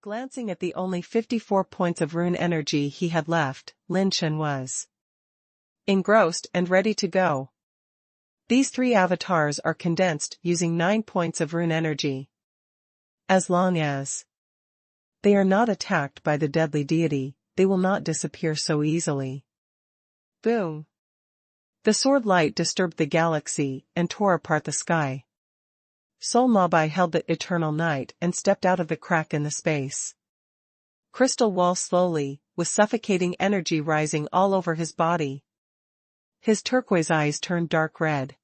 Glancing at the only 54 points of rune energy he had left, Lin Chen was engrossed and ready to go. These 3 avatars are condensed using 9 points of rune energy. As long as they are not attacked by the deadly deity, they will not disappear so easily. Boom! The sword light disturbed the galaxy and tore apart the sky. Soul Mabai held the eternal night and stepped out of the crack in the space. Crystal wall slowly, with suffocating energy rising all over his body. His turquoise eyes turned dark red.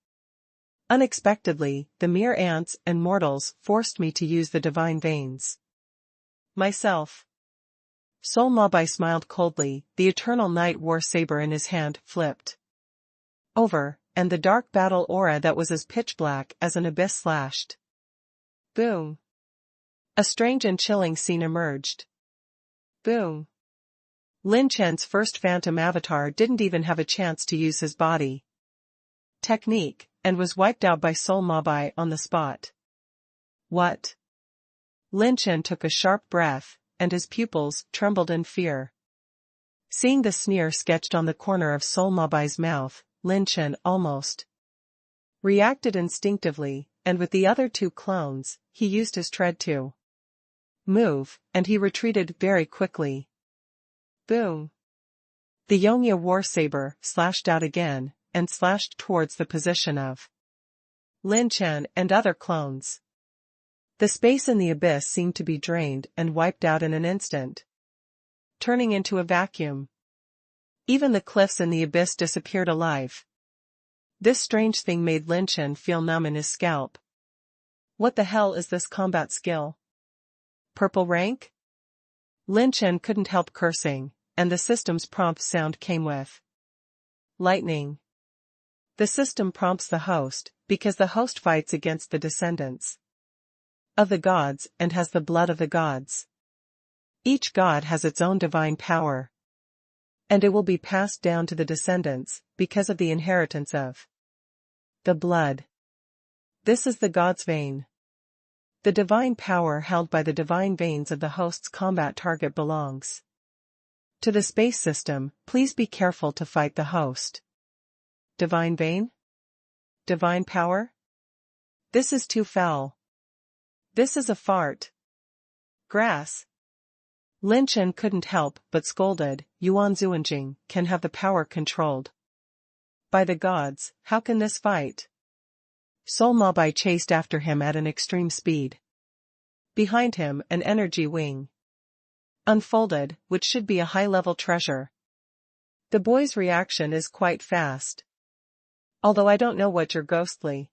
Unexpectedly, the mere ants and mortals forced me to use the divine veins. Myself. Soul Mabai smiled coldly, the eternal night war saber in his hand flipped over, and the dark battle aura that was as pitch black as an abyss slashed. Boom! A strange and chilling scene emerged. Boom! Lin Chen's first phantom avatar didn't even have a chance to use his body technique, and was wiped out by Soul Mabai on the spot. What? Lin Chen took a sharp breath, and his pupils trembled in fear. Seeing the sneer sketched on the corner of Soul Mabai's mouth, Lin Chen almost reacted instinctively, and with the other 2 clones, he used his tread to move, and he retreated very quickly. Boom! The Yongya war saber slashed out again, and slashed towards the position of Lin Chen and other clones. The space in the abyss seemed to be drained and wiped out in an instant, turning into a vacuum. Even the cliffs in the abyss disappeared alive. This strange thing made Lin Chen feel numb in his scalp. What the hell is this combat skill? Purple rank? Lin Chen couldn't help cursing, and the system's prompt sound came with lightning. The system prompts the host, because the host fights against the descendants of the gods and has the blood of the gods. Each god has its own divine power, and it will be passed down to the descendants, because of the inheritance of the blood. This is the god's vein. The divine power held by the divine veins of the host's combat target belongs to the space system. Please be careful to fight the host. Divine vein? Divine power? This is too foul. This is a fart. Grass. Lin Chen couldn't help but scolded, Yuan Zuanjing can have the power controlled by the gods, how can this fight? Soul Mabai chased after him at an extreme speed. Behind him an energy wing unfolded, which should be a high-level treasure. The boy's reaction is quite fast. Although I don't know what your ghostly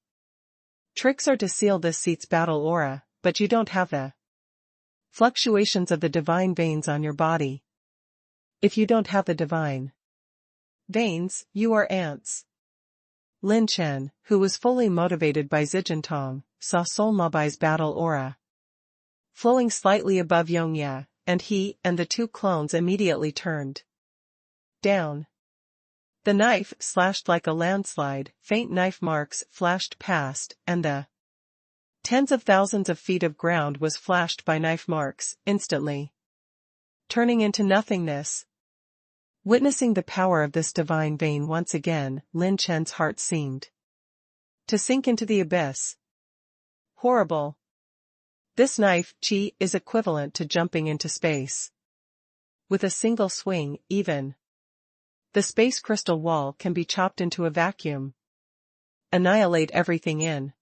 tricks are to seal this seat's battle aura, but you don't have the fluctuations of the divine veins on your body. If you don't have the divine veins, you are ants. Lin Chen, who was fully motivated by Zijintong, saw Soul Mabai's battle aura flowing slightly above Yongya, and he and the 2 clones immediately turned down. The knife slashed like a landslide, faint knife marks flashed past, and the tens of thousands of feet of ground was flashed by knife marks, instantly turning into nothingness. Witnessing the power of this divine vein once again, Lin Chen's heart seemed to sink into the abyss. Horrible. This knife chi is equivalent to jumping into space. With a single swing, even the space crystal wall can be chopped into a vacuum. Annihilate everything in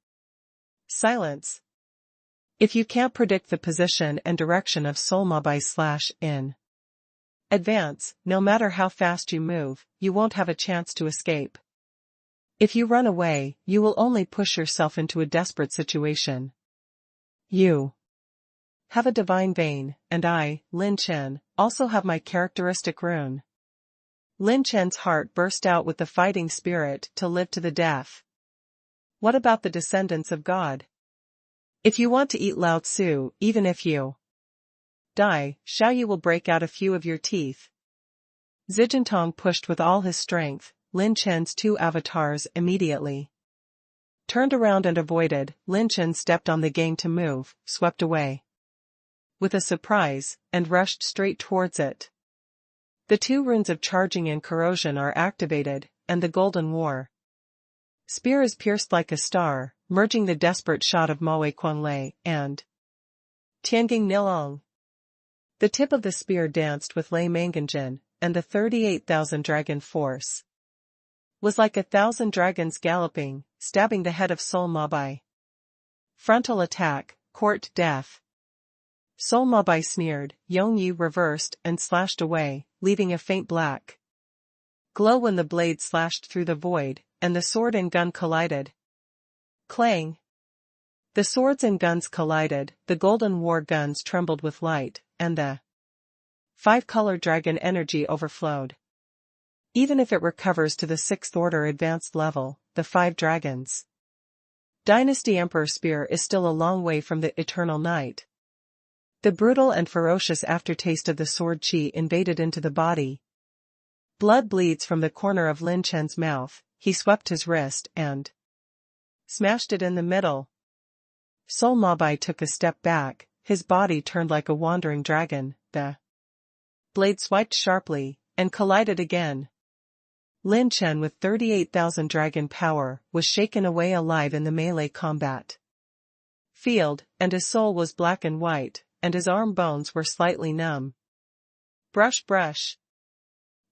silence. If you can't predict the position and direction of Soul Mabai in advance, no matter how fast you move, you won't have a chance to escape. If you run away, you will only push yourself into a desperate situation. You have a divine vein, and I, Lin Chen, also have my characteristic rune. Lin Chen's heart burst out with the fighting spirit to live to the death. What about the descendants of God? If you want to eat Lao Tzu, even if you die, Xiaoyu will break out a few of your teeth. Zijintong pushed with all his strength. Lin Chen's 2 avatars immediately turned around and avoided. Lin Chen stepped on the gang to move, swept away. with a surprise, and rushed straight towards it. The two runes of charging and corrosion are activated, and the Golden War spear is pierced like a star, merging the desperate shot of Maui Quanlei and Tiangang Nilong. The tip of the spear danced with Lei Manganjin, and the 38,000 dragon force was like 1,000 dragons galloping, stabbing the head of Soul Mabai. Frontal attack, court death. Soul Mabai sneered, Yongyi reversed and slashed away, leaving a faint black glow when the blade slashed through the void, and the sword and gun collided. Clang! The swords and guns collided, the Golden War guns trembled with light, and the five-color dragon energy overflowed. Even if it recovers to the 6th order advanced level, the 5 dragons Dynasty Emperor Spear is still a long way from the eternal night. The brutal and ferocious aftertaste of the sword chi invaded into the body. Blood bleeds from the corner of Lin Chen's mouth. He swept his wrist and smashed it in the middle. Soul Mabai took a step back, his body turned like a wandering dragon, the blade swiped sharply, and collided again. Lin Chen with 38,000 dragon power was shaken away alive in the melee combat field, and his soul was black and white, and his arm bones were slightly numb. Brush brush.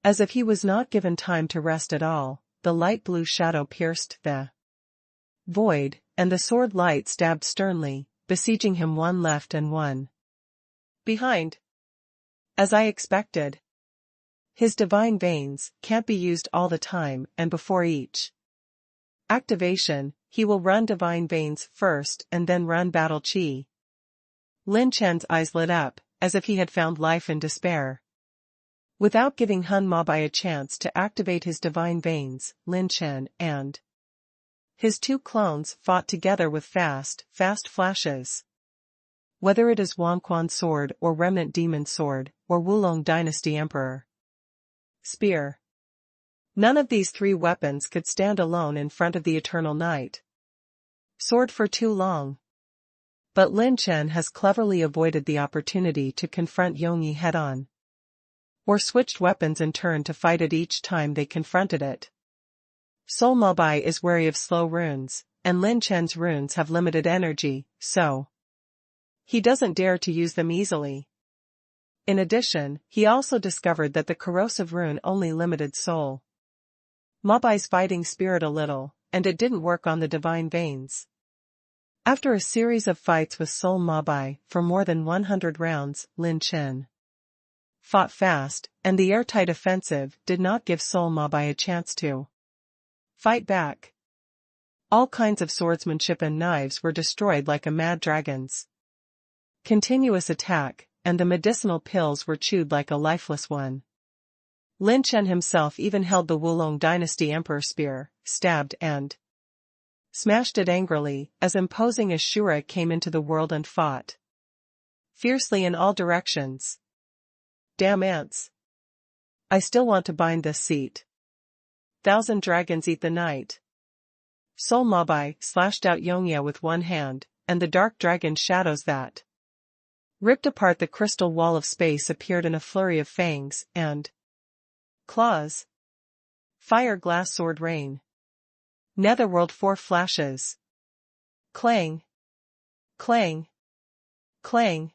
As if he was not given time to rest at all, the light blue shadow pierced the void, and the sword light stabbed sternly, besieging him one left and one behind. As I expected. His divine veins can't be used all the time, and before each activation, he will run divine veins first and then run battle chi. Lin Chen's eyes lit up, as if he had found life in despair. Without giving Hun Mabai a chance to activate his divine veins, Lin Chen and his 2 clones fought together with fast flashes. Whether it is Wang Quan sword or Remnant Demon sword, or Wulong Dynasty Emperor Spear. None of these 3 weapons could stand alone in front of the eternal night sword for too long. But Lin Chen has cleverly avoided the opportunity to confront Yongyi head-on, or switched weapons in turn to fight it each time they confronted it. Soul Mabai is wary of slow runes, and Lin Chen's runes have limited energy, so he doesn't dare to use them easily. In addition, he also discovered that the corrosive rune only limited Soul Mabai's fighting spirit a little, and it didn't work on the divine veins. After a series of fights with Soul Mabai for more than 100 rounds, Lin Chen fought fast, and the airtight offensive did not give Soul Mabai a chance to fight back. All kinds of swordsmanship and knives were destroyed like a mad dragon's continuous attack, and the medicinal pills were chewed like a lifeless one. Lin Chen himself even held the Wulong Dynasty Emperor Spear, stabbed and smashed it angrily, as imposing as Shura came into the world and fought fiercely in all directions. Damn ants. I still want to bind this seat. 1,000 dragons eat the night. Soul Mabai slashed out Yongya with one hand, and the dark dragon shadows that ripped apart the crystal wall of space appeared in a flurry of fangs and claws. Fire glass sword rain. Netherworld 4 flashes. Clang. Clang. Clang.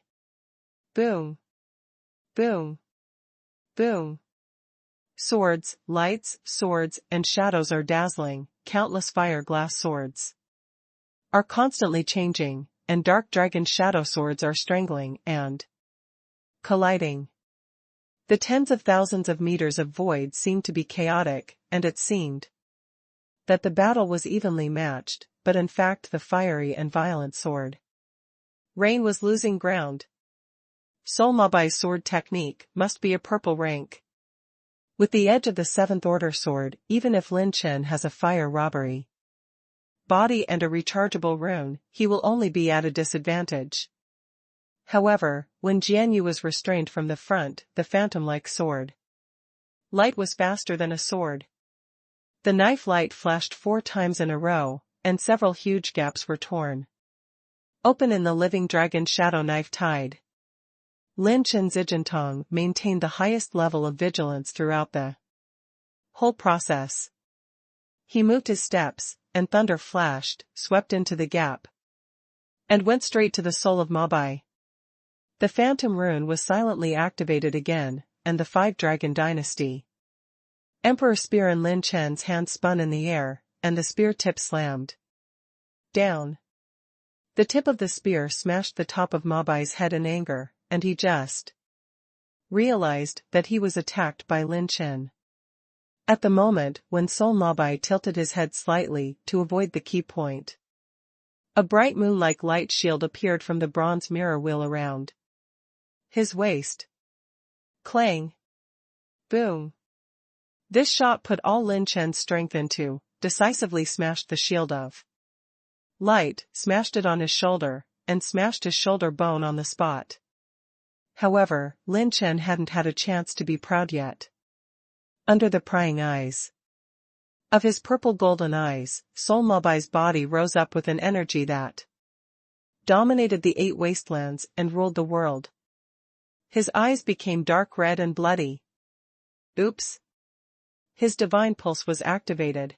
Boom. Boom. Boom. Swords, lights, swords, and shadows are dazzling. Countless fire glass swords are constantly changing, and dark dragon shadow swords are strangling and colliding. The tens of thousands of meters of void seemed to be chaotic, and it seemed that the battle was evenly matched, but in fact the fiery and violent sword rain was losing ground. Soul Mabai's sword technique must be a purple rank. With the edge of the 7th order sword, even if Lin Chen has a fire robbery body and a rechargeable rune, he will only be at a disadvantage. However, when Jianyu was restrained from the front, the phantom-like sword light was faster than a sword. The knife light flashed 4 times in a row, and several huge gaps were torn open in the living dragon shadow knife tide. Lin Chen's Zhijintong maintained the highest level of vigilance throughout the whole process. He moved his steps, and thunder flashed, swept into the gap, and went straight to the soul of Mabai. The phantom rune was silently activated again, and the Five-Dragon Dynasty Emperor spear in Lin Chen's hand spun in the air, and the spear tip slammed down. The tip of the spear smashed the top of Mabai's head in anger, and he just realized that he was attacked by Lin Chen. At the moment when Soul Mabai tilted his head slightly to avoid the key point, a bright moon-like light shield appeared from the bronze mirror wheel around his waist. Clang! Boom! This shot put all Lin Chen's strength into, decisively smashed the shield of light, smashed it on his shoulder, and smashed his shoulder bone on the spot. However, Lin Chen hadn't had a chance to be proud yet. Under the prying eyes of his purple-golden eyes, Soul Mabai's body rose up with an energy that dominated the 8 wastelands and ruled the world. His eyes became dark red and bloody. Oops! His divine pulse was activated.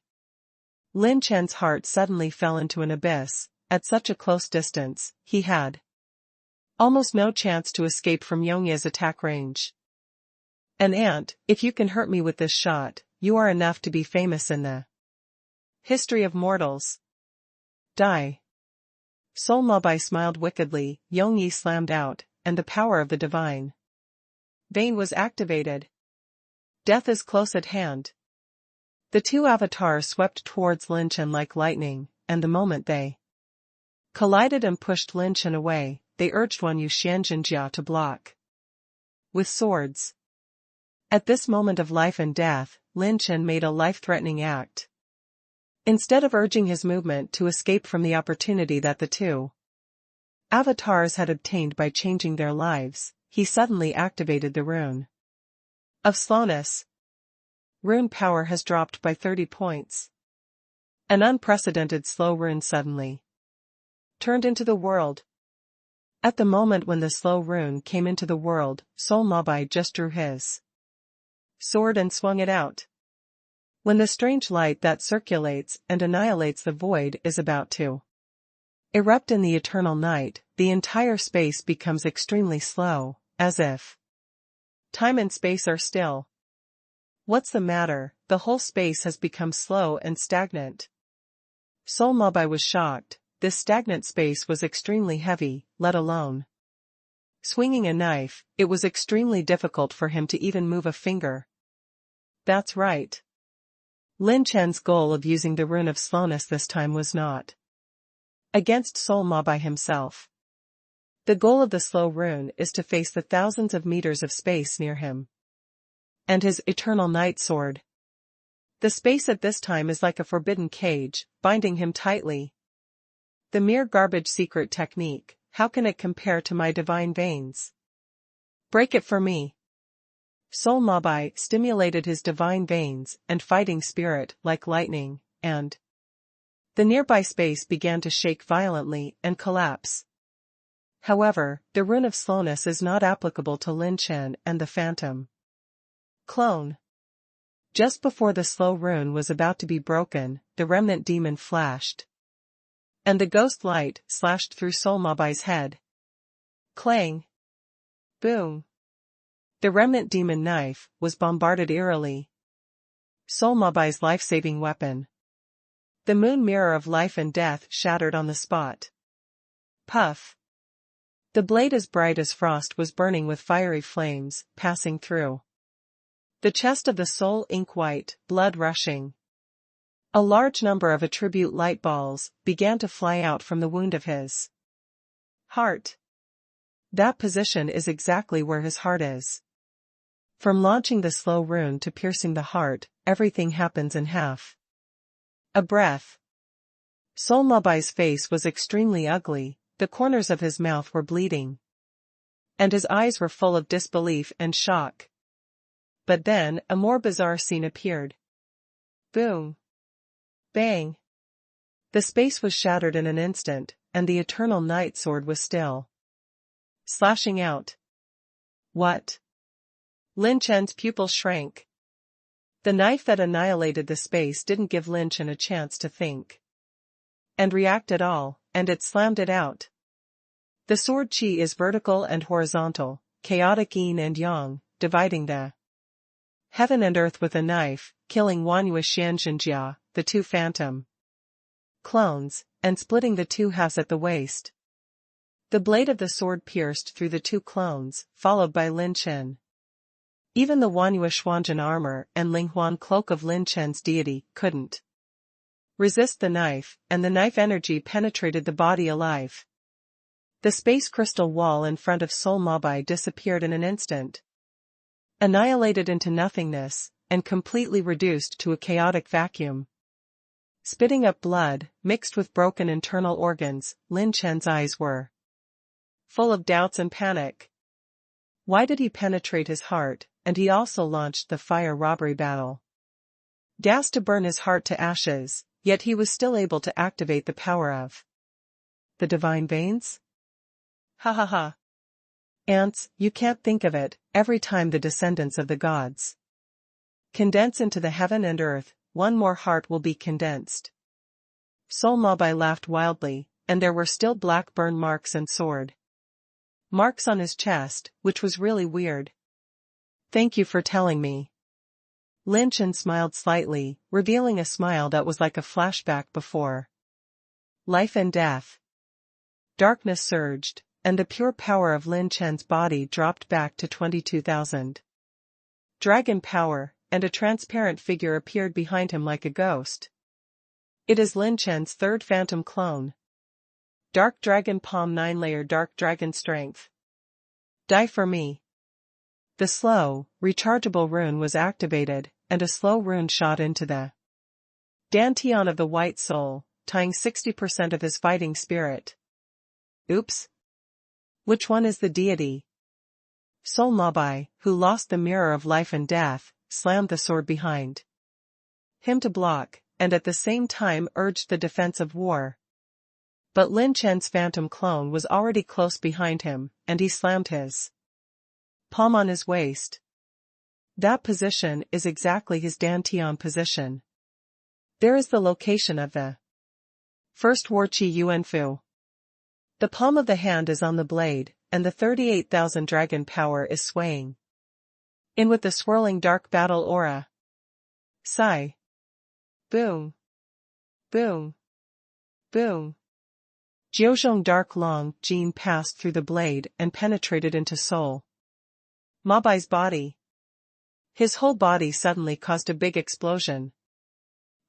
Lin Chen's heart suddenly fell into an abyss. At such a close distance, he had almost no chance to escape from Yongye's attack range. An ant, if you can hurt me with this shot, you are enough to be famous in the history of mortals. Die. Soul Mabai smiled wickedly. Yongye slammed out, and the power of the divine vein was activated. Death is close at hand. The 2 avatars swept towards Lin Chen like lightning, and the moment they collided and pushed Lin Chen away, they urged Wan Yu Xianjinjia to block with swords. At this moment of life and death, Lin Chen made a life-threatening act. Instead of urging his movement to escape from the opportunity that the 2 avatars had obtained by changing their lives, he suddenly activated the rune of slowness. Rune power has dropped by 30 points. An unprecedented slow rune suddenly turned into the world. At the moment when the slow rune came into the world, Soul Mabai just drew his sword and swung it out. When the strange light that circulates and annihilates the void is about to erupt in the eternal night, the entire space becomes extremely slow, as if time and space are still. What's the matter? The whole space has become slow and stagnant. Soul Mabai was shocked. This stagnant space was extremely heavy, let alone swinging a knife. It was extremely difficult for him to even move a finger. That's right. Lin Chen's goal of using the rune of slowness this time was not against Soul Mabai himself. The goal of the slow rune is to face the thousands of meters of space near him and his eternal night sword. The space at this time is like a forbidden cage, binding him tightly. The mere garbage secret technique, how can it compare to my divine veins? Break it for me. Soul Mabai stimulated his divine veins and fighting spirit like lightning, and the nearby space began to shake violently and collapse. However, the rune of slowness is not applicable to Lin Chen and the phantom clone. Just before the slow rune was about to be broken, the remnant demon flashed, and the ghost light slashed through Soul Mabai's head. Clang! Boom! The remnant demon knife was bombarded eerily. Soul Mabai's life-saving weapon. The moon mirror of life and death shattered on the spot. Puff! The blade as bright as frost was burning with fiery flames, passing through the chest of the soul, ink white, blood rushing. A large number of attribute light balls began to fly out from the wound of his heart. That position is exactly where his heart is. From launching the slow rune to piercing the heart, everything happens in half a breath. Soul Mabai's face was extremely ugly, the corners of his mouth were bleeding, and his eyes were full of disbelief and shock. But then, a more bizarre scene appeared. Boom! Bang! The space was shattered in an instant, and the eternal night sword was still slashing out. What? Lin Chen's pupil shrank. The knife that annihilated the space didn't give Lin Chen a chance to think and react at all, and it slammed it out. The sword qi is vertical and horizontal, chaotic yin and yang, dividing the heaven and earth with a knife, killing Wanyu Xianzhenjia, the two phantom clones, and splitting the two halves at the waist. The blade of the sword pierced through the two clones, followed by Lin Chen. Even the Wanyu Xuanzhen armor and Linghuan cloak of Lin Chen's deity couldn't resist the knife, and the knife energy penetrated the body alive. The space crystal wall in front of Soul Mabai disappeared in an instant, annihilated into nothingness, and completely reduced to a chaotic vacuum. Spitting up blood, mixed with broken internal organs, Lin Chen's eyes were full of doubts and panic. Why did he penetrate his heart, and he also launched the fire robbery battle? Dashed to burn his heart to ashes, yet he was still able to activate the power of the divine veins? Ha ha ha. Ants, you can't think of it, every time the descendants of the gods condense into the heaven and earth, one more heart will be condensed. Soul Mabai laughed wildly, and there were still black burn marks and sword marks on his chest, which was really weird. Thank you for telling me. Lin Chen smiled slightly, revealing a smile that was like a flashback before life and death. Darkness surged, and the pure power of Lin Chen's body dropped back to 22,000. Dragon power, and a transparent figure appeared behind him like a ghost. It is Lin Chen's third phantom clone. Dark Dragon Palm 9-layer Dark Dragon Strength. Die for me. The slow, rechargeable rune was activated, and a slow rune shot into the dantian of the White Soul, tying 60% of his fighting spirit. Oops. Which one is the deity? Soul Mabai, who lost the mirror of life and death, slammed the sword behind him to block, and at the same time urged the defense of war. But Lin Chen's phantom clone was already close behind him, and he slammed his palm on his waist. That position is exactly his dantian position. There is the location of the first war qi yuanfu. The palm of the hand is on the blade, and the 38,000 dragon power is swaying in with the swirling dark battle aura. Sigh. Boom. Boom. Boom. Jiuzhong dark long gene passed through the blade and penetrated into Soul Mabai's body. His whole body suddenly caused a big explosion.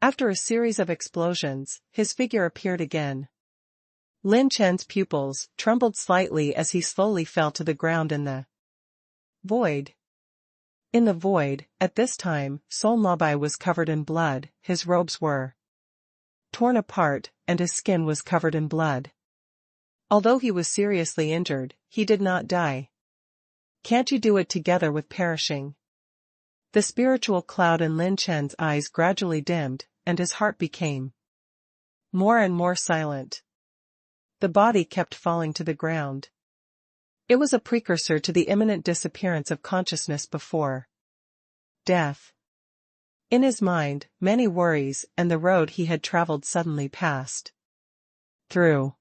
After a series of explosions, his figure appeared again. Lin Chen's pupils trembled slightly as he slowly fell to the ground in the void. In the void, at this time, Soul Mabai was covered in blood, his robes were torn apart, and his skin was covered in blood. Although he was seriously injured, he did not die. Can't you do it together with perishing? The spiritual cloud in Lin Chen's eyes gradually dimmed, and his heart became more and more silent. The body kept falling to the ground. It was a precursor to the imminent disappearance of consciousness before death. In his mind, many worries and the road he had traveled suddenly passed through.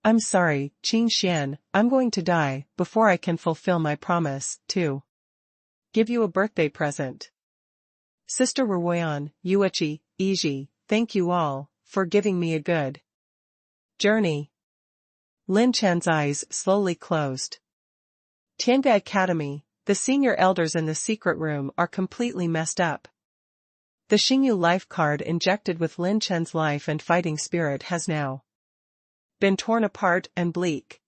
I'm sorry, Qing Xian, I'm going to die before I can fulfill my promise to give you a birthday present. Sister Ruoyan, Yuichi, Iji, thank you all for giving me a good journey. Lin Chen's eyes slowly closed. Tiange Academy, the senior elders in the secret room are completely messed up. The Xingyu life card injected with Lin Chen's life and fighting spirit has now been torn apart and bleak.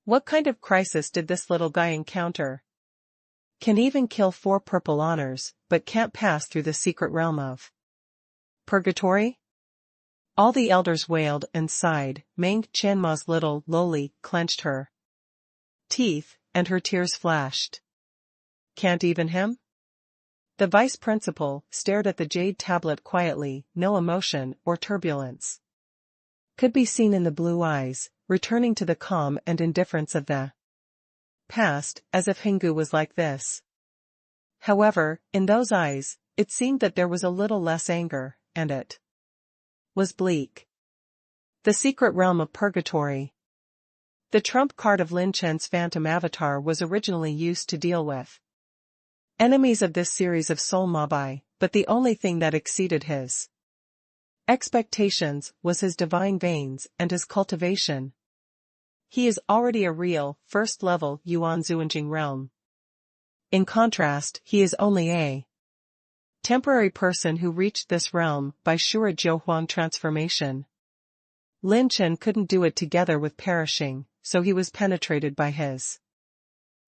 What kind of crisis did this little guy encounter? Can even kill 4 purple honors, but can't pass through the secret realm of purgatory? All the elders wailed and sighed. Meng Qianma's little loli clenched her teeth, and her tears flashed. Can't even him? The vice principal stared at the jade tablet quietly, no emotion or turbulence could be seen in the blue eyes, returning to the calm and indifference of the passed, as if Hingu was like this. However, in those eyes, it seemed that there was a little less anger, and it was bleak. The secret realm of purgatory. The trump card of Lin Chen's phantom avatar was originally used to deal with enemies of this series of soul mobi, but the only thing that exceeded his expectations was his divine veins and his cultivation. He is already a real, first-level Yuan Zhuanjing realm. In contrast, he is only a temporary person who reached this realm by Shura Jiuhuang transformation. Lin Chen couldn't do it together with perishing, so he was penetrated by his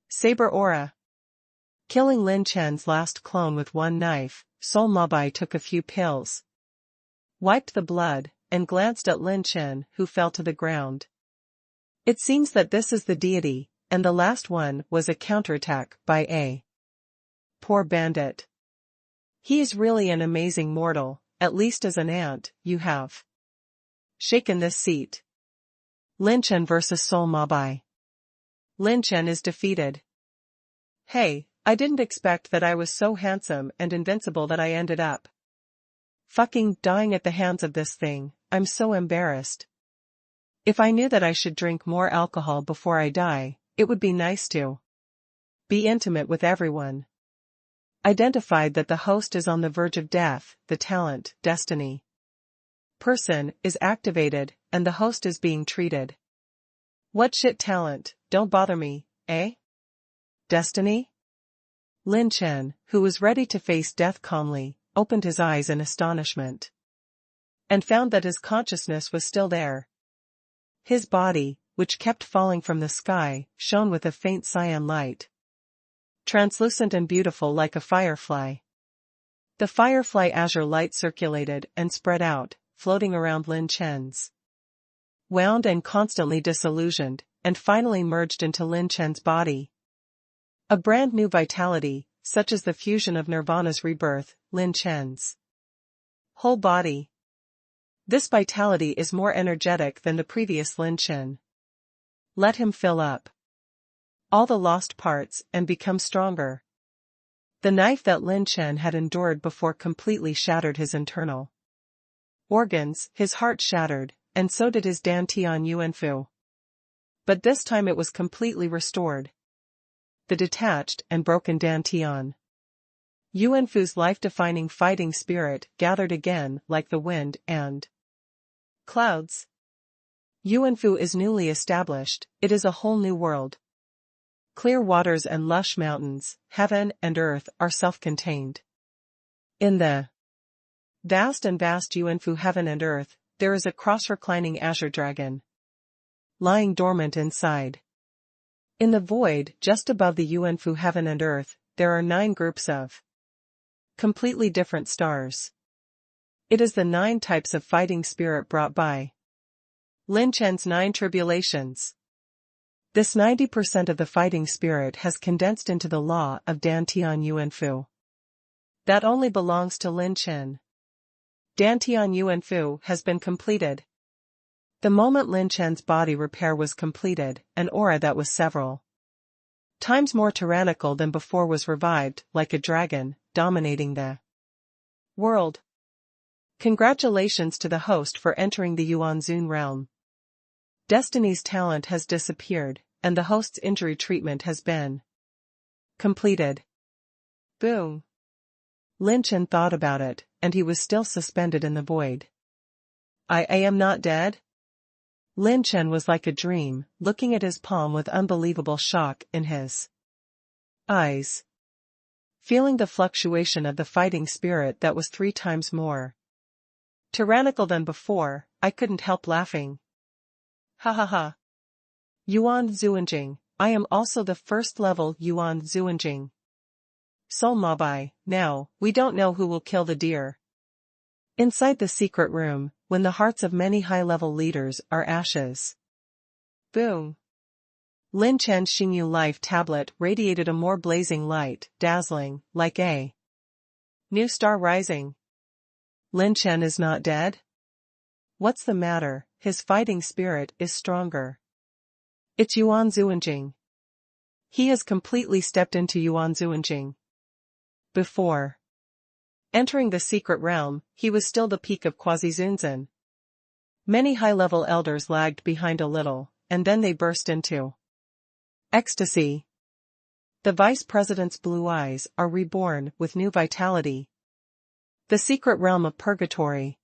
saber aura. Killing Lin Chen's last clone with one knife, Soul Mabai took a few pills, wiped the blood, and glanced at Lin Chen, who fell to the ground. It seems that this is the deity, and the last one was a counterattack by a poor bandit. He is really an amazing mortal, at least as an ant. You have shaken this seat. Lin Chen vs Soul Mabai. Lin Chen is defeated. Hey, I didn't expect that I was so handsome and invincible that I ended up fucking dying at the hands of this thing. I'm so embarrassed. If I knew that I should drink more alcohol before I die, it would be nice to be intimate with everyone. Identified that the host is on the verge of death, the talent, destiny person, is activated, and the host is being treated. What shit talent, don't bother me, eh? Destiny? Lin Chen, who was ready to face death calmly, opened his eyes in astonishment. And found that his consciousness was still there. His body, which kept falling from the sky, shone with a faint cyan light. Translucent and beautiful like a firefly. The firefly azure light circulated and spread out, floating around Lin Chen's wound and constantly disillusioned, and finally merged into Lin Chen's body. A brand new vitality, such as the fusion of Nirvana's rebirth, Lin Chen's whole body. This vitality is more energetic than the previous Lin Chen. Let him fill up all the lost parts and become stronger. The knife that Lin Chen had endured before completely shattered his internal organs. His heart shattered, and so did his Dantian Yuanfu. But this time it was completely restored. The detached and broken Dantian Yuanfu's life-defining fighting spirit gathered again like the wind and clouds. Yuanfu is newly established, it is a whole new world. Clear waters and lush mountains, heaven and earth are self-contained. In the vast Yuanfu heaven and earth, there is a cross-reclining azure dragon, lying dormant inside. In the void, just above the Yuanfu heaven and earth, there are 9 groups of completely different stars. It is the 9 types of fighting spirit brought by Lin Chen's 9 tribulations. This 90% of the fighting spirit has condensed into the law of Dantian Yuanfu. That only belongs to Lin Chen. Dantian Yuanfu has been completed. The moment Lin Chen's body repair was completed, an aura that was several times more tyrannical than before was revived, like a dragon, dominating the world. Congratulations to the host for entering the Yuanzun realm. Destiny's talent has disappeared, and the host's injury treatment has been completed. Boom. Lin Chen thought about it, and he was still suspended in the void. I am not dead? Lin Chen was like a dream, looking at his palm with unbelievable shock in his eyes. Feeling the fluctuation of the fighting spirit that was 3 times more tyrannical than before, I couldn't help laughing. Ha ha ha. Yuan Zhuanjing, I am also the first level Yuan Zhuanjing. Soul Mabai, now, we don't know who will kill the deer. Inside the secret room, when the hearts of many high-level leaders are ashes. Boom. Lin Chen's Xingyu Life tablet radiated a more blazing light, dazzling, like a new star rising. Lin Chen is not dead? What's the matter? His fighting spirit is stronger. It's Yuan Zhuanjing. He has completely stepped into Yuan Zuanjing. Before entering the secret realm, he was still the peak of Quasi-Zunzan. Many high-level elders lagged behind a little, and then they burst into ecstasy. The vice president's blue eyes are reborn with new vitality. The secret realm of purgatory.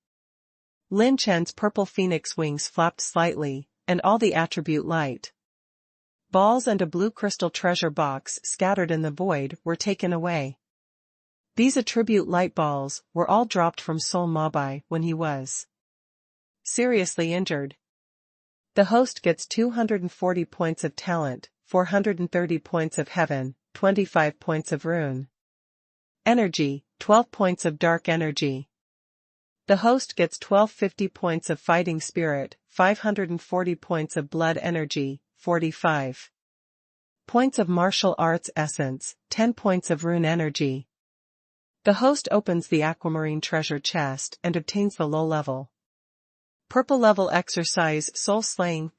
Lin Chen's purple phoenix wings flapped slightly, and all the attribute light balls and a blue crystal treasure box scattered in the void were taken away. These attribute light balls were all dropped from Soul Mabai when he was seriously injured. The host gets 240 points of talent, 430 points of heaven, 25 points of rune energy, 12 points of dark energy. The host gets 1250 points of fighting spirit, 540 points of blood energy, 45 points of martial arts essence, 10 points of rune energy. The host opens the aquamarine treasure chest and obtains the low-level purple level exercise soul slaying,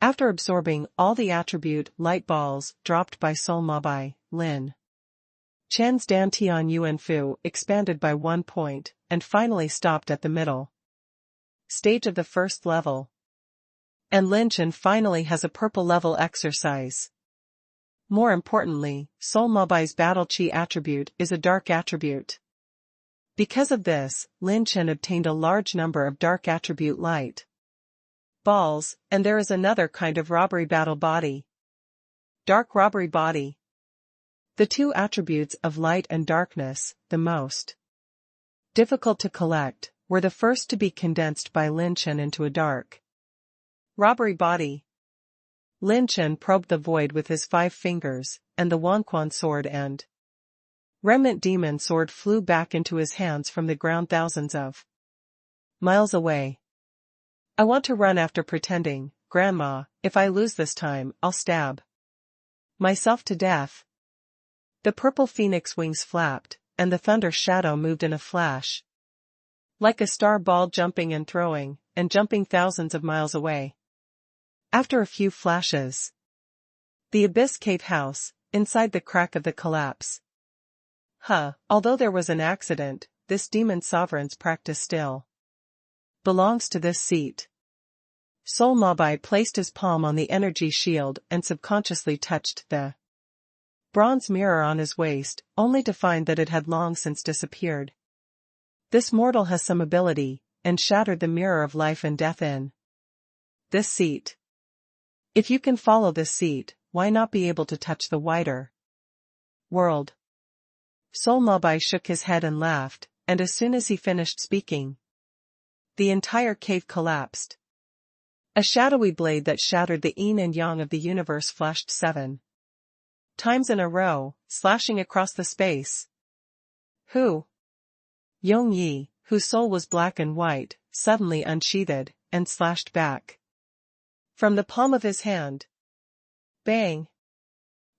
after absorbing all the attribute light balls dropped by Soul Mabai, Lin Chen's Dantian Yuanfu expanded by 1 point, and finally stopped at the middle stage of the first level. And Lin Chen finally has a purple level exercise. More importantly, Soul Mabai's battle chi attribute is a dark attribute. Because of this, Lin Chen obtained a large number of dark attribute light balls, and there is another kind of robbery battle body. Dark robbery body. The two attributes of light and darkness, the most difficult to collect, were the first to be condensed by Lin Chen into a dark robbery body. Lin Chen probed the void with his 5 fingers, and the Wanquan sword and remnant demon sword flew back into his hands from the ground thousands of miles away. I want to run after pretending, Grandma, if I lose this time, I'll stab myself to death. The purple phoenix wings flapped, and the thunder shadow moved in a flash. Like a star ball jumping and throwing, and jumping thousands of miles away. After a few flashes, the abyss cave house, inside the crack of the collapse. Although there was an accident, this demon sovereign's practice still belongs to this seat. Soul Mabai placed his palm on the energy shield and subconsciously touched the bronze mirror on his waist, only to find that it had long since disappeared. This mortal has some ability, and shattered the mirror of life and death in this seat. If you can follow this seat, why not be able to touch the wider world? Soul Mabai shook his head and laughed, and as soon as he finished speaking, the entire cave collapsed. A shadowy blade that shattered the yin and yang of the universe flashed 7 times in a row, slashing across the space. Who? Yong Yi, whose soul was black and white, suddenly unsheathed, and slashed back from the palm of his hand. Bang!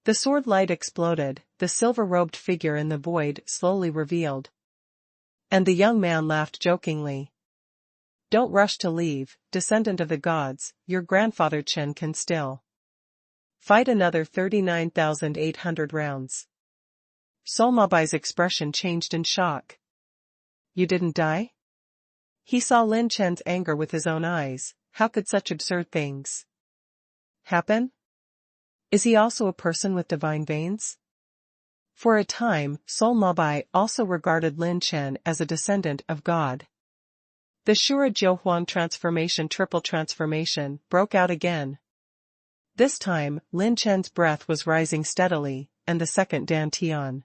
The sword light exploded, the silver-robed figure in the void slowly revealed. And the young man laughed jokingly. Don't rush to leave, descendant of the gods, your grandfather Chen can still fight another 39,800 rounds. Soul Mabai's expression changed in shock. You didn't die? He saw Lin Chen's anger with his own eyes. How could such absurd things happen? Is he also a person with divine veins? For a time, Soul Mabai also regarded Lin Chen as a descendant of God. The Shura Jiuhuang transformation triple transformation broke out again. This time, Lin Chen's breath was rising steadily, and the second Dantian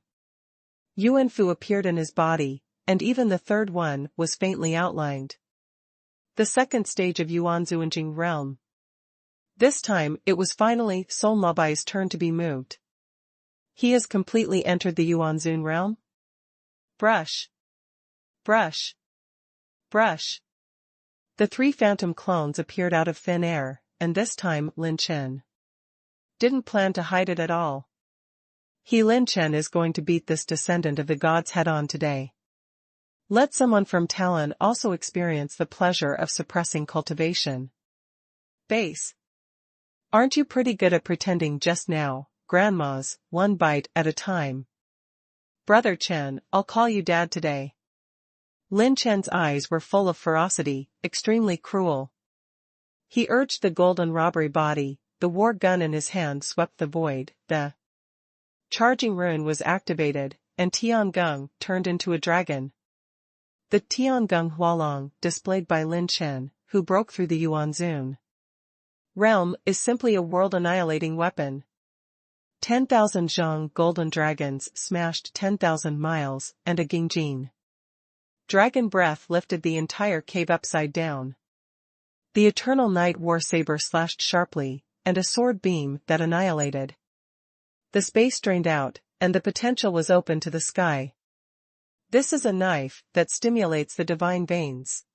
Yuanfu appeared in his body, and even the third one was faintly outlined. The second stage of Yuan Zuanjing realm. This time, it was finally Soul Mabai's turn to be moved. He has completely entered the Yuan Zun realm? Brush. Brush. Brush. The 3 phantom clones appeared out of thin air, and this time Lin Chen didn't plan to hide it at all. Lin Chen is going to beat this descendant of the gods head-on today. Let someone from Talon also experience the pleasure of suppressing cultivation. Base. Aren't you pretty good at pretending just now, grandmas, one bite at a time? Brother Chen, I'll call you dad today. Lin Chen's eyes were full of ferocity, extremely cruel. He urged the golden robbery body, the war gun in his hand swept the void, the charging rune was activated, and Tiangung turned into a dragon. The Tiangung Hualong, displayed by Lin Chen, who broke through the Yuanzun realm, is simply a world-annihilating weapon. 10,000 Zhang golden dragons smashed 10,000 miles, and a Gingjin dragon breath lifted the entire cave upside down. The eternal night war saber slashed sharply, and a sword beam that annihilated. The space drained out, and the potential was open to the sky. This is a knife that stimulates the divine veins.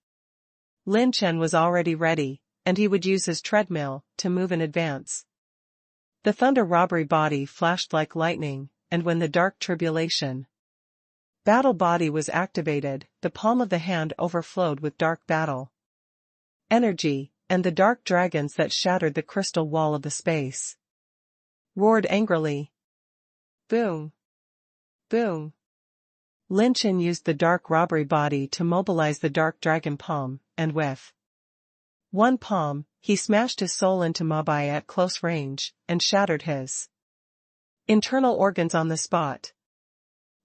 Lin Chen was already ready, and he would use his treadmill to move in advance. The thunder robbery body flashed like lightning, and when the dark tribulation battle body was activated, the palm of the hand overflowed with dark battle energy, and the dark dragons that shattered the crystal wall of the space roared angrily. Boom! Boom! Lin Chen used the dark robbery body to mobilize the dark dragon palm, and with one palm, he smashed his soul into Mabai at close range, and shattered his internal organs on the spot.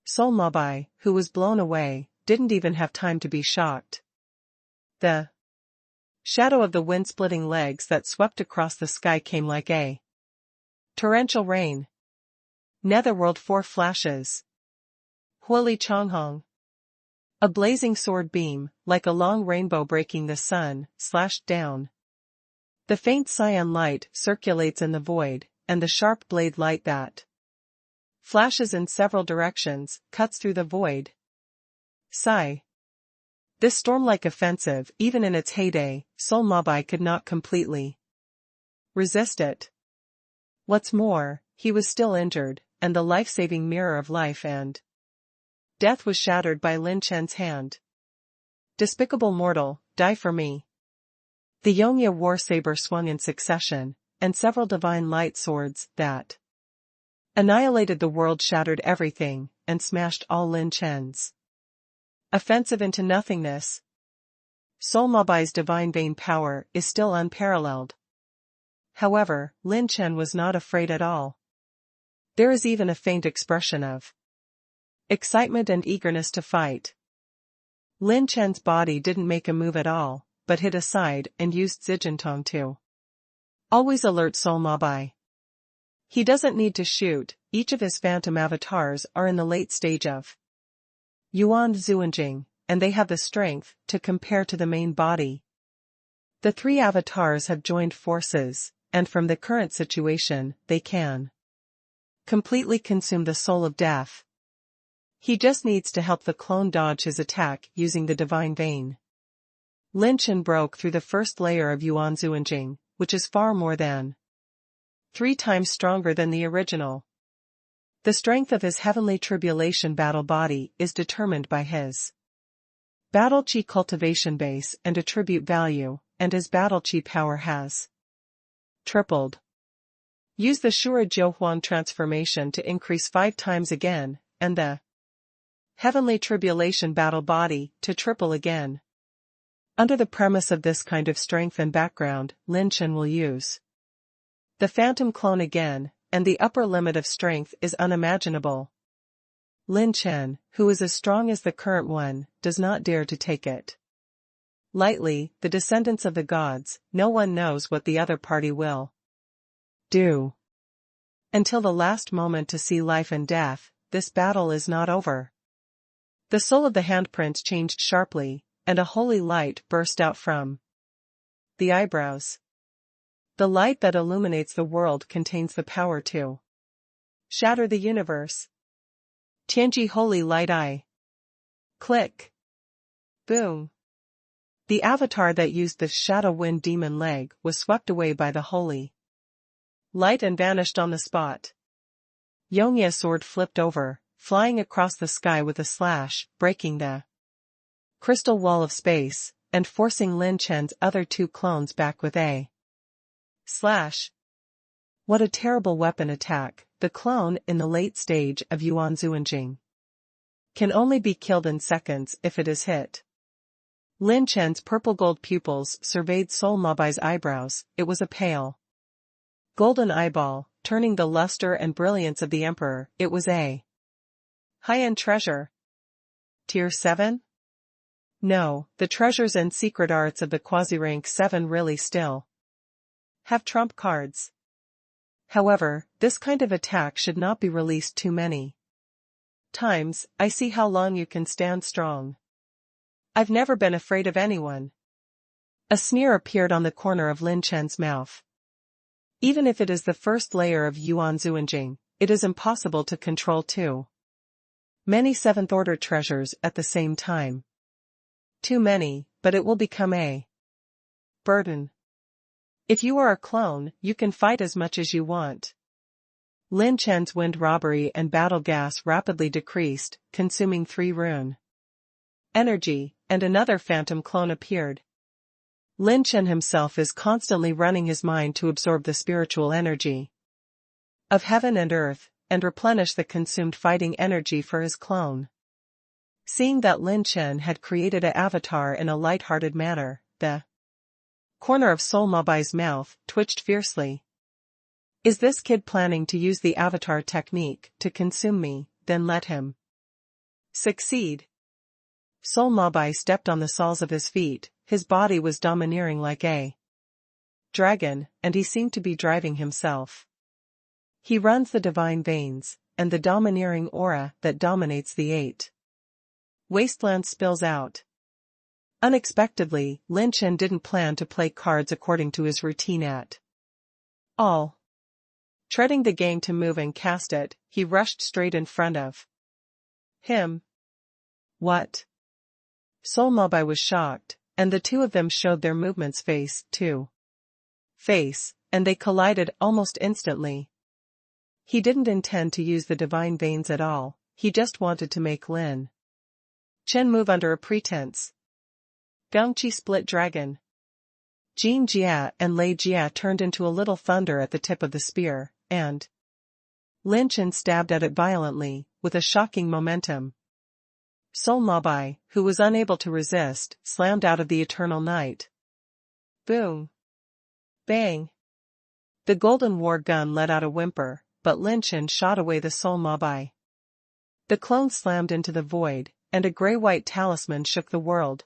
Soul Mabai, who was blown away, didn't even have time to be shocked. The shadow of the wind-splitting legs that swept across the sky came like a torrential rain. Netherworld 4 flashes. Huoli Changhong. A blazing sword beam, like a long rainbow breaking the sun, slashed down. The faint cyan light circulates in the void, and the sharp blade light that flashes in several directions, cuts through the void. Sigh. This storm-like offensive, even in its heyday, Soul Mabai could not completely resist it. What's more, he was still injured, and the life-saving mirror of life and death was shattered by Lin Chen's hand. Despicable mortal, die for me. The Yongya war saber swung in succession, and several divine light swords that annihilated the world shattered everything, and smashed all Lin Chen's offensive into nothingness. Soul Mabai's divine vein power is still unparalleled. However, Lin Chen was not afraid at all. There is even a faint expression of excitement and eagerness to fight. Lin Chen's body didn't make a move at all, but hid aside and used Zijintong to always alert Soul Mabai. He doesn't need to shoot, each of his phantom avatars are in the late stage of Yuan Zuanjing, and they have the strength to compare to the main body. The three avatars have joined forces, and from the current situation, they can completely consume the soul of death. He just needs to help the clone dodge his attack using the divine vein. Lin Chen broke through the first layer of Yuan Zuanjing, which is far more than 3 times stronger than the original. The strength of his heavenly tribulation battle body is determined by his battle chi cultivation base and attribute value, and his battle chi power has tripled. Use the Shura Jiuhuan transformation to increase 5 times again, and the heavenly tribulation battle body to triple again. Under the premise of this kind of strength and background, Lin Chen will use the phantom clone again, and the upper limit of strength is unimaginable. Lin Chen, who is as strong as the current one, does not dare to take it lightly. The descendants of the gods, no one knows what the other party will do. Until the last moment to see life and death, this battle is not over. The soul of the handprints changed sharply, and a holy light burst out from the eyebrows. The light that illuminates the world contains the power to shatter the universe. Tianji Holy Light Eye. Click. Boom. The avatar that used the Shadow Wind Demon leg was swept away by the holy light and vanished on the spot. Yongya's sword flipped over, flying across the sky with a slash, breaking the crystal wall of space, and forcing Lin Chen's other 2 clones back with a slash. What a terrible weapon attack. The clone in the late stage of Yuan Zuanjing can only be killed in seconds if it is hit. Lin Chen's purple-gold pupils surveyed Soul Mabai's eyebrows. It was a pale golden eyeball, turning the luster and brilliance of the emperor. It was a high-end treasure. Tier 7? No, the treasures and secret arts of the quasi-rank 7 really still have trump cards. However, this kind of attack should not be released too many times. I see how long you can stand strong. I've never been afraid of anyone. A sneer appeared on the corner of Lin Chen's mouth. Even if it is the first layer of Yuan Zuanjing, it is impossible to control too many seventh-order treasures at the same time. Too many, but it will become a burden. If you are a clone, you can fight as much as you want. Lin Chen's wind robbery and battle gas rapidly decreased, consuming 3 rune energy, and another phantom clone appeared. Lin Chen himself is constantly running his mind to absorb the spiritual energy of heaven and earth, and replenish the consumed fighting energy for his clone. Seeing that Lin Chen had created an avatar in a light-hearted manner, the corner of Soul Mabai's mouth twitched fiercely. Is this kid planning to use the avatar technique to consume me? Then let him succeed. Soul Mabai stepped on the soles of his feet. His body was domineering like a dragon, and he seemed to be driving himself. He runs the divine veins, and the domineering aura that dominates the 8 wasteland spills out. Unexpectedly, Lin Chen didn't plan to play cards according to his routine at all. Treading the game to move and cast it, he rushed straight in front of him. What? Soul Mabai was shocked, and the two of them showed their movements face to face, and they collided almost instantly. He didn't intend to use the divine veins at all, he just wanted to make Lin Chen move under a pretense. Gongqi split dragon. Jin Jia and Lei Jia turned into a little thunder at the tip of the spear, and Lin Chen stabbed at it violently, with a shocking momentum. Soul Mabai, who was unable to resist, slammed out of the eternal night. Boom! Bang! The golden war gun let out a whimper, but Lin Chen shot away the Soul Mabai. The clone slammed into the void, and a gray-white talisman shook the world.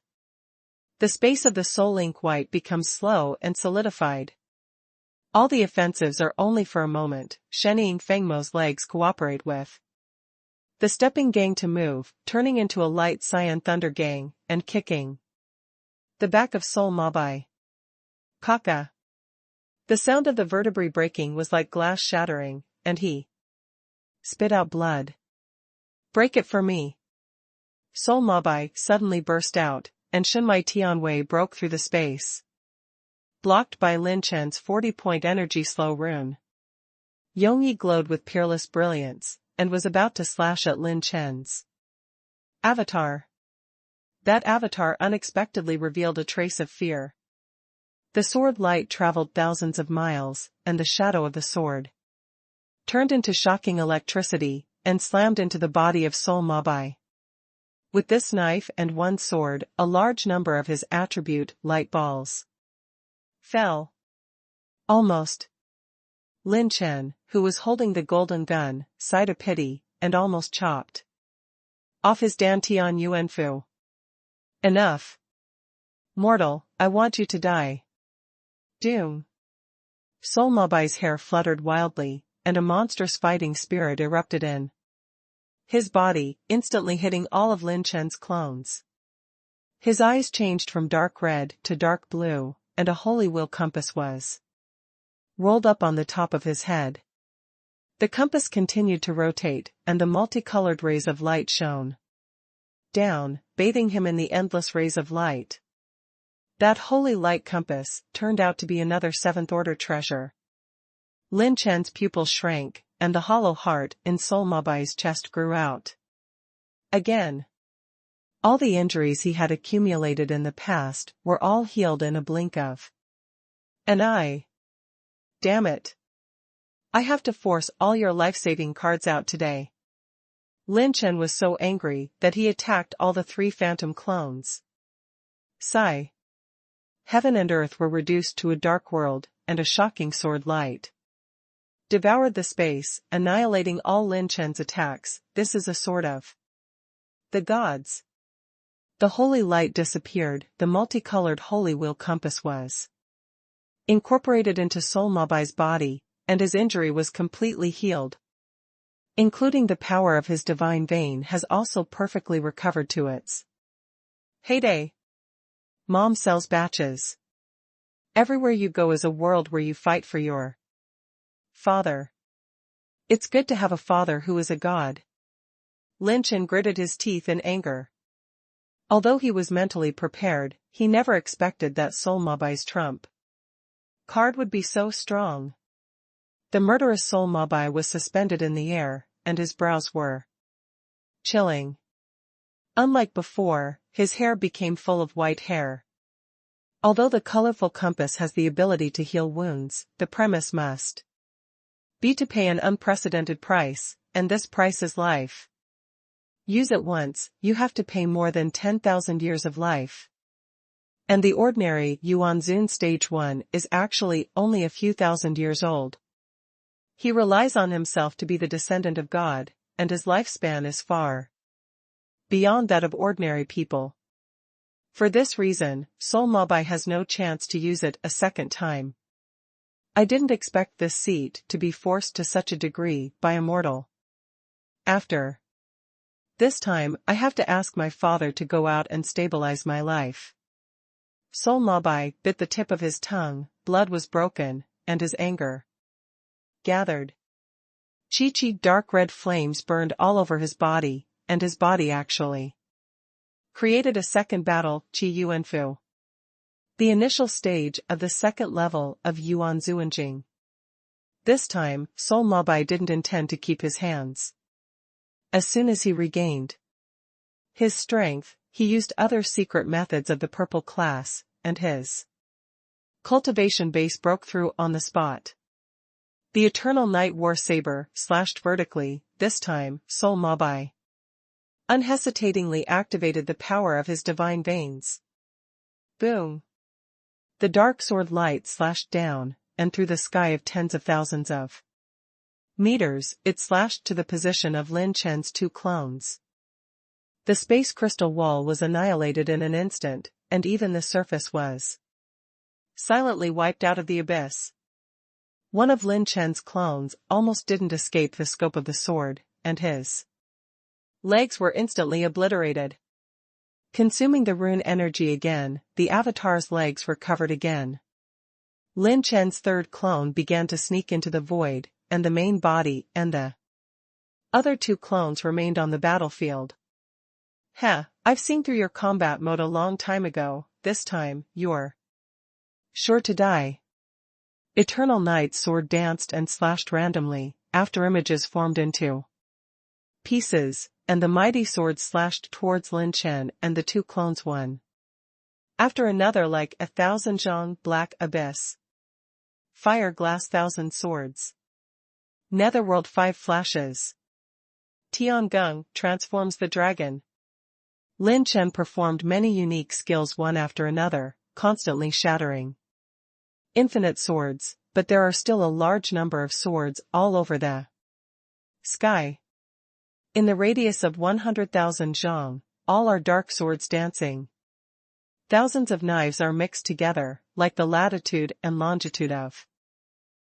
The space of the soul ink white becomes slow and solidified. All the offensives are only for a moment. Shenying Fengmo's legs cooperate with the stepping gang to move, turning into a light cyan thunder gang, and kicking the back of Soul Mabai. Kaka. The sound of the vertebrae breaking was like glass shattering, and he spit out blood. Break it for me. Soul Mabai suddenly burst out, and Shenmai Tianwei broke through the space, blocked by Lin Chen's 40-point energy slow rune. Yongyi glowed with peerless brilliance, and was about to slash at Lin Chen's avatar. That avatar unexpectedly revealed a trace of fear. The sword light traveled thousands of miles, and the shadow of the sword turned into shocking electricity, and slammed into the body of Soul Mabai. With this knife and one sword, a large number of his attribute, light balls, fell. Almost. Lin Chen, who was holding the golden gun, sighed a pity, and almost chopped off his Dantian Yuanfu. Enough. Mortal, I want you to die. Doom. Soul Mabai's hair fluttered wildly, and a monstrous fighting spirit erupted in his body, instantly hitting all of Lin Chen's clones. His eyes changed from dark red to dark blue, and a holy will compass was rolled up on the top of his head. The compass continued to rotate, and the multicolored rays of light shone down, bathing him in the endless rays of light. That holy light compass turned out to be another seventh-order treasure. Lin Chen's pupils shrank, and the hollow heart in Soul Mabai's chest grew out again. All the injuries he had accumulated in the past were all healed in a blink of an eye. Damn it. I have to force all your life-saving cards out today. Lin Chen was so angry that he attacked all the 3 phantom clones. Sigh. Heaven and earth were reduced to a dark world, and a shocking sword light devoured the space, annihilating all Lin Chen's attacks. This is a sword of the gods. The holy light disappeared. The multicolored holy wheel compass was incorporated into Soul Mabai's body, and his injury was completely healed. Including the power of his divine vein has also perfectly recovered to its heyday. Mom sells batches. Everywhere you go is a world where you fight for your father. It's good to have a father who is a god. Lin Chen gritted his teeth in anger. Although he was mentally prepared, he never expected that Soul Mabai's trump card would be so strong. The murderous Soul Mabai was suspended in the air, and his brows were chilling. Unlike before, his hair became full of white hair. Although the colorful compass has the ability to heal wounds, the premise must be to pay an unprecedented price, and this price is life. Use it once, you have to pay more than 10,000 years of life. And the ordinary Yuan Zun Stage 1 is actually only a few thousand years old. He relies on himself to be the descendant of God, and his lifespan is far beyond that of ordinary people. For this reason, Soul Mabai has no chance to use it a second time. I didn't expect this seat to be forced to such a degree by a mortal. After this time, I have to ask my father to go out and stabilize my life. Soul Mabai bit the tip of his tongue, blood was broken, and his anger gathered. Chi dark red flames burned all over his body, and his body actually created a second battle, Qi Yuanfu. The initial stage of the second level of Yuan Zuanjing. This time, Soul Mabai didn't intend to keep his hands. As soon as he regained his strength, he used other secret methods of the purple class, and his cultivation base broke through on the spot. The Eternal Night War Saber slashed vertically. This time, Soul Mabai unhesitatingly activated the power of his divine veins. Boom! The dark sword light slashed down, and through the sky of tens of thousands of meters, it slashed to the position of Lin Chen's 2 clones. The space crystal wall was annihilated in an instant, and even the surface was silently wiped out of the abyss. One of Lin Chen's clones almost didn't escape the scope of the sword, and his legs were instantly obliterated. Consuming the rune energy again, the avatar's legs were covered again. Lin Chen's 3rd clone began to sneak into the void, and the main body and the other 2 clones remained on the battlefield. I've seen through your combat mode a long time ago. This time, you're sure to die. Eternal Night's sword danced and slashed randomly, after images formed into pieces, and the mighty sword slashed towards Lin Chen and the 2 clones one after another like 1,000 zhang black abyss. Fire glass 1,000 swords. Netherworld 5 flashes. Tiangung transforms the dragon. Lin Chen performed many unique skills one after another, constantly shattering infinite swords, but there are still a large number of swords all over the sky. In the radius of 100,000 zhang, all are dark swords dancing. Thousands of knives are mixed together, like the latitude and longitude of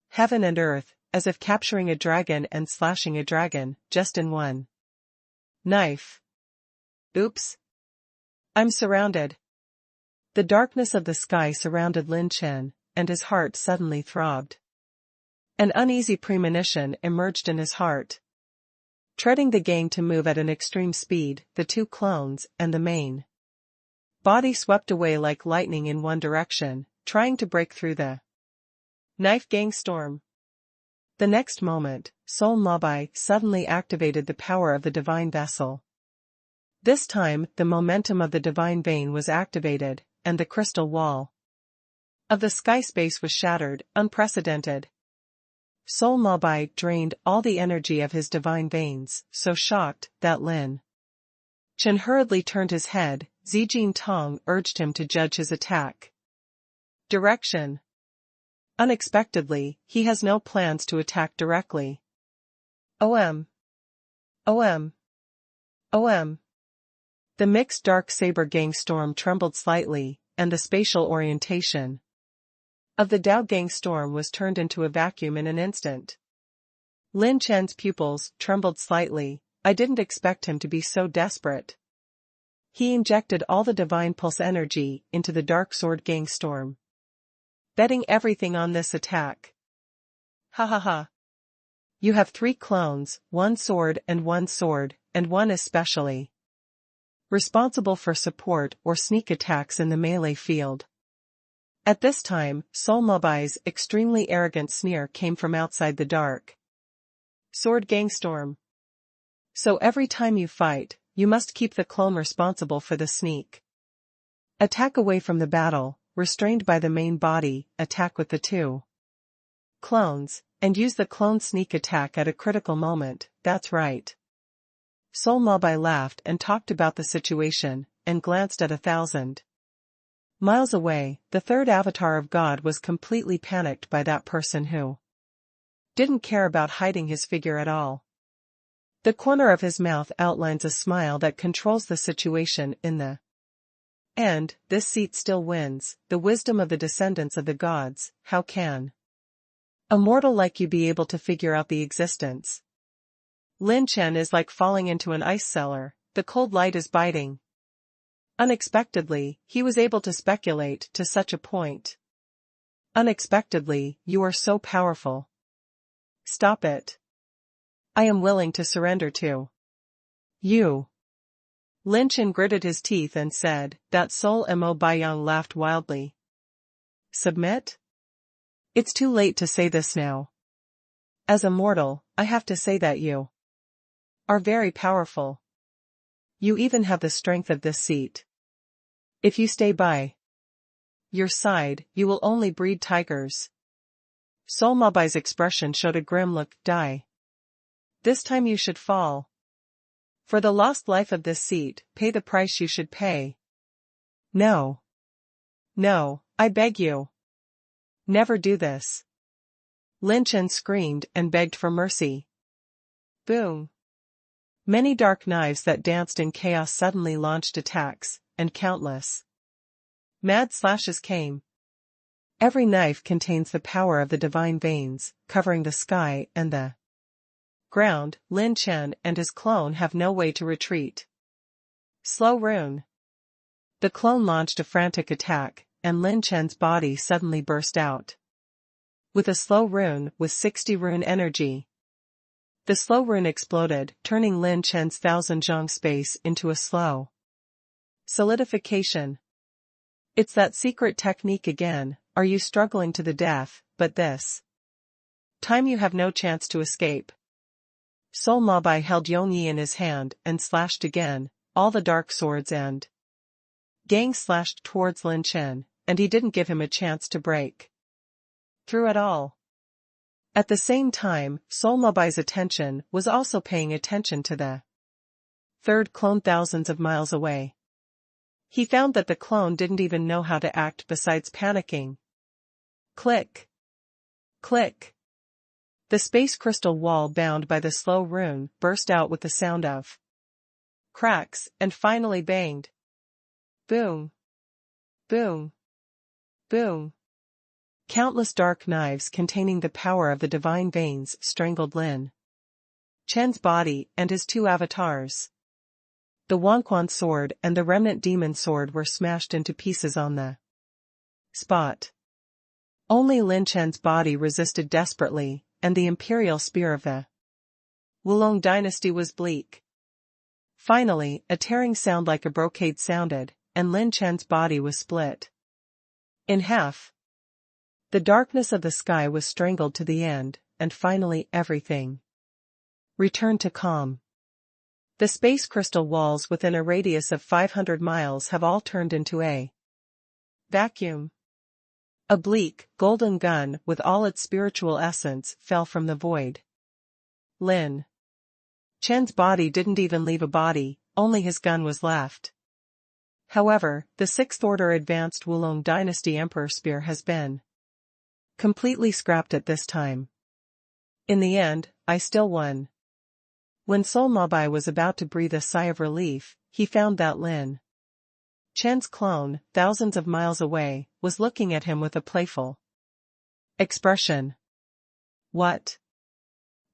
heaven and earth, as if capturing a dragon and slashing a dragon, just in one knife. Oops! I'm surrounded. The darkness of the sky surrounded Lin Chen, and his heart suddenly throbbed. An uneasy premonition emerged in his heart. Treading the gang to move at an extreme speed, the 2 clones and the main body swept away like lightning in one direction, trying to break through the knife gang storm. The next moment, Soul Mabai suddenly activated the power of the divine vessel. This time, the momentum of the divine vein was activated, and the crystal wall of the sky space was shattered, unprecedented. Soul Mabai drained all the energy of his divine veins, so shocked that Lin Chen hurriedly turned his head. Zijin Tong urged him to judge his attack direction. Unexpectedly, he has no plans to attack directly. OM. OM. OM. The mixed dark saber gang storm trembled slightly, and the spatial orientation of the Dao gang storm was turned into a vacuum in an instant. Lin Chen's pupils trembled slightly. I didn't expect him to be so desperate. He injected all the divine pulse energy into the dark sword gang storm, betting everything on this attack. Ha ha ha. You have 3 clones, 1 sword, and one especially responsible for support or sneak attacks in the melee field. At this time, Soul Mabai's extremely arrogant sneer came from outside the dark sword gangstorm. So every time you fight, you must keep the clone responsible for the sneak attack away from the battle, restrained by the main body, attack with the 2 clones, and use the clone sneak attack at a critical moment. That's right. Soul Mabai laughed and talked about the situation, and glanced at 1,000 miles away. The third avatar of God was completely panicked by that person who didn't care about hiding his figure at all. The corner of his mouth outlines a smile that controls the situation in the end. This seat still wins. The wisdom of the descendants of the gods. How can a mortal like you be able to figure out the existence? Lin Chen is like falling into an ice cellar. The cold light is biting. Unexpectedly, he was able to speculate to such a point. Unexpectedly, you are so powerful. Stop it. I am willing to surrender to you. Lin Chen gritted his teeth and said, that Soul Mo Baiyang laughed wildly. Submit? It's too late to say this now. As a mortal, I have to say that you are very powerful. You even have the strength of this seat. If you stay by your side, you will only breed tigers. Soul Mabai's expression showed a grim look. Die. This time you should fall. For the lost life of this seat, pay the price you should pay. No. No, I beg you. Never do this. Lin Chen screamed and begged for mercy. Boom. Many dark knives that danced in chaos suddenly launched attacks, and countless mad slashes came. Every knife contains the power of the divine veins, covering the sky and the ground. Lin Chen and his clone have no way to retreat. Slow rune. The clone launched a frantic attack, and Lin Chen's body suddenly burst out with a slow rune with 60 rune energy. The slow rune exploded, turning Lin Chen's 1,000 zhong space into a slow solidification. It's that secret technique again. Are you struggling to the death? But this time you have no chance to escape. Soul Mabai held Yongyi in his hand and slashed again. All the dark swords and gang slashed towards Lin Chen, and he didn't give him a chance to break through at all. At the same time, Soul Mabai's attention was also paying attention to the third clone thousands of miles away. He found that the clone didn't even know how to act besides panicking. Click. Click. The space crystal wall bound by the slow rune burst out with the sound of cracks and finally banged. Boom. Boom. Boom. Countless dark knives containing the power of the divine veins strangled Lin Chen's body and his 2 avatars. The Wangquan sword and the remnant demon sword were smashed into pieces on the spot. Only Lin Chen's body resisted desperately, and the imperial spear of the Wulong dynasty was bleak. Finally, a tearing sound like a brocade sounded, and Lin Chen's body was split in half. The darkness of the sky was strangled to the end, and finally everything returned to calm. The space crystal walls within a radius of 500 miles have all turned into a vacuum. A bleak, golden gun with all its spiritual essence fell from the void. Lin Chen's body didn't even leave a body, only his gun was left. However, the 6th Order Advanced Wulong Dynasty Emperor Spear has been completely scrapped at this time. In the end, I still won. When Soul Mabai was about to breathe a sigh of relief, he found that Lin Chen's clone, thousands of miles away, was looking at him with a playful expression. What?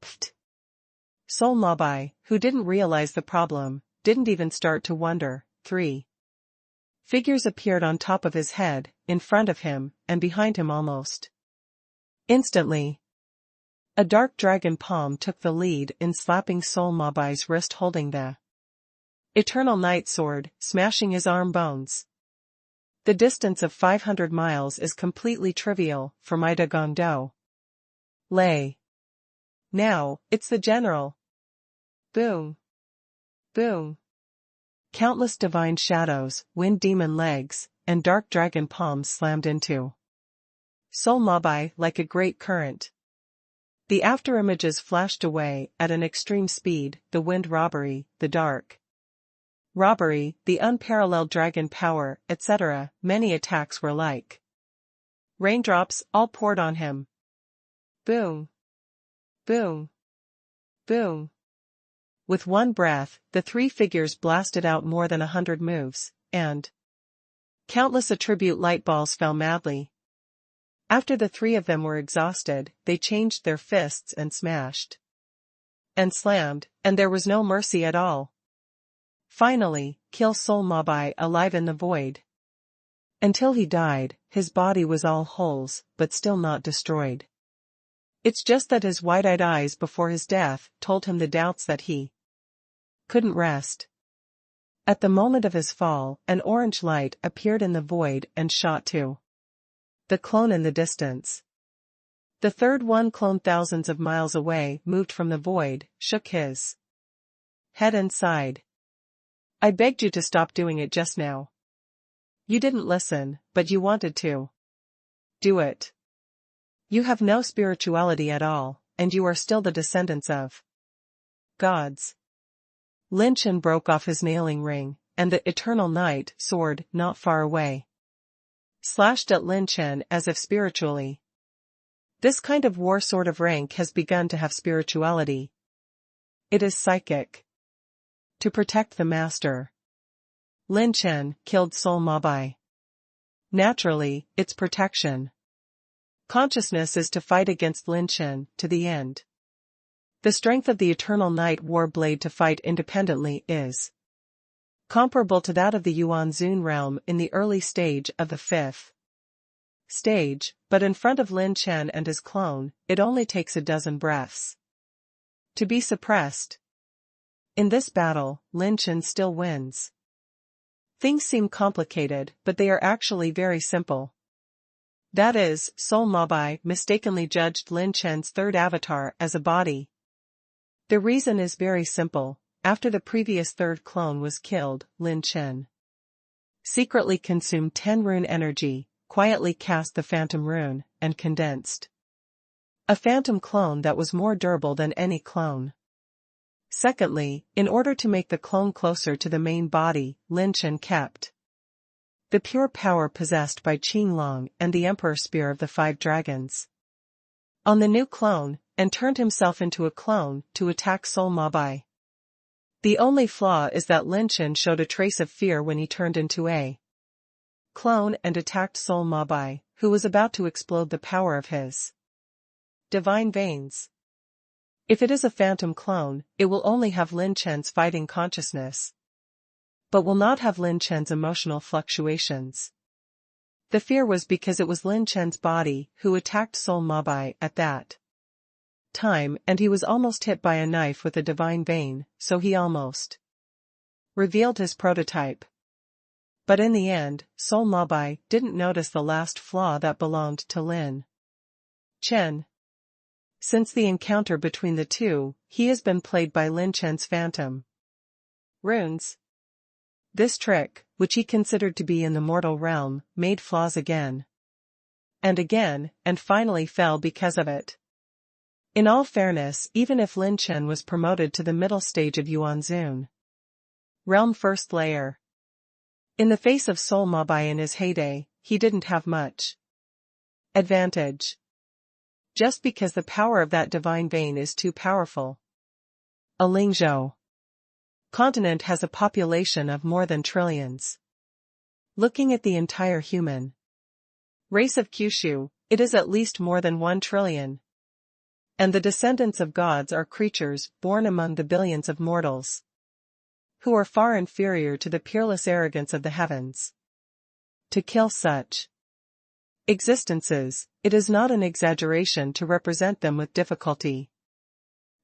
Pfft. Soul Mabai, who didn't realize the problem, didn't even start to wonder. 3 figures appeared on top of his head, in front of him, and behind him almost instantly. A dark dragon palm took the lead in slapping Soul Mabai's wrist, holding the Eternal Night Sword, smashing his arm bones. The distance of 500 miles is completely trivial for my Dagong Do. Lay. Now, it's the general. Boom. Boom. Countless divine shadows, wind demon legs, and dark dragon palms slammed into Soul Mabai like a great current. The afterimages flashed away at an extreme speed, the wind robbery, the dark robbery, the unparalleled dragon power, etc. Many attacks were like raindrops, all poured on him. Boom. Boom. Boom. With one breath, the 3 figures blasted out more than 100 moves, and countless attribute light balls fell madly. After the 3 of them were exhausted, they changed their fists and smashed and slammed, and there was no mercy at all. Finally, kill Soul Mabai alive in the void. Until he died, his body was all holes, but still not destroyed. It's just that his wide-eyed eyes before his death told him the doubts that he couldn't rest. At the moment of his fall, an orange light appeared in the void and shot to the clone in the distance. The third one, clone thousands of miles away, moved from the void, shook his head and sighed. I begged you to stop doing it just now. You didn't listen, but you wanted to do it. You have no spirituality at all, and you are still the descendants of gods. Lin Chen broke off his nailing ring, and the Eternal Night Sword, not far away, slashed at Lin Chen as if spiritually. This kind of war sword of rank has begun to have spirituality. It is psychic. To protect the master, Lin Chen killed Soul Mabai. Naturally, its protection consciousness is to fight against Lin Chen to the end. The strength of the Eternal Night War Blade to fight independently is comparable to that of the Yuan Zun realm in the early stage of the 5th stage, but in front of Lin Chen and his clone, it only takes a dozen breaths to be suppressed. In this battle, Lin Chen still wins. Things seem complicated, but they are actually very simple. That is, Soul Mabai mistakenly judged Lin Chen's 3rd avatar as a body. The reason is very simple. After the previous 3rd clone was killed, Lin Chen secretly consumed 10 rune energy, quietly cast the phantom rune, and condensed a phantom clone that was more durable than any clone. Secondly, in order to make the clone closer to the main body, Lin Chen kept the pure power possessed by Qinglong and the Emperor Spear of the 5 Dragons on the new clone, and turned himself into a clone to attack Soul Mabai. The only flaw is that Lin Chen showed a trace of fear when he turned into a clone and attacked Soul Mabai, who was about to explode the power of his divine veins. If it is a phantom clone, it will only have Lin Chen's fighting consciousness, but will not have Lin Chen's emotional fluctuations. The fear was because it was Lin Chen's body who attacked Soul Mabai at that time, and he was almost hit by a knife with a divine vein, so he almost revealed his prototype. But in the end, Soul Mabai didn't notice the last flaw that belonged to Lin Chen. Since the encounter between the two, he has been played by Lin Chen's phantom runes. This trick, which he considered to be in the mortal realm, made flaws again. and finally fell because of it. In all fairness, even if Lin Chen was promoted to the middle stage of Yuanzun realm first layer, in the face of Soul Mabai in his heyday, he didn't have much advantage. Just because the power of that divine vein is too powerful. A Lingzhou continent has a population of more than trillions. Looking at the entire human race of Kyushu, it is at least more than 1 trillion. And the descendants of gods are creatures born among the billions of mortals, who are far inferior to the peerless arrogance of the heavens. To kill such existences, it is not an exaggeration to represent them with difficulty.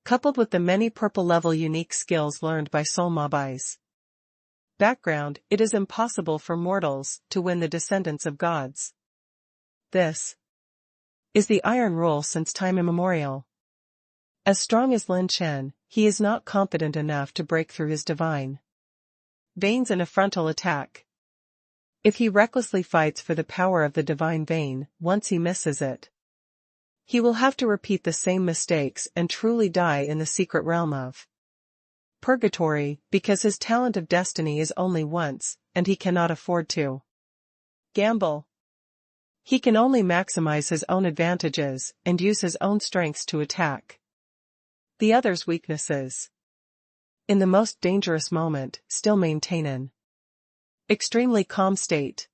Coupled with the many purple-level unique skills learned by Soul Mabai's background, it is impossible for mortals to win the descendants of gods. This is the iron rule since time immemorial. As strong as Lin Chen, he is not confident enough to break through his divine veins in a frontal attack. If he recklessly fights for the power of the divine vein, once he misses it, he will have to repeat the same mistakes and truly die in the secret realm of purgatory, because his talent of destiny is only once, and he cannot afford to gamble. He can only maximize his own advantages and use his own strengths to attack the other's weaknesses. In the most dangerous moment, still maintain an extremely calm state.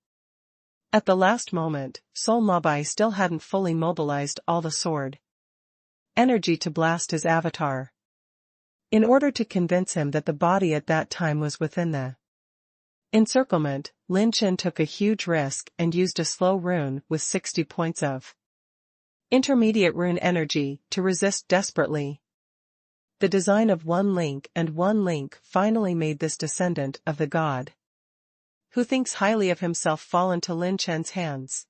At the last moment, Soul Mabai still hadn't fully mobilized all the sword energy to blast his avatar. In order to convince him that the body at that time was within the encirclement, Lin Chen took a huge risk and used a slow rune with 60 points of intermediate rune energy to resist desperately. The design of one link finally made this descendant of the god who thinks highly of himself fall into Lin Chen's hands.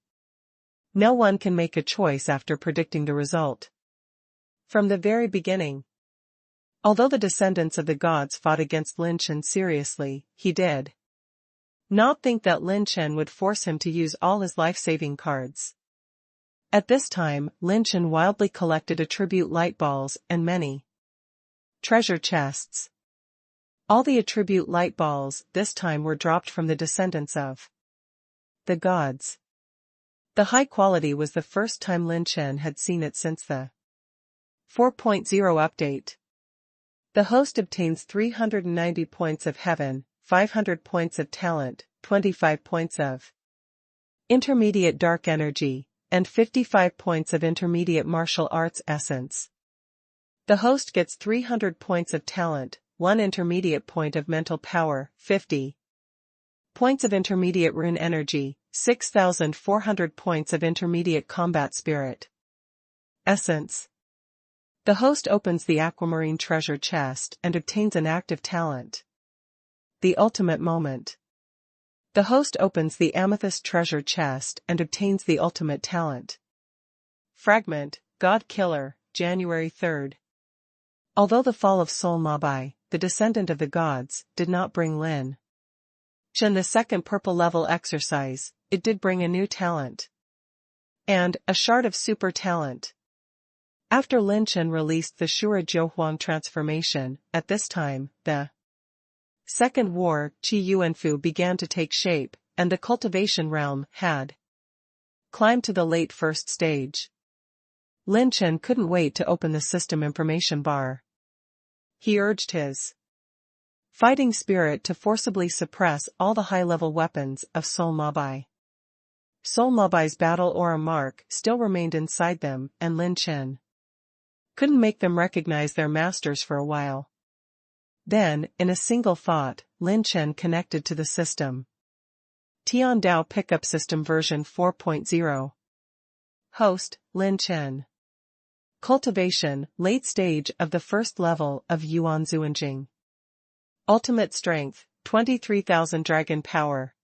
No one can make a choice after predicting the result from the very beginning. Although the descendants of the gods fought against Lin Chen seriously, he did not think that Lin Chen would force him to use all his life-saving cards. At this time, Lin Chen wildly collected attribute light balls and many treasure chests. All the attribute light balls this time were dropped from the descendants of the gods. The high quality was the first time Lin Chen had seen it since the 4.0 update. The host obtains 390 points of heaven, 500 points of talent, 25 points of intermediate dark energy, and 55 points of intermediate martial arts essence. The host gets 300 points of talent, 1 intermediate point of mental power, 50 points of intermediate rune energy, 6,400 points of intermediate combat spirit essence. The host opens the aquamarine treasure chest and obtains an active talent. The ultimate moment. The host opens the amethyst treasure chest and obtains the ultimate talent. Fragment, God Killer, January 3rd. Although the fall of Soul Mabai, the descendant of the gods, did not bring Lin Chen the second purple level exercise, it did bring a new talent. And a shard of super talent. After Lin Chen released the Shura Jiuhuang transformation, at this time, the Second War, Qi Yuanfu began to take shape, and the cultivation realm had climbed to the late first stage. Lin Chen couldn't wait to open the system information bar. He urged his fighting spirit to forcibly suppress all the high-level weapons of Soul Mabai. Soul Mabai's battle aura mark still remained inside them, and Lin Chen couldn't make them recognize their masters for a while. Then, in a single thought, Lin Chen connected to the system. Tian Dao Pickup System version 4.0. Host, Lin Chen. Cultivation, late stage of the first level of Yuan Zuanjing. Ultimate strength, 23,000 dragon power.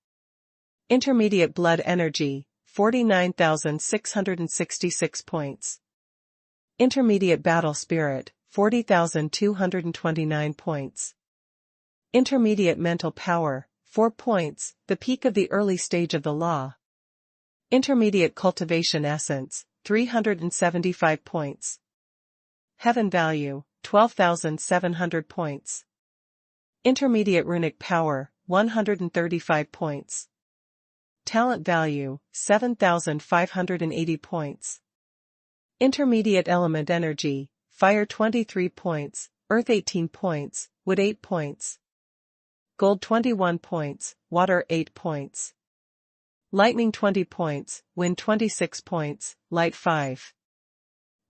Intermediate blood energy, 49,666 points. Intermediate battle spirit, 40,229 points. Intermediate mental power, 4 points, the peak of the early stage of the law. Intermediate cultivation essence, 375 points. Heaven value, 12,700 points. Intermediate runic power, 135 points. Talent value, 7,580 points. Intermediate element energy, fire 23 points, earth 18 points, wood 8 points. Gold 21 points, water 8 points. Lightning 20 points, wind 26 points, light 5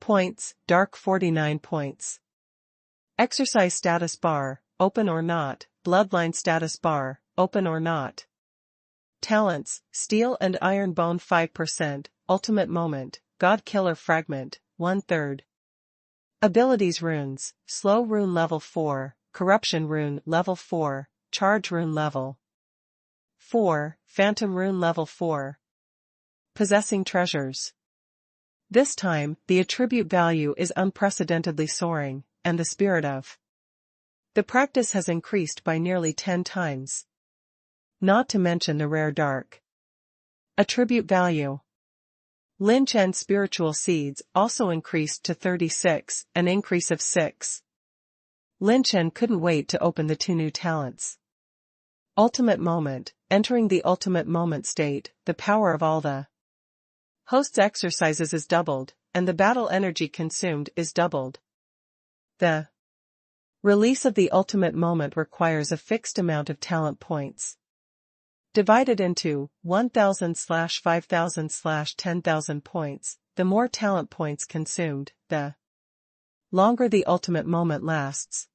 points, dark 49 points. Exercise status bar, open or not, bloodline status bar, open or not. Talents, steel and iron bone 5%, ultimate moment, god killer fragment, 1/3. Abilities runes, slow rune level 4, corruption rune level 4, charge rune level 4, phantom rune level 4. Possessing treasures. This time, the attribute value is unprecedentedly soaring, and the spirit of the practice has increased by nearly 10 times. Not to mention the rare dark attribute value. Lin Chen spiritual seeds also increased to 36, an increase of 6. Lin Chen couldn't wait to open the 2 new talents. Ultimate moment, entering the ultimate moment state, the power of all the host's exercises is doubled, and the battle energy consumed is doubled. The release of the ultimate moment requires a fixed amount of talent points. Divided into 1,000/5,000/10,000 points, the more talent points consumed, the longer the ultimate moment lasts.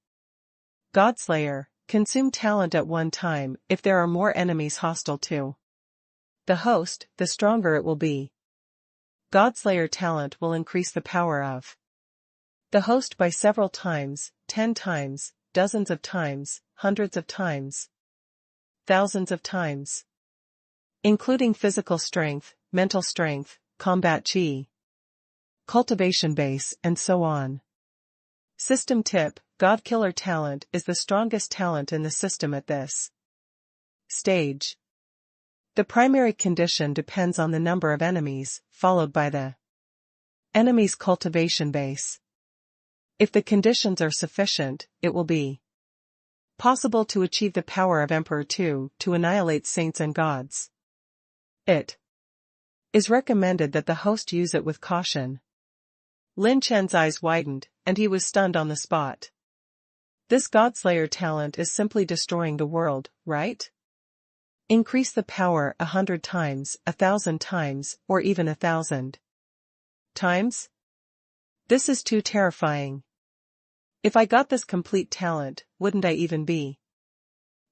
Godslayer, consume talent at one time if there are more enemies hostile to the host, the stronger it will be. Godslayer talent will increase the power of the host by several times, 10 times, dozens of times, hundreds of times, thousands of times, including physical strength, mental strength, combat chi, cultivation base, and so on. System tip: God Killer talent is the strongest talent in the system at this stage. The primary condition depends on the number of enemies, followed by the enemy's cultivation base. If the conditions are sufficient, it will be possible to achieve the power of Emperor 2 to annihilate saints and gods. It is recommended that the host use it with caution. Lin Chen's eyes widened, and he was stunned on the spot. This Godslayer talent is simply destroying the world, right? Increase the power 100 times, 1,000 times, or even 1,000 times? This is too terrifying. If I got this complete talent, wouldn't I even be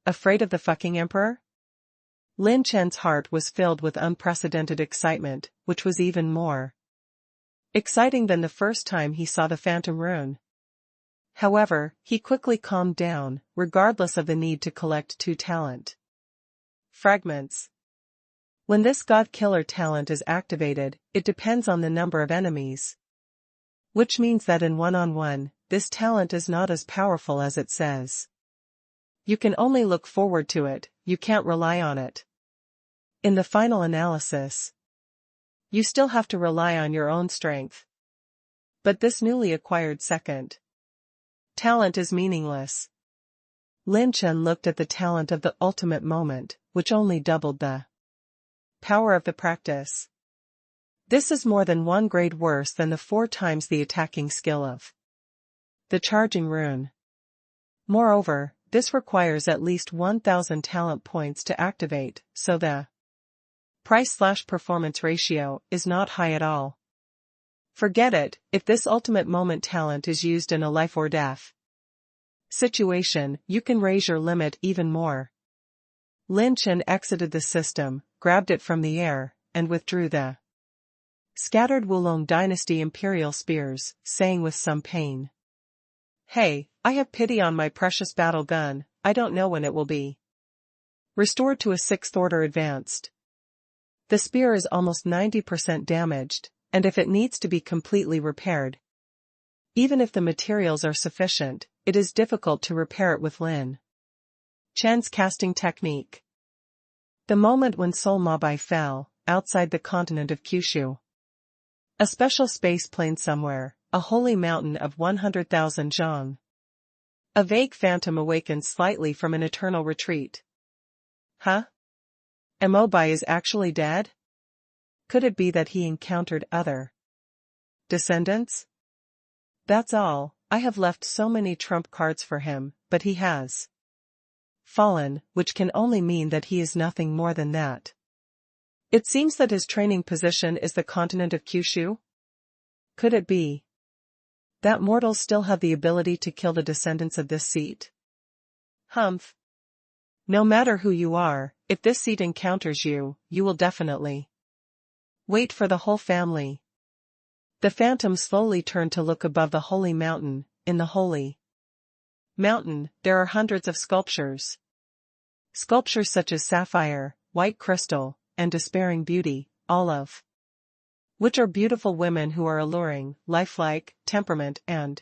afraid of the fucking Emperor? Lin Chen's heart was filled with unprecedented excitement, which was even more exciting than the first time he saw the phantom rune. However, he quickly calmed down, regardless of the need to collect 2 talent fragments. When this God Killer talent is activated, it depends on the number of enemies. Which means that in one-on-one, this talent is not as powerful as it says. You can only look forward to it, you can't rely on it. In the final analysis, you still have to rely on your own strength. But this newly acquired second talent is meaningless. Lin Chen looked at the talent of the ultimate moment, which only doubled the power of the practice. This is more than 1 grade worse than the 4 times the attacking skill of the charging rune. Moreover, this requires at least 1,000 talent points to activate, so the price/performance ratio is not high at all. Forget it, if this ultimate moment talent is used in a life or death situation, you can raise your limit even more. Lin Chen exited the system, grabbed it from the air, and withdrew the scattered Wulong Dynasty Imperial spears, saying with some pain, "Hey, I have pity on my precious battle gun, I don't know when it will be restored to a 6th order advanced. The spear is almost 90% damaged, and if it needs to be completely repaired, even if the materials are sufficient, it is difficult to repair it with Lin Chen's casting technique." The moment when Soul Mabai fell, outside the continent of Kyushu. A special space plane somewhere, a holy mountain of 100,000 zhang. A vague phantom awakens slightly from an eternal retreat. Huh? Mobai is actually dead? Could it be that he encountered other descendants? That's all, I have left so many trump cards for him, but he has fallen, which can only mean that he is nothing more than that. It seems that his training position is the continent of Kyushu? Could it be that mortals still have the ability to kill the descendants of this seat? Humph. No matter who you are, if this seat encounters you, you will definitely wait for the whole family. The phantom slowly turned to look above the holy mountain. In the holy mountain, there are hundreds of sculptures. Sculptures such as sapphire, white crystal, and despairing beauty, all of which are beautiful women who are alluring, lifelike, temperament and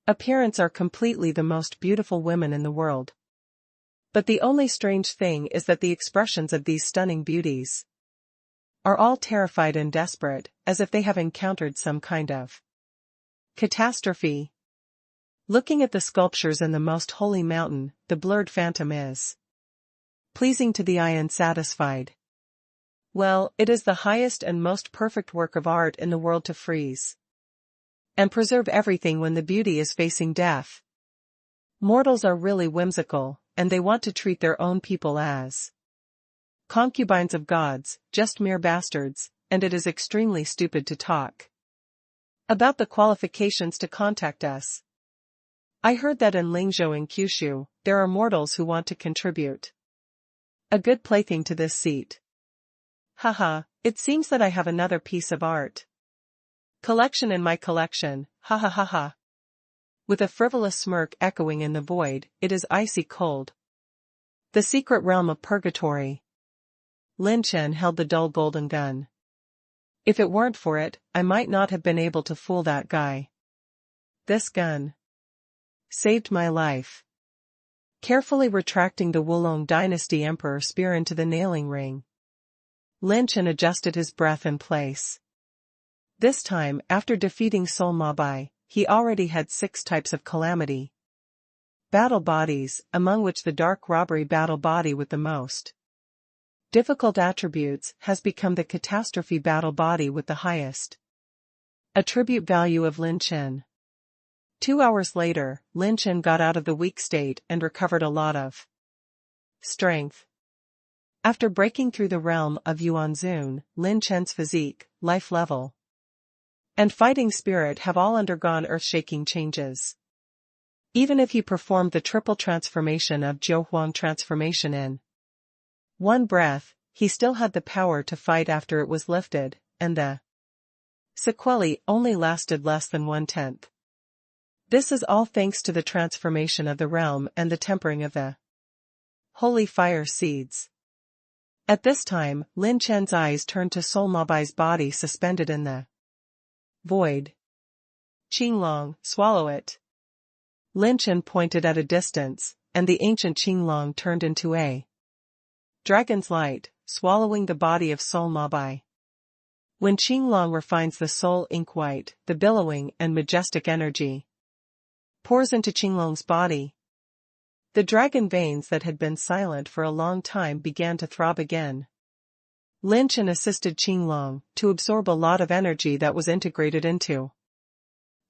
appearance are completely the most beautiful women in the world. But the only strange thing is that the expressions of these stunning beauties are all terrified and desperate, as if they have encountered some kind of catastrophe. Looking at the sculptures in the most holy mountain, the blurred phantom is pleasing to the eye and satisfied. Well, it is the highest and most perfect work of art in the world to freeze and preserve everything when the beauty is facing death. Mortals are really whimsical, and they want to treat their own people as concubines of gods, just mere bastards, and it is extremely stupid to talk about the qualifications to contact us. I heard that in Lingzhou in Kyushu, there are mortals who want to contribute a good plaything to this seat. Haha, it seems that I have another piece of art collection in my collection, ha ha ha ha. With a frivolous smirk echoing in the void, it is icy cold. The secret realm of purgatory. Lin Chen held the dull golden gun. If it weren't for it, I might not have been able to fool that guy. This gun saved my life. Carefully retracting the Wulong dynasty emperor spear into the nailing ring, Lin Chen adjusted his breath in place. This time, after defeating Soul Mabai, he already had 6 types of calamity battle bodies, among which the dark robbery battle body with the most difficult attributes has become the catastrophe battle body with the highest attribute value of Lin Chen. 2 hours later, Lin Chen got out of the weak state and recovered a lot of strength. After breaking through the realm of Yuanzun, Lin Chen's physique, life level, and fighting spirit have all undergone earth-shaking changes. Even if he performed the triple transformation of Jiuhuang transformation in one breath, he still had the power to fight after it was lifted, and the sequelae only lasted less than 1/10. This is all thanks to the transformation of the realm and the tempering of the holy fire seeds. At this time, Lin Chen's eyes turned to Soul Mabai's body suspended in the void. Qinglong, swallow it. Lin Chen pointed at a distance, and the ancient Qinglong turned into a dragon's light, swallowing the body of Soul Mabai. When Qinglong refines the soul ink white, the billowing and majestic energy pours into Qinglong's body. The dragon veins that had been silent for a long time began to throb again. Lin Chen assisted Qinglong to absorb a lot of energy that was integrated into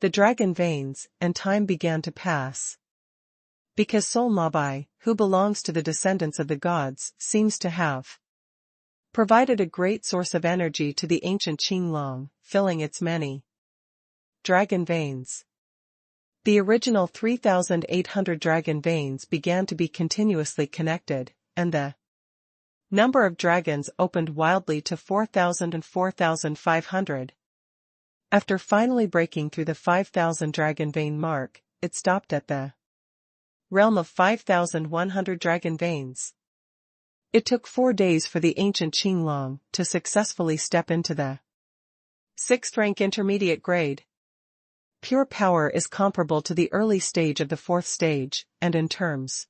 the dragon veins, and time began to pass. Because Soul Mabai, who belongs to the descendants of the gods, seems to have provided a great source of energy to the ancient Qinglong, filling its many dragon veins. The original 3,800 dragon veins began to be continuously connected, and the number of dragons opened wildly to 4,000 and 4,500. After finally breaking through the 5,000 dragon vein mark, it stopped at the realm of 5,100 dragon veins. It took 4 days for the ancient Qinglong to successfully step into the 6th rank intermediate grade. Pure power is comparable to the early stage of the 4th stage, and in terms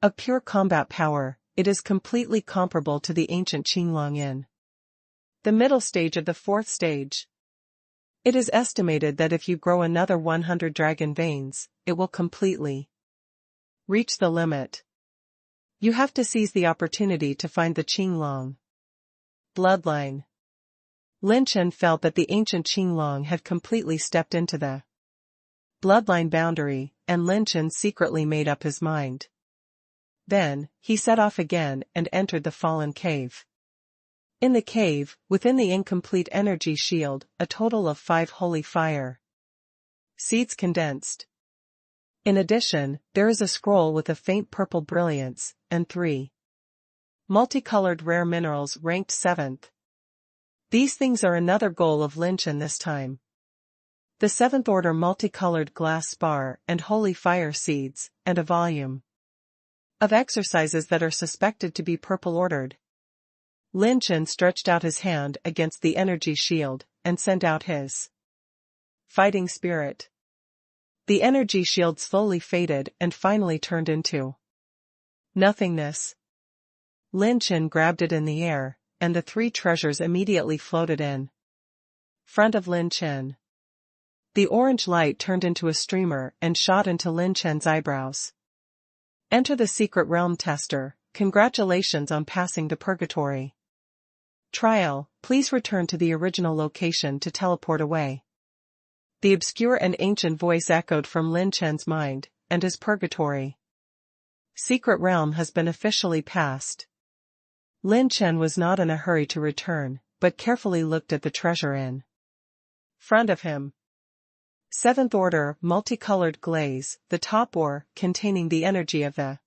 of pure combat power, it is completely comparable to the ancient Qinglong in the middle stage of the fourth stage. It is estimated that if you grow another 100 dragon veins, it will completely reach the limit. You have to seize the opportunity to find the Qinglong bloodline. Lin Chen felt that the ancient Qinglong had completely stepped into the bloodline boundary, and Lin Chen secretly made up his mind. Then, he set off again and entered the fallen cave. In the cave, within the incomplete energy shield, a total of 5 holy fire seeds condensed. In addition, there is a scroll with a faint purple brilliance, and 3 multicolored rare minerals ranked 7th. These things are another goal of Lin Chen this time. The 7th order multicolored glass spar and holy fire seeds, and a volume of exercises that are suspected to be purple ordered. Lin Chen stretched out his hand against the energy shield, and sent out his fighting spirit. The energy shield slowly faded and finally turned into nothingness. Lin Chen grabbed it in the air, and the 3 treasures immediately floated in front of Lin Chen. The orange light turned into a streamer and shot into Lin Chen's eyebrows. Enter the secret realm tester. Congratulations on passing the purgatory trial. Please return to the original location to teleport away. The obscure and ancient voice echoed from Lin Chen's mind, and his purgatory secret realm has been officially passed. Lin Chen was not in a hurry to return, but carefully looked at the treasure in front of him. 7th order, multicolored glaze, the top ore, containing the energy of the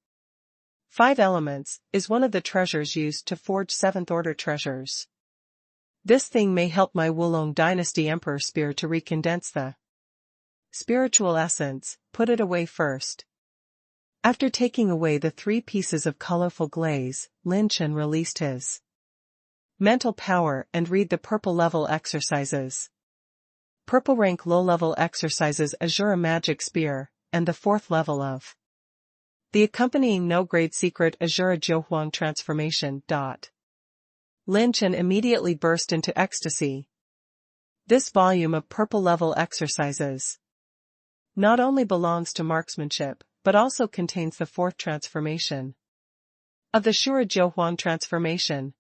5 elements, is one of the treasures used to forge 7th order treasures. This thing may help my Wulong dynasty emperor spear to recondense the spiritual essence. Put it away first. After taking away the 3 pieces of colorful glaze, Lin Chen released his mental power and read the purple level exercises. Purple rank low level exercises Azura magic spear, and the 4th level of the accompanying no-grade secret Azura Jiuhuang transformation. Lin Chen immediately burst into ecstasy. This volume of purple level exercises not only belongs to marksmanship, but also contains the 4th transformation of the Shura Jiuhuang transformation.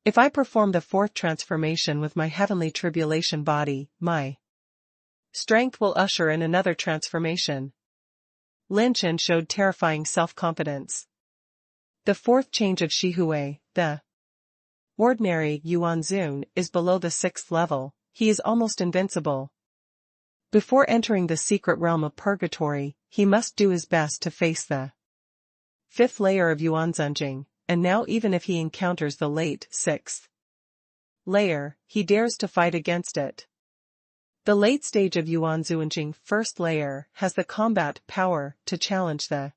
If I perform the 4th transformation with my heavenly tribulation body, my strength will usher in another transformation. Lin Chen showed terrifying self-confidence. The 4th change of Shihui, the ordinary Yuanzun, is below the 6th level. He is almost invincible. Before entering the secret realm of purgatory, he must do his best to face the 5th layer of Yuanzunjing, and now even if he encounters the late 6th layer, he dares to fight against it. The late stage of Yuanzunjing 1st layer has the combat power to challenge the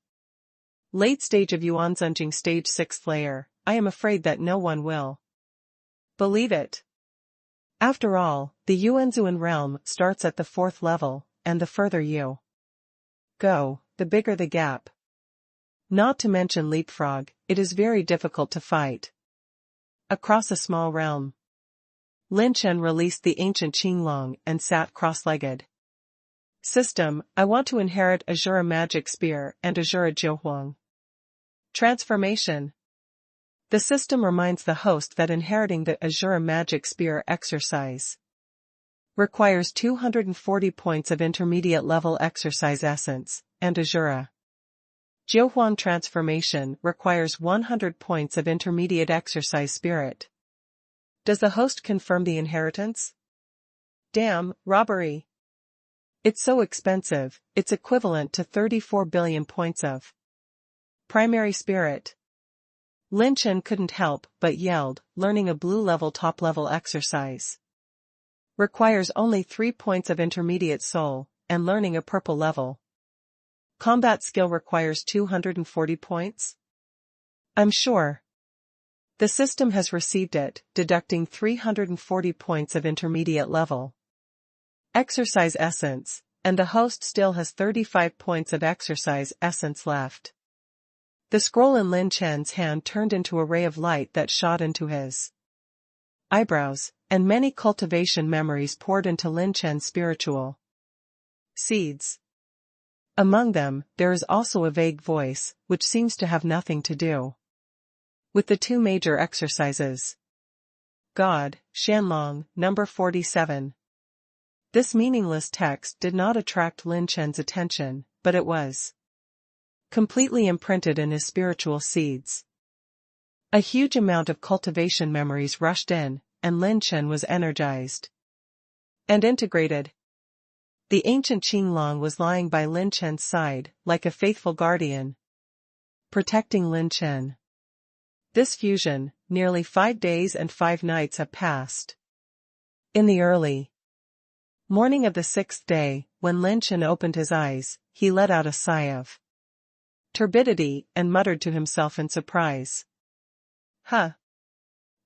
late stage of Yuanzunjing stage 6th layer. I am afraid that no one will believe it. After all, the Yuanzun realm starts at the 4th level, and the further you go, the bigger the gap. Not to mention leapfrog, it is very difficult to fight across a small realm. Lin Chen released the ancient Qinglong and sat cross-legged. System, I want to inherit Azura magic spear and Azura Jiuhuang transformation. The system reminds the host that inheriting the Azura magic spear exercise requires 240 points of intermediate level exercise essence, and Azura Jiuhuang transformation requires 100 points of intermediate exercise spirit. Does the host confirm the inheritance? Damn, robbery. It's so expensive, it's equivalent to 34 billion points of primary spirit. Lin Chen couldn't help but yelled. Learning a blue level top level exercise requires only 3 points of intermediate soul, and learning a purple level combat skill requires 240 points? I'm sure the system has received it, deducting 340 points of intermediate level exercise essence, and the host still has 35 points of exercise essence left. The scroll in Lin Chen's hand turned into a ray of light that shot into his eyebrows, and many cultivation memories poured into Lin Chen's spiritual seeds. Among them, there is also a vague voice, which seems to have nothing to do with the two major exercises. God, Shanlong, number 47. This meaningless text did not attract Lin Chen's attention, but it was completely imprinted in his spiritual seeds. A huge amount of cultivation memories rushed in, and Lin Chen was energized and integrated. The ancient Qinglong was lying by Lin Chen's side, like a faithful guardian, protecting Lin Chen. This fusion, nearly 5 days and 5 nights have passed. In the early morning of the 6th day, when Lin Chen opened his eyes, he let out a sigh of turbidity and muttered to himself in surprise. Huh!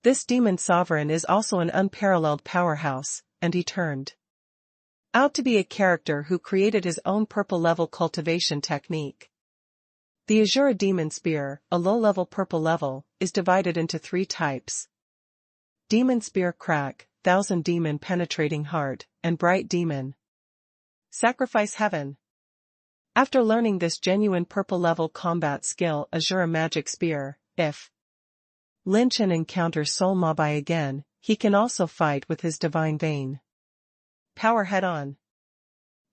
This demon sovereign is also an unparalleled powerhouse, and he turned out to be a character who created his own purple-level cultivation technique. The Azura Demon Spear, a low-level purple level, is divided into 3 types. Demon Spear Crack, Thousand Demon Penetrating Heart, and Bright Demon Sacrifice Heaven. After learning this genuine purple-level combat skill Azura Magic Spear, if Lin Chen encounters Soul Mabai again, he can also fight with his Divine Vein power head-on.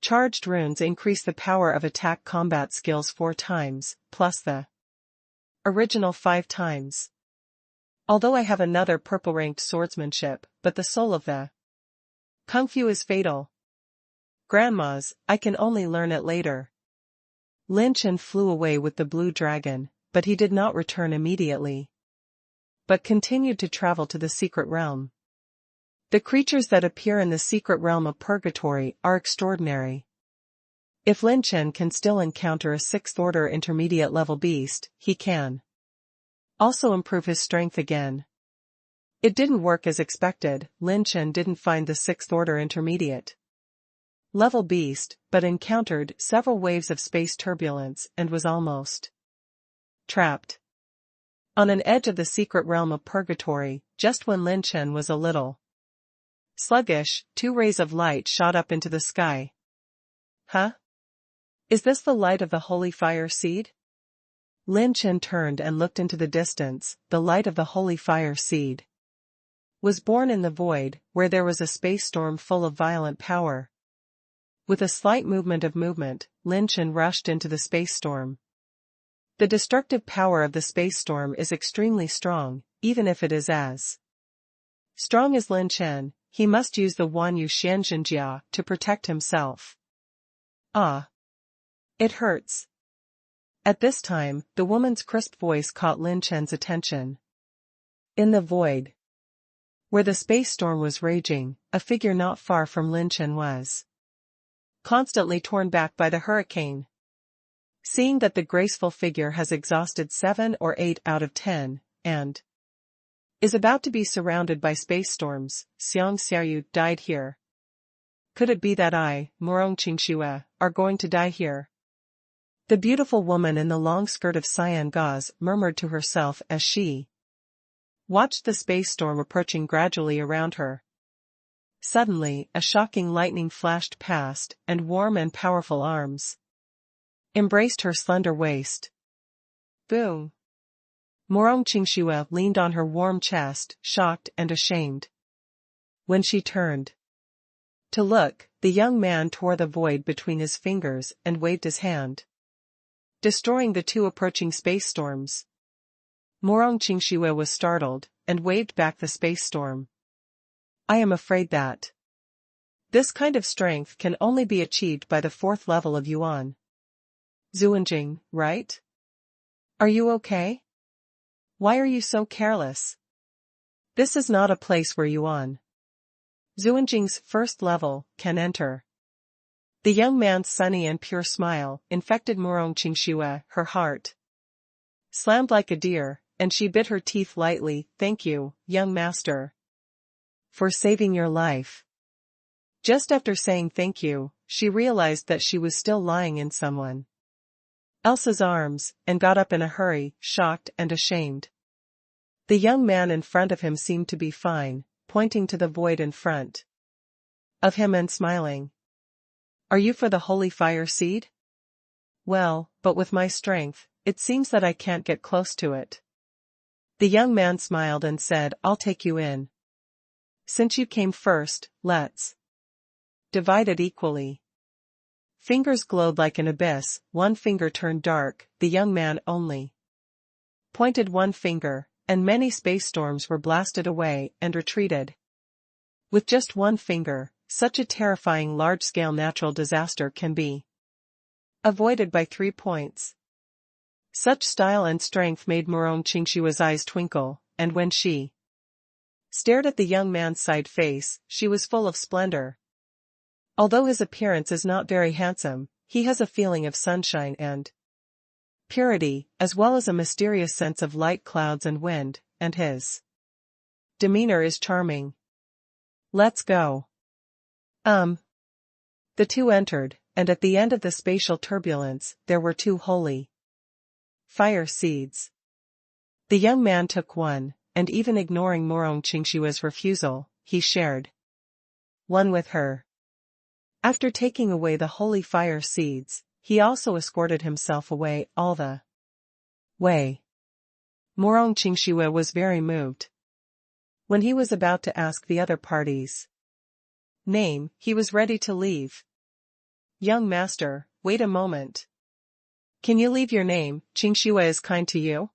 Charged runes increase the power of attack combat skills 4 times, plus the original 5 times. Although I have another purple-ranked swordsmanship, but the soul of the Kung Fu is fatal. Grandmas, I can only learn it later. Lin Chen flew away with the blue dragon, but he did not return immediately, but continued to travel to the secret realm. The creatures that appear in the secret realm of purgatory are extraordinary. If Lin Chen can still encounter a 6th-order intermediate-level beast, he can also improve his strength again. It didn't work as expected. Lin Chen didn't find the 6th-order intermediate-level beast, but encountered several waves of space turbulence and was almost trapped on an edge of the secret realm of purgatory. Just when Lin Chen was a little sluggish, 2 rays of light shot up into the sky. Huh? Is this the light of the holy fire seed? Lin Chen turned and looked into the distance. The light of the holy fire seed was born in the void, where there was a space storm full of violent power. With a slight movement, Lin Chen rushed into the space storm. The destructive power of the space storm is extremely strong, even if it is as strong as Lin Chen. He must use the Wanyu Xianzhenjia to protect himself. Ah! It hurts. At this time, the woman's crisp voice caught Lin Chen's attention. In the void, where the space storm was raging, a figure not far from Lin Chen was constantly torn back by the hurricane. Seeing that the graceful figure has exhausted 7 or 8 out of 10, and is about to be surrounded by space storms, Xiang Xiaoyu died here. Could it be that I, Morong Qingxue, are going to die here? The beautiful woman in the long skirt of cyan gauze murmured to herself as she watched the space storm approaching gradually around her. Suddenly, a shocking lightning flashed past, and warm and powerful arms embraced her slender waist. Boom! Morong Qingxue leaned on her warm chest, shocked and ashamed. When she turned to look, the young man tore the void between his fingers and waved his hand, destroying the 2 approaching space storms. Morong Qingxue was startled, and waved back the space storm. I am afraid that this kind of strength can only be achieved by the 4th level of Yuan. Zuanjing, right? Are you okay? Why are you so careless? This is not a place where Yuan Zuanjing's 1st level can enter. The young man's sunny and pure smile infected Morong Qingxue. Her heart slammed like a deer, and she bit her teeth lightly. Thank you, young master, for saving your life. Just after saying thank you, she realized that she was still lying in someone Elsa's arms, and got up in a hurry, shocked and ashamed. The young man in front of him seemed to be fine, pointing to the void in front of him and smiling. Are you for the holy fire seed? Well, but with my strength, it seems that I can't get close to it. The young man smiled and said, I'll take you in. Since you came first, let's divide it equally. Fingers glowed like an abyss, one finger turned dark, the young man only pointed one finger, and many space storms were blasted away and retreated. With just one finger, such a terrifying large-scale natural disaster can be avoided by 3 points. Such style and strength made Morong Qingshua's eyes twinkle, and when she stared at the young man's side face, she was full of splendor. Although his appearance is not very handsome, he has a feeling of sunshine and purity, as well as a mysterious sense of light clouds and wind, and his demeanor is charming. Let's go. The two entered, and at the end of the spatial turbulence, there were 2 holy fire seeds. The young man took one, and even ignoring Morong Qingshua's refusal, he shared one with her. After taking away the holy fire seeds, he also escorted himself away all the way. Morong Qingxue was very moved. When he was about to ask the other party's name, he was ready to leave. Young master, wait a moment. Can you leave your name? Qingxue is kind to you?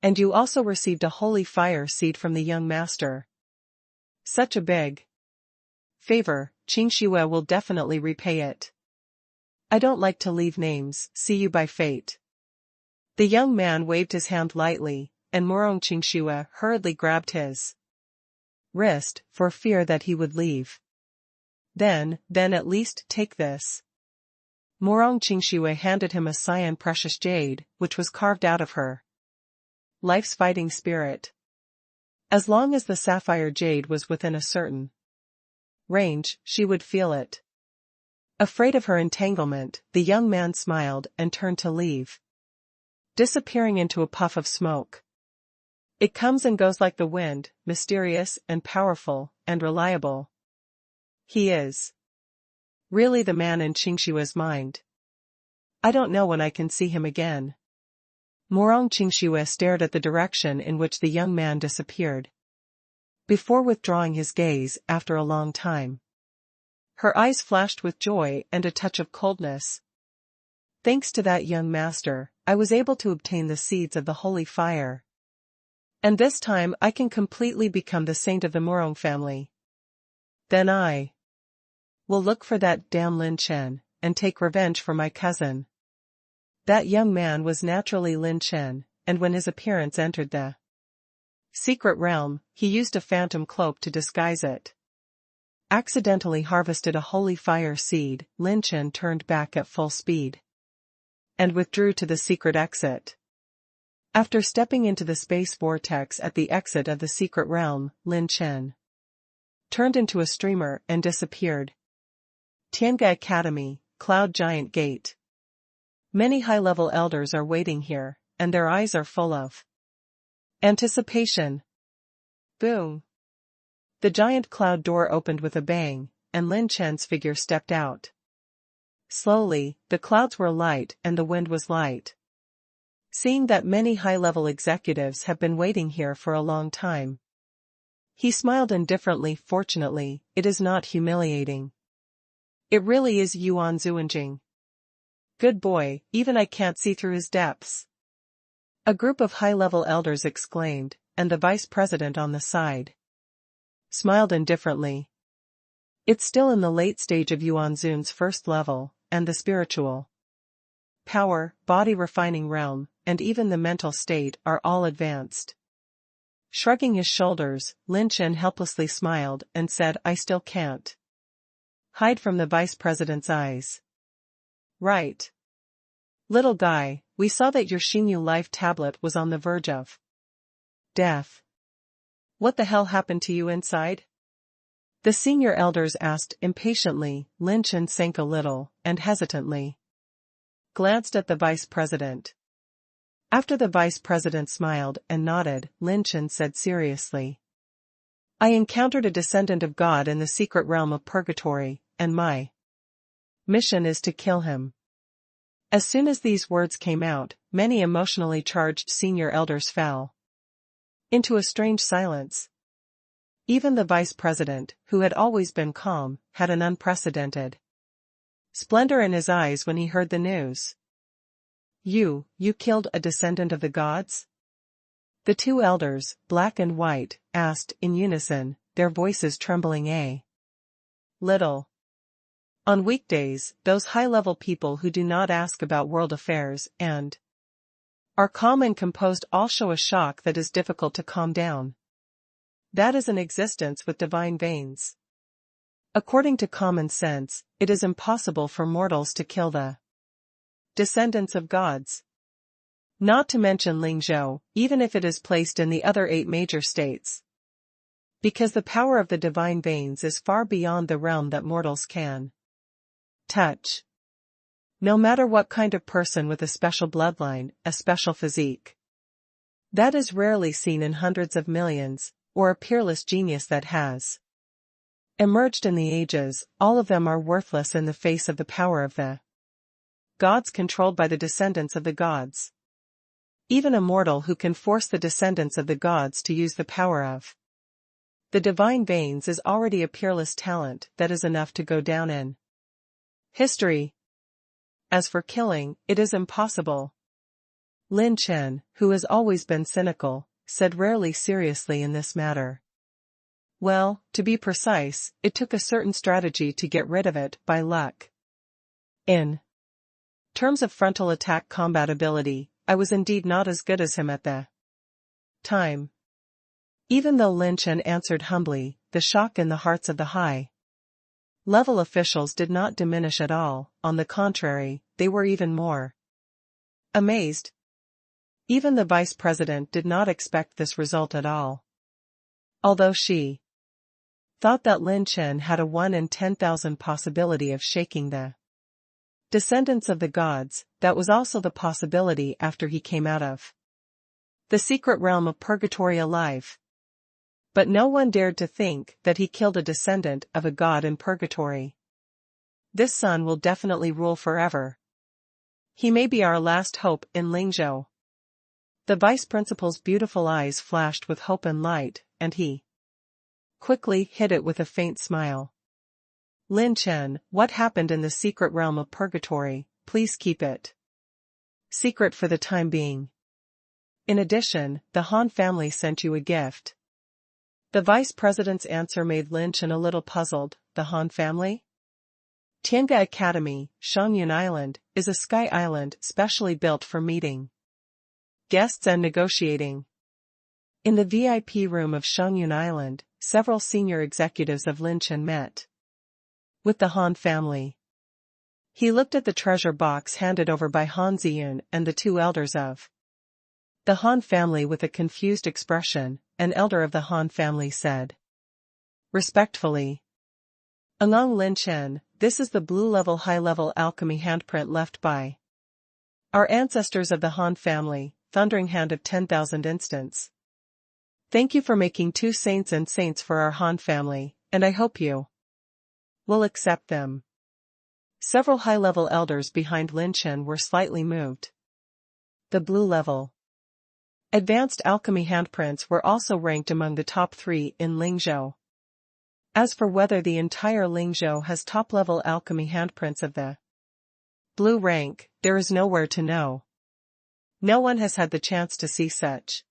And you also received a holy fire seed from the young master. Such a big favor, Qingxue will definitely repay it. I don't like to leave names, see you by fate. The young man waved his hand lightly, and Morong Qingxue hurriedly grabbed his wrist, for fear that he would leave. Then at least take this. Morong Qingxue handed him a cyan precious jade, which was carved out of her life's fighting spirit. As long as the sapphire jade was within a certain range, she would feel it. Afraid of her entanglement, the young man smiled and turned to leave, disappearing into a puff of smoke. It comes and goes like the wind, mysterious and powerful and reliable. He is really the man in Qingshua's mind. I don't know when I can see him again. Morong Qingxue stared at the direction in which the young man disappeared, before withdrawing his gaze after a long time. Her eyes flashed with joy and a touch of coldness. Thanks to that young master, I was able to obtain the seeds of the holy fire. And this time I can completely become the saint of the Morong family. Then I will look for that damn Lin Chen, and take revenge for my cousin. That young man was naturally Lin Chen, and when his appearance entered the secret realm, he used a phantom cloak to disguise it. Accidentally harvested a holy fire seed, Lin Chen turned back at full speed and withdrew to the secret exit. After stepping into the space vortex at the exit of the secret realm, Lin Chen turned into a streamer and disappeared. Tianga Academy, Cloud Giant Gate. Many high-level elders are waiting here, and their eyes are full of anticipation. Boom! The giant cloud door opened with a bang, and Lin Chen's figure stepped out. Slowly, the clouds were light and the wind was light. Seeing that many high-level executives have been waiting here for a long time, he smiled indifferently. Fortunately, it is not humiliating. It really is Yuan Zuanjing. Good boy, even I can't see through his depths. A group of high-level elders exclaimed, and the vice president on the side smiled indifferently. It's still in the late stage of Yuan Zun's first level, and the spiritual power, body refining realm, and even the mental state are all advanced. Shrugging his shoulders, Lin Chen helplessly smiled and said, I still can't hide from the vice president's eyes. Right. Little guy, we saw that your Xingyu life tablet was on the verge of death. What the hell happened to you inside? The senior elders asked impatiently. Lin Chen sank a little, and hesitantly glanced at the vice president. After the vice president smiled and nodded, Lin Chen said seriously, "I encountered a descendant of God in the secret realm of purgatory, and my mission is to kill him." As soon as these words came out, many emotionally charged senior elders fell into a strange silence. Even the vice president, who had always been calm, had an unprecedented splendor in his eyes when he heard the news. You killed a descendant of the gods?" The two elders, black and white, asked in unison, their voices trembling a little. On weekdays, those high-level people who do not ask about world affairs and are calm and composed all show a shock that is difficult to calm down. That is an existence with divine veins. According to common sense, it is impossible for mortals to kill the descendants of gods. Not to mention Lingzhou, even if it is placed in the other 8 major states. Because the power of the divine veins is far beyond the realm that mortals can touch. No matter what kind of person with a special bloodline, a special physique. That is rarely seen in hundreds of millions, or a peerless genius that has emerged in the ages, all of them are worthless in the face of the power of the gods controlled by the descendants of the gods. Even a mortal who can force the descendants of the gods to use the power of the divine veins is already a peerless talent that is enough to go down in history. As for killing, it is impossible. Lin Chen, who has always been cynical, said rarely seriously in this matter. Well, to be precise, it took a certain strategy to get rid of it by luck. In terms of frontal attack combat ability, I was indeed not as good as him at the time. Even though Lin Chen answered humbly, the shock in the hearts of the high-level officials did not diminish at all, on the contrary, they were even more amazed. Even the vice president did not expect this result at all. Although she thought that Lin Chen had a 1 in 10,000 possibility of shaking the descendants of the gods, that was also the possibility after he came out of the secret realm of purgatory alive. But no one dared to think that he killed a descendant of a god in purgatory. This son will definitely rule forever. He may be our last hope in Lingzhou. The vice principal's beautiful eyes flashed with hope and light, and he quickly hid it with a faint smile. Lin Chen, what happened in the secret realm of purgatory, please keep it secret for the time being. In addition, the Han family sent you a gift. The vice president's answer made Lin Chen a little puzzled. The Han family? Tiange Academy, Shangyun Island, is a sky island specially built for meeting guests and negotiating. In the VIP room of Shangyun Island, several senior executives of Lin Chen met with the Han family. He looked at the treasure box handed over by Han Ziyun and the two elders of the Han family with a confused expression. An elder of the Han family said respectfully, "Among Lin Chen, this is the blue-level high-level alchemy handprint left by our ancestors of the Han family, thundering hand of 10,000 instants. Thank you for making 2 saints and saints for our Han family, and I hope you will accept them." Several high-level elders behind Lin Chen were slightly moved. The blue-level advanced alchemy handprints were also ranked among the top 3 in Lingzhou. As for whether the entire Lingzhou has top-level alchemy handprints of the blue rank, there is nowhere to know. No one has had the chance to see such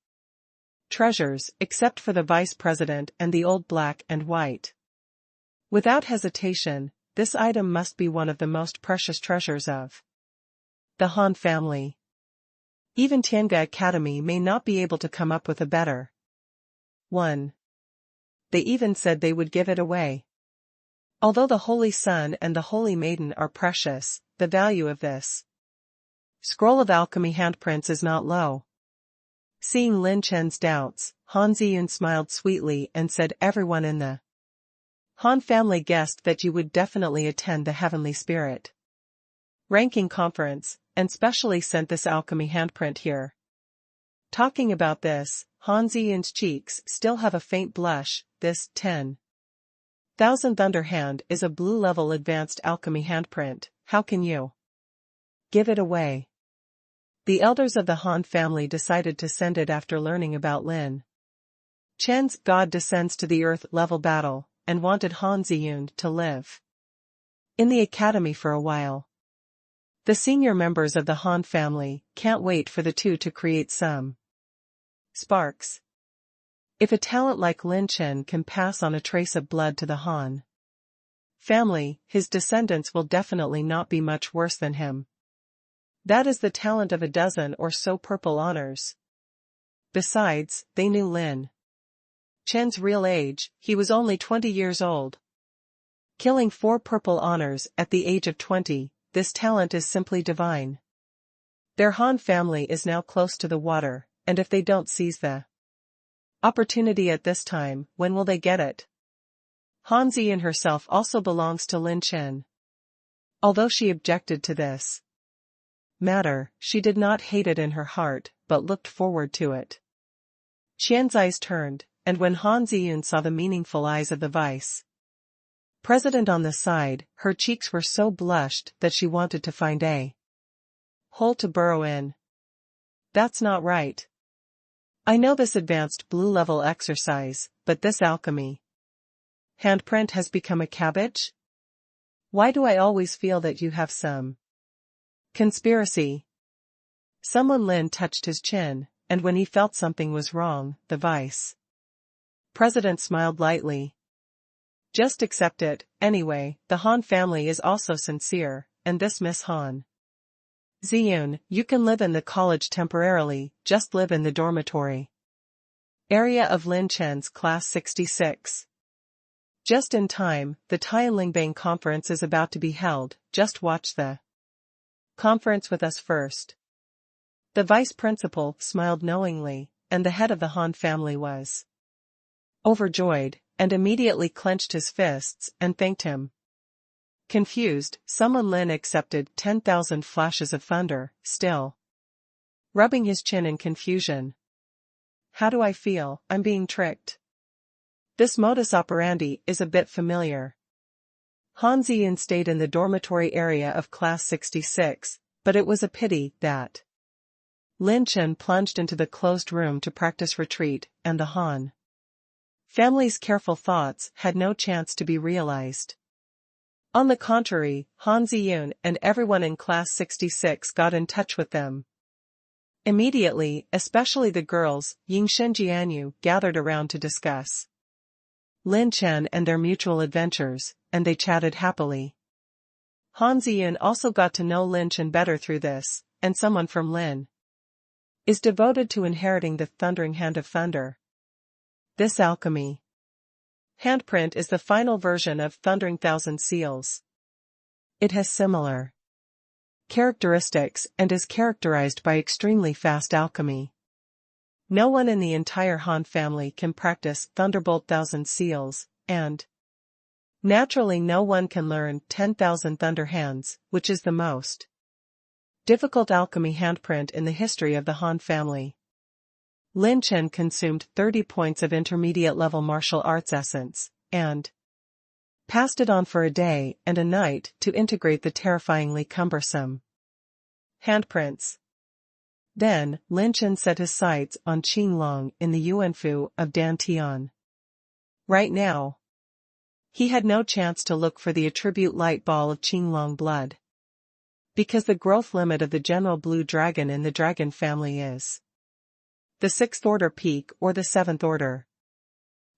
treasures, except for the vice president and the old black and white. Without hesitation, this item must be one of the most precious treasures of the Han family. Even Tiange Academy may not be able to come up with a better one. They even said they would give it away. Although the Holy Sun and the Holy Maiden are precious, the value of this scroll of alchemy handprints is not low. Seeing Lin Chen's doubts, Han Ziyun smiled sweetly and said everyone in the Han family guessed that you would definitely attend the Heavenly Spirit ranking conference, and specially sent this alchemy handprint here. Talking about this, Han Ziyun's cheeks still have a faint blush. This 10,000 Thunder Hand is a blue-level advanced alchemy handprint. How can you give it away? The elders of the Han family decided to send it after learning about Lin Chen's God descends to the earth level battle, and wanted Han Ziyun to live in the academy for a while. The senior members of the Han family can't wait for the two to create some sparks. If a talent like Lin Chen can pass on a trace of blood to the Han family, his descendants will definitely not be much worse than him. That is the talent of a dozen or so purple honors. Besides, they knew Lin Chen's real age. He was only 20 years old. Killing 4 purple honors at the age of 20, this talent is simply divine. Their Han family is now close to the water, and if they don't seize the opportunity at this time, when will they get it? Han Ziyun herself also belongs to Lin Chen. Although she objected to this matter, she did not hate it in her heart, but looked forward to it. Qian's eyes turned, and when Han Ziyun saw the meaningful eyes of the vice president on the side, her cheeks were so blushed that she wanted to find a hole to burrow in. That's not right. I know this advanced blue-level exercise, but this alchemy handprint has become a cabbage? Why do I always feel that you have some conspiracy? Someone Lin touched his chin, and when he felt something was wrong, the vice president smiled lightly. Just accept it. Anyway, the Han family is also sincere, and this Miss Han Ziyun, you can live in the college temporarily, just live in the dormitory area of Lin Chen's class 66. Just in time, the Tianlingbang conference is about to be held. Just watch the conference with us first. The vice principal smiled knowingly, and the head of the Han family was overjoyed, and immediately clenched his fists and thanked him. Confused, someone Lin accepted 10,000 flashes of thunder, still rubbing his chin in confusion. How do I feel? I'm being tricked. This modus operandi is a bit familiar. Han Ziyun stayed in the dormitory area of class 66, but it was a pity that Lin Chen plunged into the closed room to practice retreat, and the Han family's careful thoughts had no chance to be realized. On the contrary, Han Ziyun and everyone in class 66 got in touch with them immediately, especially the girls. Yingshen Jianyu gathered around to discuss Lin Chen and their mutual adventures, and they chatted happily. Han Ziyun also got to know Lin Chen better through this, and someone from Lin is devoted to inheriting the thundering hand of thunder. This alchemy handprint is the final version of Thundering Thousand Seals. It has similar characteristics and is characterized by extremely fast alchemy. No one in the entire Han family can practice Thunderbolt Thousand Seals, and naturally no one can learn 10,000 Thunder Hands, which is the most difficult alchemy handprint in the history of the Han family. Lin Chen consumed 30 points of intermediate-level martial arts essence, and passed it on for a day and a night to integrate the terrifyingly cumbersome handprints. Then, Lin Chen set his sights on Qinglong in the Yuanfu of Dantian. Right now, he had no chance to look for the attribute light ball of Qinglong blood, because the growth limit of the general blue dragon in the dragon family is the 6th order peak or the 7th order.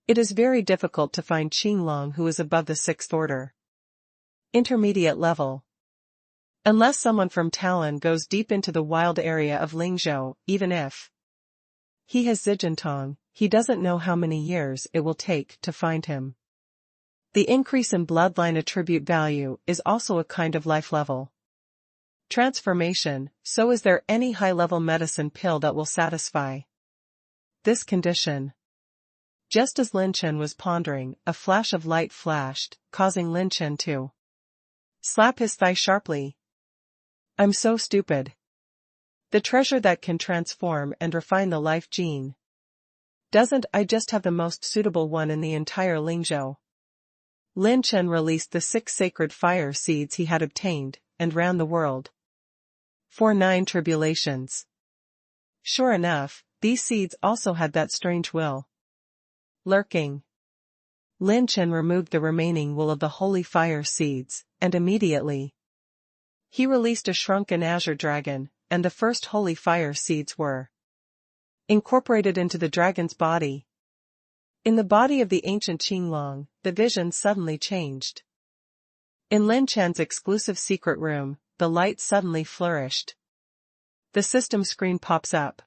It is very difficult to find Qinglong who is above the 6th order intermediate level. Unless someone from Talon goes deep into the wild area of Lingzhou, even if he has Zijintong, he doesn't know how many years it will take to find him. The increase in bloodline attribute value is also a kind of life level transformation, so is there any high-level medicine pill that will satisfy this condition? Just as Lin Chen was pondering, a flash of light flashed, causing Lin Chen to slap his thigh sharply. I'm so stupid. The treasure that can transform and refine the life gene. Doesn't I just have the most suitable one in the entire Lingzhou? Lin Chen released the 6 sacred fire seeds he had obtained, and ran the world. For 9 tribulations. Sure enough, these seeds also had that strange will lurking. Lin Chen removed the remaining will of the holy fire seeds, and immediately he released a shrunken azure dragon, and the first holy fire seeds were incorporated into the dragon's body. In the body of the ancient Qinglong, the vision suddenly changed. In Lin Chen's exclusive secret room, the light suddenly flourished. The system screen pops up.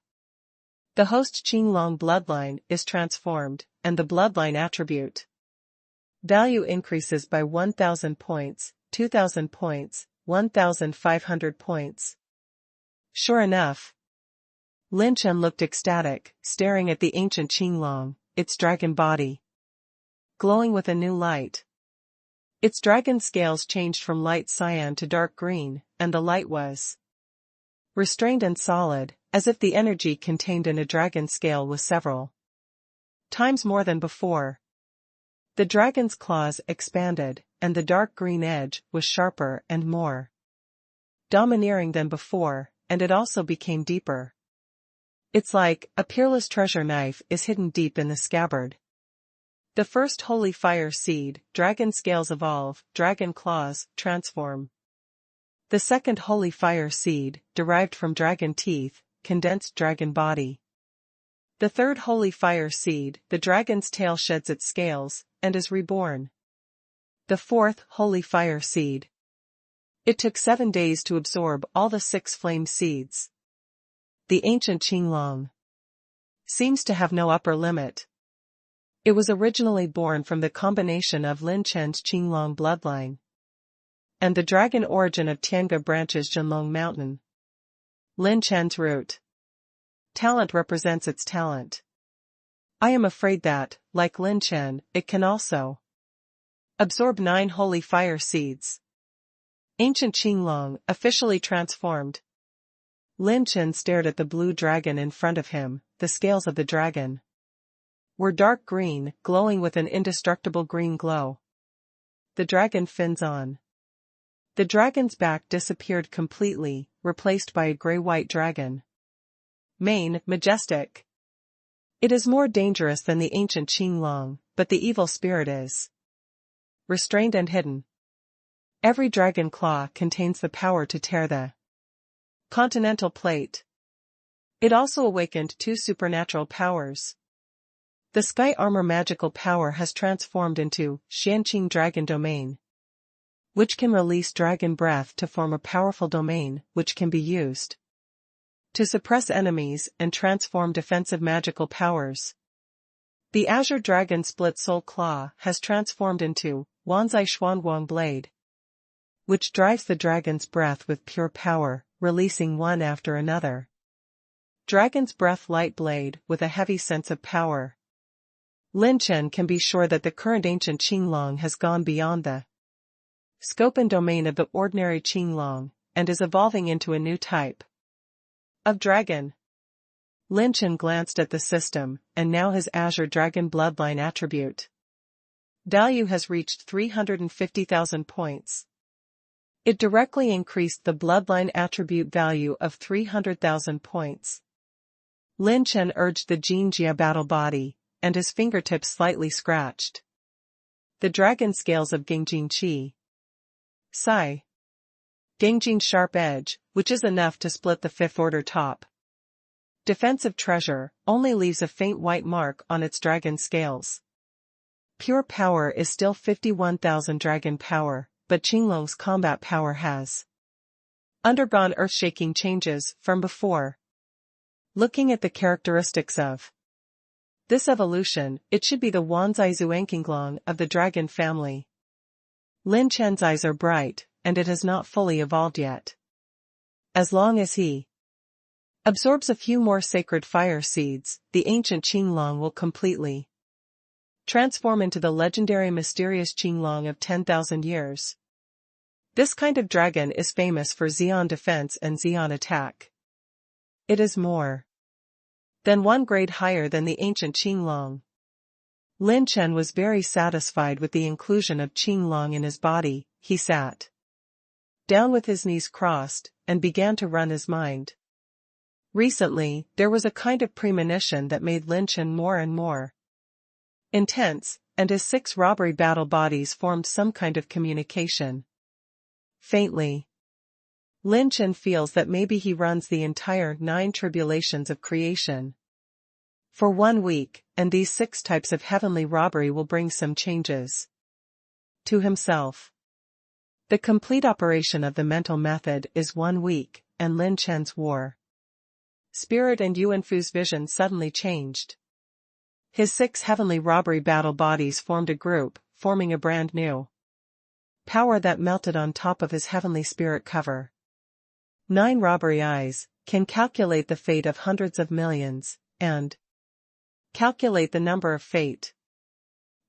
The host Qinglong bloodline is transformed, and the bloodline attribute value increases by 1,000 points, 2,000 points, 1,500 points. Sure enough, Lin Chen looked ecstatic, staring at the ancient Qinglong, its dragon body glowing with a new light. Its dragon scales changed from light cyan to dark green, and the light was restrained and solid, as if the energy contained in a dragon scale was several times more than before. The dragon's claws expanded, and the dark green edge was sharper and more domineering than before, and it also became deeper. It's like a peerless treasure knife is hidden deep in the scabbard. The first holy fire seed, dragon scales evolve, dragon claws transform. The second holy fire seed, derived from dragon teeth, condensed dragon body. The third holy fire seed, the dragon's tail sheds its scales, and is reborn. The fourth holy fire seed. It took 7 days to absorb all the 6 flame seeds. The ancient Qinglong seems to have no upper limit. It was originally born from the combination of Lin Chen's Qinglong bloodline and the dragon origin of Tianga branches Zhenlong Mountain. Lin Chen's root talent represents its talent. I am afraid that, like Lin Chen, it can also absorb 9 holy fire seeds. Ancient Qinglong, officially transformed. Lin Chen stared at the blue dragon in front of him. The scales of the dragon were dark green, glowing with an indestructible green glow. The dragon fins on. The dragon's back disappeared completely, replaced by a gray-white dragon. Mane, majestic. It is more dangerous than the ancient Qinglong, but the evil spirit is restrained and hidden. Every dragon claw contains the power to tear the continental plate. It also awakened 2 supernatural powers. The sky armor magical power has transformed into Xianqing dragon domain, which can release dragon breath to form a powerful domain which can be used to suppress enemies and transform defensive magical powers. The azure dragon split soul claw has transformed into Wanzai Xuanguang blade, which drives the dragon's breath with pure power, releasing one after another. Dragon's breath light blade with a heavy sense of power. Lin Chen can be sure that the current ancient Qinglong has gone beyond the scope and domain of the ordinary Qinglong, and is evolving into a new type of dragon. Lin Chen glanced at the system, and now his azure dragon bloodline attribute value has reached 350,000 points. It directly increased the bloodline attribute value of 300,000 points. Lin Chen urged the Jin Jia battle body, and his fingertips slightly scratched the dragon scales of Gengjin Qi. Sai. Gengjin sharp edge, which is enough to split the 5th order top defensive treasure, only leaves a faint white mark on its dragon scales. Pure power is still 51,000 dragon power, but Qinglong's combat power has undergone earth-shaking changes from before. Looking at the characteristics of this evolution, it should be the Wanzai Zuanqinglong of the dragon family. Lin Chen's eyes are bright, and it has not fully evolved yet. As long as he absorbs a few more sacred fire seeds, the ancient Qinglong will completely transform into the legendary mysterious Qinglong of 10,000 years. This kind of dragon is famous for Xian defense and Xian attack. It is more than one grade higher than the ancient Qinglong. Lin Chen was very satisfied with the inclusion of Qinglong in his body. He sat down with his knees crossed, and began to run his mind. Recently, there was a kind of premonition that made Lin Chen more and more intense, and his 6 robbery battle bodies formed some kind of communication. Faintly, Lin Chen feels that maybe he runs the entire 9 tribulations of creation for 1 week, and these 6 types of heavenly robbery will bring some changes to himself. The complete operation of the mental method is 1 week, and Lin Chen's war spirit and Yuan Fu's vision suddenly changed. His 6 heavenly robbery battle bodies formed a group, forming a brand new power that melted on top of his heavenly spirit cover. 9 robbery eyes can calculate the fate of hundreds of millions, and calculate the number of fate.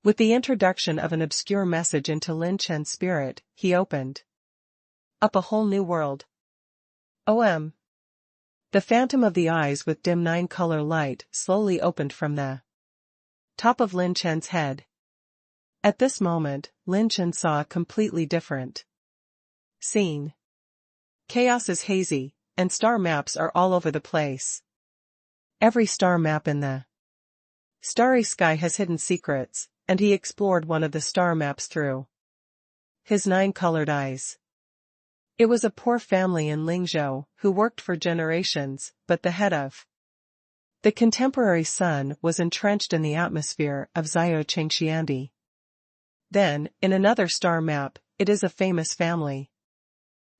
With the introduction of an obscure message into Lin Chen's spirit, he opened up a whole new world. The phantom of the eyes with dim 9-color light slowly opened from the top of Lin Chen's head. At this moment, Lin Chen saw a completely different scene. Chaos is hazy, and star maps are all over the place. Every star map in the starry sky has hidden secrets, and he explored one of the star maps through his 9-colored eyes. It was a poor family in Lingzhou who worked for generations, but the head of the contemporary sun was entrenched in the atmosphere of Xiao Chengxiandi. Then, in another star map, it is a famous family.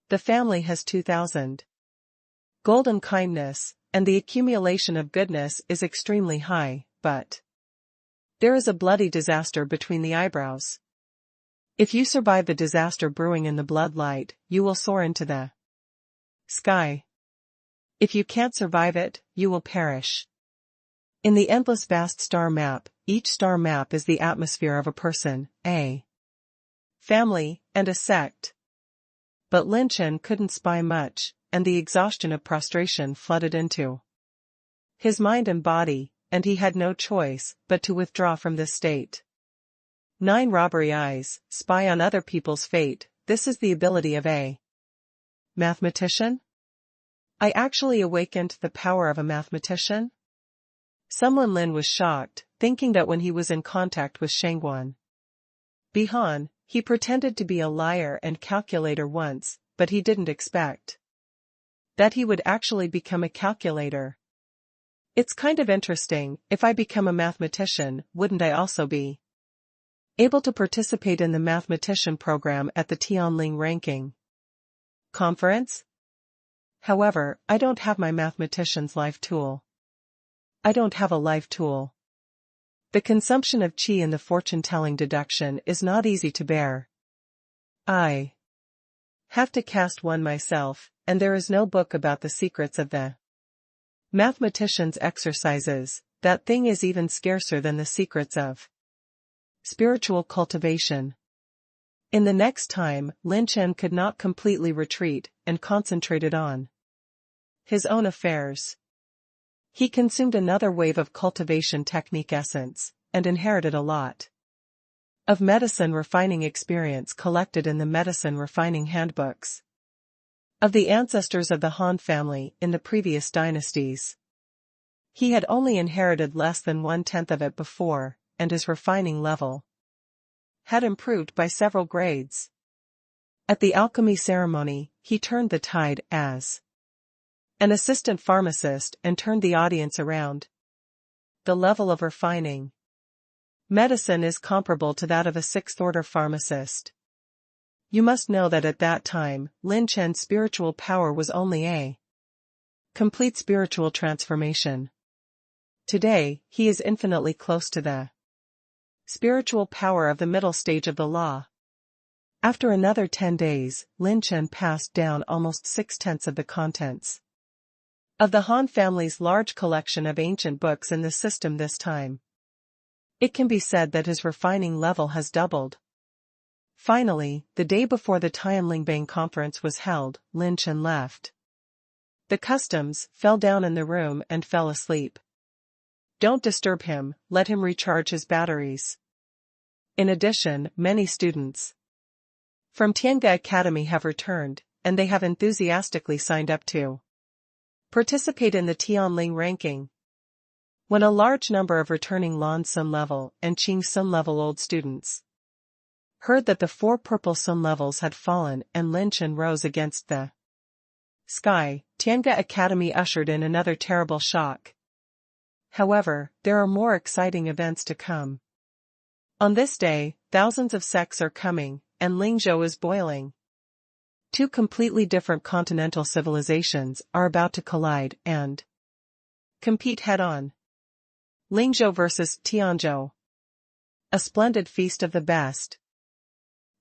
The family has 2,000 golden kindness, and the accumulation of goodness is extremely high, but there is a bloody disaster between the eyebrows. If you survive the disaster brewing in the bloodlight, you will soar into the sky. If you can't survive it, you will perish. In the endless vast star map, each star map is the atmosphere of a person, a family, and a sect. But Lin Chen couldn't spy much, and the exhaustion of prostration flooded into his mind and body, and he had no choice but to withdraw from this state. 9 robbery eyes, spy on other people's fate. This is the ability of a mathematician? I actually awakened the power of a mathematician? Someone Lin was shocked, thinking that when he was in contact with Shangguan Bihan, he pretended to be a liar and calculator once, but he didn't expect that he would actually become a calculator. It's kind of interesting. If I become a mathematician, wouldn't I also be able to participate in the mathematician program at the Tianling ranking conference? However, I don't have my mathematician's life tool. I don't have a life tool. The consumption of qi in the fortune-telling deduction is not easy to bear. I have to cast one myself, and there is no book about the secrets of the mathematician's exercises. That thing is even scarcer than the secrets of spiritual cultivation. In the next time, Lin Chen could not completely retreat and concentrated on his own affairs. He consumed another wave of cultivation technique essence, and inherited a lot of medicine refining experience collected in the medicine refining handbooks of the ancestors of the Han family in the previous dynasties. He had only inherited less than 1/10 of it before, and his refining level had improved by several grades. At the alchemy ceremony, he turned the tide as an assistant pharmacist and turned the audience around. The level of refining medicine is comparable to that of a 6th-order pharmacist. You must know that at that time, Lin Chen's spiritual power was only a complete spiritual transformation. Today, he is infinitely close to the spiritual power of the middle stage of the law. After another 10 days, Lin Chen passed down almost 6/10 of the contents of the Han family's large collection of ancient books in the system this time. It can be said that his refining level has doubled. Finally, the day before the Tianlingbang conference was held, Lin Chen left the customs, fell down in the room and fell asleep. Don't disturb him, let him recharge his batteries. In addition, many students from Tianga Academy have returned, and they have enthusiastically signed up to participate in the Tianling ranking. When a large number of returning Lan Sun level and Qing Sun level old students heard that the 4 purple Sun levels had fallen and Lin Chen rose against the sky, Tianga Academy ushered in another terrible shock. However, there are more exciting events to come. On this day, thousands of sects are coming, and Lingzhou is boiling. 2 completely different continental civilizations are about to collide and compete head-on. Lingzhou versus Tianzhou. A splendid feast of the best.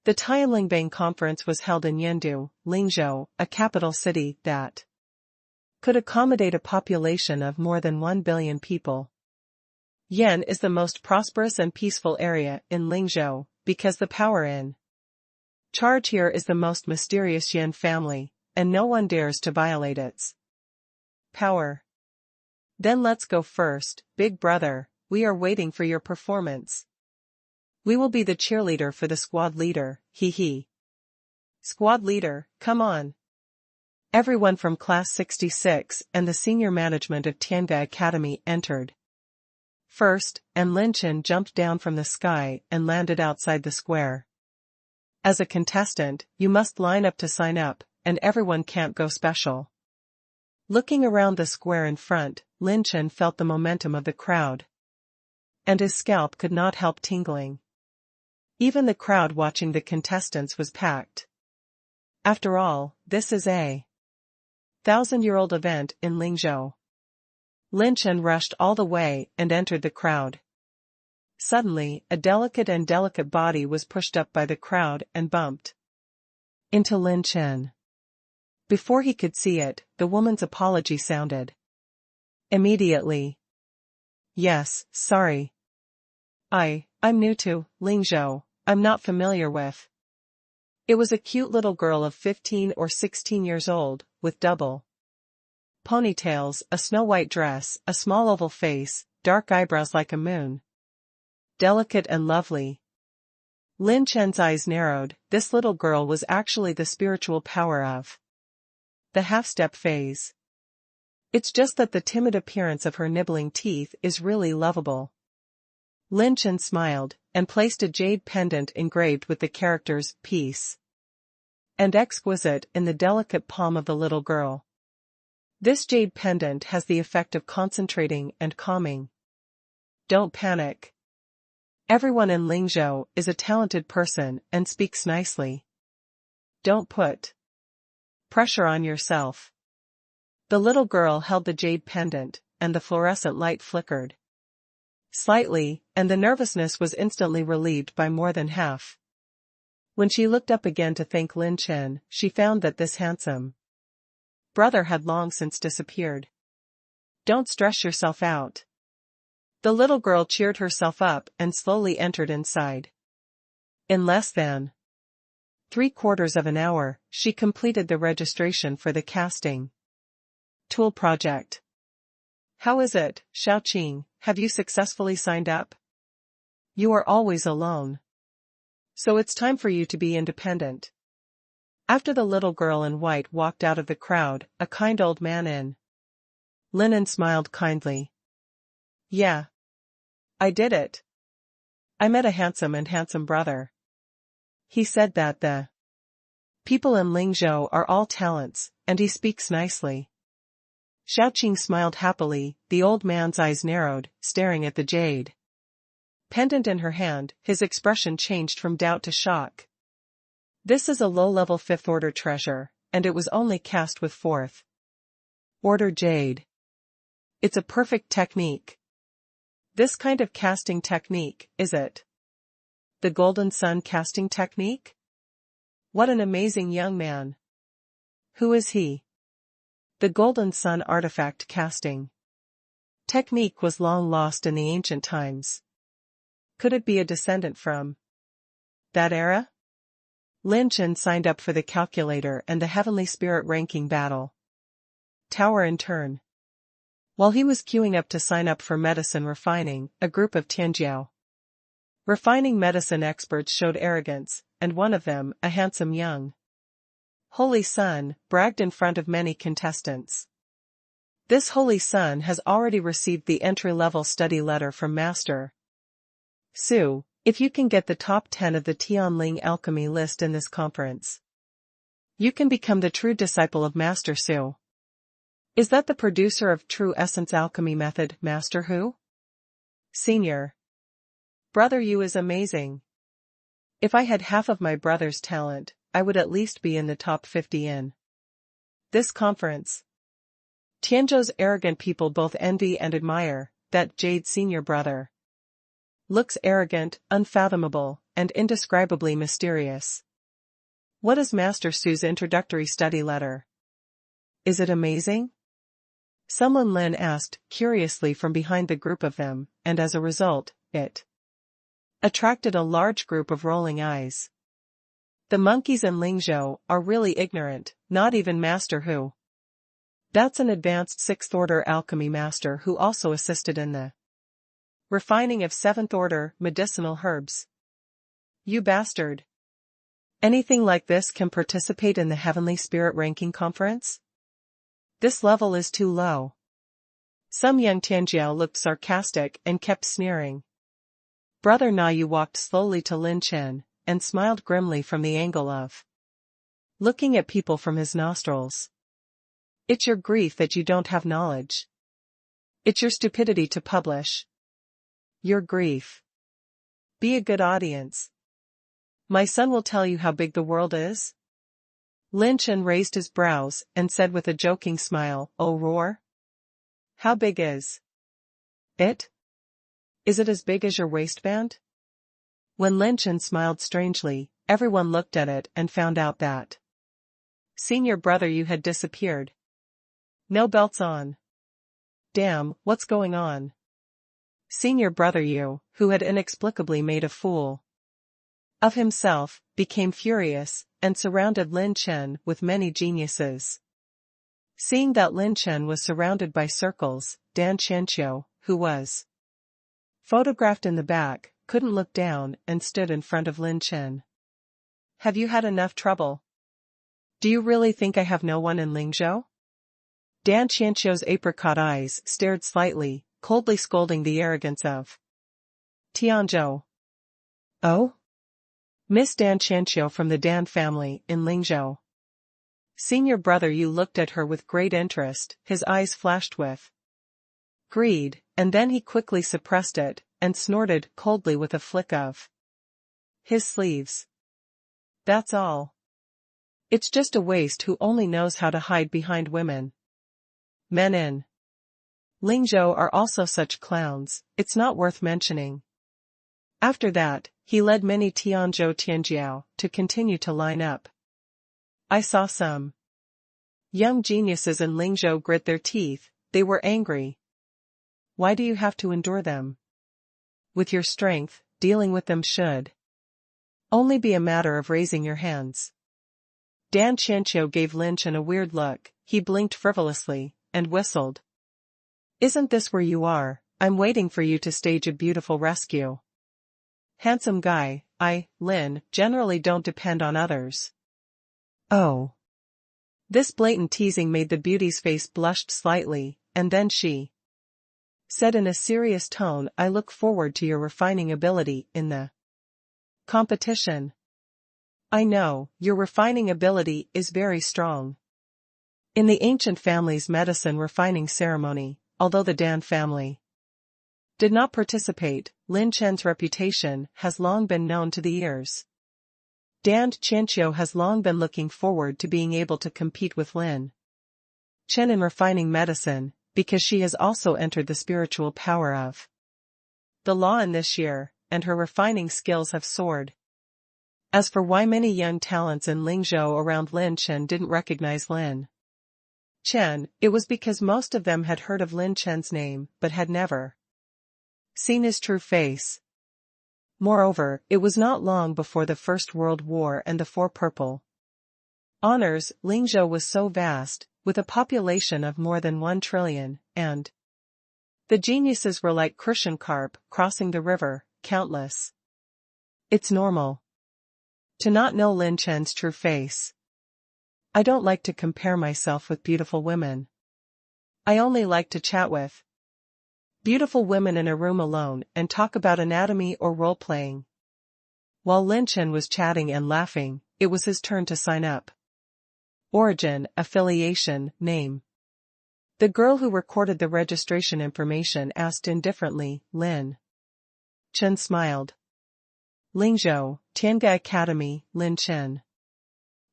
The Tianlingbang conference was held in Yandu, Lingzhou, a capital city that could accommodate a population of more than 1 billion people. Yan is the most prosperous and peaceful area in Lingzhou, because the power in charge here is the most mysterious Yan family, and no one dares to violate its power. Then let's go first, big brother, we are waiting for your performance. We will be the cheerleader for the squad leader, hee hee. Squad leader, come on. Everyone from class 66 and the senior management of Tianga Academy entered first, and Lin Chen jumped down from the sky and landed outside the square. As a contestant, you must line up to sign up, and everyone can't go special. Looking around the square in front, Lin Chen felt the momentum of the crowd, and his scalp could not help tingling. Even the crowd watching the contestants was packed. After all, this is a 1,000-year-old event in Lingzhou. Lin Chen rushed all the way and entered the crowd. Suddenly, a delicate body was pushed up by the crowd and bumped into Lin Chen. Before he could see it, the woman's apology sounded. Immediately. Yes, sorry. I'm new to Lingzhou, I'm not familiar with. It was a cute little girl of 15 or 16 years old, with double ponytails, a snow-white dress, a small oval face, dark eyebrows like a moon. Delicate and lovely. Lin Chen's eyes narrowed. This little girl was actually the spiritual power of the half-step phase. It's just that the timid appearance of her nibbling teeth is really lovable. Lin Chen smiled, and placed a jade pendant engraved with the characters, peace and exquisite, in the delicate palm of the little girl. This jade pendant has the effect of concentrating and calming. Don't panic. Everyone in Lingzhou is a talented person and speaks nicely. Don't put pressure on yourself. The little girl held the jade pendant, and the fluorescent light flickered slightly, and the nervousness was instantly relieved by more than half. When she looked up again to thank Lin Chen, she found that this handsome brother had long since disappeared. Don't stress yourself out. The little girl cheered herself up and slowly entered inside. In less than 3/4 of an hour, she completed the registration for the casting tool project. How is it, Xiaoqing, have you successfully signed up? You are always alone. So it's time for you to be independent. After the little girl in white walked out of the crowd, a kind old man in linen smiled kindly. Yeah. I did it. I met a handsome brother. He said that the people in Lingzhou are all talents, and he speaks nicely. Xiaoqing smiled happily. The old man's eyes narrowed, staring at the jade pendant in her hand. His expression changed from doubt to shock. This is a low-level 5th-order treasure, and it was only cast with 4th-order jade. It's a perfect technique. This kind of casting technique, is it? The Golden Sun casting technique? What an amazing young man. Who is he? The Golden Sun artifact casting technique was long lost in the ancient times. Could it be a descendant from that era? Lin Chen signed up for the calculator and the Heavenly Spirit ranking battle tower in turn. While he was queuing up to sign up for medicine refining, a group of Tianjiao refining medicine experts showed arrogance, and one of them, a handsome young holy son, bragged in front of many contestants. This holy son has already received the entry-level study letter from Master Su. If you can get the top 10 of the Tianling alchemy list in this conference, you can become the true disciple of Master Su. Is that the producer of True Essence Alchemy Method, Master Hu? Senior brother Yu is amazing. If I had half of my brother's talent, I would at least be in the top 50 in this conference. Tianzhou's arrogant people both envy and admire that Jade senior brother. Looks arrogant, unfathomable, and indescribably mysterious. What is Master Su's introductory study letter? Is it amazing? Someone Lin asked, curiously from behind the group of them, and as a result, it attracted a large group of rolling eyes. The monkeys in Lingzhou are really ignorant, not even Master Hu. That's an advanced 6th order alchemy master who also assisted in the refining of 7th order medicinal herbs. You bastard. Anything like this can participate in the Heavenly Spirit ranking conference? This level is too low. Some young Tianjiao looked sarcastic and kept sneering. Brother Nayu walked slowly to Lin Chen, and smiled grimly from the angle of looking at people from his nostrils. It's your grief that you don't have knowledge. It's your stupidity to publish your grief. Be a good audience. My son will tell you how big the world is. Lin Chen raised his brows and said with a joking smile, "Oh roar? How big is it? Is it as big as your waistband?" When Lin Chen smiled strangely, everyone looked at it and found out that senior brother Yu had disappeared. No belts on. Damn, what's going on? Senior brother Yu, who had inexplicably made a fool of himself, became furious, and surrounded Lin Chen with many geniuses. Seeing that Lin Chen was surrounded by circles, Dan Qianqiu, who was photographed in the back, couldn't look down and stood in front of Lin Chen. Have you had enough trouble? Do you really think I have no one in Lingzhou? Dan Qianqiu's apricot eyes stared slightly, coldly scolding the arrogance of Tianzhou. Oh? Miss Dan Qianqiu from the Dan family in Lingzhou. Senior brother Yu looked at her with great interest, his eyes flashed with greed, and then he quickly suppressed it, and snorted coldly with a flick of his sleeves. That's all. It's just a waste who only knows how to hide behind women. Men in Lingzhou are also such clowns, it's not worth mentioning. After that, he led many Tianzhou Tianjiao to continue to line up. I saw some young geniuses in Lingzhou grit their teeth, they were angry. Why do you have to endure them? With your strength, dealing with them should only be a matter of raising your hands. Dan Qianqiu gave Lin Chen a weird look, he blinked frivolously, and whistled. Isn't this where you are? I'm waiting for you to stage a beautiful rescue. Handsome guy, Lin, generally don't depend on others. Oh. This blatant teasing made the beauty's face blushed slightly, and then she said in a serious tone, I look forward to your refining ability in the competition. I know, your refining ability is very strong. In the ancient family's medicine refining ceremony, although the Dan family did not participate, Lin Chen's reputation has long been known to the ears. Dan Qianqiu has long been looking forward to being able to compete with Lin Chen in refining medicine, because she has also entered the spiritual power of the law in this year, and her refining skills have soared. As for why many young talents in Lingzhou around Lin Chen didn't recognize Lin Chen, it was because most of them had heard of Lin Chen's name but had never seen his true face. Moreover, it was not long before the First World War and the Four Purple Honors. Lingzhou was so vast, with a population of more than 1 trillion, and the geniuses were like crucian carp crossing the river, countless. It's normal to not know Lin Chen's true face. I don't like to compare myself with beautiful women. I only like to chat with beautiful women in a room alone and talk about anatomy or role-playing. While Lin Chen was chatting and laughing, it was his turn to sign up. Origin, affiliation, name. The girl who recorded the registration information asked indifferently, Lin Chen smiled. Lingzhou, Tianga Academy, Lin Chen.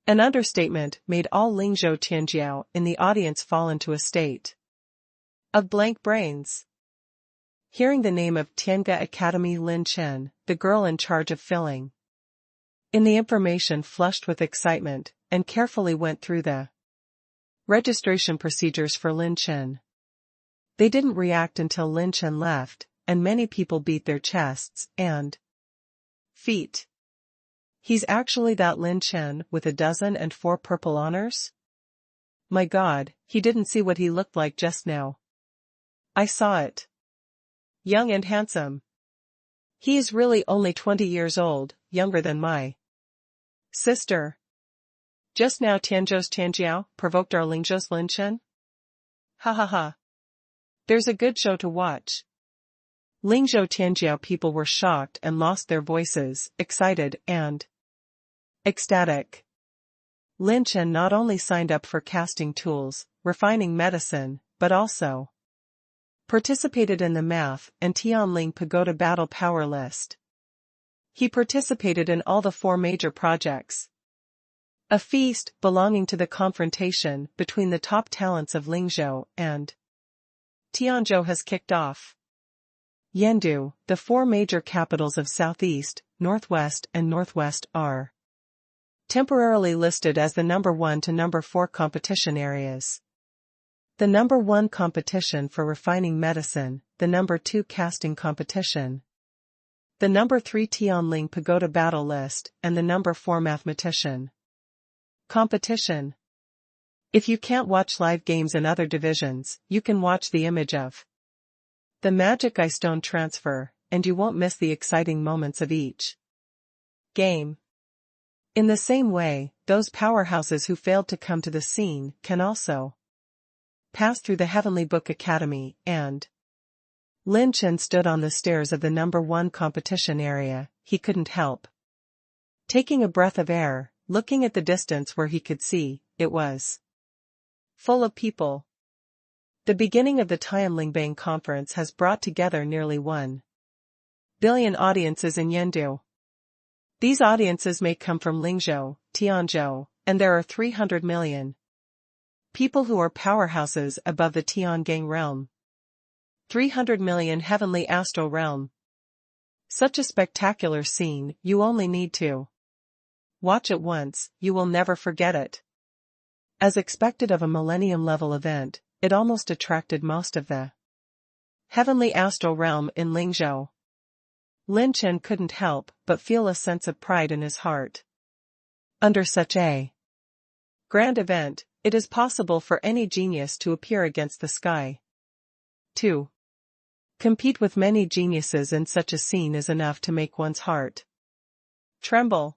An understatement made all Lingzhou Tianjiao in the audience fall into a state of blank brains. Hearing the name of Tianga Academy Lin Chen, the girl in charge of filling in the information flushed with excitement, and carefully went through the registration procedures for Lin Chen. They didn't react until Lin Chen left, and many people beat their chests and feet. He's actually that Lin Chen with 104 purple honors? My God, he didn't see what he looked like just now. I saw it. Young and handsome. He is really only 20 years old, younger than my sister. Just now Tianzhou's Tianjiao provoked our Lingzhou's Lin Chen? Ha ha ha. There's a good show to watch. Lingzhou Tianjiao people were shocked and lost their voices, excited and ecstatic. Lin Chen not only signed up for casting tools, refining medicine, but also participated in the Math and Tianling Pagoda Battle Power List. He participated in all the 4 major projects. A feast belonging to the confrontation between the top talents of Lingzhou and Tianzhou has kicked off. Yendu, the 4 major capitals of Southeast, Northwest and Northwest are temporarily listed as the number 1 to number 4 competition areas. The number 1 competition for refining medicine, the number 2 casting competition, the number 3 Tianling Pagoda Battle List, and the number 4 mathematician competition. If you can't watch live games in other divisions, you can watch the image of the Magic Eye Stone transfer, and you won't miss the exciting moments of each game. In the same way, those powerhouses who failed to come to the scene can also pass through the Heavenly Book Academy, and Lin Chen stood on the stairs of the number 1 competition area. He couldn't help taking a breath of air, looking at the distance where he could see, it was full of people. The beginning of the Tianlingbang conference has brought together nearly 1 billion audiences in Yendu. These audiences may come from Lingzhou, Tianzhou, and there are 300 million people who are powerhouses above the Tiangang realm. 300 million heavenly astral realm. Such a spectacular scene, you only need to watch it once, you will never forget it. As expected of a millennium-level event, it almost attracted most of the heavenly astral realm in Lingzhou. Lin Chen couldn't help but feel a sense of pride in his heart. Under such a grand event, it is possible for any genius to appear against the sky. 2. Compete with many geniuses in such a scene is enough to make one's heart tremble.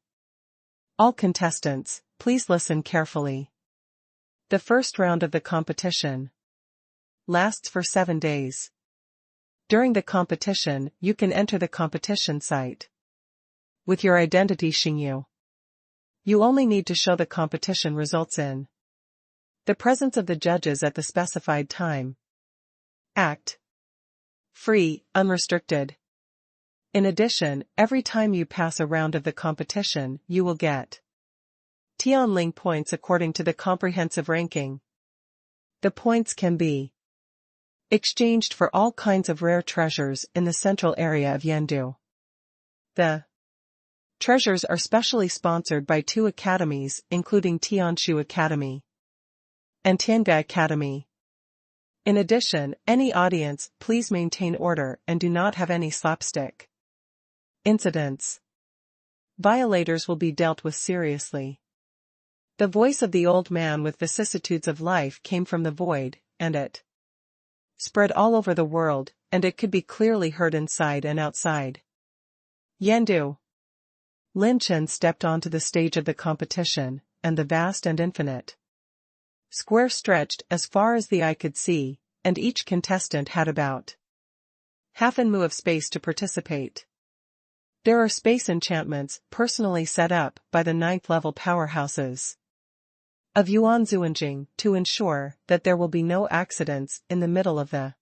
All contestants, please listen carefully. The first round of the competition lasts for 7 days. During the competition, you can enter the competition site with your identity Xingyu. You only need to show the competition results in the presence of the judges at the specified time. Act free, unrestricted. In addition, every time you pass a round of the competition, you will get Tianling points according to the comprehensive ranking. The points can be exchanged for all kinds of rare treasures in the central area of Yendu. The treasures are specially sponsored by 2 academies, including Tianshu Academy and Tianga Academy. In addition, any audience, please maintain order and do not have any slapstick Incidents. Violators will be dealt with seriously. The voice of the old man with vicissitudes of life came from the void, and it spread all over the world, and it could be clearly heard inside and outside. Yendu. Lin Chen stepped onto the stage of the competition, and the vast and infinite square stretched as far as the eye could see, and each contestant had about half an mu of space to participate. There are space enchantments personally set up by the 9th level powerhouses of Yuan Zuanjing to ensure that there will be no accidents in the middle of the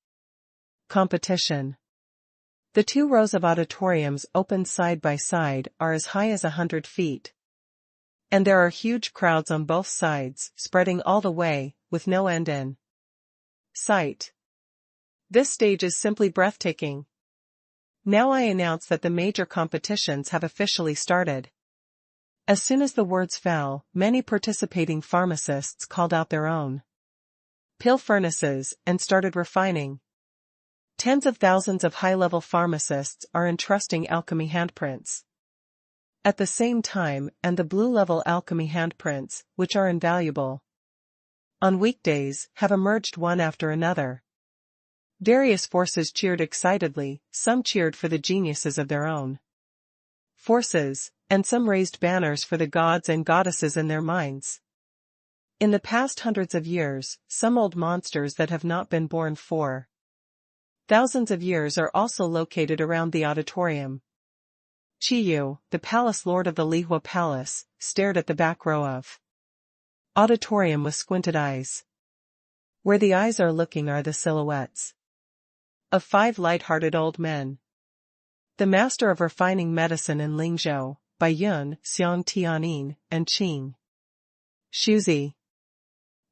competition. The 2 rows of auditoriums open side by side are as high as 100 feet. And there are huge crowds on both sides, spreading all the way, with no end in sight. This stage is simply breathtaking. Now I announce that the major competitions have officially started. As soon as the words fell, many participating pharmacists called out their own pill furnaces and started refining. Tens of thousands of high-level pharmacists are entrusting alchemy handprints. At the same time, and the blue-level alchemy handprints, which are invaluable on weekdays, have emerged one after another. Various forces cheered excitedly, some cheered for the geniuses of their own forces, and some raised banners for the gods and goddesses in their minds. In the past hundreds of years, some old monsters that have not been born for thousands of years are also located around the auditorium. Qiyu, the palace lord of the Lihua Palace, stared at the back row of auditorium with squinted eyes. Where the eyes are looking are the silhouettes of 5 light-hearted old men. The master of refining medicine in Lingzhou, by Yun, Xiang Tianin, and Qing Shuzi.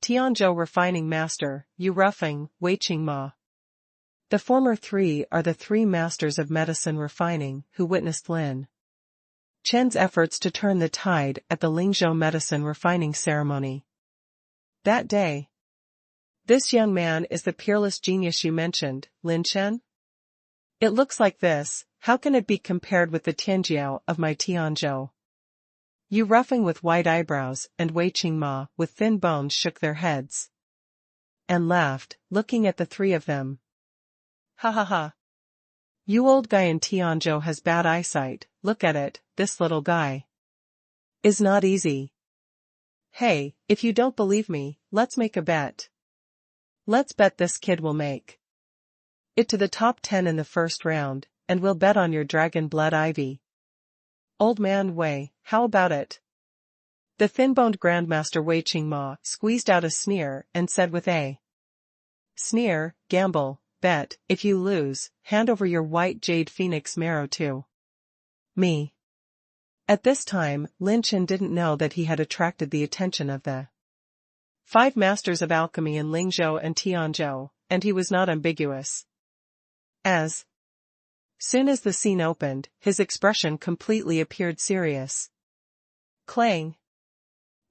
Tianzhou refining master, Yu Rufeng, Wei Qingma. The former 3 are the 3 masters of medicine refining who witnessed Lin Chen's efforts to turn the tide at the Lingzhou medicine refining ceremony that day. This young man is the peerless genius you mentioned, Lin Chen? It looks like this. How can it be compared with the Tianjiao of my Tianzhou? Yu Rufeng with white eyebrows and Wei Qingma with thin bones shook their heads and laughed, looking at the 3 of them. Ha ha ha. You old guy in Tianzhou has bad eyesight, look at it, this little guy is not easy. Hey, if you don't believe me, let's make a bet. Let's bet this kid will make it to the top 10 in the first round, and we'll bet on your dragon blood ivy. Old man Wei, how about it? The thin-boned grandmaster Wei Qingma squeezed out a sneer and said with a sneer, gamble. Bet, if you lose, hand over your white jade phoenix marrow to me. At this time, Lin Chen didn't know that he had attracted the attention of the 5 masters of alchemy in Lingzhou and Tianzhou, and he was not ambiguous. As soon as the scene opened, his expression completely appeared serious. Clang!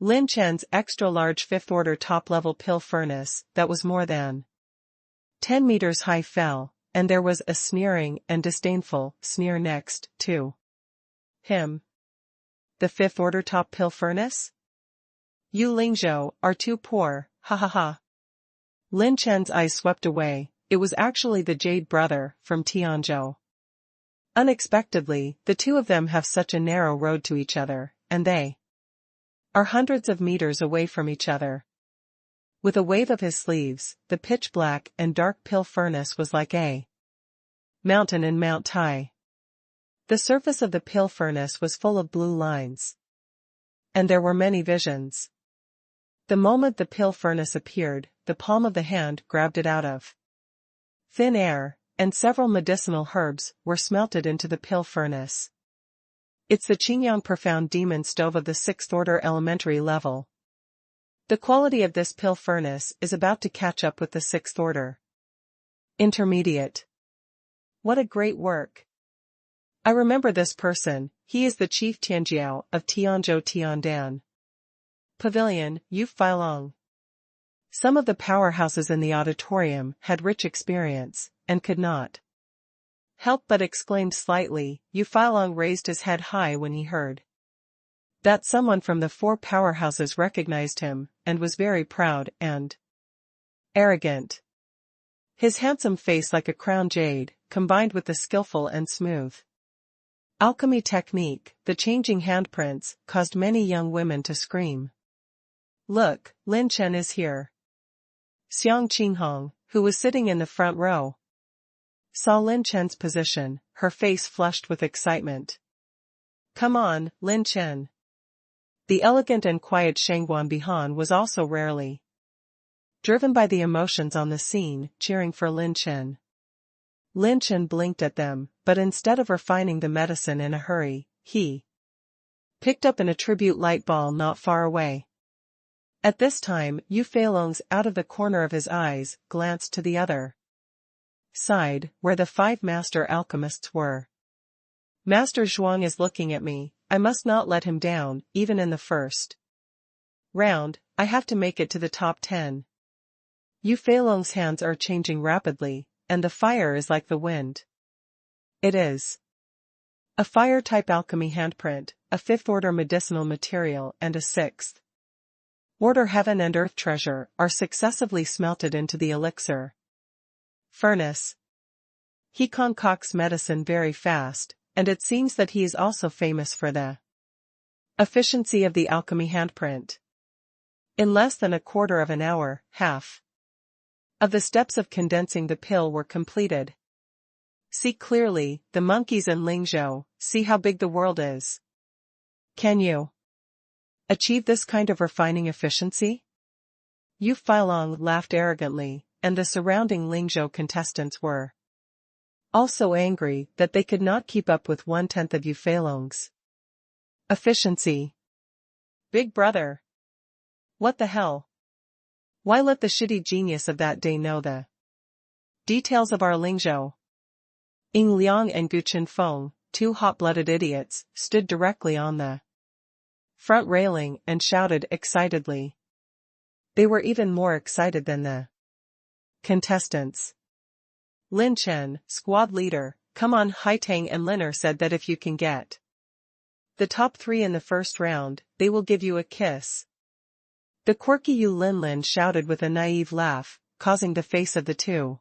Lin Chen's extra-large 5th-order top-level pill furnace, that was more than 10 meters high fell, and there was a sneering and disdainful sneer next to him. The 5th-order top pill furnace? You Lingzhou are too poor, ha ha ha. Lin Chen's eyes swept away. It was actually the Jade brother, from Tianzhou. Unexpectedly, the 2 of them have such a narrow road to each other, and they are hundreds of meters away from each other. With a wave of his sleeves, the pitch-black and dark pill furnace was like a mountain in Mount Tai. The surface of the pill furnace was full of blue lines. And there were many visions. The moment the pill furnace appeared, the palm of the hand grabbed it out of thin air, and several medicinal herbs were smelted into the pill furnace. It's the Qingyang Profound Demon Stove of the 6th-order elementary level. The quality of this pill furnace is about to catch up with the 6th order. Intermediate. What a great work. I remember this person, he is the chief Tianjiao of Tianzhou Tiandan Pavilion, Yu Filong. Some of the powerhouses in the auditorium had rich experience, and could not help but exclaimed slightly. Yu Feilong raised his head high when he heard that someone from the four powerhouses recognized him, and was very proud and arrogant. His handsome face like a crown jade, combined with the skillful and smooth alchemy technique, the changing handprints, caused many young women to scream. Look, Lin Chen is here. Xiang Qinghong, who was sitting in the front row, saw Lin Chen's position, her face flushed with excitement. Come on, Lin Chen. The elegant and quiet Shangguan Bihan was also rarely driven by the emotions on the scene, cheering for Lin Chen. Lin Chen blinked at them, but instead of refining the medicine in a hurry, he picked up an attribute light ball not far away. At this time, Yu Feilong's out of the corner of his eyes, glanced to the other side, where the 5 master alchemists were. Master Zhuang is looking at me, I must not let him down, even in the first round, I have to make it to the top 10. Yu Feilong's hands are changing rapidly, and the fire is like the wind. It is a fire-type alchemy handprint, a 5th-order medicinal material and a 6th-order heaven and earth treasure are successively smelted into the elixir furnace. He concocts medicine very fast, and it seems that he is also famous for the efficiency of the alchemy handprint. In less than a quarter of an hour, half of the steps of condensing the pill were completed. See clearly, the monkeys in Lingzhou, see how big the world is. Can you achieve this kind of refining efficiency? Yu Feilong laughed arrogantly, and the surrounding Lingzhou contestants were also angry that they could not keep up with 1/10 of Yu Feilong's efficiency. Big brother. What the hell? Why let the shitty genius of that day know the details of our Lingzhou? Ying Liang and Gu Qinfeng, 2 hot-blooded idiots, stood directly on the front railing and shouted excitedly. They were even more excited than the contestants. Lin Chen, squad leader, come on. Haitang and Liner said that if you can get the top 3 in the first round, they will give you a kiss. The quirky Yu Linlin shouted with a naive laugh, causing the face of the 2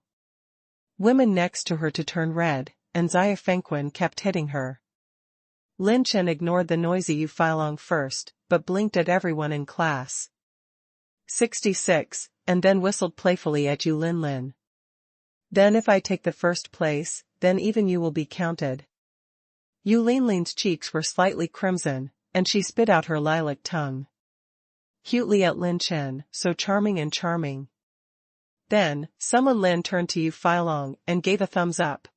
women next to her to turn red, and Xia Fengquan kept hitting her. Lin Chen ignored the noisy Yu Feilong first, but blinked at everyone in class 66, and then whistled playfully at Yu Linlin. Then if I take the first place, then even you will be counted. Yu Linlin's cheeks were slightly crimson, and she spit out her lilac tongue cutely at Lin Chen, so charming and charming. Then, someone Lin turned to Yu Feilong and gave a thumbs up.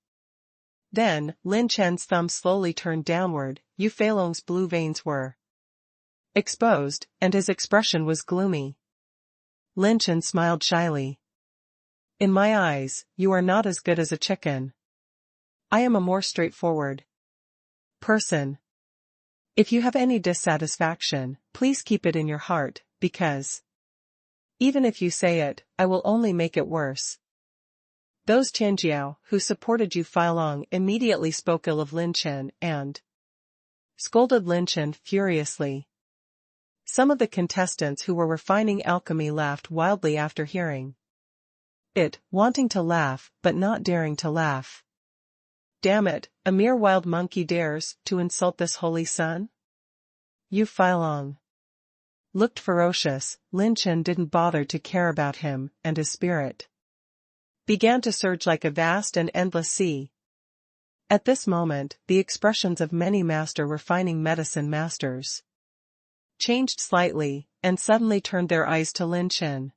Then, Lin Chen's thumb slowly turned downward, Yu Feilong's blue veins were exposed, and his expression was gloomy. Lin Chen smiled shyly. In my eyes, you are not as good as a chicken. I am a more straightforward person. If you have any dissatisfaction, please keep it in your heart, because even if you say it, I will only make it worse. Those Tianjiao who supported Yu Feilong immediately spoke ill of Lin Chen and scolded Lin Chen furiously. Some of the contestants who were refining alchemy laughed wildly after hearing it, wanting to laugh but not daring to laugh. Damn it, a mere wild monkey dares to insult this holy sun? Yu Feilong looked ferocious. Lin Chen didn't bother to care about him, and his spirit began to surge like a vast and endless sea. At this moment, the expressions of many master refining medicine masters changed slightly, and suddenly turned their eyes to Lin Chen.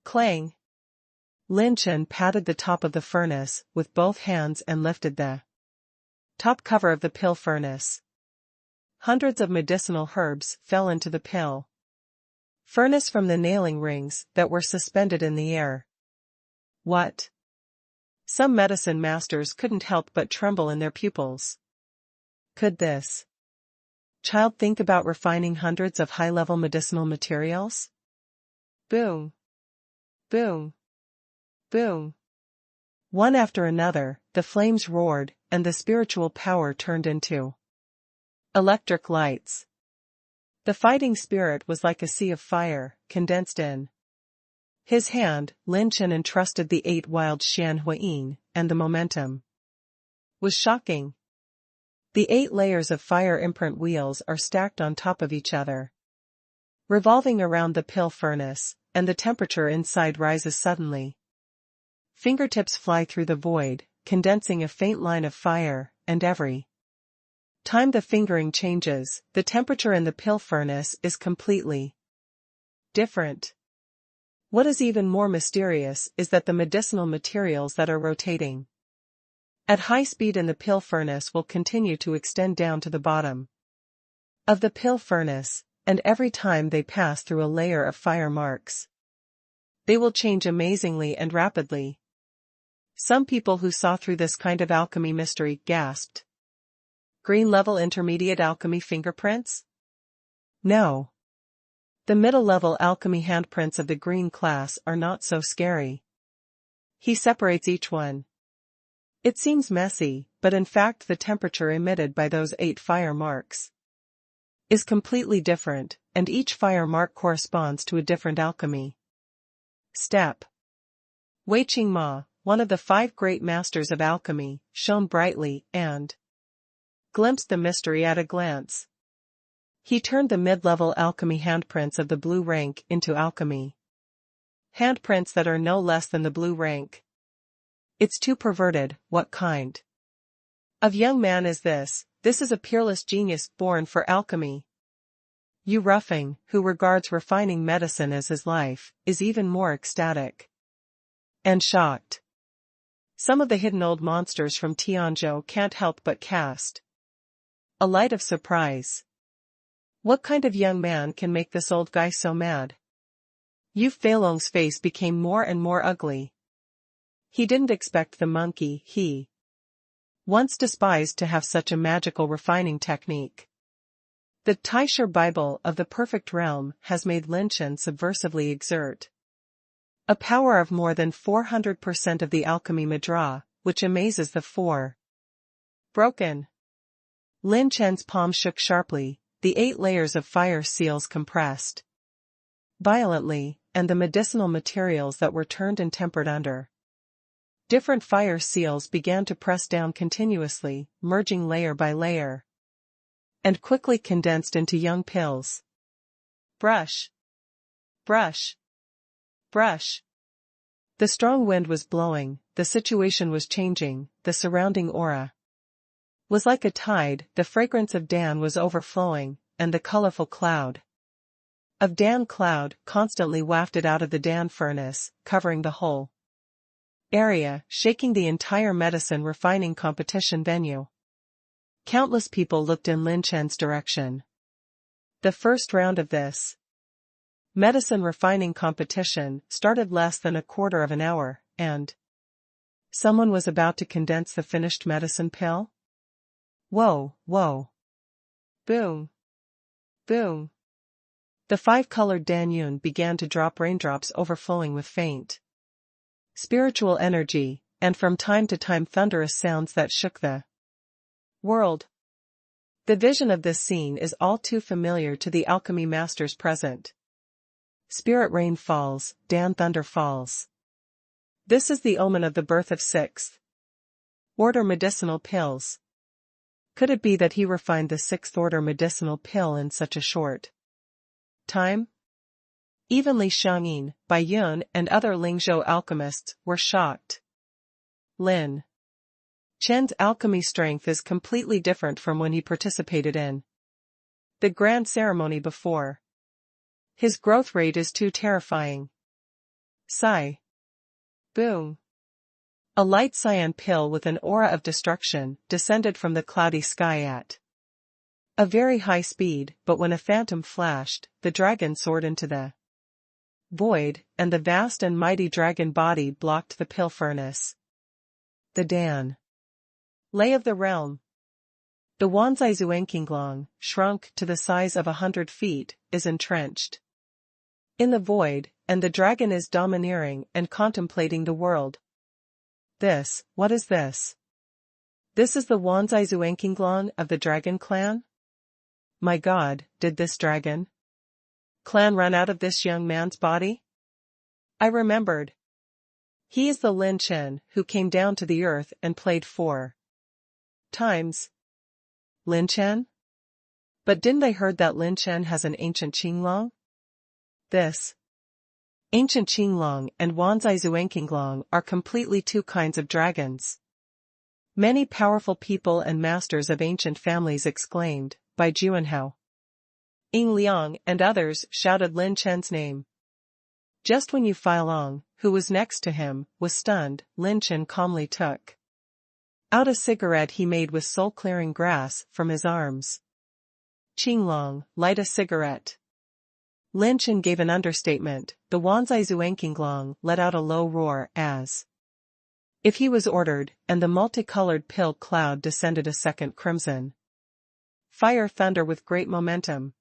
Clang! Lin Chen patted the top of the furnace with both hands and lifted the top cover of the pill furnace. Hundreds of medicinal herbs fell into the pill furnace from the nailing rings that were suspended in the air. What? Some medicine masters couldn't help but tremble in their pupils. Could this child think about refining hundreds of high-level medicinal materials? Boom! Boom! Boom! One after another, the flames roared, and the spiritual power turned into electric lights. The fighting spirit was like a sea of fire, condensed in his hand. Lin Chen entrusted the 8 wild Xian Huayin, and the momentum was shocking. The 8 layers of fire imprint wheels are stacked on top of each other, revolving around the pill furnace, and the temperature inside rises suddenly. Fingertips fly through the void, condensing a faint line of fire, and every time the fingering changes, the temperature in the pill furnace is completely different. What is even more mysterious is that the medicinal materials that are rotating at high speed in the pill furnace will continue to extend down to the bottom of the pill furnace, and every time they pass through a layer of fire marks, they will change amazingly and rapidly. Some people who saw through this kind of alchemy mystery gasped. Green level intermediate alchemy fingerprints? No. The middle level alchemy handprints of the green class are not so scary. He separates each one. It seems messy, but in fact the temperature emitted by those 8 fire marks is completely different, and each fire mark corresponds to a different alchemy step. Wei Qingma, one of the 5 great masters of alchemy, shone brightly and glimpsed the mystery at a glance. He turned the mid-level alchemy handprints of the blue rank into alchemy handprints that are no less than the blue rank. It's too perverted. What kind of young man is this? This is a peerless genius born for alchemy. Yu Ruffing, who regards refining medicine as his life, is even more ecstatic and shocked. Some of the hidden old monsters from Tianzhou can't help but cast a light of surprise. What kind of young man can make this old guy so mad? Yu Feilong's face became more and more ugly. He didn't expect the monkey he once despised to have such a magical refining technique. The Taisher Bible of the Perfect Realm has made Lin Chen subversively exert a power of more than 400% of the alchemy madra, which amazes the 4. Broken. Lin Chen's palm shook sharply, the 8 layers of fire seals compressed violently, and the medicinal materials that were turned and tempered under different fire seals began to press down continuously, merging layer by layer, and quickly condensed into young pills. Brush. Brush. Brush. The strong wind was blowing, the situation was changing, the surrounding aura was like a tide, the fragrance of Dan was overflowing, and the colorful cloud of Dan cloud constantly wafted out of the Dan furnace, covering the whole area, shaking the entire medicine refining competition venue. Countless people looked in Lin Chen's direction. The first round of this medicine refining competition started less than a quarter of an hour, and someone was about to condense the finished medicine pill? Whoa, whoa. Boom. Boom. The 5-colored Danyun began to drop raindrops overflowing with faint spiritual energy, and from time to time thunderous sounds that shook the world. The vision of this scene is all too familiar to the alchemy masters present. Spirit rain falls, Dan thunder falls. This is the omen of the birth of 6th order medicinal pills. Could it be that he refined the 6th order medicinal pill in such a short time? Even Li Xiangyin, Bai Yun and other Lingzhou alchemists were shocked. Lin Chen's alchemy strength is completely different from when he participated in the grand ceremony before. His growth rate is too terrifying. Sigh. Boom. A light cyan pill with an aura of destruction descended from the cloudy sky at a very high speed, but when a phantom flashed, the dragon soared into the void, and the vast and mighty dragon body blocked the pill furnace. The Dan Lay of the realm. The Wanzai Zuangqinglong, shrunk to the size of 100 feet, is entrenched in the void, and the dragon is domineering and contemplating the world. What is this? This is the Wanzai Zuanqinglong of the Dragon Clan? My God, did this dragon clan run out of this young man's body? I remembered. He is the Lin Chen who came down to the earth and played 4 times. Lin Chen? But didn't I heard that Lin Chen has an ancient Qinglong? This ancient Qinglong and Wanzai Zuanqinglong are completely 2 kinds of dragons. Many powerful people and masters of ancient families exclaimed, by Juanhao, Ying Liang and others shouted Lin Chen's name. Just when Yu Feilong, who was next to him, was stunned, Lin Chen calmly took out a cigarette he made with soul-clearing grass from his arms. Qinglong, light a cigarette. Lin Chen gave an understatement. The Wanzai Zuanqinglong let out a low roar as if he was ordered, and the multicolored pill cloud descended a second crimson fire thunder with great momentum.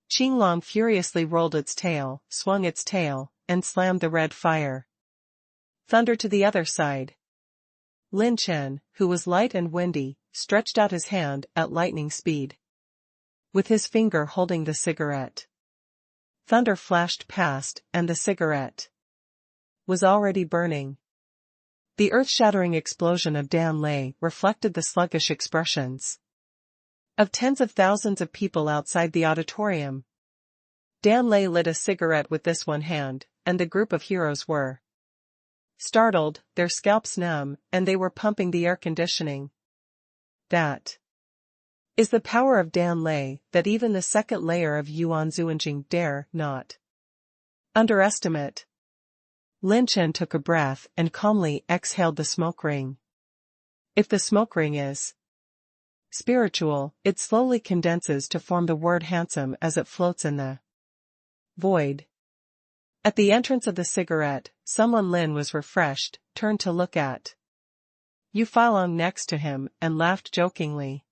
Qinglong furiously rolled its tail, swung its tail, and slammed the red fire thunder to the other side. Lin Chen, who was light and windy, stretched out his hand at lightning speed, with his finger holding the cigarette. Thunder flashed past, and the cigarette was already burning. The earth-shattering explosion of Dan Lei reflected the sluggish expressions of tens of thousands of people outside the auditorium. Dan Lei lit a cigarette with this one hand, and the group of heroes were startled, their scalps numb, and they were pumping the air conditioning. That is the power of Dan Lei that even the second layer of Yuan Zuanjing dare not underestimate. Lin Chen took a breath and calmly exhaled the smoke ring. If the smoke ring is spiritual, it slowly condenses to form the word handsome as it floats in the void. At the entrance of the cigarette, someone Lin was refreshed, turned to look at Yu Feilong next to him and laughed jokingly.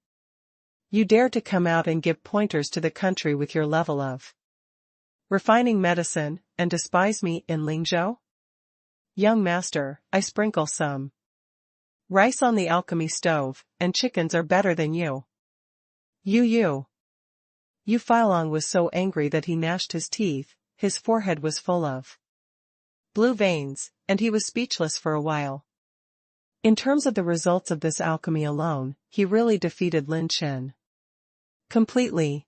You dare to come out and give pointers to the country with your level of refining medicine, and despise me in Lingzhou? Young master, I sprinkle some rice on the alchemy stove, and chickens are better than you. Yu Feilong was so angry that he gnashed his teeth, his forehead was full of blue veins, and he was speechless for a while. In terms of the results of this alchemy alone, he really defeated Lin Chen completely.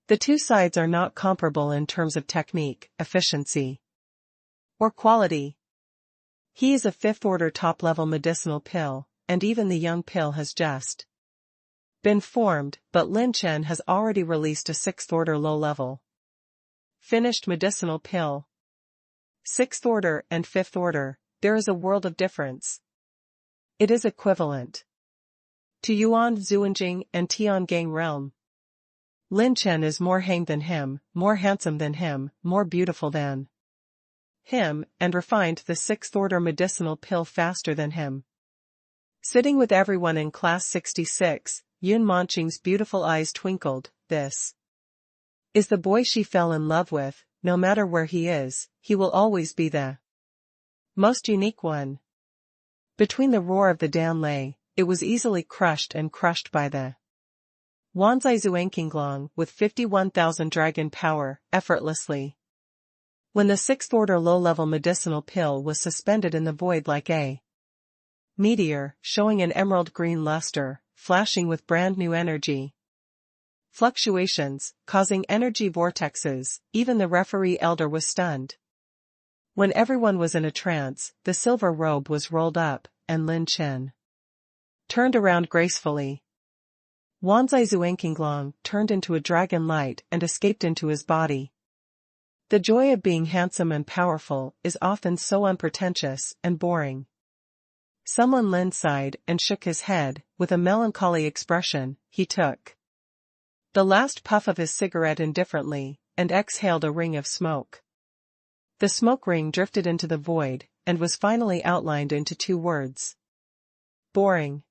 The 2 sides are not comparable in terms of technique, efficiency, or quality. He is a 5th-order top-level medicinal pill, and even the young pill has just been formed, but Lin Chen has already released a 6th-order low-level finished medicinal pill. 6th order and 5th order, there is a world of difference. It is equivalent to Yuan Zuanjing and Tiangang realm. Lin Chen is more hanged than him, more handsome than him, more beautiful than him, and refined the 6th order medicinal pill faster than him. Sitting with everyone in class 66, Yun Manqing's beautiful eyes twinkled. This is the boy she fell in love with. No matter where he is, he will always be the most unique one. Between the roar of the Dan Lei, it was easily crushed by the Wanzai Zuanqinglong with 51,000 dragon power, effortlessly. When the 6th order low-level medicinal pill was suspended in the void like a meteor, showing an emerald green luster, flashing with brand new energy fluctuations, causing energy vortexes, even the referee elder was stunned. When everyone was in a trance, the silver robe was rolled up, and Lin Chen turned around gracefully. Wanzai Zuanqinglong turned into a dragon light and escaped into his body. The joy of being handsome and powerful is often so unpretentious and boring. Someone Lin sighed and shook his head, with a melancholy expression. He took the last puff of his cigarette indifferently, and exhaled a ring of smoke. The smoke ring drifted into the void, and was finally outlined into 2 words. Boring.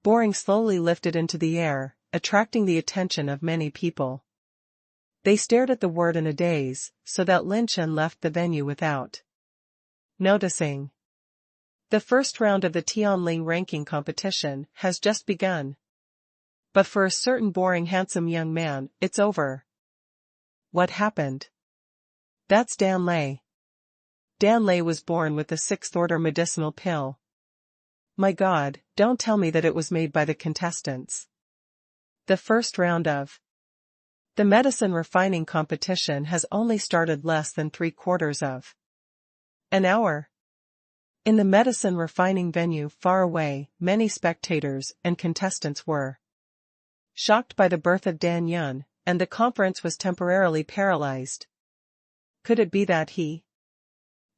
Boring slowly lifted into the air, attracting the attention of many people. They stared at the word in a daze, so that Lin Chen left the venue without noticing. The first round of the Tianling ranking competition has just begun. But for a certain boring handsome young man, it's over. What happened? That's Dan Lei. Dan Lei was born with the 6th order medicinal pill. My God, don't tell me that it was made by the contestants. The first round of the medicine refining competition has only started less than 3/4 of an hour. In the medicine refining venue far away, many spectators and contestants were shocked by the birth of Dan Yun, and the conference was temporarily paralyzed. Could it be that he?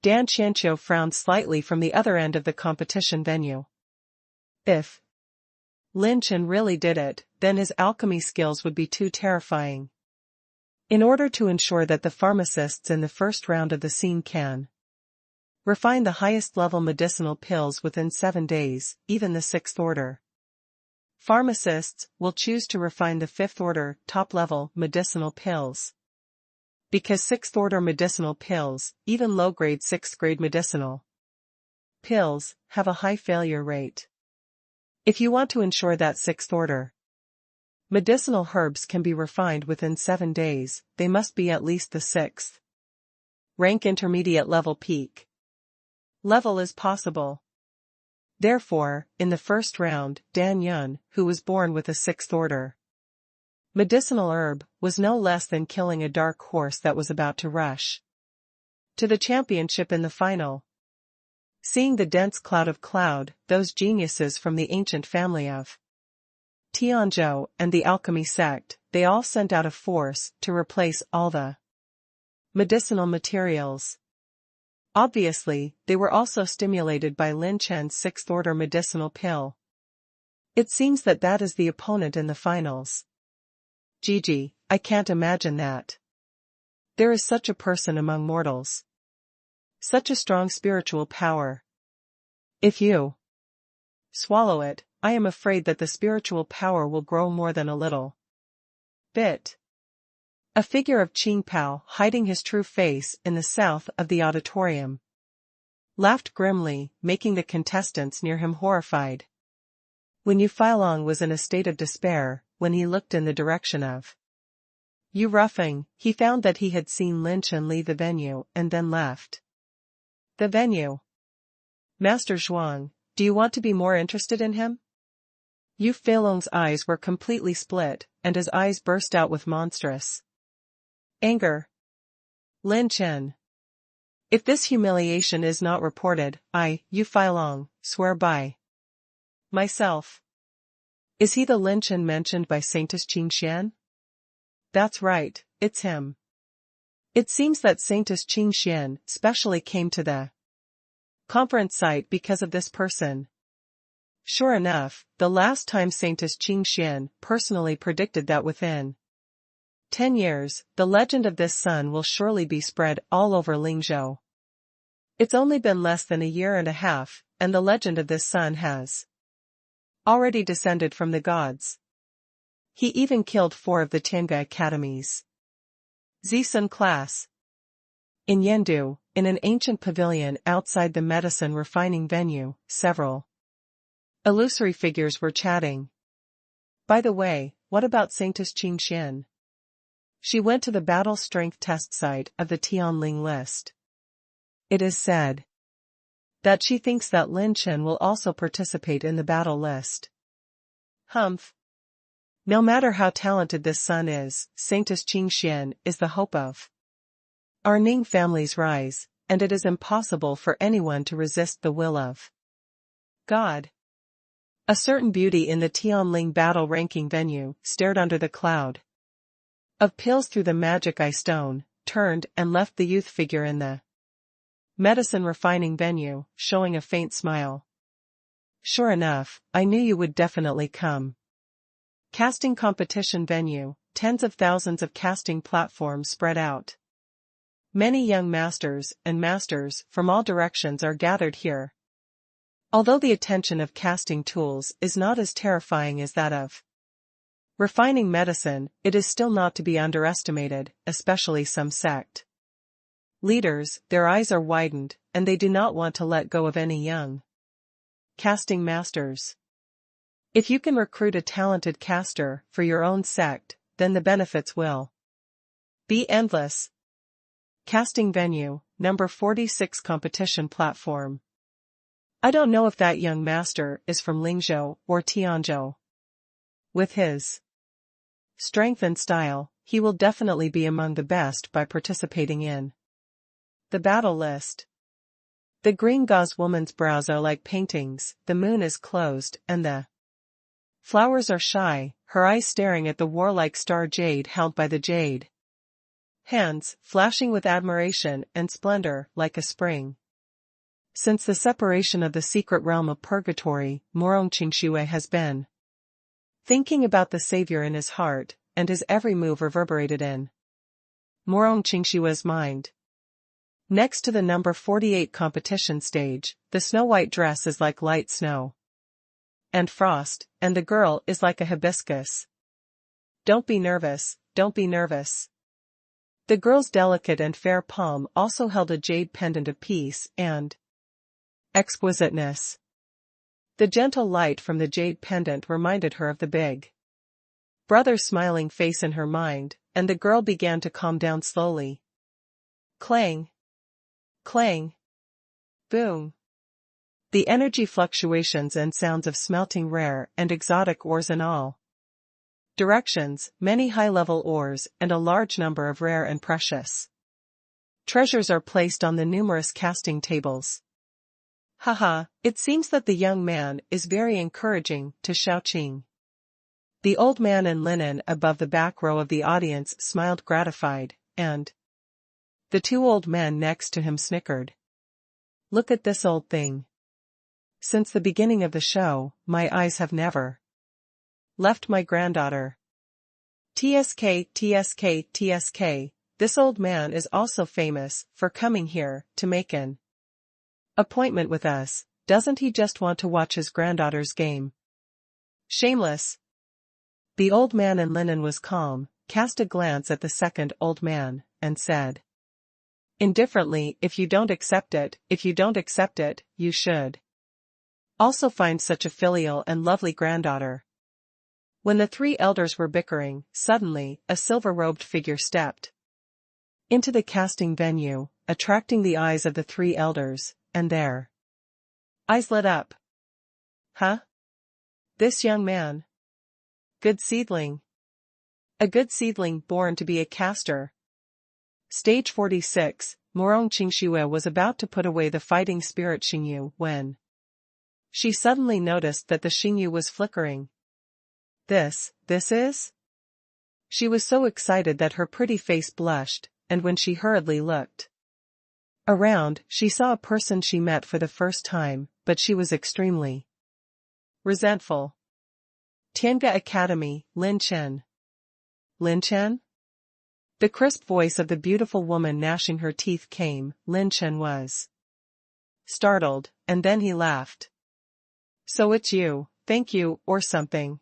Dan Qianqiu frowned slightly from the other end of the competition venue. If Lin Chen really did it, then his alchemy skills would be too terrifying. In order to ensure that the pharmacists in the first round of the scene can refine the highest level medicinal pills within 7 days, even the 6th order pharmacists will choose to refine the 5th order top-level medicinal pills. Because 6th order medicinal pills, even low-grade 6th grade medicinal pills, have a high failure rate. If you want to ensure that 6th order medicinal herbs can be refined within 7 days, they must be at least the 6th rank intermediate level peak level is possible. Therefore, in the first round, Dan Yun, who was born with a 6th order medicinal herb, was no less than killing a dark horse that was about to rush to the championship in the final. Seeing the dense cloud of cloud, those geniuses from the ancient family of Tianzhou and the alchemy sect, they all sent out a force to replace all the medicinal materials. Obviously, they were also stimulated by Lin Chen's 6th order medicinal pill. It seems that that is the opponent in the finals. Gigi, I can't imagine that. There is such a person among mortals. Such a strong spiritual power. If you swallow it, I am afraid that the spiritual power will grow more than a little bit. A figure of Qing Pao, hiding his true face in the south of the auditorium, laughed grimly, making the contestants near him horrified. When Yu Feilong was in a state of despair, when he looked in the direction of Yu Ruffing, he found that he had seen Lin Chen leave the venue and then left the venue. Master Zhuang, do you want to be more interested in him? Yu Feilong's eyes were completely split, and his eyes burst out with monstrous anger. Lin Chen. If this humiliation is not reported, I, Yu Feilong, swear by myself. Is he the Lin Chen mentioned by Saintess Qingxian? That's right, it's him. It seems that Saintess Qingxian specially came to the conference site because of this person. Sure enough, the last time Saintess Qingxian personally predicted that within 10 years, the legend of this sun will surely be spread all over Lingzhou. It's only been less than a year and a half, and the legend of this sun has already descended from the gods. He even killed 4 of the Tiange academies Zisun class. In Yendu, in an ancient pavilion outside the medicine refining venue, several illusory figures were chatting. By the way, what about Saintess Qingxian? She went to the battle strength test site of the Tianling list. It is said that she thinks that Lin Chen will also participate in the battle list. Humph. No matter how talented this son is, Saintess Qingxian is the hope of our Ning family's rise, and it is impossible for anyone to resist the will of God. A certain beauty in the Tianling battle ranking venue stared under the cloud of pills through the magic eye stone, turned and left the youth figure in the medicine refining venue, showing a faint smile. Sure enough, I knew you would definitely come. Casting competition venue, tens of thousands of casting platforms spread out. Many young masters and masters from all directions are gathered here. Although the attention of casting tools is not as terrifying as that of refining medicine, it is still not to be underestimated, especially some sect leaders. Their eyes are widened, and they do not want to let go of any young casting masters. If you can recruit a talented caster for your own sect, then the benefits will be endless. Casting venue, number 46 competition platform. I don't know if that young master is from Lingzhou or Tianzhou. With his strength and style, he will definitely be among the best by participating in the battle list. The green gauze woman's brows are like paintings, the moon is closed, and the flowers are shy, her eyes staring at the warlike star jade held by the jade hands, flashing with admiration and splendor like a spring. Since the separation of the secret realm of purgatory, Morong Qingshui has been thinking about the savior in his heart, and his every move reverberated in Morong Qingshui's mind. Next to the number 48 competition stage, the snow-white dress is like light snow and frost, and the girl is like a hibiscus. Don't be nervous, don't be nervous. The girl's delicate and fair palm also held a jade pendant of peace and exquisiteness. The gentle light from the jade pendant reminded her of the big brother's smiling face in her mind, and the girl began to calm down slowly. Clang! Clang! Boom! The energy fluctuations and sounds of smelting rare and exotic ores in all directions, many high-level ores and a large number of rare and precious treasures are placed on the numerous casting tables. Haha, it seems that the young man is very encouraging to Shaoqing. The old man in linen above the back row of the audience smiled gratified, and the two old men next to him snickered. Look at this old thing. Since the beginning of the show, my eyes have never left my granddaughter. TSK, TSK, TSK, this old man is also famous for coming here to make an appointment with us. Doesn't he just want to watch his granddaughter's game? Shameless. The old man in linen was calm, cast a glance at the second old man, and said indifferently, if you don't accept it, you should also find such a filial and lovely granddaughter. When the three elders were bickering, suddenly, a silver-robed figure stepped into the casting venue, attracting the eyes of the three elders, and their eyes lit up. Huh? This young man? Good seedling. A good seedling born to be a caster. Stage 46, Morong Qingshui was about to put away the fighting spirit Xingyu when she suddenly noticed that the Xingyu was flickering. This is? She was so excited that her pretty face blushed, and when she hurriedly looked around, she saw a person she met for the first time, but she was extremely resentful. Tiange Academy, Lin Chen. Lin Chen? The crisp voice of the beautiful woman gnashing her teeth came. Lin Chen was startled, and then he laughed. So it's you, thank you, or something.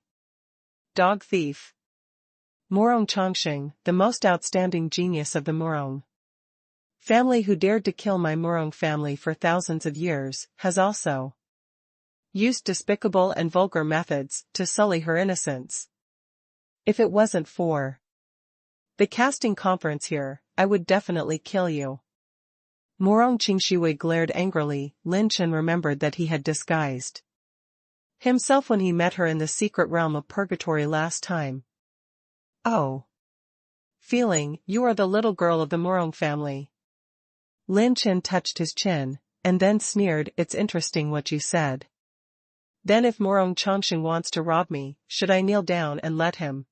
Dog thief. Morong Chongqing, the most outstanding genius of the Morong family who dared to kill my Morong family for thousands of years, has also used despicable and vulgar methods to sully her innocence. If it wasn't for the casting conference here, I would definitely kill you. Morong Qingshui glared angrily. Lin Chen remembered that he had disguised himself when he met her in the secret realm of purgatory last time. Oh. Feeling, you are the little girl of the Morong family. Lin Chen touched his chin, and then sneered, it's interesting what you said. Then if Morong Chongqing wants to rob me, should I kneel down and let him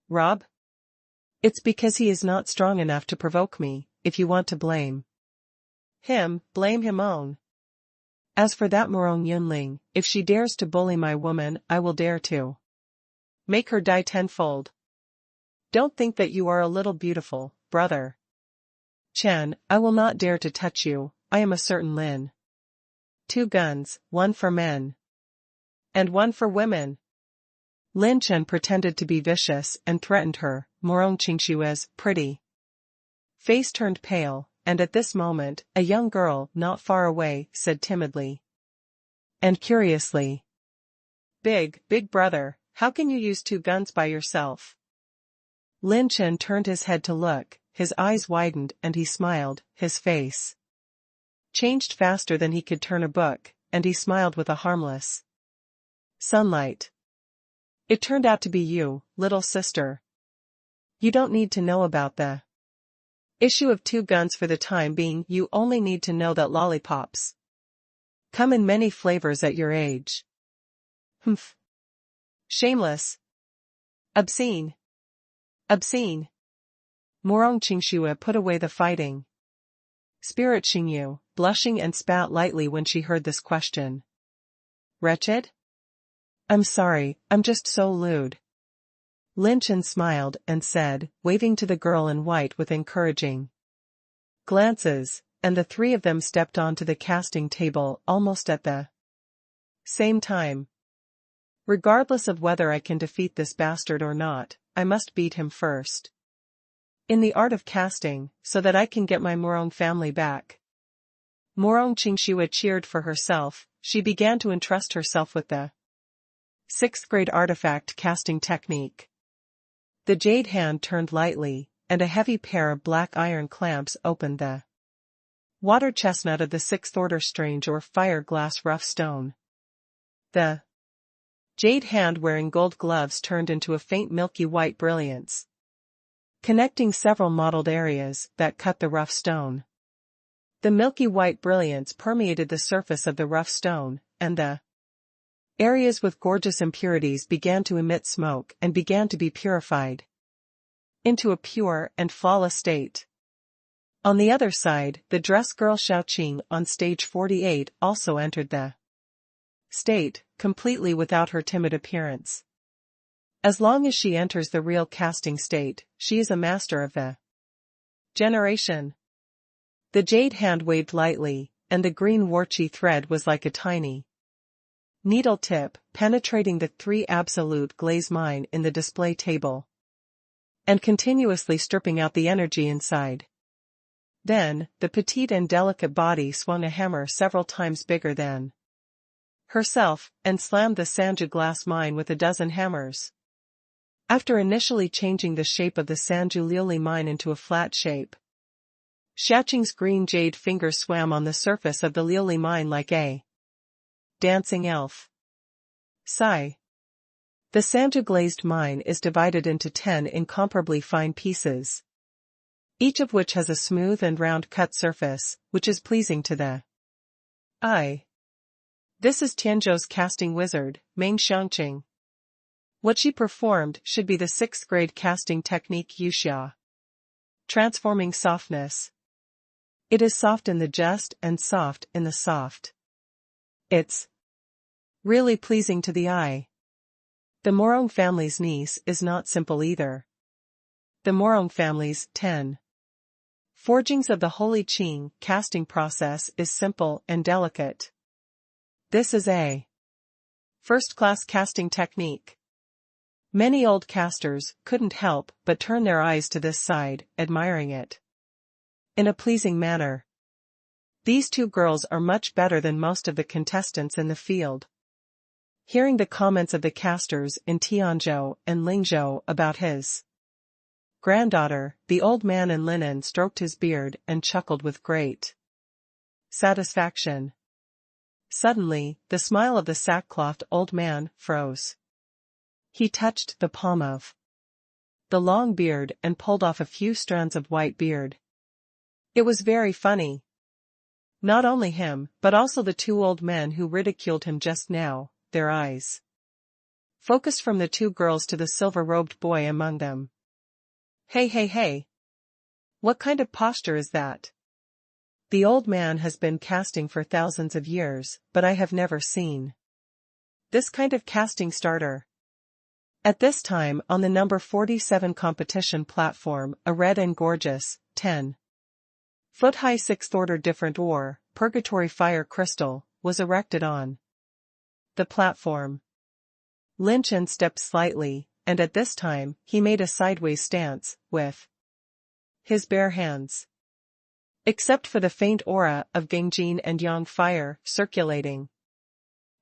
rob? It's because he is not strong enough to provoke me. If you want to blame him, blame him own. As for that Morong Yunling, if she dares to bully my woman, I will dare to make her die tenfold. Don't think that you are a little beautiful, brother Chen. I will not dare to touch you. I am a certain Lin. 2 guns, one for men and one for women. Lin Chen pretended to be vicious and threatened her. Morong Qingshui's pretty face turned pale, and at this moment, a young girl not far away said timidly, and curiously. Big brother, how can you use 2 guns by yourself? Lin Chen turned his head to look, his eyes widened and he smiled, his face changed faster than he could turn a book, and he smiled with a harmless sunlight. It turned out to be you, little sister. You don't need to know about the issue of 2 guns for the time being, you only need to know that lollipops come in many flavors at your age. Humph. Shameless. Obscene. Morong Qingxue put away the fighting spirit Xingyu, blushing and spat lightly when she heard this question. Wretched? I'm sorry, I'm just so lewd. Lin Chen smiled and said, waving to the girl in white with encouraging glances, and the 3 of them stepped onto the casting table almost at the same time. Regardless of whether I can defeat this bastard or not, I must beat him first. In the art of casting, so that I can get my Morong family back. Morong Qingxue cheered for herself, she began to entrust herself with the 6th grade artifact casting technique. The jade hand turned lightly, and a heavy pair of black iron clamps opened the water chestnut of the 6th order strange or fire glass rough stone. The jade hand wearing gold gloves turned into a faint milky white brilliance, connecting several mottled areas that cut the rough stone. The milky white brilliance permeated the surface of the rough stone, and the areas with gorgeous impurities began to emit smoke and began to be purified into a pure and flawless state. On the other side, the dress girl Xiaoqing on stage 48 also entered the state, completely without her timid appearance. As long as she enters the real casting state, she is a master of the generation. The jade hand waved lightly, and the green warchi thread was like a tiny needle tip, penetrating the 3 absolute glaze mine in the display table, and continuously stripping out the energy inside. Then, the petite and delicate body swung a hammer several times bigger than herself, and slammed the Sanja glass mine with a dozen hammers. After initially changing the shape of the Sanju Liuli mine into a flat shape, Xiaoqing's green jade fingers swam on the surface of the Liuli mine like a dancing elf. Sigh. The Sanja glazed mine is divided into 10 incomparably fine pieces, each of which has a smooth and round cut surface, which is pleasing to the eye. This is Tianzhou's casting wizard, Meng Xiangqing. What she performed should be the 6th grade casting technique Yuxia. Transforming softness. It is soft in the just and soft in the soft. It's really pleasing to the eye. The Morong family's niece is not simple either. The Morong family's 10 forgings of the Holy Qing casting process is simple and delicate. This is a first-class casting technique. Many old casters couldn't help but turn their eyes to this side, admiring it in a pleasing manner. These 2 girls are much better than most of the contestants in the field. Hearing the comments of the casters in Tianzhou and Lingzhou about his granddaughter, the old man in linen stroked his beard and chuckled with great satisfaction. Suddenly, the smile of the sackclothed old man froze. He touched the palm of the long beard and pulled off a few strands of white beard. It was very funny. Not only him, but also the 2 old men who ridiculed him just now, their eyes focused from the 2 girls to the silver-robed boy among them. Hey. What kind of posture is that? The old man has been casting for thousands of years, but I have never seen this kind of casting starter. At this time on the number 47 competition platform, a red and gorgeous, 10-foot-high 6th order different ore, purgatory fire crystal, was erected on the platform. Lin Chen stepped slightly, and at this time, he made a sideways stance, with his bare hands. Except for the faint aura of Gangjin and Yang fire circulating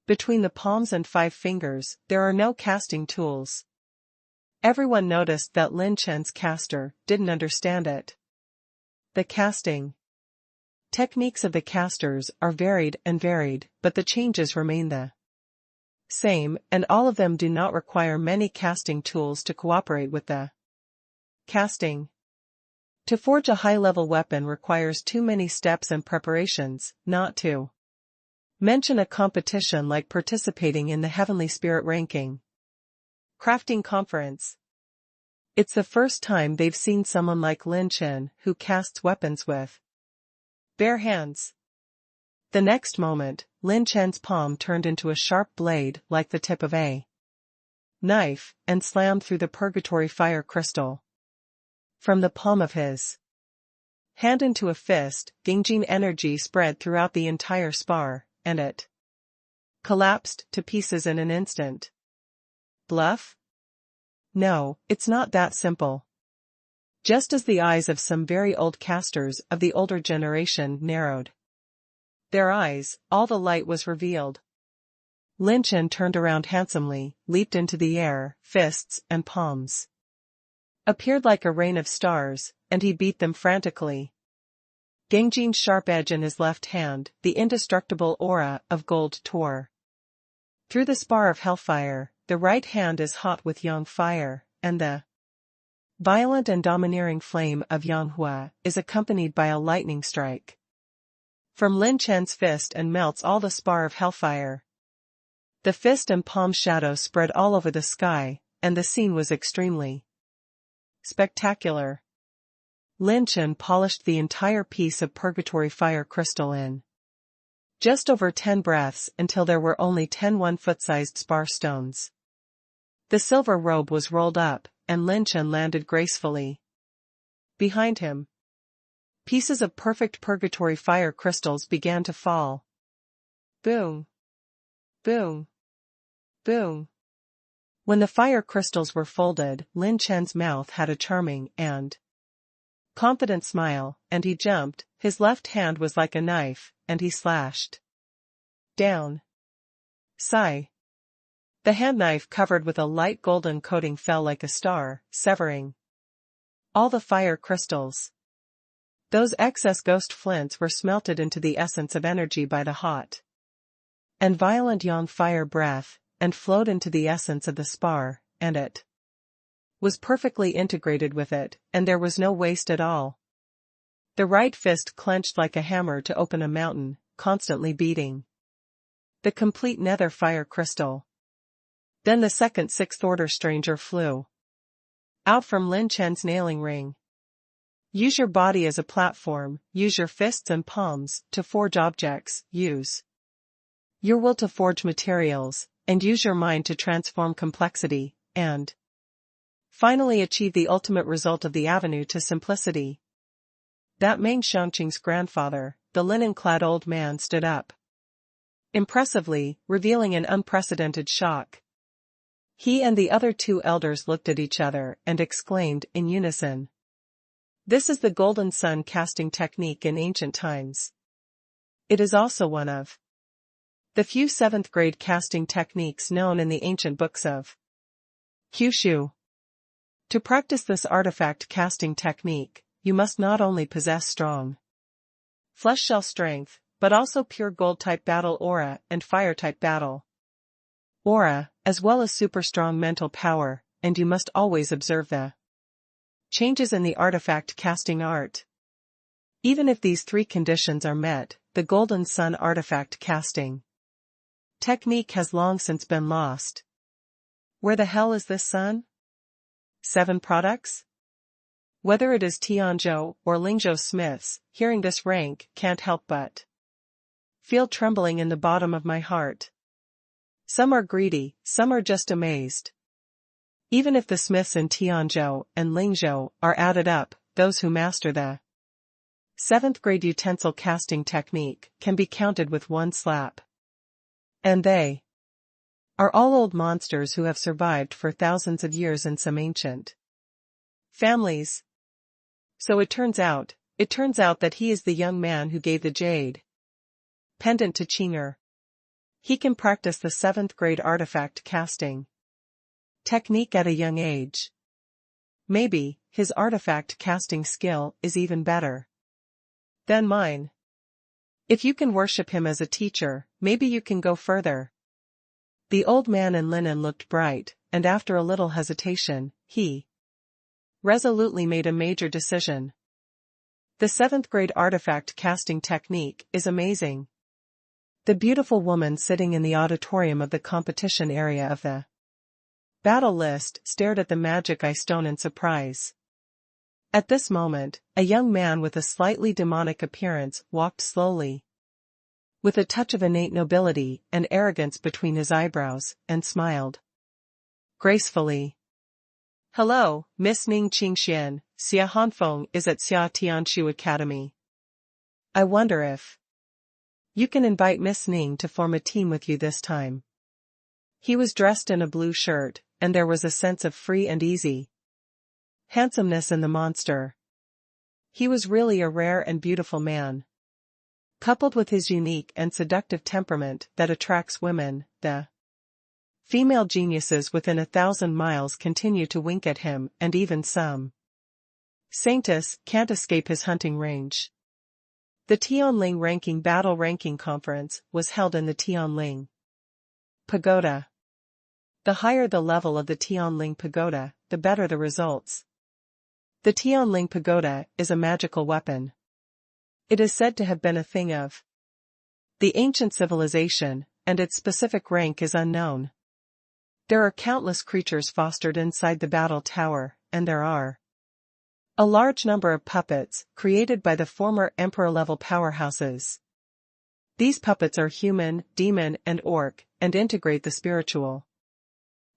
Between the palms and 5 fingers, there are no casting tools. Everyone noticed that Lin Chen's caster didn't understand it. The casting techniques of the casters are varied, but the changes remain the same, and all of them do not require many casting tools to cooperate with the casting. To forge a high-level weapon requires too many steps and preparations, not to mention a competition like participating in the Heavenly Spirit Ranking Crafting Conference. It's the first time they've seen someone like Lin Chen who casts weapons with bare hands. The next moment, Lin Chen's palm turned into a sharp blade like the tip of a knife and slammed through the purgatory fire crystal. From the palm of his hand into a fist, Gangjin energy spread throughout the entire spar, and it collapsed to pieces in an instant. Bluff? No, it's not that simple. Just as the eyes of some very old casters of the older generation narrowed their eyes, all the light was revealed. Lin Chen turned around handsomely, leaped into the air, fists and palms appeared like a rain of stars, and he beat them frantically. Gangjin's sharp edge in his left hand, the indestructible aura of gold tore through the spar of hellfire. The right hand is hot with yang fire, and the violent and domineering flame of yang hua is accompanied by a lightning strike from Lin Chen's fist and melts all the spar of hellfire. The fist and palm shadow spread all over the sky, and the scene was extremely spectacular. Lin Chen polished the entire piece of purgatory fire crystal in just over 10 breaths until there were only 10 1-foot-sized spar stones. The silver robe was rolled up, and Lin Chen landed gracefully. Behind him, pieces of perfect purgatory fire crystals began to fall. Boom! Boom! Boom! When the fire crystals were folded, Lin Chen's mouth had a charming and confident smile, and he jumped. His left hand was like a knife, and he slashed down. Sigh. The hand knife covered with a light golden coating fell like a star, severing all the fire crystals. Those excess ghost flints were smelted into the essence of energy by the hot and violent yang fire breath, and flowed into the essence of the spar, and it was perfectly integrated with it, and there was no waste at all. The right fist clenched like a hammer to open a mountain, constantly beating the complete nether fire crystal. Then the second 6th order stranger flew out from Lin Chen's nailing ring. Use your body as a platform, use your fists and palms to forge objects, use your will to forge materials, and use your mind to transform complexity, and finally achieve the ultimate result of the avenue to simplicity. That Meng Xiangqing's grandfather, the linen-clad old man, stood up impressively, revealing an unprecedented shock. He and the other 2 elders looked at each other and exclaimed in unison, "This is the Golden Sun casting technique in ancient times. It is also one of the few 7th-grade casting techniques known in the ancient books of Kyushu. To practice this artifact casting technique, you must not only possess strong flesh shell strength, but also pure gold-type battle aura and fire-type battle aura, as well as super-strong mental power, and you must always observe the changes in the artifact casting art. Even if these 3 conditions are met, the Golden Sun artifact casting technique has long since been lost. Where the hell is this sun? 7 products? Whether it is Tianzhou or Lingzhou smiths, hearing this rank can't help but feel trembling in the bottom of my heart. Some are greedy, some are just amazed. Even if the smiths in Tianzhou and Lingzhou are added up, those who master the 7th-grade utensil casting technique can be counted with one slap. And they are all old monsters who have survived for thousands of years in some ancient families. So it turns out that he is the young man who gave the jade pendant to Qinger. He can practice the 7th grade artifact casting technique at a young age. Maybe, his artifact casting skill is even better than mine. If you can worship him as a teacher, maybe you can go further. The old man in linen looked bright, and after a little hesitation, he resolutely made a major decision. The 7th grade artifact casting technique is amazing. The beautiful woman sitting in the auditorium of the competition area of the battle list stared at the magic eye stone in surprise. At this moment, a young man with a slightly demonic appearance walked slowly, with a touch of innate nobility and arrogance between his eyebrows, and smiled gracefully. "Hello, Miss Ning Qingxian, Xia Hanfeng is at Xia Tianshu Academy. I wonder if you can invite Miss Ning to form a team with you this time." He was dressed in a blue shirt, and there was a sense of free and easy handsomeness in the monster. He was really a rare and beautiful man. Coupled with his unique and seductive temperament that attracts women, the female geniuses within 1,000 miles continue to wink at him, and even some saints can't escape his hunting range. The Tianling Ranking Battle Ranking Conference was held in the Tianling Pagoda. The higher the level of the Tianling Pagoda, the better the results. The Tianling Pagoda is a magical weapon. It is said to have been a thing of the ancient civilization, and its specific rank is unknown. There are countless creatures fostered inside the battle tower, and there are a large number of puppets created by the former emperor-level powerhouses. These puppets are human, demon, and orc, and integrate the spiritual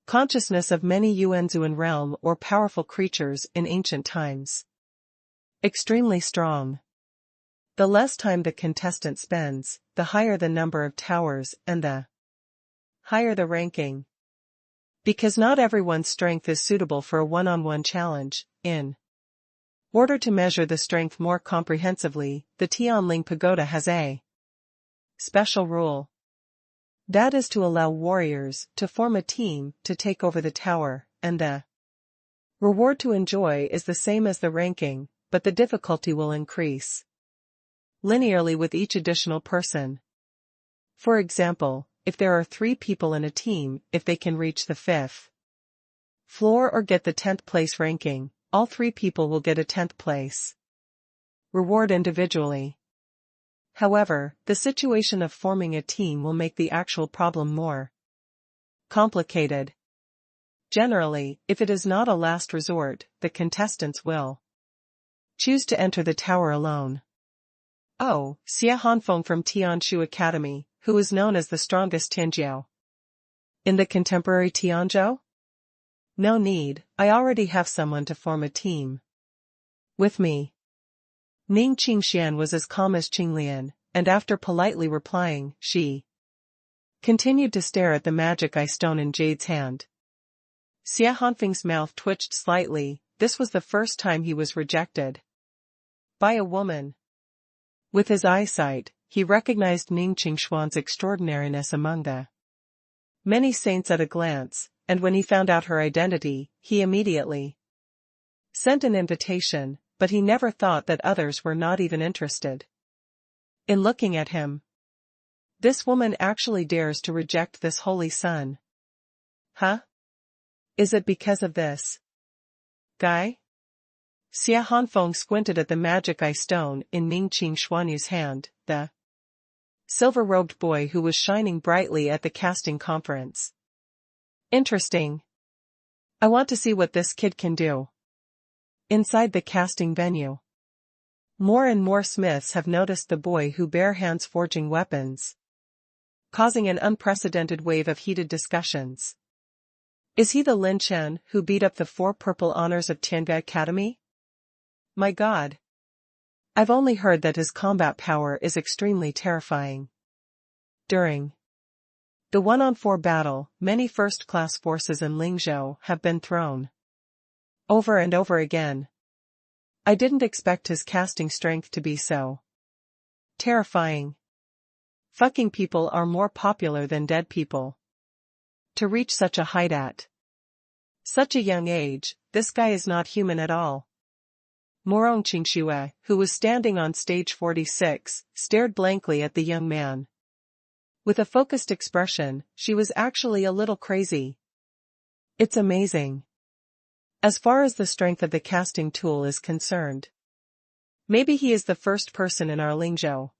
consciousness of many Yuanzuan realm or powerful creatures in ancient times. Extremely strong. The less time the contestant spends, the higher the number of towers and the higher the ranking. Because not everyone's strength is suitable for a one-on-one challenge, in order to measure the strength more comprehensively, the Tianling Pagoda has a special rule. That is to allow warriors to form a team to take over the tower, and the reward to enjoy is the same as the ranking, but the difficulty will increase linearly with each additional person. For example, if there are 3 people in a team, if they can reach the 5th floor or get the 10th place ranking, all 3 people will get a 10th place reward individually. However, the situation of forming a team will make the actual problem more complicated. Generally, if it is not a last resort, the contestants will choose to enter the tower alone. Oh, Xia Hanfeng from Tianshu Academy, who is known as the strongest Tianjiao in the contemporary Tianzhou? No need, I already have someone to form a team with me. Ning Qingxian was as calm as Qinglian, and after politely replying, she continued to stare at the magic eye stone in Jade's hand. Xia Hanfeng's mouth twitched slightly. This was the first time he was rejected by a woman. With his eyesight, he recognized Ning Qingshuan's extraordinariness among the many saints at a glance, and when he found out her identity, he immediately sent an invitation, but he never thought that others were not even interested in looking at him. This woman actually dares to reject this holy son. Huh? Is it because of this guy? Xia Hanfeng squinted at the magic eye stone in Ning Qingshuanyu's hand, the silver-robed boy who was shining brightly at the casting conference. Interesting. I want to see what this kid can do. Inside the casting venue, more and more smiths have noticed the boy who bare hands forging weapons, causing an unprecedented wave of heated discussions. Is he the Lin Chen who beat up the 4 purple honors of Tiange Academy? My God. I've only heard that his combat power is extremely terrifying. During the 1-on-4 battle, many first-class forces in Lingzhou have been thrown over and over again. I didn't expect his casting strength to be so terrifying. Fucking people are more popular than dead people. To reach such a height at such a young age, this guy is not human at all. Morong Qingxue, who was standing on stage 46, stared blankly at the young man. With a focused expression, she was actually a little crazy. It's amazing. As far as the strength of the casting tool is concerned. Maybe he is the first person in our Lingzhou.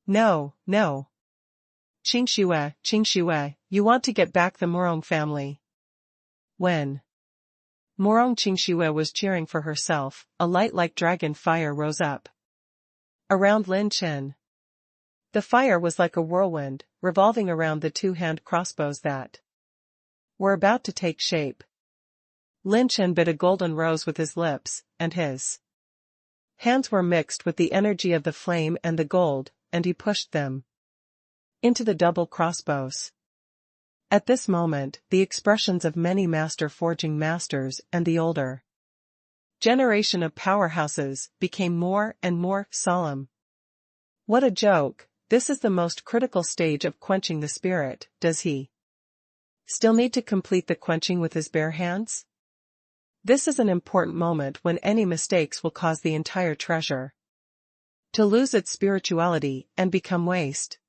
No. Qingxue, you want to get back the Morong family. When Morong Qingxue was cheering for herself, a light like dragon fire rose up around Lin Chen. The fire was like a whirlwind, revolving around the two-hand crossbows that were about to take shape. Lin Chen bit a golden rose with his lips, and his hands were mixed with the energy of the flame and the gold, and he pushed them into the double crossbows. At this moment, the expressions of many master forging masters and the older generation of powerhouses became more and more solemn. What a joke! This is the most critical stage of quenching the spirit. Does he still need to complete the quenching with his bare hands? This is an important moment when any mistakes will cause the entire treasure to lose its spirituality and become waste.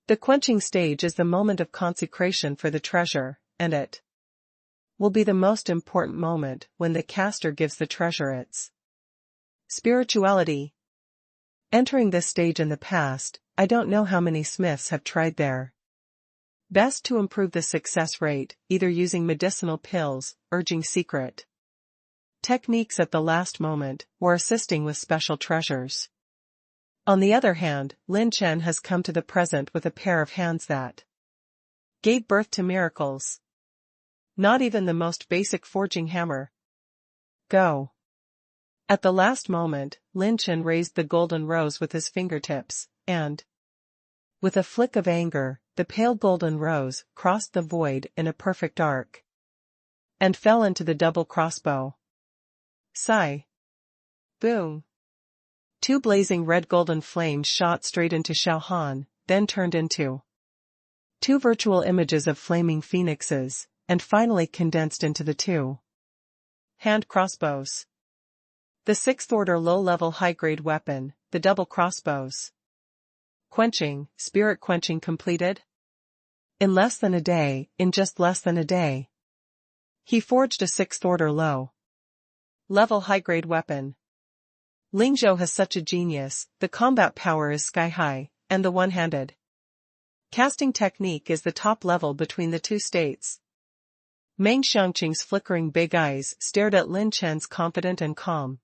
The quenching stage is the moment of consecration for the treasure, and it will be the most important moment when the caster gives the treasure its spirituality. Entering this stage in the past, I don't know how many smiths have tried their best to improve the success rate, either using medicinal pills, urging secret techniques at the last moment, or assisting with special treasures. On the other hand, Lin Chen has come to the present with a pair of hands that gave birth to miracles. Not even the most basic forging hammer. Go. At the last moment, Lin Chen raised the golden rose with his fingertips, and with a flick of anger, the pale golden rose crossed the void in a perfect arc and fell into the double crossbow. Sigh. Boom. Two blazing red golden flames shot straight into Xiao Han, then turned into two virtual images of flaming phoenixes, and finally condensed into the two hand crossbows. The sixth-order low-level high-grade weapon, the double crossbows. Quenching, spirit quenching completed? In just less than a day. He forged a sixth-order low-level high-grade weapon. Lingzhou has such a genius, the combat power is sky-high, and the one-handed casting technique is the top level between the two states. Meng Xiangqing's flickering big eyes stared at Lin Chen's confident and calm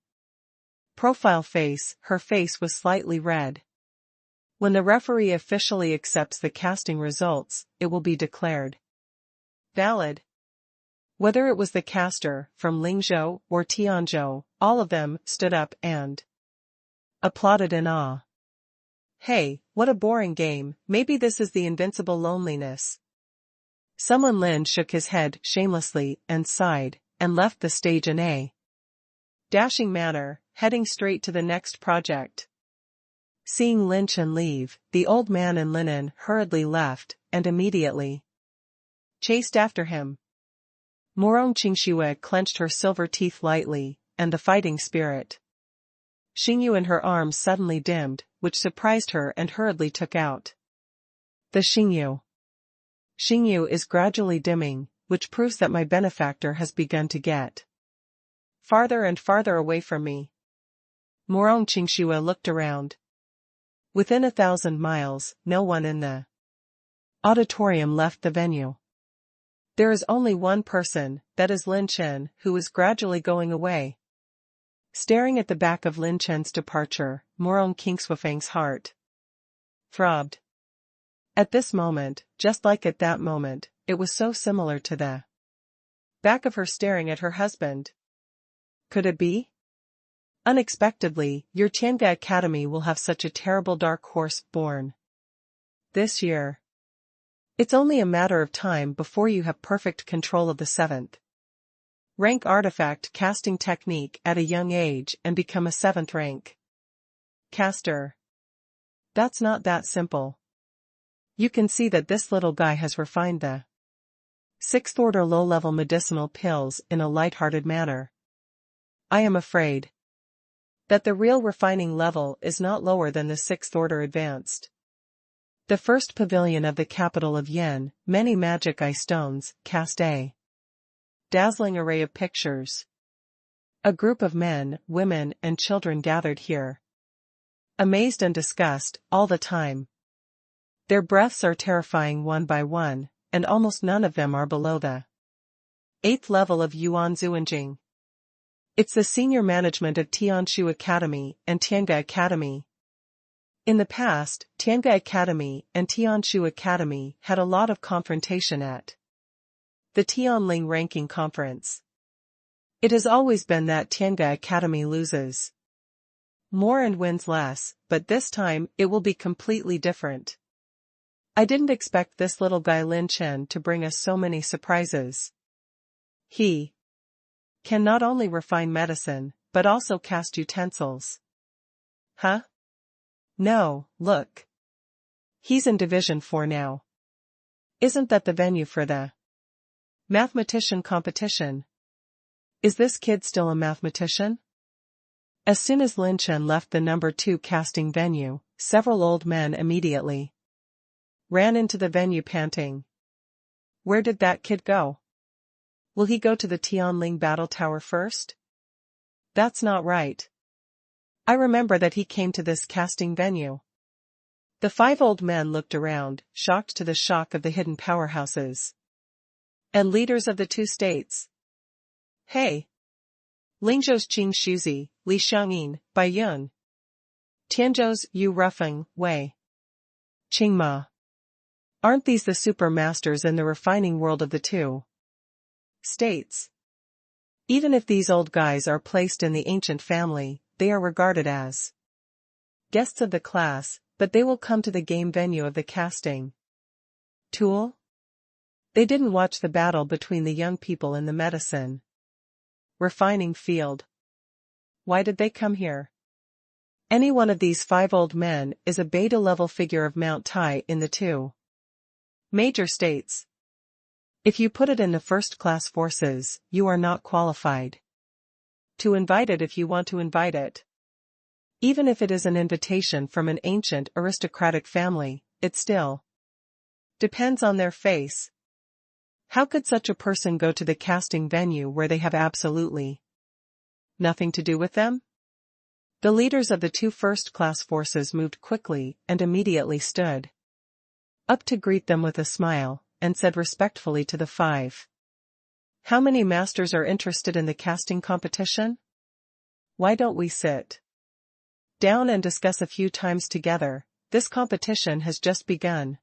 profile face. Her face was slightly red. When the referee officially accepts the casting results, it will be declared valid. Whether it was the caster from Lingzhou or Tianzhou, all of them stood up and applauded in awe. Hey, what a boring game, maybe this is the invincible loneliness. Someone Lin shook his head shamelessly and sighed, and left the stage in a dashing manner, heading straight to the next project. Seeing Lin Chen leave, the old man in linen hurriedly left, and immediately chased after him. Morong Qingxue clenched her silver teeth lightly, and the fighting spirit Xingyu in her arms suddenly dimmed, which surprised her and hurriedly took out the Xingyu. Xingyu is gradually dimming, which proves that my benefactor has begun to get farther and farther away from me. Morong Qingxue looked around. Within 1,000 miles, no one in the auditorium left the venue. There is only one person, that is Lin Chen, who is gradually going away. Staring at the back of Lin Chen's departure, Morong Qingxuefeng's heart throbbed. At this moment, just like at that moment, it was so similar to the back of her staring at her husband. Could it be? Unexpectedly, your Tianga Academy will have such a terrible dark horse born this year. It's only a matter of time before you have perfect control of the 7th rank artifact casting technique at a young age and become a 7th rank caster. That's not that simple. You can see that this little guy has refined the sixth order low-level medicinal pills in a light-hearted manner. I am afraid that the real refining level is not lower than the sixth order advanced. The first pavilion of the capital of Yin, many magic eye stones, cast a dazzling array of pictures. A group of men, women, and children gathered here, amazed and disgust, all the time. Their breaths are terrifying one by one, and almost none of them are below the 8th level of Yuan Zuanjing. It's the senior management of Tianshu Academy and Tianga Academy. In the past, Tianga Academy and Tianshu Academy had a lot of confrontation at the Tianling ranking conference. It has always been that Tianga Academy loses more and wins less, but this time it will be completely different. I didn't expect this little guy Lin Chen to bring us so many surprises. He can not only refine medicine, but also cast utensils. Huh? No, look. He's in Division 4 now. Isn't that the venue for the mathematician competition? Is this kid still a mathematician? As soon as Lin Chen left the number 2 casting venue, several old men immediately ran into the venue panting. Where did that kid go? Will he go to the Tianling battle tower first? That's not right. I remember that he came to this casting venue. The 5 old men looked around, shocked to the shock of the hidden powerhouses and leaders of the 2 states. Hey! Lingzhou's Qing Shuzi, Li Xiangyin, Bai Yun. Tianzhou's Yu Rufeng, Wei Qingma. Aren't these the super masters in the refining world of the 2 states? Even if these old guys are placed in the ancient family, they are regarded as guests of the class, but they will come to the game venue of the casting tool. They didn't watch the battle between the young people in the medicine refining field. Why did they come here? Any one of these 5 old men is a beta-level figure of Mount Tai in the 2 major states. If you put it in the first-class forces, you are not qualified to invite it if you want to invite it. Even if it is an invitation from an ancient aristocratic family, it still depends on their face. How could such a person go to the casting venue where they have absolutely nothing to do with them? The leaders of the 2 first-class forces moved quickly and immediately stood up to greet them with a smile, and said respectfully to the 5. How many masters are interested in the casting competition? Why don't we sit down and discuss a few times together? This competition has just begun.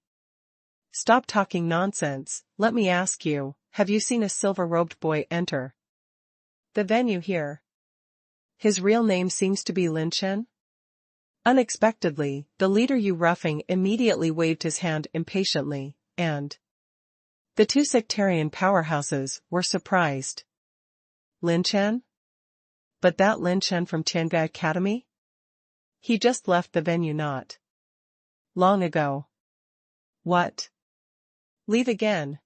Stop talking nonsense. Let me ask you, have you seen a silver-robed boy enter the venue here? His real name seems to be Lin Chen? Unexpectedly, the leader Yu Rufeng immediately waved his hand impatiently, and the 2 sectarian powerhouses were surprised. Lin Chen? But that Lin Chen from Tianga Academy? He just left the venue not long ago. What? Leave again?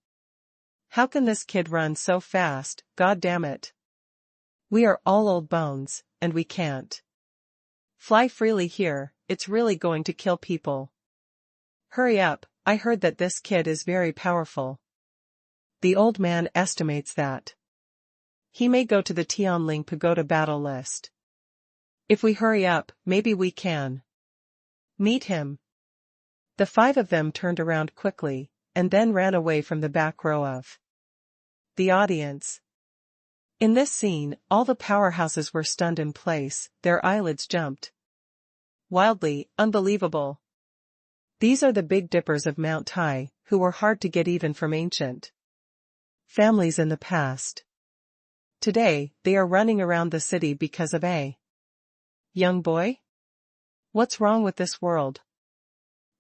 How can this kid run so fast, god damn it? We are all old bones, and we can't fly freely here. It's really going to kill people. Hurry up, I heard that this kid is very powerful. The old man estimates that he may go to the Tianling Pagoda battle list. If we hurry up, maybe we can meet him. The 5 of them turned around quickly, and then ran away from the back row of the audience. In this scene, all the powerhouses were stunned in place, their eyelids jumped wildly. Unbelievable. These are the Big Dippers of Mount Tai, who were hard to get even from ancient families in the past. Today, they are running around the city because of a young boy? What's wrong with this world?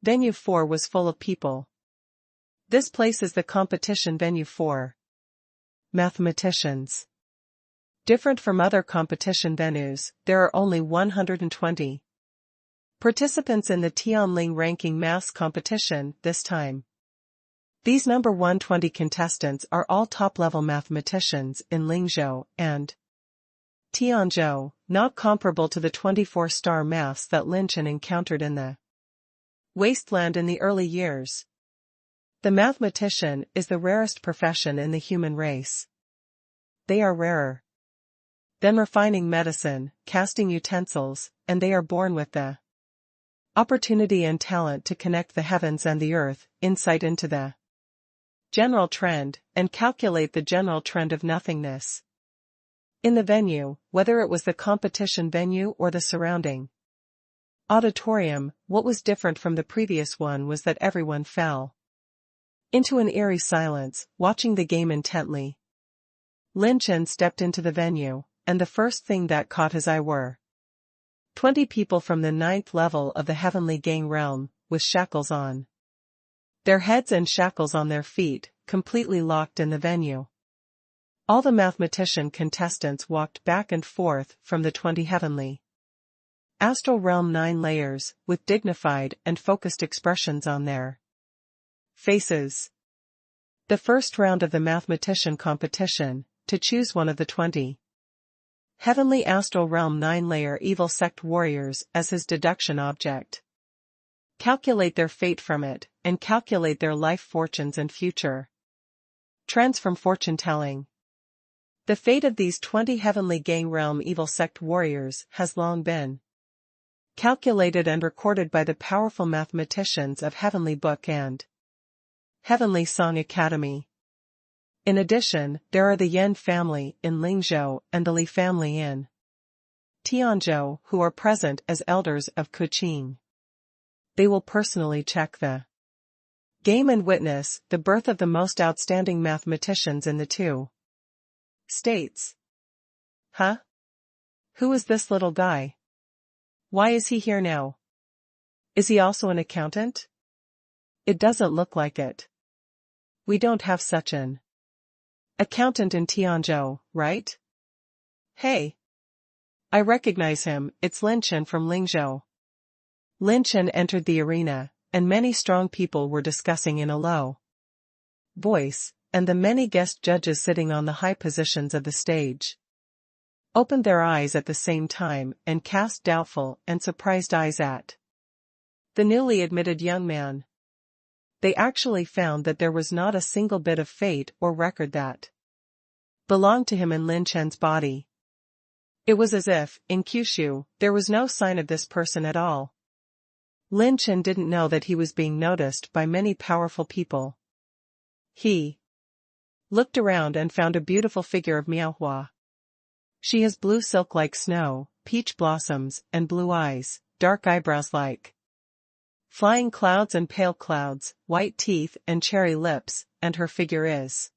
Venue 4 was full of people. This place is the competition venue for mathematicians. Different from other competition venues, there are only 120 Participants in the Tianling ranking maths competition this time. These number 120 contestants are all top-level mathematicians in Lingzhou and Tianzhou, not comparable to the 24-star maths that Lin Chen encountered in the wasteland in the early years. The mathematician is the rarest profession in the human race. They are rarer than refining medicine, casting utensils, and they are born with the opportunity and talent to connect the heavens and the earth, insight into the general trend, and calculate the general trend of nothingness. In the venue, whether it was the competition venue or the surrounding auditorium, what was different from the previous one was that everyone fell into an eerie silence, watching the game intently. Lin Chen stepped into the venue, and the first thing that caught his eye were 20 people from the 9th level of the Heavenly Gang realm, with shackles on their heads and shackles on their feet, completely locked in the venue. All the mathematician contestants walked back and forth from the 20 heavenly astral realm 9 layers, with dignified and focused expressions on their faces. The first round of the mathematician competition, to choose one of the 20 Heavenly Astral Realm 9-layer evil sect warriors as his deduction object. Calculate their fate from it, and calculate their life fortunes and future trends from fortune-telling. The fate of these 20 Heavenly Gang Realm evil sect warriors has long been calculated and recorded by the powerful mathematicians of Heavenly Book and Heavenly Song Academy. In addition, there are the Yan family in Lingzhou and the Li family in Tianzhou who are present as elders of Kuqing. They will personally check the game and witness the birth of the most outstanding mathematicians in the 2 states. Huh? Who is this little guy? Why is he here now? Is he also an accountant? It doesn't look like it. We don't have such an accountant in Tianzhou, right? Hey! I recognize him, it's Lin Chen from Lingzhou. Lin Chen entered the arena, and many strong people were discussing in a low voice, and the many guest judges sitting on the high positions of the stage opened their eyes at the same time and cast doubtful and surprised eyes at the newly admitted young man. They actually found that there was not a single bit of fate or record that belonged to him in Lin Chen's body. It was as if, in Kyushu, there was no sign of this person at all. Lin Chen didn't know that he was being noticed by many powerful people. He looked around and found a beautiful figure of Miaohua. She has blue silk like snow, peach blossoms, and blue eyes, dark eyebrows like flying clouds and pale clouds, white teeth and cherry lips, and her figure is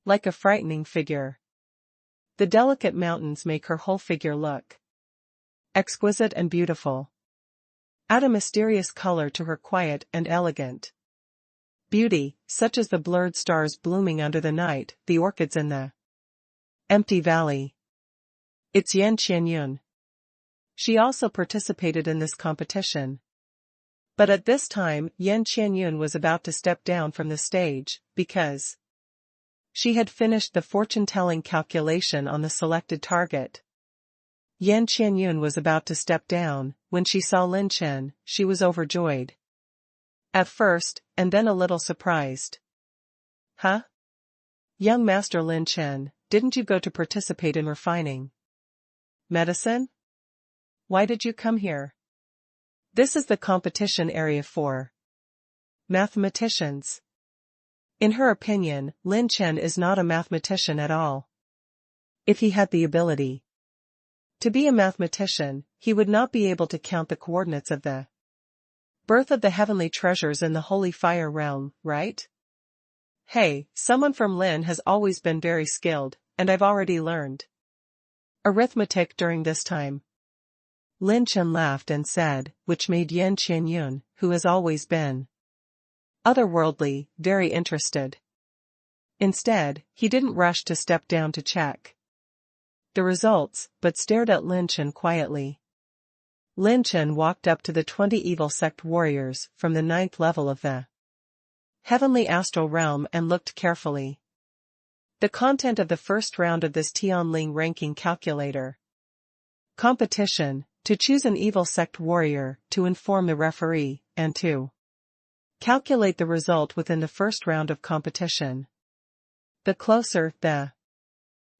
like a frightening figure. The delicate mountains make her whole figure look exquisite and beautiful. Add a mysterious color to her quiet and elegant beauty, such as the blurred stars blooming under the night, the orchids in the empty valley. It's Yan Qianyun. She also participated in this competition. But at this time, Yan Qianyun was about to step down from the stage, because she had finished the fortune-telling calculation on the selected target. Yan Qianyun was about to step down. When she saw Lin Chen, she was overjoyed at first, and then a little surprised. Huh? Young Master Lin Chen, didn't you go to participate in refining medicine? Why did you come here? This is the competition area for mathematicians. In her opinion, Lin Chen is not a mathematician at all. If he had the ability to be a mathematician, he would not be able to count the coordinates of the birth of the heavenly treasures in the holy fire realm, right? Hey, someone from Lin has always been very skilled, and I've already learned arithmetic during this time. Lin Chen laughed and said, which made Yan Qianyun, who has always been otherworldly, very interested. Instead, he didn't rush to step down to check the results, but stared at Lin Chen quietly. Lin Chen walked up to the 20 evil sect warriors from the 9th level of the heavenly astral realm and looked carefully. The content of the first round of this Tianling ranking calculator competition, to choose an evil sect warrior, to inform the referee, and to calculate the result within the first round of competition. The closer the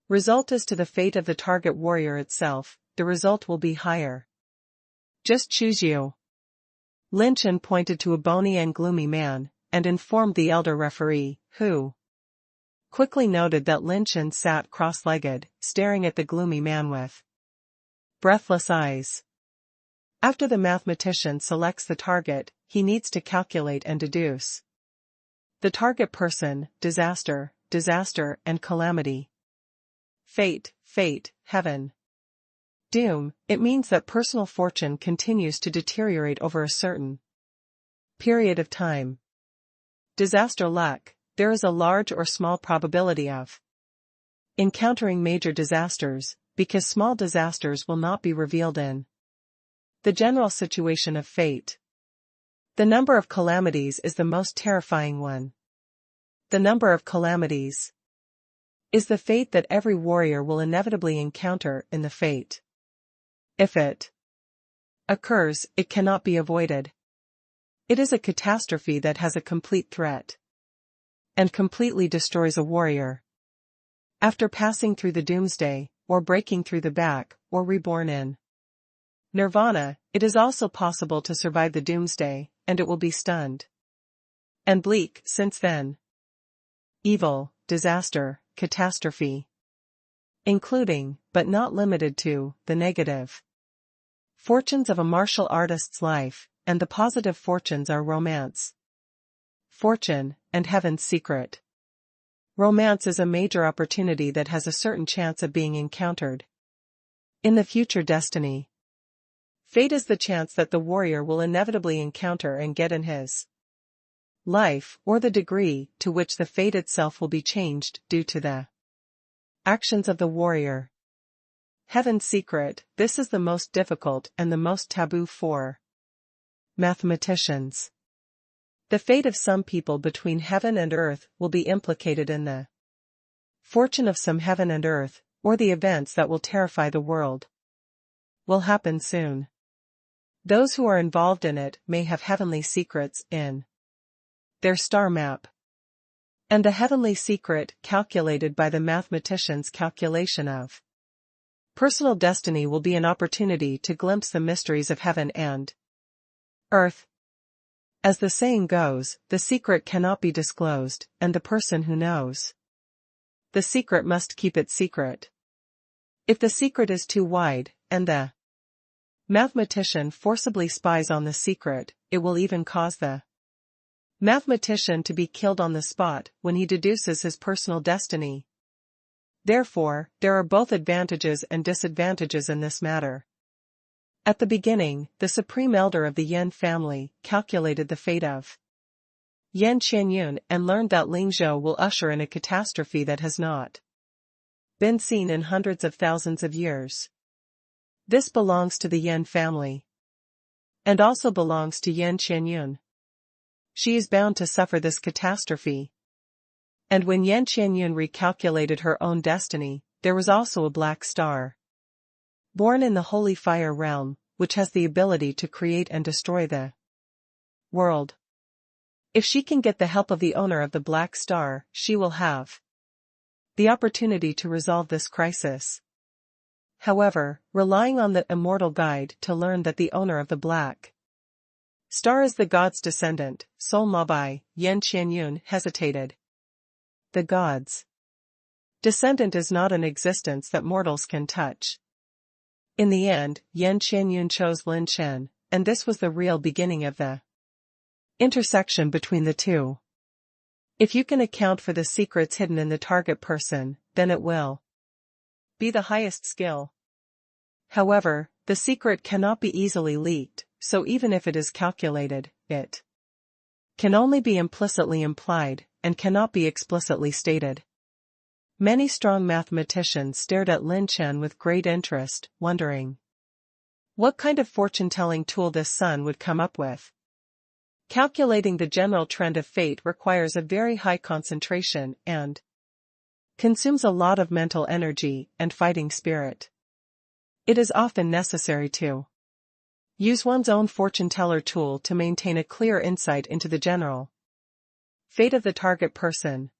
result is to the fate of the target warrior itself, the result will be higher. Just choose you. Lin Chen pointed to a bony and gloomy man, and informed the elder referee, who quickly noted that Lin Chen sat cross-legged, staring at the gloomy man with breathless eyes. After the mathematician selects the target, he needs to calculate and deduce the target person, disaster, and calamity. Fate, heaven. Doom, it means that personal fortune continues to deteriorate over a certain period of time. Disaster luck, there is a large or small probability of encountering major disasters, because small disasters will not be revealed in the general situation of fate. The number of calamities is the most terrifying one. The number of calamities is the fate that every warrior will inevitably encounter in the fate. If it occurs, it cannot be avoided. It is a catastrophe that has a complete threat and completely destroys a warrior. After passing through the doomsday, or breaking through the back, or reborn in nirvana, it is also possible to survive the doomsday, and it will be stunned and bleak since then. Evil, disaster, catastrophe. Including, but not limited to, the negative fortunes of a martial artist's life, and the positive fortunes are romance, fortune, and heaven's secret. Romance is a major opportunity that has a certain chance of being encountered in the future destiny. Fate is the chance that the warrior will inevitably encounter and get in his life, or the degree to which the fate itself will be changed due to the actions of the warrior. Heaven's secret, this is the most difficult and the most taboo for mathematicians. The fate of some people between heaven and earth will be implicated in the fortune of some heaven and earth, or the events that will terrify the world will happen soon. Those who are involved in it may have heavenly secrets in their star map. And the heavenly secret calculated by the mathematician's calculation of personal destiny will be an opportunity to glimpse the mysteries of heaven and earth. As the saying goes, the secret cannot be disclosed, and the person who knows the secret must keep it secret. If the secret is too wide, and the mathematician forcibly spies on the secret, it will even cause the mathematician to be killed on the spot when he deduces his personal destiny. Therefore, there are both advantages and disadvantages in this matter. At the beginning, the supreme elder of the Yan family calculated the fate of Yan Qianyun and learned that Ling Zhou will usher in a catastrophe that has not been seen in hundreds of thousands of years. This belongs to the Yan family, and also belongs to Yan Qianyun. She is bound to suffer this catastrophe. And when Yan Qianyun recalculated her own destiny, there was also a black star born in the holy fire realm, which has the ability to create and destroy the world. If she can get the help of the owner of the black star, she will have the opportunity to resolve this crisis. However, relying on the immortal guide to learn that the owner of the black star is the god's descendant, Sol Mabai, Yan Qianyun hesitated. The god's descendant is not an existence that mortals can touch. In the end, Yan Qianyun chose Lin Chen, and this was the real beginning of the intersection between the two. If you can account for the secrets hidden in the target person, then it will be the highest skill. However, the secret cannot be easily leaked, so even if it is calculated, it can only be implicitly implied, and cannot be explicitly stated. Many strong mathematicians stared at Lin Chen with great interest, wondering What kind of fortune-telling tool this son would come up with? Calculating the general trend of fate requires a very high concentration and consumes a lot of mental energy and fighting spirit. It is often necessary to use one's own fortune-teller tool to maintain a clear insight into the general fate of the target person.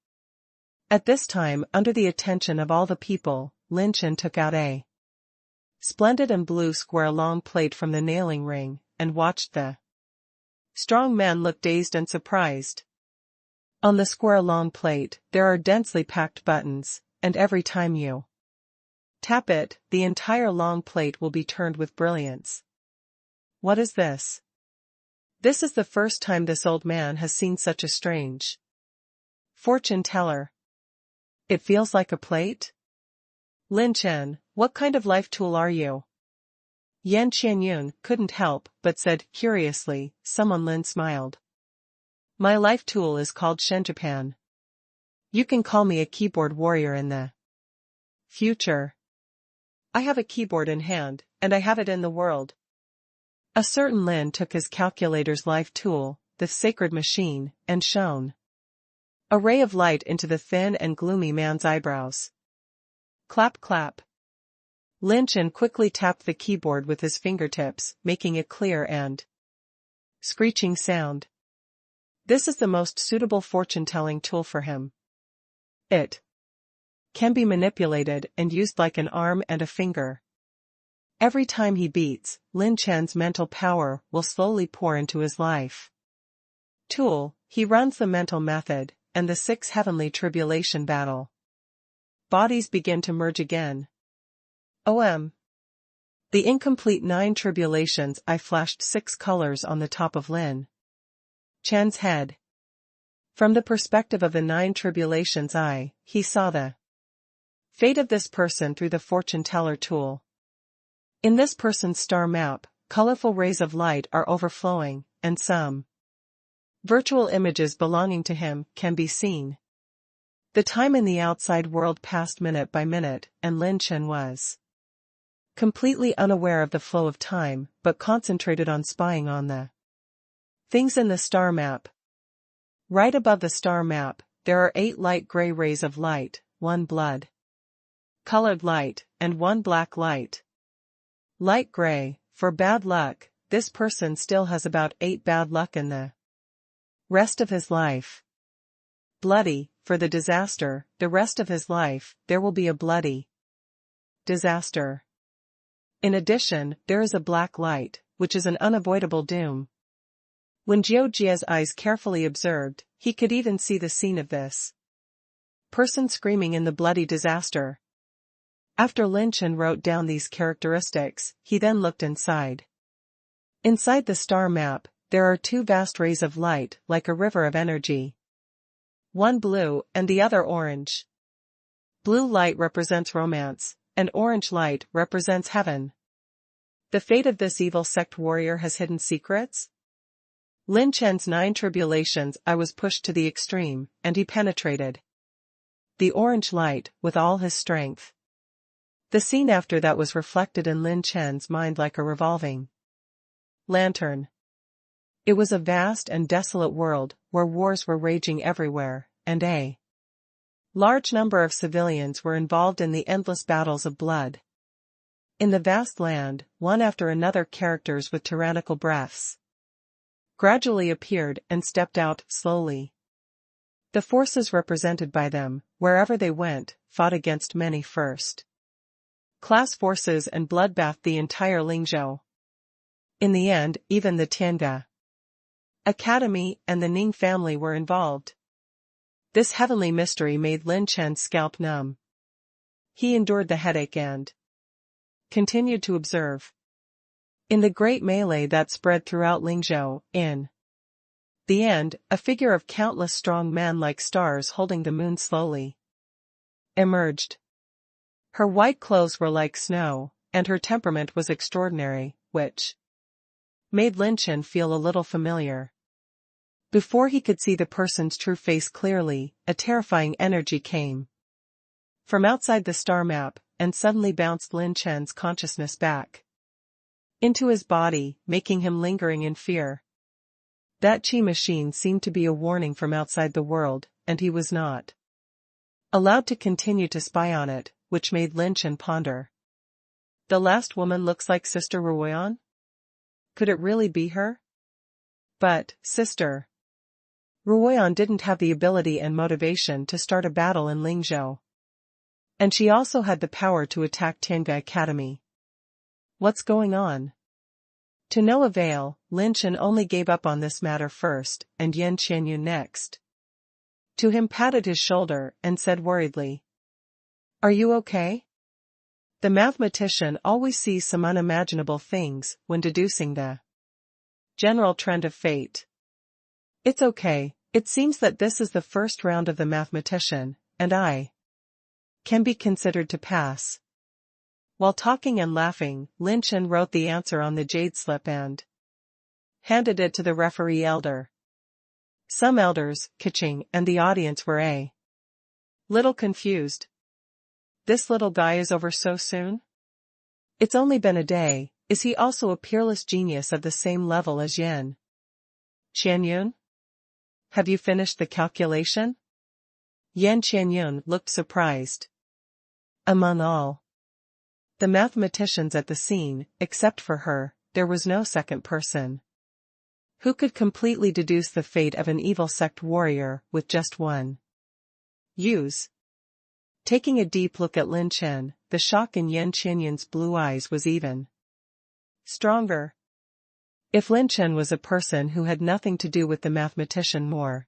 At this time, under the attention of all the people, Lin Chen took out a splendid and blue square long plate from the nailing ring, and watched the strong man look dazed and surprised. On the square long plate, there are densely packed buttons, and every time you tap it, the entire long plate will be turned with brilliance. What is this? This is the first time this old man has seen such a strange fortune teller. It feels like a plate? Lin Chen, what kind of life tool are you? Yan Qianyun couldn't help but said curiously. Someone. Lin smiled. My life tool is called Shenjapan. You can call me a keyboard warrior in the future. I have a keyboard in hand, and I have it in the world. A certain Lin took his calculator's life tool, the sacred machine, and shone a ray of light into the thin and gloomy man's eyebrows. Clap clap. Lin Chen quickly tapped the keyboard with his fingertips, making a clear and screeching sound. This is the most suitable fortune-telling tool for him. It can be manipulated and used like an arm and a finger. Every time he beats, Lin Chen's mental power will slowly pour into his life tool. He runs the mental method, and the 6 heavenly tribulation battle bodies begin to merge again. The incomplete 9 tribulations. I flashed 6 colors on the top of Lin Chen's head. From the perspective of the 9 tribulations he saw the fate of this person through the fortune-teller tool. In this person's star map, colorful rays of light are overflowing, and some virtual images belonging to him can be seen. The time in the outside world passed minute by minute, and Lin Chen was completely unaware of the flow of time, but concentrated on spying on the things in the star map. Right above the star map, there are 8 light gray rays of light, 1 blood colored light, and 1 black light. Light gray, for bad luck. This person still has about 8 bad luck in the rest of his life. Bloody, for the disaster. The rest of his life, there will be a bloody disaster. In addition, there is a black light, which is an unavoidable doom. When Jiao Jia's eyes carefully observed, he could even see the scene of this person screaming in the bloody disaster. After Lin Chen wrote down these characteristics, he then looked inside. Inside the star map, there are 2 vast rays of light, like a river of energy. One blue, and the other orange. Blue light represents romance, and orange light represents heaven. The fate of this evil sect warrior has hidden secrets? Lin Chen's 9 tribulations. I was pushed to the extreme, and he penetrated the orange light with all his strength. The scene after that was reflected in Lin Chen's mind like a revolving lantern. It was a vast and desolate world, where wars were raging everywhere, and a large number of civilians were involved in the endless battles of blood. In the vast land, one after another characters with tyrannical breaths gradually appeared and stepped out slowly. The forces represented by them, wherever they went, fought against many first-class forces and bloodbathed the entire Lingzhou. In the end, even the Tianga Academy and the Ning family were involved. This heavenly mystery made Lin Chen's scalp numb. He endured the headache and continued to observe. In the great melee that spread throughout Lingzhou, in the end, a figure of countless strong men like stars holding the moon slowly emerged. Her white clothes were like snow, and her temperament was extraordinary, which made Lin Chen feel a little familiar. Before he could see the person's true face clearly, a terrifying energy came from outside the star map, and suddenly bounced Lin Chen's consciousness back. into his body, making him lingering in fear. That qi machine seemed to be a warning from outside the world, and he was not allowed to continue to spy on it, which made Lin Chen ponder. The last woman looks like Sister Ruoyan? Could it really be her? But, Sister Ruoyan didn't have the ability and motivation to start a battle in Lingzhou. And she also had the power to attack Tiange Academy. What's going on? To no avail, Lin Chen only gave up on this matter first, and Yan Qianyu next. To him patted his shoulder and said worriedly, "Are you okay?" The mathematician always sees some unimaginable things when deducing the general trend of fate. It's okay, it seems that this is the first round of the mathematician, and I can be considered to pass. While talking and laughing, Lin Chen wrote the answer on the jade slip and handed it to the referee elder. Some elders, Keqing, and the audience were a little confused. This little guy is over so soon? It's only been a day. Is he also a peerless genius of the same level as Yan Qianyun? Have you finished the calculation? Yan Qianyun looked surprised. Among all the mathematicians at the scene, except for her, there was no second person who could completely deduce the fate of an evil sect warrior with just one use. Taking a deep look at Lin Chen, the shock in Yan Qianyun's blue eyes was even stronger. If Lin Chen was a person who had nothing to do with the mathematician more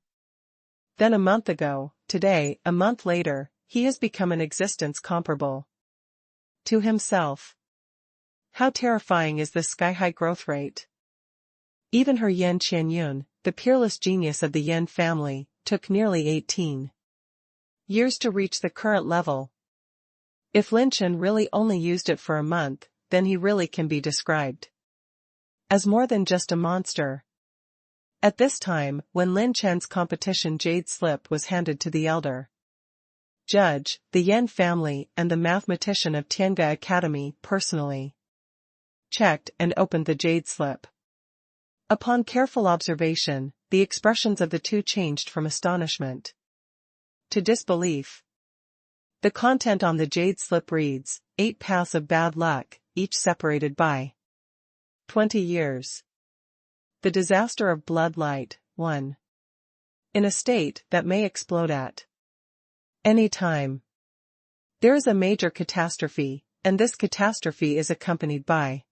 than a month ago, today, a month later, he has become an existence comparable to himself. How terrifying is this sky-high growth rate? Even her Yan Qianyun, the peerless genius of the Yan family, took nearly 18 years to reach the current level. If Lin Chen really only used it for a month, then he really can be described as more than just a monster. At this time, when Lin Chen's competition jade slip was handed to the elder judge, the Yan family and the mathematician of Tiange Academy personally checked and opened the jade slip. Upon careful observation, the expressions of the two changed from astonishment to disbelief. The content on the jade slip reads, 8 paths of bad luck, each separated by 20 years. The disaster of blood light, 1. In a state that may explode at any time. There is a major catastrophe, and this catastrophe is accompanied by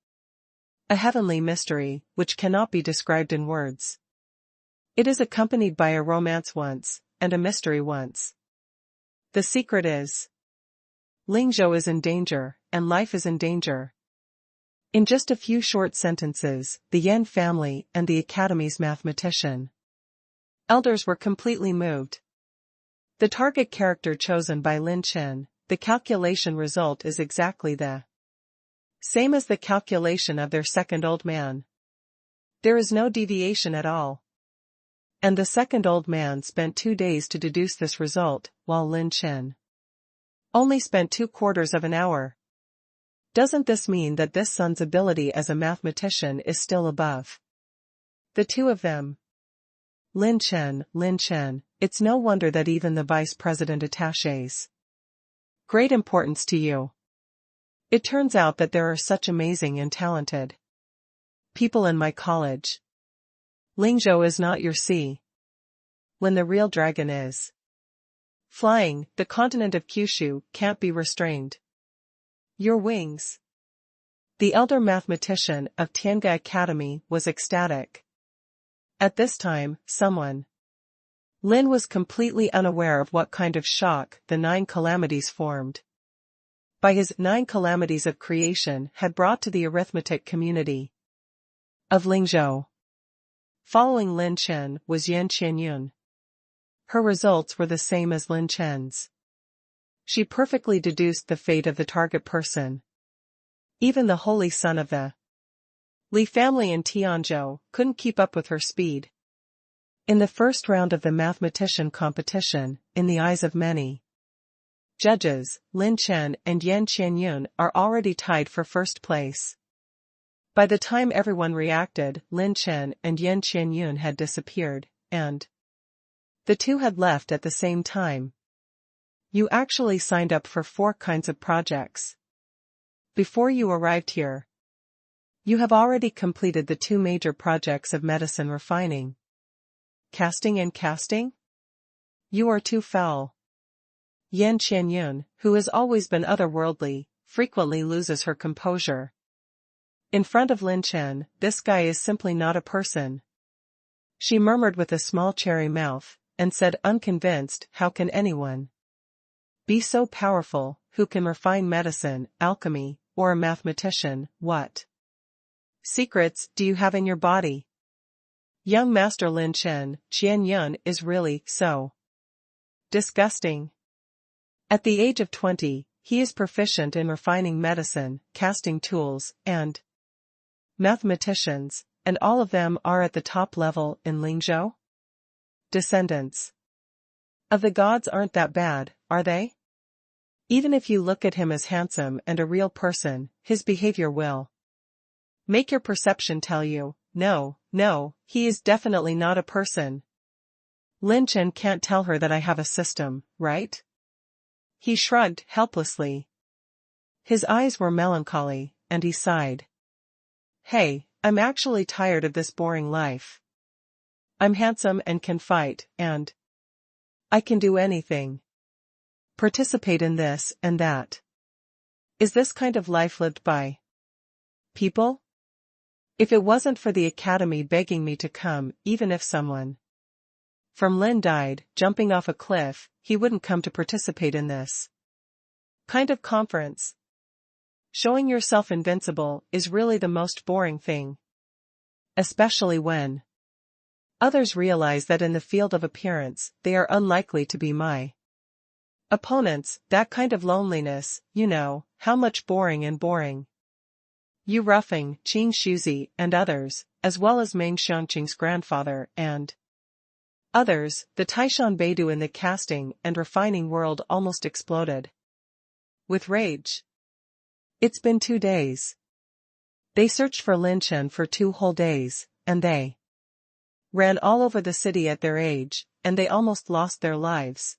a heavenly mystery, which cannot be described in words. It is accompanied by a romance once, and a mystery once. The secret is Lingzhou is in danger, and life is in danger. In just a few short sentences, the Yan family and the Academy's mathematician elders were completely moved. The target character chosen by Lin Chen, the calculation result is exactly the same as the calculation of their second old man. There is no deviation at all. And the second old man spent 2 days to deduce this result, while Lin Chen only spent 2/4 of an hour. Doesn't this mean that this son's ability as a mathematician is still above the two of them? Lin Chen, it's no wonder that even the vice president attaches great importance to you. It turns out that there are such amazing and talented people in my college. Lingzhou is not your sea. When the real dragon is flying, the continent of Kyushu can't be restrained. Your wings. The elder mathematician of Tiange Academy was ecstatic. At this time, Lin was completely unaware of what kind of shock the 9 calamities formed by his 9 calamities of creation had brought to the arithmetic community of Lingzhou. Following Lin Chen was Yan Qianyun. Her results were the same as Lin Chen's. She perfectly deduced the fate of the target person. Even the holy son of the Li family in Tianzhou couldn't keep up with her speed. In the first round of the mathematician competition, in the eyes of many judges, Lin Chen and Yan Qianyun are already tied for first place. By the time everyone reacted, Lin Chen and Yen Qianyun had disappeared, and the two had left at the same time. You actually signed up for 4 kinds of projects. Before you arrived here, you have already completed the 2 major projects of medicine refining, casting and casting? You are too foul. Yen Qianyun, who has always been otherworldly, frequently loses her composure. In front of Lin Chen, this guy is simply not a person. She murmured with a small cherry mouth, and said unconvinced, how can anyone be so powerful, who can refine medicine, alchemy, or a mathematician? What secrets do you have in your body? Young Master Lin Chen, Qianyun is really so disgusting. At the age of 20, he is proficient in refining medicine, casting tools, and mathematicians, and all of them are at the top level in Lingzhou? Descendants of the gods aren't that bad, are they? Even if you look at him as handsome and a real person, his behavior will make your perception tell you, no, he is definitely not a person. Lin Chen can't tell her that I have a system, right? He shrugged helplessly. His eyes were melancholy, and he sighed. Hey, I'm actually tired of this boring life. I'm handsome and can fight, and I can do anything. Participate in this and that. Is this kind of life lived by people? If it wasn't for the academy begging me to come, even if someone from Lin died, jumping off a cliff, he wouldn't come to participate in this kind of conference. Showing yourself invincible is really the most boring thing. Especially when others realize that in the field of appearance, they are unlikely to be my opponents. That kind of loneliness, you know, how much boring. You roughing, Qing Shuzi, and others, as well as Meng Xiangqing's grandfather, and others, the Taishan Beidou in the casting and refining world almost exploded with rage. It's been 2 days. They searched for Lin Chen for 2 whole days, and they ran all over the city at their age, and they almost lost their lives.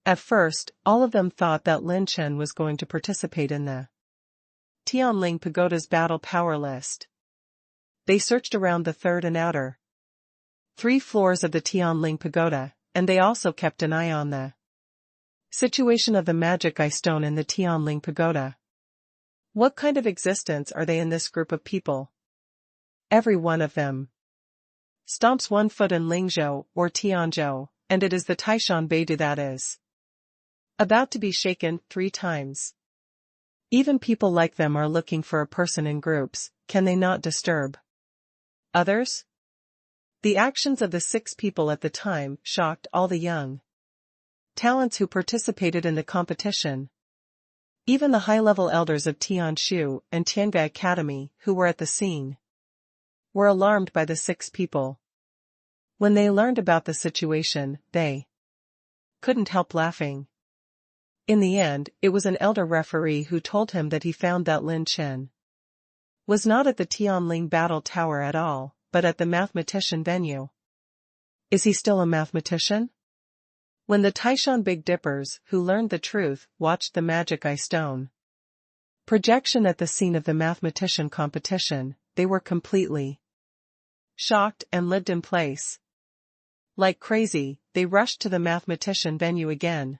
At first, all of them thought that Lin Chen was going to participate in the Tianling Pagoda's battle power list. They searched around the 3rd and outer 3 floors of the Tianling Pagoda, and they also kept an eye on the situation of the magic eye stone in the Tianling Pagoda. What kind of existence are they in this group of people? Every one of them stomps 1 foot in Lingzhou or Tianzhou, and it is the Taishan Beidou that is about to be shaken 3 times. Even people like them are looking for a person in groups. Can they not disturb others? The actions of the 6 people at the time shocked all the young talents who participated in the competition. Even the high-level elders of Tianshu and Tiangai Academy, who were at the scene, were alarmed by the 6 people. When they learned about the situation, they couldn't help laughing. In the end, it was an elder referee who told him that he found that Lin Chen was not at the Tianling Battle Tower at all, but at the mathematician venue. Is he still a mathematician? When the Taishan Big Dippers, who learned the truth, watched the magic eye stone projection at the scene of the mathematician competition, they were completely shocked and lived in place. Like crazy, they rushed to the mathematician venue again.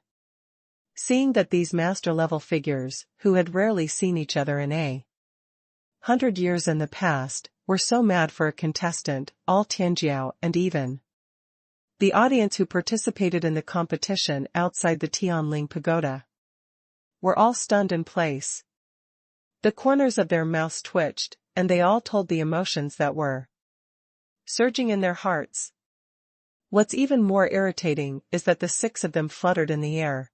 Seeing that these master-level figures, who had rarely seen each other in 100 years in the past, were so mad for a contestant, all Tianjiao and even the audience who participated in the competition outside the Tianling Pagoda were all stunned in place. The corners of their mouths twitched, and they all told the emotions that were surging in their hearts. What's even more irritating is that the 6 of them fluttered in the air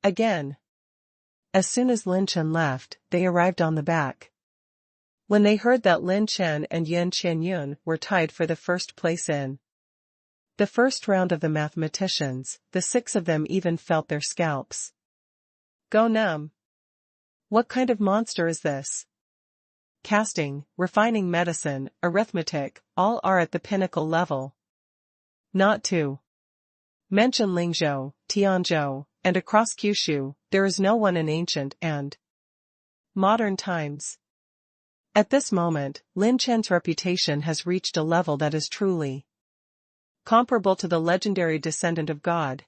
again. As soon as Lin Chen left, they arrived on the back. When they heard that Lin Chen and Yen Qianyun were tied for the first place in the first round of the mathematicians, the 6 of them even felt their scalps go numb. What kind of monster is this? casting, refining medicine, arithmetic, all are at the pinnacle level. Not to mention Lingzhou, Tianzhou, and across Kyushu, there is no one in ancient and modern times. At this moment, Lin Chen's reputation has reached a level that is truly comparable to the legendary descendant of God.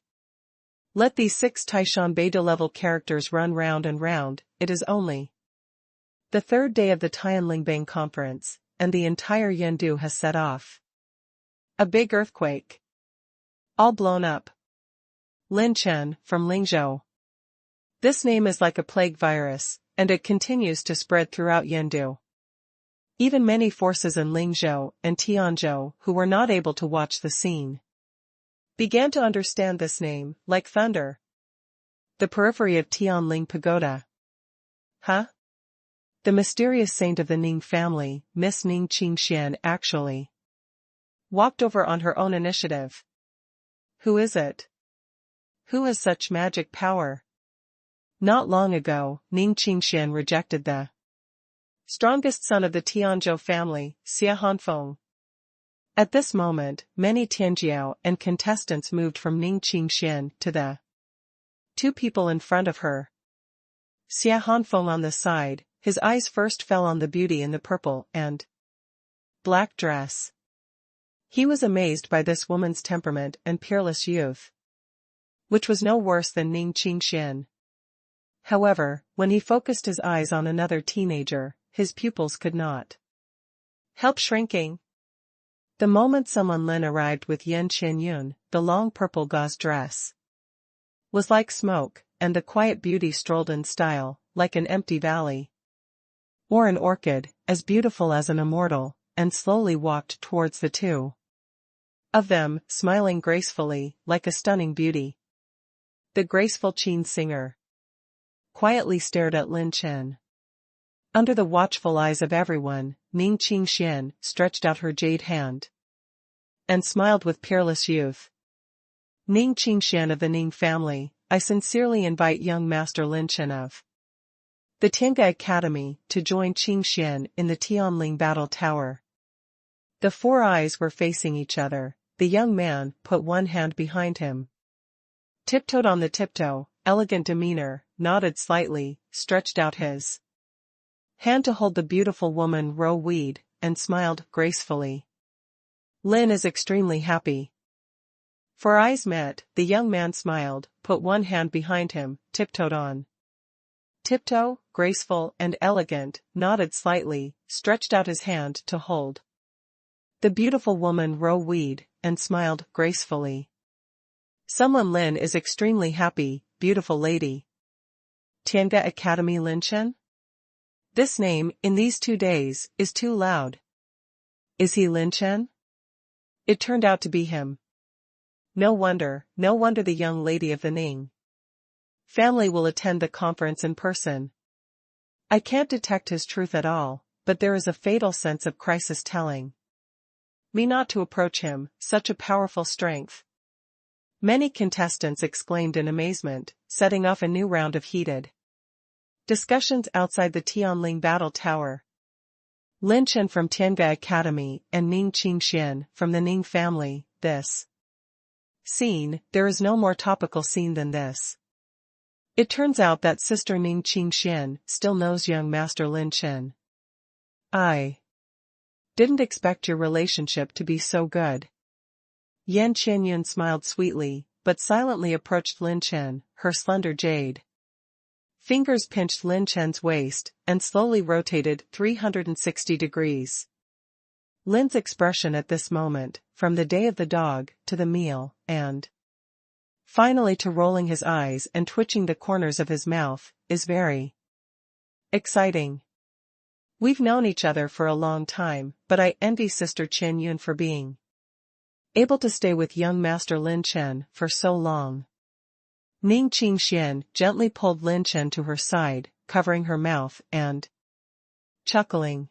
Let these 6 Taishan Beta-level characters run round and round, it is only the 3rd day of the Tianlingbang conference, and the entire Yandu has set off. A big earthquake. All blown up. Lin Chen, from Lingzhou. This name is like a plague virus, and it continues to spread throughout Yandu. Even many forces in Lingzhou and Tianzhou who were not able to watch the scene began to understand this name, like thunder. The periphery of Tianling Pagoda. Huh? The mysterious saint of the Ning family, Miss Ning Qingxian, actually walked over on her own initiative. Who is it? Who has such magic power? Not long ago, Ning Qingxian rejected the strongest son of the Tianzhou family, Xie Hanfeng. At this moment, many Tianjiao and contestants moved from Ning Qingxian to the 2 people in front of her. Xie Hanfeng on the side, his eyes first fell on the beauty in the purple and black dress. He was amazed by this woman's temperament and peerless youth, which was no worse than Ning Qingxian. However, when he focused his eyes on another teenager, his pupils could not help shrinking. The moment someone Lin arrived with Yan Qianyun, the long purple gauze dress was like smoke, and the quiet beauty strolled in style, like an empty valley or an orchid, as beautiful as an immortal, and slowly walked towards the 2 of them, smiling gracefully, like a stunning beauty. The graceful Qin singer quietly stared at Lin Chen. Under the watchful eyes of everyone, Ning Qingxian stretched out her jade hand and smiled with peerless youth. Ning Qingxian of the Ning family, I sincerely invite young Master Lin Chen of the Tiange Academy to join Qingxian in the Tianling Battle Tower. The 4 eyes were facing each other. The young man put one hand behind him, tiptoed on the tiptoe, elegant demeanor, nodded slightly, stretched out his hand to hold the beautiful woman row weed, and smiled gracefully. Lin is extremely happy. For eyes met, the young man smiled, put one hand behind him, tiptoed on tiptoe, graceful and elegant, nodded slightly, stretched out his hand to hold the beautiful woman row weed, and smiled gracefully. Someone Lin is extremely happy, beautiful lady. Tiange Academy Lin Chen? This name, in these 2 days, is too loud. Is he Lin Chen? It turned out to be him. No wonder the young lady of the Ning family will attend the conference in person. I can't detect his truth at all, but there is a fatal sense of crisis telling me not to approach him, such a powerful strength. Many contestants exclaimed in amazement, setting off a new round of heated discussions outside the Tianling Battle Tower. Lin Chen from Tiange Academy and Ning Qingxian from the Ning family, this scene, there is no more topical scene than this. It turns out that Sister Ning Qingxian still knows young Master Lin Chen. I didn't expect your relationship to be so good. Yan Qianyun smiled sweetly, but silently approached Lin Chen, her slender jade fingers pinched Lin Chen's waist, and slowly rotated 360 degrees. Lin's expression at this moment, from the day of the dog, to the meal, and finally to rolling his eyes and twitching the corners of his mouth, is very exciting. We've known each other for a long time, but I envy Sister Qianyun for being able to stay with young Master Lin Chen for so long. Ning Qingxian gently pulled Lin Chen to her side, covering her mouth, and chuckling.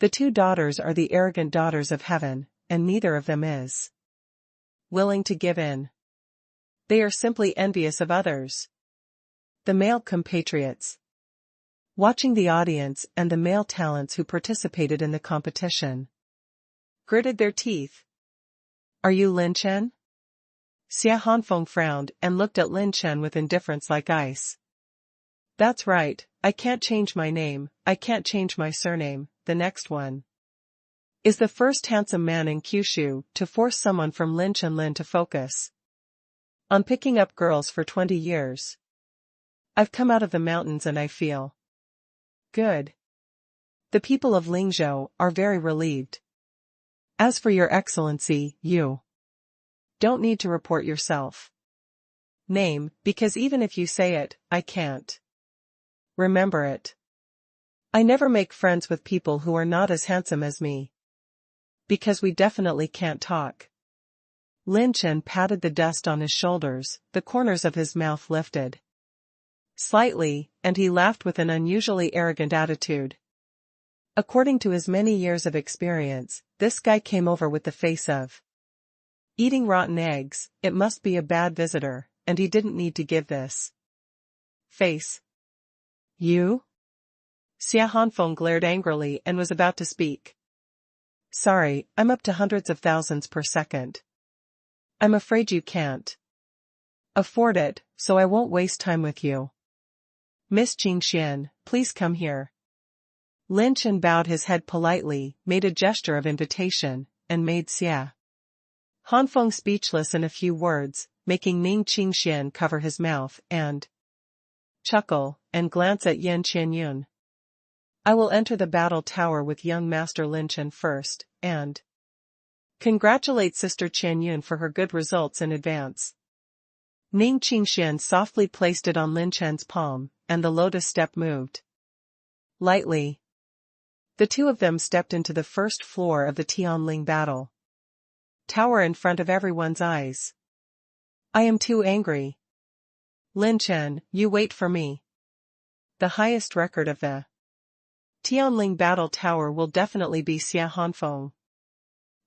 The 2 daughters are the arrogant daughters of heaven, and neither of them is willing to give in. They are simply envious of others. The male compatriots watching the audience and the male talents who participated in the competition. Gritted their teeth. Are you Lin Chen? Xia Hanfeng frowned and looked at Lin Chen with indifference like ice. That's right, I can't change my name, I can't change my surname. The next one is the first handsome man in Kyushu to force someone from Lin Chen Lin to focus on picking up girls for 20 years. I've come out of the mountains and I feel good. The people of Lingzhou are very relieved. As for your excellency, you don't need to report yourself name, because even if you say it, I can't remember it. I never make friends with people who are not as handsome as me. Because we definitely can't talk. Lin Chen patted the dust on his shoulders, the corners of his mouth lifted slightly, and he laughed with an unusually arrogant attitude. According to his many years of experience, this guy came over with the face of eating rotten eggs. It must be a bad visitor, and he didn't need to give this face. You? Xia Hanfeng glared angrily and was about to speak. Sorry, I'm up to hundreds of thousands per second. I'm afraid you can't afford it, so I won't waste time with you. Miss Jingxian, please come here. Lin Chen bowed his head politely, made a gesture of invitation, and made Xia Hanfeng speechless in a few words, making Ning Qingxian cover his mouth and chuckle, and glance at Yan Qianyun. I will enter the battle tower with young Master Lin Chen first, and congratulate Sister Qianyun for her good results in advance. Ning Qingxian softly placed it on Lin Chen's palm, and the lotus step moved lightly. The two of them stepped into the first floor of the Tianling battle tower in front of everyone's eyes. I am too angry. Lin Chen, you wait for me. The highest record of the Tianling battle tower will definitely be Xia Hanfeng.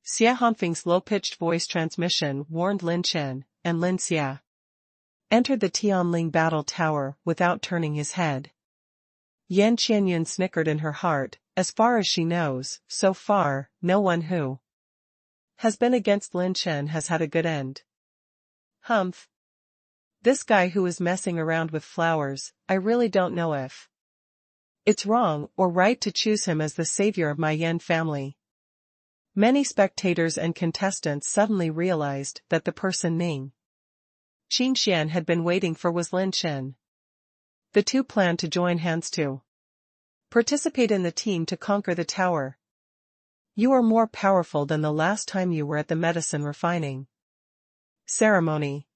Xia Hanfeng's low-pitched voice transmission warned Lin Chen, and Lin Xia entered the Tianling battle tower without turning his head. Yan Qianyun snickered in her heart. As far as she knows, so far, no one who has been against Lin Chen has had a good end. Humph. This guy who is messing around with flowers, I really don't know if it's wrong or right to choose him as the savior of my Yan family. Many spectators and contestants suddenly realized that the person Ning Qingxian had been waiting for was Lin Chen. The two planned to join hands to participate in the team to conquer the tower. You are more powerful than the last time you were at the medicine refining ceremony.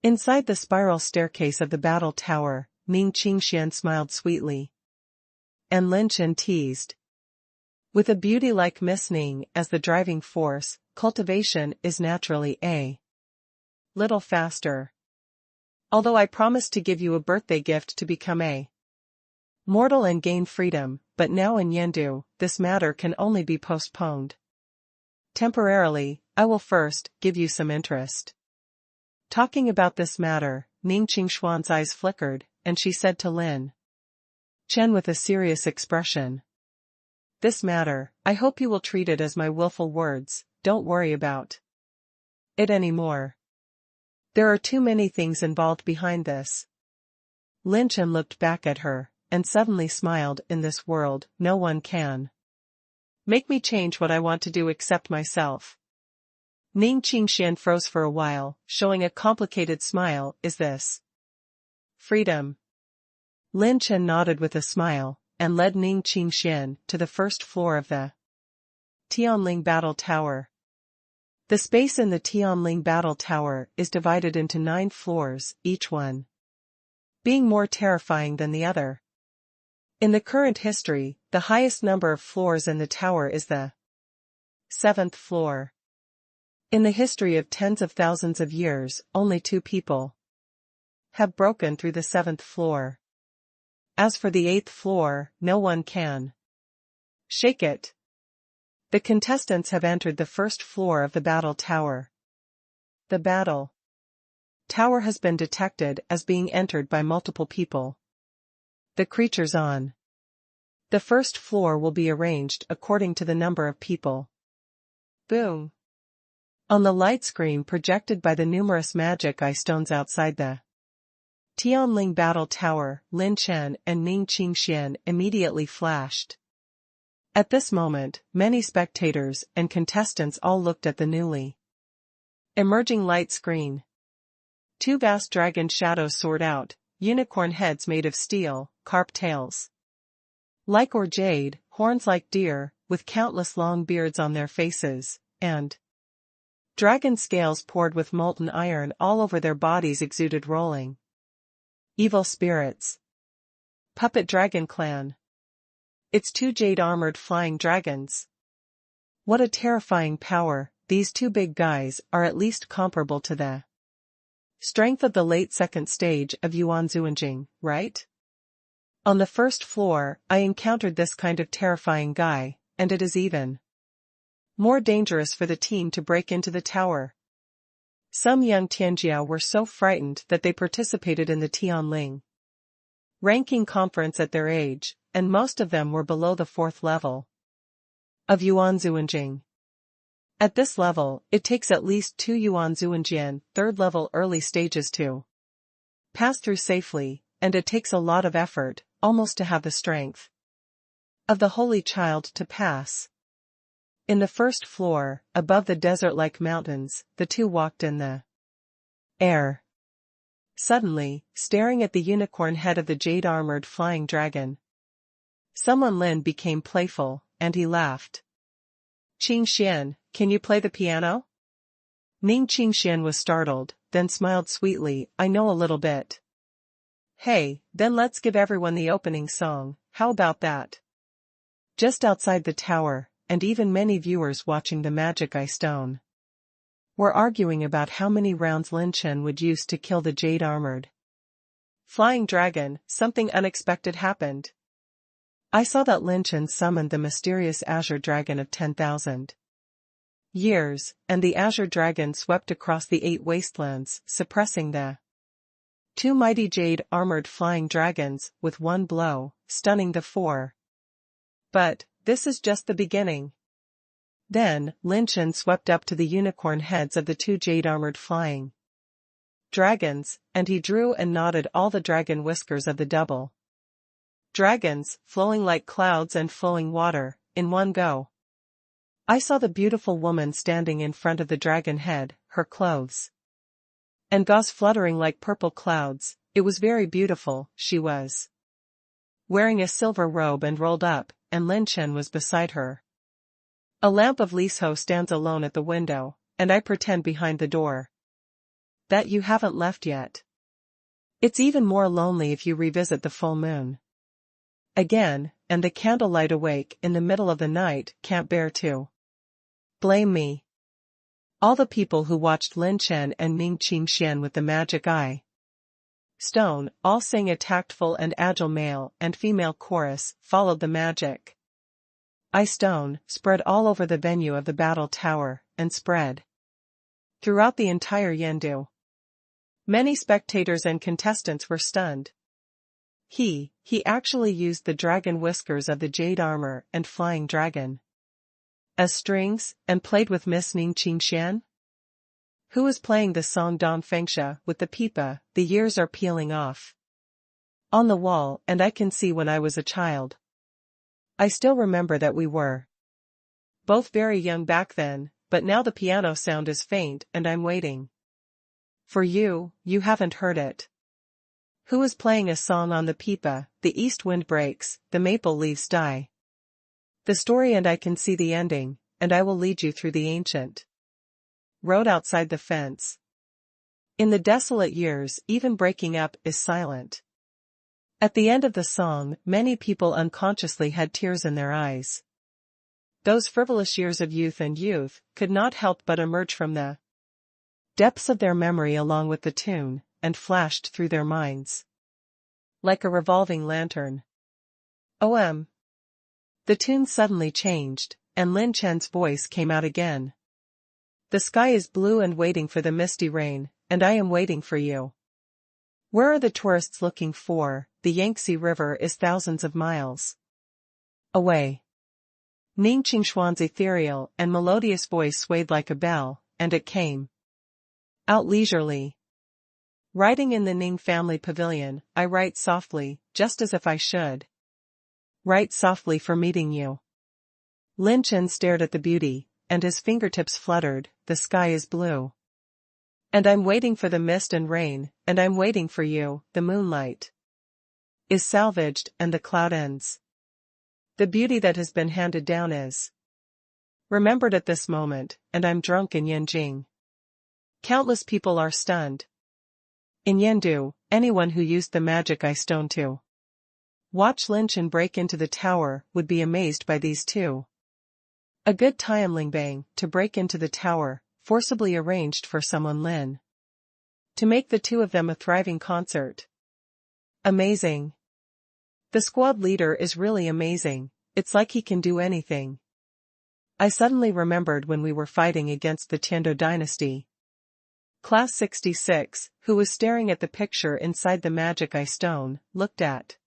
Inside the spiral staircase of the battle tower, Ning Qingxian smiled sweetly. And Lin Chen teased. With a beauty like Miss Ning as the driving force, cultivation is naturally a little faster. Although I promised to give you a birthday gift to become a mortal and gain freedom, but now in Yendu, this matter can only be postponed. Temporarily, I will first give you some interest. Talking about this matter, Ning Qingshuan's eyes flickered, and she said to Lin Chen with a serious expression. This matter, I hope you will treat it as my willful words, don't worry about it anymore. There are too many things involved behind this. Lin Chen looked back at her, and suddenly smiled. In this world, no one can make me change what I want to do except myself. Ning Qingxian froze for a while, showing a complicated smile. Is this freedom? Lin Chen nodded with a smile, and led Ning Qingxian to the first floor of the Tianling battle tower. The space in the Tianling battle tower is divided into 9 floors, each one being more terrifying than the other. In the current history, the highest number of floors in the tower is the 7th floor. In the history of tens of thousands of years, only 2 people have broken through the 7th floor. As for the 8th floor, no one can shake it. The contestants have entered the first floor of the battle tower. The battle tower has been detected as being entered by multiple people. The creatures on the first floor will be arranged according to the number of people. Boom. On the light screen projected by the numerous magic eye stones outside the Tianling Battle Tower, Lin Chen and Ning Qingxian immediately flashed. At this moment, many spectators and contestants all looked at the newly emerging light screen. Two vast dragon shadows soared out, unicorn heads made of steel, carp tails like or jade, horns like deer, with countless long beards on their faces, and dragon scales poured with molten iron all over their bodies exuded rolling evil spirits. Puppet Dragon Clan. It's two jade-armored flying dragons. What a terrifying power. These two big guys are at least comparable to the strength of the late second stage of Yuan Zuanjing, right? On the first floor, I encountered this kind of terrifying guy, and it is even more dangerous for the team to break into the tower. Some young Tianjiao were so frightened that they participated in the Tianling ranking conference at their age, and most of them were below the 4th level of Yuan Zuanjing. At this level, it takes at least 2 Yuan Zuanjian, 3rd level early stages to pass through safely, and it takes a lot of effort, almost to have the strength of the Holy Child to pass. In the first floor, above the desert-like mountains, the two walked in the air. Suddenly, staring at the unicorn head of the jade-armored flying dragon, someone Lin became playful, and he laughed. Qingxian, can you play the piano? Ning Qingxian was startled, then smiled sweetly. I know a little bit. Hey, then let's give everyone the opening song, how about that? Just outside the tower, and even many viewers watching the Magic Eye Stone were arguing about how many rounds Lin Chen would use to kill the jade-armored flying dragon. Something unexpected happened. I saw that Lin Chen summoned the mysterious azure dragon of 10,000 years, and the azure dragon swept across the 8 wastelands, suppressing the 2 mighty jade-armored flying dragons with one blow, stunning the 4. But this is just the beginning. Then, Lin Chen swept up to the unicorn heads of the 2 jade-armored flying dragons, and he drew and knotted all the dragon whiskers of the double dragons, flowing like clouds and flowing water, in one go. I saw the beautiful woman standing in front of the dragon head, her clothes and gauze fluttering like purple clouds. It was very beautiful. She was wearing a silver robe and rolled up, and Lin Chen was beside her. A lamp of Liso stands alone at the window, and I pretend behind the door that you haven't left yet. It's even more lonely if you revisit the full moon again, and the candlelight awake in the middle of the night can't bear to blame me. All the people who watched Lin Chen and Ning Qingxian with the magic eye stone all sang a tactful and agile male and female chorus, followed the magic eye stone, spread all over the venue of the battle tower, and spread throughout the entire Yendu. Many spectators and contestants were stunned. He actually used the dragon whiskers of the jade armor and flying dragon as strings, and played with Miss Ning Qingxian? Who was playing the song Don Fengsha with the pipa? The years are peeling off on the wall, and I can see when I was a child. I still remember that we were both very young back then, but now the piano sound is faint and I'm waiting for you. You haven't heard it. Who is playing a song on the pipa? The east wind breaks, the maple leaves die. The story, and I can see the ending, and I will lead you through the ancient road outside the fence. In the desolate years, even breaking up is silent. At the end of the song, many people unconsciously had tears in their eyes. Those frivolous years of youth could not help but emerge from the depths of their memory along with the tune, and flashed through their minds like a revolving lantern. OM. The tune suddenly changed, and Lin Chen's voice came out again. The sky is blue and waiting for the misty rain, and I am waiting for you. Where are the tourists looking for? The Yangtze River is thousands of miles away. Ning Qingshuan's ethereal and melodious voice swayed like a bell, and it came out leisurely. Writing in the Ning family pavilion, I write softly, just as if I should write softly for meeting you. Lin Chen stared at the beauty, and his fingertips fluttered. The sky is blue. And I'm waiting for the mist and rain, and I'm waiting for you. The moonlight is salvaged and the cloud ends. The beauty that has been handed down is remembered at this moment, and I'm drunk in Yanjing. Countless people are stunned. In Yendu, anyone who used the magic eye stone to watch Lin Chen break into the tower would be amazed by these two. A good Tianlingbang to break into the tower, forcibly arranged for someone Lin to make the two of them a thriving concert. Amazing. The squad leader is really amazing. It's like he can do anything. I suddenly remembered when we were fighting against the Tiando dynasty. Class 66, who was staring at the picture inside the magic eye stone, looked at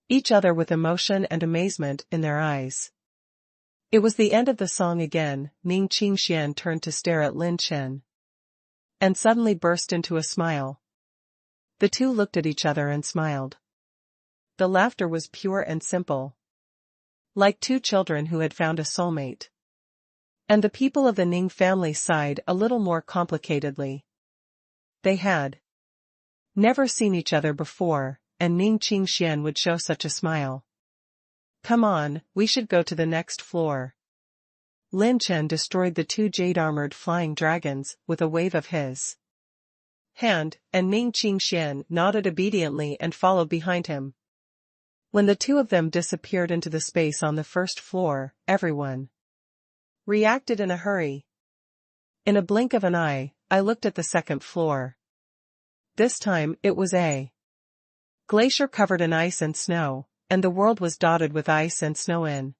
each other with emotion and amazement in their eyes. It was the end of the song again. Ning Qingxian turned to stare at Lin Chen and suddenly burst into a smile. The two looked at each other and smiled. The laughter was pure and simple, like two children who had found a soulmate. And the people of the Ning family sighed a little more complicatedly. They had never seen each other before, and Ning Qingxian would show such a smile. Come on, we should go to the next floor. Lin Chen destroyed the two jade-armored flying dragons with a wave of his hand, and Ning Qingxian nodded obediently and followed behind him. When the two of them disappeared into the space on the first floor, everyone reacted in a hurry. In a blink of an eye, I looked at the second floor. This time it was a glacier covered in ice and snow, and the world was dotted with ice and snow in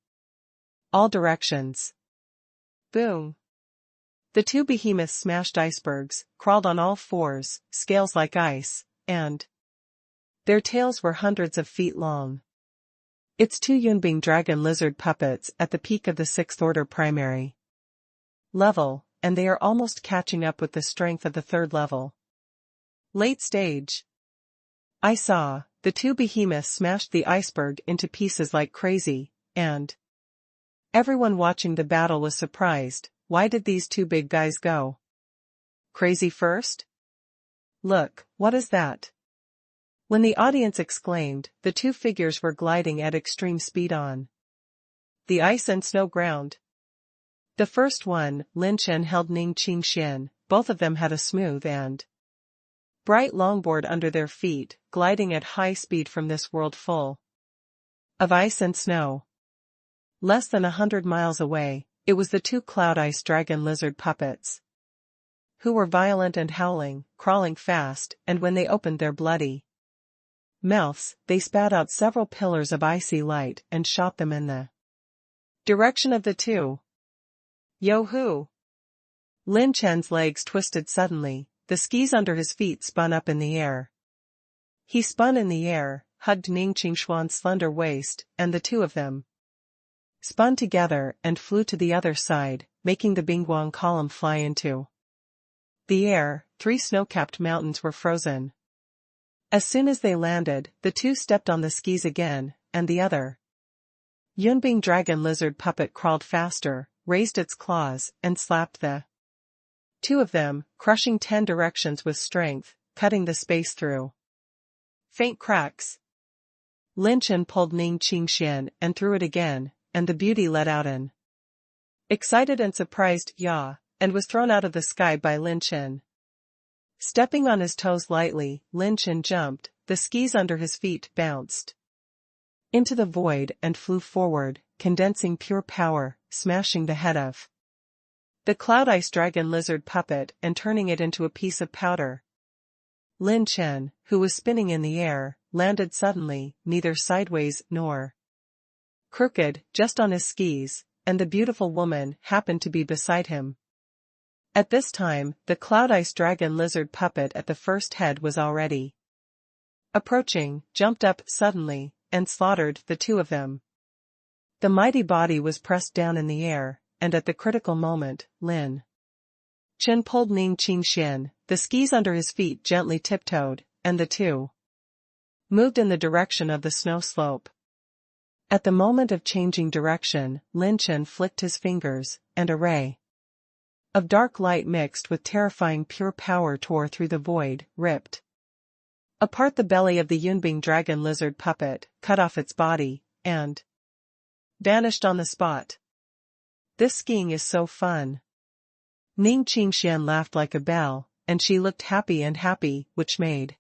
all directions. Boom! The two behemoths smashed icebergs, crawled on all fours, scales like ice, and their tails were hundreds of feet long. It's two Yunbing dragon lizard puppets at the peak of the 6th order primary level, and they are almost catching up with the strength of the 3rd level late stage. I saw the two behemoths smashed the iceberg into pieces like crazy, and everyone watching the battle was surprised. Why did these two big guys go crazy first? Look, what is that? When the audience exclaimed, the two figures were gliding at extreme speed on the ice and snow ground. The first one, Lin Chen, held Ning Qingxian. Both of them had a smooth and bright longboard under their feet, gliding at high speed from this world full of ice and snow. Less than 100 miles away, it was the two cloud ice dragon lizard puppets, who were violent and howling, crawling fast, and when they opened their bloody mouths, they spat out several pillars of icy light and shot them in the direction of the two. Yo-hoo! Lin Chen's legs twisted suddenly, the skis under his feet spun up in the air. He spun in the air, hugged Ning Qingshuan's slender waist, and the two of them spun together and flew to the other side, making the Bingguang column fly into the air. 3 snow-capped mountains were frozen. As soon as they landed, the two stepped on the skis again, and the other Yunbing dragon lizard puppet crawled faster, raised its claws, and slapped the two of them, crushing 10 directions with strength, cutting the space through faint cracks. Lin Chen pulled Ning Qingxian and threw it again, and the beauty let out an excited and surprised "yah," and was thrown out of the sky by Lin Chen. Stepping on his toes lightly, Lin Chen jumped, the skis under his feet bounced into the void and flew forward, condensing pure power, smashing the head of the cloud ice dragon lizard puppet and turning it into a piece of powder. Lin Chen, who was spinning in the air, landed suddenly, neither sideways nor crooked, just on his skis, and the beautiful woman happened to be beside him. At this time, the cloud ice dragon lizard puppet at the first head was already approaching, jumped up suddenly, and slaughtered the two of them. The mighty body was pressed down in the air, and at the critical moment, Lin Chen pulled Ning Qingshan, the skis under his feet gently tiptoed, and the two moved in the direction of the snow slope. At the moment of changing direction, Lin Chen flicked his fingers, and a ray of dark light mixed with terrifying pure power tore through the void, ripped apart the belly of the Yunbing dragon lizard puppet, cut off its body, and vanished on the spot. This skiing is so fun. Ning Qingshan laughed like a bell, and she looked happy, which made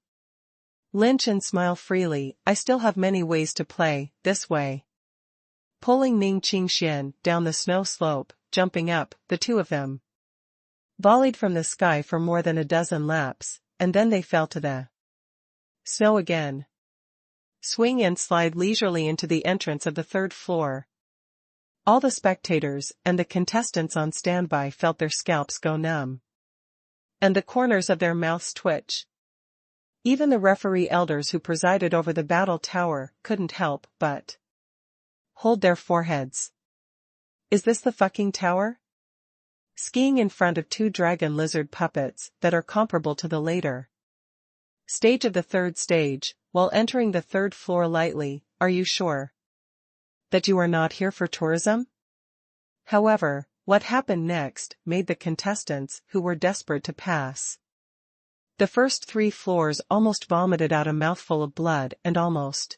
Lin Chen smile freely. I still have many ways to play, this way. Pulling Ning Qingshan down the snow slope, jumping up, the two of them volleyed from the sky for more than a dozen laps, and then they fell to the snow again. Swing and slide leisurely into the entrance of the third floor. All the spectators and the contestants on standby felt their scalps go numb, and the corners of their mouths twitch. Even the referee elders who presided over the battle tower couldn't help but hold their foreheads. Is this the fucking tower? Skiing in front of two dragon lizard puppets that are comparable to the later stage of the third stage, while entering the third floor lightly, are you sure that you are not here for tourism? However, what happened next made the contestants who were desperate to pass the first 3 floors almost vomited out a mouthful of blood and almost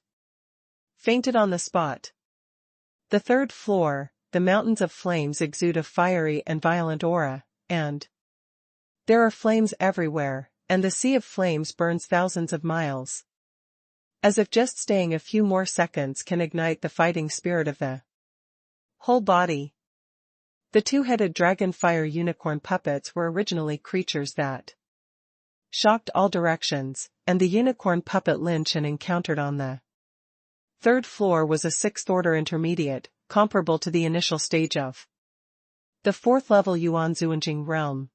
fainted on the spot. The third floor, the mountains of flames exude a fiery and violent aura, and there are flames everywhere, and the sea of flames burns thousands of miles. As if just staying a few more seconds can ignite the fighting spirit of the whole body. The two-headed dragon fire unicorn puppets were originally creatures that shocked all directions, and the unicorn puppet Lin Chen encountered on the third floor was a 6th-order intermediate, comparable to the initial stage of the 4th-level Yuan Zuanjing realm.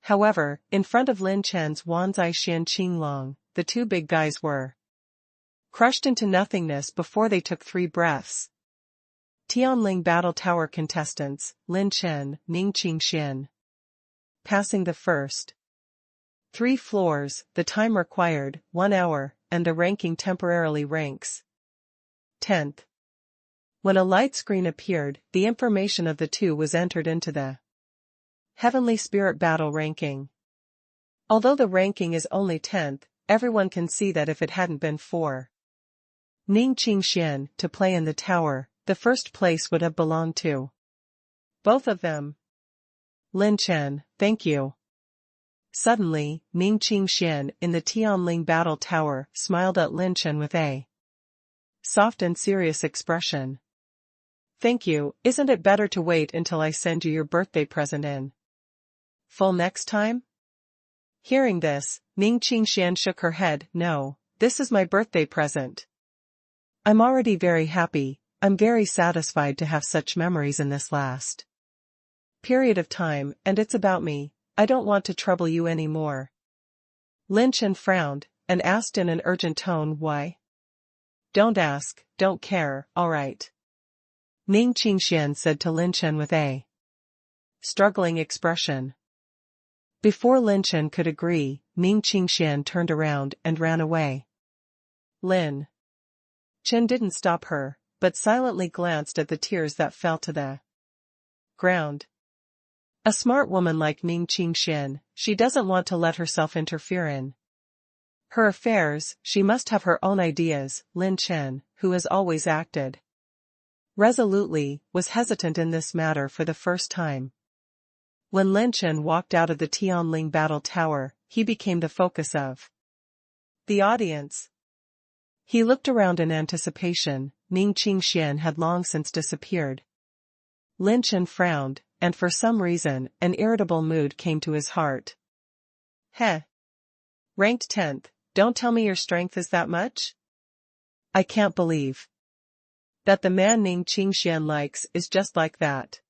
However, in front of Lin Chen's Wanzai Xian Qinglong, the two big guys were crushed into nothingness before they took 3 breaths. Tianling Battle Tower contestants, Lin Chen, Ning Qingshan. Passing the first 3 floors, the time required, 1 hour, and the ranking temporarily ranks 10th. When a light screen appeared, the information of the two was entered into the Heavenly Spirit Battle ranking. Although the ranking is only 10th, everyone can see that if it hadn't been for Ning Qingshan to play in the tower, the first place would have belonged to both of them. Lin Chen, thank you. Suddenly, Ning Qingshan in the Tianling Battle Tower smiled at Lin Chen with a soft and serious expression. Thank you. Isn't it better to wait until I send you your birthday present in full next time? Hearing this, Ning Qingshan shook her head. No, this is my birthday present. I'm already very happy. I'm very satisfied to have such memories in this last period of time, and it's about me. I don't want to trouble you anymore. Lin Chen frowned, and asked in an urgent tone why. Don't ask, don't care, alright. Ning Qingshan said to Lin Chen with a struggling expression. Before Lin Chen could agree, Ning Qingshan turned around and ran away. Lin Chen didn't stop her, but silently glanced at the tears that fell to the ground. A smart woman like Ning Qingshan, she doesn't want to let herself interfere in her affairs. She must have her own ideas. Lin Chen, who has always acted resolutely, was hesitant in this matter for the first time. When Lin Chen walked out of the Tianling Battle Tower, he became the focus of the audience. He looked around in anticipation. Ning Qingshan had long since disappeared. Lin Chen frowned, and for some reason, an irritable mood came to his heart. Heh. Ranked 10th, don't tell me your strength is that much? I can't believe that the man Ning Qingshan likes is just like that.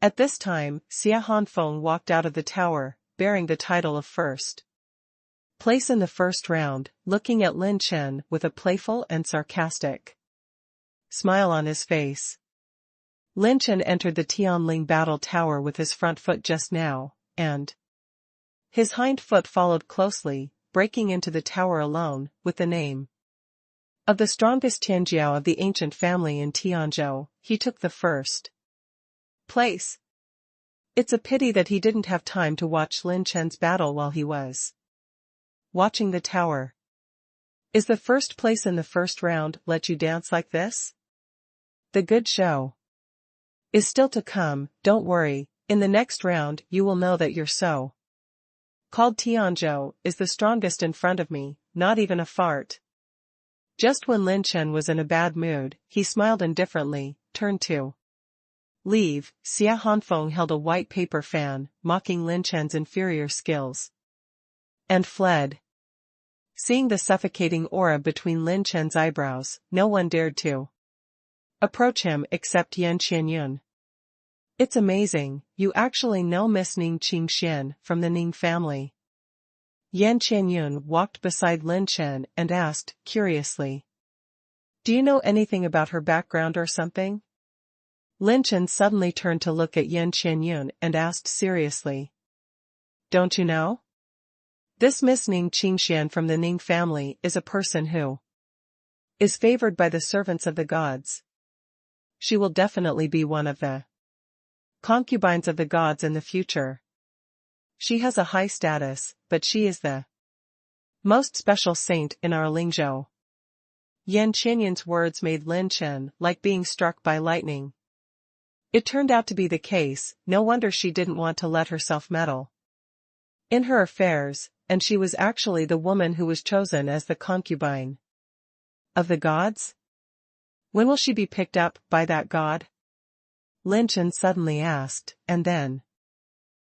At this time, Xia Hanfeng walked out of the tower, bearing the title of first Place in the first round, looking at Lin Chen with a playful and sarcastic smile on his face. Lin Chen entered the Tianling battle tower with his front foot just now, and his hind foot followed closely, breaking into the tower alone, with the name of the strongest Tianjiao of the ancient family in Tianzhou. He took the first place. It's a pity that he didn't have time to watch Lin Chen's battle while he was watching the tower. Is the first place in the first round let you dance like this? The good show is still to come, don't worry, in the next round you will know that you're so called Tianzhou is the strongest in front of me, not even a fart. Just when Lin Chen was in a bad mood, he smiled indifferently, turned to leave. Xia Hanfeng held a white paper fan, mocking Lin Chen's inferior skills, and fled. Seeing the suffocating aura between Lin Chen's eyebrows, no one dared to approach him except Yan Qianyun. It's amazing, you actually know Miss Ning Qingxian from the Ning family. Yan Qianyun walked beside Lin Chen and asked, curiously, do you know anything about her background or something? Lin Chen suddenly turned to look at Yan Qianyun and asked seriously, don't you know? This Miss Ning Qingxian from the Ning family is a person who is favored by the servants of the gods. She will definitely be one of the concubines of the gods in the future. She has a high status, but she is the most special saint in our Lingzhou. Yan Qianyun's words made Lin Chen like being struck by lightning. It turned out to be the case, no wonder she didn't want to let herself meddle in her affairs, and she was actually the woman who was chosen as the concubine of the gods? When will she be picked up by that god? Lin Chen suddenly asked, and then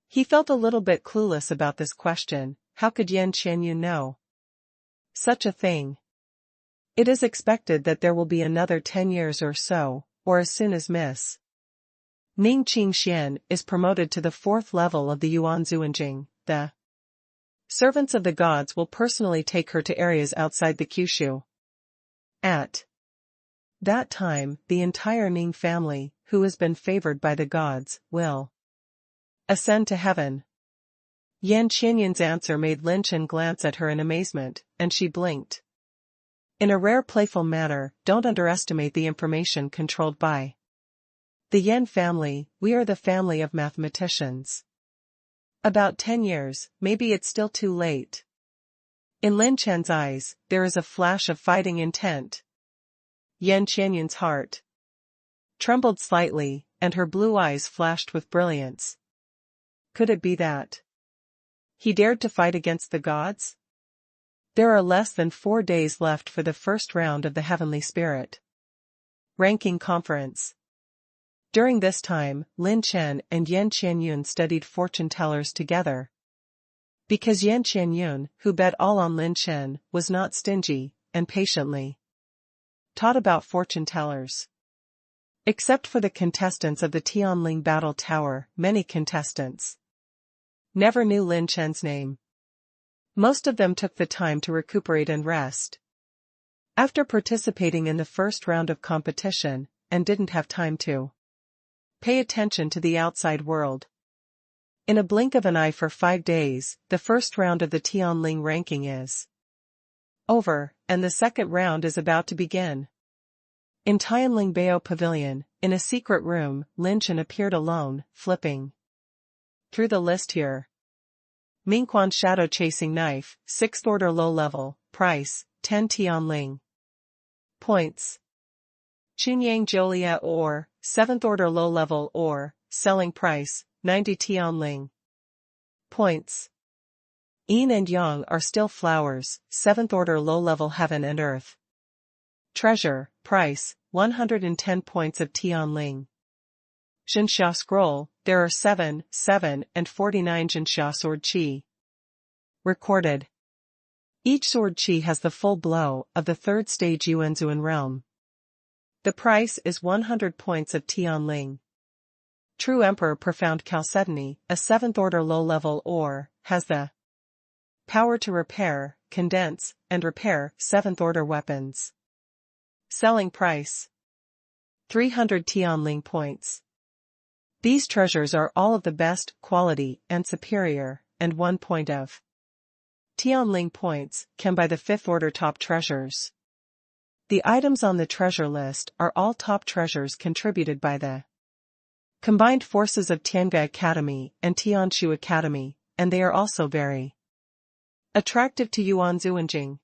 he felt a little bit clueless about this question. How could Yan Qianyun know such a thing? It is expected that there will be another 10 years or so, or as soon as Miss Ning Qingxian is promoted to the 4th level of the Yuan Zuanjing, the servants of the gods will personally take her to areas outside the Kyushu. At that time, the entire Ning family, who has been favored by the gods, will ascend to heaven. Yan Qianyun's answer made Lin Chen glance at her in amazement, and she blinked in a rare playful manner. Don't underestimate the information controlled by the Yan family. We are the family of mathematicians. About 10 years, maybe it's still too late. In Lin Chen's eyes, there is a flash of fighting intent. Yan Qianyun's heart trembled slightly, and her blue eyes flashed with brilliance. Could it be that he dared to fight against the gods? There are less than 4 days left for the first round of the Heavenly Spirit Ranking Conference. During this time, Lin Chen and Yan Qianyun studied fortune tellers together. Because Yan Qianyun, who bet all on Lin Chen, was not stingy, and patiently taught about fortune tellers. Except for the contestants of the Tianling battle tower, many contestants never knew Lin Chen's name. Most of them took the time to recuperate and rest after participating in the first round of competition, and didn't have time to pay attention to the outside world. In a blink of an eye for 5 days, the first round of the Tianling ranking is over, and the second round is about to begin. In Tianling Bao Pavilion, in a secret room, Lin Chen appeared alone, flipping through the list here. Mingquan Shadow Chasing Knife, 6th order low level, price, 10 Tianling points. Chunyang Jolia ore, 7th order low level ore, selling price, 90 Tianling points. Yin and Yang are still flowers, 7th order low level heaven and earth. Treasure, price, 110 points of Tianling. Zhenxia scroll, there are 7, 7 and 49 Zhenxia sword chi recorded. Each sword chi has the full blow of the 3rd stage Yuanzuan realm. The price is 100 points of Tianling. True Emperor Profound Chalcedony, a 7th order low level ore, has the Power to repair, condense, and repair 7th order weapons. Selling price 300 Tianling points. These treasures are all of the best quality and superior, and 1 point of Tianling points can buy the 5th order top treasures. The items on the treasure list are all top treasures contributed by the combined forces of Tiange Academy and Tianshu Academy, and they are also very attractive to Yuan Zuanjing.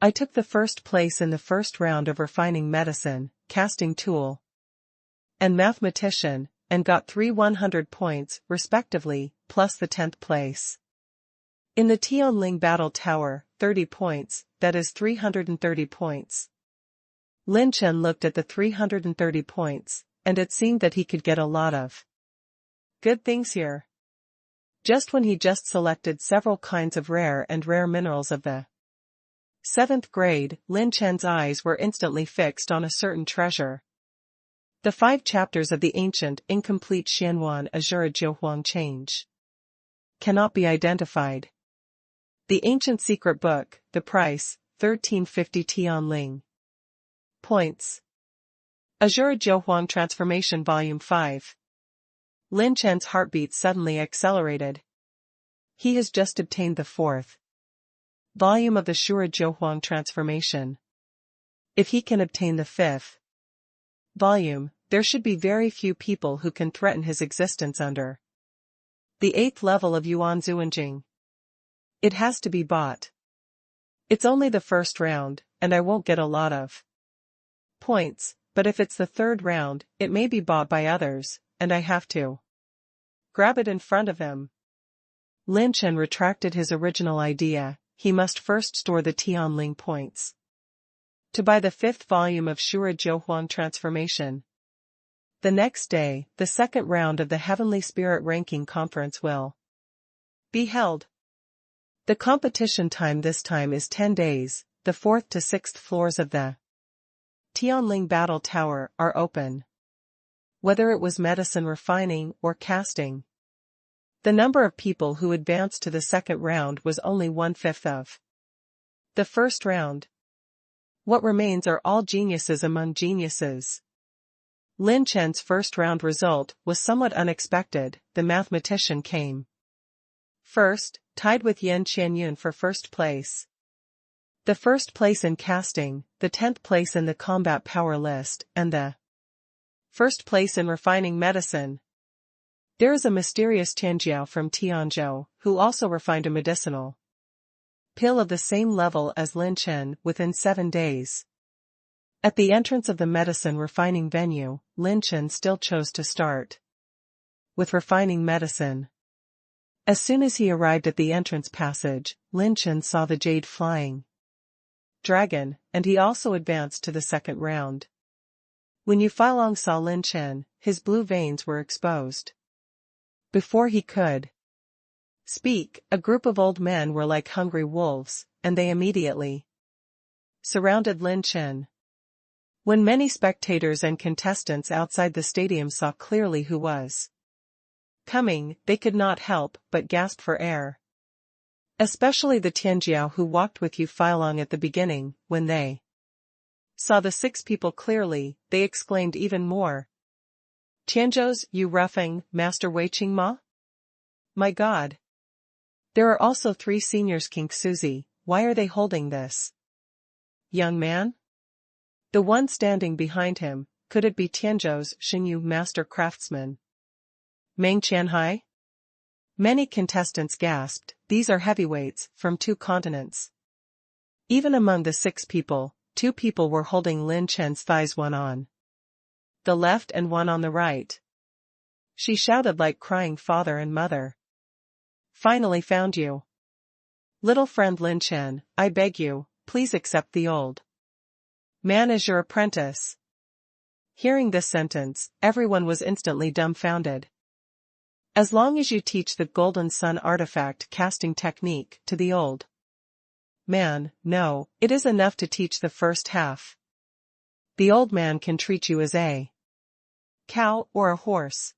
I took the first place in the first round of refining medicine, casting tool, and mathematician, and got 3 100 points, respectively, plus the 10th place. In the Tianling Battle Tower, 30 points, that is 330 points. Lin Chen looked at the 330 points, and it seemed that he could get a lot of good things here. Just when he just selected several kinds of rare and rare minerals of the 7th grade, Lin Chen's eyes were instantly fixed on a certain treasure. The 5 chapters of the ancient incomplete Xianwan Azura Jiuhuang change cannot be identified. The ancient secret book, the price, 1350 Tianling points. Azura Jiuhuang Transformation Volume 5. Lin Chen's heartbeat suddenly accelerated. He has just obtained the 4th volume of the Shura Jiuhuang Transformation. If he can obtain the 5th volume, there should be very few people who can threaten his existence under the 8th level of Yuan Zuanjing. It has to be bought. It's only the first round, and I won't get a lot of points, but if it's the 3rd round, it may be bought by others, and I have to grab it in front of him. Lin Chen retracted his original idea. He must first store the Tianling points to buy the 5th volume of Shura Jiuhuang Transformation. The next day, the 2nd round of the Heavenly Spirit Ranking Conference will be held. The competition time this time is 10 days. The 4th to 6th floors of the Tianling Battle Tower are open. Whether it was medicine refining or casting, the number of people who advanced to the 2nd round was only 1/5 of the 1st round. What remains are all geniuses among geniuses. Lin Chen's 1st round result was somewhat unexpected. The mathematician came first, tied with Yan Qianyun for 1st place. The 1st place in casting, the 10th place in the combat power list, and the 1st place in refining medicine. There is a mysterious Tianjiao from Tianzhou, who also refined a medicinal pill of the same level as Lin Chen within 7 days. At the entrance of the medicine refining venue, Lin Chen still chose to start with refining medicine. As soon as he arrived at the entrance passage, Lin Chen saw the jade flying dragon, and he also advanced to the 2nd round. When Yu Feilong saw Lin Chen, his blue veins were exposed. Before he could speak, a group of old men were like hungry wolves, and they immediately surrounded Lin Chen. When many spectators and contestants outside the stadium saw clearly who was coming, they could not help but gasp for air. Especially the Tianjiao who walked with Yu Feilong at the beginning. When they saw the 6 people clearly, they exclaimed even more. Tianzhou's Yu Ruffing, Master Wei Qingma? My God! There are also 3 seniors King Suzy. Why are they holding this young man? The one standing behind him, could it be Tianzhou's Xinyu Master Craftsman? Meng Qianhai? Many contestants gasped. These are heavyweights, from 2 continents. Even among the 6 people, 2 people were holding Lin Chen's thighs, one on the left and one on the right. She shouted like crying father and mother. Finally found you. Little friend Lin Chen, I beg you, please accept the old man as your apprentice. Hearing this sentence, everyone was instantly dumbfounded. As long as you teach the Golden Sun artifact casting technique to the old man, no, it is enough to teach the first half. The old man can treat you as a cow or a horse.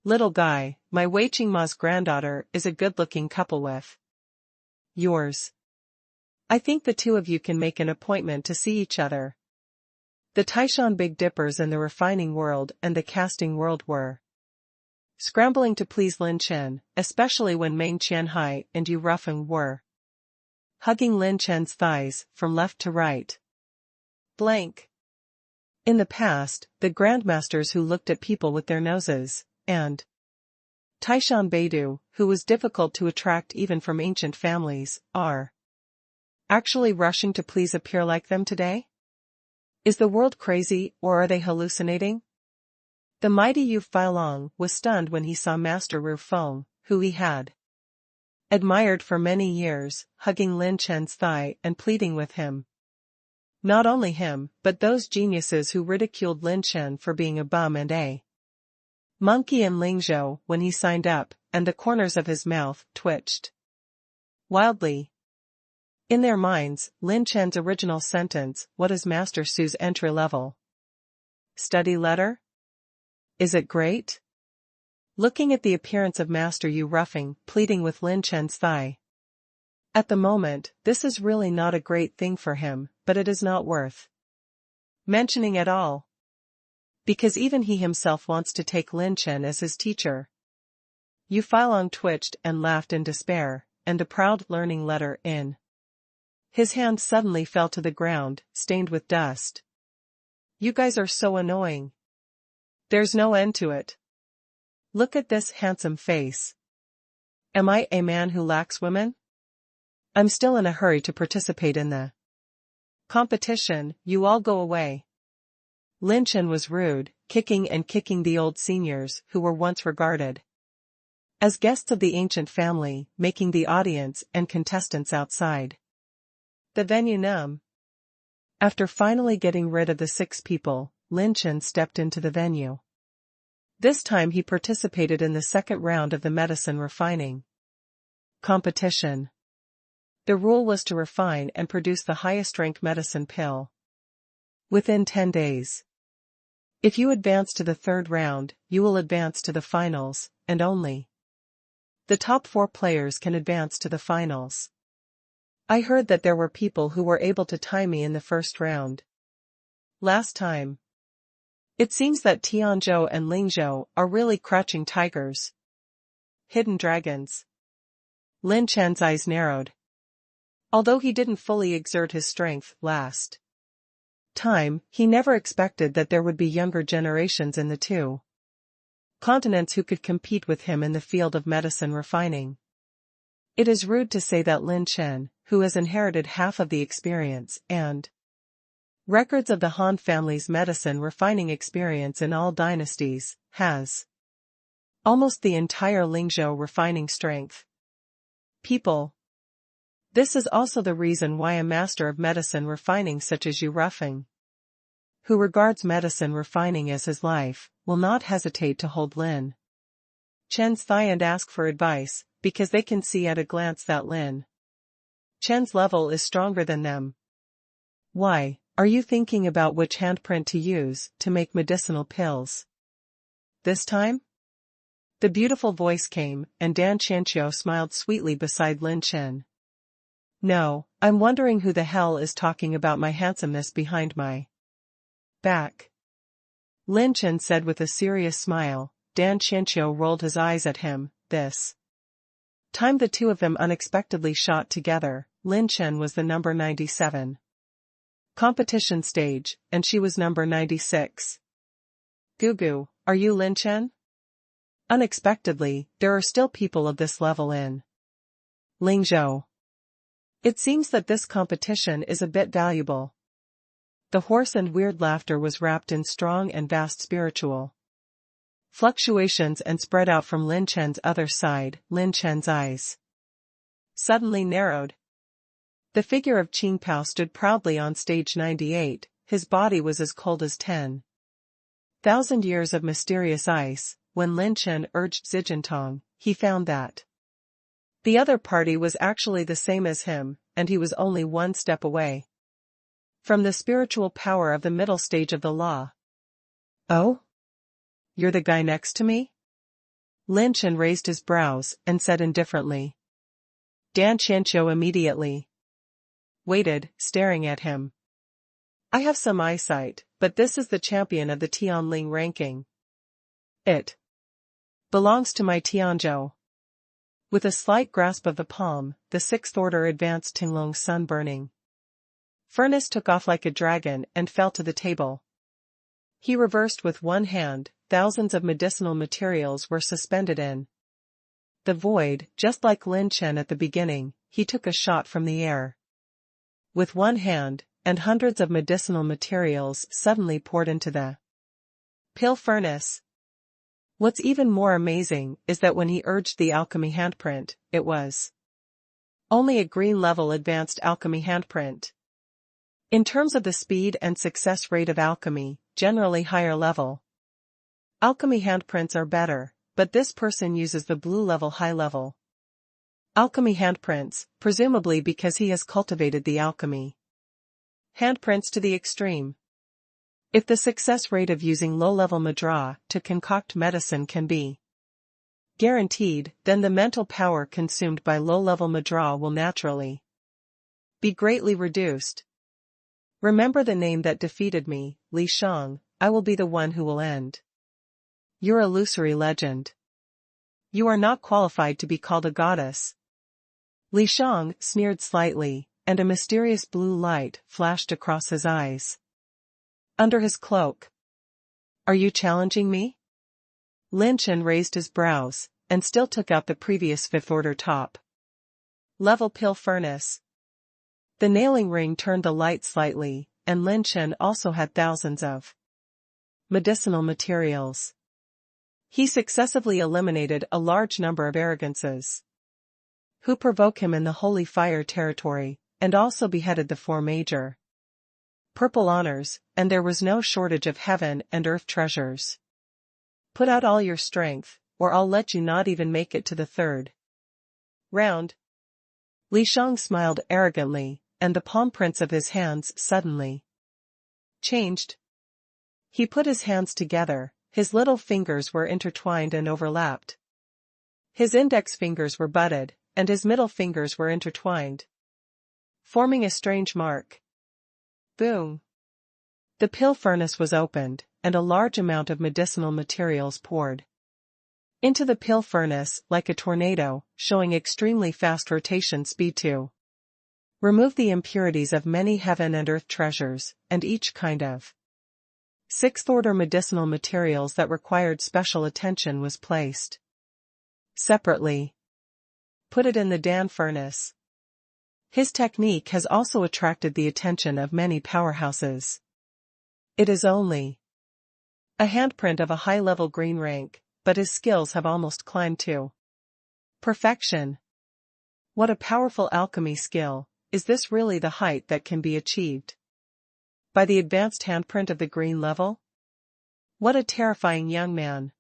Little guy, my Wei Qingma's granddaughter is a good-looking couple with yours. I think the two of you can make an appointment to see each other. The Taishan Big Dippers in the refining world and the casting world were scrambling to please Lin Chen, especially when Meng Qianhai and Yu Rufeng were hugging Lin Chen's thighs from left to right. Blank. In the past, the grandmasters who looked at people with their noses, and Taishan Beidu, who was difficult to attract even from ancient families, are actually rushing to please a peer like them today? Is the world crazy, or are they hallucinating? The mighty Yu Failong was stunned when he saw Master Ru Feng, who he had admired for many years, hugging Lin Chen's thigh and pleading with him. Not only him, but those geniuses who ridiculed Lin Chen for being a bum and a monkey, and Ling Zhou when he signed up, and the corners of his mouth twitched wildly. In their minds, Lin Chen's original sentence, "What is Master Su's entry-level study letter? Is it great?" Looking at the appearance of Master Yu Rufeng pleading with Lin Chen's thigh. At the moment, this is really not a great thing for him, but it is not worth mentioning at all. Because even he himself wants to take Lin Chen as his teacher. Yu Failong twitched and laughed in despair, and the proud learning letter in his hand suddenly fell to the ground, stained with dust. You guys are so annoying. There's no end to it. Look at this handsome face. Am I a man who lacks women? I'm still in a hurry to participate in the competition, you all go away. Lin Chen was rude, kicking the old seniors who were once regarded as guests of the ancient family, making the audience and contestants outside the venue numb. After finally getting rid of the 6 people, Lin Chen stepped into the venue. This time he participated in the second round of the medicine refining competition. The rule was to refine and produce the highest-ranked medicine pill within 10 days. If you advance to the third round, you will advance to the finals, and only the top 4 players can advance to the finals. I heard that there were people who were able to tie me in the first round last time. It seems that Tianzhou and Lingzhou are really crouching tigers. Hidden dragons. Lin Chen's eyes narrowed. Although he didn't fully exert his strength last time, he never expected that there would be younger generations in the 2 continents who could compete with him in the field of medicine refining. It is rude to say that Lin Chen, who has inherited half of the experience and records of the Han family's medicine refining experience in all dynasties, has almost the entire Lingzhou refining strength. People. This is also the reason why a master of medicine refining such as Yu Rufeng, who regards medicine refining as his life, will not hesitate to hold Lin Chen's thigh and ask for advice, because they can see at a glance that Lin Chen's level is stronger than them. Why, are you thinking about which handprint to use to make medicinal pills this time? The beautiful voice came, and Dan Qianqiu smiled sweetly beside Lin Chen. No, I'm wondering who the hell is talking about my handsomeness behind my back. Lin Chen said with a serious smile. Dan Qianqiu rolled his eyes at him. This time the two of them unexpectedly shot together. Lin Chen was the number 97 competition stage, and she was number 96. Gugu, are you Lin Chen? Unexpectedly, there are still people of this level in Lingzhou. It seems that this competition is a bit valuable. The hoarse and weird laughter was wrapped in strong and vast spiritual fluctuations and spread out from Lin Chen's other side. Lin Chen's eyes suddenly narrowed. The figure of Qing Pao stood proudly on stage 98, his body was as cold as 10,000 years of mysterious ice. When Lin Chen urged Zijintong, he found that the other party was actually the same as him, and he was only one step away from the spiritual power of the middle stage of the law. Oh? You're the guy next to me? Lin Chen raised his brows and said indifferently. Dan Qianqiu immediately waited, staring at him. I have some eyesight, but this is the champion of the Tianling ranking. It belongs to my Tianzhou. With a slight grasp of the palm, the sixth order advanced Tinglong's sun burning furnace took off like a dragon and fell to the table. He reversed with one hand, thousands of medicinal materials were suspended in the void. Just like Lin Chen at the beginning, he took a shot from the air with one hand, and hundreds of medicinal materials suddenly poured into the pill furnace. What's even more amazing is that when he urged the alchemy handprint, it was only a green-level advanced alchemy handprint. In terms of the speed and success rate of alchemy, generally higher level alchemy handprints are better, but this person uses the blue-level high-level alchemy handprints, presumably because he has cultivated the alchemy handprints to the extreme. If the success rate of using low-level madra to concoct medicine can be guaranteed, then the mental power consumed by low-level madra will naturally be greatly reduced. Remember the name that defeated me, Li Shang. I will be the one who will end your illusory legend. You are not qualified to be called a goddess. Li Shang sneered slightly, and a mysterious blue light flashed across his eyes under his cloak. Are you challenging me? Lin Chen raised his brows, and still took out the previous fifth-order top level pill furnace. The nailing ring turned the light slightly, and Lin Chen also had thousands of medicinal materials. He successively eliminated a large number of arrogances who provoke him in the holy fire territory, and also beheaded the 4 major purple honors, and there was no shortage of heaven and earth treasures. Put out all your strength, or I'll let you not even make it to the 3rd round. Li Shang smiled arrogantly, and the palm prints of his hands suddenly changed. He put his hands together, his little fingers were intertwined and overlapped. His index fingers were butted, and his middle fingers were intertwined, forming a strange mark. Boom! The pill furnace was opened, and a large amount of medicinal materials poured into the pill furnace like a tornado, showing extremely fast rotation speed to remove the impurities of many heaven and earth treasures, and each kind of sixth-order medicinal materials that required special attention was placed separately. Put it in the Dan furnace. His technique has also attracted the attention of many powerhouses. It is only a handprint of a high-level green rank, but his skills have almost climbed to perfection. What a powerful alchemy skill! Is this really the height that can be achieved by the advanced handprint of the green level? What a terrifying young man!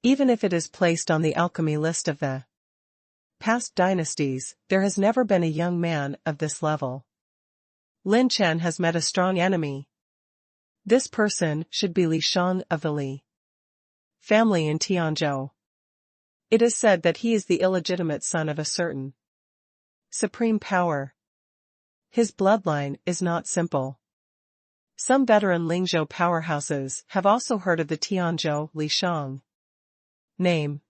Even if it is placed on the alchemy list of the past dynasties, there has never been a young man of this level. Lin Chen has met a strong enemy. This person should be Li Shang of the Li family in Tianzhou. It is said that he is the illegitimate son of a certain supreme power. His bloodline is not simple. Some veteran Lingzhou powerhouses have also heard of the Tianzhou Li Shang name.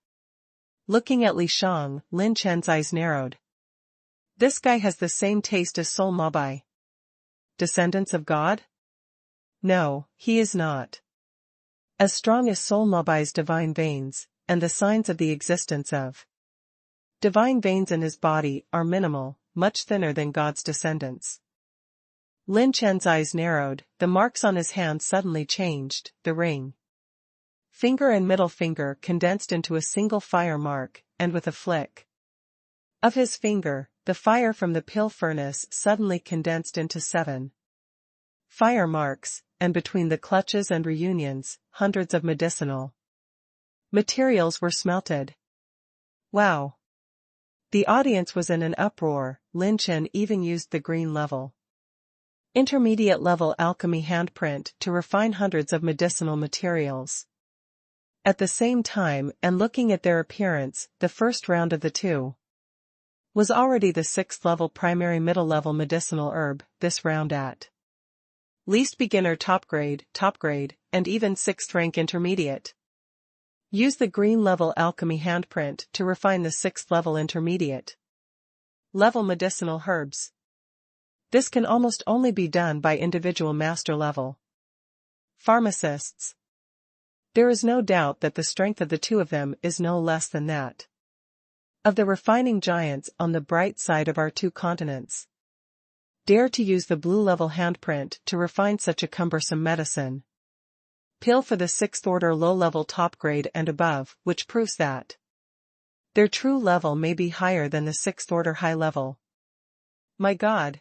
Looking at Li Shang, Lin Chen's eyes narrowed. This guy has the same taste as Soul Mabai. Descendants of God? No, he is not as strong as Soul Mabai's divine veins, and the signs of the existence of divine veins in his body are minimal, much thinner than God's descendants. Lin Chen's eyes narrowed, the marks on his hands suddenly changed, the ring finger and middle finger condensed into a single fire mark, and with a flick of his finger, the fire from the pill furnace suddenly condensed into 7 fire marks, and between the clutches and reunions, hundreds of medicinal materials were smelted. Wow! The audience was in an uproar. Lin Chen even used the green level intermediate level alchemy handprint to refine hundreds of medicinal materials. At the same time, and looking at their appearance, the first round of the 2 was already the 6th level primary middle level medicinal herb, this round at least beginner top grade, and even 6th rank intermediate. Use the green level alchemy handprint to refine the 6th level intermediate level medicinal herbs. This can almost only be done by individual master level pharmacists. There is no doubt that the strength of the two of them is no less than that of the refining giants on the bright side of our two continents. Dare to use the blue level handprint to refine such a cumbersome medicine pill for the 6th order low level top grade and above, which proves that their true level may be higher than the 6th order high level. My God!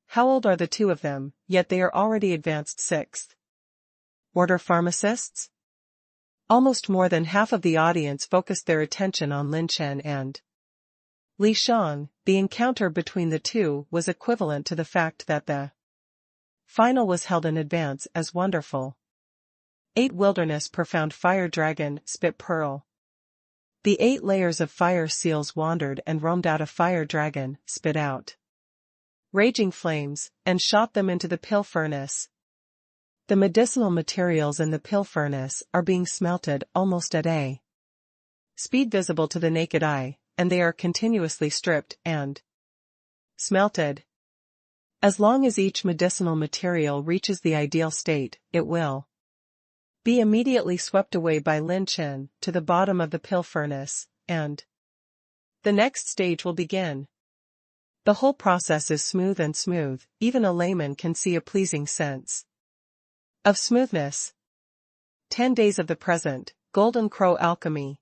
How old are the two of them, yet they are already advanced 6th order pharmacists? Almost more than half of the audience focused their attention on Lin Chen and Li Shang. The encounter between the two was equivalent to the fact that the final was held in advance as wonderful. 8 Wilderness Profound Fire Dragon Spit Pearl. The 8 layers of fire seals wandered and roamed out. A fire dragon spit out raging flames and shot them into the pill furnace. The medicinal materials in the pill furnace are being smelted almost at a speed visible to the naked eye, and they are continuously stripped and smelted. As long as each medicinal material reaches the ideal state, it will be immediately swept away by Lin Chen to the bottom of the pill furnace, and the next stage will begin. The whole process is smooth, even a layman can see a pleasing sense of smoothness. 10 days of the present, Golden Crow Alchemy.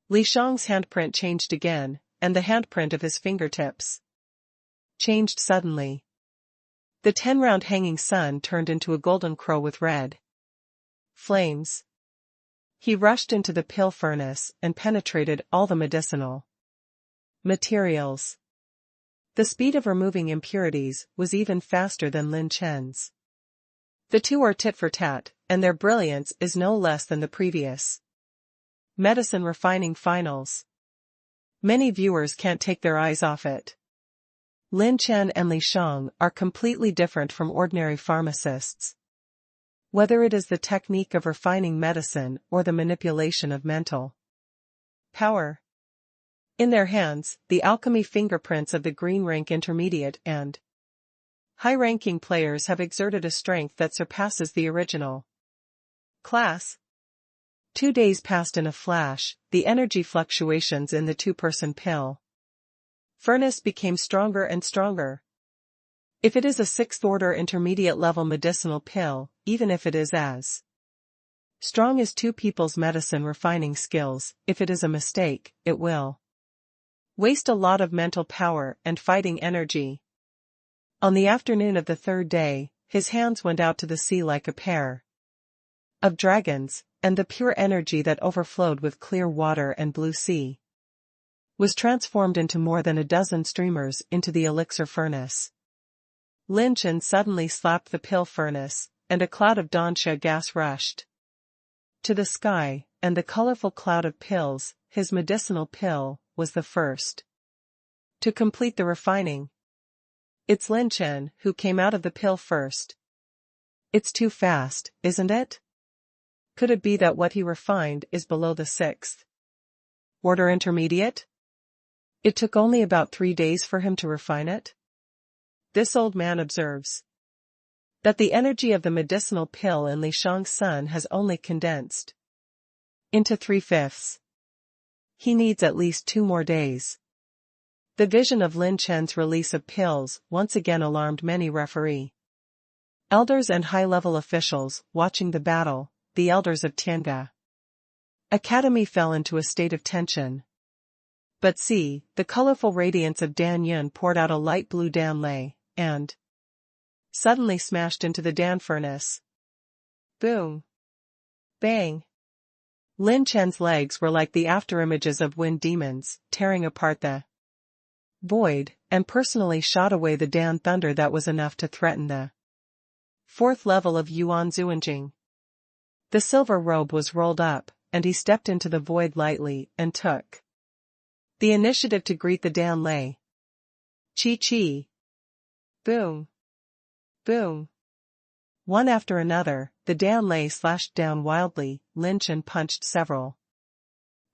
Li Shang's handprint changed again, and the handprint of his fingertips changed suddenly. The 10-round hanging sun turned into a golden crow with red flames. He rushed into the pill furnace and penetrated all the medicinal materials. The speed of removing impurities was even faster than Lin Chen's. The two are tit for tat, and their brilliance is no less than the previous medicine refining finals. Many viewers can't take their eyes off it. Lin Chen and Li Shang are completely different from ordinary pharmacists. Whether it is the technique of refining medicine or the manipulation of mental power. In their hands, the alchemy fingerprints of the green rank intermediate and high-ranking players have exerted a strength that surpasses the original class. 2 days passed in a flash. The energy fluctuations in the two-person pill furnace became stronger and stronger. If it is a 6th order intermediate level medicinal pill, even if it is as strong as two people's medicine refining skills, if it is a mistake, it will waste a lot of mental power and fighting energy. On the afternoon of the 3rd day, his hands went out to the sea like a pair of dragons, and the pure energy that overflowed with clear water and blue sea was transformed into more than a dozen streamers into the elixir furnace. Lin Chen suddenly slapped the pill furnace, and a cloud of dansha gas rushed to the sky, and the colorful cloud of pills, his medicinal pill, was the first to complete the refining. It's Lin Chen who came out of the pill first. It's too fast, isn't it? Could it be that what he refined is below the 6th order intermediate? It took only about 3 days for him to refine it? This old man observes that the energy of the medicinal pill in Li Shang's sun has only condensed into 3/5. He needs at least 2 more days. The vision of Lin Chen's release of pills once again alarmed many referee elders and high-level officials watching the battle. The elders of Tianga Academy fell into a state of tension. But see, the colorful radiance of Dan Yun poured out a light blue Dan Lei, and suddenly smashed into the Dan furnace. Boom! Bang! Lin Chen's legs were like the afterimages of wind demons, tearing apart the void, and personally shot away the Dan thunder that was enough to threaten the 4th level of Yuan Zuanjing. The silver robe was rolled up, and he stepped into the void lightly and took The initiative to greet the Dan Lei. Chi chi. Boom. Boom. One after another, the Dan Lei slashed down wildly. Lin Chen punched several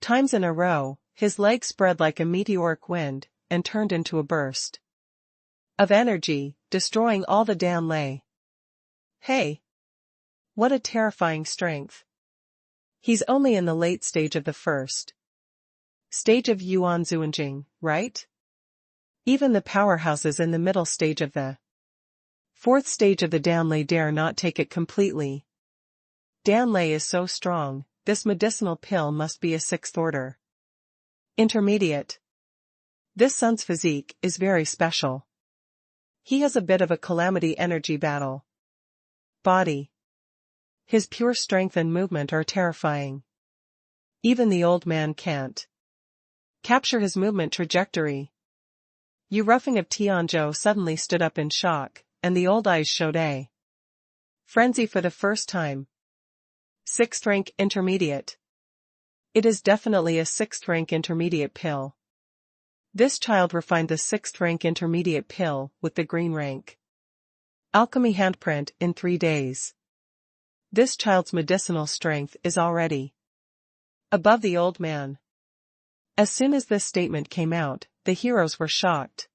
times in a row, his legs spread like a meteoric wind, and turned into a burst of energy, destroying all the Dan Lei. Hey! What a terrifying strength. He's only in the late stage of the first stage of Yuan Zuanjing, right? Even the powerhouses in the middle stage of the fourth stage of the Dan Lei dare not take it completely. Dan Lei is so strong, this medicinal pill must be a sixth order intermediate. This son's physique is very special. He has a bit of a calamity energy battle body. His pure strength and movement are terrifying. Even the old man can't capture his movement trajectory. Yu Roughing of Tianzhou suddenly stood up in shock, and the old eyes showed a frenzy for the first time. Sixth rank intermediate. It is definitely a sixth rank intermediate pill. This child refined the sixth rank intermediate pill with the green rank alchemy handprint in 3 days. This child's medicinal strength is already above the old man. As soon as this statement came out, the heroes were shocked.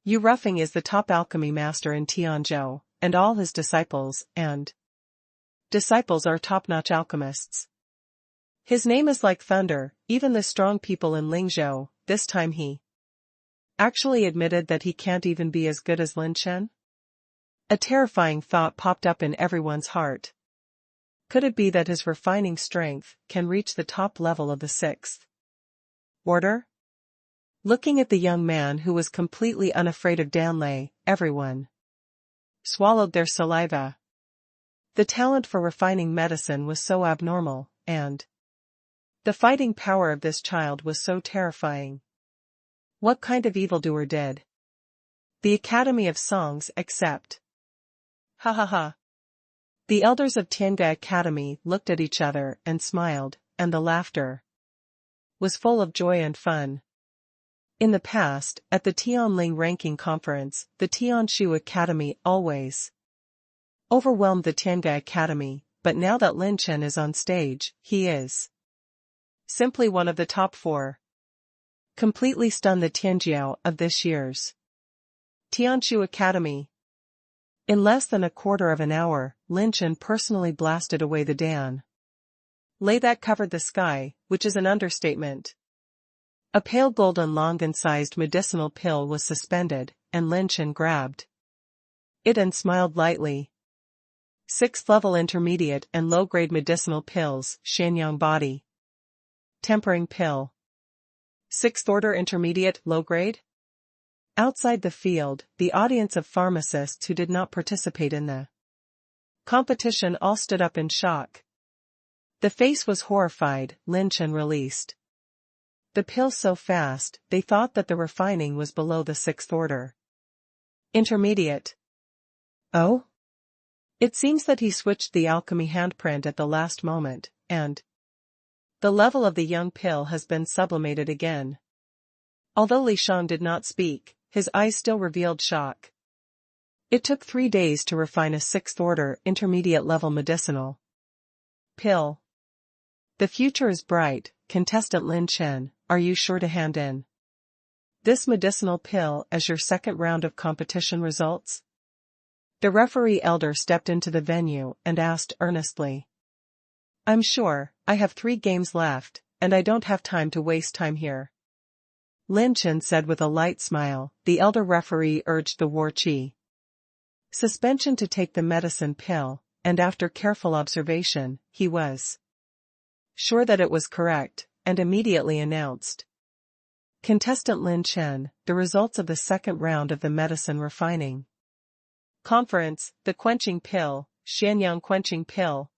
Yu Roughing is the top alchemy master in Tianzhou, and all his disciples are top-notch alchemists. His name is like thunder, even the strong people in Lingzhou. This time he actually admitted that he can't even be as good as Lin Chen. A terrifying thought popped up in everyone's heart. Could it be that his refining strength can reach the top level of the sixth order? Looking at the young man who was completely unafraid of Dan Lei, everyone swallowed their saliva. The talent for refining medicine was so abnormal, and the fighting power of this child was so terrifying. What kind of evildoer did the Academy of Songs accept? Ha ha ha. The elders of Tianga Academy looked at each other and smiled, and the laughter was full of joy and fun. In the past, at the Tianling ranking conference, the Tianshu Academy always overwhelmed the Tianga Academy, but now that Lin Chen is on stage, he is simply one of the top 4. Completely stunned the Tianjiao of this year's Tianshu Academy. In less than a quarter of an hour, Lin Chen personally blasted away the Dan Lei that covered the sky, which is an understatement. A pale golden longan-sized medicinal pill was suspended, and Lin Chen grabbed it and smiled lightly. 6th level intermediate and low-grade medicinal pills, Shanyang body tempering pill. 6th order intermediate, low-grade? Outside the field, the audience of pharmacists who did not participate in the competition all stood up in shock. The face was horrified. Lin Chen released the pill so fast, they thought that the refining was below the 6th order intermediate. Oh? It seems that he switched the alchemy handprint at the last moment, and the level of the young pill has been sublimated again. Although Li Shang did not speak, his eyes still revealed shock. It took 3 days to refine a 6th order intermediate level medicinal pill. The future is bright. Contestant Lin Chen, are you sure to hand in this medicinal pill as your second round of competition results? The referee elder stepped into the venue and asked earnestly. I'm sure. I have 3 games left, and I don't have time to waste time here. Lin Chen said with a light smile. The elder referee urged the War Qi suspension to take the medicine pill, and after careful observation, he was sure that it was correct, and immediately announced. Contestant Lin Chen, the results of the second round of the medicine refining conference, the quenching pill, Shanyang quenching pill.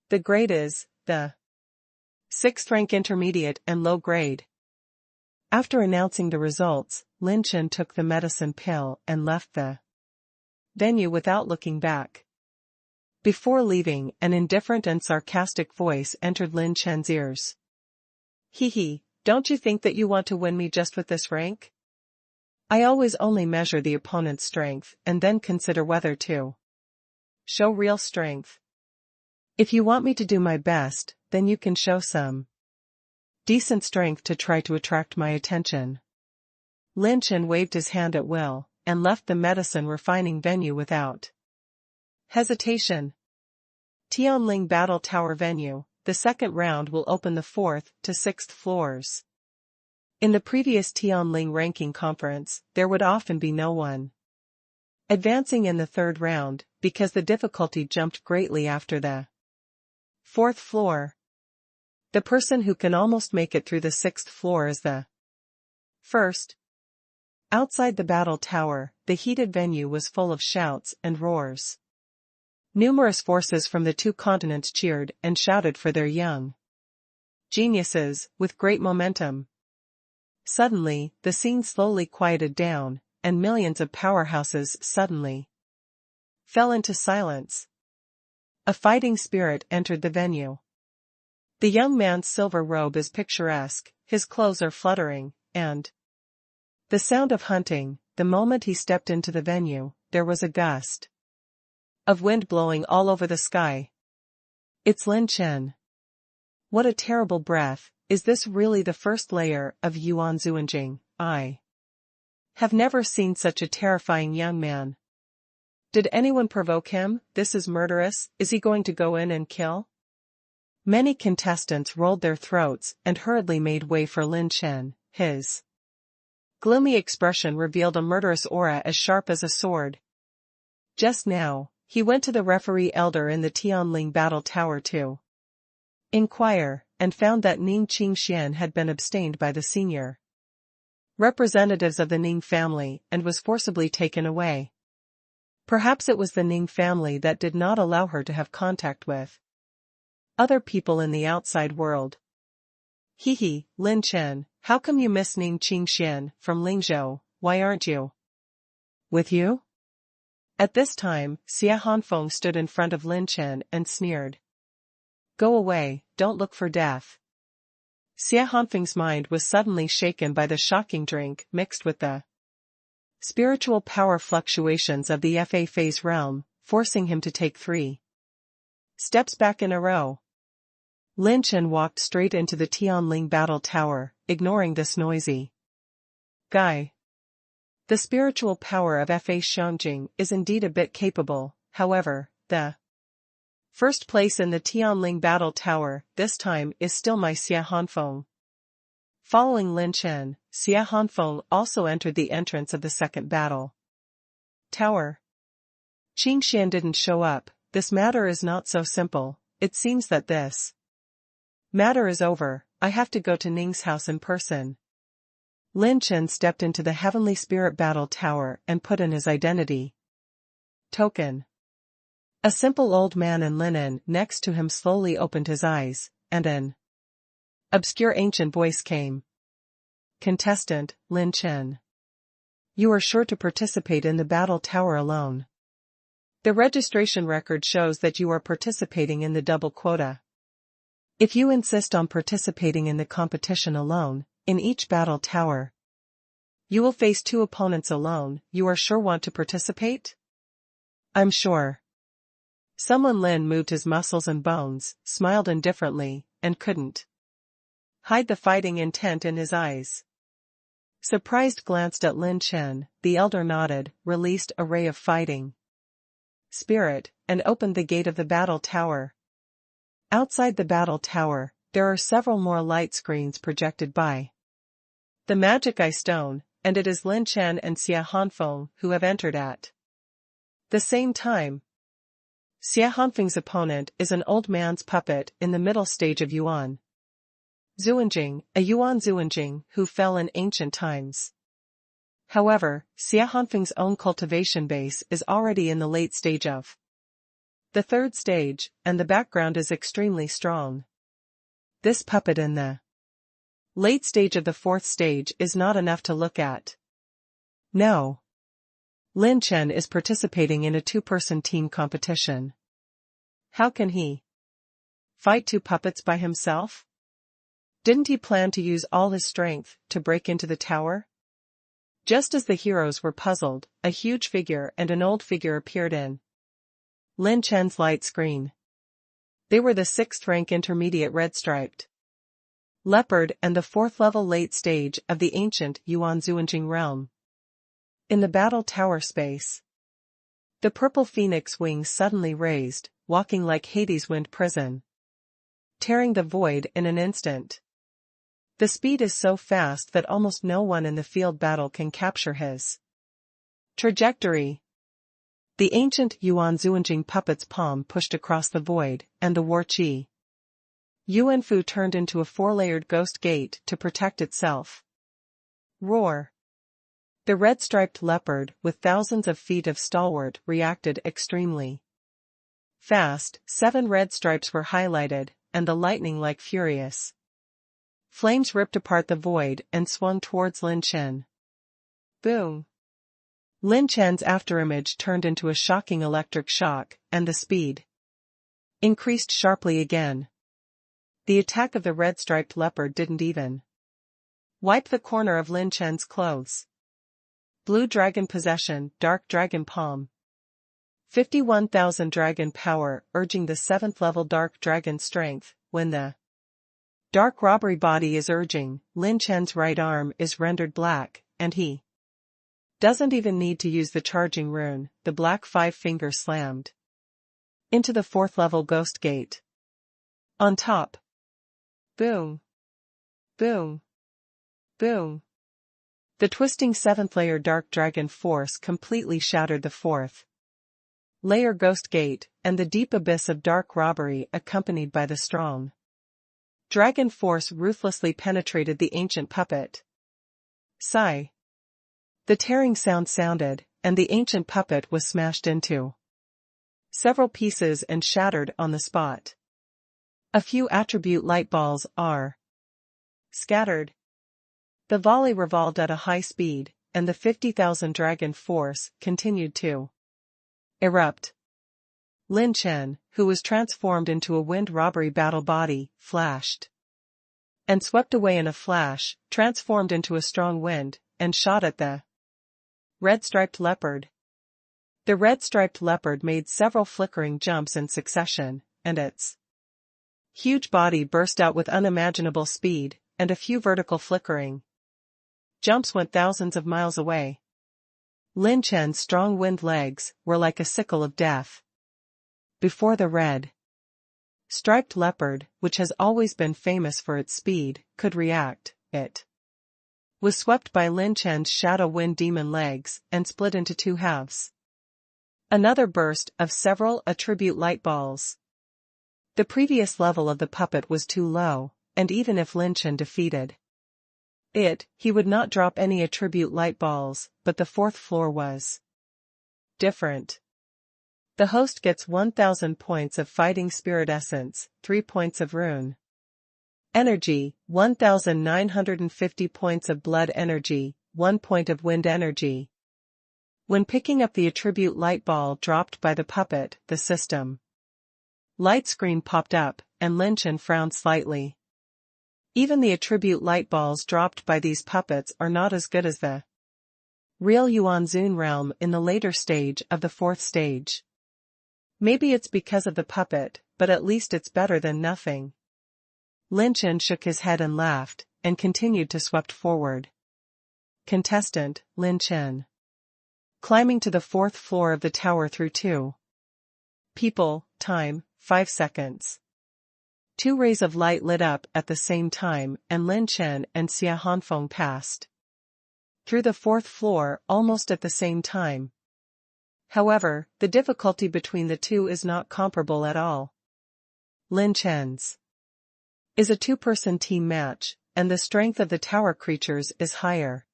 The grade is, the 6th rank intermediate and low grade. After announcing the results, Lin Chen took the medicine pill and left the venue without looking back. Before leaving, an indifferent and sarcastic voice entered Lin Chen's ears. Hee hee, Don't you think that you want to win me just with this rank? I always only measure the opponent's strength and then consider whether to show real strength. If you want me to do my best, then you can show some decent strength to try to attract my attention. Lin Chen waved his hand at will, and left the medicine refining venue without hesitation. Tianling Battle Tower venue, the second round will open the 4th to 6th floors. In the previous Tianling ranking conference, there would often be no one advancing in the 3rd round, because the difficulty jumped greatly after the 4th floor. The person who can almost make it through the 6th floor is the first. Outside the battle tower, the heated venue was full of shouts and roars. Numerous forces from the 2 continents cheered and shouted for their young geniuses, with great momentum. Suddenly, the scene slowly quieted down, and millions of powerhouses suddenly fell into silence. A fighting spirit entered the venue. The young man's silver robe is picturesque, his clothes are fluttering, and the sound of hunting. The moment he stepped into the venue, there was a gust of wind blowing all over the sky. It's Lin Chen. What a terrible breath! Is this really the first layer of Yuan Zuanjing? I have never seen such a terrifying young man. Did anyone provoke him? This is murderous. Is he going to go in and kill? Many contestants rolled their throats and hurriedly made way for Lin Chen. His gloomy expression revealed a murderous aura as sharp as a sword. Just now, he went to the referee elder in the Tianling Battle Tower to inquire, and found that Ning Qingxian had been abstained by the senior representatives of the Ning family and was forcibly taken away. Perhaps it was the Ning family that did not allow her to have contact with other people in the outside world. Hehe, Lin Chen, how come you miss Ning Qingxian from Lingzhou? Why aren't you with you? At this time, Xia Hanfeng stood in front of Lin Chen and sneered. Go away, don't look for death. Xia Hanfeng's mind was suddenly shaken by the shocking drink mixed with the spiritual power fluctuations of the FA phase realm, forcing him to take 3 steps back in a row. Lin Chen walked straight into the Tianling Battle Tower, ignoring this noisy guy. The spiritual power of FA Xiangjing is indeed a bit capable, however, the first place in the Tianling Battle Tower, this time, is still my Xia Hanfeng. Following Lin Chen, Xia Hanfeng also entered the entrance of the second battle tower. Qingxian didn't show up. This matter is not so simple. It seems that this matter is over. I have to go to Ning's house in person. Lin Chen stepped into the Heavenly Spirit Battle Tower and put in his identity token. A simple old man in linen next to him slowly opened his eyes, and an obscure ancient voice came. Contestant, Lin Chen. You are sure to participate in the battle tower alone. The registration record shows that you are participating in the double quota. If you insist on participating in the competition alone, in each battle tower, you will face 2 opponents alone. You are sure want to participate? I'm sure. Someone Lin moved his muscles and bones, smiled indifferently, and couldn't hide the fighting intent in his eyes. Surprised glanced at Lin Chen, the elder nodded, released a ray of fighting spirit, and opened the gate of the battle tower. Outside the battle tower, there are several more light screens projected by the magic eye stone, and it is Lin Chen and Xia Hanfeng who have entered at the same time. Xia Hanfeng's opponent is an old man's puppet in the middle stage of Yuan Zuanjing, a Yuan Zuanjing who fell in ancient times. However, Xia Hanfeng's own cultivation base is already in the late stage of the 3rd stage, and the background is extremely strong. This puppet in the late stage of the 4th stage is not enough to look at. No. Lin Chen is participating in a 2-person team competition. How can he fight 2 puppets by himself? Didn't he plan to use all his strength to break into the tower? Just as the heroes were puzzled, a huge figure and an old figure appeared in Lin Chen's light screen. They were the 6th rank intermediate red-striped leopard and the 4th level late stage of the ancient Yuan Zuanjing realm. In the battle tower space, the purple phoenix wings suddenly raised, walking like Hades' wind prison, tearing the void in an instant. The speed is so fast that almost no one in the field battle can capture his trajectory. The ancient Yuan Zuanjing puppet's palm pushed across the void, and the war chi Yuanfu turned into a 4-layered ghost gate to protect itself. Roar! The red-striped leopard, with thousands of feet of stalwart, reacted extremely fast. 7 red stripes were highlighted, and the lightning like furious flames ripped apart the void and swung towards Lin Chen. Boom! Lin Chen's afterimage turned into a shocking electric shock, and the speed increased sharply again. The attack of the red-striped leopard didn't even wipe the corner of Lin Chen's clothes. Blue Dragon Possession, Dark Dragon Palm. 51,000 Dragon Power, urging the 7th level Dark Dragon Strength. When the Dark Robbery body is urging, Lin Chen's right arm is rendered black, and he doesn't even need to use the charging rune. The black 5-finger slammed into the 4th level Ghost Gate. On top. Boom. Boom. Boom. The twisting 7th layer Dark Dragon Force completely shattered the 4th layer Ghost Gate, and the deep abyss of Dark Robbery accompanied by the strong Dragon Force ruthlessly penetrated the ancient puppet. Sigh. The tearing sound sounded, and the ancient puppet was smashed into several pieces and shattered on the spot. A few attribute light balls are scattered. The volley revolved at a high speed, and the 50,000 dragon force continued to erupt. Lin Chen, who was transformed into a wind robbery battle body, flashed and swept away in a flash, transformed into a strong wind, and shot at the red-striped leopard. The red-striped leopard made several flickering jumps in succession, and its huge body burst out with unimaginable speed, and a few vertical flickering jumps went thousands of miles away. Lin Chen's strong wind legs were like a sickle of death. Before the red-striped leopard, which has always been famous for its speed, could react, it was swept by Lin Chen's shadow wind demon legs and split into 2 halves. Another burst of several attribute light balls. The previous level of the puppet was too low, and even if Lin Chen defeated it, he would not drop any attribute light balls, but the 4th floor was different. The host gets 1,000 points of fighting spirit essence, 3 points of rune energy, 1,950 points of blood energy, 1 point of wind energy. When picking up the attribute light ball dropped by the puppet, the system light screen popped up, and Lin Chen frowned slightly. Even the attribute light balls dropped by these puppets are not as good as the real Yuan Zun realm in the later stage of the 4th stage. Maybe it's because of the puppet, but at least it's better than nothing. Lin Chen shook his head and laughed, and continued to swept forward. Contestant, Lin Chen. Climbing to the 4th floor of the tower through 2 people, time, 5 seconds. 2 rays of light lit up at the same time, and Lin Chen and Xia Hanfeng passed through the 4th floor almost at the same time. However, the difficulty between the two is not comparable at all. Lin Chen's is a 2-person team match, and the strength of the tower creatures is higher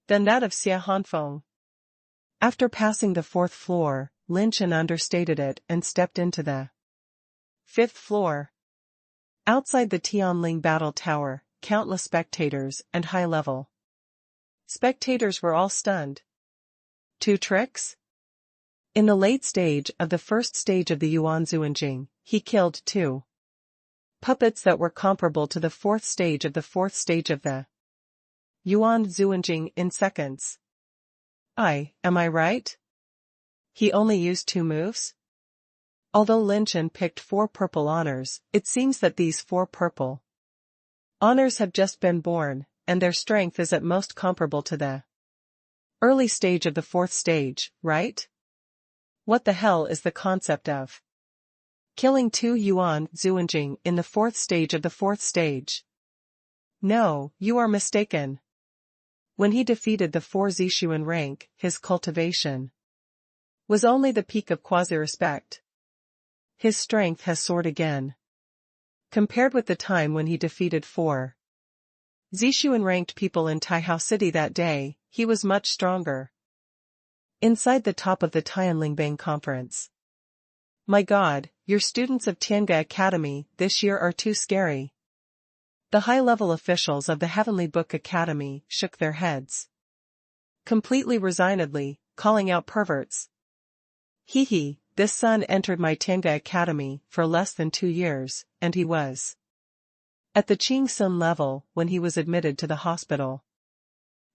than that of Xia Hanfeng. After passing the 4th floor, Lin Chen understated it and stepped into the 5th floor. Outside the Tianling battle tower, countless spectators and high-level spectators were all stunned. 2 tricks? In the late stage of the 1st stage of the Yuan Zuanjing, he killed 2 Puppets that were comparable to the fourth stage of the Yuan Zuanjing in seconds. Am I right? He only used 2 moves? Although Lin Chen picked 4 purple honors, it seems that these 4 purple honors have just been born, and their strength is at most comparable to the early stage of the fourth stage, right? What the hell is the concept of killing 2 Yuan Zuanjing in the fourth stage of the fourth stage? No, you are mistaken. When he defeated the 4 Zishuan rank, his cultivation was only the peak of quasi-respect. His strength has soared again. Compared with the time when he defeated 4 Zishuan ranked people in Taihao City that day, he was much stronger. Inside the top of the Tianlingbang conference. My God, your students of Tianga Academy this year are too scary. The high-level officials of the Heavenly Book Academy shook their heads. Completely resignedly, calling out perverts. This son entered my Tianga Academy for less than 2 years, and he was at the Qing Sun level when he was admitted to the hospital.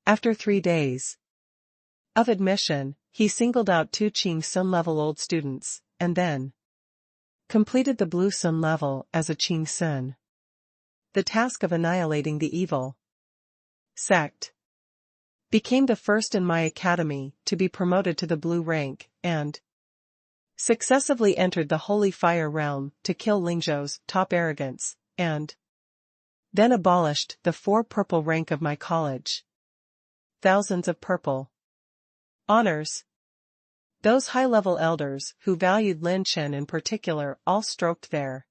After 3 days of admission, he singled out 2 Qing Sun level old students, and then completed the Blue Sun level as a Qing Sun. The task of annihilating the evil sect became the first in my academy to be promoted to the blue rank, and successively entered the Holy Fire realm to kill Lingzhou's top arrogance, and then abolished the 4 purple rank of my college. Thousands of purple honors. Those high-level elders who valued Lin Chen in particular all stroked their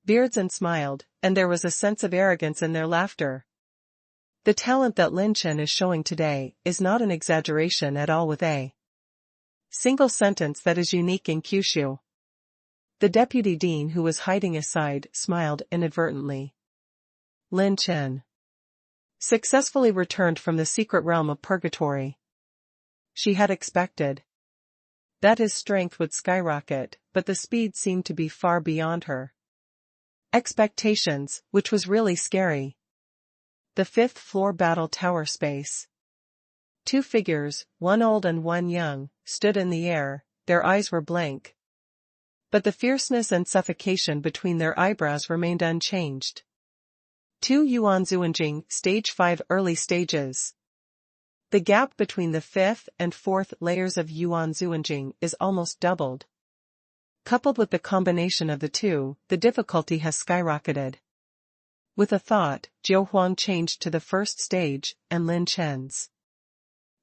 beards and smiled, and there was a sense of arrogance in their laughter. The talent that Lin Chen is showing today is not an exaggeration at all with a single sentence that is unique in Kyushu. The deputy dean who was hiding aside smiled inadvertently. Lin Chen successfully returned from the secret realm of purgatory. She had expected that his strength would skyrocket, but the speed seemed to be far beyond her expectations, which was really scary. The 5th floor battle tower space. 2 figures, one old and one young, stood in the air, their eyes were blank. But the fierceness and suffocation between their eyebrows remained unchanged. 2 Yuan Zuanjing, Stage 5 early stages. The gap between the 5th and 4th layers of Yuan Zuanjing is almost doubled. Coupled with the combination of the 2, the difficulty has skyrocketed. With a thought, Jiu Huang changed to the 1st stage, and Lin Chen's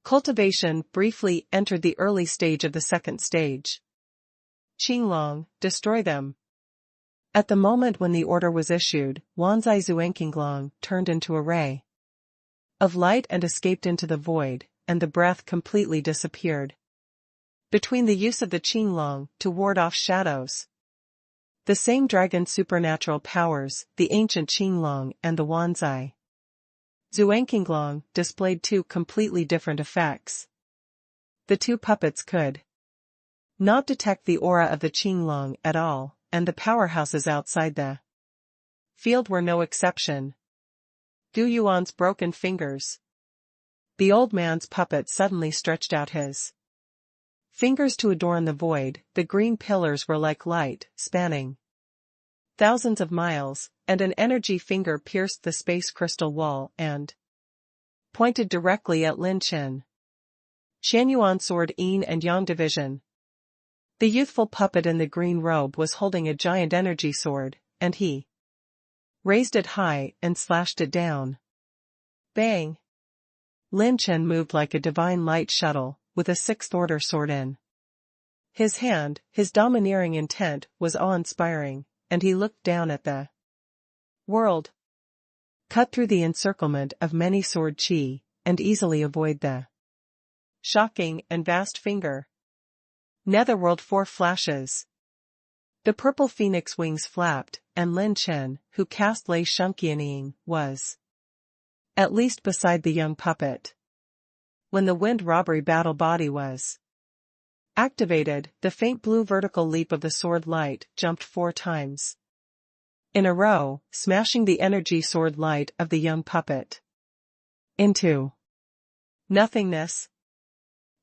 cultivation briefly entered the early stage of the 2nd stage. Qinglong, destroy them. At the moment when the order was issued, Wanzai Zuanqinglong turned into a ray of light and escaped into the void, and the breath completely disappeared. Between the use of the Qinglong to ward off shadows, the same dragon supernatural powers, the ancient Qinglong and the Wanzai Zuanqinglong, displayed 2 completely different effects. The 2 puppets could not detect the aura of the Qinglong at all, and the powerhouses outside the field were no exception. Gu Yuan's broken fingers. The old man's puppet suddenly stretched out his fingers to adorn the void. The green pillars were like light, spanning thousands of miles, and an energy finger pierced the space crystal wall and pointed directly at Lin Chen. Qianyuan sword yin and yang division. The youthful puppet in the green robe was holding a giant energy sword, and he raised it high and slashed it down. Bang! Lin Chen moved like a divine light shuttle, with a 6th order sword in his hand. His domineering intent was awe-inspiring, and he looked down at the world. Cut through the encirclement of many sword chi, and easily avoid the shocking and vast finger. Netherworld 4 flashes. The purple phoenix wings flapped, and Lin Chen, who cast Lei Shunqianying, was at least beside the young puppet. When the wind robbery battle body was activated, the faint blue vertical leap of the sword light jumped 4 times. in a row, smashing the energy sword light of the young puppet into nothingness.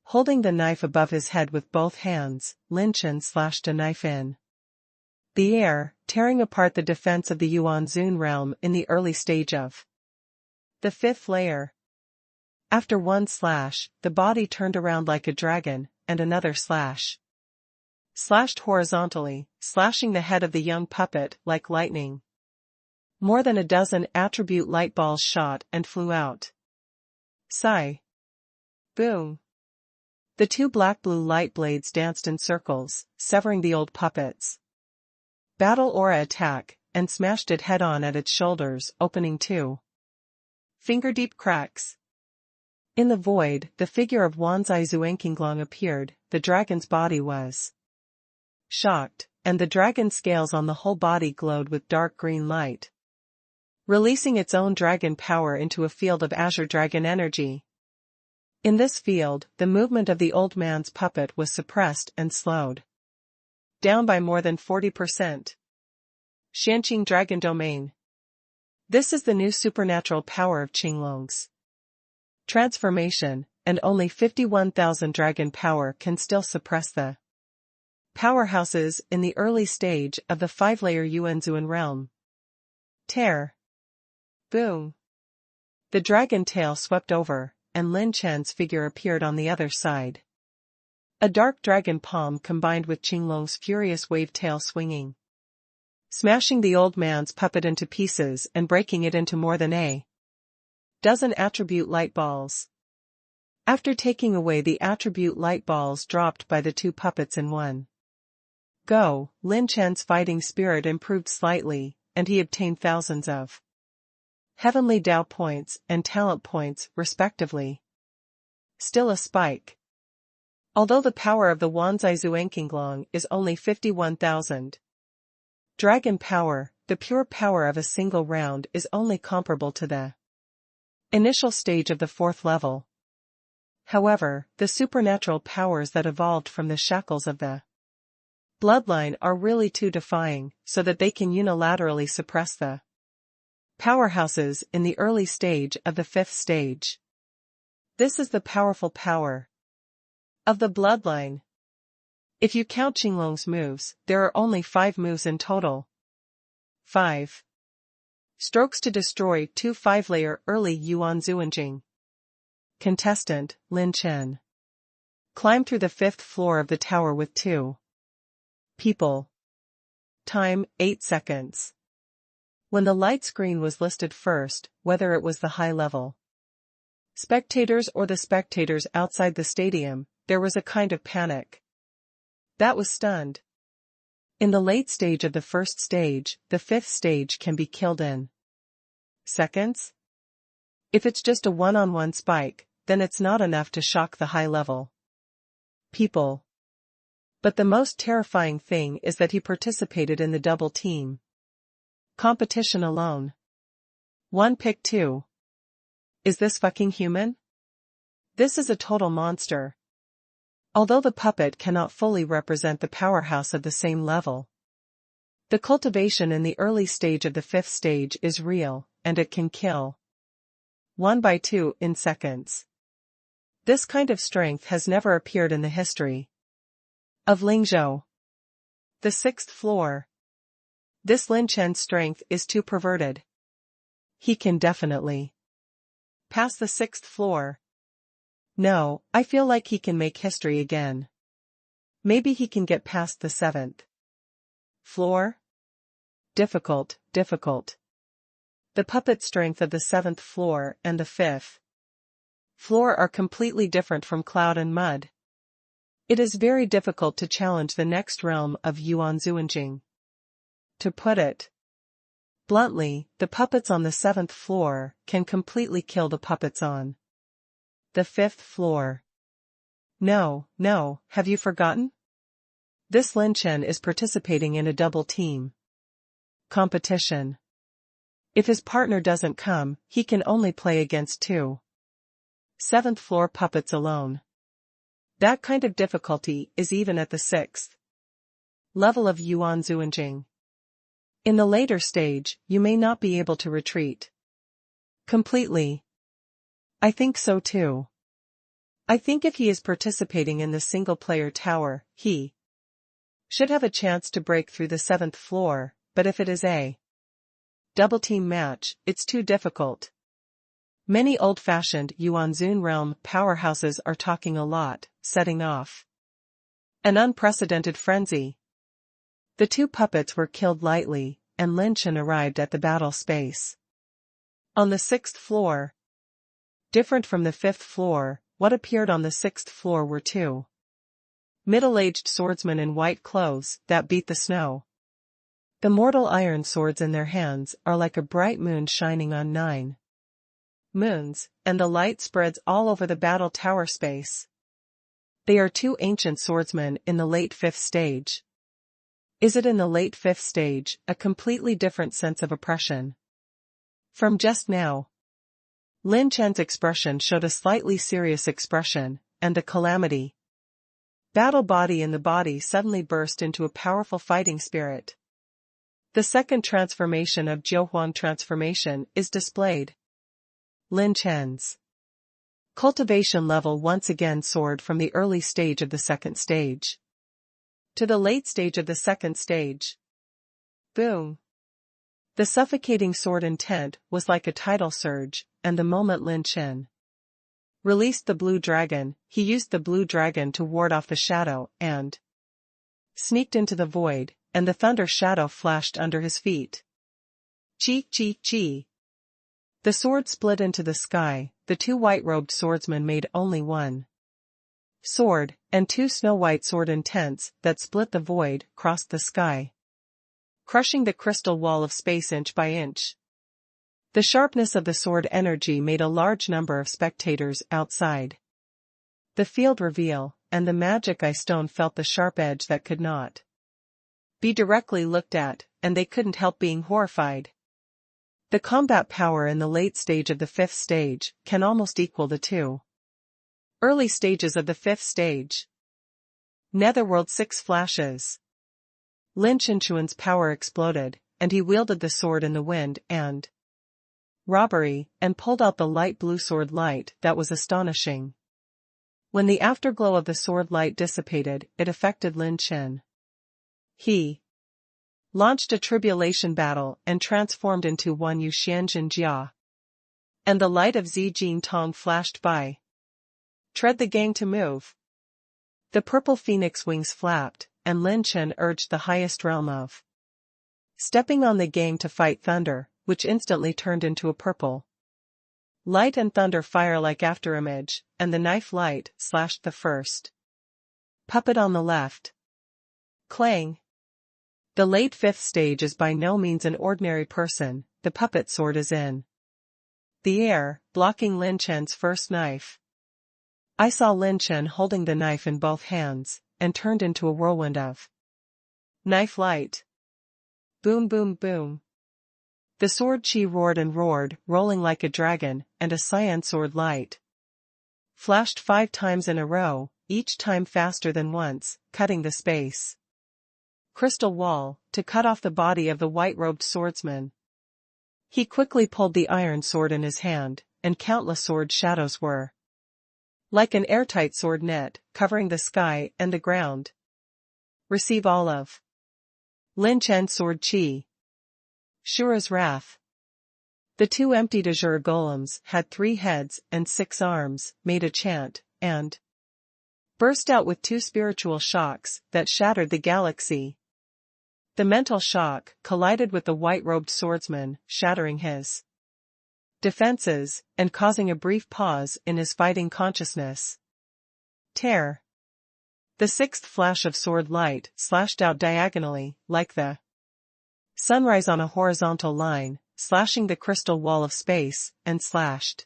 Holding the knife above his head with both hands, Lin Chen slashed a knife in the air, tearing apart the defense of the Yuanzun realm in the early stage of the fifth layer. After one slash, the body turned around like a dragon, and another slash slashed horizontally, slashing the head of the young puppet like lightning. More than a dozen attribute light balls shot and flew out. Sigh. Boom. The two black-blue light blades danced in circles, severing the old puppet's battle aura attack, and smashed it head-on at its shoulders, opening two finger-deep cracks. In the void, the figure of Wanzai Zuenqinglong appeared. The dragon's body was shocked, and the dragon scales on the whole body glowed with dark green light, releasing its own dragon power into a field of azure dragon energy. In this field, the movement of the old man's puppet was suppressed and slowed down by more than 40%. Xianqing Dragon Domain. This is the new supernatural power of Qinglong's transformation, and only 51,000 dragon power can still suppress the powerhouses in the early stage of the five-layer Yuanzuan realm. Tear. Boom. The dragon tail swept over, and Lin Chen's figure appeared on the other side. A dark dragon palm combined with Qinglong's furious wave tail swinging, smashing the old man's puppet into pieces and breaking it into more than a dozen attribute light balls. After taking away the attribute light balls dropped by the two puppets in one go, Lin Chen's fighting spirit improved slightly, and he obtained thousands of Heavenly Dao points and talent points, respectively. Still a spike. Although the power of the Wanzai Zuenqinglong is only 51,000 dragon power, the pure power of a single round is only comparable to the initial stage of the fourth level. However, the supernatural powers that evolved from the shackles of the bloodline are really too defying, so that they can unilaterally suppress the powerhouses in the early stage of the fifth stage. This is the powerful power of the bloodline. If you count Qinglong's moves, there are only 5 moves in total. 5 strokes to destroy 2 5-layer early Yuanzuanjing. Contestant, Lin Chen. Climb through the 5th floor of the tower with 2 people. Time, 8 seconds. When the light screen was listed first, whether it was the high-level spectators or the spectators outside the stadium, there was a kind of panic that was stunned. In the late stage of the first stage, the 5th stage can be killed in seconds. If it's just a one-on-one spike, then it's not enough to shock the high-level people. But the most terrifying thing is that he participated in the double team competition alone. 1 pick 2. Is this fucking human? This is a total monster. Although the puppet cannot fully represent the powerhouse of the same level, the cultivation in the early stage of the 5th stage is real, and it can kill 1 by 2 in seconds. This kind of strength has never appeared in the history of Lingzhou. The 6th floor. This Lin Chen's strength is too perverted. He can definitely pass the 6th floor. No, I feel like he can make history again. Maybe he can get past the 7th floor? Difficult. The puppet strength of the 7th floor and the 5th floor are completely different from cloud and mud. It is very difficult to challenge the next realm of Yuanzuanjing. To put it bluntly, the puppets on the 7th floor can completely kill the puppets on the 5th floor. No, have you forgotten? This Lin Chen is participating in a double team competition. If his partner doesn't come, he can only play against 2 7th floor puppets alone. That kind of difficulty is even at the 6th level of Yuanzuanjing. In the later stage, you may not be able to retreat completely. I think so too. I think if he is participating in the single-player tower, he should have a chance to break through the 7th floor, but if it is a double-team match, it's too difficult. Many old-fashioned Yuanzun realm powerhouses are talking a lot, setting off an unprecedented frenzy. The two puppets were killed lightly, and Lin Chen arrived at the battle space on the 6th floor. Different from the 5th floor, what appeared on the 6th floor were two middle-aged swordsmen in white clothes that beat the snow. The mortal iron swords in their hands are like a bright moon shining on 9 moons, and the light spreads all over the battle tower space. They are two ancient swordsmen in the late 5th stage. Is it in the late 5th stage, a completely different sense of oppression from just now? Lin Chen's expression showed a slightly serious expression, and a calamity. Battle body in the body suddenly burst into a powerful fighting spirit. The second transformation of Jiuhuang transformation is displayed. Lin Chen's cultivation level once again soared from the early stage of the 2nd stage to the late stage of the 2nd stage. Boom! The suffocating sword intent was like a tidal surge, and the moment Lin Chen released the blue dragon, he used the blue dragon to ward off the shadow and sneaked into the void, and the thunder shadow flashed under his feet. Chi chi chi. The sword split into the sky. The two white-robed swordsmen made only one sword, and two snow-white sword intents that split the void crossed the sky, crushing the crystal wall of space inch by inch. The sharpness of the sword energy made a large number of spectators outside the field reveal, and the magic eye stone felt the sharp edge that could not be directly looked at, and they couldn't help being horrified. The combat power in the late stage of the 5th stage can almost equal the two early stages of the 5th stage. Netherworld 6 flashes. Lin Chen's power exploded, and he wielded the sword in the wind and robbery, and pulled out the light blue sword light that was astonishing. When the afterglow of the sword light dissipated, it affected Lin Chen. He launched a tribulation battle and transformed into one Yu Xianjin Jia. And the light of Zi Jin Tong flashed by. Tread the gang to move. The purple phoenix wings flapped, and Lin Chen urged the highest realm of stepping on the gang to fight thunder, which instantly turned into a purple light and thunder fire like afterimage, and the knife light slashed the first puppet on the left. Clang! The late 5th stage is by no means an ordinary person. The puppet sword is in the air, blocking Lin Chen's first knife. I saw Lin Chen holding the knife in both hands, and turned into a whirlwind of knife light. Boom boom boom. The sword chi roared and roared, rolling like a dragon, and a cyan sword light flashed 5 times in a row, each time faster than once, cutting the space crystal wall, to cut off the body of the white-robed swordsman. He quickly pulled the iron sword in his hand, and countless sword shadows were like an airtight sword net, covering the sky and the ground. Receive all of Lin Chen's sword chi. Shura's wrath. The two empty azure golems had 3 heads and 6 arms, made a chant, and burst out with 2 spiritual shocks that shattered the galaxy. The mental shock collided with the white-robed swordsman, shattering his defenses, and causing a brief pause in his fighting consciousness. Tear. The 6th flash of sword light slashed out diagonally, like the sunrise on a horizontal line, slashing the crystal wall of space, and slashed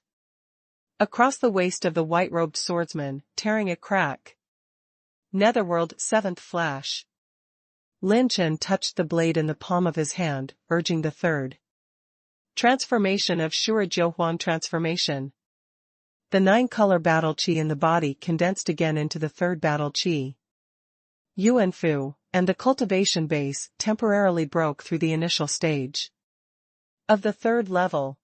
across the waist of the white-robed swordsman, tearing a crack. Netherworld 7th flash. Lin Chen touched the blade in the palm of his hand, urging the 3rd transformation of Shura Jiuhuang transformation. The 9-color battle chi in the body condensed again into the 3rd battle chi. Yuan Fu, and the cultivation base temporarily broke through the initial stage of the third level.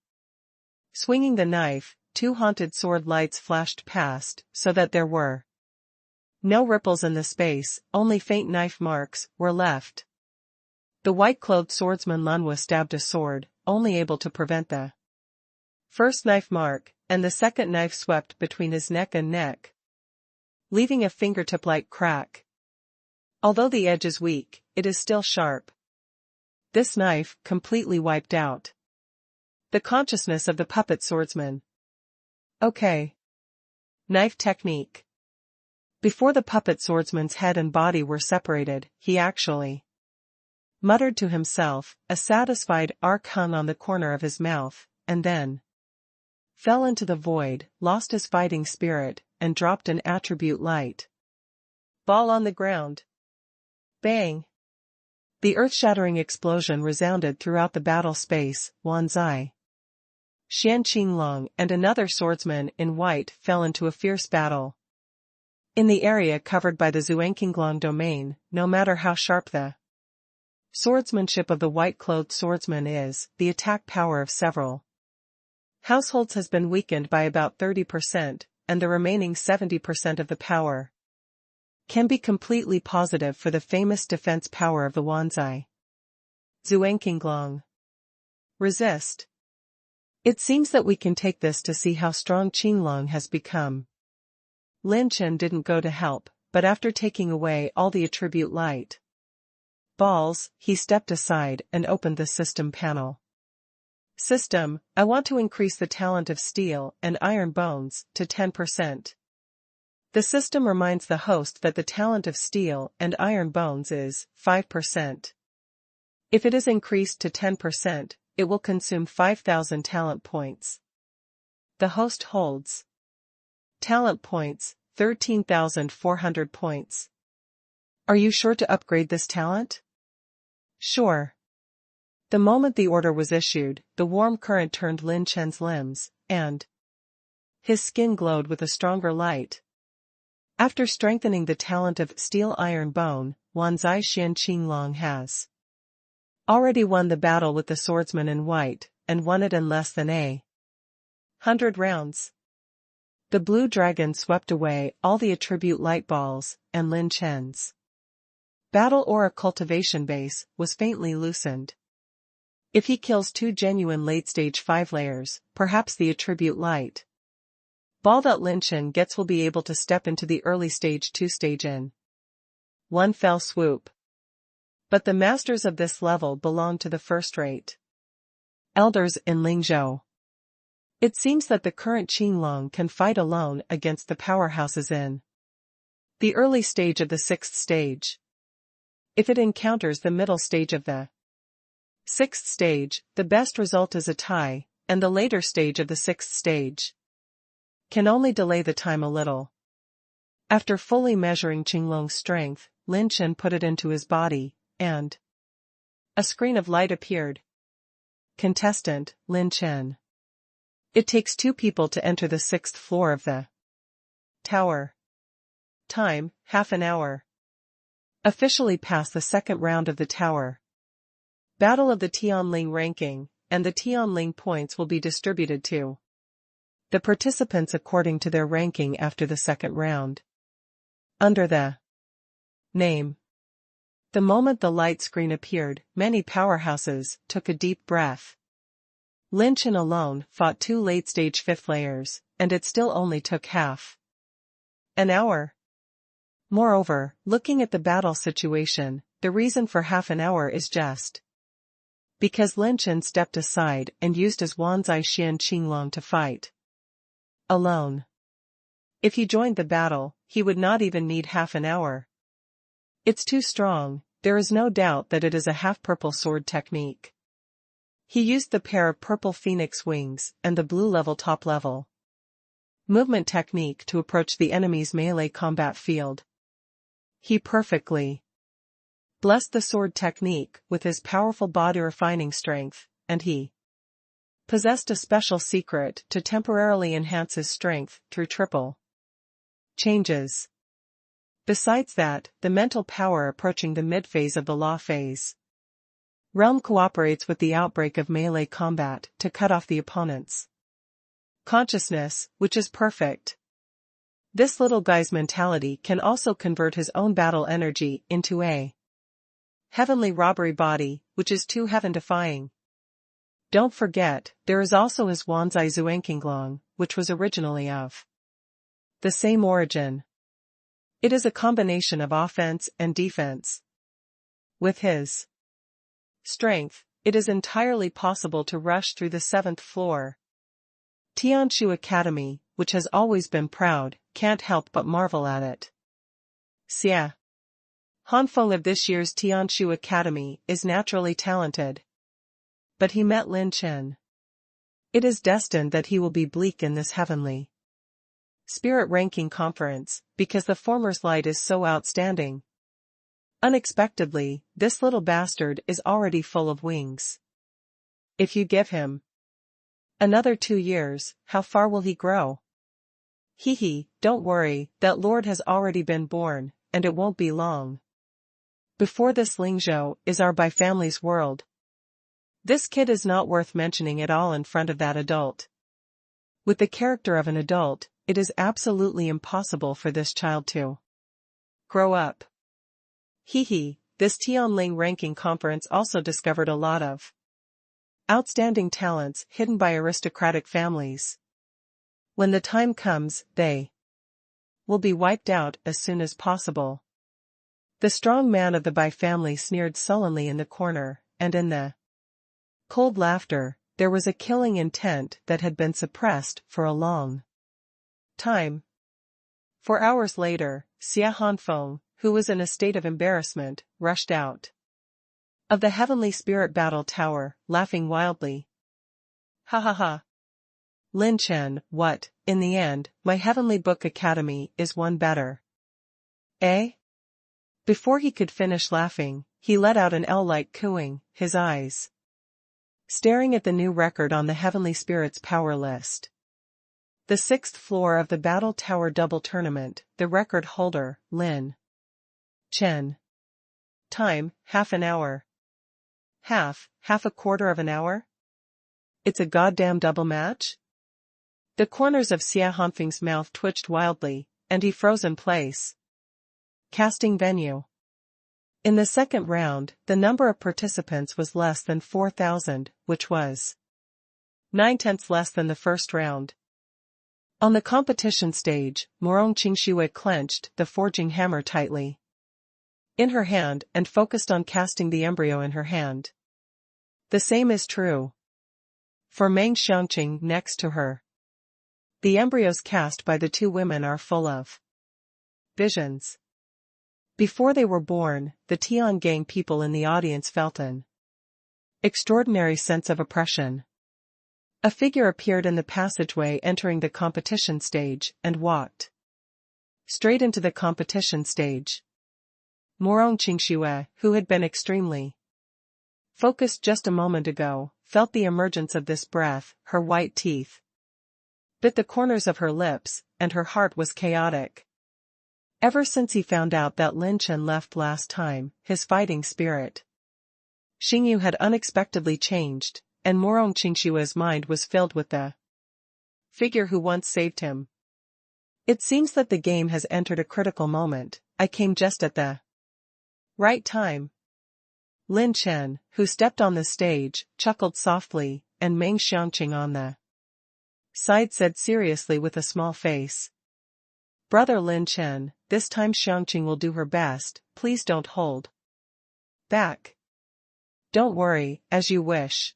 Swinging the knife, 2 haunted sword lights flashed past, so that there were no ripples in the space, only faint knife marks were left. The white-clothed swordsman Lin stabbed a sword, only able to prevent the first knife mark, and the second knife swept between his neck and neck, leaving a fingertip-like crack. Although the edge is weak, it is still sharp. This knife completely wiped out the consciousness of the puppet swordsman. Okay. Knife technique. Before the puppet swordsman's head and body were separated, he actually muttered to himself, a satisfied arc hung on the corner of his mouth, and then fell into the void, lost his fighting spirit, and dropped an attribute light ball on the ground. Bang! The earth-shattering explosion resounded throughout the battle space. Wang, Xian Qinglong and another swordsman in white fell into a fierce battle. In the area covered by the Zhuangqinglong domain, no matter how sharp the swordsmanship of the white-clothed swordsman is, the attack power of several households has been weakened by about 30%, and the remaining 70% of the power can be completely positive for the famous defense power of the Wanzai. Zhuangqinglong. Resist. It seems that we can take this to see how strong Qinglong has become. Lin Chen didn't go to help, but after taking away all the attribute light balls, he stepped aside and opened the system panel. System, I want to increase the talent of steel and iron bones to 10%. The system reminds the host that the talent of steel and iron bones is 5%. If it is increased to 10%, it will consume 5,000 talent points. The host holds talent points, 13,400 points. Are you sure to upgrade this talent? Sure. The moment the order was issued, the warm current turned Lin Chen's limbs, and his skin glowed with a stronger light. After strengthening the talent of steel iron bone, Wanzai Xian Qinglong has already won the battle with the swordsman in white, and won it in less than 100 rounds. The blue dragon swept away all the attribute light balls, and Lin Chen's battle aura cultivation base was faintly loosened. If he kills 2 genuine late-stage 5 layers, perhaps the attribute light ball that Lin Chen gets will be able to step into the early stage 2 stage in one fell swoop. But the masters of this level belong to the first-rate elders in Lingzhou. It seems that the current Qinglong can fight alone against the powerhouses in the early stage of the 6th stage. If it encounters the middle stage of the 6th stage, the best result is a tie, and the later stage of the 6th stage can only delay the time a little. After fully measuring Qinglong's strength, Lin Chen put it into his body, and a screen of light appeared. Contestant, Lin Chen. It takes 2 people to enter the 6th floor of the tower. Time, half an hour. Officially pass the 2nd round of the tower. Battle of the Tianling ranking, and the Tianling points will be distributed to the participants according to their ranking after the 2nd round. Under the name. The moment the light screen appeared, many powerhouses took a deep breath. Lin Chen alone fought 2 late-stage 5th layers, and it still only took half an hour. Moreover, looking at the battle situation, the reason for half an hour is just because Lin Chen stepped aside and used his Wanzai Xian Qinglong to fight alone. If he joined the battle, he would not even need half an hour. It's too strong. There is no doubt that it is a half-purple sword technique. He used the pair of purple phoenix wings and the blue level top level movement technique to approach the enemy's melee combat field. He perfectly blessed the sword technique with his powerful body refining strength, and he possessed a special secret to temporarily enhance his strength through triple changes. Besides that, the mental power approaching the mid-phase of the law phase realm cooperates with the outbreak of melee combat to cut off the opponent's consciousness, which is perfect. This little guy's mentality can also convert his own battle energy into a heavenly robbery body, which is too heaven-defying. Don't forget, there is also his Wanzai Zuanqinglong, which was originally of the same origin. It is a combination of offense and defense. With his strength, it is entirely possible to rush through the 7th floor. Tianshu Academy, which has always been proud, can't help but marvel at it. Xia Hanfeng of this year's Tianshu Academy is naturally talented. But he met Lin Chen. It is destined that he will be bleak in this heavenly spirit ranking conference, because the former's light is so outstanding. Unexpectedly, this little bastard is already full of wings. If you give him another 2 years, how far will he grow? Don't worry, that lord has already been born, and it won't be long before this Lingzhou is our by family's world. This kid is not worth mentioning at all in front of that adult. With the character of an adult, it is absolutely impossible for this child to grow up. This Tianling ranking conference also discovered a lot of outstanding talents hidden by aristocratic families. When the time comes, they will be wiped out as soon as possible. The strong man of the Bai family sneered sullenly in the corner, and in the cold laughter, there was a killing intent that had been suppressed for a long time. 4 hours later, Xia Hanfeng, who was in a state of embarrassment, rushed out of the Heavenly Spirit Battle Tower, laughing wildly. Ha ha ha. Lin Chen, what, in the end, my Heavenly Book Academy is one better. Eh? Before he could finish laughing, he let out an L-like cooing, his eyes staring at the new record on the Heavenly Spirit's power list. The 6th floor of the Battle Tower Double Tournament, the record holder, Lin Chen. Time, half an hour. Half a quarter of an hour? It's a goddamn double match? The corners of Xia Hanfeng's mouth twitched wildly, and he froze in place. Casting venue. In the second round, the number of participants was less than 4,000, which was 9/10 less than the first round. On the competition stage, Morong Qingxue clenched the forging hammer tightly in her hand and focused on casting the embryo in her hand. The same is true for Meng Xiangqing next to her. The embryos cast by the 2 women are full of visions. Before they were born, the Tian gang people in the audience felt an extraordinary sense of oppression. A figure appeared in the passageway entering the competition stage and walked straight into the competition stage. Morong Qingxue, who had been extremely focused just a moment ago, felt the emergence of this breath. Her white teeth bit the corners of her lips, and her heart was chaotic. Ever since he found out that Lin Chen left last time, his fighting spirit Xingyu had unexpectedly changed, and Morong Qingxue's mind was filled with the figure who once saved him. It seems that the game has entered a critical moment. I came just at the right time. Lin Chen, who stepped on the stage, chuckled softly, and Meng Xiangqing on the side said seriously with a small face, "Brother Lin Chen, this time Xiangqing will do her best, please don't hold back." "Don't worry, as you wish."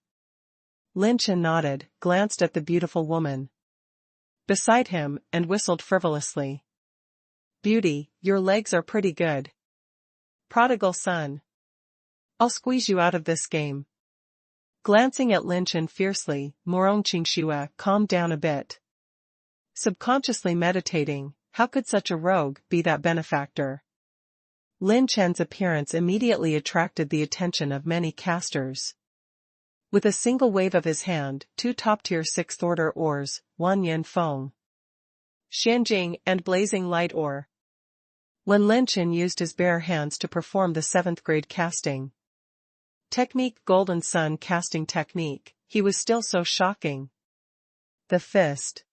Lin Chen nodded, glanced at the beautiful woman beside him, and whistled frivolously. "Beauty, your legs are pretty good. Prodigal son. I'll squeeze you out of this game." Glancing at Lin Chen fiercely, Morong Qingxue calmed down a bit. Subconsciously meditating, how could such a rogue be that benefactor? Lin Chen's appearance immediately attracted the attention of many casters. With a single wave of his hand, 2 top-tier 6th-order ores, Wan Yin Feng, Xianjing and Blazing Light Ore, when Lin Chen used his bare hands to perform the 7th grade casting technique, Golden Sun casting technique, he was still so shocking. The fist,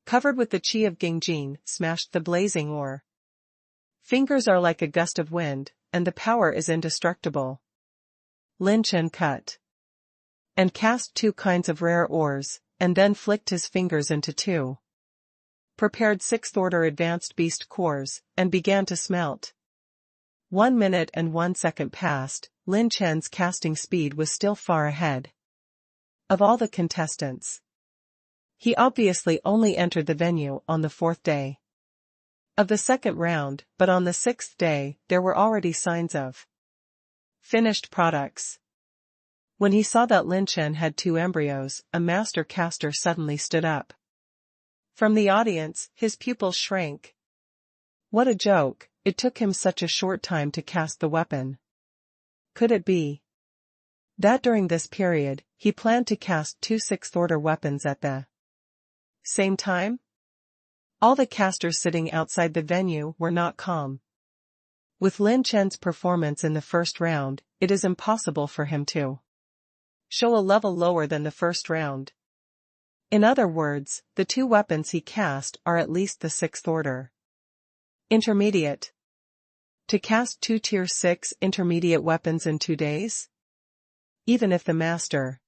covered with the chi of Gengjin, smashed the blazing ore. Fingers are like a gust of wind, and the power is indestructible. Lin Chen cut and cast 2 kinds of rare ores, and then flicked his fingers into 2 prepared 6th order advanced beast cores, and began to smelt. 1 minute and 1 second passed. Lin Chen's casting speed was still far ahead of all the contestants. He obviously only entered the venue on the 4th day of the 2nd round, but on the 6th day, there were already signs of finished products. When he saw that Lin Chen had 2 embryos, a master caster suddenly stood up. From the audience, his pupils shrank. What a joke, it took him such a short time to cast the weapon. Could it be that during this period, he planned to cast 2 6th order weapons at the same time? All the casters sitting outside the venue were not calm. With Lin Chen's performance in the 1st round, it is impossible for him to show a level lower than the 1st round. In other words, the 2 weapons he cast are at least the 6th order intermediate. To cast 2 tier 6 intermediate weapons in 2 days? Even if the master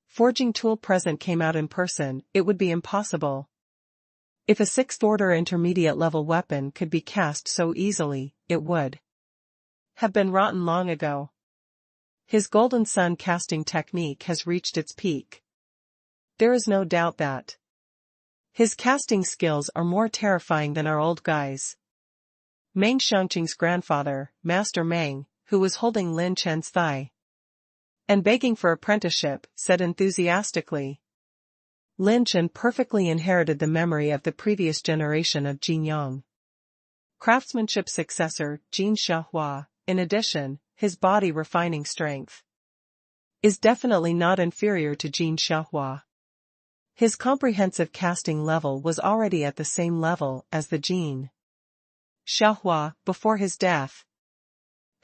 forging tool present came out in person, it would be impossible. If a 6th order intermediate level weapon could be cast so easily, it would have been rotten long ago. His Golden Sun casting technique has reached its peak. There is no doubt that his casting skills are more terrifying than our old guys. Meng Xiangqing's grandfather, Master Meng, who was holding Lin Chen's thigh and begging for apprenticeship, said enthusiastically, Lin Chen perfectly inherited the memory of the previous generation of Jin Yang craftsmanship successor, Jin Xiahua. In addition, his body refining strength is definitely not inferior to Jin Xiahua. His comprehensive casting level was already at the same level as the Jin Xiahua before his death.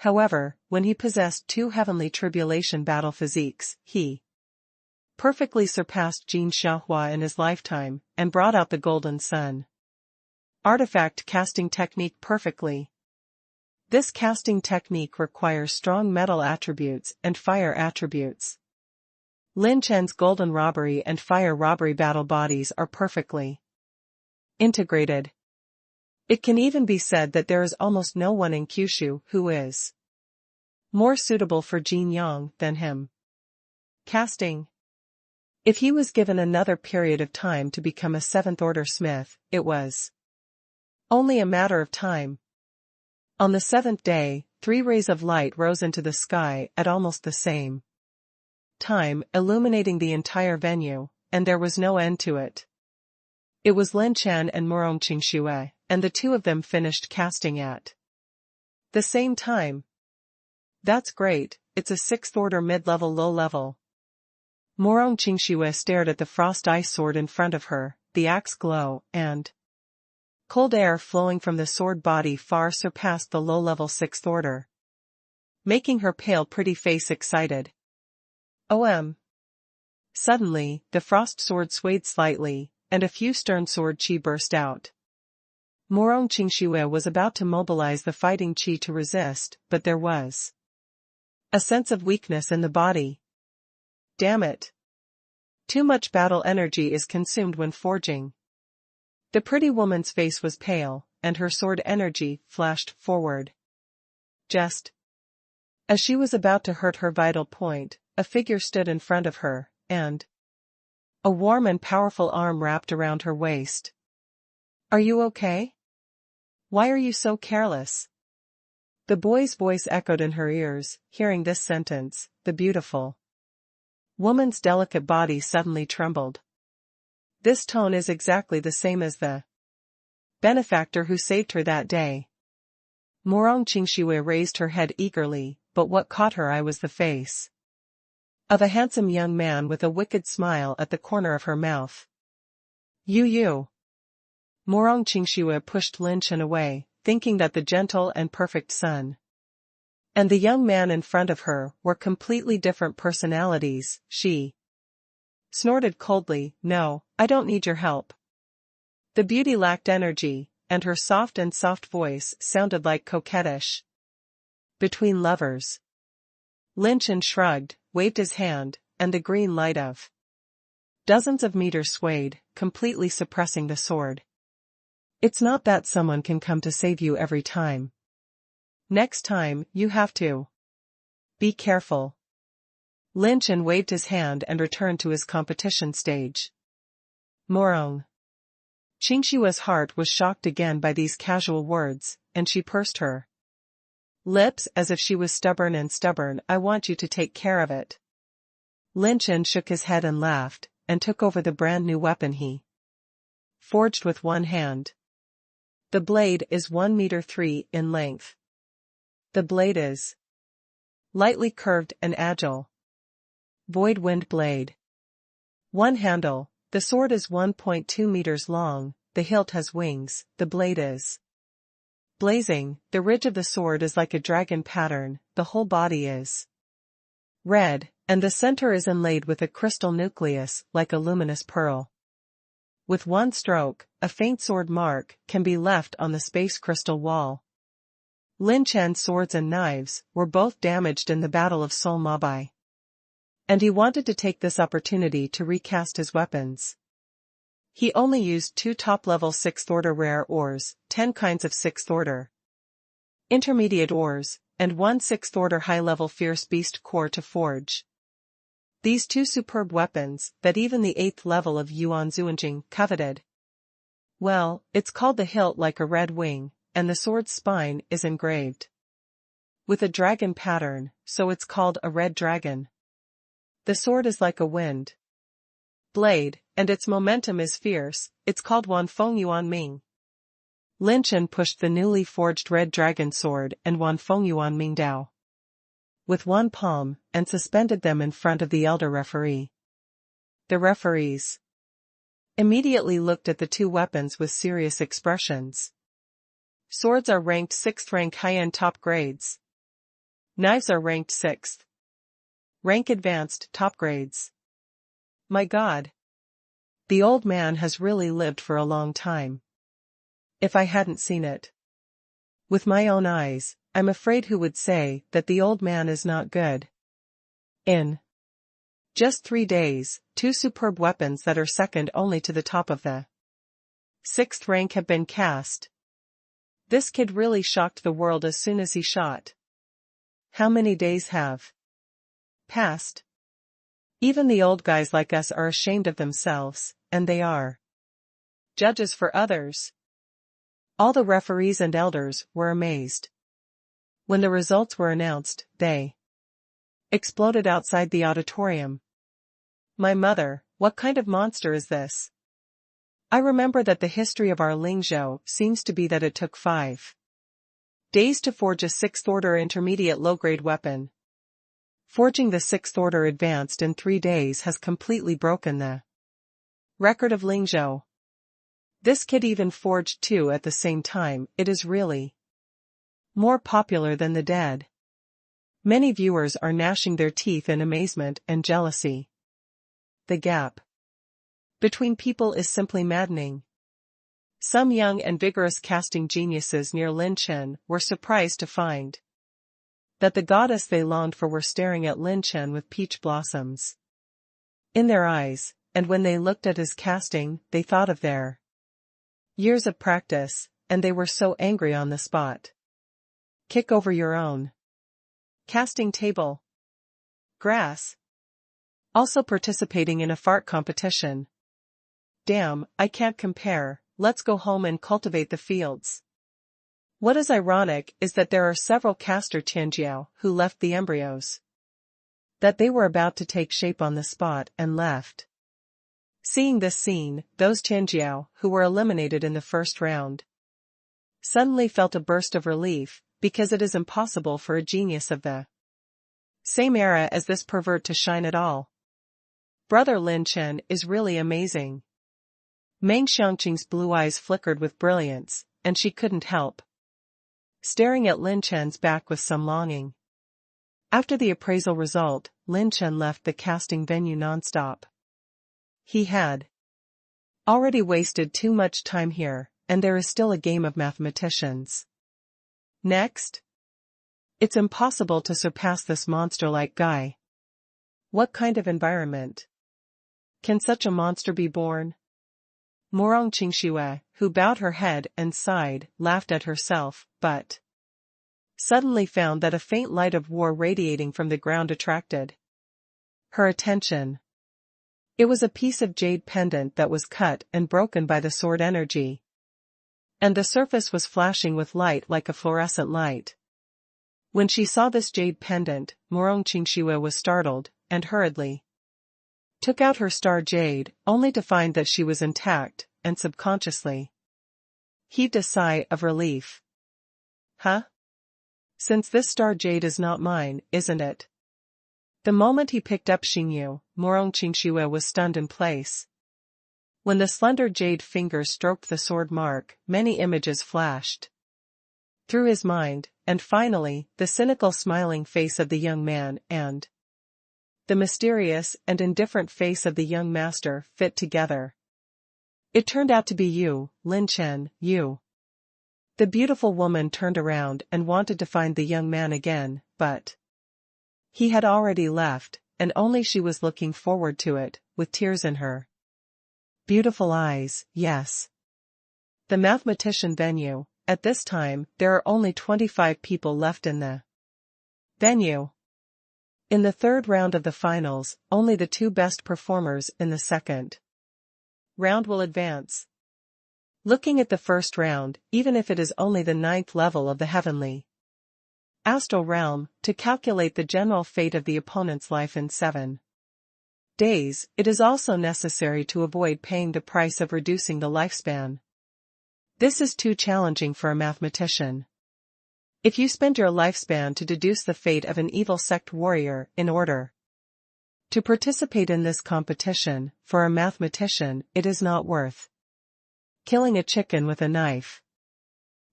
However, when he possessed 2 heavenly tribulation battle physiques, he perfectly surpassed Jin Xiahua in his lifetime, and brought out the Golden Sun artifact casting technique perfectly. This casting technique requires strong metal attributes and fire attributes. Lin Chen's Golden Robbery and Fire Robbery battle bodies are perfectly integrated. It can even be said that there is almost no one in Kyushu who is more suitable for Jin Yang than him. Casting. If he was given another period of time to become a 7th order smith, it was only a matter of time. On the 7th day, 3 rays of light rose into the sky at almost the same time, illuminating the entire venue, and there was no end to it. It was Lin Chen and Murong Qingxue, and the 2 of them finished casting at the same time. That's great, it's a 6th order mid-level low-level. Murong Qingxue stared at the frost ice sword in front of her, the axe glow, and cold air flowing from the sword body far surpassed the low-level 6th order, making her pale pretty face excited. Suddenly, the frost sword swayed slightly, and a few stern sword chi burst out. Murong Qingxue was about to mobilize the fighting chi to resist, but there was a sense of weakness in the body. Damn it. Too much battle energy is consumed when forging. The pretty woman's face was pale, and her sword energy flashed forward. Just as she was about to hurt her vital point, a figure stood in front of her, and a warm and powerful arm wrapped around her waist. Are you okay? Why are you so careless? The boy's voice echoed in her ears. Hearing this sentence, the beautiful woman's delicate body suddenly trembled. This tone is exactly the same as the benefactor who saved her that day. Murong Qingxue raised her head eagerly, but what caught her eye was the face of a handsome young man with a wicked smile at the corner of her mouth. You. Murong Qingxue pushed Lin Chen away, thinking that the gentle and perfect son and the young man in front of her were completely different personalities. She snorted coldly, "No, I don't need your help." The beauty lacked energy, and her soft voice sounded like coquettish between lovers. Lin Chen shrugged, waved his hand, and the green light of dozens of meters swayed, completely suppressing the sword. "It's not that someone can come to save you every time. Next time, you have to be careful." Lin Chen waved his hand and returned to his competition stage. Morong. Qingshua's heart was shocked again by these casual words, and she pursed her lips as if she was stubborn. "I want you to take care of it." Lin Chen shook his head and laughed, and took over the brand new weapon he forged with one hand. The blade is 1 meter 3 in length. The blade is lightly curved and agile. Void wind blade. One handle. The sword is 1.2 meters long, the hilt has wings, the blade is blazing, the ridge of the sword is like a dragon pattern, the whole body is red, and the center is inlaid with a crystal nucleus like a luminous pearl. With one stroke, a faint sword mark can be left on the space crystal wall. Lin Chen's swords and knives were both damaged in the Battle of Sol Mabai, and he wanted to take this opportunity to recast his weapons. He only used 2 top-level 6th-order rare ores, 10 kinds of 6th-order intermediate ores, and 1 6th-order high-level fierce beast core to forge these 2 superb weapons that even the 8th level of Yuan Zuanjing coveted. Well, it's called the hilt like a red wing, and the sword's spine is engraved with a dragon pattern, so it's called a red dragon. The sword is like a wind blade, and its momentum is fierce, it's called Wanfeng Yuan Ming. Lin Chen pushed the newly forged red dragon sword and Wanfeng Yuan Ming Dao with one palm, and suspended them in front of the elder referee. The referees immediately looked at the 2 weapons with serious expressions. Swords are ranked 6th rank high-end top grades. Knives are ranked 6th rank advanced top grades. My God! The old man has really lived for a long time. If I hadn't seen it with my own eyes, I'm afraid who would say that the old man is not good. In just 3 days, 2 superb weapons that are second only to the top of the 6th rank have been cast. This kid really shocked the world as soon as he shot. How many days have passed? Even the old guys like us are ashamed of themselves, and they are judges for others. All the referees and elders were amazed. When the results were announced, they exploded outside the auditorium. My mother, what kind of monster is this? I remember that the history of our Lingzhou seems to be that it took 5 days to forge a 6th-order intermediate low-grade weapon. Forging the 6th-order advanced in 3 days has completely broken the record of Lingzhou. This kid even forged 2 at the same time. It is really more popular than the dead. Many viewers are gnashing their teeth in amazement and jealousy. The gap between people is simply maddening. Some young and vigorous casting geniuses near Lin Chen were surprised to find that the goddess they longed for were staring at Lin Chen with peach blossoms in their eyes, and when they looked at his casting, they thought of their years of practice, and they were so angry on the spot. Kick over your own casting table. Grass. Also participating in a fart competition. Damn, I can't compare, let's go home and cultivate the fields. What is ironic is that there are several caster Tianjiao who left the embryos that they were about to take shape on the spot and left. Seeing this scene, those Tianjiao who were eliminated in the first round suddenly felt a burst of relief, because it is impossible for a genius of the same era as this pervert to shine at all. Brother Lin Chen is really amazing. Meng Xiangqing's blue eyes flickered with brilliance, and she couldn't help staring at Lin Chen's back with some longing. After the appraisal result, Lin Chen left the casting venue nonstop. He had already wasted too much time here, and there is still a game of mathematicians. Next. It's impossible to surpass this monster-like guy. What kind of environment? Can such a monster be born? Morong Qingxue, who bowed her head and sighed, laughed at herself, but suddenly found that a faint light of war radiating from the ground attracted her attention. It was a piece of jade pendant that was cut and broken by the sword energy, and the surface was flashing with light like a fluorescent light. When she saw this jade pendant, Morong Qingxue was startled, and hurriedly took out her star jade, only to find that she was intact, and subconsciously heaved a sigh of relief. Huh? Since this star jade is not mine, isn't it? The moment he picked up Xingyu, Morong Qingxue was stunned in place. When the slender jade fingers stroked the sword mark, many images flashed through his mind, and finally, the cynical smiling face of the young man and the mysterious and indifferent face of the young master fit together. It turned out to be you, Lin Chen, you. The beautiful woman turned around and wanted to find the young man again, but he had already left, and only she was looking forward to it, with tears in her beautiful eyes, yes. The mathematician venue. At this time, there are only 25 people left in the venue. In the third round of the finals, only the two best performers in the second round will advance. Looking at the first round, even if it is only the 9th level of the heavenly astral realm, to calculate the general fate of the opponent's life in 7 days, it is also necessary to avoid paying the price of reducing the lifespan. This is too challenging for a mathematician. If you spend your lifespan to deduce the fate of an evil sect warrior in order to participate in this competition, for a mathematician, it is not worth killing a chicken with a knife.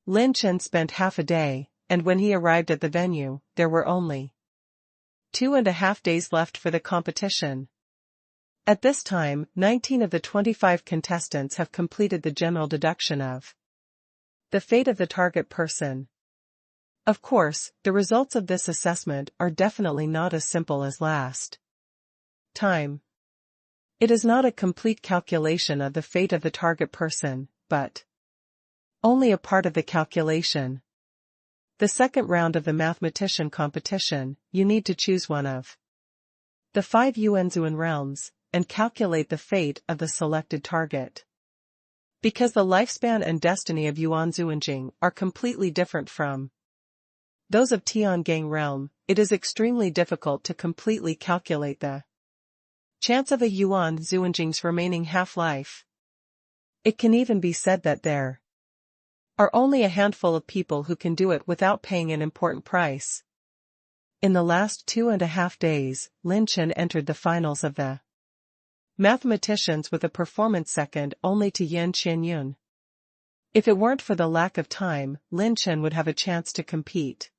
Lin Chen spent half a day, and when he arrived at the venue, there were only 2.5 days left for the competition. At this time, 19 of the 25 contestants have completed the general deduction of the fate of the target person. Of course, the results of this assessment are definitely not as simple as last time. It is not a complete calculation of the fate of the target person, but only a part of the calculation. The second round of the mathematician competition, you need to choose one of the 5 Yuanzuan realms, and calculate the fate of the selected target. Because the lifespan and destiny of Yuanzuanjing are completely different from those of Tiangang realm, it is extremely difficult to completely calculate the chance of a Yuanzuanjing's remaining half-life. It can even be said that there are only a handful of people who can do it without paying an important price. In the last 2.5 days, Lin Chen entered the finals of the mathematicians with a performance second only to Yan Qianyun. If it weren't for the lack of time, Lin Chen would have a chance to compete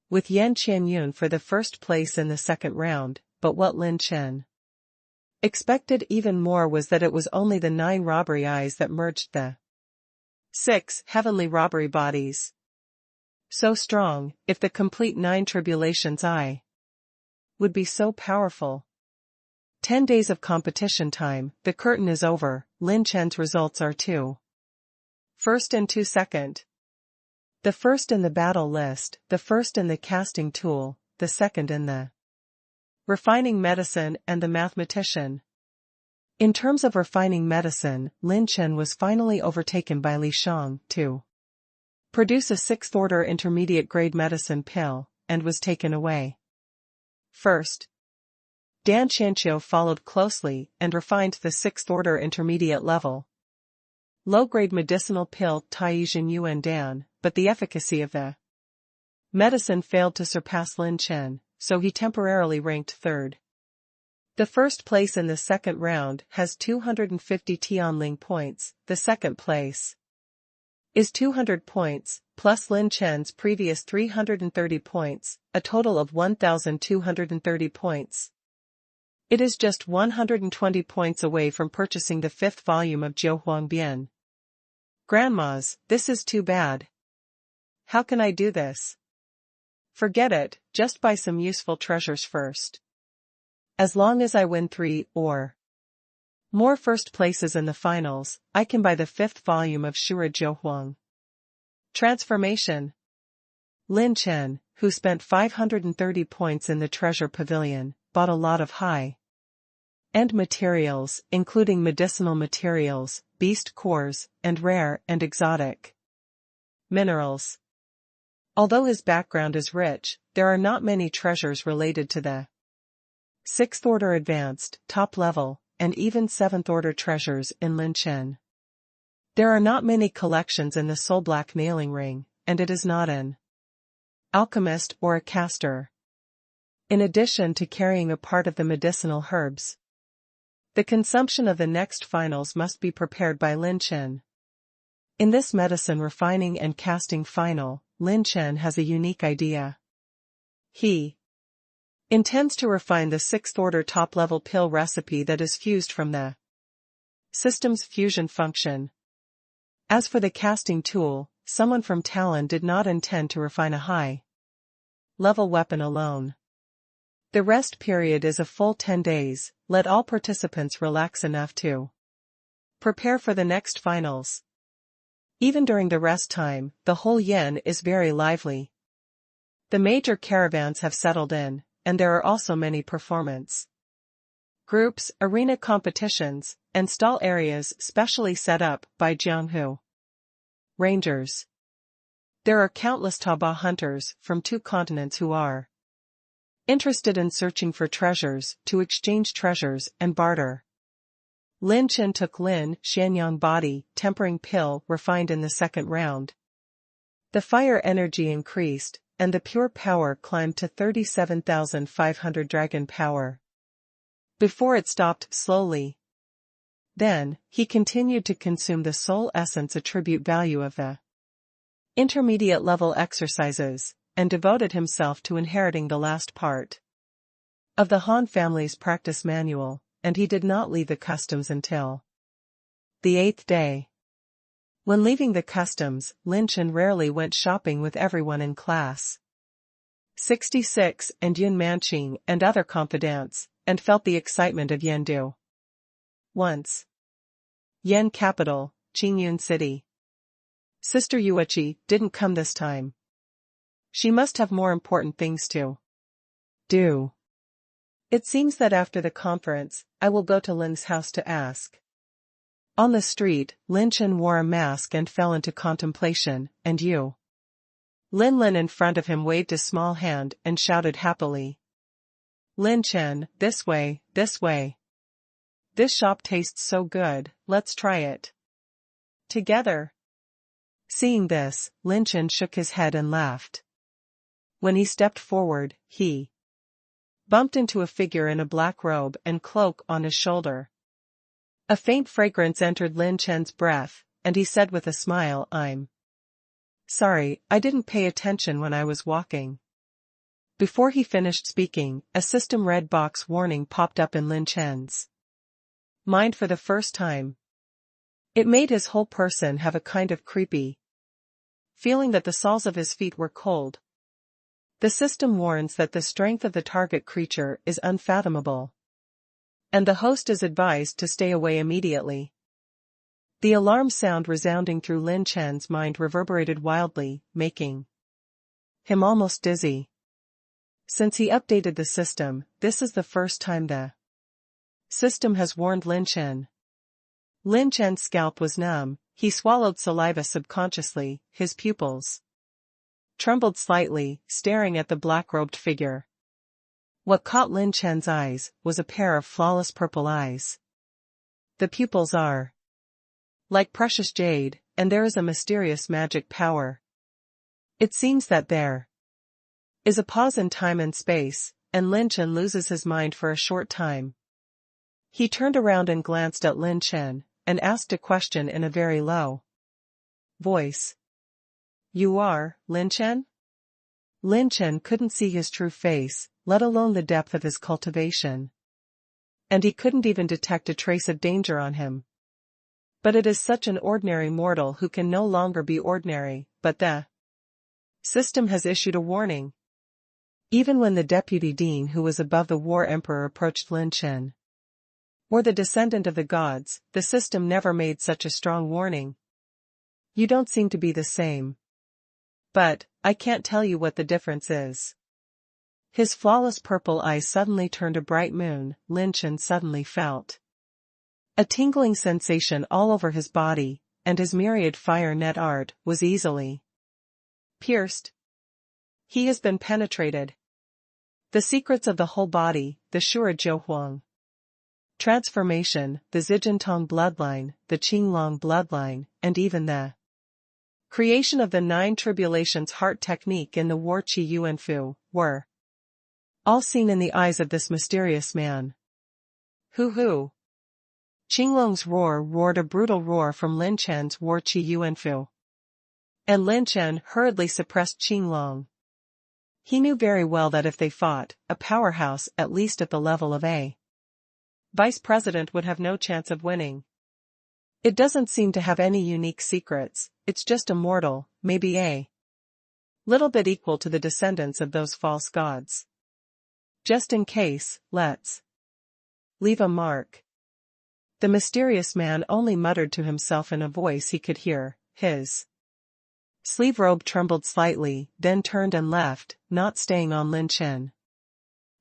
with Yan Qianyun for the first place in the second round, but what Lin Chen expected even more was that it was only the 9 robbery eyes that merged the 6 heavenly robbery bodies. So strong, if the complete 9 tribulations eye would be so powerful. 10 days of competition time, the curtain is over. Lin Chen's results are 2 first and 2 second. The first in the battle list, the first in the casting tool, the second in the refining medicine and the mathematician. In terms of refining medicine, Lin Chen was finally overtaken by Li Shang to produce a 6th-order intermediate-grade medicine pill, and was taken away first. Dan Qianqiu followed closely and refined the 6th-order intermediate level low-grade medicinal pill Taijin Yuan Dan, but the efficacy of the medicine failed to surpass Lin Chen, so he temporarily ranked 3rd. The first place in the second round has 250 Tianling points, the second place is 200 points, plus Lin Chen's previous 330 points, a total of 1,230 points. It is just 120 points away from purchasing the 5th volume of Jiuhuangbian. Grandmas, this is too bad. How can I do this? Forget it, just buy some useful treasures first. As long as I win 3 or more first places in the finals, I can buy the 5th volume of Shura Jiuhuang. Transformation. Lin Chen, who spent 530 points in the treasure pavilion, bought a lot of high-end materials, including medicinal materials, beast cores, and rare and exotic minerals. Although his background is rich, there are not many treasures related to the 6th order advanced, top level, and even 7th order treasures in Lin Chen. There are not many collections in the Soul Black Nailing Ring, and it is not an alchemist or a caster. In addition to carrying a part of the medicinal herbs, the consumption of the next finals must be prepared by Lin Chen. In this medicine refining and casting final, Lin Chen has a unique idea. He intends to refine the 6th order top-level pill recipe that is fused from the system's fusion function. As for the casting tool, someone from Talon did not intend to refine a high-level weapon alone. The rest period is a full 10 days, let all participants relax enough to prepare for the next finals. Even during the rest time, the whole yen is very lively. The major caravans have settled in, and there are also many performance groups, arena competitions, and stall areas specially set up by Jianghu Rangers. There are countless Taba hunters from 2 continents who are interested in searching for treasures, to exchange treasures and barter. Lin Chen took Lin Shanyang body tempering pill refined in the 2nd round. The fire energy increased, and the pure power climbed to 37,500 dragon power. Before it stopped slowly. Then, he continued to consume the soul essence attribute value of the intermediate level exercises, and devoted himself to inheriting the last part of the Han family's practice manual, and he did not leave the customs until the 8th day. When leaving the customs, Lin Chen rarely went shopping with everyone in class 66 and Yun Manqing and other confidants, and felt the excitement of Yendu. Once. Yen capital, Qingyun City. Sister Yueqi didn't come this time. She must have more important things to do. It seems that after the conference, I will go to Lin's house to ask. On the street, Lin Chen wore a mask and fell into contemplation, and you. Lin in front of him waved a small hand and shouted happily. Lin Chen, this way, this way. This shop tastes so good, let's try it together. Seeing this, Lin Chen shook his head and laughed. When he stepped forward, he bumped into a figure in a black robe and cloak on his shoulder. A faint fragrance entered Lin Chen's breath, and he said with a smile, I'm sorry, I didn't pay attention when I was walking. Before he finished speaking, a system red box warning popped up in Lin Chen's mind for the first time. It made his whole person have a kind of creepy feeling that the soles of his feet were cold. The system warns that the strength of the target creature is unfathomable, and the host is advised to stay away immediately. The alarm sound resounding through Lin Chen's mind reverberated wildly, making him almost dizzy. Since he updated the system, this is the first time the system has warned Lin Chen. Lin Chen's scalp was numb, he swallowed saliva subconsciously, his pupils trembled slightly, staring at the black-robed figure. What caught Lin Chen's eyes was a pair of flawless purple eyes. The pupils are like precious jade, and there is a mysterious magic power. It seems that there is a pause in time and space, and Lin Chen loses his mind for a short time. He turned around and glanced at Lin Chen, and asked a question in a very low voice. You are, Lin Chen? Lin Chen couldn't see his true face, let alone the depth of his cultivation. And he couldn't even detect a trace of danger on him. But it is such an ordinary mortal who can no longer be ordinary, but the system has issued a warning. Even when the deputy dean who was above the war emperor approached Lin Chen, or the descendant of the gods, the system never made such a strong warning. You don't seem to be the same. But, I can't tell you what the difference is. His flawless purple eyes suddenly turned a bright moon. Lin Chen suddenly felt a tingling sensation all over his body, and his myriad fire net art was easily pierced. He has been penetrated. The secrets of the whole body, the Shura Jiuhuang transformation, the Zijintong bloodline, the Qinglong bloodline, and even the creation of the 9 tribulations heart technique in the War Qi Yuanfu, were all seen in the eyes of this mysterious man. Hoo! Qinglong's roar roared a brutal roar from Lin Chen's War Qi Yuanfu. And Lin Chen hurriedly suppressed Qinglong. He knew very well that if they fought, a powerhouse at least at the level of a vice president would have no chance of winning. It doesn't seem to have any unique secrets, it's just a mortal, maybe a little bit equal to the descendants of those false gods. Just in case, let's leave a mark. The mysterious man only muttered to himself in a voice he could hear. His sleeve robe trembled slightly, then turned and left, not staying on Lin Chen.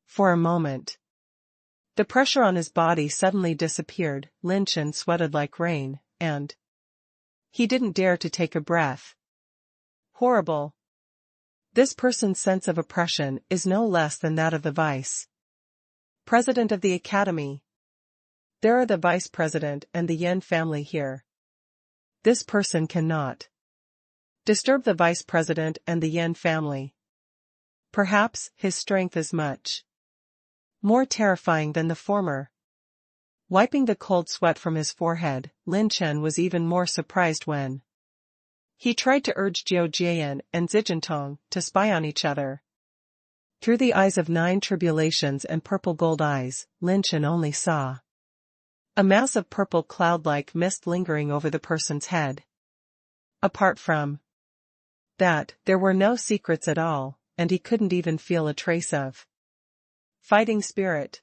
For a moment, the pressure on his body suddenly disappeared. Lin Chen sweated like rain, and he didn't dare to take a breath. Horrible. This person's sense of oppression is no less than that of the vice president of the academy. There are the vice president and the Yan family here. This person cannot disturb the vice president and the Yan family. Perhaps his strength is much more terrifying than the former. Wiping the cold sweat from his forehead, Lin Chen was even more surprised when he tried to urge Jiao Jian and Zijintong to spy on each other. Through the eyes of 9 tribulations and purple gold eyes, Lin Chen only saw a mass of purple cloud-like mist lingering over the person's head. Apart from that, there were no secrets at all, and he couldn't even feel a trace of fighting spirit.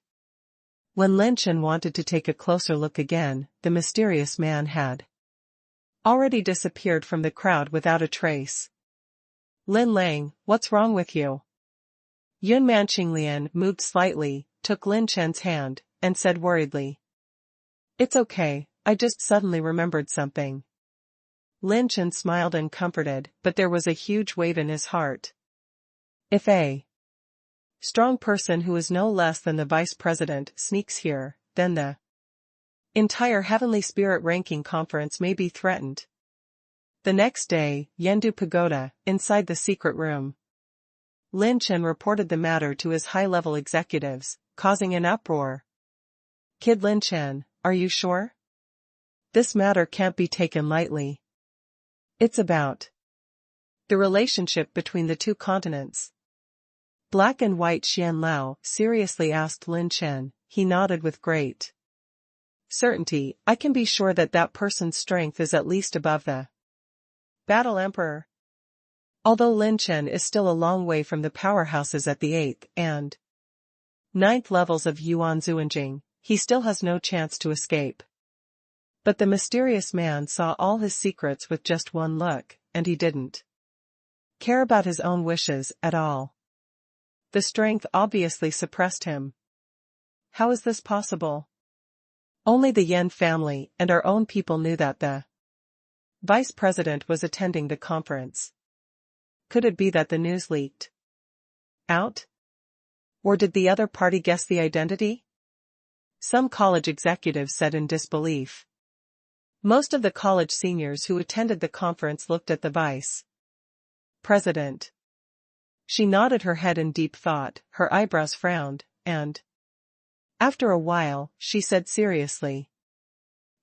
When Lin Chen wanted to take a closer look again, the mysterious man had already disappeared from the crowd without a trace. Lin Lang, what's wrong with you? Yun Manqinglian moved slightly, took Lin Chen's hand, and said worriedly, It's okay, I just suddenly remembered something. Lin Chen smiled and comforted, but there was a huge wave in his heart. If a strong person who is no less than the vice president sneaks here, then the entire Heavenly Spirit Ranking Conference may be threatened. The next day, Yendu Pagoda, inside the secret room. Lin Chen reported the matter to his high-level executives, causing an uproar. Kid Lin Chen, are you sure? This matter can't be taken lightly. It's about the relationship between the 2 continents. Black and White Xian Lao seriously asked Lin Chen. He nodded with great certainty. I can be sure that that person's strength is at least above the Battle Emperor. Although Lin Chen is still a long way from the powerhouses at the 8th and 9th levels of Yuan Zuanjing, he still has no chance to escape. But the mysterious man saw all his secrets with just one look, and he didn't care about his own wishes at all. The strength obviously suppressed him. How is this possible? Only the Yan family and our own people knew that the vice president was attending the conference. Could it be that the news leaked out? Or did the other party guess the identity? Some college executives said in disbelief. Most of the college seniors who attended the conference looked at the vice president. She nodded her head in deep thought, her eyebrows frowned, and after a while, she said seriously,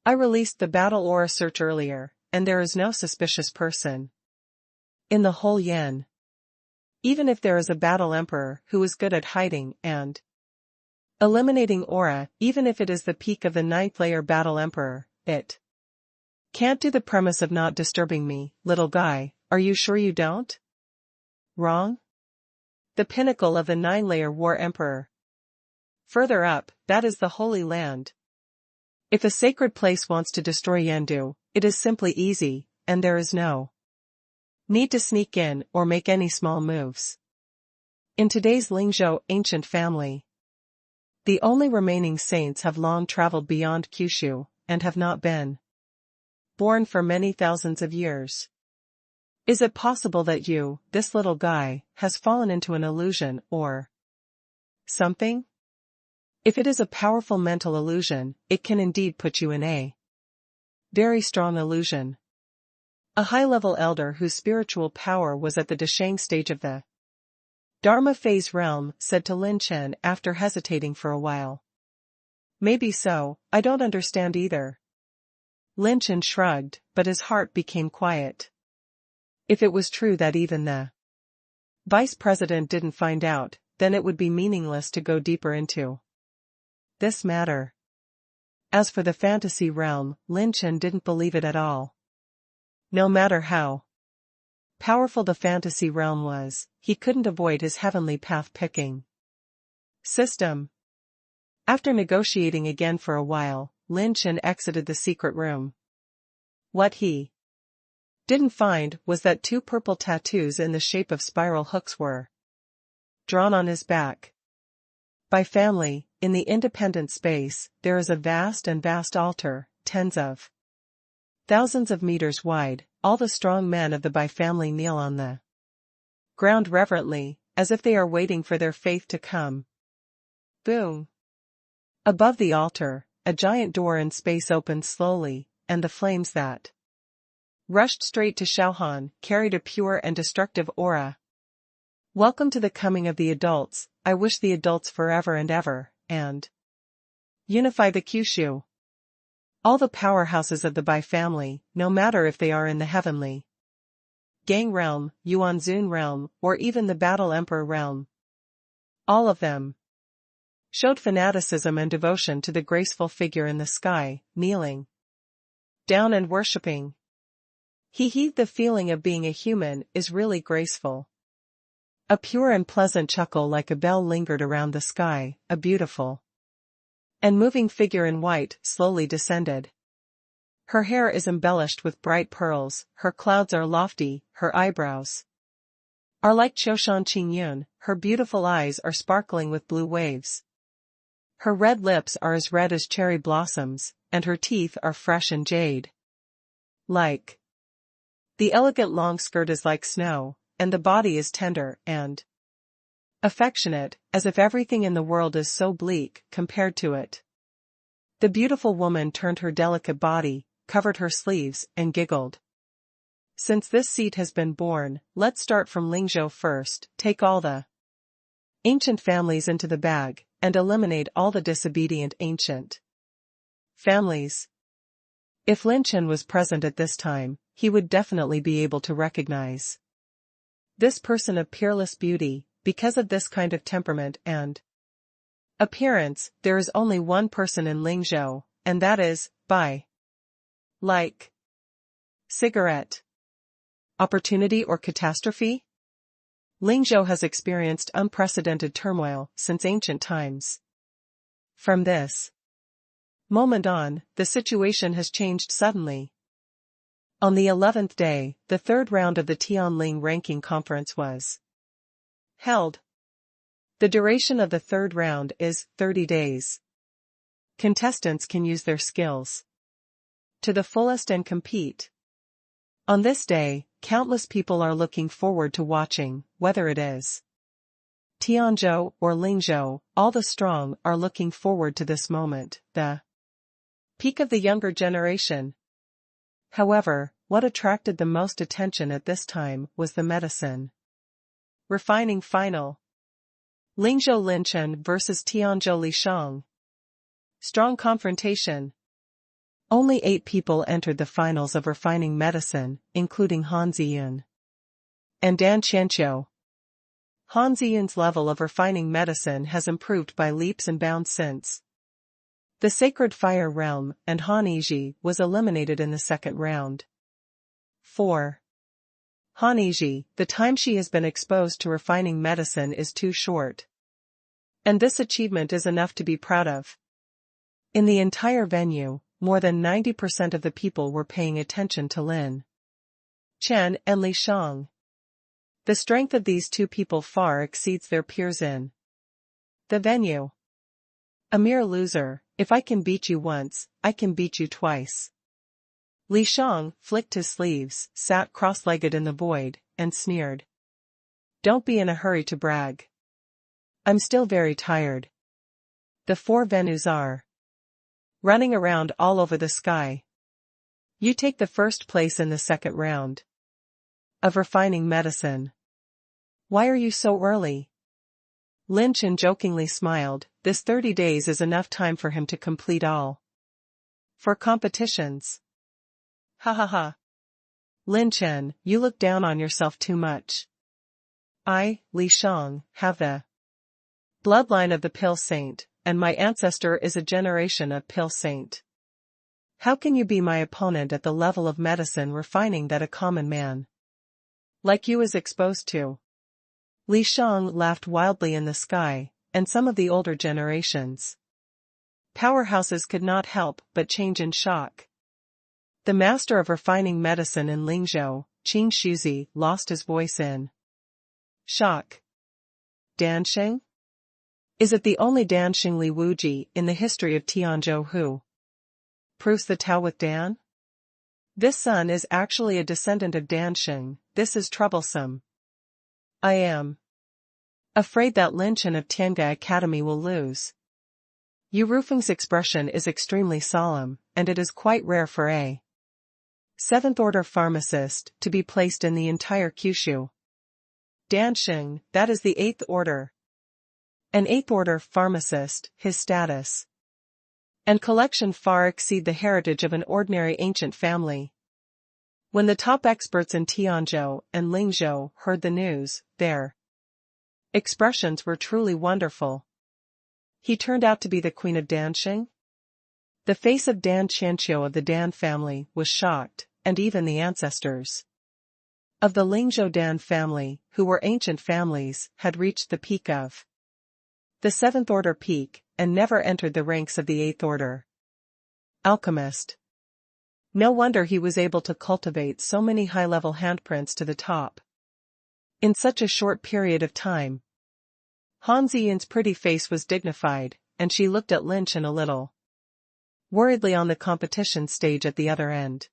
I released the battle aura search earlier, and there is no suspicious person in the whole Yan. Even if there is a battle emperor who is good at hiding and eliminating aura, even if it is the peak of the 9th layer battle emperor, it can't do the premise of not disturbing me, little guy. Are you sure you don't? Wrong? The pinnacle of the 9-layer war emperor. Further up, that is the Holy Land. If a sacred place wants to destroy Yandu, it is simply easy, and there is no need to sneak in or make any small moves. In today's Lingzhou ancient family, the only remaining saints have long traveled beyond Kyushu, and have not been born for many thousands of years. Is it possible that you, this little guy, has fallen into an illusion or something? If it is a powerful mental illusion, it can indeed put you in a very strong illusion. A high-level elder whose spiritual power was at the Dashang stage of the Dharma phase realm said to Lin Chen after hesitating for a while. Maybe so, I don't understand either. Lin Chen shrugged, but his heart became quiet. If it was true that even the vice president didn't find out, then it would be meaningless to go deeper into this matter. As for the fantasy realm, Lin Chen didn't believe it at all. No matter how powerful the fantasy realm was, he couldn't avoid his heavenly path-picking system. After negotiating again for a while, Lin Chen exited the secret room. What he didn't find was that 2 purple tattoos in the shape of spiral hooks were drawn on his back. By family, in the independent space, there is a vast altar, tens of thousands of meters wide. All the strong men of the Bai family kneel on the ground reverently, as if they are waiting for their faith to come. Boom! Above the altar, a giant door in space opened slowly, and the flames that rushed straight to Xiaohan carried a pure and destructive aura. Welcome to the coming of the adults. I wish the adults forever and ever, and unify the Kyushu. All the powerhouses of the Bai family, no matter if they are in the heavenly Gang realm, Yuanzun realm, or even the Battle Emperor realm. All of them showed fanaticism and devotion to the graceful figure in the sky, kneeling down and worshipping. The feeling of being a human is really graceful. A pure and pleasant chuckle like a bell lingered around the sky, a beautiful and moving figure in white slowly descended. Her hair is embellished with bright pearls, her clouds are lofty, her eyebrows are like Choshan Qingyun, her beautiful eyes are sparkling with blue waves. Her red lips are as red as cherry blossoms, and her teeth are fresh and jade. Like the elegant long skirt is like snow, and the body is tender and affectionate, as if everything in the world is so bleak compared to it. The beautiful woman turned her delicate body, covered her sleeves, and giggled. Since this seed has been born, let's start from Lingzhou first, take all the ancient families into the bag, and eliminate all the disobedient ancient families. If Lin Chen was present at this time, he would definitely be able to recognize this person of peerless beauty. Because of this kind of temperament and appearance, there is only one person in Lingzhou, and that is, Bai. Like cigarette. Opportunity or catastrophe? Lingzhou has experienced unprecedented turmoil since ancient times. From this moment on, the situation has changed suddenly. On the 11th day, the 3rd round of the Tianling ranking conference was held. The duration of the 3rd round is 30 days. Contestants can use their skills to the fullest and compete. On this day, countless people are looking forward to watching, whether it is Tianzhou or Lingzhou, all the strong are looking forward to this moment, the peak of the younger generation. However, what attracted the most attention at this time was the medicine refining final. Lingzhou Lin Chen versus Tianzhou Li Shang. Strong confrontation. Only 8 people entered the finals of refining medicine, including Han Ziyun and Dan Qianqiu. Han Ziyun's level of refining medicine has improved by leaps and bounds since the Sacred Fire Realm, and Han Yizhi was eliminated in the second round. 4. Han Yizhi, the time she has been exposed to refining medicine is too short. And this achievement is enough to be proud of. In the entire venue, more than 90% of the people were paying attention to Lin Chen and Li Shang. The strength of these two people far exceeds their peers in the venue. A mere loser, if I can beat you once, I can beat you twice. Li Shang flicked his sleeves, sat cross-legged in the void, and sneered. Don't be in a hurry to brag. I'm still very tired. The 4 Venus are running around all over the sky. You take the first place in the second round of refining medicine. Why are you so early? Lin Chen jokingly smiled. This 30 days is enough time for him to complete all 4 competitions. Ha ha ha. Lin Chen, you look down on yourself too much. I, Li Shang, have the bloodline of the Pill Saint, and my ancestor is a generation of Pill Saint. How can you be my opponent at the level of medicine refining that a common man like you is exposed to? Li Shang laughed wildly in the sky, and some of the older generations powerhouses could not help but change in shock. The master of refining medicine in Lingzhou, Qing Shuzi, lost his voice in shock. Danxing? Is it the only Danxing Li Wuji in the history of Tianzhou who proves the Tao with Dan? This son is actually a descendant of Danxing. This is troublesome. I am afraid that Lin Chen of Tianga Academy will lose. Yu Rufeng's expression is extremely solemn, and it is quite rare for a 7th order pharmacist to be placed in the entire Kyushu. Danxing, that is the 8th order. An 8th order pharmacist, his status and collection far exceed the heritage of an ordinary ancient family. When the top experts in Tianzhou and Lingzhou heard the news, their expressions were truly wonderful. He turned out to be the queen of Danxing? The face of Dan Qianqiu of the Dan family was shocked, and even the ancestors of the Lingzhou Dan family, who were ancient families, had reached the peak of the 7th order peak, and never entered the ranks of the 8th order. Alchemist. No wonder he was able to cultivate so many high-level handprints to the top in such a short period of time. Han Ziyun's pretty face was dignified, and she looked at Lin Chen a little worriedly on the competition stage at the other end.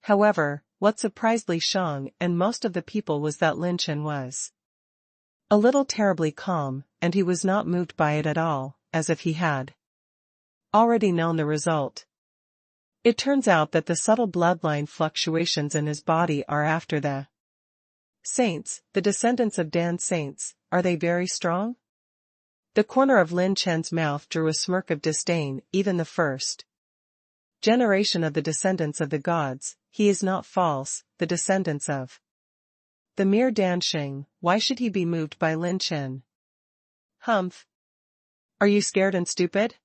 However, what surprised Li Shang and most of the people was that Lin Chen was a little terribly calm, and he was not moved by it at all, as if he had already known the result. It turns out that the subtle bloodline fluctuations in his body are after the saints, the descendants of Dan saints. Are they very strong? The corner of Lin Chen's mouth drew a smirk of disdain. Even the first generation of the descendants of the gods, he is not false, the descendants of the mere Danxing. Why should he be moved by Lin Chen? Humph. Are you scared and stupid?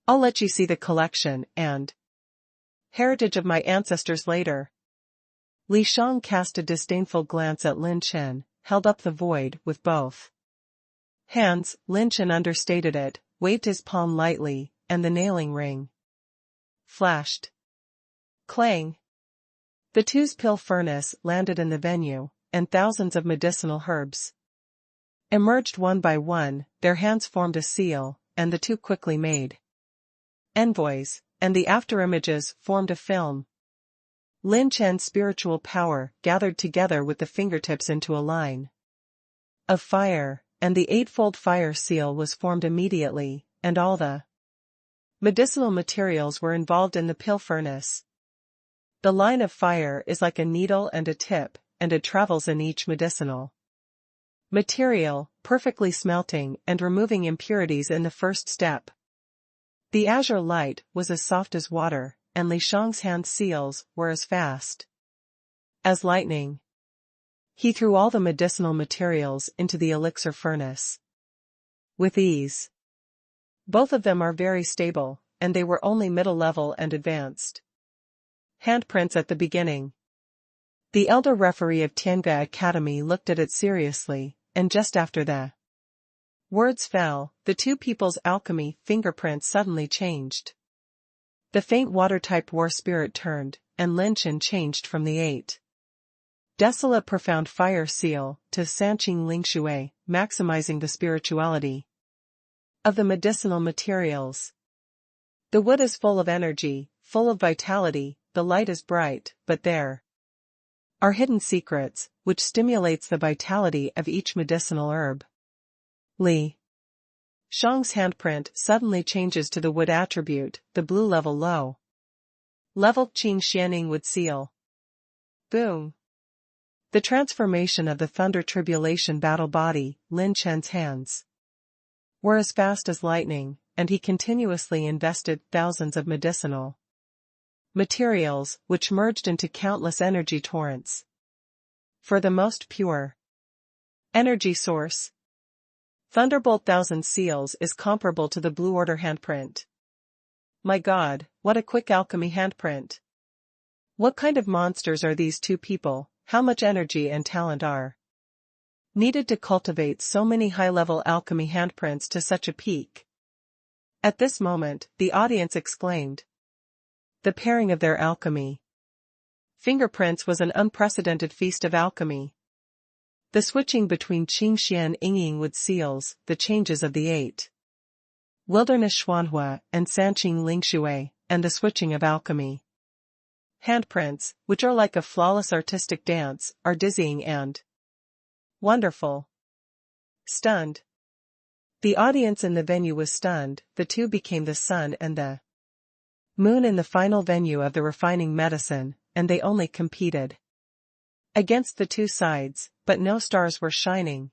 I'll let you see the collection and heritage of my ancestors later. Li Shang cast a disdainful glance at Lin Chen, held up the void with both hands. Lin Chen understated it, waved his palm lightly, and the nailing ring flashed. Clang. The two's pill furnace landed in the venue, and thousands of medicinal herbs emerged one by one. Their hands formed a seal, and the two quickly made envoys, and the afterimages formed a film. Lin Chen's spiritual power gathered together with the fingertips into a line of fire, and the eightfold fire seal was formed immediately, and all the medicinal materials were involved in the pill furnace. The line of fire is like a needle and a tip, and it travels in each medicinal material, perfectly smelting and removing impurities in the first step. The azure light was as soft as water, and Li Shang's hand seals were as fast as lightning. He threw all the medicinal materials into the elixir furnace with ease. Both of them are very stable, and they were only middle level and advanced. Handprints at the beginning. The elder referee of Tiange Academy looked at it seriously, and just after the words fell, the two people's alchemy fingerprints suddenly changed. The faint water-type war spirit turned, and Lin Chen changed from the 8. Desolate profound fire seal to Sanqing Lingshui, maximizing the spirituality of the medicinal materials. The wood is full of energy, full of vitality, the light is bright, but there are hidden secrets, which stimulates the vitality of each medicinal herb. Li Shang's handprint suddenly changes to the wood attribute, the blue level low level Qing Xianing wood seal. Boom. The transformation of the thunder tribulation battle body, Lin Chen's hands were as fast as lightning, and he continuously invested thousands of medicinal materials, which merged into countless energy torrents. For the most pure energy source, Thunderbolt Thousand Seals is comparable to the Blue Order handprint. My God, what a quick alchemy handprint! What kind of monsters are these two people? How much energy and talent are needed to cultivate so many high-level alchemy handprints to such a peak? At this moment, the audience exclaimed. The pairing of their alchemy fingerprints was an unprecedented feast of alchemy. The switching between Qingxian Yingying wood seals, the changes of the 8. Wilderness Xuanhua and Sanqing Lingshui, and the switching of alchemy handprints, which are like a flawless artistic dance, are dizzying and wonderful. Stunned. The audience in the venue was stunned. The two became the sun and the moon in the final venue of the refining medicine, and they only competed against the two sides, but no stars were shining.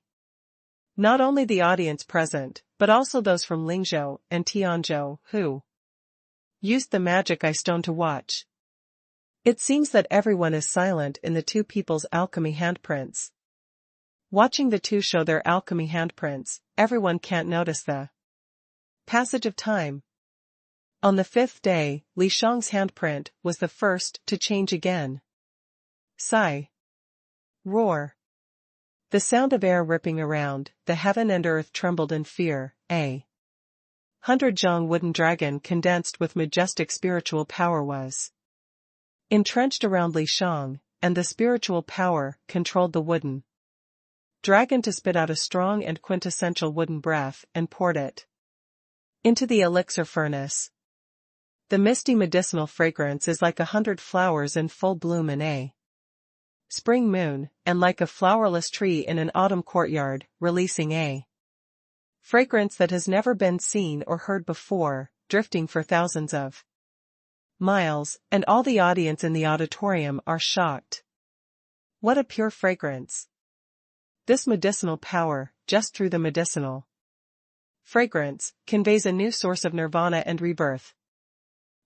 Not only the audience present, but also those from Lingzhou and Tianzhou, who used the magic eye stone to watch. It seems that everyone is silent in the two people's alchemy handprints. Watching the two show their alchemy handprints, everyone can't notice the passage of time. On the 5th day, Li Shang's handprint was the first to change again. Sigh. Roar. The sound of air ripping around, the heaven and earth trembled in fear. A 100-zhang wooden dragon condensed with majestic spiritual power was entrenched around Li Shang, and the spiritual power controlled the wooden dragon to spit out a strong and quintessential wooden breath and poured it into the elixir furnace. The misty medicinal fragrance is like 100 flowers in full bloom in a spring moon, and like a flowerless tree in an autumn courtyard, releasing a fragrance that has never been seen or heard before, drifting for thousands of miles, and all the audience in the auditorium are shocked. What a pure fragrance! This medicinal power, just through the medicinal fragrance, conveys a new source of nirvana and rebirth.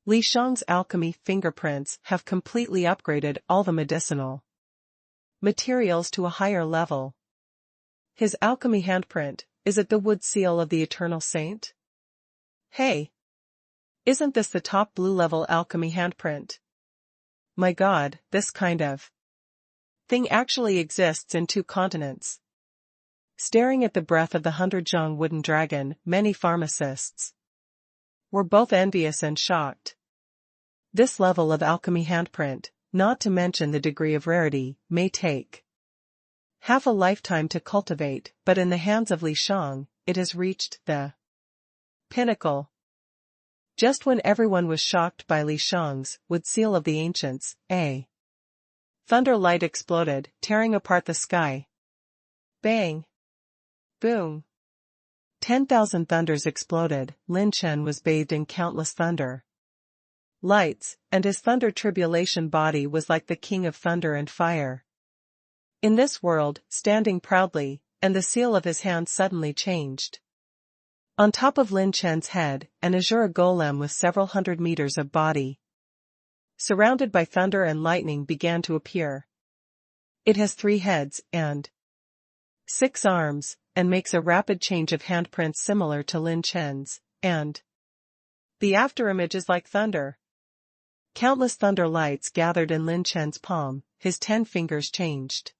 Li Shang's alchemy fingerprints have completely upgraded all the medicinal materials to a higher level. His alchemy handprint, is it the wood seal of the Eternal Saint? Hey! Isn't this the top blue-level alchemy handprint? My God, this kind of thing actually exists in 2 continents. Staring at the breath of the 100-zhang wooden dragon, many pharmacists were both envious and shocked. This level of alchemy handprint, not to mention the degree of rarity, may take half a lifetime to cultivate, but in the hands of Li Shang, it has reached the pinnacle. Just when everyone was shocked by Li Shang's wood seal of the ancients, a thunder light exploded, tearing apart the sky. Bang! Boom! 10,000 thunders exploded. Lin Chen was bathed in countless thunder lights, and his thunder tribulation body was like the king of thunder and fire. In this world, standing proudly, and the seal of his hand suddenly changed. On top of Lin Chen's head, an azure golem with several hundred meters of body, surrounded by thunder and lightning, began to appear. It has 3 heads and 6 arms, and makes a rapid change of handprints similar to Lin Chen's, and the afterimage is like thunder. Countless thunder lights gathered in Lin Chen's palm, his 10 fingers changed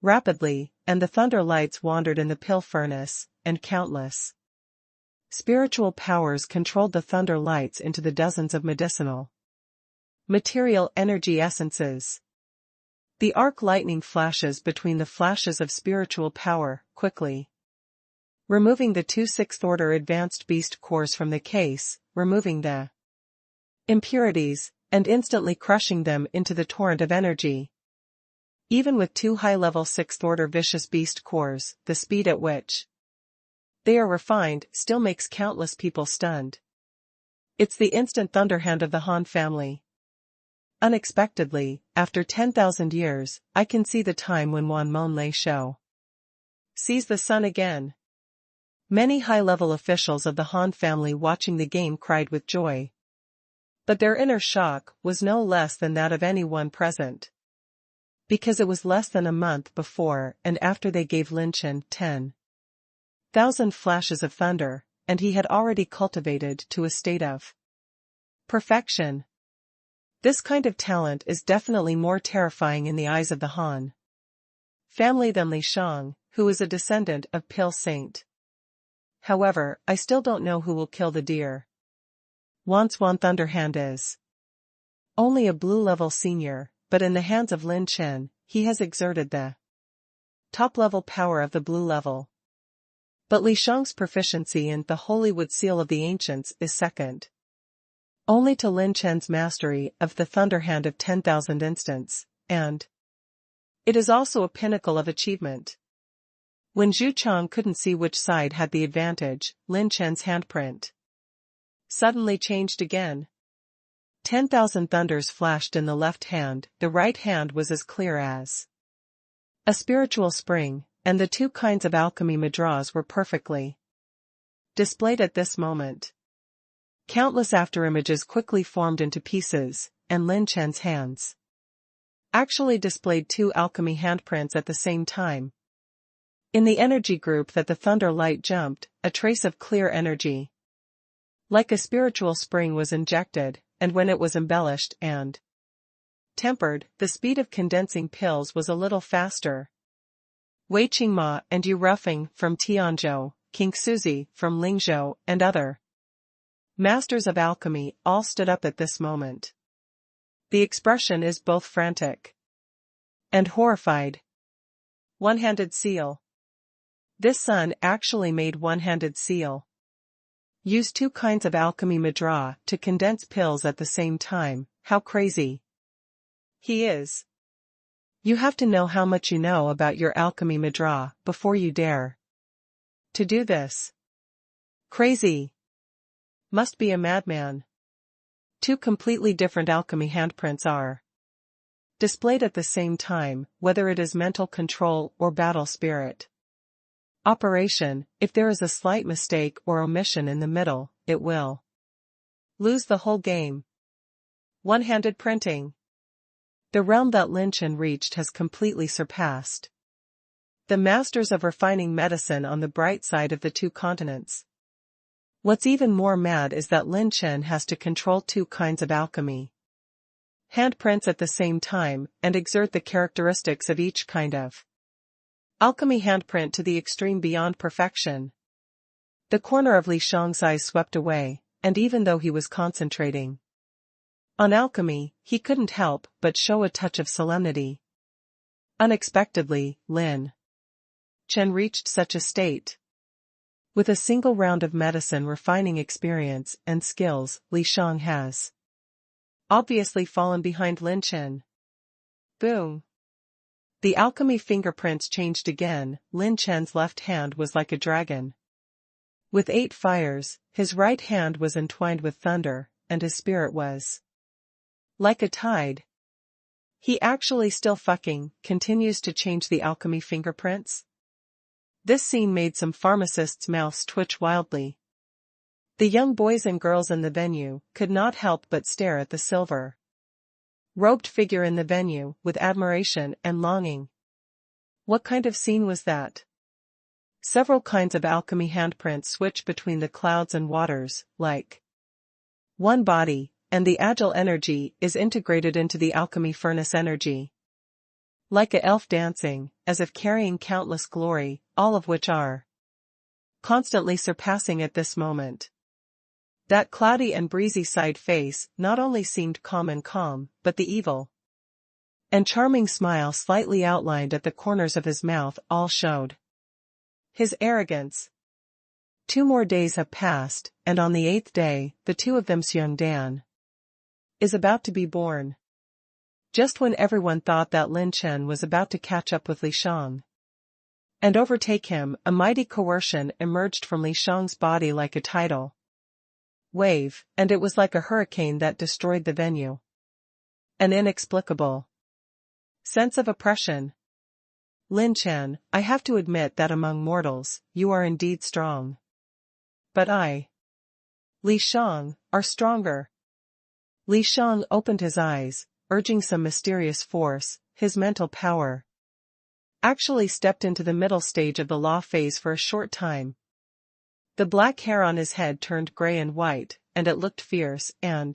rapidly, and the thunder lights wandered in the pill furnace, and countless spiritual powers controlled the thunder lights into the dozens of medicinal material energy essences. The arc lightning flashes between the flashes of spiritual power, quickly removing the 2 6th-order advanced beast cores from the case, removing the impurities, and instantly crushing them into the torrent of energy. Even with 2 high-level 6th-order vicious beast cores, the speed at which they are refined still makes countless people stunned. It's the instant thunderhand of the Han family. Unexpectedly, after 10,000 years, I can see the time when Wan Mon Lei Shou sees the sun again. Many high-level officials of the Han family watching the game cried with joy. But their inner shock was no less than that of anyone present. Because it was less than a month before and after they gave Lin Chen 10,000 flashes of thunder, and he had already cultivated to a state of perfection. This kind of talent is definitely more terrifying in the eyes of the Han family than Li Shang, who is a descendant of Pill Saint. However, I still don't know who will kill the deer. Wan Thunderhand is only a blue-level senior, but in the hands of Lin Chen, he has exerted the top-level power of the blue level. But Li Shang's proficiency in the Holywood Seal of the Ancients is second only to Lin Chen's mastery of the Thunderhand of 10,000 instants, and it is also a pinnacle of achievement. When Zhu Chang couldn't see which side had the advantage, Lin Chen's handprint suddenly changed again. 10,000 thunders flashed in the left hand, the right hand was as clear as a spiritual spring, and the 2 kinds of alchemy madras were perfectly displayed at this moment. Countless afterimages quickly formed into pieces, and Lin Chen's hands actually displayed 2 alchemy handprints at the same time. In the energy group that the thunder light jumped, a trace of clear energy, like a spiritual spring, was injected, and when it was embellished and tempered, the speed of condensing pills was a little faster. Wei Qingma and Yu Ruffing from Tianzhou, King Suzi from Lingzhou, and other masters of alchemy all stood up at this moment. The expression is both frantic and horrified. One-handed seal. This son actually made one-handed seal. Use 2 kinds of alchemy madra to condense pills at the same time. How crazy he is. You have to know how much you know about your alchemy madra before you dare to do this. Crazy. Must be a madman. 2 completely different alchemy handprints are displayed at the same time, whether it is mental control or battle spirit operation. If there is a slight mistake or omission in the middle, it will lose the whole game. One-handed printing. The realm that Lin Chen reached has completely surpassed the masters of refining medicine on the bright side of the 2 continents. What's even more mad is that Lin Chen has to control 2 kinds of alchemy handprints at the same time, and exert the characteristics of each kind of alchemy handprint to the extreme beyond perfection. The corner of Li Shang's eyes swept away, and even though he was concentrating on alchemy, he couldn't help but show a touch of solemnity. Unexpectedly, Lin Chen reached such a state. With a single round of medicine refining experience and skills, Li Shang has obviously fallen behind Lin Chen. Boom. The alchemy fingerprints changed again. Lin Chen's left hand was like a dragon with 8 fires, his right hand was entwined with thunder, and his spirit was like a tide. He actually still continues to change the alchemy fingerprints. This scene made some pharmacists' mouths twitch wildly. The young boys and girls in the venue could not help but stare at the silver-robed figure in the venue with admiration and longing. What kind of scene was that? Several kinds of alchemy handprints switch between the clouds and waters, like one body, and the agile energy is integrated into the alchemy furnace energy. Like a elf dancing, as if carrying countless glory, all of which are constantly surpassing at this moment. That cloudy and breezy side face not only seemed calm, but the evil and charming smile slightly outlined at the corners of his mouth all showed his arrogance. 2 more days have passed, and on the 8th day, the two of them Xiang Dan is about to be born. Just when everyone thought that Lin Chen was about to catch up with Li Shang and overtake him, a mighty coercion emerged from Li Shang's body like a tidal wave, and it was like a hurricane that destroyed the venue. An inexplicable sense of oppression. Lin Chen, I have to admit that among mortals, you are indeed strong. But I, Li Shang, are stronger. Li Shang opened his eyes, urging some mysterious force, his mental power actually stepped into the middle stage of the law phase for a short time. The black hair on his head turned gray and white, and it looked fierce. The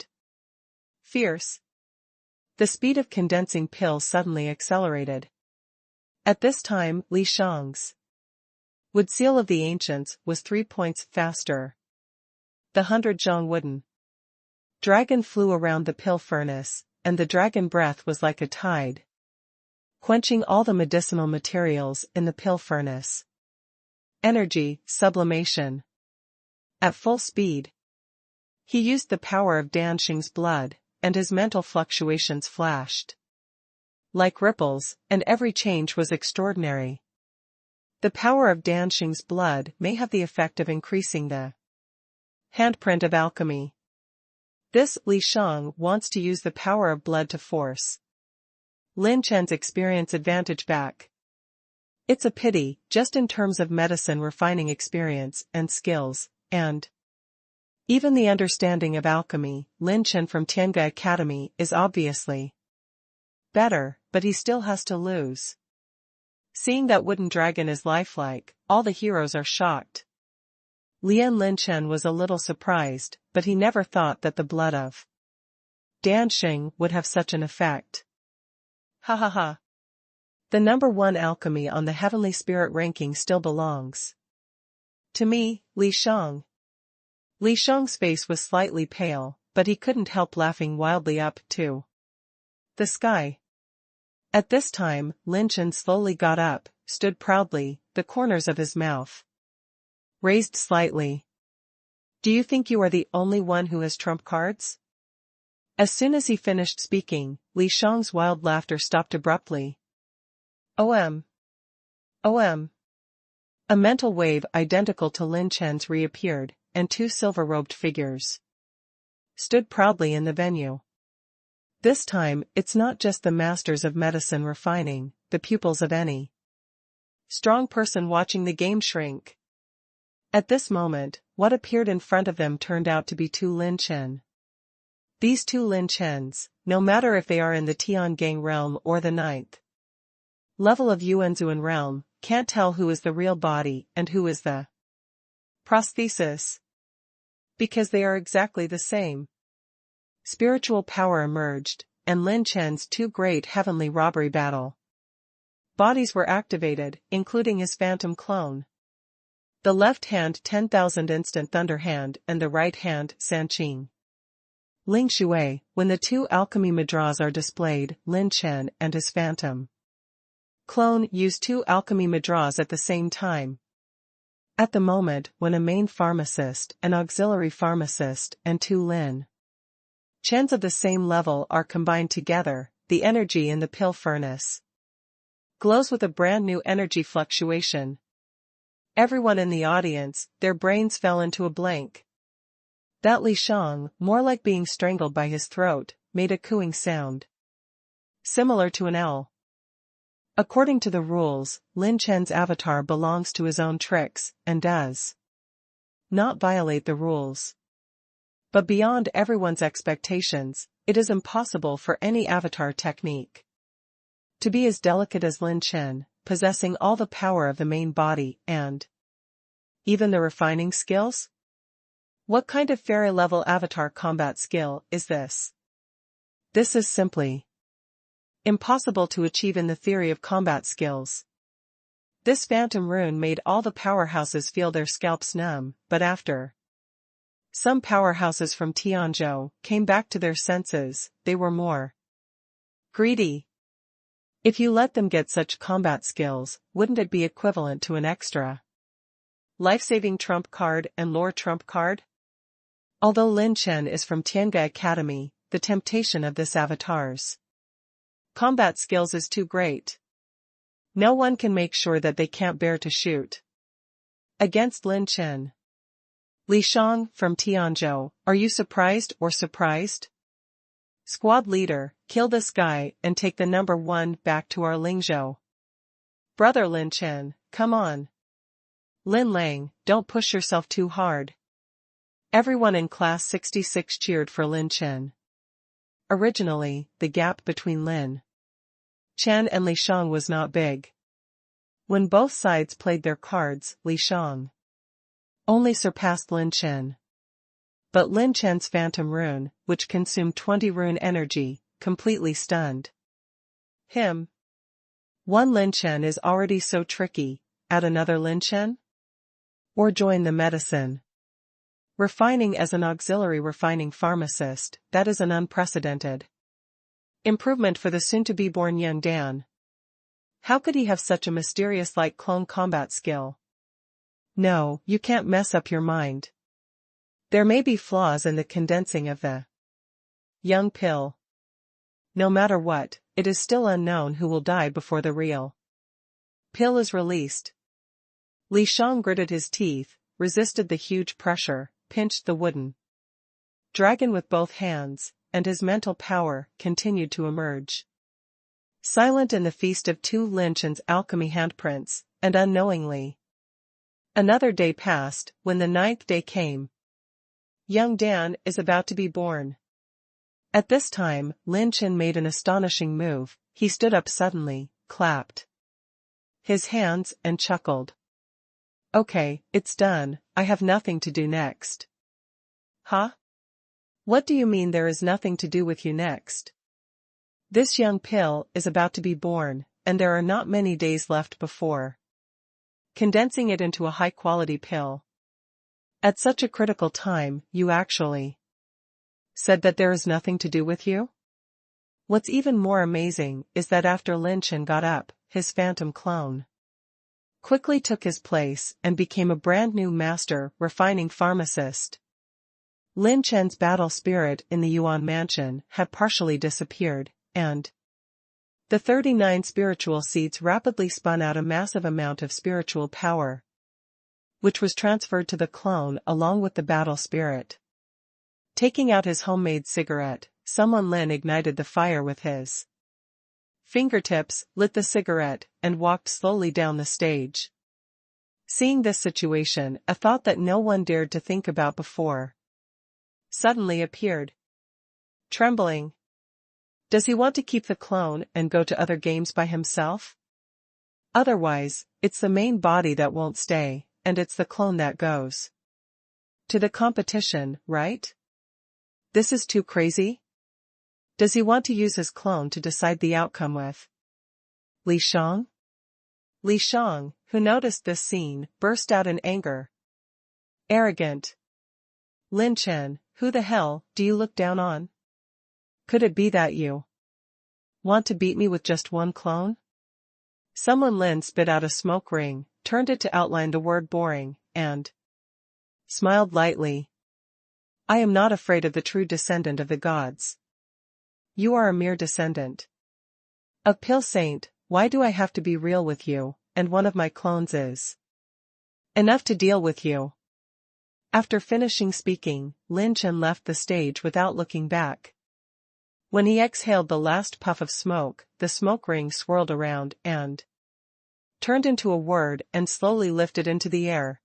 speed of condensing pills suddenly accelerated. At this time, Li Shang's wood seal of the ancients was 3 points faster. The 100-zhang wooden dragon flew around the pill furnace, and the dragon breath was like a tide, quenching all the medicinal materials in the pill furnace. Energy, sublimation. At full speed. He used the power of Danxing's blood, and his mental fluctuations flashed like ripples, and every change was extraordinary. The power of Danxing's blood may have the effect of increasing the handprint of alchemy. This Li Shang wants to use the power of blood to force Lin Chen's experience advantage back. It's a pity, just in terms of medicine refining experience and skills, and even the understanding of alchemy, Lin Chen from Tiange Academy is obviously better, but he still has to lose. Seeing that wooden dragon is lifelike, all the heroes are shocked. Lin Chen was a little surprised, but he never thought that the blood of Danxing would have such an effect. Ha ha ha. The number 1 alchemy on the heavenly spirit ranking still belongs to me, Li Shang. Li Shang's face was slightly pale, but he couldn't help laughing wildly up to the sky. At this time, Lin Chen slowly got up, stood proudly, the corners of his mouth raised slightly. Do you think you are the only one who has trump cards? As soon as he finished speaking, Li Shang's wild laughter stopped abruptly. OM. A mental wave identical to Lin Chen's reappeared, and 2 silver-robed figures stood proudly in the venue. This time, it's not just the masters of medicine refining, the pupils of any strong person watching the game shrink. At this moment, what appeared in front of them turned out to be 2 Lin Chen. These 2 Lin Chens, no matter if they are in the Tiangang realm or the 9th level of Yuanzuan realm, can't tell who is the real body and who is the prosthesis. Because they are exactly the same. Spiritual power emerged, and Lin Chen's 2 great heavenly robbery battle bodies were activated, including his phantom clone. The left hand 10,000 instant thunder hand and the right hand Sanqing Ling Shui. When the 2 alchemy mudras are displayed, Lin Chen and his phantom clone use 2 alchemy mudras at the same time. At the moment when a main pharmacist, an auxiliary pharmacist, and 2 Lin Chens of the same level are combined together, the energy in the pill furnace glows with a brand new energy fluctuation. Everyone in the audience, their brains fell into a blank. That Li Shang, more like being strangled by his throat, made a cooing sound similar to an owl. According to the rules, Lin Chen's avatar belongs to his own tricks, and does not violate the rules. But beyond everyone's expectations, it is impossible for any avatar technique to be as delicate as Lin Chen, possessing all the power of the main body and even the refining skills? What kind of fairy-level avatar combat skill is this? This is simply impossible to achieve in the theory of combat skills. This phantom rune made all the powerhouses feel their scalps numb, but after some powerhouses from Tianzhou came back to their senses, they were more greedy. If you let them get such combat skills, wouldn't it be equivalent to an extra life-saving trump card and lore trump card? Although Lin Chen is from Tianga Academy, the temptation of this avatar's combat skills is too great. No one can make sure that they can't bear to shoot against Lin Chen. Li Shang, from Tianzhou, are you surprised or surprised? Squad leader, kill this guy and take the number 1 back to our Lingzhou. Brother Lin Chen, come on. Lin Lang, don't push yourself too hard. Everyone in class 66 cheered for Lin Chen. Originally, the gap between Lin Chen and Li Shang was not big. When both sides played their cards, Li Shang only surpassed Lin Chen. But Lin Chen's phantom rune, which consumed 20 rune energy, completely stunned him. One Lin Chen is already so tricky, add another Lin Chen? Or join the medicine refining as an auxiliary refining pharmacist, that is an unprecedented improvement for the soon-to-be-born young Dan. How could he have such a mysterious like clone combat skill? No, you can't mess up your mind. There may be flaws in the condensing of the young pill. No matter what, it is still unknown who will die before the real pill is released. Li Shang gritted his teeth, resisted the huge pressure, pinched the wooden dragon with both hands, and his mental power continued to emerge. Silent in the feast of 2 Lin Chen's alchemy handprints, and unknowingly. Another day passed. When the 9th day came, young Dan is about to be born. At this time, Lin Chen made an astonishing move. He stood up suddenly, clapped his hands, and chuckled. Okay, it's done, I have nothing to do next. Huh? What do you mean there is nothing to do with you next? This young pill is about to be born, and there are not many days left before condensing it into a high-quality pill. At such a critical time, you actually said that there is nothing to do with you? What's even more amazing is that after Lin Chen got up, his phantom clone quickly took his place and became a brand new master refining pharmacist. Lin Chen's battle spirit in the Yuan mansion had partially disappeared, and the 39 spiritual seeds rapidly spun out a massive amount of spiritual power, which was transferred to the clone along with the battle spirit. Taking out his homemade cigarette, someone Lin ignited the fire with his fingertips, lit the cigarette, and walked slowly down the stage. Seeing this situation, a thought that no one dared to think about before suddenly appeared. Trembling. Does he want to keep the clone and go to other games by himself? Otherwise, it's the main body that won't stay, and it's the clone that goes to the competition, right? This is too crazy? Does he want to use his clone to decide the outcome with Li Shang? Li Shang, who noticed this scene, burst out in anger. Arrogant. Lin Chen, who the hell do you look down on? Could it be that you want to beat me with just one clone? Someone Lin spit out a smoke ring, turned it to outline the word boring, and smiled lightly. I am not afraid of the true descendant of the gods. You are a mere descendant of Pill Saint. Why do I have to be real with you, and one of my clones is enough to deal with you? After finishing speaking, Lin Chen left the stage without looking back. When he exhaled the last puff of smoke, the smoke ring swirled around and turned into a word and slowly lifted into the air.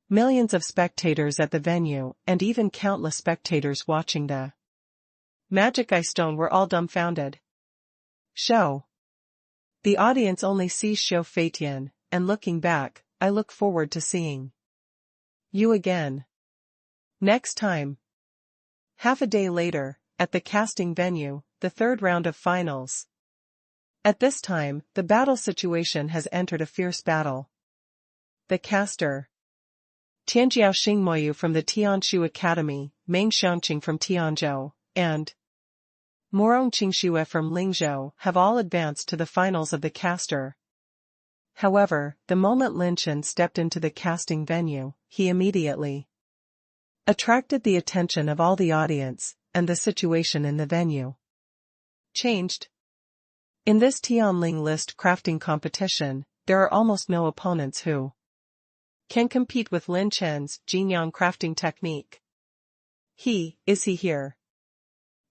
Millions of spectators at the venue, and even countless spectators watching the magic eye stone, were all dumbfounded. Show. The audience only sees Show Feitian, and looking back, I look forward to seeing you again next time. Half a day later, at the casting venue, the third round of finals. At this time, the battle situation has entered a fierce battle. The caster Tianjiao Xingmoyu from the Tianshu Academy, Meng Xiangqing from Tianzhou, and Morong Qingxue from Lingzhou have all advanced to the finals of the caster. However, the moment Lin Chen stepped into the casting venue, he immediately attracted the attention of all the audience, and the situation in the venue changed. In this Tianling list crafting competition, there are almost no opponents who can compete with Lin Chen's Jinyang crafting technique. Is he here?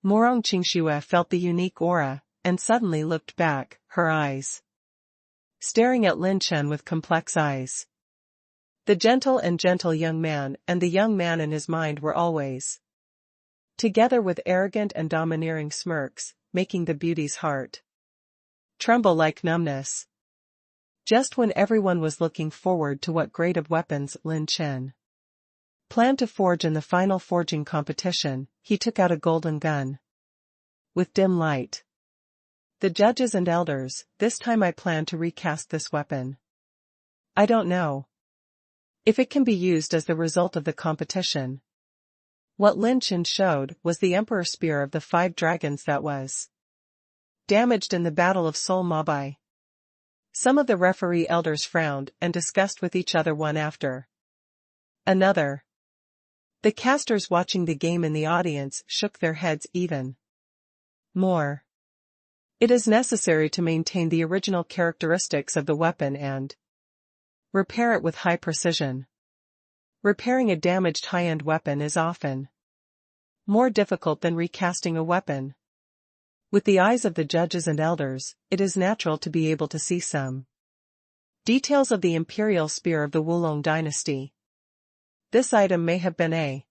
Morong Qingxue felt the unique aura, and suddenly looked back, her eyes staring at Lin Chen with complex eyes. The gentle young man and the young man in his mind were always together, with arrogant and domineering smirks, making the beauty's heart tremble like numbness. Just when everyone was looking forward to what grade of weapons Lin Chen planned to forge in the final forging competition, he took out a golden gun with dim light. The judges and elders, this time I plan to recast this weapon. I don't know if it can be used as the result of the competition. What Lin Chen showed was the Emperor Spear of the 5 dragons that was damaged in the Battle of Seoul Mabai. Some of the referee elders frowned and discussed with each other one after another. The casters watching the game in the audience shook their heads even more. It is necessary to maintain the original characteristics of the weapon and repair it with high precision. Repairing a damaged high-end weapon is often more difficult than recasting a weapon. With the eyes of the judges and elders, it is natural to be able to see some details of the imperial spear of the Wulong dynasty. This item may have been a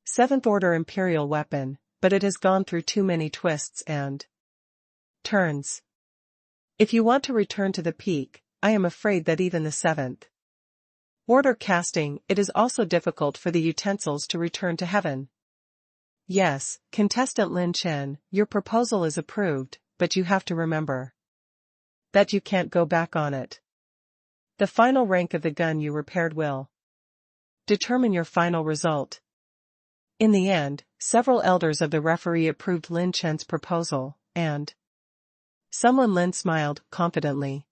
7th-order imperial weapon, but it has gone through too many twists and turns. If you want to return to the peak, I am afraid that even the 7th order casting, it is also difficult for the utensils to return to heaven. Yes, contestant Lin Chen, your proposal is approved, but you have to remember that you can't go back on it. The final rank of the gun you repaired will determine your final result. In the end, several elders of the referee approved Lin Chen's proposal, and someone Lin smiled confidently.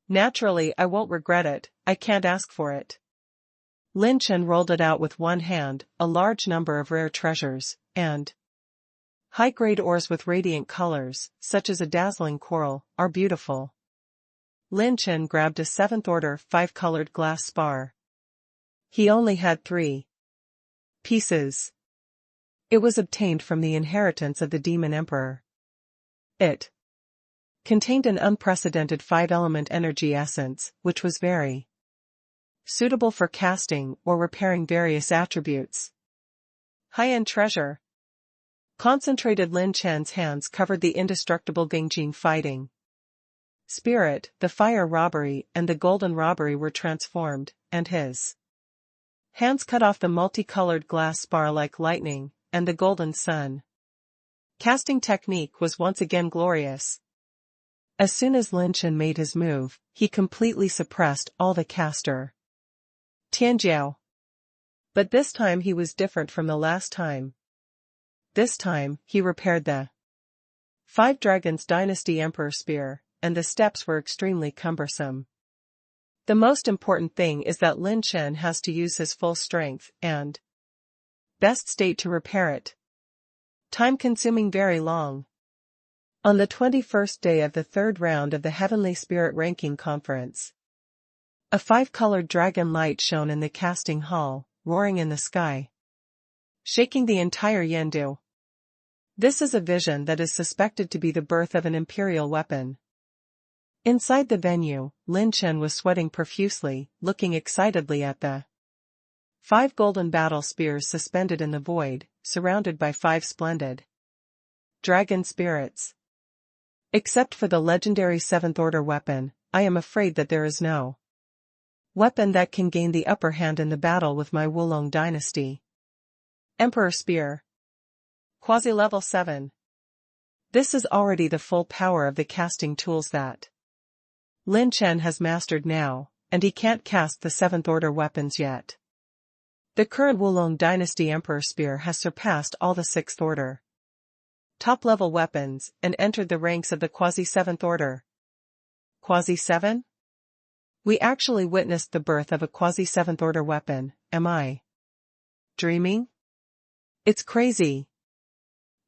Naturally, I won't regret it, I can't ask for it. Lin Chen rolled it out with one hand, a large number of rare treasures, and high-grade ores with radiant colors, such as a dazzling coral, are beautiful. Lin Chen grabbed a 7th-order, 5-colored glass spar. He only had 3 pieces. It was obtained from the inheritance of the Demon Emperor. It contained an unprecedented 5-element energy essence, which was very suitable for casting or repairing various attributes. High-end treasure. Concentrated Lin Chen's hands covered the indestructible Gangjin fighting spirit, the fire robbery and the golden robbery were transformed, and his hands cut off the multicolored glass spar like lightning, and the golden sun. Casting technique was once again glorious. As soon as Lin Chen made his move, he completely suppressed all the caster Tianjiao. But this time he was different from the last time. This time, he repaired the 5 Dragons Dynasty Emperor Spear, and the steps were extremely cumbersome. The most important thing is that Lin Chen has to use his full strength and best state to repair it. Time consuming very long. On the 21st day of the 3rd round of the Heavenly Spirit Ranking Conference, a 5-colored dragon light shone in the casting hall, roaring in the sky, shaking the entire Yendu. This is a vision that is suspected to be the birth of an imperial weapon. Inside the venue, Lin Chen was sweating profusely, looking excitedly at the 5 golden battle spears suspended in the void, surrounded by 5 splendid dragon spirits. Except for the legendary 7th order weapon, I am afraid that there is no weapon that can gain the upper hand in the battle with my Wulong dynasty. Emperor Spear. Quasi-level 7. This is already the full power of the casting tools that Lin Chen has mastered now, and he can't cast the 7th order weapons yet. The current Wulong dynasty Emperor Spear has surpassed all the 6th order top-level weapons and entered the ranks of the Quasi-7th order. Quasi-7? We actually witnessed the birth of a Quasi-7th order weapon, am I dreaming? It's crazy.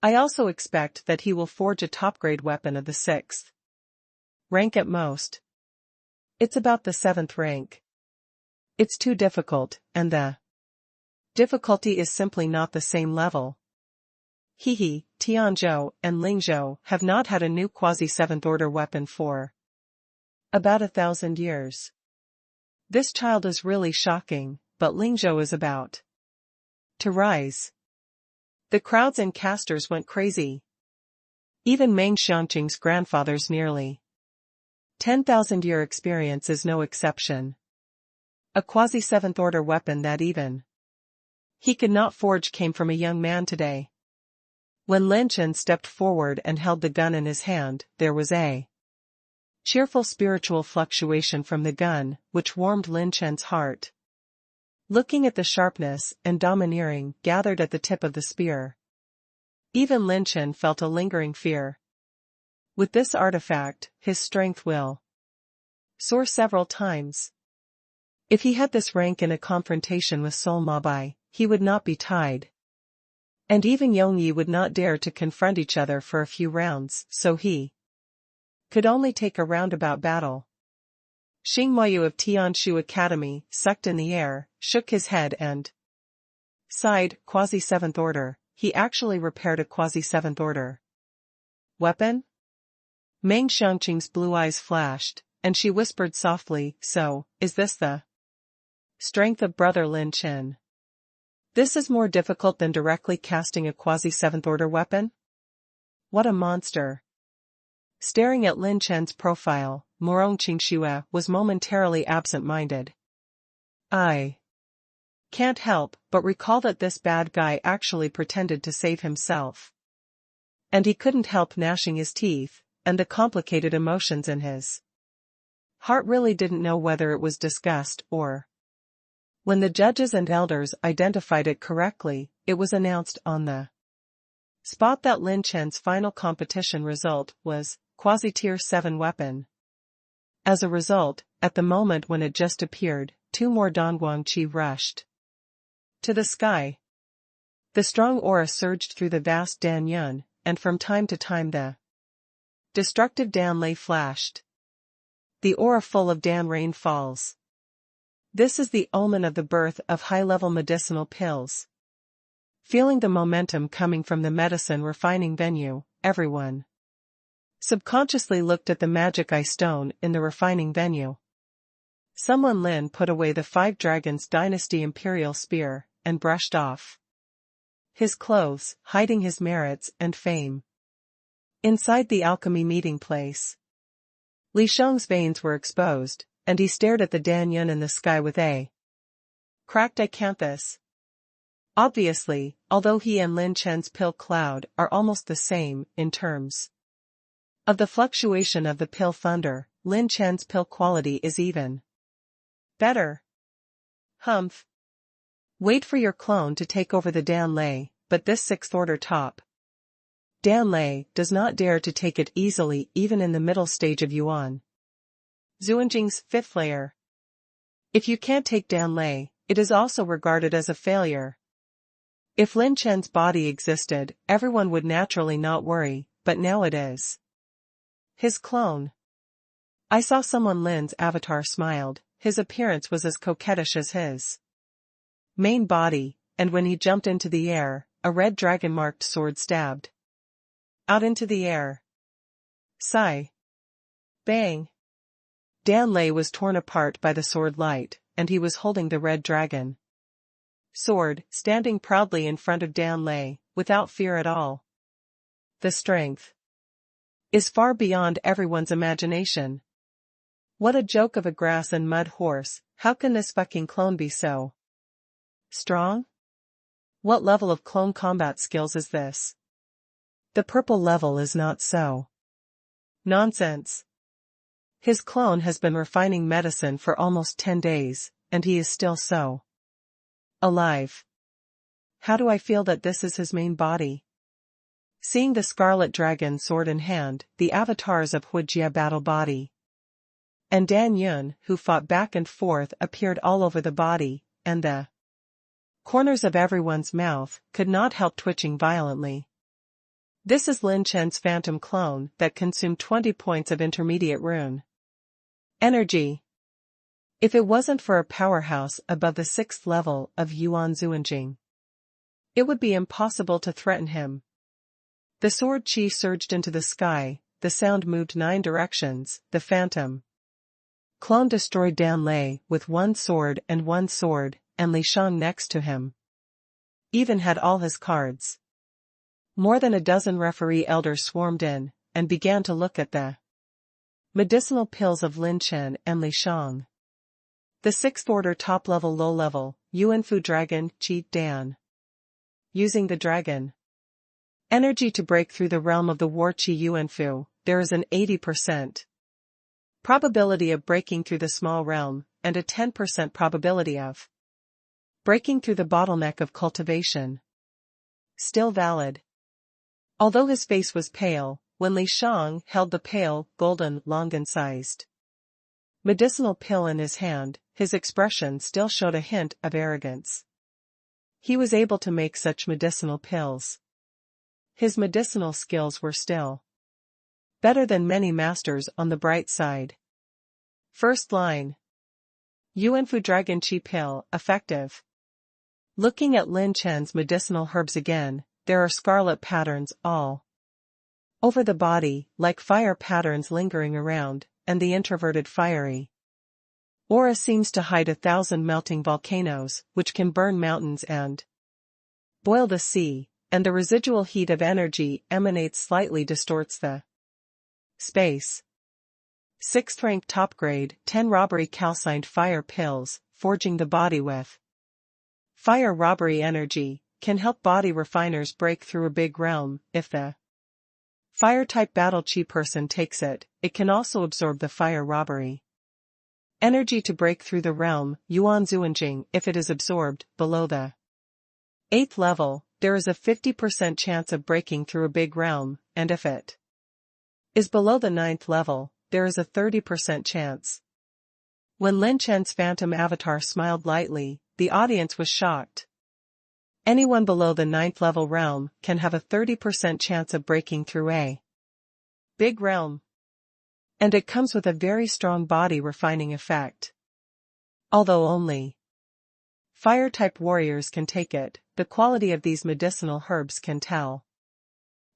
I also expect that he will forge a top-grade weapon of the 6th rank at most. It's about the 7th rank. It's too difficult, and the difficulty is simply not the same level. He, Tianzhou and Lingzhou have not had a new Quasi-7th order weapon for about 1,000 years. This child is really shocking, but Lingzhou is about to rise. The crowds and casters went crazy. Even Meng Xiangqing's grandfather's nearly 10,000-year experience is no exception. A Quasi-7th order weapon that even he could not forge came from a young man today. When Lin Chen stepped forward and held the gun in his hand, there was a cheerful spiritual fluctuation from the gun, which warmed Lin Chen's heart. Looking at the sharpness and domineering gathered at the tip of the spear, even Lin Chen felt a lingering fear. With this artifact, his strength will soar several times. If he had this rank in a confrontation with Sol Mabai, he would not be tied. And even Yongyi would not dare to confront each other for a few rounds, so he could only take a roundabout battle. Xing Moyu of Tianshu Academy sucked in the air, shook his head and sighed. Quasi-7th order. He actually repaired a Quasi-7th order weapon? Meng Xiangqing's blue eyes flashed, and she whispered softly, "So, is this the strength of brother Lin Chen? This is more difficult than directly casting a Quasi-7th order weapon? What a monster." Staring at Lin Chen's profile, Morong Qingxue was momentarily absent-minded. I can't help but recall that this bad guy actually pretended to save himself. And he couldn't help gnashing his teeth, and the complicated emotions in his heart really didn't know whether it was disgust or... When the judges and elders identified it correctly, it was announced on the spot that Lin Chen's final competition result was Quasi-Tier 7 weapon. As a result, at the moment when it just appeared, 2 more Dongguang Qi rushed to the sky. The strong aura surged through the vast Dan Yun, and from time to time the destructive Dan Lei flashed. The aura full of Dan rain falls. This is the omen of the birth of high-level medicinal pills. Feeling the momentum coming from the medicine refining venue, everyone subconsciously looked at the magic eye stone in the refining venue. Someone Lin put away the 5 Dragons Dynasty Imperial Spear, and brushed off his clothes, hiding his merits and fame. Inside the alchemy meeting place, Li Sheng's veins were exposed, and he stared at the Dan Yun in the sky with a cracked acanthus. Obviously, although he and Lin Chen's pill cloud are almost the same in terms of the fluctuation of the pill thunder, Lin Chen's pill quality is even better. Humph. Wait for your clone to take over the Dan Lei, but this 6th order top Dan Lei does not dare to take it easily even in the middle stage of Yuan Zuanjing's 5th layer. If you can't take Dan Lei, it is also regarded as a failure. If Lin Chen's body existed, everyone would naturally not worry, but now it is his clone. I saw someone Lin's avatar smiled, his appearance was as coquettish as his main body, and when he jumped into the air, a red dragon-marked sword stabbed Out into the air. Sigh. Bang. Dan Lei was torn apart by the sword light, and he was holding the red dragon sword, standing proudly in front of Dan Lei, without fear at all. The strength is far beyond everyone's imagination. What a joke of a grass and mud horse, how can this fucking clone be so strong? What level of clone combat skills is this? The purple level is not so. Nonsense. His clone has been refining medicine for almost 10 days, and he is still so alive. How do I feel that this is his main body? Seeing the scarlet dragon sword in hand, the avatars of Huijia battle body and Dan Yun, who fought back and forth, appeared all over the body, and the corners of everyone's mouth could not help twitching violently. This is Lin Chen's phantom clone that consumed 20 points of intermediate rune energy. If it wasn't for a powerhouse above the 6th level of Yuan Zuanjing, it would be impossible to threaten him. The sword chi surged into the sky, the sound moved 9 directions, the phantom clone destroyed Dan Lei with one sword, and Li Shang next to him even had all his cards. More than a dozen referee elders swarmed in, and began to look at the medicinal pills of Lin Chen and Li Shang. The 6th order top-level low-level, Yuanfu Dragon, Qi Dan. Using the dragon energy to break through the realm of the War Qi Yuanfu, there is an 80% probability of breaking through the small realm, and a 10% probability of breaking through the bottleneck of cultivation. Still valid. Although his face was pale, when Li Shang held the pale, golden, longan-sized medicinal pill in his hand, his expression still showed a hint of arrogance. He was able to make such medicinal pills. His medicinal skills were still better than many masters on the bright side. First line. Yuanfu Dragon Qi Pill, effective. Looking at Lin Chen's medicinal herbs again, there are scarlet patterns all over the body, like fire patterns lingering around, and the introverted fiery aura seems to hide 1,000 melting volcanoes, which can burn mountains and boil the sea, and the residual heat of energy emanates slightly distorts the space. 6th rank top grade, 10 robbery calcined fire pills, forging the body with fire robbery energy, can help body refiners break through a big realm. If the fire-type battle chi person takes it, it can also absorb the fire robbery energy to break through the realm, Yuan Zuanjing. If it is absorbed, below the 8th level, there is a 50% chance of breaking through a big realm, and if it is below the 9th level, there is a 30% chance. When Lin Chen's phantom avatar smiled lightly, the audience was shocked. Anyone below the 9th level realm can have a 30% chance of breaking through a big realm. And it comes with a very strong body refining effect. Although only fire-type warriors can take it, the quality of these medicinal herbs can tell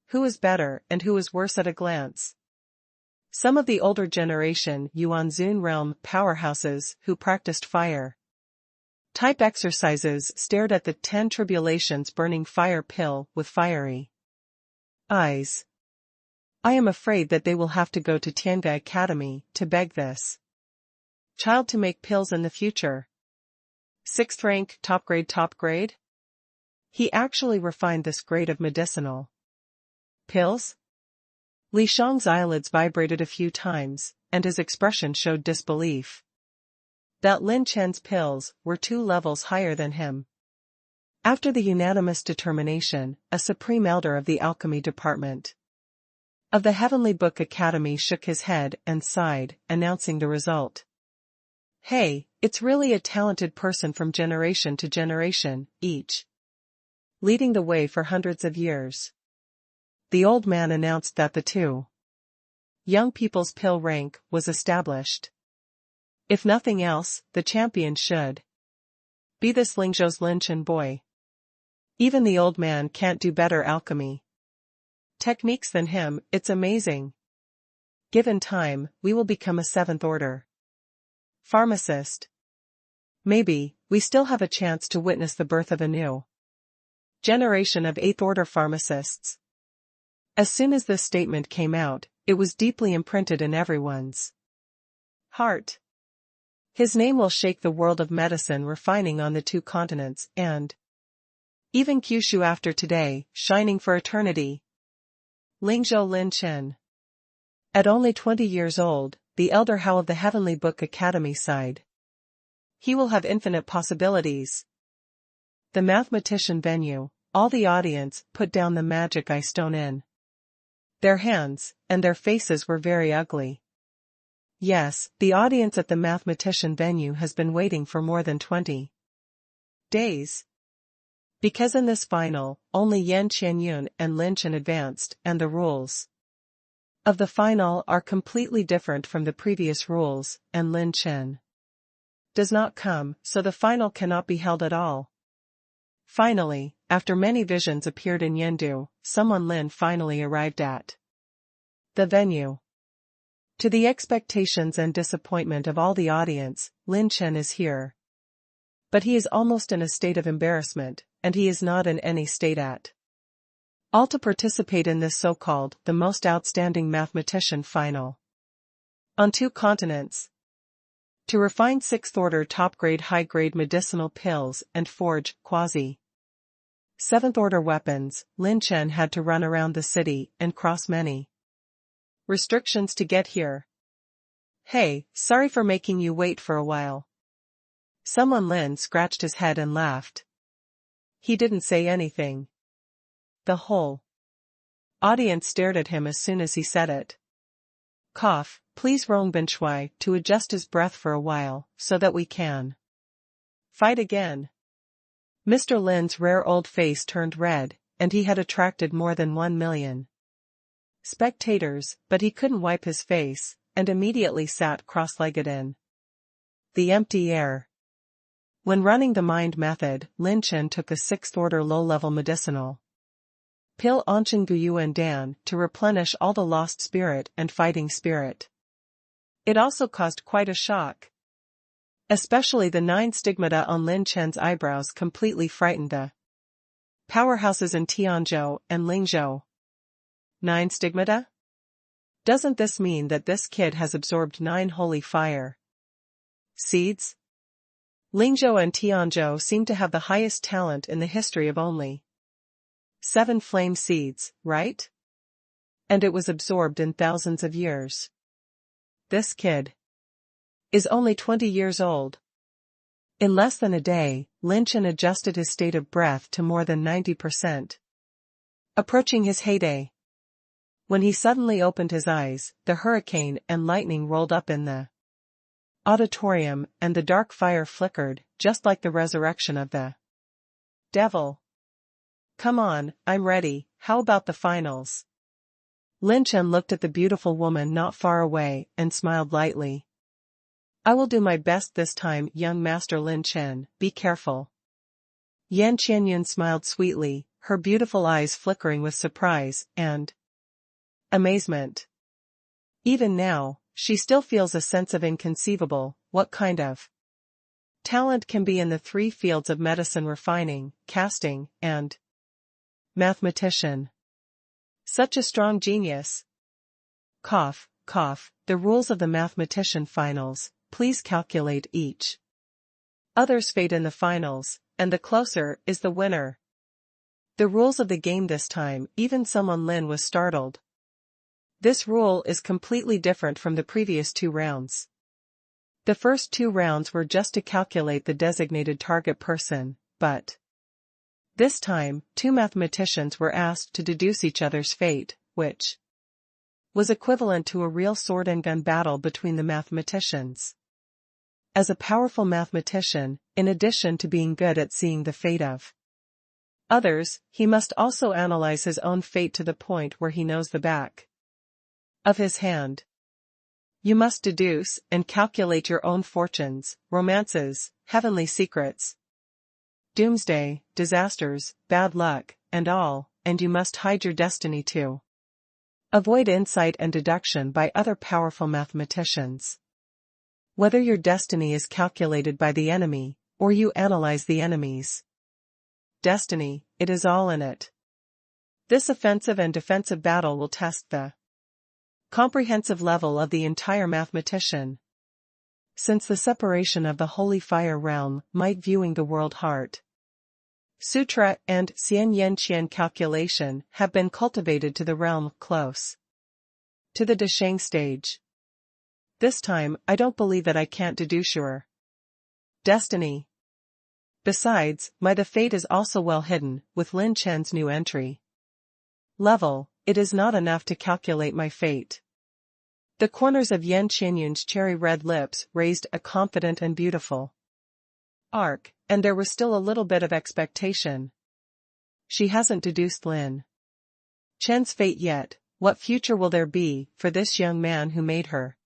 who is better and who is worse at a glance. Some of the older generation Yuanzun realm powerhouses who practiced fire type exercises stared at the 10 tribulations burning fire pill with fiery eyes. I am afraid that they will have to go to Tianga Academy to beg this child to make pills in the future. 6th rank top grade? He actually refined this grade of medicinal pills? Li Shang's eyelids vibrated a few times, and his expression showed disbelief. That Lin Chen's pills were 2 levels higher than him. After the unanimous determination, a supreme elder of the alchemy department of the Heavenly Book Academy shook his head and sighed, announcing the result. Hey, it's really a talented person from generation to generation, each leading the way for hundreds of years. The old man announced that the 2 young people's pill rank was established. If nothing else, the champion should be this Lingzhou's Lin Chen boy. Even the old man can't do better alchemy. techniques than him, it's amazing. Given time, we will become a 7th order pharmacist. Maybe, we still have a chance to witness the birth of a new generation of 8th order pharmacists. As soon as this statement came out, it was deeply imprinted in everyone's heart. His name will shake the world of medicine refining on the 2 continents, and even Kyushu after today, shining for eternity. Lingzhou Lin Chen. At only 20 years old, the elder Hao of the Heavenly Book Academy sighed. He will have infinite possibilities. The mathematician venue, all the audience put down the magic eye stone in their hands, and their faces were very ugly. Yes, the audience at the mathematician venue has been waiting for more than 20 days. Because in this final, only Yan Qianyun and Lin Chen advanced, and the rules of the final are completely different from the previous rules, and Lin Chen does not come, so the final cannot be held at all. Finally, after many visions appeared in Yendu, someone Lin finally arrived at the venue. To the expectations and disappointment of all the audience, Lin Chen is here. But he is almost in a state of embarrassment, and he is not in any state at all to participate in this so-called the most outstanding mathematician final on 2 continents. To refine 6th order top-grade high-grade medicinal pills and forge quasi-7th order weapons, Lin Chen had to run around the city and cross many restrictions to get here. Hey, sorry for making you wait for a while. Someone Lin scratched his head and laughed. He didn't say anything. The whole audience stared at him as soon as he said it. Cough, please Rong Bin Shui to adjust his breath for a while, so that we can fight again. Mr. Lin's rare old face turned red, and he had attracted more than 1 million spectators, but he couldn't wipe his face, and immediately sat cross-legged in the empty air. When running the mind method, Lin Chen took a 6th order low-level medicinal pill Onchen Guyuan Dan to replenish all the lost spirit and fighting spirit. It also caused quite a shock. Especially the 9 stigmata on Lin Chen's eyebrows completely frightened the powerhouses in Tianzhou and Lingzhou. 9 stigmata? Doesn't this mean that this kid has absorbed 9 holy fire seeds? Lingzhou and Tianzhou seem to have the highest talent in the history of only 7 flame seeds, right? And it was absorbed in thousands of years. This kid is only 20 years old. In less than a day, Lin Chen adjusted his state of breath to more than 90%. Approaching his heyday. When he suddenly opened his eyes, the hurricane and lightning rolled up in the auditorium, and the dark fire flickered, just like the resurrection of the devil. Come on, I'm ready, how about the finals? Lin Chen looked at the beautiful woman not far away and smiled lightly. I will do my best this time, young Master Lin Chen, be careful. Yan Qianyun smiled sweetly, her beautiful eyes flickering with surprise and amazement. Even now, she still feels a sense of inconceivable, what kind of talent can be in the 3 fields of medicine refining, casting, and mathematician. Such a strong genius. Cough, cough, the rules of the mathematician finals, please calculate each other's fate in the finals, and the closer is the winner. The rules of the game this time, even someone Lin was startled. This rule is completely different from the previous 2 rounds. The first 2 rounds were just to calculate the designated target person, but this time, 2 mathematicians were asked to deduce each other's fate, which was equivalent to a real sword and gun battle between the mathematicians. As a powerful mathematician, in addition to being good at seeing the fate of others, he must also analyze his own fate to the point where he knows the back of his hand. You must deduce and calculate your own fortunes, romances, heavenly secrets, doomsday, disasters, bad luck, and all, and you must hide your destiny too. Avoid insight and deduction by other powerful mathematicians. Whether your destiny is calculated by the enemy, or you analyze the enemies. Destiny, it is all in it. This offensive and defensive battle will test the comprehensive level of the entire mathematician. Since the separation of the holy fire realm, might viewing the world heart Sutra and Xian Yen Qian calculation have been cultivated to the realm close to the Desheng stage. This time, I don't believe that I can't deduce your destiny. Besides, my the fate is also well hidden, with Lin Chen's new entry level, it is not enough to calculate my fate. The corners of Yan Qianyun's cherry red lips raised a confident and beautiful arc, and there was still a little bit of expectation. She hasn't deduced Lin Chen's fate yet. What future will there be for this young man who made her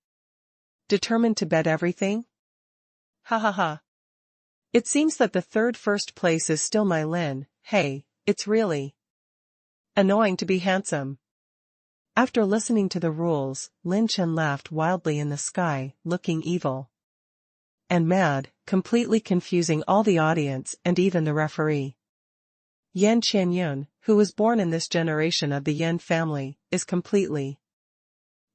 determined to bet everything? Ha ha ha. It seems that the first place is still my Lin. Hey, it's really annoying to be handsome. After listening to the rules, Lin Chen laughed wildly in the sky, looking evil and mad, completely confusing all the audience and even the referee. Yan Qianyun, who was born in this generation of the Yan family, is completely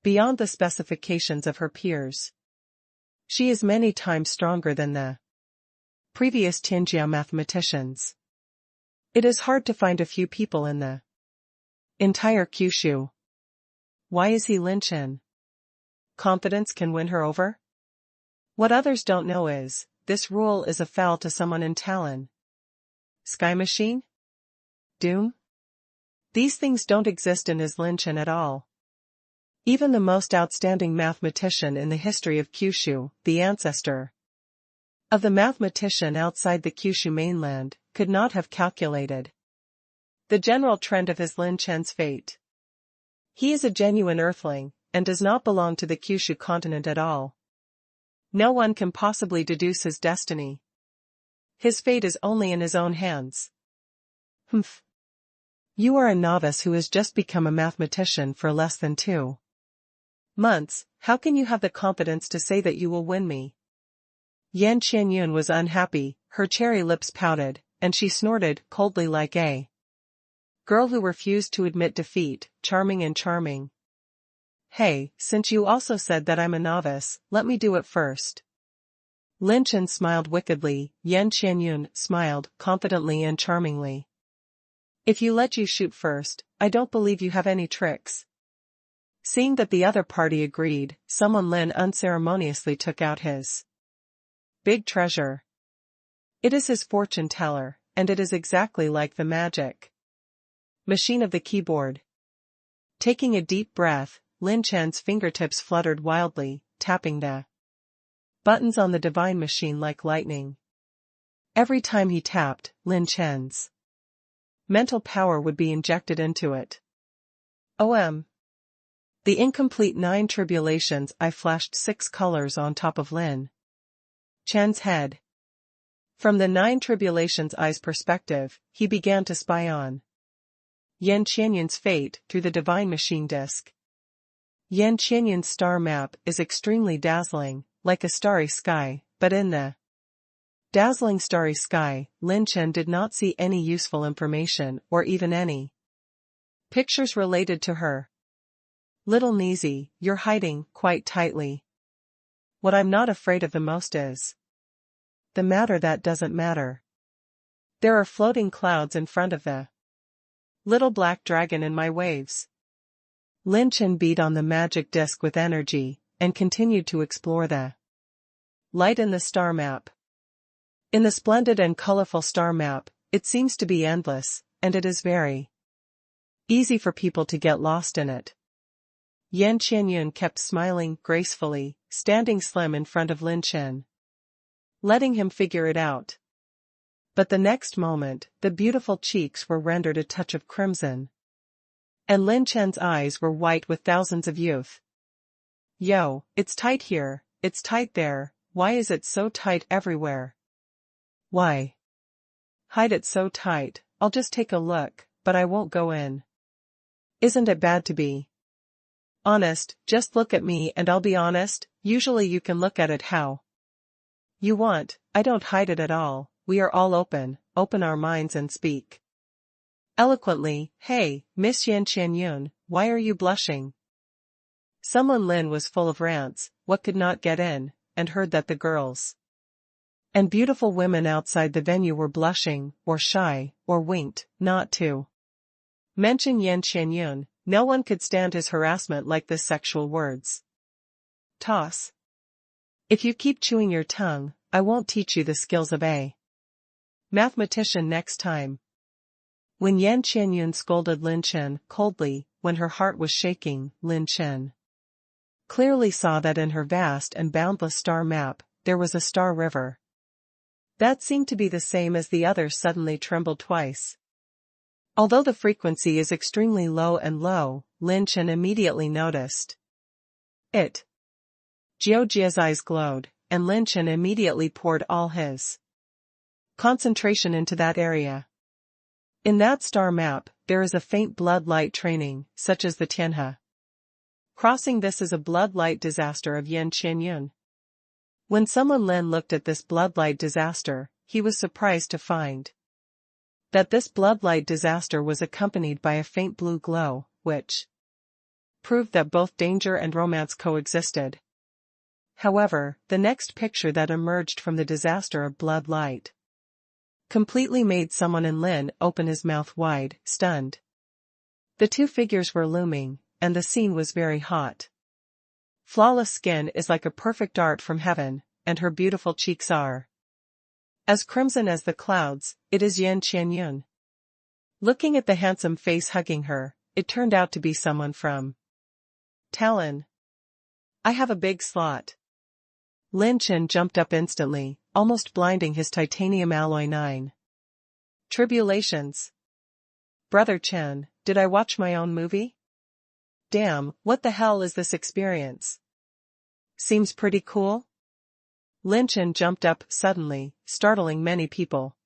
beyond the specifications of her peers. She is many times stronger than the previous Tianjia mathematicians. It is hard to find a few people in the entire Kyushu. Why is he Lin Chen? Confidence can win her over? What others don't know is, this rule is a foul to someone in Talon. Sky Machine? Doom? These things don't exist in his Lin Chen at all. Even the most outstanding mathematician in the history of Kyushu, the ancestor of the mathematician outside the Kyushu mainland, could not have calculated the general trend of his Lin Chen's fate. He is a genuine earthling, and does not belong to the Kyushu continent at all. No one can possibly deduce his destiny. His fate is only in his own hands. Humph. You are a novice who has just become a mathematician for less than 2 months, how can you have the confidence to say that you will win me? Yan Qianyun was unhappy, her cherry lips pouted, and she snorted coldly like a girl who refused to admit defeat, charming and charming. Hey, since you also said that I'm a novice, let me do it first. Lin Chen smiled wickedly, Yan Qianyun smiled confidently and charmingly. If you let you shoot first, I don't believe you have any tricks. Seeing that the other party agreed, someone Lin unceremoniously took out his big treasure. It is his fortune teller, and it is exactly like the magic machine of the keyboard. Taking a deep breath, Lin Chen's fingertips fluttered wildly, tapping the buttons on the divine machine like lightning. Every time he tapped, Lin Chen's mental power would be injected into it. The incomplete 9 tribulations I flashed 6 colors on top of Lin Chen's head. From the 9 tribulations' eyes perspective, he began to spy on Yan Qianyun's fate through the divine machine disk. Yan Qianyun's star map is extremely dazzling, like a starry sky, but in the dazzling starry sky, Lin Chen did not see any useful information or even any pictures related to her. Little Neezy, you're hiding quite tightly. What I'm not afraid of the most is the matter that doesn't matter. There are floating clouds in front of the little black dragon in my waves. Lin Chen beat on the magic disc with energy, and continued to explore the light in the star map. In the splendid and colorful star map, it seems to be endless, and it is very easy for people to get lost in it. Yan Qianyun kept smiling gracefully, standing slim in front of Lin Chen, letting him figure it out. But the next moment, the beautiful cheeks were rendered a touch of crimson, and Lin Chen's eyes were white with thousands of youth. Yo, it's tight here, it's tight there, why is it so tight everywhere? Why? Hide it so tight, I'll just take a look, but I won't go in. Isn't it bad to be Honest, just look at me and I'll be honest, usually you can look at it how you want, I don't hide it at all, we are all open our minds and speak eloquently. Hey, Miss Yan Qianyun, why are you blushing? Someone Lin was full of rants, what could not get in, and heard that the girls and beautiful women outside the venue were blushing, or shy, or winked, not to mention Yan Qianyun. No one could stand his harassment like this sexual words. Toss. If you keep chewing your tongue, I won't teach you the skills of a mathematician next time. When Yan Qianyun scolded Lin Chen coldly, when her heart was shaking, Lin Chen clearly saw that in her vast and boundless star map, there was a star river that seemed to be the same as the other suddenly trembled twice. Although the frequency is extremely low and low, Lin Chen immediately noticed it. Jia's eyes glowed, and Lin Chen immediately poured all his concentration into that area. In that star map, there is a faint blood light training, such as the Tianhe. Crossing this is a blood light disaster of Yan Qianyun. When someone Lin looked at this blood light disaster, he was surprised to find that this blood light disaster was accompanied by a faint blue glow, which proved that both danger and romance coexisted. However, the next picture that emerged from the disaster of blood light completely made someone in Lin open his mouth wide, stunned. The two figures were looming, and the scene was very hot. Flawless skin is like a perfect art from heaven, and her beautiful cheeks are as crimson as the clouds. It is Yan Qianyun. Looking at the handsome face hugging her, it turned out to be someone from Talon. I have a big slot. Lin Chen jumped up instantly, almost blinding his titanium alloy 9. Tribulations. Brother Chen, did I watch my own movie? Damn, what the hell is this experience? Seems pretty cool? Lin Chen jumped up suddenly, startling many people.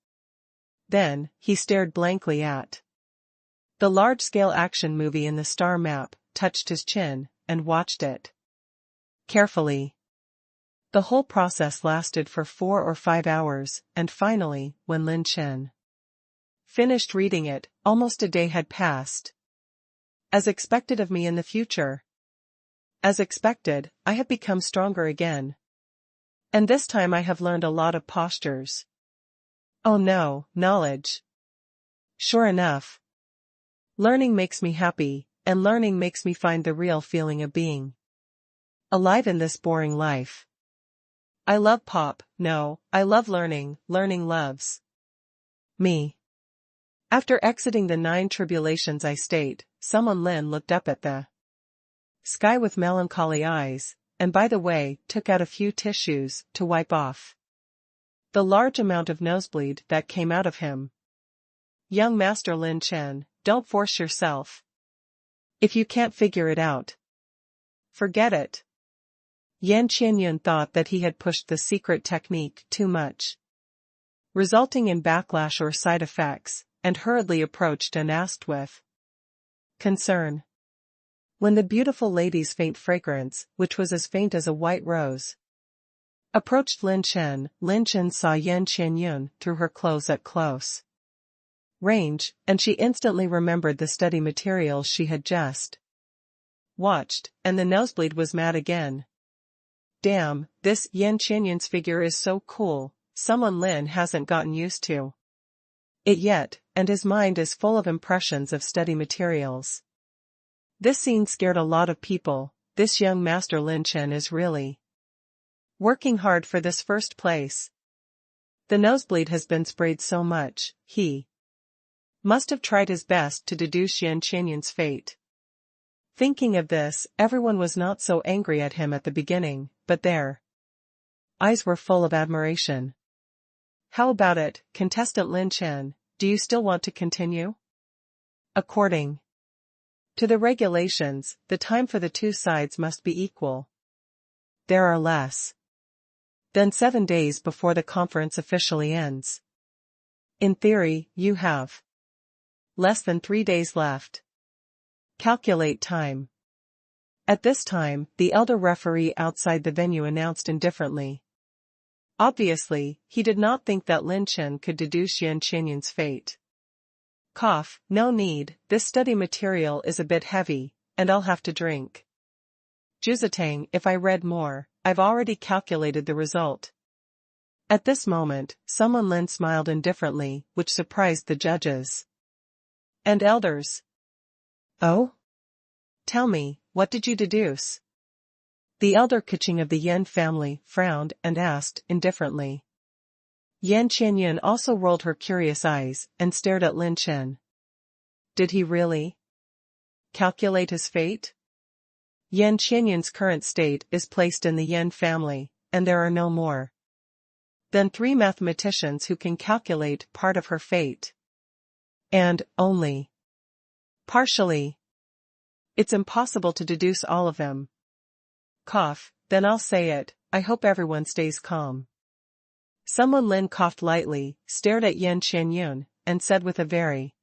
Then, he stared blankly at the large-scale action movie in the star map, touched his chin, and watched it carefully. The whole process lasted for 4 or 5 hours, and finally, when Lin Chen finished reading it, almost a day had passed. As expected of me in the future. As expected, I have become stronger again. And this time I have learned a lot of postures. Oh no, knowledge. Sure enough. Learning makes me happy, and learning makes me find the real feeling of being alive in this boring life. I love pop, no, I love learning, learning loves me. After exiting the 9 tribulations I state, someone Lin looked up at the sky with melancholy eyes, and by the way, took out a few tissues to wipe off the large amount of nosebleed that came out of him. Young Master Lin Chen, don't force yourself. If you can't figure it out, forget it. Yan Qianyun thought that he had pushed the secret technique too much, resulting in backlash or side effects, and hurriedly approached and asked with concern. When the beautiful lady's faint fragrance, which was as faint as a white rose, approached Lin Chen saw Yan Qianyun through her clothes at close range, and she instantly remembered the study materials she had just watched, and the nosebleed was mad again. Damn, this Yan Qianyun's figure is so cool, someone Lin hasn't gotten used to it yet, and his mind is full of impressions of study materials. This scene scared a lot of people. This young master Lin Chen is really working hard for this first place. The nosebleed has been sprayed so much, he must have tried his best to deduce Yan Qianyun's fate. Thinking of this, everyone was not so angry at him at the beginning, but their eyes were full of admiration. How about it, contestant Lin Chen, do you still want to continue? According to the regulations, the time for the two sides must be equal. There are less than 7 days before the conference officially ends. In theory, you have less than 3 days left. Calculate time. At this time, the elder referee outside the venue announced indifferently. Obviously, he did not think that Lin Chen could deduce Yan Qianyun's fate. Cough, no need, this study material is a bit heavy, and I'll have to drink. Juzatang, if I read more, I've already calculated the result. At this moment, someone Lin smiled indifferently, which surprised the judges. And elders. Oh? Tell me, what did you deduce? The elder Kaching of the Yan family frowned and asked indifferently. Yan Qianyun also rolled her curious eyes and stared at Lin Chen. Did he really calculate his fate? Yan Qianyun's current state is placed in the Yan family, and there are no more than 3 mathematicians who can calculate part of her fate. And, only partially. It's impossible to deduce all of them. Cough, then I'll say it, I hope everyone stays calm. Someone Lin coughed lightly, stared at Yan Qianyun, and said with a very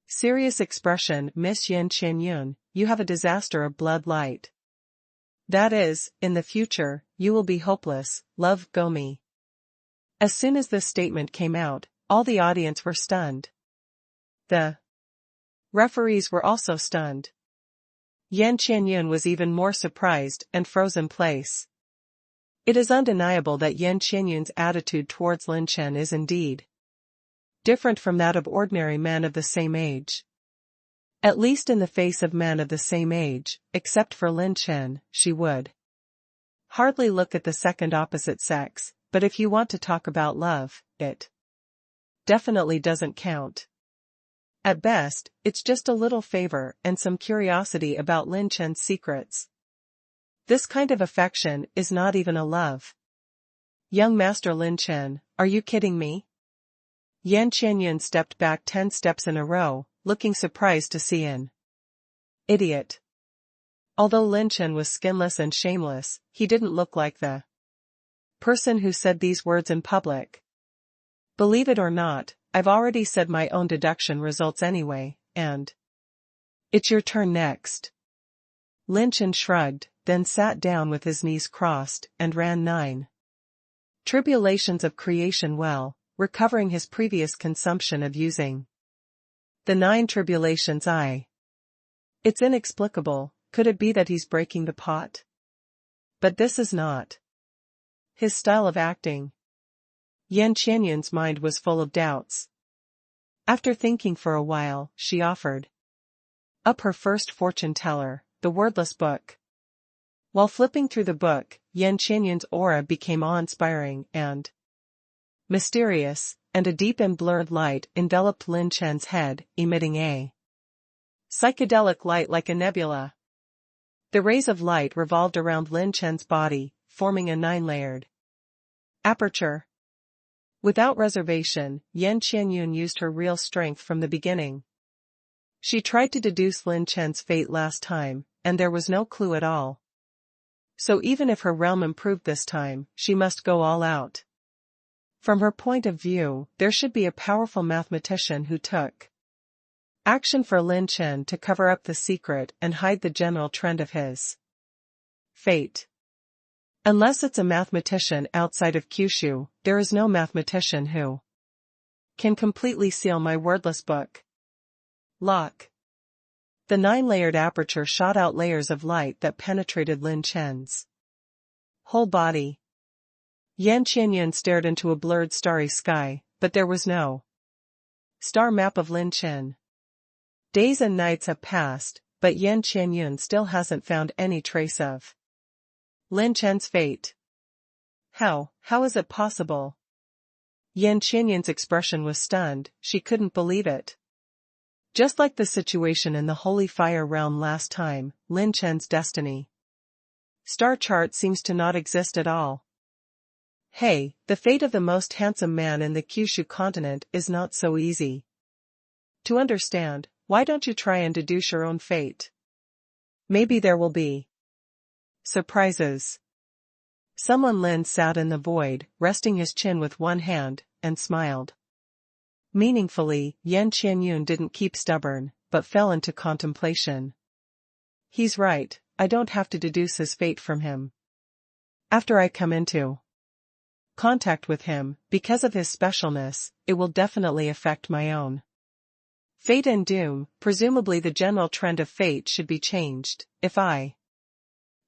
serious expression, Miss Yan Qianyun, you have a disaster of blood light. That is, in the future, you will be hopeless, love Gomi. As soon as this statement came out, all the audience were stunned. The referees were also stunned. Yan Qianyun was even more surprised and froze in place. It is undeniable that Yan Qianyun's attitude towards Lin Chen is indeed different from that of ordinary men of the same age. At least in the face of men of the same age, except for Lin Chen, she would hardly look at the second opposite sex, but if you want to talk about love, it definitely doesn't count. At best, it's just a little favor and some curiosity about Lin Chen's secrets. This kind of affection is not even a love. Young Master Lin Chen, are you kidding me? Yan Qianyun stepped back 10 steps in a row, looking surprised to see an idiot. Although Lin Chen was skinless and shameless, he didn't look like the person who said these words in public. Believe it or not, I've already said my own deduction results anyway, and it's your turn next. Lin Chen shrugged, then sat down with his knees crossed, and ran 9 tribulations of creation well, recovering his previous consumption of using the 9 tribulations It's inexplicable, could it be that he's breaking the pot? But this is not his style of acting. Yan Qianyun's mind was full of doubts. After thinking for a while, she offered up her first fortune teller, the wordless book. While flipping through the book, Yan Qianyun's aura became awe-inspiring and mysterious, and a deep and blurred light enveloped Lin Chen's head, emitting a psychedelic light like a nebula. The rays of light revolved around Lin Chen's body, forming a 9-layered aperture. Without reservation, Yan Qianyun used her real strength from the beginning. She tried to deduce Lin Chen's fate last time, and there was no clue at all. So even if her realm improved this time, she must go all out. From her point of view, there should be a powerful mathematician who took action for Lin Chen to cover up the secret and hide the general trend of his fate. Unless it's a mathematician outside of Kyushu, there is no mathematician who can completely seal my wordless book. Lock. The 9-layered aperture shot out layers of light that penetrated Lin Chen's whole body. Yan Qianyun stared into a blurred starry sky, but there was no star map of Lin Chen. Days and nights have passed, but Yan Qianyun still hasn't found any trace of Lin Chen's fate. How is it possible? Yan Qianyun's expression was stunned, she couldn't believe it. Just like the situation in the Holy Fire Realm last time, Lin Chen's destiny star chart seems to not exist at all. Hey, the fate of the most handsome man in the Kyushu continent is not so easy to understand. Why don't you try and deduce your own fate? Maybe there will be surprises. Someone Lin sat in the void, resting his chin with one hand, and smiled. Meaningfully, Yan Qianyun didn't keep stubborn, but fell into contemplation. He's right, I don't have to deduce his fate from him. After I come into contact with him, because of his specialness, it will definitely affect my own fate and doom. Presumably the general trend of fate should be changed. If I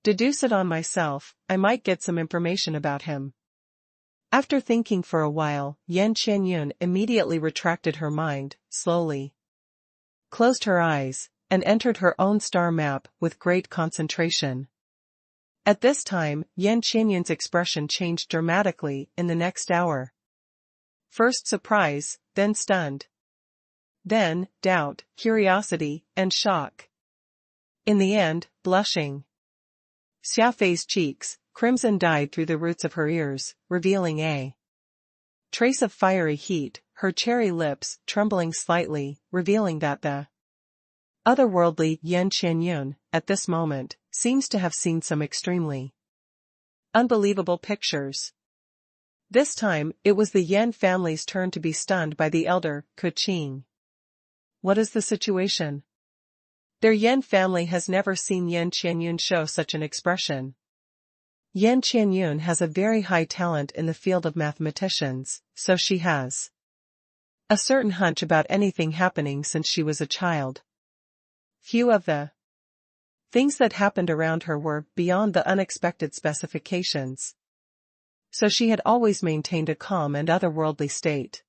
deduce it on myself, I might get some information about him. After thinking for a while, Yan Qianyun immediately retracted her mind, slowly closed her eyes, and entered her own star map with great concentration. At this time, Yan Qianyun's expression changed dramatically in the next hour. First surprise, then stunned. Then, doubt, curiosity, and shock. In the end, blushing. Xiafei's cheeks, crimson dyed through the roots of her ears, revealing a trace of fiery heat, her cherry lips trembling slightly, revealing that the otherworldly Yan Qianyun, at this moment, seems to have seen some extremely unbelievable pictures. This time, it was the Yan family's turn to be stunned by the elder, Kuqing. What is the situation? Their Yan family has never seen Yan Qianyun show such an expression. Yan Qianyun has a very high talent in the field of mathematicians, so she has a certain hunch about anything happening since she was a child. Few of the things that happened around her were beyond the unexpected specifications. So she had always maintained a calm and otherworldly state.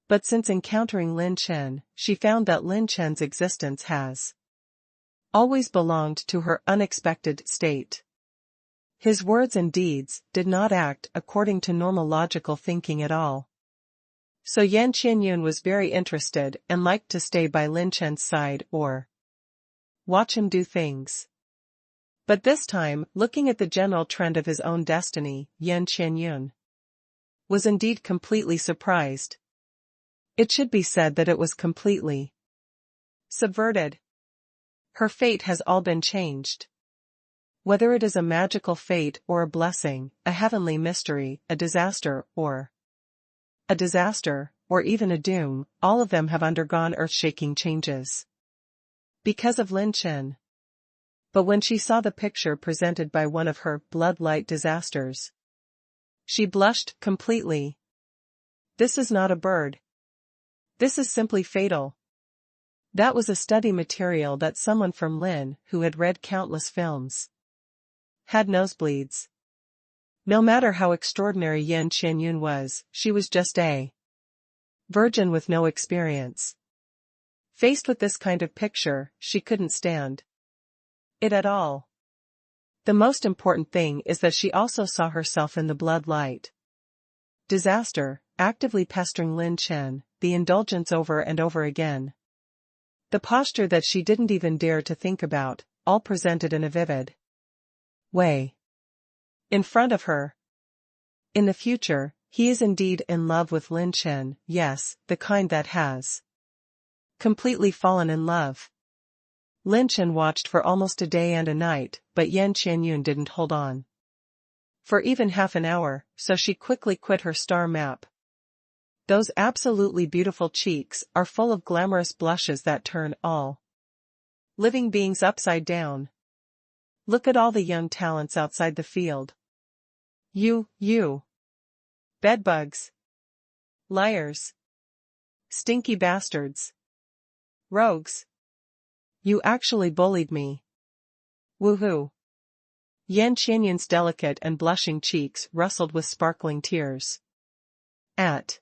But since encountering Lin Chen, she found that Lin Chen's existence has always belonged to her unexpected state. His words and deeds did not act according to normal logical thinking at all. So Yan Qianyun was very interested and liked to stay by Lin Chen's side or watch him do things. But this time, looking at the general trend of his own destiny, Yan Qianyun was indeed completely surprised. It should be said that it was completely subverted. Her fate has all been changed. Whether it is a magical fate or a blessing, a heavenly mystery, a disaster, or even a doom, all of them have undergone earth-shaking changes. Because of Lin Chen. But when she saw the picture presented by one of her bloodlight disasters, she blushed completely. This is not a bird. This is simply fatal. That was a study material that someone from Lin, who had read countless films, had nosebleeds. No matter how extraordinary Yan Qianyun was, she was just a virgin with no experience. Faced with this kind of picture, she couldn't stand it at all. The most important thing is that she also saw herself in the bloodlight disaster, actively pestering Lin Chen, the indulgence over and over again. The posture that she didn't even dare to think about, all presented in a vivid way in front of her. In the future, he is indeed in love with Lin Chen, yes, the kind that has completely fallen in love. Lin Chen watched for almost a day and a night, but Yan Qianyun didn't hold on for even half an hour, so she quickly quit her star map. Those absolutely beautiful cheeks are full of glamorous blushes that turn all living beings upside down. Look at all the young talents outside the field. You. Bedbugs. Liars. Stinky bastards. Rogues. You actually bullied me. Woohoo. Yan Qianyun's delicate and blushing cheeks rustled with sparkling tears. At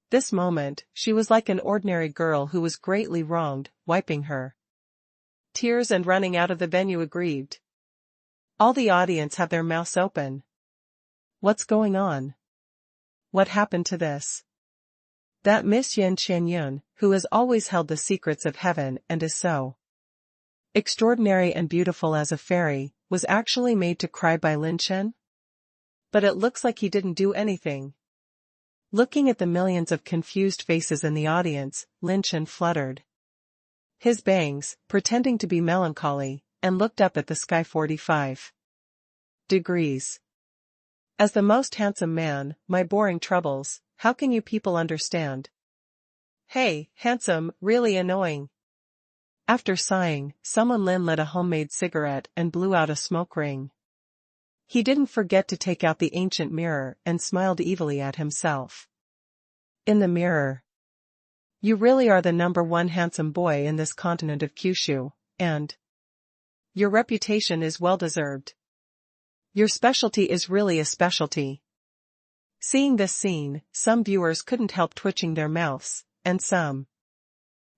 this moment, she was like an ordinary girl who was greatly wronged, wiping her tears and running out of the venue aggrieved. All the audience have their mouths open. What's going on? What happened to this? That Miss Yan Qianyun, who has always held the secrets of heaven and is so extraordinary and beautiful as a fairy, was actually made to cry by Lin Chen? But it looks like he didn't do anything. Looking at the millions of confused faces in the audience, Lin Chen fluttered his bangs, pretending to be melancholy, and looked up at the sky 45 degrees. As the most handsome man, my boring troubles, how can you people understand? Hey, handsome, really annoying. After sighing, someone Lin lit a homemade cigarette and blew out a smoke ring. He didn't forget to take out the ancient mirror and smiled evilly at himself. In the mirror. You really are the #1 handsome boy in this continent of Kyushu, and your reputation is well-deserved. Your specialty is really a specialty. Seeing this scene, some viewers couldn't help twitching their mouths, and some.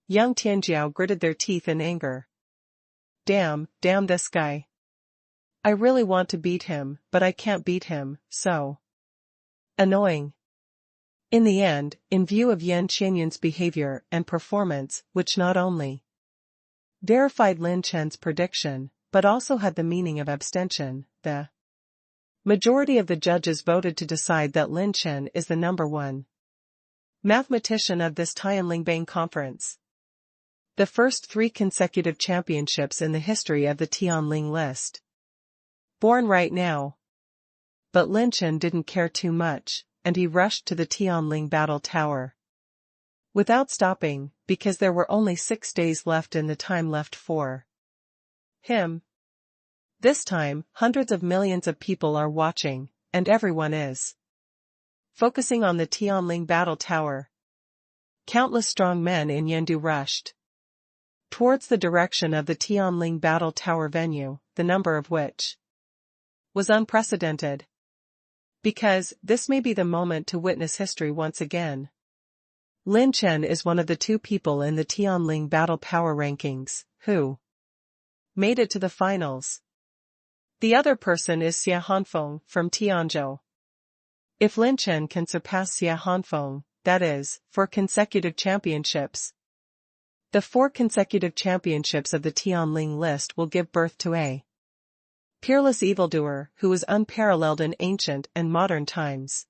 Young Tianjiao gritted their teeth in anger. Damn this guy. I really want to beat him, but I can't beat him, so annoying. In the end, in view of Yan Qianyun's behavior and performance, which not only verified Lin Chen's prediction, but also had the meaning of abstention, the majority of the judges voted to decide that Lin Chen is the #1 mathematician of this Tianlingbang conference. The first 3 consecutive championships in the history of the Tianling list. Born right now. But Lin Chen didn't care too much, and he rushed to the Tianling battle tower. Without stopping, because there were only 6 days left in the time left for him. This time, hundreds of millions of people are watching, and everyone is focusing on the Tianling battle tower. Countless strong men in Yendu rushed towards the direction of the Tianling battle tower venue, the number of which was unprecedented. Because, this may be the moment to witness history once again. Lin Chen is one of the 2 people in the Tianling battle power rankings, who made it to the finals. The other person is Xia Hanfeng from Tianzhou. If Lin Chen can surpass Xia Hanfeng, that is, 4 consecutive championships. The 4 consecutive championships of the Tianling list will give birth to a peerless evildoer who is unparalleled in ancient and modern times.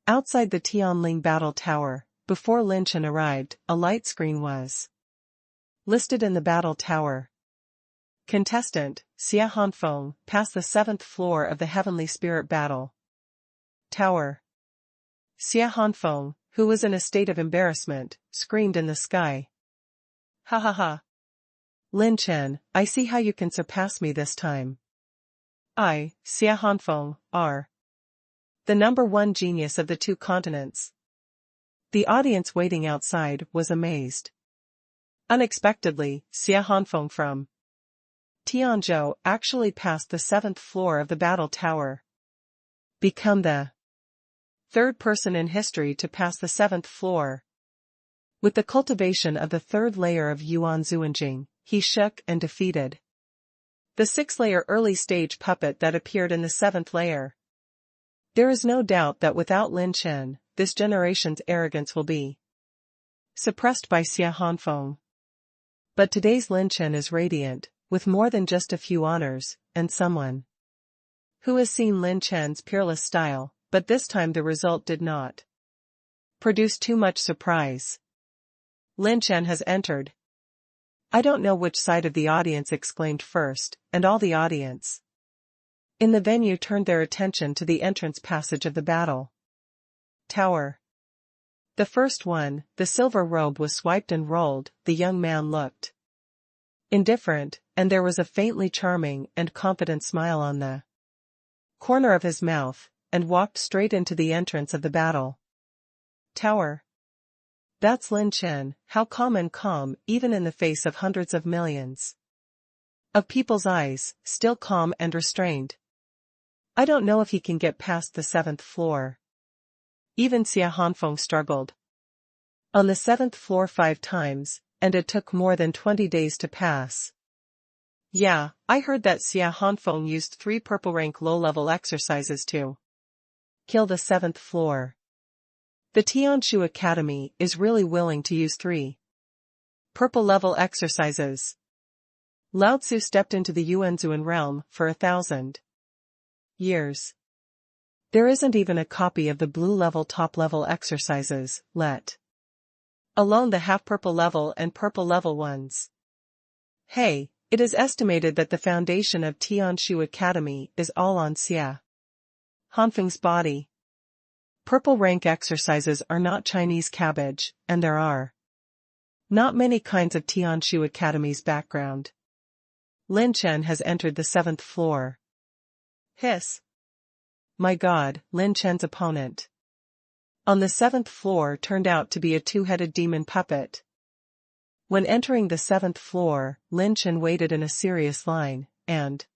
Outside the Tianling battle tower, before Lin Chen arrived, a light screen was listed in the battle tower. Contestant, Xia Hanfeng, passed the 7th floor of the Heavenly Spirit battle tower. Xia Hanfeng, who was in a state of embarrassment, screamed in the sky. Ha ha ha. Lin Chen, I see how you can surpass me this time. I, Xia Hanfeng, are the #1 genius of the 2 continents. The audience waiting outside was amazed. Unexpectedly, Xia Hanfeng from Tianzhou actually passed the 7th floor of the battle tower. Become the 3rd person in history to pass the 7th floor. With the cultivation of the 3rd layer of Yuan Zuanjing, he shook and defeated the 6th-layer early-stage puppet that appeared in the 7th layer. There is no doubt that without Lin Chen, this generation's arrogance will be suppressed by Xia Hanfeng. But today's Lin Chen is radiant, with more than just a few honors, and someone who has seen Lin Chen's peerless style, but this time the result did not produce too much surprise. Lin Chen has entered. I don't know which side of the audience exclaimed first, and all the audience in the venue turned their attention to the entrance passage of the battle tower. The first one, the silver robe was swiped and rolled. The young man looked indifferent, and there was a faintly charming and confident smile on the corner of his mouth, and walked straight into the entrance of the battle tower. That's Lin Chen, how calm and calm, even in the face of hundreds of millions of people's eyes, still calm and restrained. I don't know if he can get past the 7th floor. Even Xia Hanfeng struggled on the 7th floor 5 times, and it took more than 20 days to pass. Yeah, I heard that Xia Hanfeng used 3 purple rank low-level exercises to kill the 7th floor. The Tianshu Academy is really willing to use 3 purple level exercises. Lao Tzu stepped into the Yuanzuan realm for 1,000 years. There isn't even a copy of the blue level top level exercises, let alone the half purple level and purple level ones. Hey, it is estimated that the foundation of Tianshu Academy is all on Xia Hanfeng's body. Purple rank exercises are not Chinese cabbage, and there are Not many kinds of Tianshu Academy's background. Lin Chen has entered the 7th floor. Hiss. My God, Lin Chen's opponent. On the 7th floor turned out to be a two-headed demon puppet. When entering the 7th floor, Lin Chen waited in a serious line, and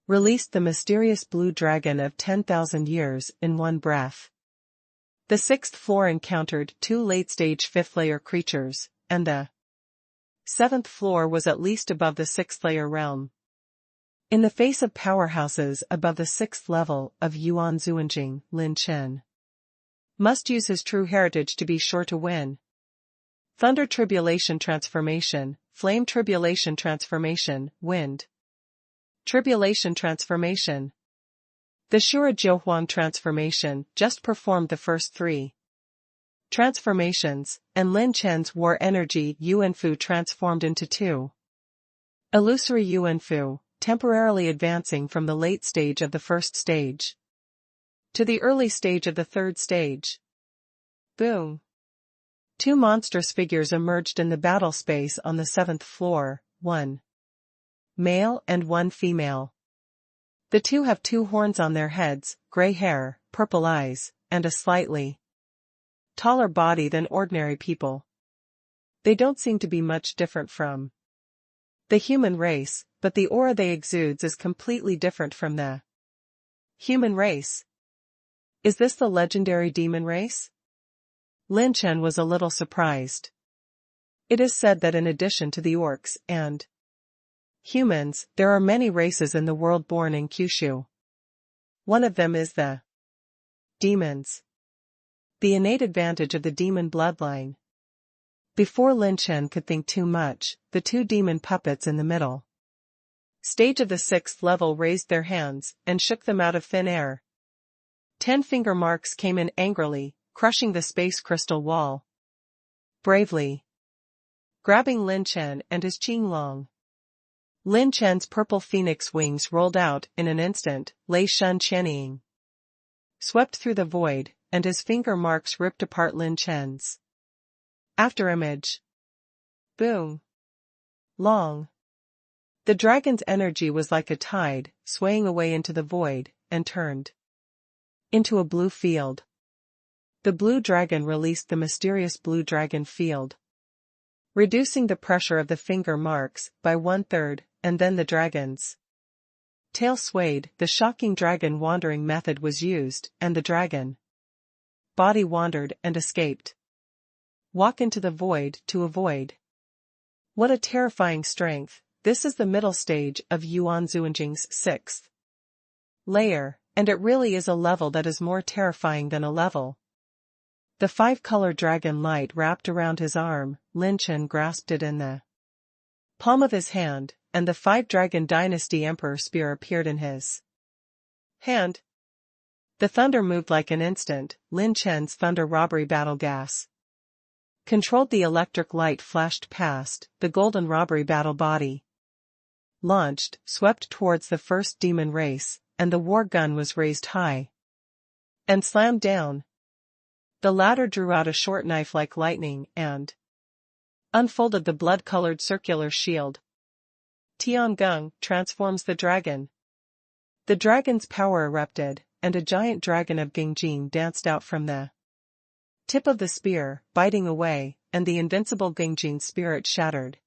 released the mysterious blue dragon of 10,000 years in one breath. The 6th floor encountered 2 late-stage 5th-layer creatures, and the 7th floor was at least above the 6th-layer realm. In the face of powerhouses above the 6th level of Yuan Zuanjing, Lin Chen must use his true heritage to be sure to win. Thunder Tribulation Transformation, Flame Tribulation Transformation, Wind Tribulation Transformation. The Shura Jiuhuang Transformation just performed the first 3 transformations, and Lin Chen's War Energy Yuanfu transformed into 2 illusory Yuanfu, temporarily advancing from the late stage of the 1st stage to the early stage of the 3rd stage. Boom! 2 monstrous figures emerged in the battle space on the 7th floor, 1 male and 1 female. The 2 have 2 horns on their heads, gray hair, purple eyes, and a slightly taller body than ordinary people. They don't seem to be much different from the human race, but the aura they exude is completely different from the human race. Is this the legendary demon race? Lin Chen was a little surprised. It is said that in addition to the orcs and humans, there are many races in the world born in Kyushu. One of them is the demons. The innate advantage of the demon bloodline. Before Lin Chen could think too much, the 2 demon puppets in the middle stage of the 6th level raised their hands and shook them out of thin air. 10 finger marks came in angrily, crushing the space crystal wall. Bravely grabbing Lin Chen and his Qinglong. Lin Chen's purple phoenix wings rolled out in an instant, Lei Shun Qianying swept through the void, and his finger marks ripped apart Lin Chen's afterimage. Boom! Long. The dragon's energy was like a tide, swaying away into the void, and turned into a blue field. The blue dragon released the mysterious blue dragon field, reducing the pressure of the finger marks by 1/3, and then the dragon's tail swayed. The shocking dragon wandering method was used, and the dragon body wandered and escaped. Walk into the void to avoid. What a terrifying strength. This is the middle stage of Yuan Zuanjing's 6th layer, and it really is a level that is more terrifying than a level. The 5-color dragon light wrapped around his arm. Lin Chen grasped it in the palm of his hand, and the 5-dragon dynasty emperor spear appeared in his hand. The thunder moved like an instant. Lin Chen's thunder robbery battle gas controlled. The electric light flashed past. The golden robbery battle body launched, swept towards the first demon race, and the war gun was raised high and slammed down. The latter drew out a short knife like lightning and unfolded the blood-colored circular shield. Tiangung transforms the dragon. The dragon's power erupted, and a giant dragon of Gengjing danced out from the tip of the spear, biting away, and the invincible Gengjing spirit shattered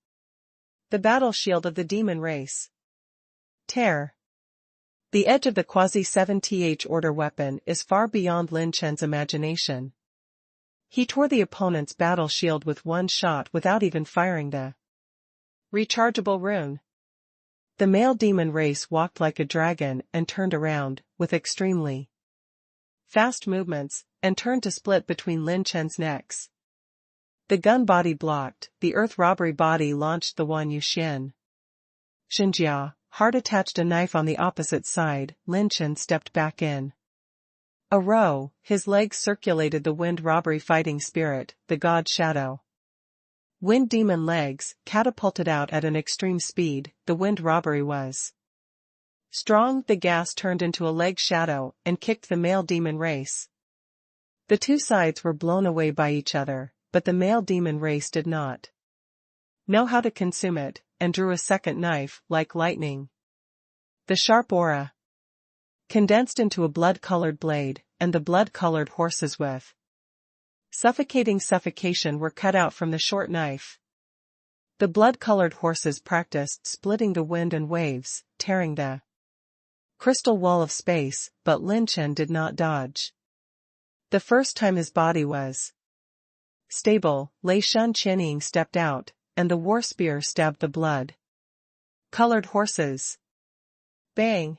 the battle shield of the demon race. Tear. The edge of the quasi-7th order weapon is far beyond Lin Chen's imagination. He tore the opponent's battle shield with one shot without even firing the rechargeable rune. The male demon race walked like a dragon and turned around, with extremely fast movements, and turned to split between Lin Chen's necks. The gun body blocked. The earth robbery body launched the Wan Yuxian. Xinjia, Hart attached a knife on the opposite side. Lin Chen stepped back in a row. His legs circulated the wind robbery fighting spirit, the god shadow. Wind demon legs, catapulted out at an extreme speed. The wind robbery was strong. The gas turned into a leg shadow and kicked the male demon race. The 2 sides were blown away by each other, but the male demon race did not. know how to consume it, and drew a second knife, like lightning. The sharp aura condensed into a blood-colored blade, and the blood-colored horses with suffocation were cut out from the short knife. The blood-colored horses practiced splitting the wind and waves, tearing the crystal wall of space, but Lin Chen did not dodge. The first time his body was stable, Lei Shun Qianying stepped out, and the war spear stabbed the blood-colored horses. Bang!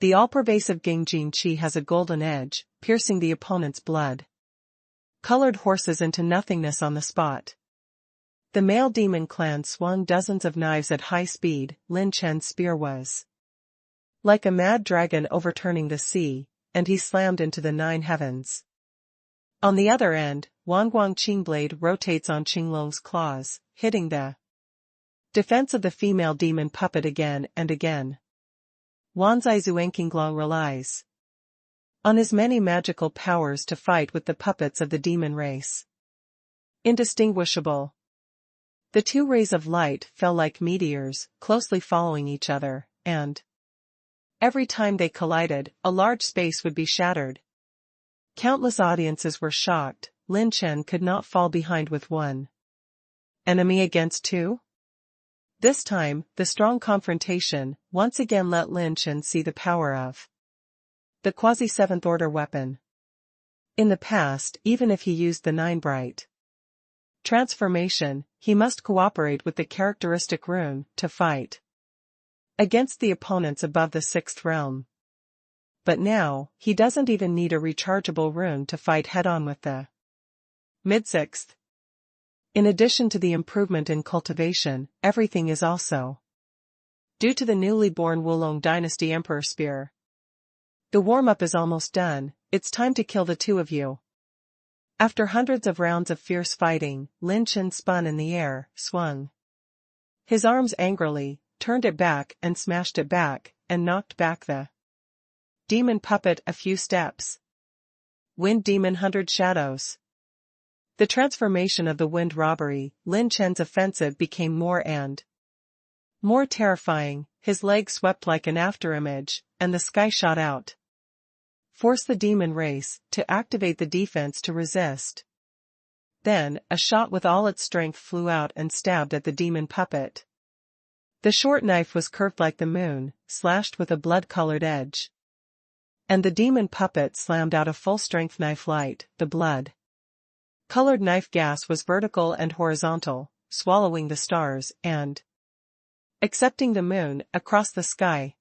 The all-pervasive Gangjin Qi has a golden edge, piercing the opponent's blood-colored horses into nothingness on the spot. The male demon clan swung dozens of knives at high speed. Lin Chen's spear was like a mad dragon overturning the sea, and he slammed into the 9 heavens. On the other end, Wang Qing blade rotates on Qinglong's claws, hitting the defense of the female demon puppet again and again. Wanzai Zuanqinglong relies on his many magical powers to fight with the puppets of the demon race. Indistinguishable. The 2 rays of light fell like meteors, closely following each other, and every time they collided, a large space would be shattered. Countless audiences were shocked. Lin Chen could not fall behind with 1 enemy against 2. This time, the strong confrontation once again let Lin Chen see the power of the quasi-7th order weapon. In the past, even if he used the 9 bright transformation, he must cooperate with the characteristic rune to fight against the opponents above the 6th realm. But now, he doesn't even need a rechargeable rune to fight head-on with the mid-6th. In addition to the improvement in cultivation, everything is also due to the newly born Wulong Dynasty Emperor Spear. The warm-up is almost done. It's time to kill the 2 of you. After hundreds of rounds of fierce fighting, Lin Chen spun in the air, swung his arms angrily, turned it back and smashed it back, and knocked back the demon puppet a few steps. Wind Demon 100 Shadows. The transformation of the wind robbery, Lin Chen's offensive became more and more terrifying. His legs swept like an afterimage, and the sky shot out. Force the demon race to activate the defense to resist. Then, a shot with all its strength flew out and stabbed at the demon puppet. The short knife was curved like the moon, slashed with a blood-colored edge. And the demon puppet slammed out a full-strength knife light. The blood-colored knife gas was vertical and horizontal, swallowing the stars and accepting the moon across the sky.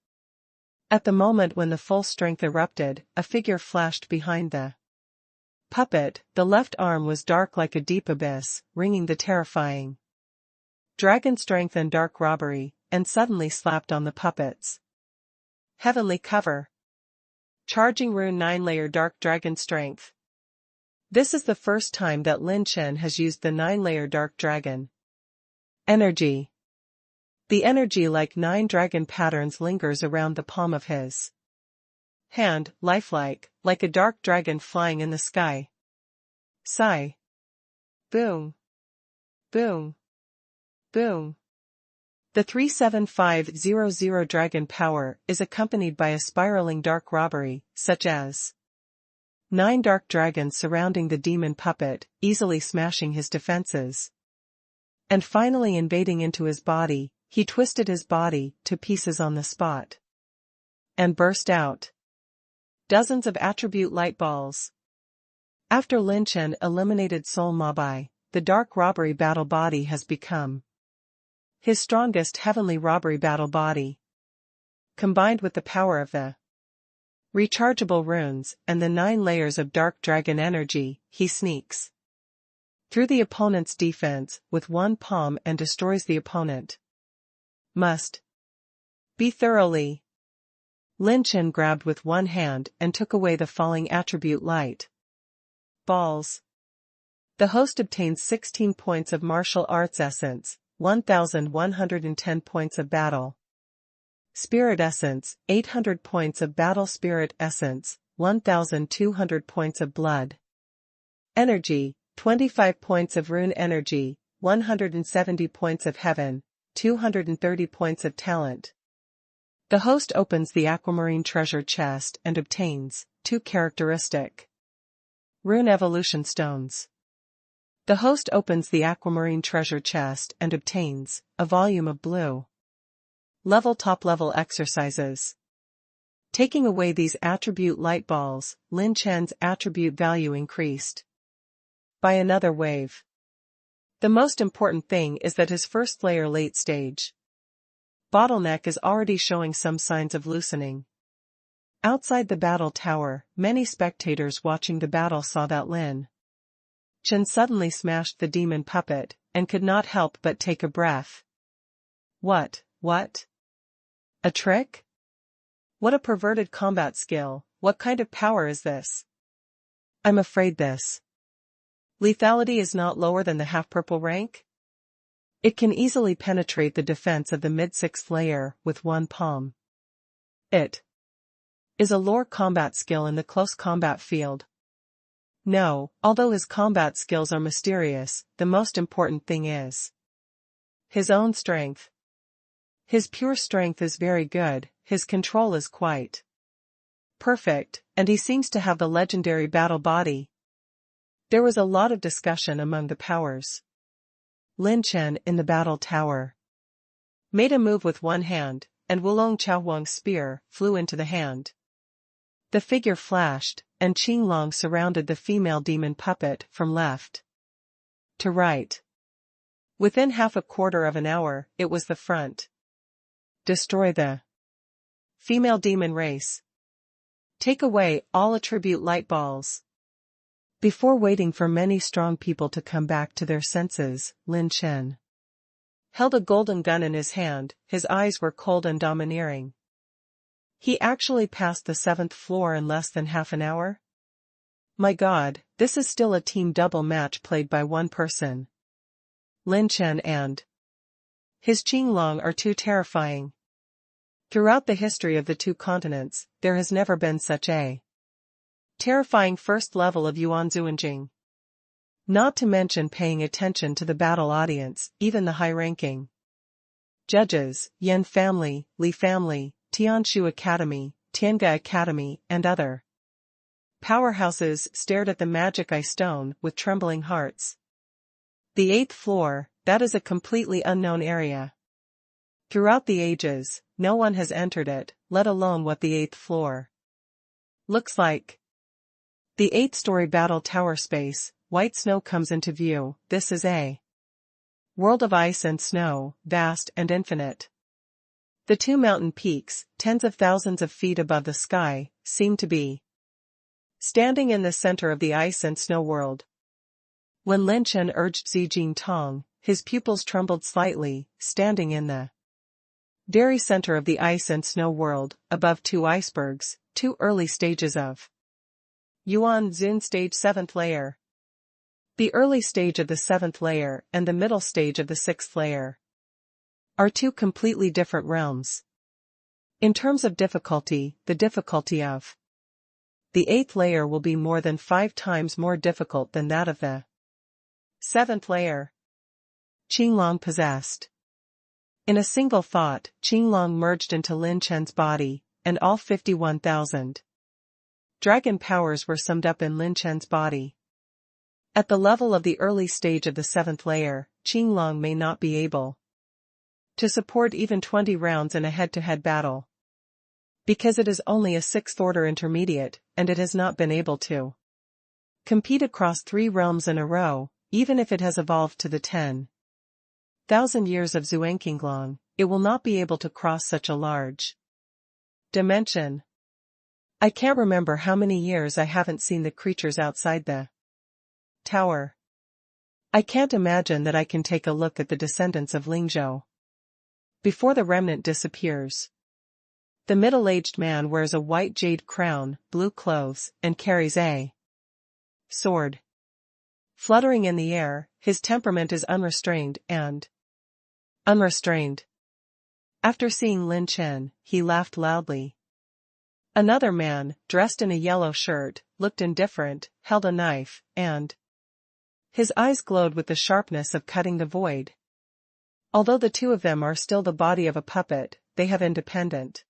At the moment when the full strength erupted, a figure flashed behind the puppet. The left arm was dark like a deep abyss, ringing the terrifying dragon strength and dark robbery, and suddenly slapped on the puppet's heavenly cover. Charging rune 9-layer dark dragon strength. This is the first time that Lin Chen has used the 9-layer dark dragon energy. The energy like 9 dragon patterns lingers around the palm of his hand, lifelike, like a dark dragon flying in the sky. Sigh. Boom. Boom. Boom. The 37500 dragon power is accompanied by a spiraling dark robbery, such as 9 dark dragons surrounding the demon puppet, easily smashing his defenses. And finally invading into his body, he twisted his body to pieces on the spot. And burst out dozens of attribute light balls. After Lin Chen eliminated Soul Mabai, the dark robbery battle body has become his strongest heavenly robbery battle body. Combined with the power of the rechargeable runes and the 9 layers of dark dragon energy, he sneaks through the opponent's defense with one palm and destroys the opponent. Must be thoroughly. Lin Chen grabbed with one hand and took away the falling attribute light balls. The host obtains 16 points of martial arts essence, 1,110 points of battle spirit essence, 800 points of battle spirit essence, 1,200 points of blood energy, 25 points of rune energy, 170 points of heaven, 230 points of talent. The host opens the aquamarine treasure chest and obtains 2 characteristic rune evolution stones. The host opens the aquamarine treasure chest and obtains a volume of blue top-level exercises. Taking away these attribute light balls, Lin Chen's attribute value increased by another wave. The most important thing is that his first layer late stage bottleneck is already showing some signs of loosening. Outside the battle tower, many spectators watching the battle saw that Lin Chen suddenly smashed the demon puppet, and could not help but take a breath. What? A trick? What a perverted combat skill, what kind of power is this? I'm afraid this lethality is not lower than the half-purple rank? It can easily penetrate the defense of the mid-6th layer with one palm. It is a lore combat skill in the close combat field. No, although his combat skills are mysterious, the most important thing is his own strength. His pure strength is very good, his control is quite perfect, and he seems to have the legendary battle body. There was a lot of discussion among the powers. Lin Chen in the battle tower made a move with one hand, and Wulong Chaohuang's spear flew into the hand. The figure flashed, and Qinglong surrounded the female demon puppet from left to right. Within half a quarter of an hour, it was the front. Destroy the female demon race. Take away all attribute light balls. Before waiting for many strong people to come back to their senses, Lin Chen held a golden gun in his hand, his eyes were cold and domineering. He actually passed the 7th floor in less than half an hour? My God, this is still a team double match played by one person. Lin Chen and his Qinglong are too terrifying. Throughout the history of the 2 continents, there has never been such a terrifying first level of Yuan Zuanjing. Not to mention paying attention to the battle audience, even the high-ranking judges, Yan family, Li family, Tianshu Academy, Tianga Academy, and other powerhouses stared at the magic eye stone with trembling hearts. The 8th floor, that is a completely unknown area. Throughout the ages, no one has entered it, let alone what the 8th floor looks like. The 8th-story battle tower space, white snow comes into view. This is a world of ice and snow, vast and infinite. The 2 mountain peaks, tens of thousands of feet above the sky, seem to be standing in the center of the ice and snow world. When Lin Chen urged Zijing Tong, his pupils trembled slightly, standing in the very center of the ice and snow world, above 2 icebergs, 2 early stages of Yuan Zun stage 7th layer. The early stage of the 7th layer and the middle stage of the 6th layer are 2 completely different realms. In terms of difficulty, the difficulty of the 8th layer will be more than 5 times more difficult than that of the 7th layer. Qinglong possessed. In a single thought, Qinglong merged into Lin Chen's body, and all 51,000 dragon powers were summed up in Lin Chen's body. At the level of the early stage of the 7th layer, Qinglong may not be able to support even 20 rounds in a head-to-head battle. Because it is only a 6th-order intermediate, and it has not been able to compete across 3 realms in a row, even if it has evolved to the 10,000 years of Zuanqinglong, it will not be able to cross such a large dimension. I can't remember how many years I haven't seen the creatures outside the tower. I can't imagine that I can take a look at the descendants of Lingzhou before the remnant disappears. The middle-aged man wears a white jade crown, blue clothes, and carries a sword. Fluttering in the air, his temperament is unrestrained and unrestrained. After seeing Lin Chen, he laughed loudly. Another man, dressed in a yellow shirt, looked indifferent, held a knife, and His eyes glowed with the sharpness of cutting the void. Although the two of them are still the body of a puppet, they have independent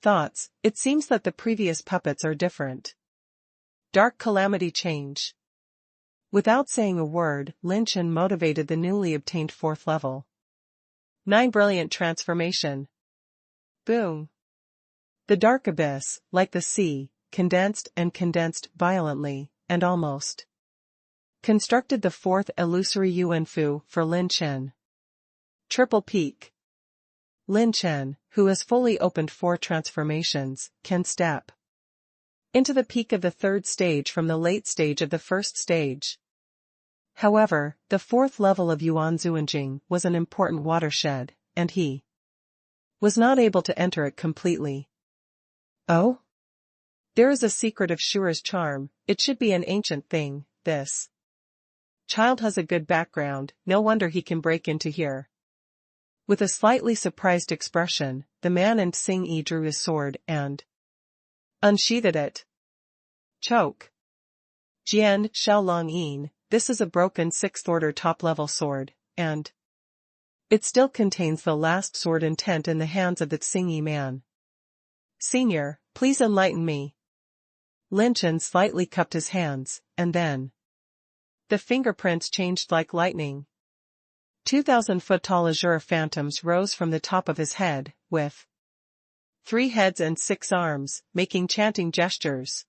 thoughts. It seems that the previous puppets are different. Dark calamity change. Without saying a word, Lin Chen motivated the newly obtained 4th level. 9 brilliant transformation. Boom. The dark abyss, like the sea, condensed violently, and almost constructed the 4th illusory Yuanfu for Lin Chen. Triple peak. Lin Chen, who has fully opened 4 transformations, can step into the peak of the 3rd stage from the late stage of the 1st stage. However, the 4th level of Yuan Zuanjing was an important watershed, and he was not able to enter it completely. Oh? There is a secret of Shura's charm. It should be an ancient thing. This child has a good background, no wonder he can break into here. With a slightly surprised expression, the man in Xing Yi drew his sword and unsheathed it. Choke. Jian Xiaolong Yin, this is a broken 6th order top-level sword, and it still contains the last sword intent in the hands of the Xing Yi man. Senior, please enlighten me. Lin Chen slightly cupped his hands, and then the fingerprints changed like lightning. 2,000-foot-tall azure phantoms rose from the top of his head, with 3 heads and 6 arms, making chanting gestures.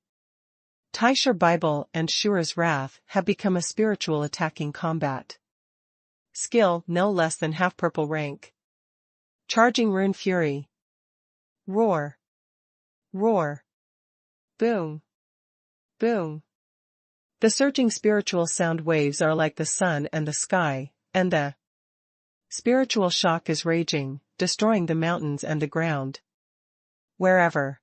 Taisher Bible and Shura's Wrath have become a spiritual attacking combat. Skill no less than half-purple rank. Charging rune fury. Roar. Roar. Boom. Boom. The surging spiritual sound waves are like the sun and the sky, and the spiritual shock is raging, destroying the mountains and the ground. Wherever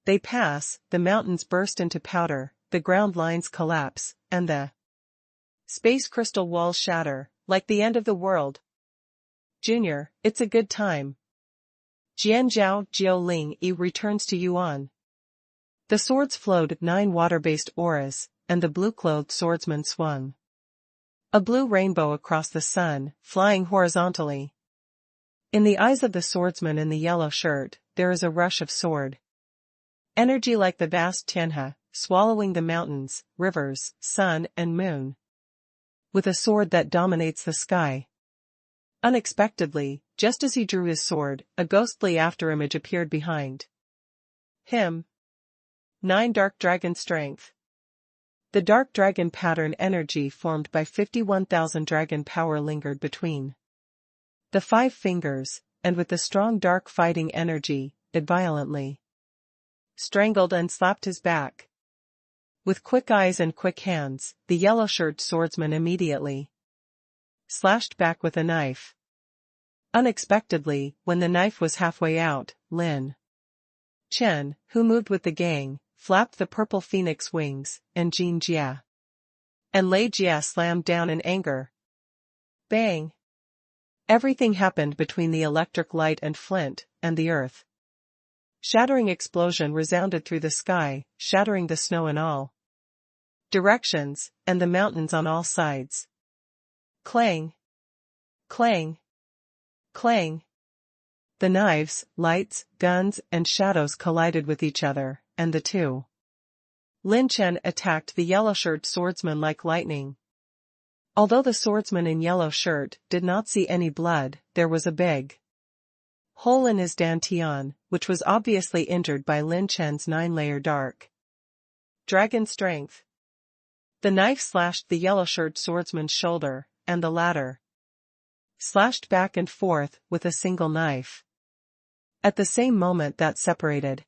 they pass, the mountains burst into powder, the ground lines collapse, and the space crystal walls shatter, like the end of the world. Junior, it's a good time. Jianzhao Jiaoling Yi returns to Yuan. The swords flowed 9 water-based auras, and the blue-clothed swordsman swung a blue rainbow across the sun, flying horizontally. In the eyes of the swordsman in the yellow shirt, there is a rush of sword energy like the vast Tianhe, swallowing the mountains, rivers, sun and moon. With a sword that dominates the sky. Unexpectedly, just as he drew his sword, a ghostly afterimage appeared behind him. 9 dark dragon strength. The dark dragon pattern energy formed by 51,000 dragon power lingered between the 5 fingers, and with the strong dark fighting energy, it violently strangled and slapped his back. With quick eyes and quick hands, the yellow-shirted swordsman immediately slashed back with a knife. Unexpectedly, when the knife was halfway out, Lin Chen, who moved with the gang, flapped the purple phoenix wings, and Jin Jia and Lei Jia slammed down in anger. Bang! Everything happened between the electric light and flint, and the earth. Shattering explosion resounded through the sky, shattering the snow in all directions, and the mountains on all sides. Clang! Clang! Clang! The knives, lights, guns, and shadows collided with each other, and the two Lin Chen attacked the yellow-shirted swordsman like lightning. Although the swordsman in yellow shirt did not see any blood, there was a big hole in his dantian, which was obviously injured by Lin Chen's 9-layer dark dragon strength. The knife slashed the yellow-shirted swordsman's shoulder, and the latter slashed back and forth with a single knife. At the same moment that separated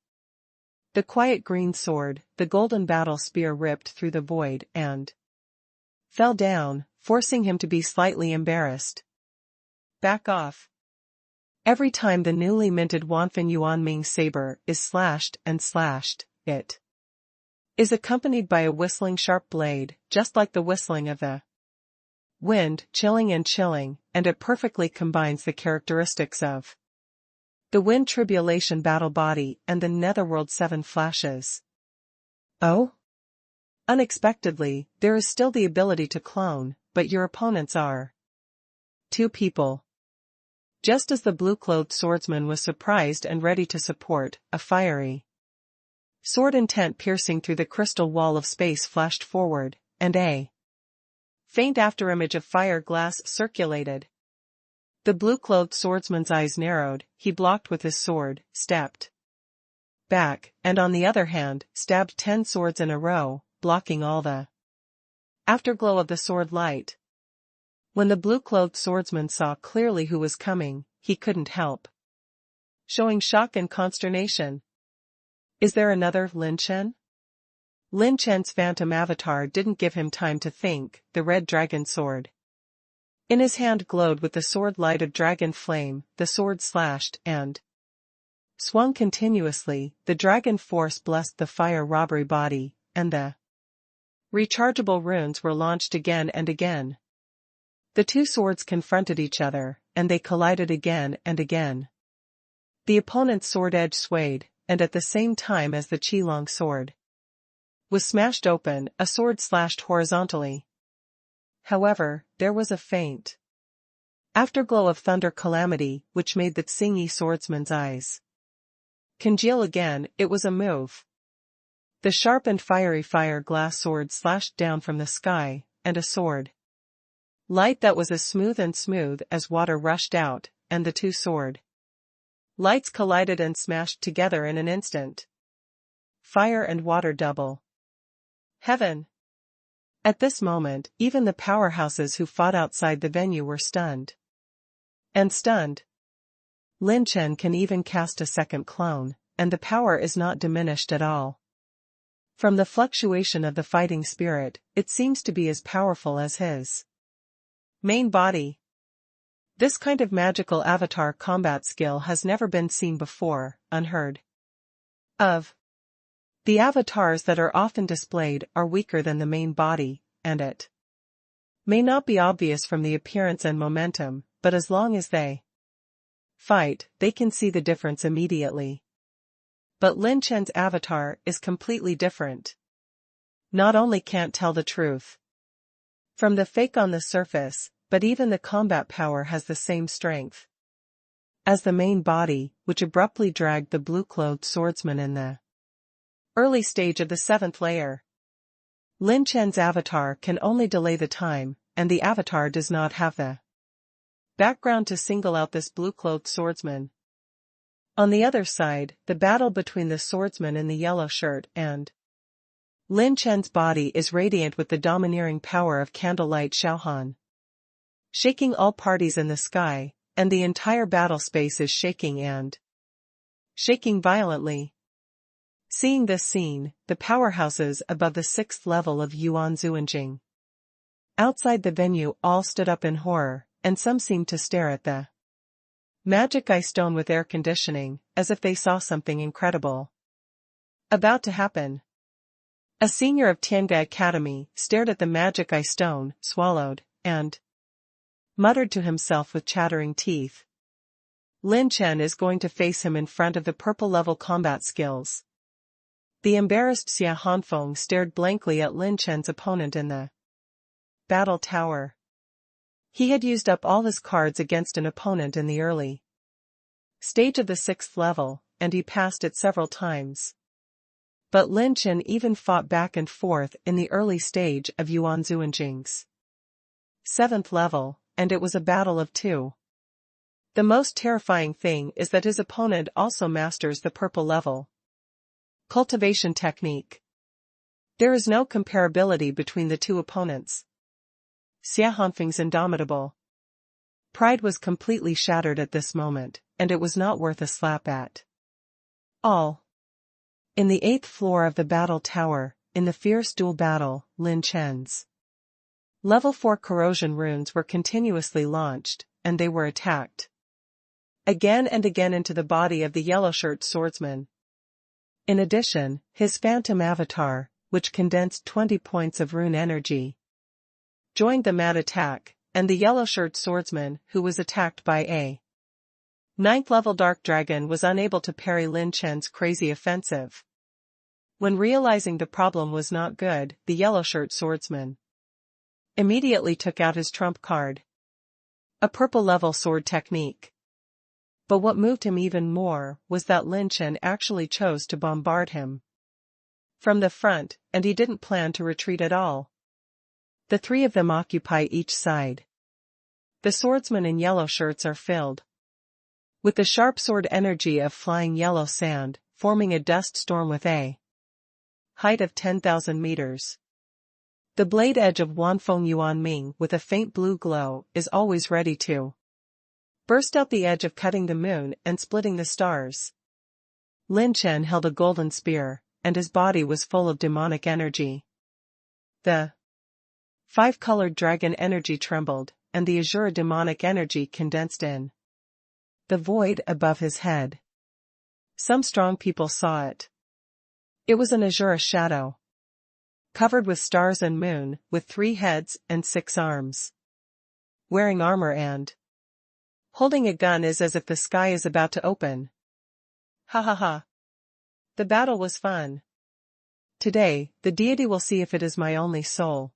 the quiet green sword, the golden battle spear ripped through the void and fell down, forcing him to be slightly embarrassed. Back off. Every time the newly minted Wanfan Yuanming saber is slashed, it is accompanied by a whistling sharp blade, just like the whistling of the wind, chilling, and it perfectly combines the characteristics of the wind tribulation battle body and the netherworld 7 flashes. Oh? Unexpectedly, there is still the ability to clone, but your opponents are two people. Just as the blue-clothed swordsman was surprised and ready to support, a fiery sword intent piercing through the crystal wall of space flashed forward, and a faint afterimage of fire glass circulated. The blue-clothed swordsman's eyes narrowed, he blocked with his sword, stepped back, and on the other hand, stabbed 10 swords in a row, blocking all the afterglow of the sword light. When the blue-clothed swordsman saw clearly who was coming, he couldn't help showing shock and consternation. Is there another Lin Chen? Lin Chen's phantom avatar didn't give him time to think. The red dragon sword in his hand glowed with the sword light of dragon flame. The sword slashed and swung continuously. The dragon force blessed the fire robbery body, and the rechargeable runes were launched again and again. The two swords confronted each other, and they collided again and again. The opponent's sword edge swayed, and at the same time as the Qilong sword was smashed open, a sword slashed horizontally. However, there was a faint afterglow of thunder calamity, which made the Xingyi swordsman's eyes congeal again. It was a move. The sharp and fiery fire glass sword slashed down from the sky, and a sword light that was as smooth as water rushed out, and the two sword lights collided and smashed together in an instant. Fire and water double heaven. At this moment, even the powerhouses who fought outside the venue were stunned. And stunned. Lin Chen can even cast a second clone, and the power is not diminished at all. From the fluctuation of the fighting spirit, it seems to be as powerful as his main body. This kind of magical avatar combat skill has never been seen before, unheard of. The avatars that are often displayed are weaker than the main body, and it may not be obvious from the appearance and momentum, but as long as they fight, they can see the difference immediately. But Lin Chen's avatar is completely different. Not only can't tell the truth from the fake on the surface, but even the combat power has the same strength as the main body, which abruptly dragged the blue-clothed swordsman in the early stage of the 7th layer. Lin Chen's avatar can only delay the time, and the avatar does not have the background to single out this blue-clothed swordsman. On the other side, the battle between the swordsman in the yellow shirt and Lin Chen's body is radiant with the domineering power of candlelight Xiaohan, shaking all parties in the sky, and the entire battle space is shaking violently. Seeing this scene, the powerhouses above the 6th level of Yuan Zuanjing outside the venue all stood up in horror, and some seemed to stare at the magic eye stone with air conditioning, as if they saw something incredible about to happen. A senior of Tiange Academy stared at the magic eye stone, swallowed, and muttered to himself with chattering teeth. Lin Chen is going to face him in front of the purple level combat skills. The embarrassed Xia Hanfeng stared blankly at Lin Chen's opponent in the battle tower. He had used up all his cards against an opponent in the early stage of the 6th level, and he passed it several times. But Lin Chen even fought back and forth in the early stage of Yuan Zuanjing's 7th level, and it was a battle of two. The most terrifying thing is that his opponent also masters the purple level cultivation technique. There is no comparability between the two opponents. Xia Hanfeng's indomitable pride was completely shattered at this moment, and it was not worth a slap at all. In the 8th floor of the battle tower, in the fierce duel battle, Lin Chen's level 4 corrosion runes were continuously launched, and they were attacked again and again into the body of the yellow-shirt swordsman. In addition, his phantom avatar, which condensed 20 points of rune energy, joined the mad attack, and the yellow-shirt swordsman, who was attacked by a 9th level dark dragon, was unable to parry Lin Chen's crazy offensive. When realizing the problem was not good, the yellow-shirt swordsman immediately took out his trump card. A purple-level sword technique. But what moved him even more was that Lin Chen actually chose to bombard him from the front, and he didn't plan to retreat at all. The three of them occupy each side. The swordsmen in yellow shirts are filled with the sharp sword energy of flying yellow sand, forming a dust storm with a height of 10,000 meters. The blade edge of Wanfeng Yuan Ming with a faint blue glow is always ready to burst out the edge of cutting the moon and splitting the stars. Lin Chen held a golden spear, and his body was full of demonic energy. The five-colored dragon energy trembled, and the azure demonic energy condensed in the void above his head. Some strong people saw it. It was an azure shadow, covered with stars and moon, with 3 heads and 6 arms, wearing armor and holding a gun as if the sky is about to open. Ha ha ha. The battle was fun. Today, the deity will see if it is my only soul.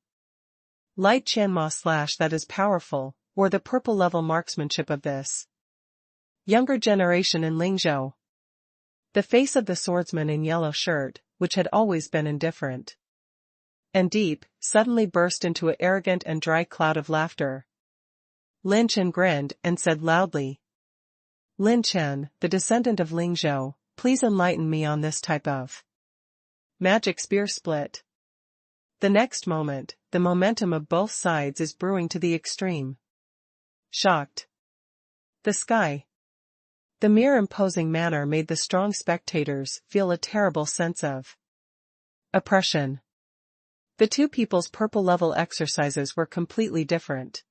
Light Chanma / that is powerful, or the purple level marksmanship of this younger generation in Lingzhou. The face of the swordsman in yellow shirt, which had always been indifferent and deep, suddenly burst into an arrogant and dry cloud of laughter. Lin Chen grinned and said loudly, "Lin Chen, the descendant of Lingzhou, please enlighten me on this type of magic spear split." The next moment, the momentum of both sides is brewing to the extreme. Shocked. The sky. The mere imposing manner made the strong spectators feel a terrible sense of oppression. The two people's purple level exercises were completely different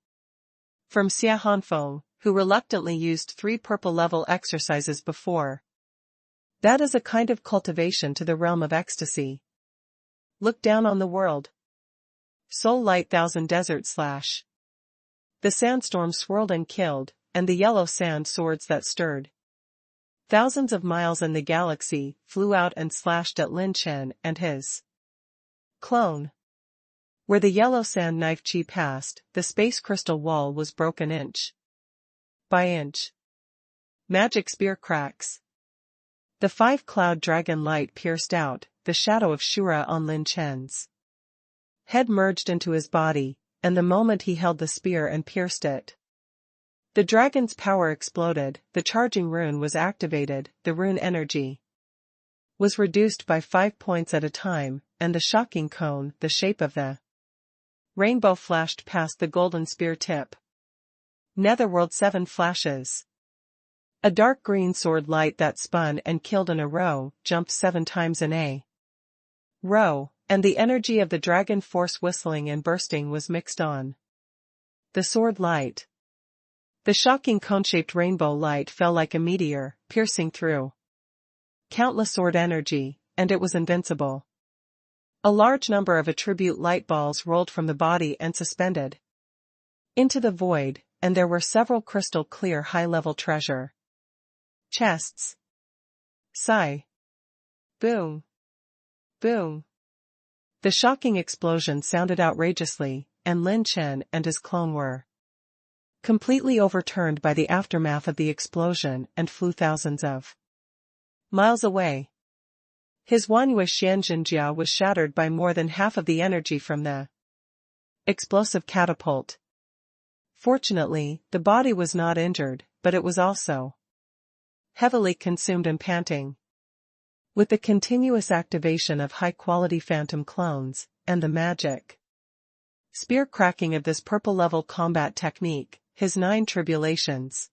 from Xia Hanfeng, who reluctantly used 3 purple level exercises before. That is a kind of cultivation to the realm of ecstasy. Look down on the world. Soul light thousand desert / the sandstorm swirled and killed, and the yellow sand swords that stirred thousands of miles in the galaxy flew out and slashed at Lin Chen and his clone. Where the yellow sand knife chi passed, the space crystal wall was broken inch by inch. Magic spear cracks. The 5-cloud dragon light pierced out, the shadow of Shura on Lin Chen's head merged into his body, and the moment he held the spear and pierced it, the dragon's power exploded, the charging rune was activated, the rune energy was reduced by 5 points at a time, and the shocking cone, the shape of the rainbow, flashed past the golden spear tip. Netherworld 7 flashes. A dark green sword light that spun and killed in a row, jumped 7 times in a row, and the energy of the dragon force whistling and bursting was mixed on the sword light. The shocking cone-shaped rainbow light fell like a meteor, piercing through countless sword energy, and it was invincible. A large number of attribute light balls rolled from the body and suspended into the void, and there were several crystal clear high-level treasure chests. Sigh. Boom. Boom. The shocking explosion sounded outrageously, and Lin Chen and his clone were completely overturned by the aftermath of the explosion and flew thousands of miles away. His Wanyue Xianzhenjia was shattered by more than half of the energy from the explosive catapult. Fortunately, the body was not injured, but it was also heavily consumed and panting. With the continuous activation of high-quality phantom clones, and the magic spear cracking of this purple-level combat technique, his 9 tribulations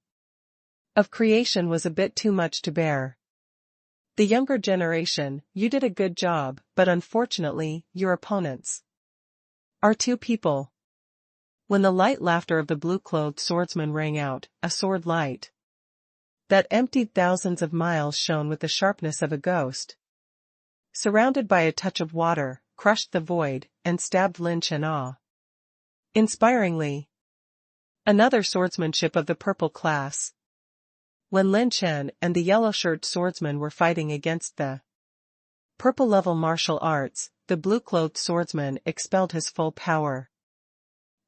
of creation was a bit too much to bear. The younger generation, you did a good job, but unfortunately, your opponents are 2 people. When the light laughter of the blue-clothed swordsman rang out, a sword light that emptied thousands of miles shone with the sharpness of a ghost. Surrounded by a touch of water, crushed the void, and stabbed Lin Chen inspiringly. Another swordsmanship of the purple class. When Lin Chen and the yellow-shirt swordsman were fighting against the Purple level martial arts, the blue-clothed swordsman expelled his full power.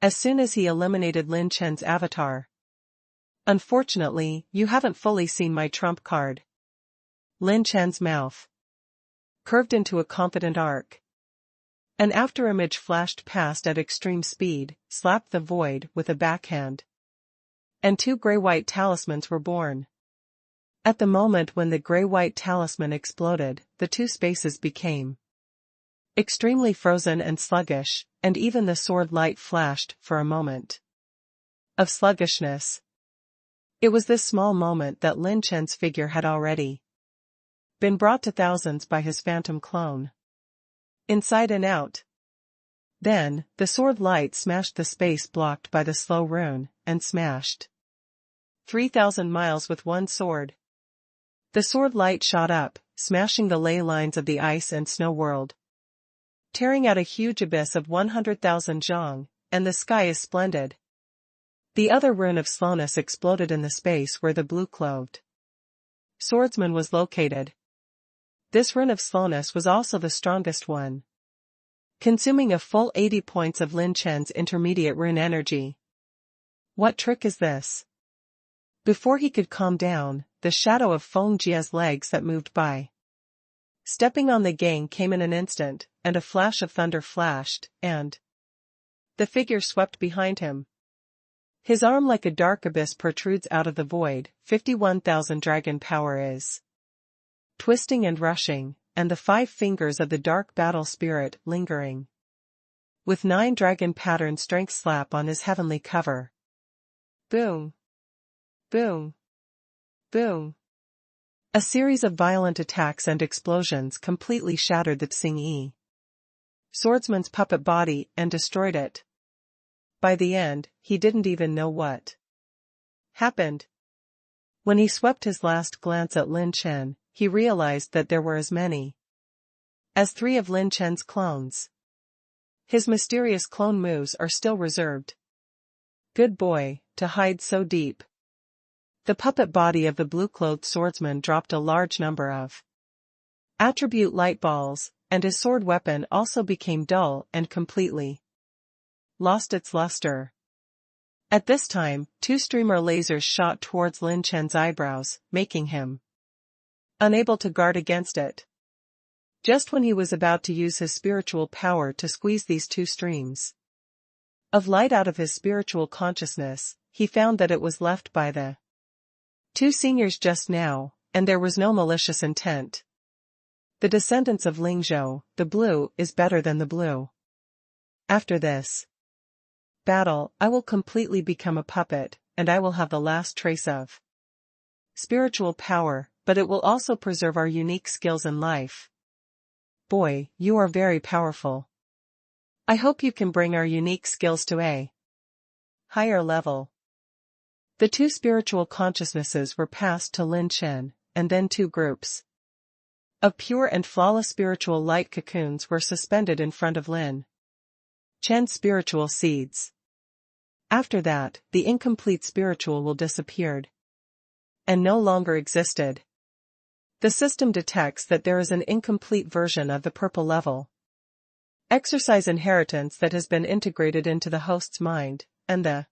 As soon as he eliminated Lin Chen's avatar. Unfortunately, you haven't fully seen my trump card. Lin Chen's mouth curved into a confident arc. An afterimage flashed past at extreme speed, slapped the void with a backhand. And two gray-white talismans were born. At the moment when the gray-white talisman exploded, the two spaces became extremely frozen and sluggish, and even the sword light flashed for a moment of sluggishness. It was this small moment that Lin Chen's figure had already been brought to thousands by his phantom clone. Inside and out. Then, the sword light smashed the space blocked by the slow rune, and smashed 3,000 miles with one sword. The sword light shot up, smashing the ley lines of the ice and snow world, tearing out a huge abyss of 100,000 zhang, and the sky is splendid. The other rune of slowness exploded in the space where the blue-clothed swordsman was located. This rune of slowness was also the strongest one, consuming a full 80 points of Lin Chen's intermediate rune energy. What trick is this? Before he could calm down, the shadow of Feng Jia's legs that moved by, stepping on the gang, came in an instant, and a flash of thunder flashed, and the figure swept behind him. His arm like a dark abyss protrudes out of the void, 51,000 dragon power is twisting and rushing, and the 5 fingers of the dark battle spirit lingering. With 9 dragon pattern strength slap on his heavenly cover. Boom. Boom. Boom. A series of violent attacks and explosions completely shattered the Tsing-Yi swordsman's puppet body and destroyed it. By the end, he didn't even know what happened. When he swept his last glance at Lin Chen, he realized that there were as many as 3 of Lin Chen's clones. His mysterious clone moves are still reserved. Good boy, to hide so deep. The puppet body of the blue-clothed swordsman dropped a large number of attribute light balls, and his sword weapon also became dull and completely lost its luster. At this time, 2 streamer lasers shot towards Lin Chen's eyebrows, making him unable to guard against it. Just when he was about to use his spiritual power to squeeze these 2 streams of light out of his spiritual consciousness, he found that it was left by the 2 seniors just now, and there was no malicious intent. The descendants of Lingzhou, the blue is better than the blue. After this battle, I will completely become a puppet, and I will have the last trace of spiritual power, but it will also preserve our unique skills in life. Boy, you are very powerful. I hope you can bring our unique skills to a higher level. The 2 spiritual consciousnesses were passed to Lin Chen, and then 2 groups of pure and flawless spiritual light cocoons were suspended in front of Lin Chen's spiritual seeds. After that, the incomplete spiritual will disappeared and no longer existed. The system detects that there is an incomplete version of the purple level exercise inheritance that has been integrated into the host's mind, and the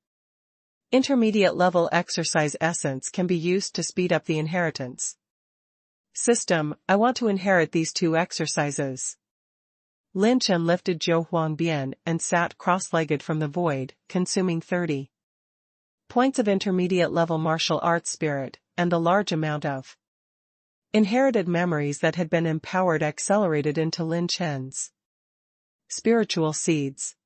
intermediate level exercise essence can be used to speed up the inheritance system. I want to inherit these 2 exercises. Lin Chen lifted Zhou Huangbian and sat cross-legged from the void, consuming 30 points of intermediate level martial arts spirit, and the large amount of inherited memories that had been empowered accelerated into Lin Chen's spiritual seeds.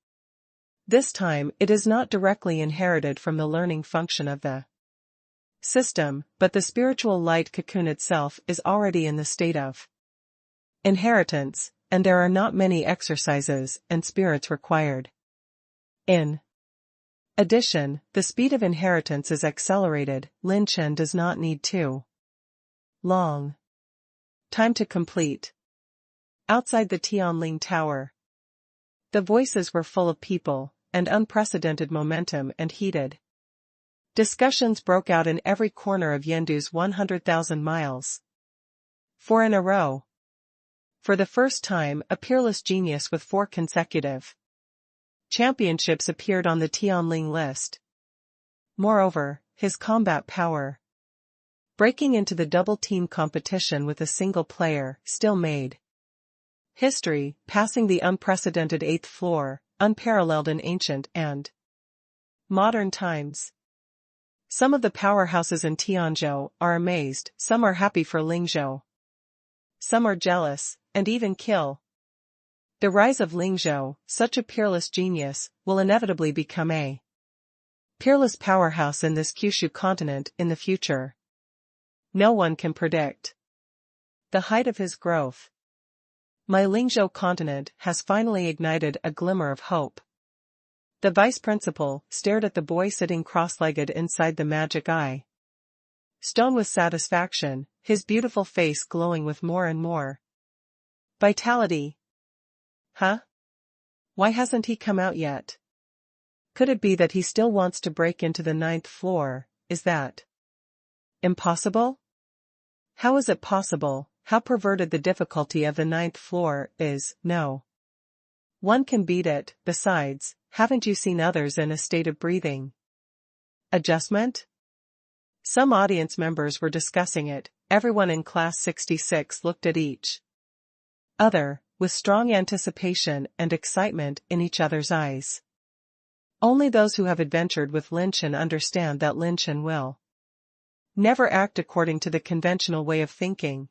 This time, it is not directly inherited from the learning function of the system, but the spiritual light cocoon itself is already in the state of inheritance, and there are not many exercises and spirits required. In addition, the speed of inheritance is accelerated. Lin Chen does not need too long time to complete. Outside the Tianling Tower, the voices were full of people, and unprecedented momentum and heated discussions broke out in every corner of Yendu's 100,000 miles. 4 in a row. For the first time, a peerless genius with 4 consecutive championships appeared on the Tianling list. Moreover, his combat power, breaking into the double-team competition with a single player, still made history, passing the unprecedented 8th floor, unparalleled in ancient and modern times. Some of the powerhouses in Tianzhou are amazed, some are happy for Lingzhou. Some are jealous, and even kill. The rise of Lingzhou, such a peerless genius, will inevitably become a peerless powerhouse in this Kyushu continent in the future. No one can predict the height of his growth. My Lingzhou continent has finally ignited a glimmer of hope. The vice principal stared at the boy sitting cross-legged inside the magic eye stone with satisfaction, his beautiful face glowing with more and more vitality. Huh? Why hasn't he come out yet? Could it be that he still wants to break into the 9th floor? Is that impossible? How is it possible? How perverted the difficulty of the 9th floor is. No one can beat it. Besides, haven't you seen others in a state of breathing adjustment? Some audience members were discussing it. Everyone in class 66 looked at each other, with strong anticipation and excitement in each other's eyes. Only those who have adventured with Lin Chen understand that Lin Chen will never act according to the conventional way of thinking.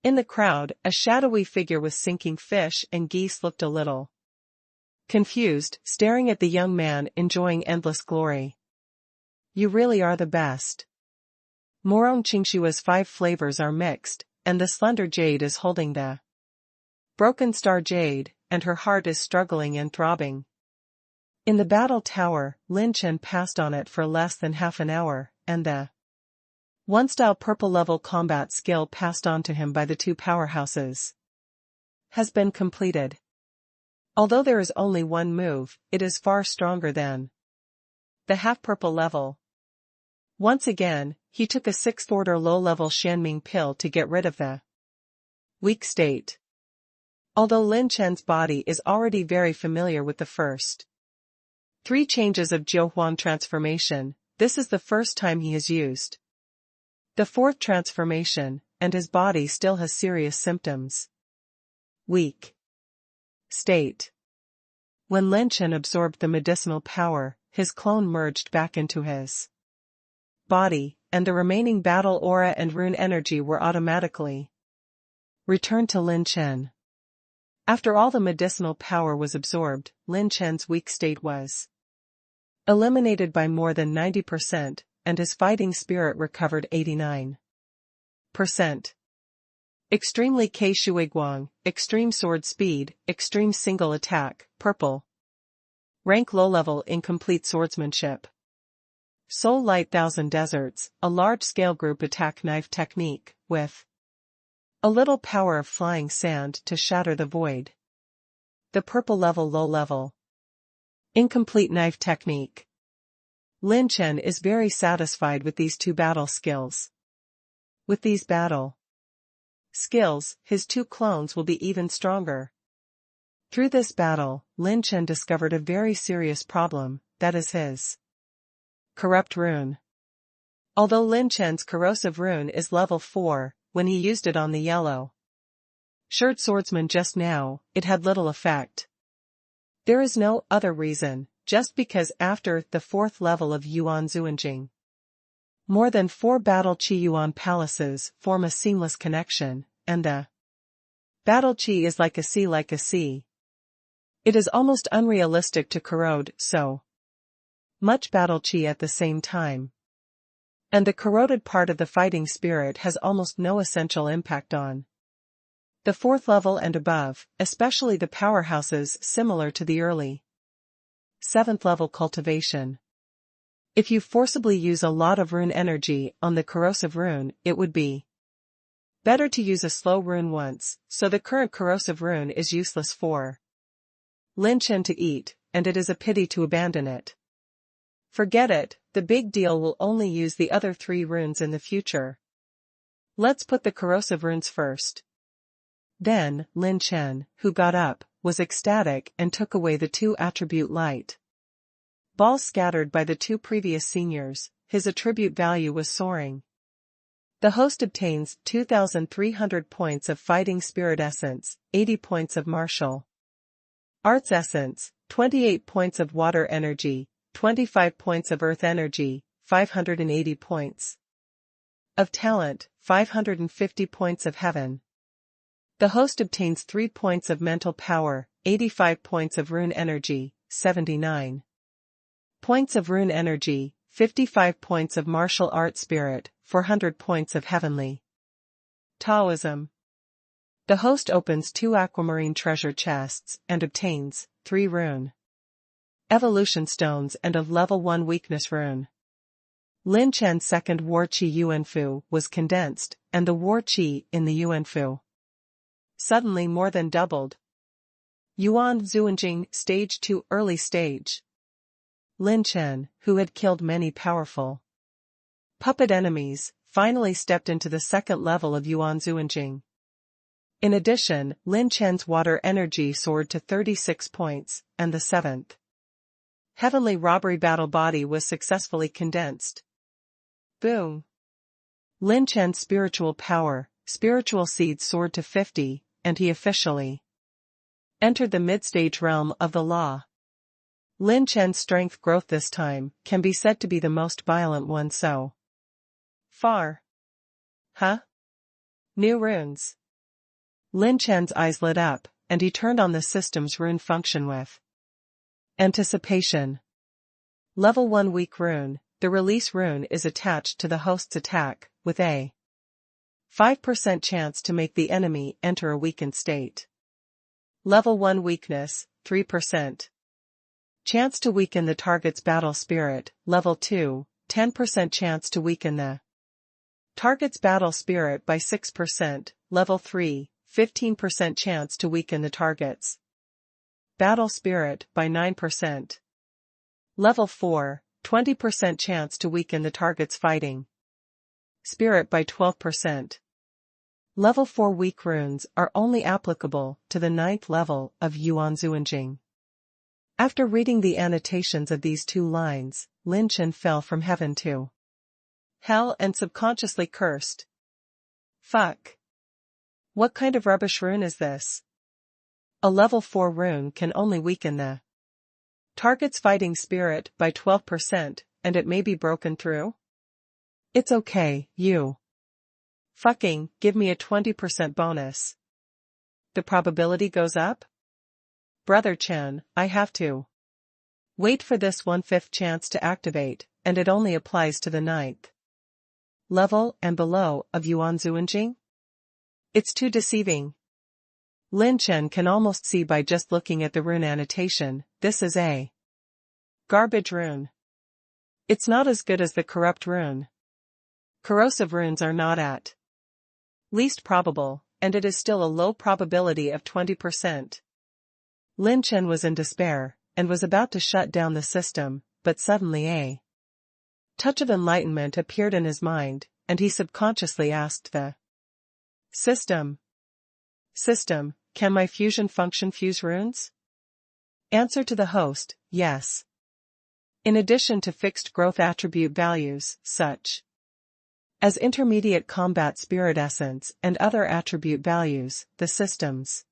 In the crowd, a shadowy figure with sinking fish and geese looked a little confused, staring at the young man enjoying endless glory. You really are the best. Morong Qingshua's 5 flavors are mixed, and the slender jade is holding the broken star jade, and her heart is struggling and throbbing. In the battle tower, Lin Chen passed on it for less than half an hour, and the one-style purple-level combat skill passed on to him by the 2 powerhouses has been completed. Although there is only one move, it is far stronger than the half-purple level. Once again, he took a 6th-order low-level Shanming pill to get rid of the weak state. Although Lin Chen's body is already very familiar with the first 3 changes of Jiuhuan transformation, this is the first time he has used the 4th transformation, and his body still has serious symptoms. Weak state. When Lin Chen absorbed the medicinal power, his clone merged back into his body, and the remaining battle aura and rune energy were automatically returned to Lin Chen. After all the medicinal power was absorbed, Lin Chen's weak state was eliminated by more than 90%, and his fighting spirit recovered 89%. Extremely K Shuiguang, extreme sword speed, extreme single attack, purple. Rank low level incomplete swordsmanship. Soul Light Thousand Deserts, a large-scale group attack knife technique, with a little power of flying sand to shatter the void. The purple level low level. Incomplete knife technique. Lin Chen is very satisfied with these 2 battle skills. With these battle skills, his 2 clones will be even stronger. Through this battle, Lin Chen discovered a very serious problem, that is his corrupt rune. Although Lin Chen's corrosive rune is level 4, when he used it on the yellow shirt swordsman just now, it had little effect. There is no other reason. Just because after the 4th level of Yuan Zuanjing, more than 4 battle Qi Yuan palaces form a seamless connection, and the battle Qi is like a sea. It is almost unrealistic to corrode so much battle Qi at the same time. And the corroded part of the fighting spirit has almost no essential impact on the 4th level and above, especially the powerhouses similar to the early 7th level cultivation. If you forcibly use a lot of rune energy on the corrosive rune, it would be better to use a slow rune once, so the current corrosive rune is useless for Lin Chen to eat, and it is a pity to abandon it. Forget it, the big deal will only use the other 3 runes in the future. Let's put the corrosive runes first. Then, Lin Chen, who got up, was ecstatic and took away the 2 attribute light balls scattered by the 2 previous seniors. His attribute value was soaring. The host obtains 2,300 points of fighting spirit essence, 80 points of martial arts essence, 28 points of water energy, 25 points of earth energy, 580 points of talent, 550 points of heaven. The host obtains 3 points of mental power, 85 points of rune energy, 79 points of rune energy, 55 points of martial art spirit, 400 points of heavenly Taoism. The host opens 2 aquamarine treasure chests and obtains 3 rune evolution stones and of level 1 weakness rune. Lin Chen's second War Qi Yuanfu was condensed, and the War Qi in the Yuanfu suddenly more than doubled. Yuan Zuanjing Stage 2 Early Stage. Lin Chen, who had killed many powerful puppet enemies, finally stepped into the second level of Yuan Zuanjing. In addition, Lin Chen's water energy soared to 36 points, and the 7th Heavenly Robbery Battle Body was successfully condensed. Boom! Lin Chen's spiritual power, spiritual seed soared to 50, and he officially entered the mid-stage realm of the law. Lin Chen's strength growth this time can be said to be the most violent one so far. Huh? New runes. Lin Chen's eyes lit up, and he turned on the system's rune function with anticipation. Level 1 weak rune. The release rune is attached to the host's attack, with a 5% chance to make the enemy enter a weakened state. Level 1 weakness, 3%. Chance to weaken the target's battle spirit. Level 2, 10% chance to weaken the target's battle spirit by 6%. Level 3, 15% chance to weaken the target's battle spirit by 9%. Level 4, 20% chance to weaken the target's fighting spirit by 12%. Level 4 weak runes are only applicable to the 9th level of Yuan Zuanjing. After reading the annotations of these 2 lines, Lin Chen fell from heaven to hell and subconsciously cursed. Fuck. What kind of rubbish rune is this? A level 4 rune can only weaken the target's fighting spirit by 12%, and it may be broken through? It's okay, you fucking give me a 20% bonus. The probability goes up? Brother Chen, I have to wait for this 1/5 chance to activate, and it only applies to the 9th level and below of Yuan Zuanjing? It's too deceiving. Lin Chen can almost see by just looking at the rune annotation, this is a garbage rune. It's not as good as the corrupt rune. Corrosive runes are not at least probable, and it is still a low probability of 20%. Lin Chen was in despair, and was about to shut down the system, but suddenly a touch of enlightenment appeared in his mind, and he subconsciously asked the system, can my fusion function fuse runes? Answer to the host, yes. In addition to fixed growth attribute values, such as intermediate combat spirit essence and other attribute values, the system's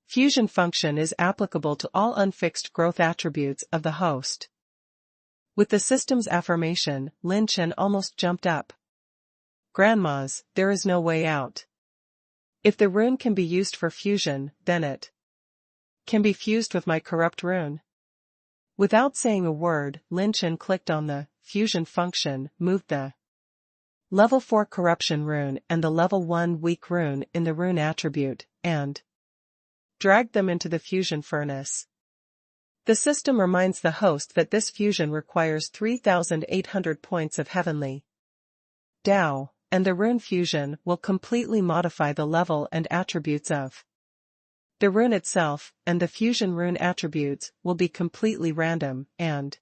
fusion function is applicable to all unfixed growth attributes of the host. With the system's affirmation, Lin Chen almost jumped up. Grandmas, there is no way out. If the rune can be used for fusion, then it can be fused with my corrupt rune. Without saying a word, Lin Chen clicked on the fusion function, moved the level 4 corruption rune and the level 1 weak rune in the rune attribute, and dragged them into the fusion furnace. The system reminds the host that this fusion requires 3,800 points of Heavenly Dao, and the rune fusion will completely modify the level and attributes of the rune itself, and the fusion rune attributes will be completely random, and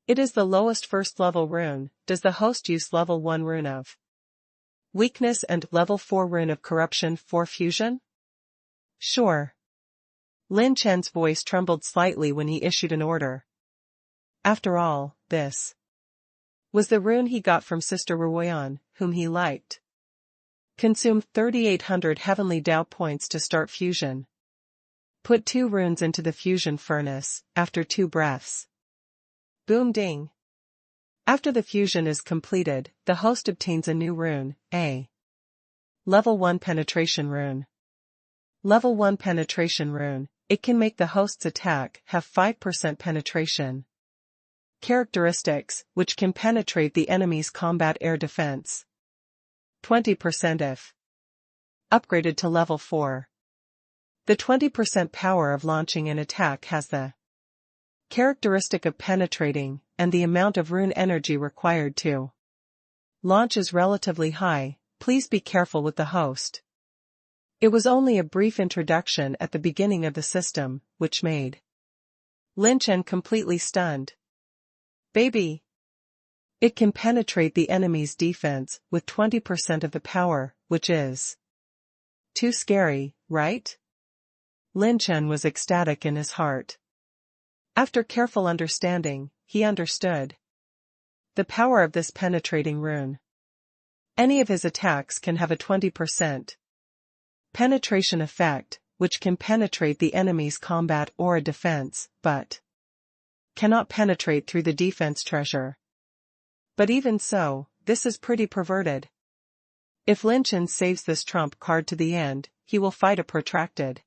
it is the lowest first level rune. Does the host use level 1 rune of weakness and level 4 rune of corruption for fusion? Sure. Lin Chen's voice trembled slightly when he issued an order. After all, this was the rune he got from Sister Ruoyan, whom he liked. Consume 3,800 Heavenly Dao points to start fusion. Put 2 runes into the fusion furnace, after 2 breaths. Boom ding. After the fusion is completed, the host obtains a new rune, a Level 1 Penetration Rune. Level 1 Penetration Rune, it can make the host's attack have 5% penetration. Characteristics, which can penetrate the enemy's combat air defense. 20% if upgraded to level 4. The 20% power of launching an attack has the characteristic of penetrating, and the amount of rune energy required to launch is relatively high. Please be careful with the host. It was only a brief introduction at the beginning of the system, which made Lin Chen completely stunned. Baby! It can penetrate the enemy's defense with 20% of the power, which is too scary, right? Lin Chen was ecstatic in his heart. After careful understanding, he understood the power of this penetrating rune. Any of his attacks can have a 20% penetration effect, which can penetrate the enemy's combat or a defense, but cannot penetrate through the defense treasure. But even so, this is pretty perverted. If Lin Chen saves this trump card to the end, he will fight a protracted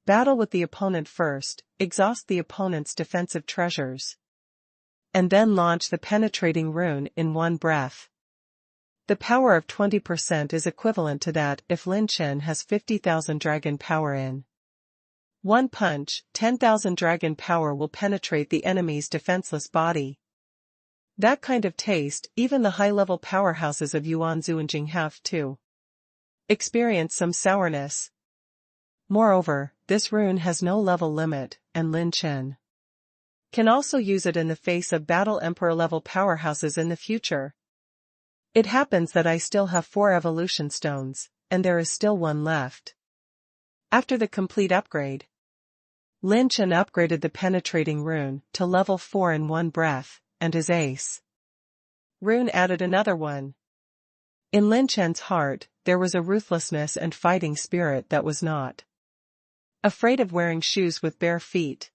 battle with the opponent first, exhaust the opponent's defensive treasures, and then launch the penetrating rune in one breath. The power of 20% is equivalent to that if Lin Chen has 50,000 dragon power in one punch. 10,000 dragon power will penetrate the enemy's defenseless body. That kind of taste, even the high-level powerhouses of Yuan Zuanjing have to experience some sourness. Moreover, this rune has no level limit, and Lin Chen can also use it in the face of battle emperor-level powerhouses in the future. It happens that I still have 4 evolution stones, and there is still 1 left. After the complete upgrade, Lin Chen upgraded the penetrating rune to level 4 in one breath, and his ace rune added another one. In Lin Chen's heart, there was a ruthlessness and fighting spirit that was not afraid of wearing shoes with bare feet.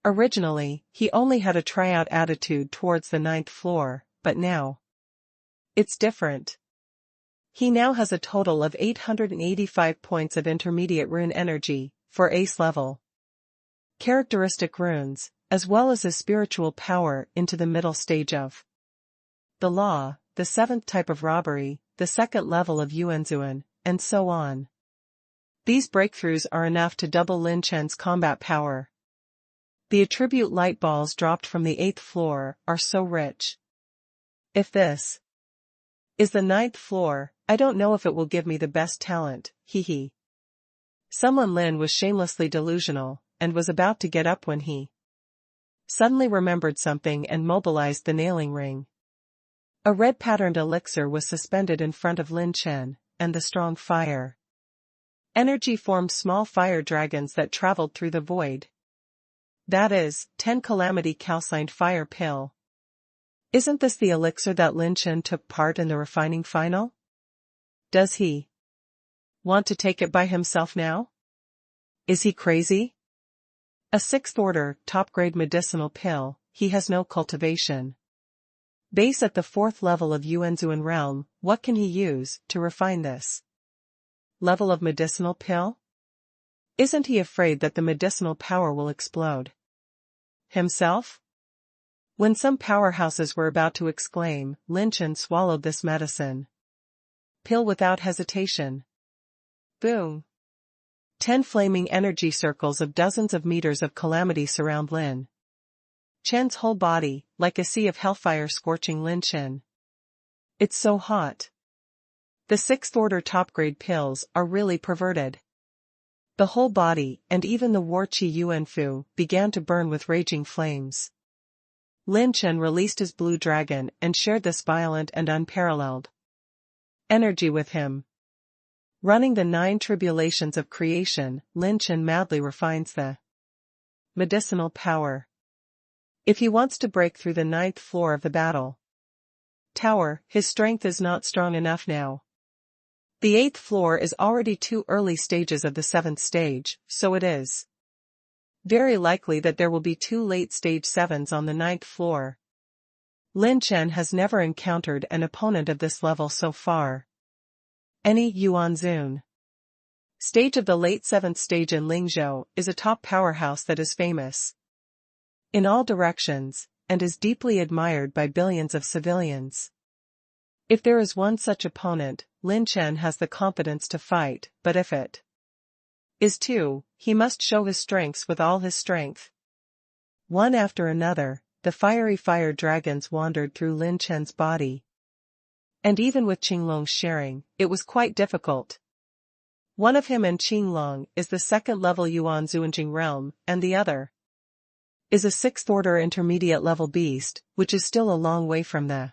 Originally, he only had a tryout attitude towards the 9th floor, but now it's different. He now has a total of 885 points of intermediate rune energy, for ace level characteristic runes, as well as his spiritual power into the middle stage of the law, the 7th type of robbery, the 2nd level of Yuanzuan, and so on. These breakthroughs are enough to double Lin Chen's combat power. The attribute light balls dropped from the 8th floor are so rich. If this is the 9th floor, I don't know if it will give me the best talent, hee. Someone Lin was shamelessly delusional, and was about to get up when he suddenly remembered something and mobilized the nailing ring. A red-patterned elixir was suspended in front of Lin Chen, and the strong fire energy formed small fire dragons that traveled through the void. That is, 10 calamity calcined fire pill. Isn't this the elixir that Lin Chen took part in the refining final? Does he want to take it by himself now? Is he crazy? A 6th order, top-grade medicinal pill, he has no cultivation base at the 4th level of Yuanzuan realm. What can he use to refine this level of medicinal pill? Isn't he afraid that the medicinal power will explode himself? When some powerhouses were about to exclaim, Lin Chen swallowed this medicine pill without hesitation. Boom! 10 flaming energy circles of dozens of meters of calamity surround Lin Chen's whole body, like a sea of hellfire scorching Lin Chen. It's so hot. The 6th order top-grade pills are really perverted. The whole body, and even the War Qi Yuanfu, began to burn with raging flames. Lin Chen released his blue dragon and shared this violent and unparalleled energy with him. Running the 9 tribulations of creation, Lin Chen madly refines the medicinal power. If he wants to break through the 9th floor of the battle tower, his strength is not strong enough now. The 8th floor is already 2 early stages of the 7th stage, so it is very likely that there will be 2 late stage 7s on the 9th floor. Lin Chen has never encountered an opponent of this level so far. Any Yuanzun stage of the late 7th stage in Lingzhou is a top powerhouse that is famous in all directions, and is deeply admired by billions of civilians. If there is one such opponent, Lin Chen has the confidence to fight, but if it is 2, he must show his strengths with all his strength. One after another, the fiery fire dragons wandered through Lin Chen's body. And even with Qinglong's sharing, it was quite difficult. One of him and Qinglong is the 2nd level Yuan Zuanjing realm, and the other is a 6th order intermediate level beast, which is still a long way from the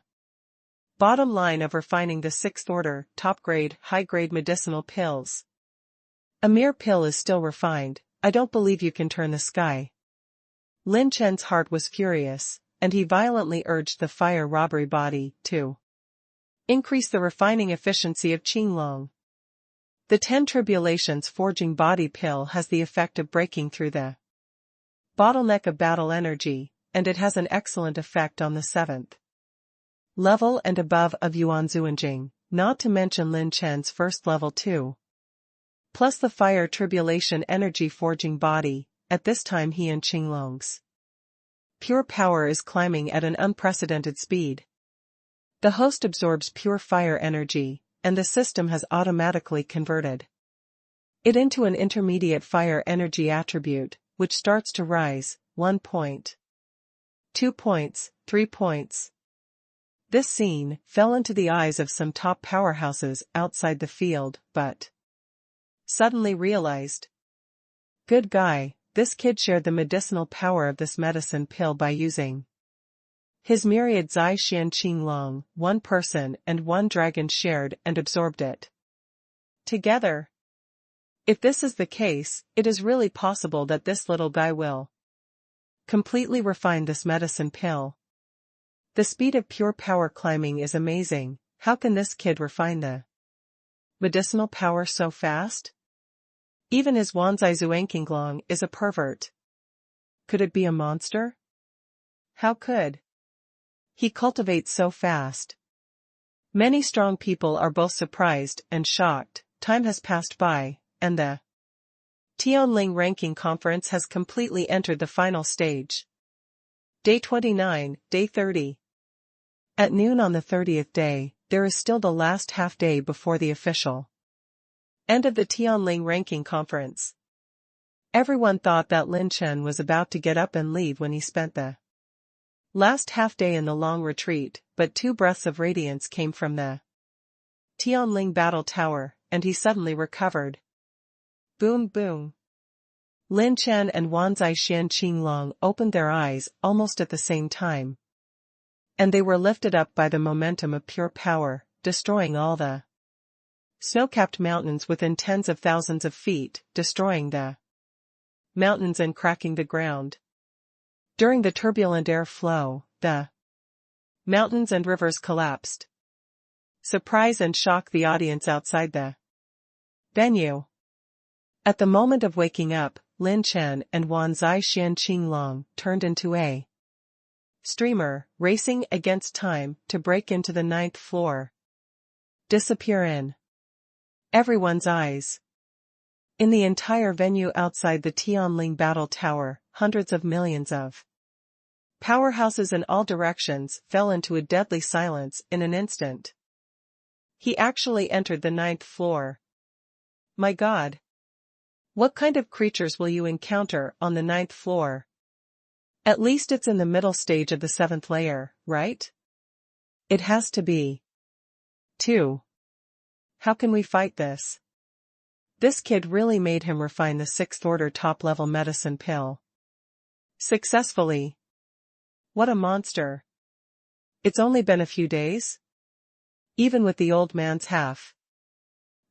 bottom line of refining the 6th order, top grade, high grade medicinal pills. A mere pill is still refined. I don't believe you can turn the sky. Lin Chen's heart was furious, and he violently urged the fire robbery body to increase the refining efficiency of Qinglong. The 10 tribulations forging body pill has the effect of breaking through the bottleneck of battle energy, and it has an excellent effect on the 7th level and above of Yuan Zuanjing, not to mention Lin Chen's 1st level too. Plus the fire tribulation energy forging body, at this time he and Qinglong's pure power is climbing at an unprecedented speed. The host absorbs pure fire energy, and the system has automatically converted it into an intermediate fire energy attribute, which starts to rise, 1 point, 2 points, 3 points. This scene fell into the eyes of some top powerhouses outside the field, but suddenly realized, good guy, this kid shared the medicinal power of this medicine pill by using his myriad Zai Xian Qinglong, 1 person and 1 dragon shared and absorbed it together. If this is the case, it is really possible that this little guy will completely refine this medicine pill. The speed of pure power climbing is amazing. How can this kid refine the medicinal power so fast? Even his Wanzai Zuanqinglong is a pervert. Could it be a monster? How could he cultivate so fast? Many strong people are both surprised and shocked. Time has passed by, and the Tianling ranking conference has completely entered the final stage. Day 29, Day 30. At noon on the 30th day, there is still the last half day before the official end of the Tianling ranking conference. Everyone thought that Lin Chen was about to get up and leave when he spent the last half day in the long retreat, but 2 breaths of radiance came from the Tianling battle tower, and he suddenly recovered. Boom boom. Lin Chen and Wanzai Xian Qinglong opened their eyes almost at the same time. And they were lifted up by the momentum of pure power, destroying all the snow-capped mountains within tens of thousands of feet, destroying the mountains and cracking the ground. During the turbulent air flow, the mountains and rivers collapsed. Surprise and shock the audience outside the venue. At the moment of waking up, Lin Chen and Wanzai Xian Qinglong turned into a streamer, racing against time to break into the 9th floor. Disappear in everyone's eyes. In the entire venue outside the Tianling battle tower, hundreds of millions of powerhouses in all directions fell into a deadly silence in an instant. He actually entered the 9th floor. My God! What kind of creatures will you encounter on the 9th floor? At least it's in the middle stage of the 7th layer, right? It has to be. 2. How can we fight this? This kid really made him refine the 6th order top-level medicine pill successfully. What a monster. It's only been a few days? Even with the old man's half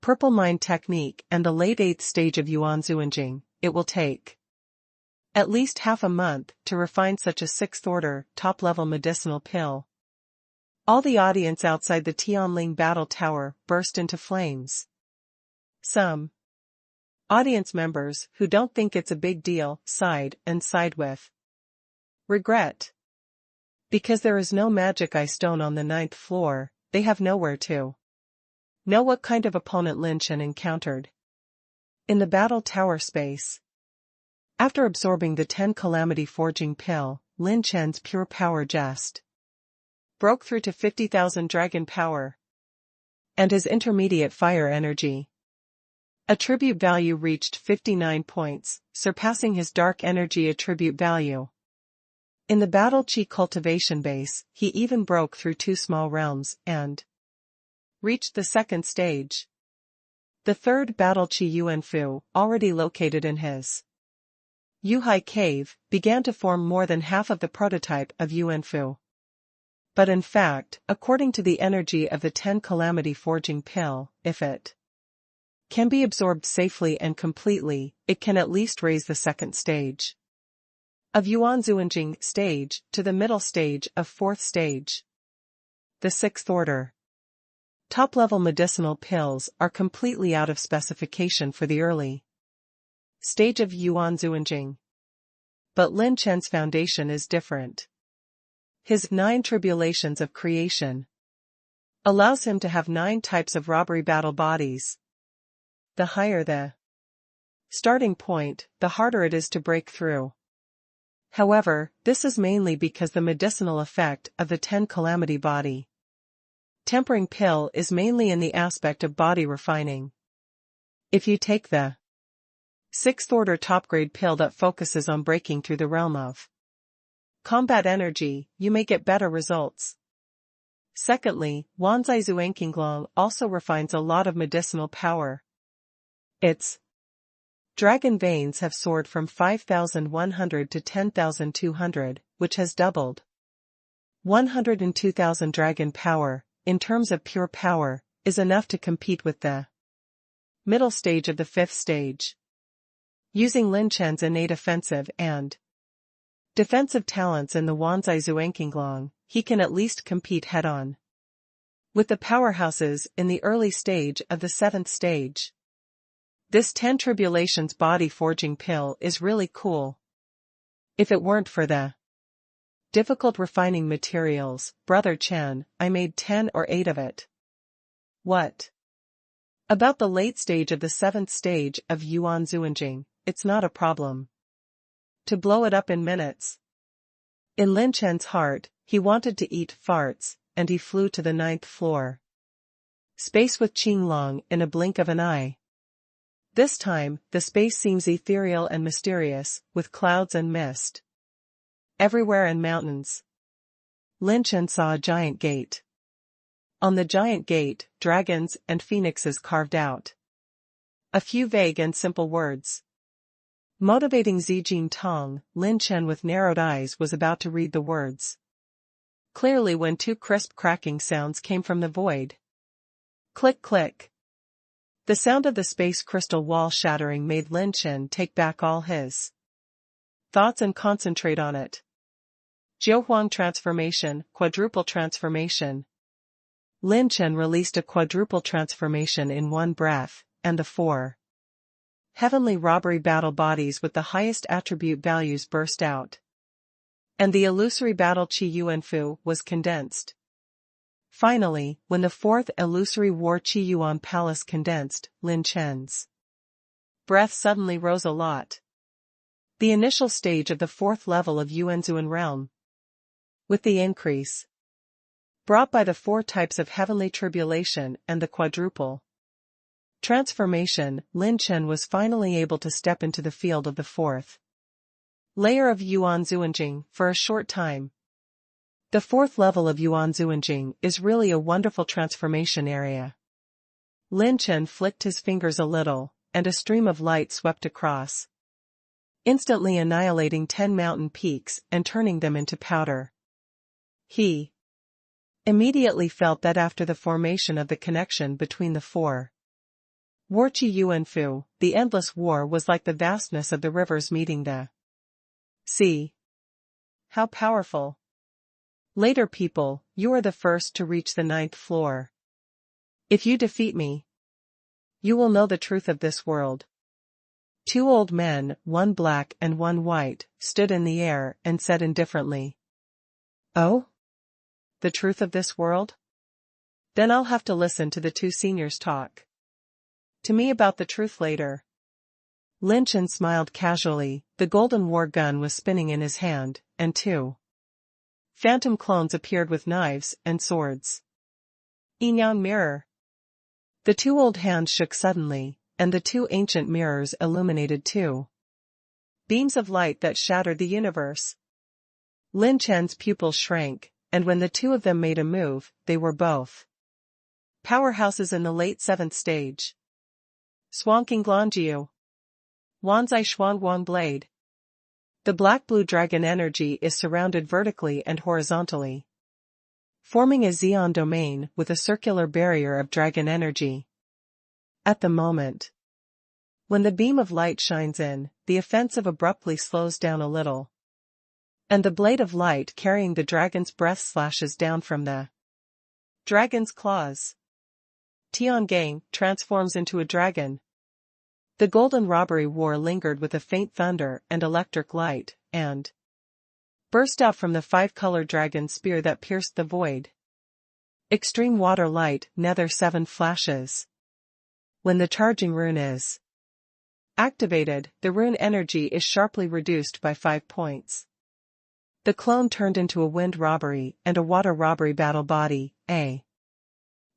Purple Mind Technique and the late 8th stage of Yuan Zhuanjing, it will take at least half a month to refine such a 6th-order, top-level medicinal pill. All the audience outside the Tianling Battle Tower burst into flames. Some audience members who don't think it's a big deal sighed with regret. Because there is no magic eye stone on the 9th floor, they have nowhere to know what kind of opponent Lin Chen encountered in the battle tower space. After absorbing the 10 calamity forging pill, Lin Chen's pure power just broke through to 50,000 dragon power. And his intermediate fire energy attribute value reached 59 points, surpassing his dark energy attribute value. In the battle chi cultivation base, he even broke through 2 small realms and reached the 2nd stage. The 3rd battle chi Yuanfu, already located in his Yuhai cave, began to form more than half of the prototype of Yuanfu. But in fact, according to the energy of the 10 calamity forging pill, if it can be absorbed safely and completely, it can at least raise the 2nd stage of Yuan Zhuanjing stage to the middle stage of 4th stage. The 6th order top-level medicinal pills are completely out of specification for the early stage of Yuan Zhuanjing. But Lin Chen's foundation is different. His 9 tribulations of creation allows him to have 9 types of robbery battle bodies. The higher the starting point, the harder it is to break through. However, this is mainly because the medicinal effect of the 10 calamity body tempering pill is mainly in the aspect of body refining. If you take the 6th order top-grade pill that focuses on breaking through the realm of combat energy, you may get better results. Secondly, Wanzai Zuanqinglong also refines a lot of medicinal power. Its dragon veins have soared from 5,100 to 10,200, which has doubled 102,000 dragon power. In terms of pure power, is enough to compete with the middle stage of the 5th stage. Using Lin Chen's innate offensive and defensive talents in the Wanzai Zuanqinglong, he can at least compete head-on with the powerhouses in the early stage of the 7th stage. This 10 tribulations body forging pill is really cool. If it weren't for the difficult refining materials, Brother Chen, I made 10 or 8 of it. What about the late stage of the 7th stage of Yuan Zhuanjing? It's not a problem to blow it up in minutes. In Lin Chen's heart, he wanted to eat farts, and he flew to the 9th floor space with Qinglong in a blink of an eye. This time, the space seems ethereal and mysterious, with clouds and mist everywhere and mountains. Lin Chen saw a giant gate. On the giant gate, dragons and phoenixes carved out a few vague and simple words. Motivating Zijin Tong, Lin Chen with narrowed eyes was about to read the words clearly when 2 crisp cracking sounds came from the void. Click click. The sound of the space crystal wall shattering made Lin Chen take back all his thoughts and concentrate on it. Jiuhuang transformation, quadruple transformation. Lin Chen released a quadruple transformation in one breath, and the 4 heavenly robbery battle bodies with the highest attribute values burst out. And the illusory battle Qi Yuanfu was condensed. Finally, when the 4th illusory war Qi Yuan palace condensed, Lin Chen's breath suddenly rose a lot. The initial stage of the 4th level of Yuanzuan realm. With the increase brought by the 4 types of heavenly tribulation and the quadruple transformation, Lin Chen was finally able to step into the field of the 4th layer of Yuan Zhuanjing for a short time. The 4th level of Yuan Zhuanjing is really a wonderful transformation area. Lin Chen flicked his fingers a little, and a stream of light swept across, instantly annihilating 10 mountain peaks and turning them into powder. He immediately felt that after the formation of the connection between the 4 War Qi Yuan Fu, the endless war was like the vastness of the rivers meeting the sea. How powerful. Later people, you are the first to reach the 9th floor. If you defeat me, you will know the truth of this world. 2 old men, one black and one white, stood in the air and said indifferently, "Oh? The truth of this world? Then I'll have to listen to the 2 seniors talk to me about the truth later." Lin Chen smiled casually, the golden war gun was spinning in his hand, and 2 phantom clones appeared with knives and swords. Yin Yang mirror. The 2 old hands shook suddenly, and the 2 ancient mirrors illuminated 2 beams of light that shattered the universe. Lin Chen's pupils shrank, and when the 2 of them made a move, they were both powerhouses in the late 7th stage. Swanking Glonjiu. Wanzai Shuang Wang Blade. The black-blue dragon energy is surrounded vertically and horizontally, forming a Xian domain with a circular barrier of dragon energy. At the moment when the beam of light shines in, the offensive abruptly slows down a little, and the blade of light carrying the dragon's breath slashes down from the dragon's claws. Tiangang transforms into a dragon. The golden robbery war lingered with a faint thunder and electric light, and burst out from the 5-colored dragon spear that pierced the void. Extreme water light, nether 7 flashes. When the charging rune is activated, the rune energy is sharply reduced by 5 points. The clone turned into a wind robbery and a water robbery battle body, a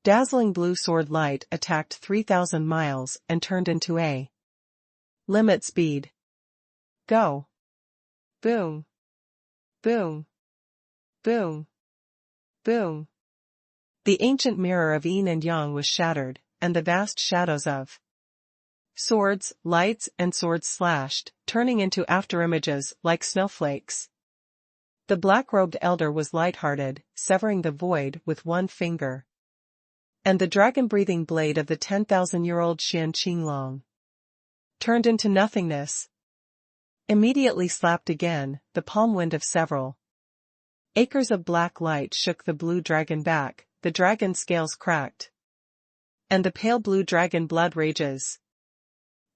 dazzling blue sword light attacked 3,000 miles and turned into a limit speed. Go. Boom. Boom. Boom. Boom. The ancient mirror of yin and yang was shattered, and the vast shadows of swords, lights and swords slashed, turning into afterimages like snowflakes. The black-robed elder was light-hearted, severing the void with 1 finger. And the dragon-breathing blade of the 10,000-year-old Xian Qinglong turned into nothingness. Immediately slapped again, the palm wind of several acres of black light shook the blue dragon back, the dragon's scales cracked, and the pale blue dragon blood rages.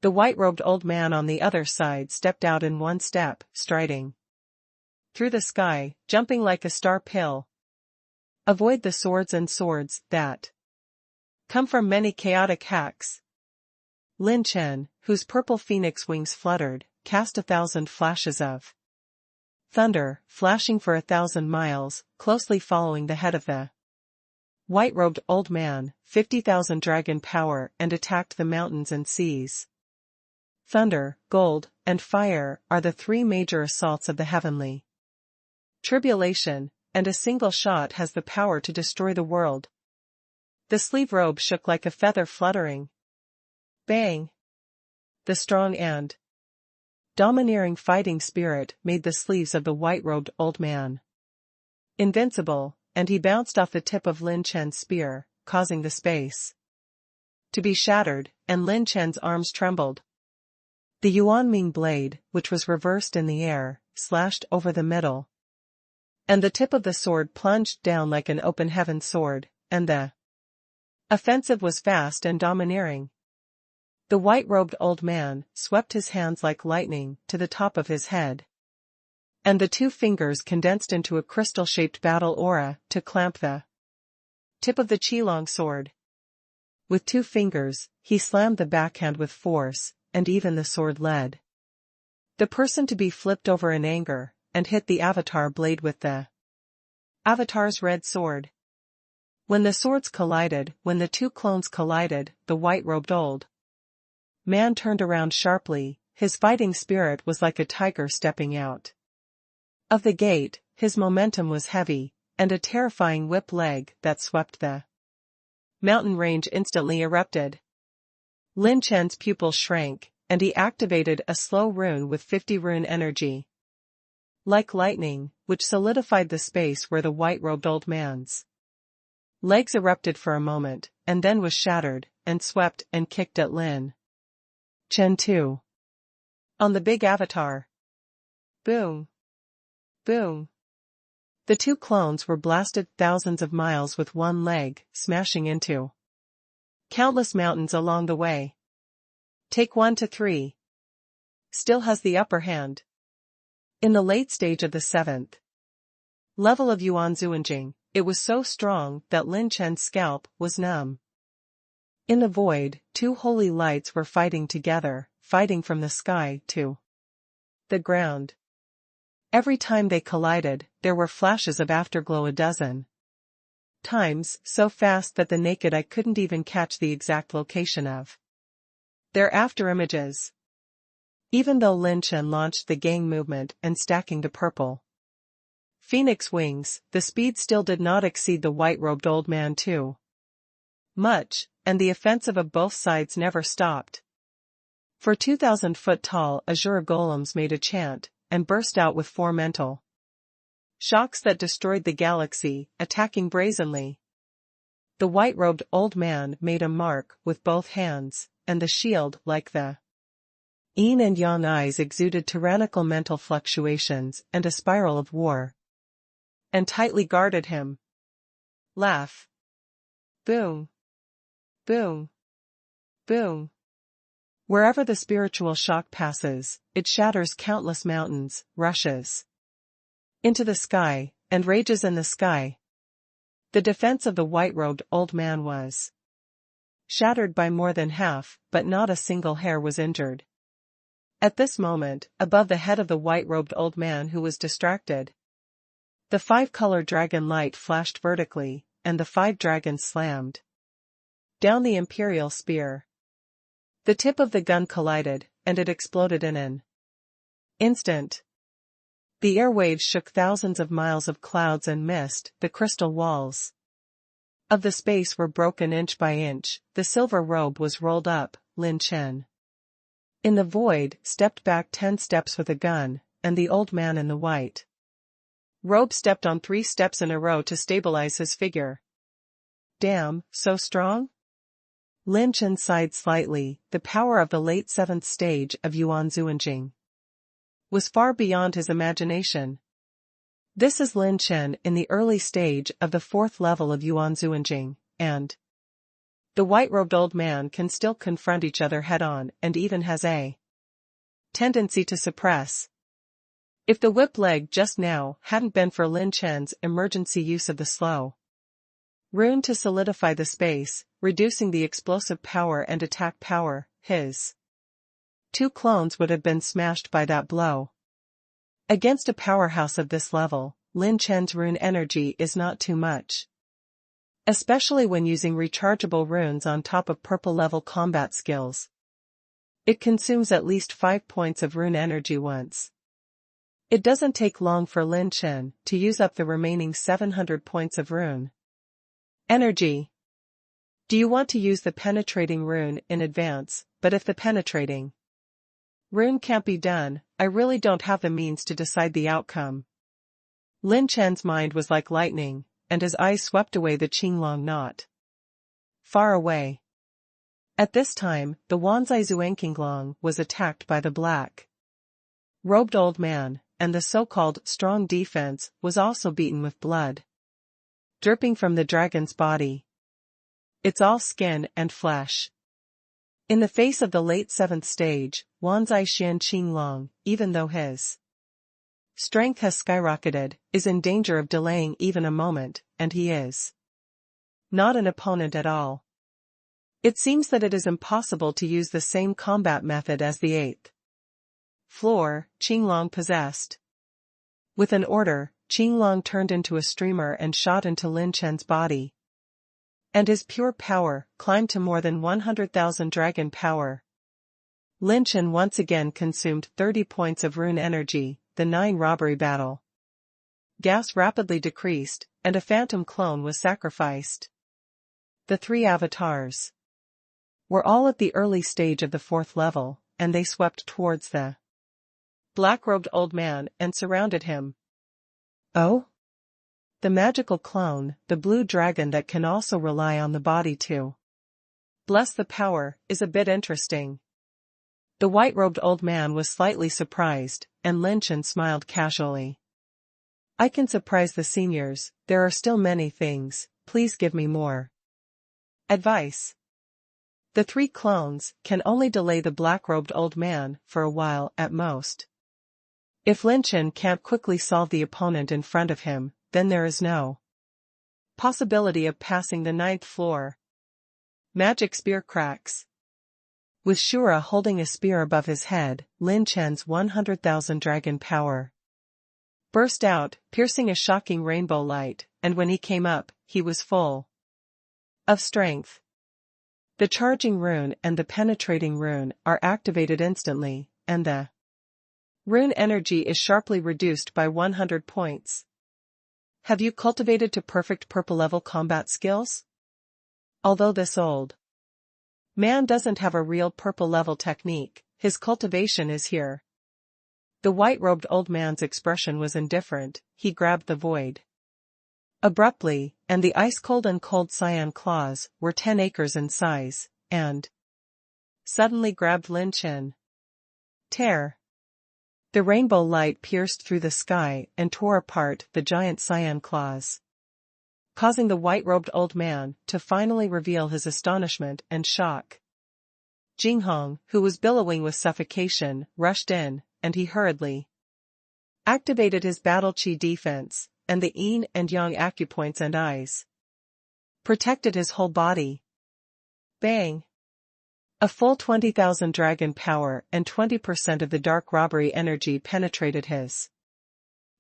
The white-robed old man on the other side stepped out in 1 step, striding through the sky, jumping like a star pill. Avoid the swords and swords that come from many chaotic hacks. Lin Chen, whose purple phoenix wings fluttered, cast 1,000 flashes of thunder, flashing for 1,000 miles, closely following the head of the white-robed old man, 50,000 dragon power, and attacked the mountains and seas. Thunder, gold, and fire are the 3 major assaults of the heavenly tribulation, and a single shot has the power to destroy the world. The sleeve robe shook like a feather fluttering. Bang! The strong and domineering fighting spirit made the sleeves of the white-robed old man invincible, and he bounced off the tip of Lin Chen's spear, causing the space to be shattered, and Lin Chen's arms trembled. The Yuanming blade, which was reversed in the air, slashed over the middle, and the tip of the sword plunged down like an open heaven sword, and the offensive was fast and domineering. The white-robed old man swept his hands like lightning to the top of his head, and the 2 fingers condensed into a crystal-shaped battle aura to clamp the tip of the Qilong sword. With 2 fingers, he slammed the backhand with force, and even the sword led the person to be flipped over in anger, and hit the avatar blade with the avatar's red sword. When the swords collided, when the 2 clones collided, the white-robed old man turned around sharply, his fighting spirit was like a tiger stepping out of the gate, his momentum was heavy, and a terrifying whip leg that swept the mountain range instantly erupted. Lin Chen's pupils shrank, and he activated a slow rune with 50 rune energy, like lightning, which solidified the space where the white-robed old man's Legs erupted for a moment, and then was shattered, and swept and kicked at Lin Chen too. On the big avatar. Boom. Boom. The two clones were blasted thousands of miles with one leg, smashing into countless mountains along the way. Take 1 to 3. Still has the upper hand. In the late stage of the 7th level of Yuan Zuanjing, it was so strong that Lin Chen's scalp was numb. In the void, two holy lights were fighting together, fighting from the sky to the ground. Every time they collided, there were flashes of afterglow a dozen times, so fast that the naked eye couldn't even catch the exact location of their afterimages. Even though Lin Chen launched the gang movement and stacking the purple phoenix wings, the speed still did not exceed the white-robed old man too much, and the offensive of both sides never stopped. For 2,000-foot-tall azure golems made a chant, and burst out with 4 mental shocks that destroyed the galaxy, attacking brazenly. The white-robed old man made a mark with both hands, and the shield, like the yin and yang eyes, exuded tyrannical mental fluctuations and a spiral of war, and tightly guarded him. Laugh. Boom. Boom. Boom. Wherever the spiritual shock passes, it shatters countless mountains, rushes into the sky, and rages in the sky. The defense of the white-robed old man was shattered by more than half, but not a single hair was injured. At this moment, above the head of the white-robed old man who was distracted, the 5-color dragon light flashed vertically, and the 5 dragons slammed down the imperial spear. The tip of the gun collided, and it exploded in an instant. The airwaves shook thousands of miles of clouds and mist. The crystal walls of the space were broken inch by inch. The silver robe was rolled up. Lin Chen, in the void, stepped back 10 steps with a gun, and the old man in the white robe stepped on 3 steps in a row to stabilize his figure. Damn, so strong? Lin Chen sighed slightly. The power of the late 7th stage of Yuan Zuanjing was far beyond his imagination. This is Lin Chen in the early stage of the 4th level of Yuan Zuanjing, and the white-robed old man can still confront each other head-on and even has a tendency to suppress. If the whip leg just now hadn't been for Lin Chen's emergency use of the slow rune to solidify the space, reducing the explosive power and attack power, his 2 clones would have been smashed by that blow. Against a powerhouse of this level, Lin Chen's rune energy is not too much. Especially when using rechargeable runes on top of purple-level combat skills. It consumes at least 5 points of rune energy once. It doesn't take long for Lin Chen to use up the remaining 700 points of rune energy. Do you want to use the penetrating rune in advance? But if the penetrating rune can't be done, I really don't have the means to decide the outcome. Lin Chen's mind was like lightning, and his eyes swept away the Qinglong knot. Far away. At this time, the Wanzai Zuanqinglong was attacked by the black-robed old man, and the so-called strong defense was also beaten with blood dripping from the dragon's body. It's all skin and flesh. In the face of the late 7th stage, Wanzai Xian Qinglong, even though his strength has skyrocketed, is in danger of delaying even a moment, and he is not an opponent at all. It seems that it is impossible to use the same combat method as the 8th floor Qinglong possessed. With an order, Qinglong turned into a streamer and shot into Lin Chen's body. And his pure power climbed to more than 100,000 dragon power. Lin Chen once again consumed 30 points of rune energy. The 9 robbery battle gas rapidly decreased, and a phantom clone was sacrificed. The 3 avatars were all at the early stage of the 4th level, and they swept towards the black-robed old man and surrounded him. Oh? The magical clone, the blue dragon that can also rely on the body to bless the power, is a bit interesting. The white-robed old man was slightly surprised, and Lin Chen smiled casually. I can surprise the seniors, there are still many things, please give me more advice. The 3 clones can only delay the black-robed old man for a while at most. If Lin Chen can't quickly solve the opponent in front of him, then there is no possibility of passing the 9th floor. Magic spear cracks. With Shura holding a spear above his head, Lin Chen's 100,000 dragon power burst out, piercing a shocking rainbow light, and when he came up, he was full of strength. The charging rune and the penetrating rune are activated instantly, and the rune energy is sharply reduced by 100 points. Have you cultivated to perfect purple level combat skills? Although this old man doesn't have a real purple level technique, his cultivation is here. The white-robed old man's expression was indifferent, he grabbed the void abruptly, and the ice-cold and cold cyan claws were 10 acres in size, and suddenly grabbed Lin Chen. Tear. The rainbow light pierced through the sky and tore apart the giant cyan claws, causing the white-robed old man to finally reveal his astonishment and shock. Jinghong, who was billowing with suffocation, rushed in, and he hurriedly activated his battle chi defense, and the yin and yang acupoints and eyes protected his whole body. Bang! A full 20,000 dragon power and 20% of the dark robbery energy penetrated his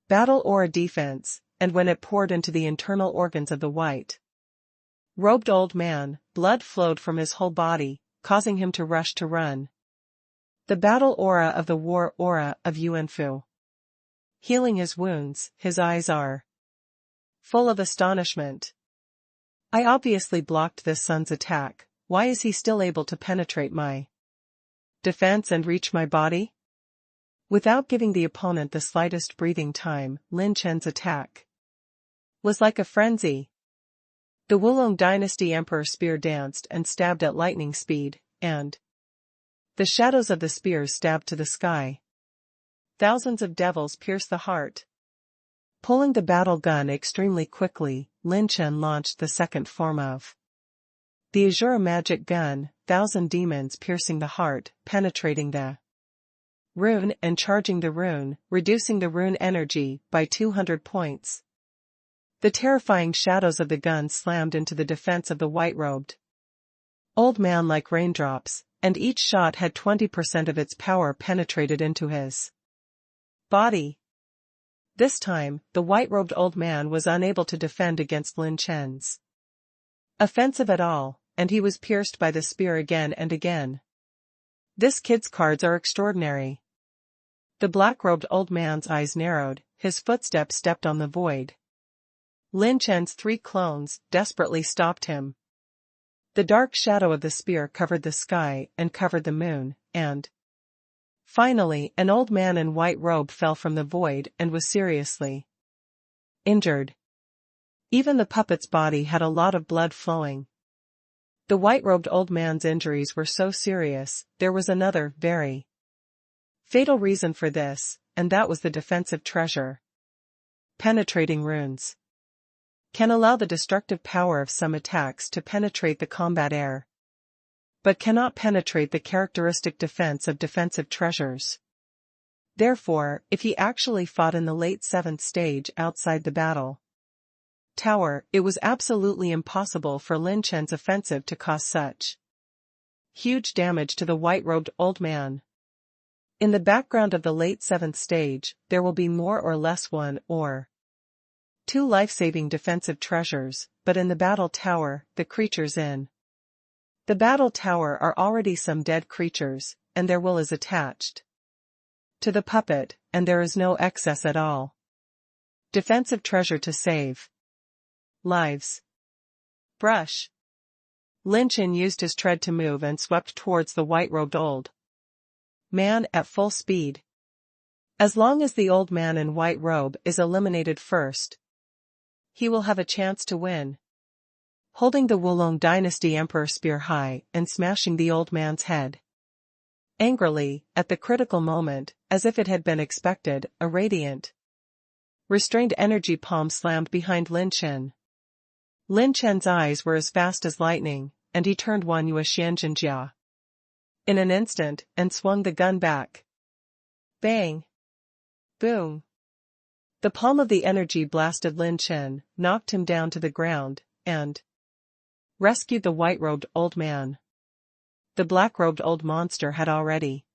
battle aura defense, and when it poured into the internal organs of the white-robed old man, blood flowed from his whole body, causing him to rush to run. The battle aura of the war aura of Yuanfu. Healing his wounds, his eyes are full of astonishment. I obviously blocked this son's attack, why is he still able to penetrate my defense and reach my body? Without giving the opponent the slightest breathing time, Lin Chen's attack was like a frenzy. The Wulong Dynasty Emperor spear danced and stabbed at lightning speed, and the shadows of the spears stabbed to the sky. Thousands of devils pierced the heart. Pulling the battle gun extremely quickly, Lin Chen launched the second form of the Azura magic gun, 1,000 demons piercing the heart, penetrating the rune and charging the rune, reducing the rune energy by 200 points. The terrifying shadows of the gun slammed into the defense of the white-robed old man like raindrops, and each shot had 20% of its power penetrated into his body. This time, the white-robed old man was unable to defend against Lin Chen's offensive at all, and he was pierced by the spear again and again. This kid's cards are extraordinary. The black-robed old man's eyes narrowed, his footsteps stepped on the void. Lin Chen's 3 clones desperately stopped him. The dark shadow of the spear covered the sky and covered the moon, and finally an old man in white robe fell from the void and was seriously injured. Even the puppet's body had a lot of blood flowing. The white-robed old man's injuries were so serious, there was another, very fatal reason for this, and that was the defensive treasure. Penetrating runes can allow the destructive power of some attacks to penetrate the combat air, but cannot penetrate the characteristic defense of defensive treasures. Therefore, if he actually fought in the late 7th stage outside the battle tower, it was absolutely impossible for Lin Chen's offensive to cause such huge damage to the white-robed old man. In the background of the late 7th stage, there will be more or less 1 or 2 life-saving defensive treasures, but in the battle tower, the creatures in the battle tower are already some dead creatures, and their will is attached to the puppet, and there is no excess at all. Defensive treasure to save lives. Brush. Lin Chen used his tread to move and swept towards the white-robed old man at full speed. As long as the old man in white robe is eliminated first, he will have a chance to win. Holding the Wulong Dynasty Emperor spear high and smashing the old man's head. Angrily, at the critical moment, as if it had been expected, a radiant, restrained energy palm slammed behind Lin Chen. Lin Chen's eyes were as fast as lightning, and he turned one Yue Xianjinjia in an instant and swung the gun back. Bang! Boom! The palm of the energy blasted Lin Chen, knocked him down to the ground, and rescued the white-robed old man. The black-robed old monster had already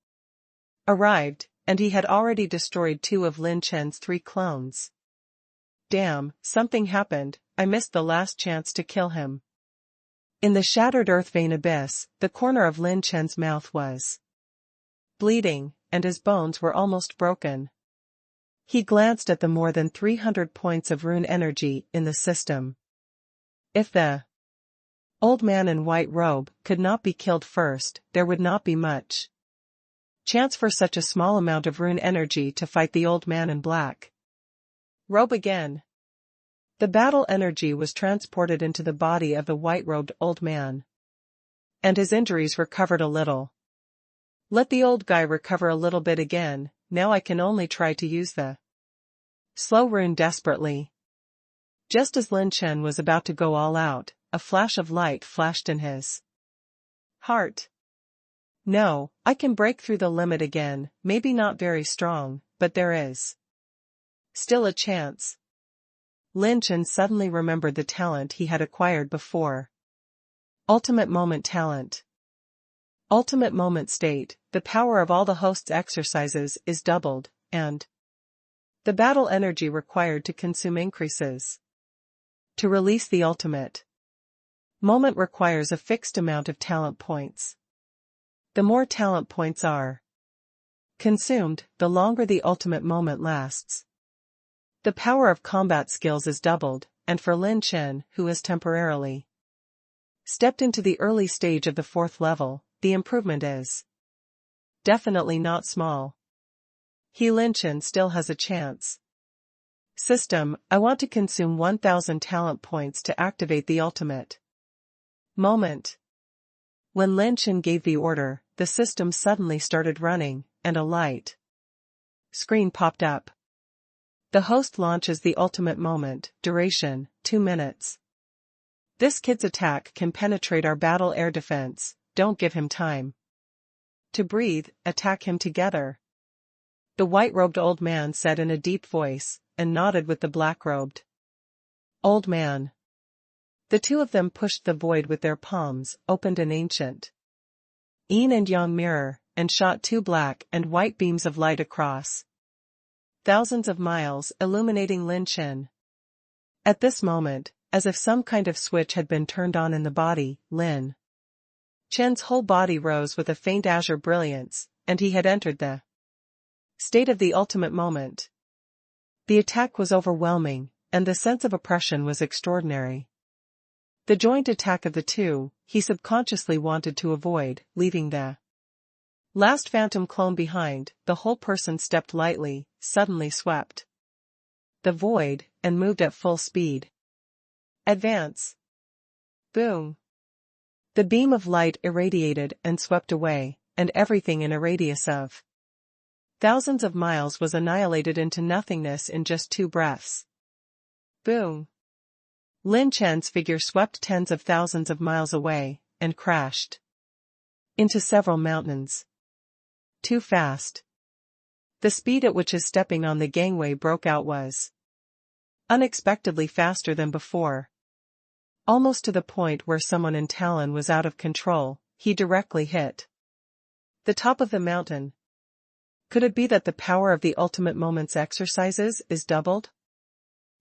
arrived, and he had already destroyed 2 of Lin Chen's 3 clones. Damn, something happened, I missed the last chance to kill him. In the shattered earth vein abyss, the corner of Lin Chen's mouth was bleeding, and his bones were almost broken. He glanced at the more than 300 points of rune energy in the system. If the old man in white robe could not be killed first, there would not be much chance for such a small amount of rune energy to fight the old man in black robe again. The battle energy was transported into the body of the white-robed old man, and his injuries recovered a little. Let the old guy recover a little bit again, now I can only try to use the slow rune desperately. Just as Lin Chen was about to go all out, a flash of light flashed in his heart. No, I can break through the limit again, maybe not very strong, but there is still a chance. Lin Chen suddenly remembered the talent he had acquired before. Ultimate Moment Talent. Ultimate Moment State, the power of all the host's exercises is doubled, and the battle energy required to consume increases. To release the ultimate moment requires a fixed amount of talent points. The more talent points are consumed, the longer the ultimate moment lasts. The power of combat skills is doubled, and for Lin Chen, who has temporarily stepped into the early stage of the 4th level, the improvement is definitely not small. Lin Chen still has a chance. System, I want to consume 1000 talent points to activate the ultimate moment. When Lin Chen gave the order, the system suddenly started running, and a light screen popped up. The host launches the ultimate moment, duration, 2 minutes. This kid's attack can penetrate our battle air defense, don't give him time to breathe, attack him together. The white-robed old man said in a deep voice, and nodded with the black-robed old man. The 2 of them pushed the void with their palms, opened an ancient yin and yang mirror, and shot 2 black and white beams of light across thousands of miles, illuminating Lin Chen. At this moment, as if some kind of switch had been turned on in the body, Lin Chen's whole body rose with a faint azure brilliance, and he had entered the state of the ultimate moment. The attack was overwhelming, and the sense of oppression was extraordinary. The joint attack of the 2, he subconsciously wanted to avoid, leaving the last phantom clone behind. The whole person stepped lightly, suddenly swept the void, and moved at full speed. Advance. Boom. The beam of light irradiated and swept away, and everything in a radius of thousands of miles was annihilated into nothingness in just 2 breaths. Boom. Lin Chen's figure swept tens of thousands of miles away, and crashed into several mountains. Too fast. The speed at which his stepping on the gangway broke out was unexpectedly faster than before. Almost to the point where someone in Talon was out of control, he directly hit the top of the mountain. Could it be that the power of the ultimate moment's exercises is doubled?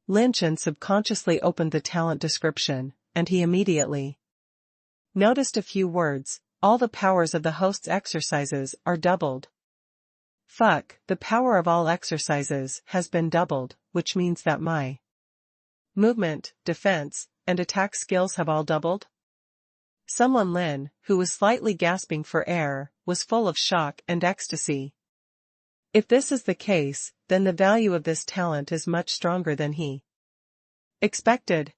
Lin Chen subconsciously opened the talent description, and he immediately noticed a few words. All the powers of the host's exercises are doubled. Fuck, the power of all exercises has been doubled, which means that my movement, defense, and attack skills have all doubled? Someone Lin, who was slightly gasping for air, was full of shock and ecstasy. If this is the case, then the value of this talent is much stronger than he Expected.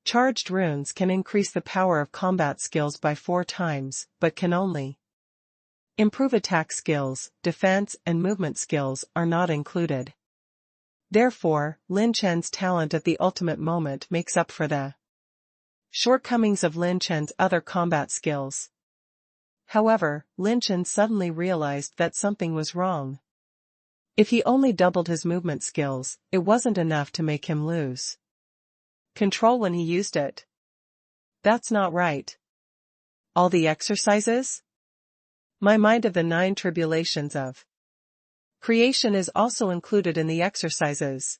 Charged runes can increase the power of combat skills by 4 times, but can only improve attack skills. Defense and movement skills are not included. Therefore, Lin Chen's talent at the ultimate moment makes up for the shortcomings of Lin Chen's other combat skills. However, Lin Chen suddenly realized that something was wrong. If he only doubled his movement skills, it wasn't enough to make him lose control when he used it. That's not right. All the exercises? My mind of the 9 tribulations of creation is also included in the exercises.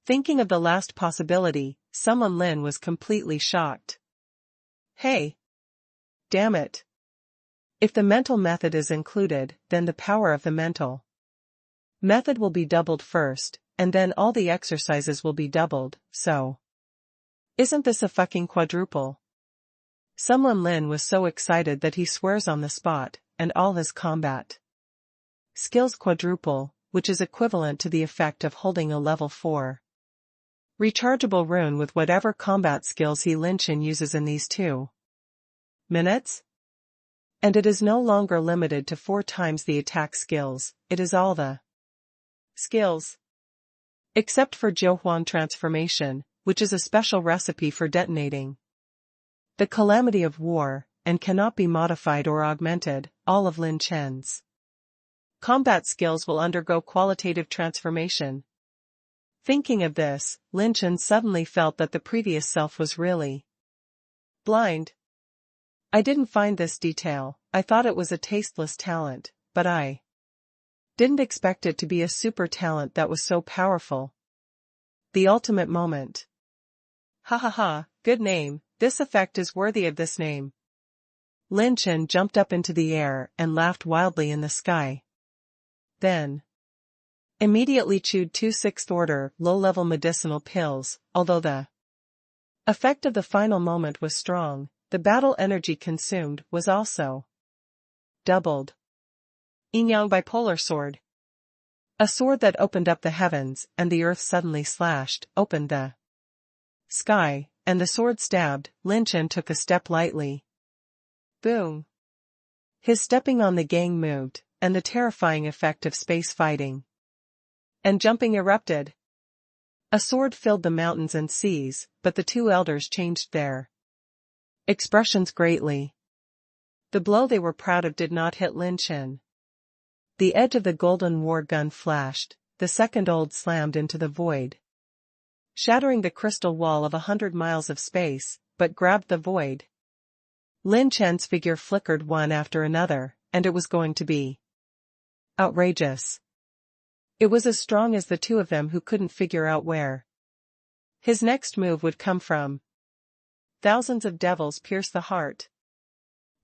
Thinking of the last possibility, someone Lin was completely shocked. Hey! Damn it! If the mental method is included, then the power of the mental method will be doubled first, and then all the exercises will be doubled, so isn't this a fucking quadruple? Someone Lin was so excited that he swears on the spot, and all his combat skills quadruple, which is equivalent to the effect of holding a level 4 rechargeable rune with whatever combat skills Lin Chen uses in these 2 minutes. And it is no longer limited to 4 times the attack skills, it is all the skills. Except for Jiuhuan transformation, which is a special recipe for detonating the calamity of war, and cannot be modified or augmented. All of Lin Chen's combat skills will undergo qualitative transformation. Thinking of this, Lin Chen suddenly felt that the previous self was really blind. I didn't find this detail, I thought it was a tasteless talent, but I didn't expect it to be a super talent that was so powerful. The ultimate moment. Ha ha ha, good name, this effect is worthy of this name. Lin Chen jumped up into the air and laughed wildly in the sky. Then immediately chewed 2 6th-order, low-level medicinal pills. Although the effect of the final moment was strong, the battle energy consumed was also doubled. Yin-Yang bipolar sword. A sword that opened up the heavens, and the earth suddenly slashed, opened the sky, and the sword stabbed. Lin Chen took a step lightly. Boom. His stepping on the gang moved, and the terrifying effect of space fighting and jumping erupted. A sword filled the mountains and seas, but the 2 elders changed their expressions greatly. The blow they were proud of did not hit Lin Chen. The edge of the golden war gun flashed, the second old slammed into the void, shattering the crystal wall of 100 miles of space, but grabbed the void. Lin Chen's figure flickered one after another, and it was going to be outrageous. It was as strong as the 2 of them who couldn't figure out where his next move would come from. Thousands of devils pierced the heart.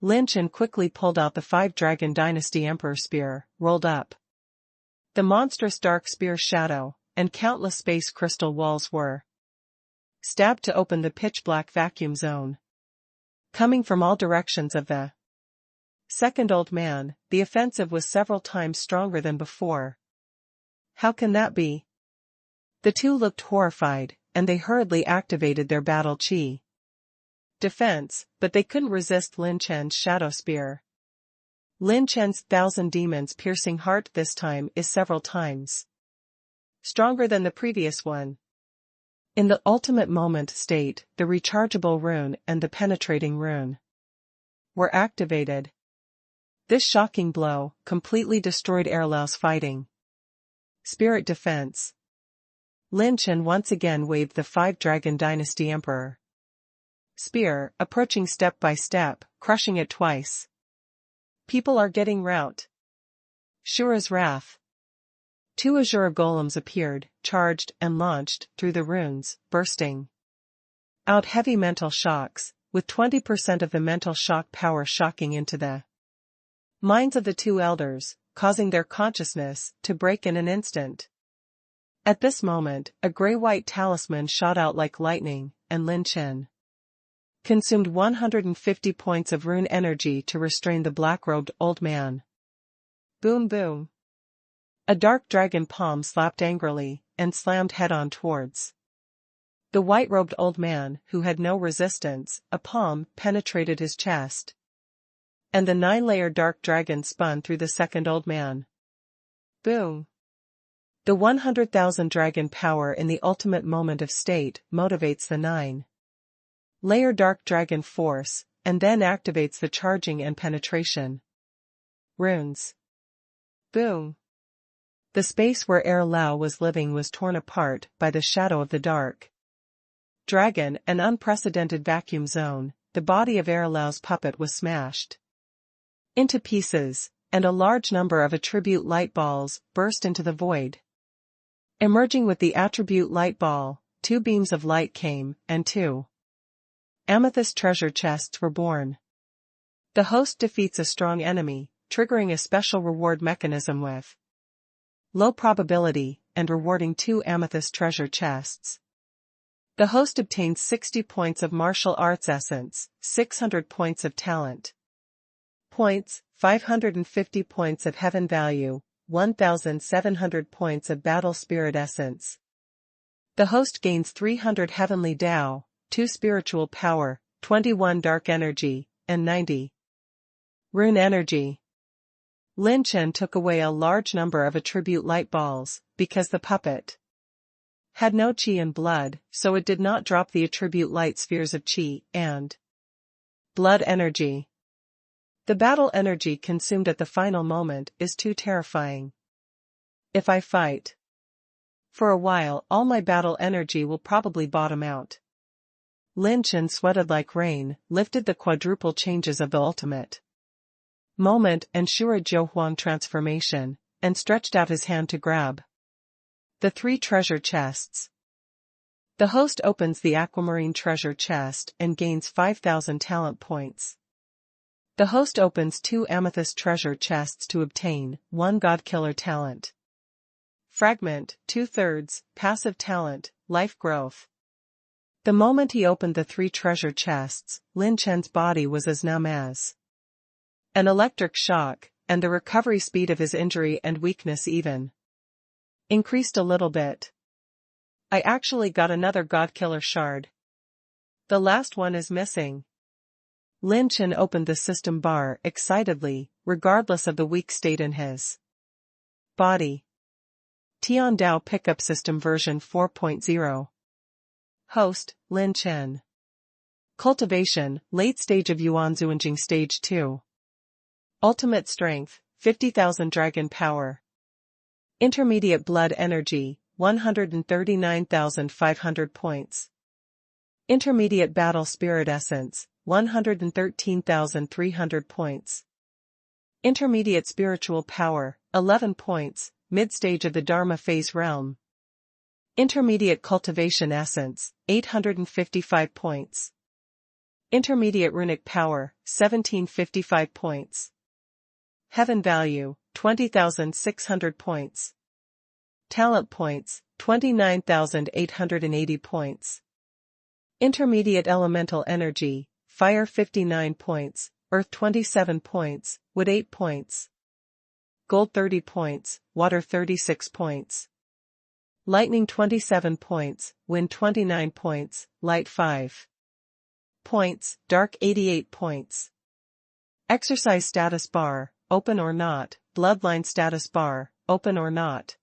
Lin Chen quickly pulled out the 5 Dragon Dynasty Emperor Spear, rolled up the monstrous dark spear shadow, and countless space crystal walls were stabbed to open the pitch-black vacuum zone. Coming from all directions of the second old man, the offensive was several times stronger than before. How can that be? The 2 looked horrified, and they hurriedly activated their battle chi defense, but they couldn't resist Lin Chen's shadow spear. Lin Chen's 1,000 demons piercing heart this time is several times stronger than the previous one. In the ultimate moment state, the rechargeable rune and the penetrating rune were activated. This shocking blow completely destroyed Erlao's fighting spirit defense. Lin Chen once again waved the 5 Dragon Dynasty Emperor Spear, approaching step by step, crushing it twice. People are getting rout. Shura's wrath. 2 Azure golems appeared, charged and launched through the runes, bursting out heavy mental shocks, with 20% of the mental shock power shocking into the minds of the 2 elders, causing their consciousness to break in an instant. At this moment, a gray-white talisman shot out like lightning, and Lin Chen consumed 150 points of rune energy to restrain the black-robed old man. Boom boom. A dark dragon palm slapped angrily, and slammed head-on towards The white-robed old man, who had no resistance, a palm, penetrated his chest. And the 9-layer dark dragon spun through the second old man. Boom! The 100,000 dragon power in the ultimate moment of state motivates the 9-layer dark dragon force, and then activates the charging and penetration runes. Boom! The space where Lao was living was torn apart by the shadow of the dark dragon, an unprecedented vacuum zone. The body of Lao's puppet was smashed into pieces, and a large number of attribute light balls burst into the void. Emerging with the attribute light ball, 2 beams of light came, and 2 amethyst treasure chests were born. The host defeats a strong enemy, triggering a special reward mechanism with low probability, and rewarding 2 amethyst treasure chests. The host obtains 60 points of martial arts essence, 600 points of talent points, 550 points of heaven value, 1,700 points of battle spirit essence. The host gains 300 Heavenly Dao, 2 spiritual power, 21 dark energy, and 90 rune energy. Lin Chen took away a large number of attribute light balls, because the puppet had no qi and blood, so it did not drop the attribute light spheres of qi and blood energy. The battle energy consumed at the final moment is too terrifying. If I fight for a while, all my battle energy will probably bottom out. Lin Chen sweated like rain, lifted the quadruple changes of the ultimate moment and Shura Jiuhuang transformation, and stretched out his hand to grab the 3 treasure chests. The host opens the aquamarine treasure chest and gains 5,000 talent points. The host opens 2 amethyst treasure chests to obtain 1 Godkiller talent fragment, 2/3, passive talent, life growth. The moment he opened the 3 treasure chests, Lin Chen's body was as numb as an electric shock, and the recovery speed of his injury and weakness even increased a little bit. I actually got another Godkiller shard. The last one is missing. Lin Chen opened the system bar excitedly, regardless of the weak state in his body. Tian Dao Pickup System version 4.0. Host, Lin Chen. Cultivation, late stage of Yuan Zuanjing stage 2. Ultimate strength, 50,000 dragon power. Intermediate blood energy, 139,500 points. Intermediate battle spirit essence, 113,300 points. Intermediate spiritual power, 11 points, mid-stage of the Dharma phase realm. Intermediate cultivation essence, 855 points. Intermediate runic power, 1755 points. Heaven value, 20,600 points. Talent points, 29,880 points. Intermediate elemental energy, fire 59 points, earth 27 points, wood 8 points. Gold 30 points, water 36 points. Lightning 27 points, wind 29 points, light 5 points, dark 88 points. Exercise status bar, open or not, bloodline status bar, open or not.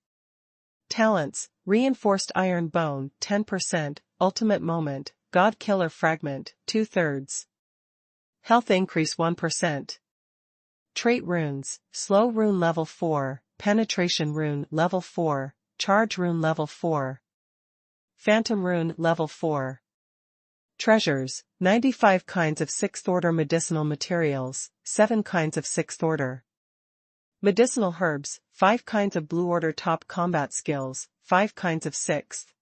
Talents, reinforced iron bone, 10%, ultimate moment, God killer fragment, 2/3. Health increase 1%. Trait runes, slow rune level 4, penetration rune level 4, charge rune level 4. Phantom rune level 4. Treasures, 95 kinds of 6th order medicinal materials, 7 kinds of 6th order medicinal herbs, 5 kinds of blue order top combat skills, 5 kinds of 6th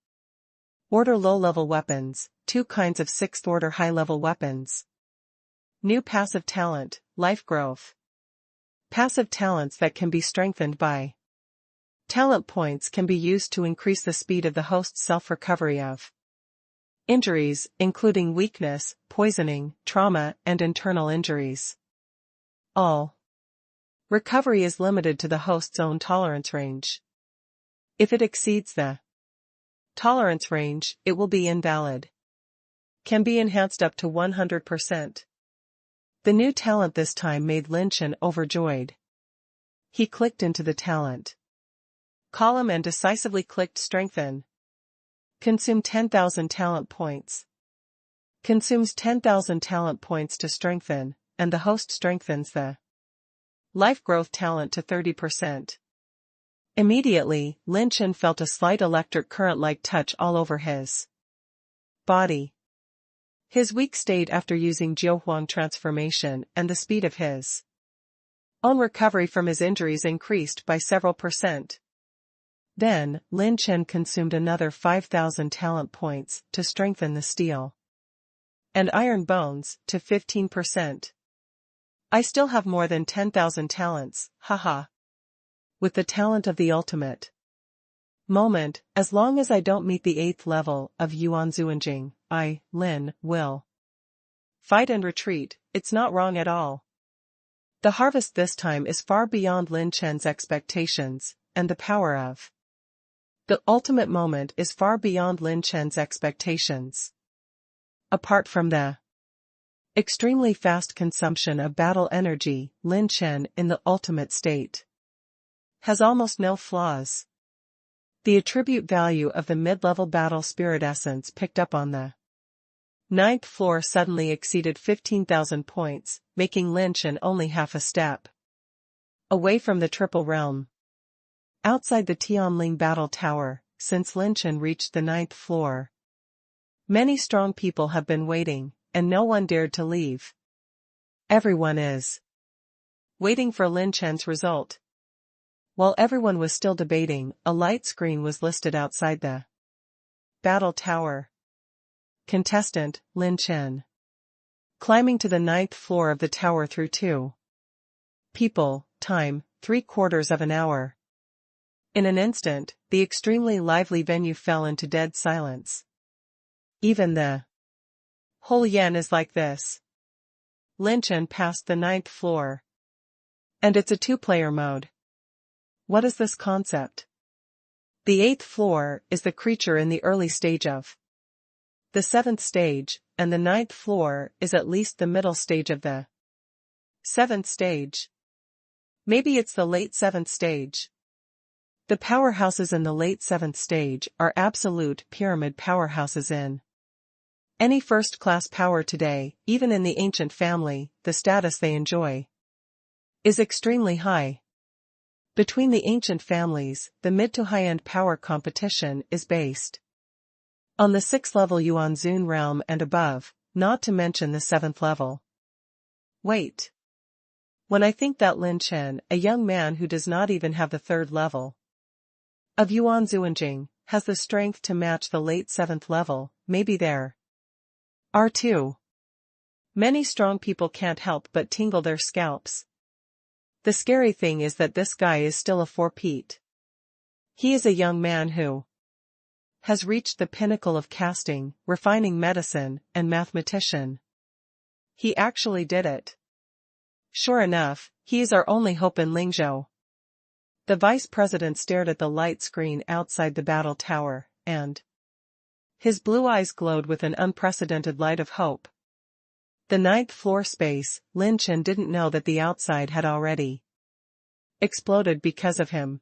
order low-level weapons, 2 kinds of 6th order high-level weapons. New passive talent, life growth. Passive talents that can be strengthened by talent points can be used to increase the speed of the host's self-recovery of injuries, including weakness, poisoning, trauma, and internal injuries. All recovery is limited to the host's own tolerance range. If it exceeds the Tolerance range, it will be invalid. Can be enhanced up to 100%. The new talent this time made Lin Chen overjoyed. He clicked into the talent column and decisively clicked Strengthen. Consume 10,000 talent points. Consumes 10,000 talent points to strengthen, and the host strengthens the life growth talent to 30%. Immediately, Lin Chen felt a slight electric current-like touch all over his body. His weak state after using Wang transformation and the speed of his own recovery from his injuries increased by several percent. Then, Lin Chen consumed another 5,000 talent points to strengthen the steel and iron bones to 15%. I still have more than 10,000 talents, haha. With the talent of the ultimate moment, as long as I don't meet the 8th level of Yuan Zuanjing, I, Lin, will fight and retreat. It's not wrong at all. The harvest this time is far beyond Lin Chen's expectations, and the power of the ultimate moment is far beyond Lin Chen's expectations. Apart from the extremely fast consumption of battle energy, Lin Chen in the ultimate state has almost no flaws. The attribute value of the mid-level battle spirit essence picked up on the 9th floor suddenly exceeded 15,000 points, making Lin Chen only half a step away from the triple realm. Outside the Tianling battle tower, since Lin Chen reached the 9th floor, many strong people have been waiting, and no one dared to leave. Everyone is waiting for Lin Chen's result. While everyone was still debating, a light screen was listed outside the battle tower. Contestant, Lin Chen. Climbing to the 9th floor of the tower through 2 people, time, 3/4 of an hour. In an instant, the extremely lively venue fell into dead silence. Even the whole yen is like this. Lin Chen passed the 9th floor. And it's a 2-player mode. What is this concept? The 8th floor is the creature in the early stage of the 7th stage, and the 9th floor is at least the middle stage of the 7th stage. Maybe it's the late 7th stage. The powerhouses in the late 7th stage are absolute pyramid powerhouses in any first-class power today. Even in the ancient family, the status they enjoy is extremely high. Between the ancient families, the mid to high-end power competition is based on the 6th level Yuan Zun realm and above, not to mention the 7th level. Wait. When I think that Lin Chen, a young man who does not even have the 3rd level of Yuan Zuanjing, has the strength to match the late 7th level, maybe there are too many strong people can't help but tingle their scalps. The scary thing is that this guy is still a 4-peat. He is a young man who has reached the pinnacle of casting, refining medicine, and mathematician. He actually did it. Sure enough, he is our only hope in Lingzhou. The vice president stared at the light screen outside the battle tower, and his blue eyes glowed with an unprecedented light of hope. The 9th floor space, Lin Chen didn't know that the outside had already exploded because of him.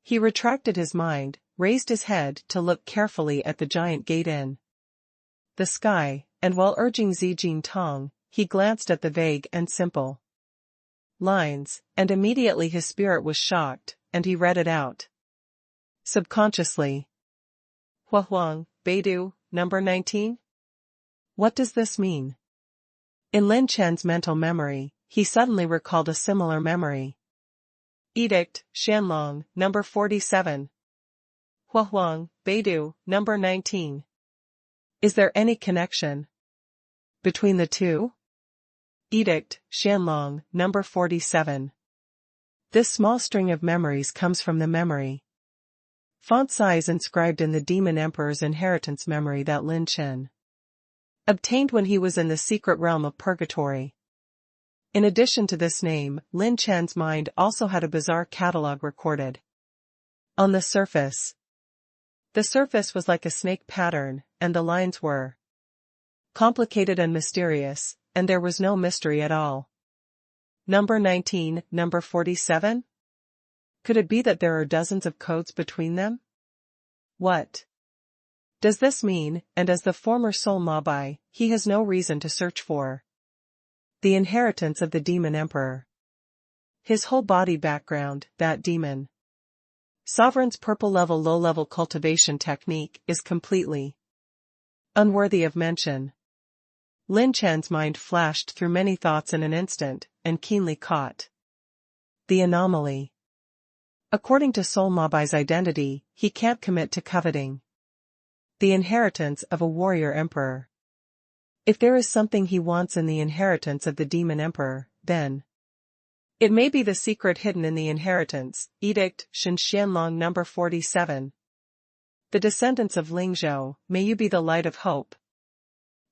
He retracted his mind, raised his head to look carefully at the giant gate in the sky, and while urging Zijin Tong, he glanced at the vague and simple lines, and immediately his spirit was shocked, and he read it out. Subconsciously. Huang, Beidou, number 19? What does this mean? In Lin Chen's mental memory, he suddenly recalled a similar memory. Edict, Shanlong, number 47. Huang, Beidou, number 19. Is there any connection between the two? Edict, Shanlong, number 47. This small string of memories comes from the memory font size inscribed in the Demon Emperor's inheritance memory that Lin Chen obtained when he was in the secret realm of purgatory. In addition to this name, Lin Chen's mind also had a bizarre catalog recorded on the surface. The surface was like a snake pattern, and the lines were complicated and mysterious, and there was no mystery at all. Number 19, number 47? Could it be that there are dozens of codes between them? What does this mean? And as the former soul Mabai, he has no reason to search for the inheritance of the demon emperor. His whole body background, that demon sovereign's purple level low-level cultivation technique is completely unworthy of mention. Lin Chen's mind flashed through many thoughts in an instant, and keenly caught the anomaly. According to Soul Mabai's identity, he can't commit to coveting the inheritance of a warrior emperor. If there is something he wants in the inheritance of the demon emperor, then it may be the secret hidden in the inheritance. Edict, Xianlong number 47. The descendants of Lingzhou, may you be the light of hope.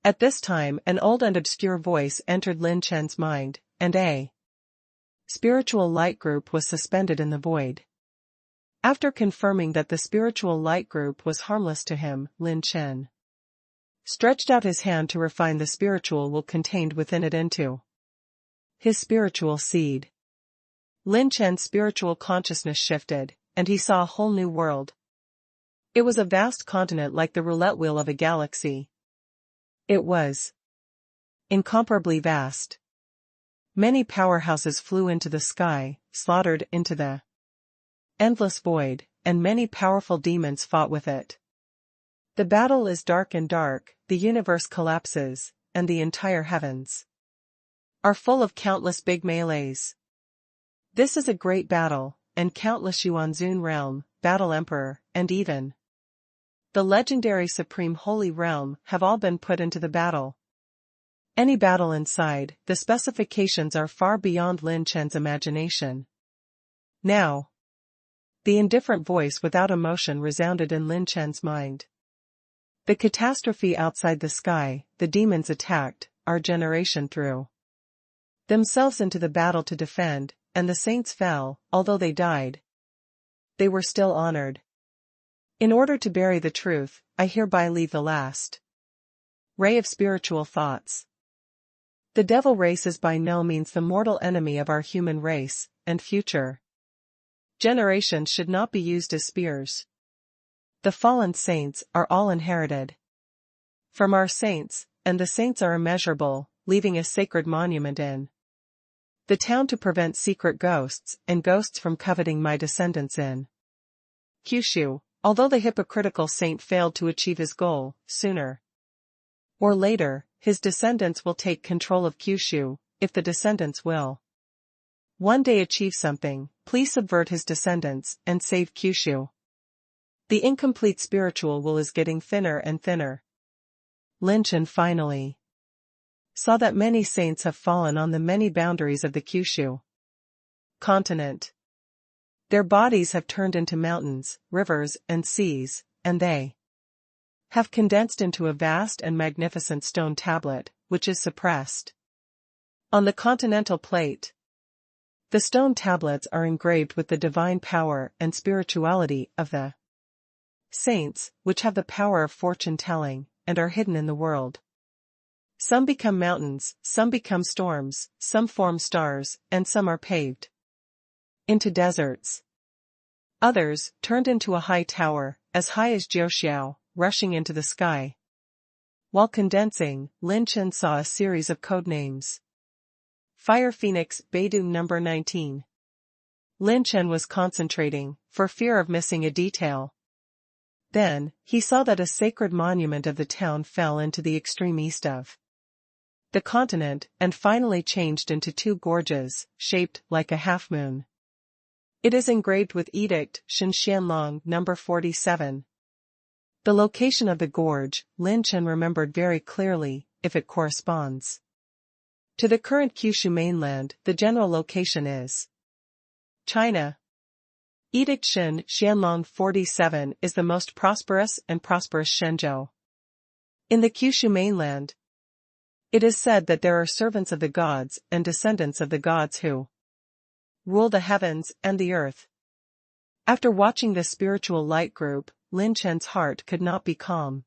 At this time an old and obscure voice entered Lin Chen's mind, and a spiritual light group was suspended in the void. After confirming that the spiritual light group was harmless to him, Lin Chen stretched out his hand to refine the spiritual will contained within it into his spiritual seed. Lin Chen's spiritual consciousness shifted, and he saw a whole new world. It was a vast continent like the roulette wheel of a galaxy. It was incomparably vast. Many powerhouses flew into the sky, slaughtered into the endless void, and many powerful demons fought with it. The battle is dark and dark, the universe collapses, and the entire heavens are full of countless big melees. This is a great battle, and countless Yuanzun realm, battle emperor, and even the legendary supreme holy realm have all been put into the battle. Any battle inside, the specifications are far beyond Lin Chen's imagination. Now, the indifferent voice without emotion resounded in Lin Chen's mind. The catastrophe outside the sky, the demons attacked, our generation threw themselves into the battle to defend, and the saints fell, although they died. They were still honored. In order to bury the truth, I hereby leave the last ray of spiritual thoughts. The devil race is by no means the mortal enemy of our human race, and future generations should not be used as spears. The fallen saints are all inherited from our saints, and the saints are immeasurable, leaving a sacred monument in the town to prevent secret ghosts and ghosts from coveting my descendants in Kyushu. Although the hypocritical saint failed to achieve his goal, sooner or later, his descendants will take control of Kyushu. If the descendants will one day achieve something, please subvert his descendants and save Kyushu. The incomplete spiritual will is getting thinner and thinner. Lin Chen finally saw that many saints have fallen on the many boundaries of the Kyushu continent. Their bodies have turned into mountains, rivers, and seas, and they have condensed into a vast and magnificent stone tablet, which is suppressed on the continental plate. The stone tablets are engraved with the divine power and spirituality of the saints, which have the power of fortune-telling, and are hidden in the world. Some become mountains, some become storms, some form stars, and some are paved into deserts. Others, turned into a high tower, as high as Jiuxiao, rushing into the sky. While condensing, Lin Chen saw a series of code names. Fire Phoenix, Beidou number 19. Lin Chen was concentrating, for fear of missing a detail. Then, he saw that a sacred monument of the town fell into the extreme east of the continent, and finally changed into two gorges, shaped like a half-moon. It is engraved with Edict, Xianlong number 47. The location of the gorge, Lin Chen remembered very clearly, if it corresponds to the current Kyushu mainland. The general location is China. Edict Xianlong 47 is the most prosperous and prosperous Shenzhou in the Kyushu mainland. It is said that there are servants of the gods and descendants of the gods who rule the heavens and the earth. After watching this spiritual light group, Lin Chen's heart could not be calm.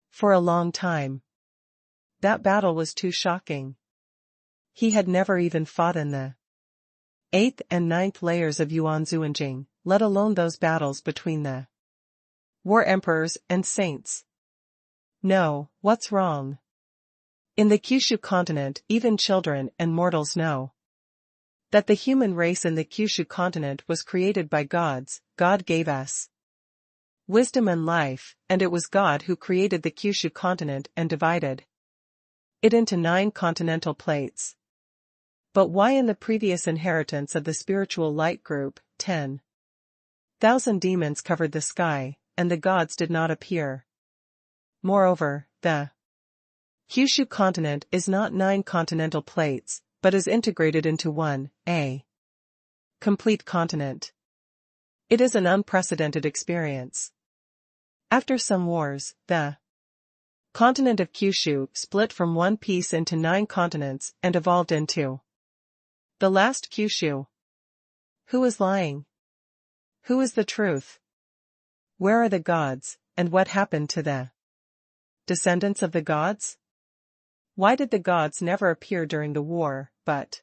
For a long time. That battle was too shocking. He had never even fought in the 8th and 9th layers of Yuan Zuanjing, let alone those battles between the war emperors and saints. No, what's wrong? In the Kyushu continent, even children and mortals know that the human race in the Kyushu continent was created by gods. God gave us wisdom and life, and it was God who created the Kyushu continent and divided it into 9 continental plates. But why in the previous inheritance of the spiritual light group, 10,000 demons covered the sky, and the gods did not appear? Moreover, the Kyushu continent is not 9 continental plates, but is integrated into one, a complete continent. It is an unprecedented experience. After some wars, the continent of Kyushu split from one piece into 9 continents and evolved into the last Kyushu. Who is lying? Who is the truth? Where are the gods, and what happened to the descendants of the gods? Why did the gods never appear during the war, but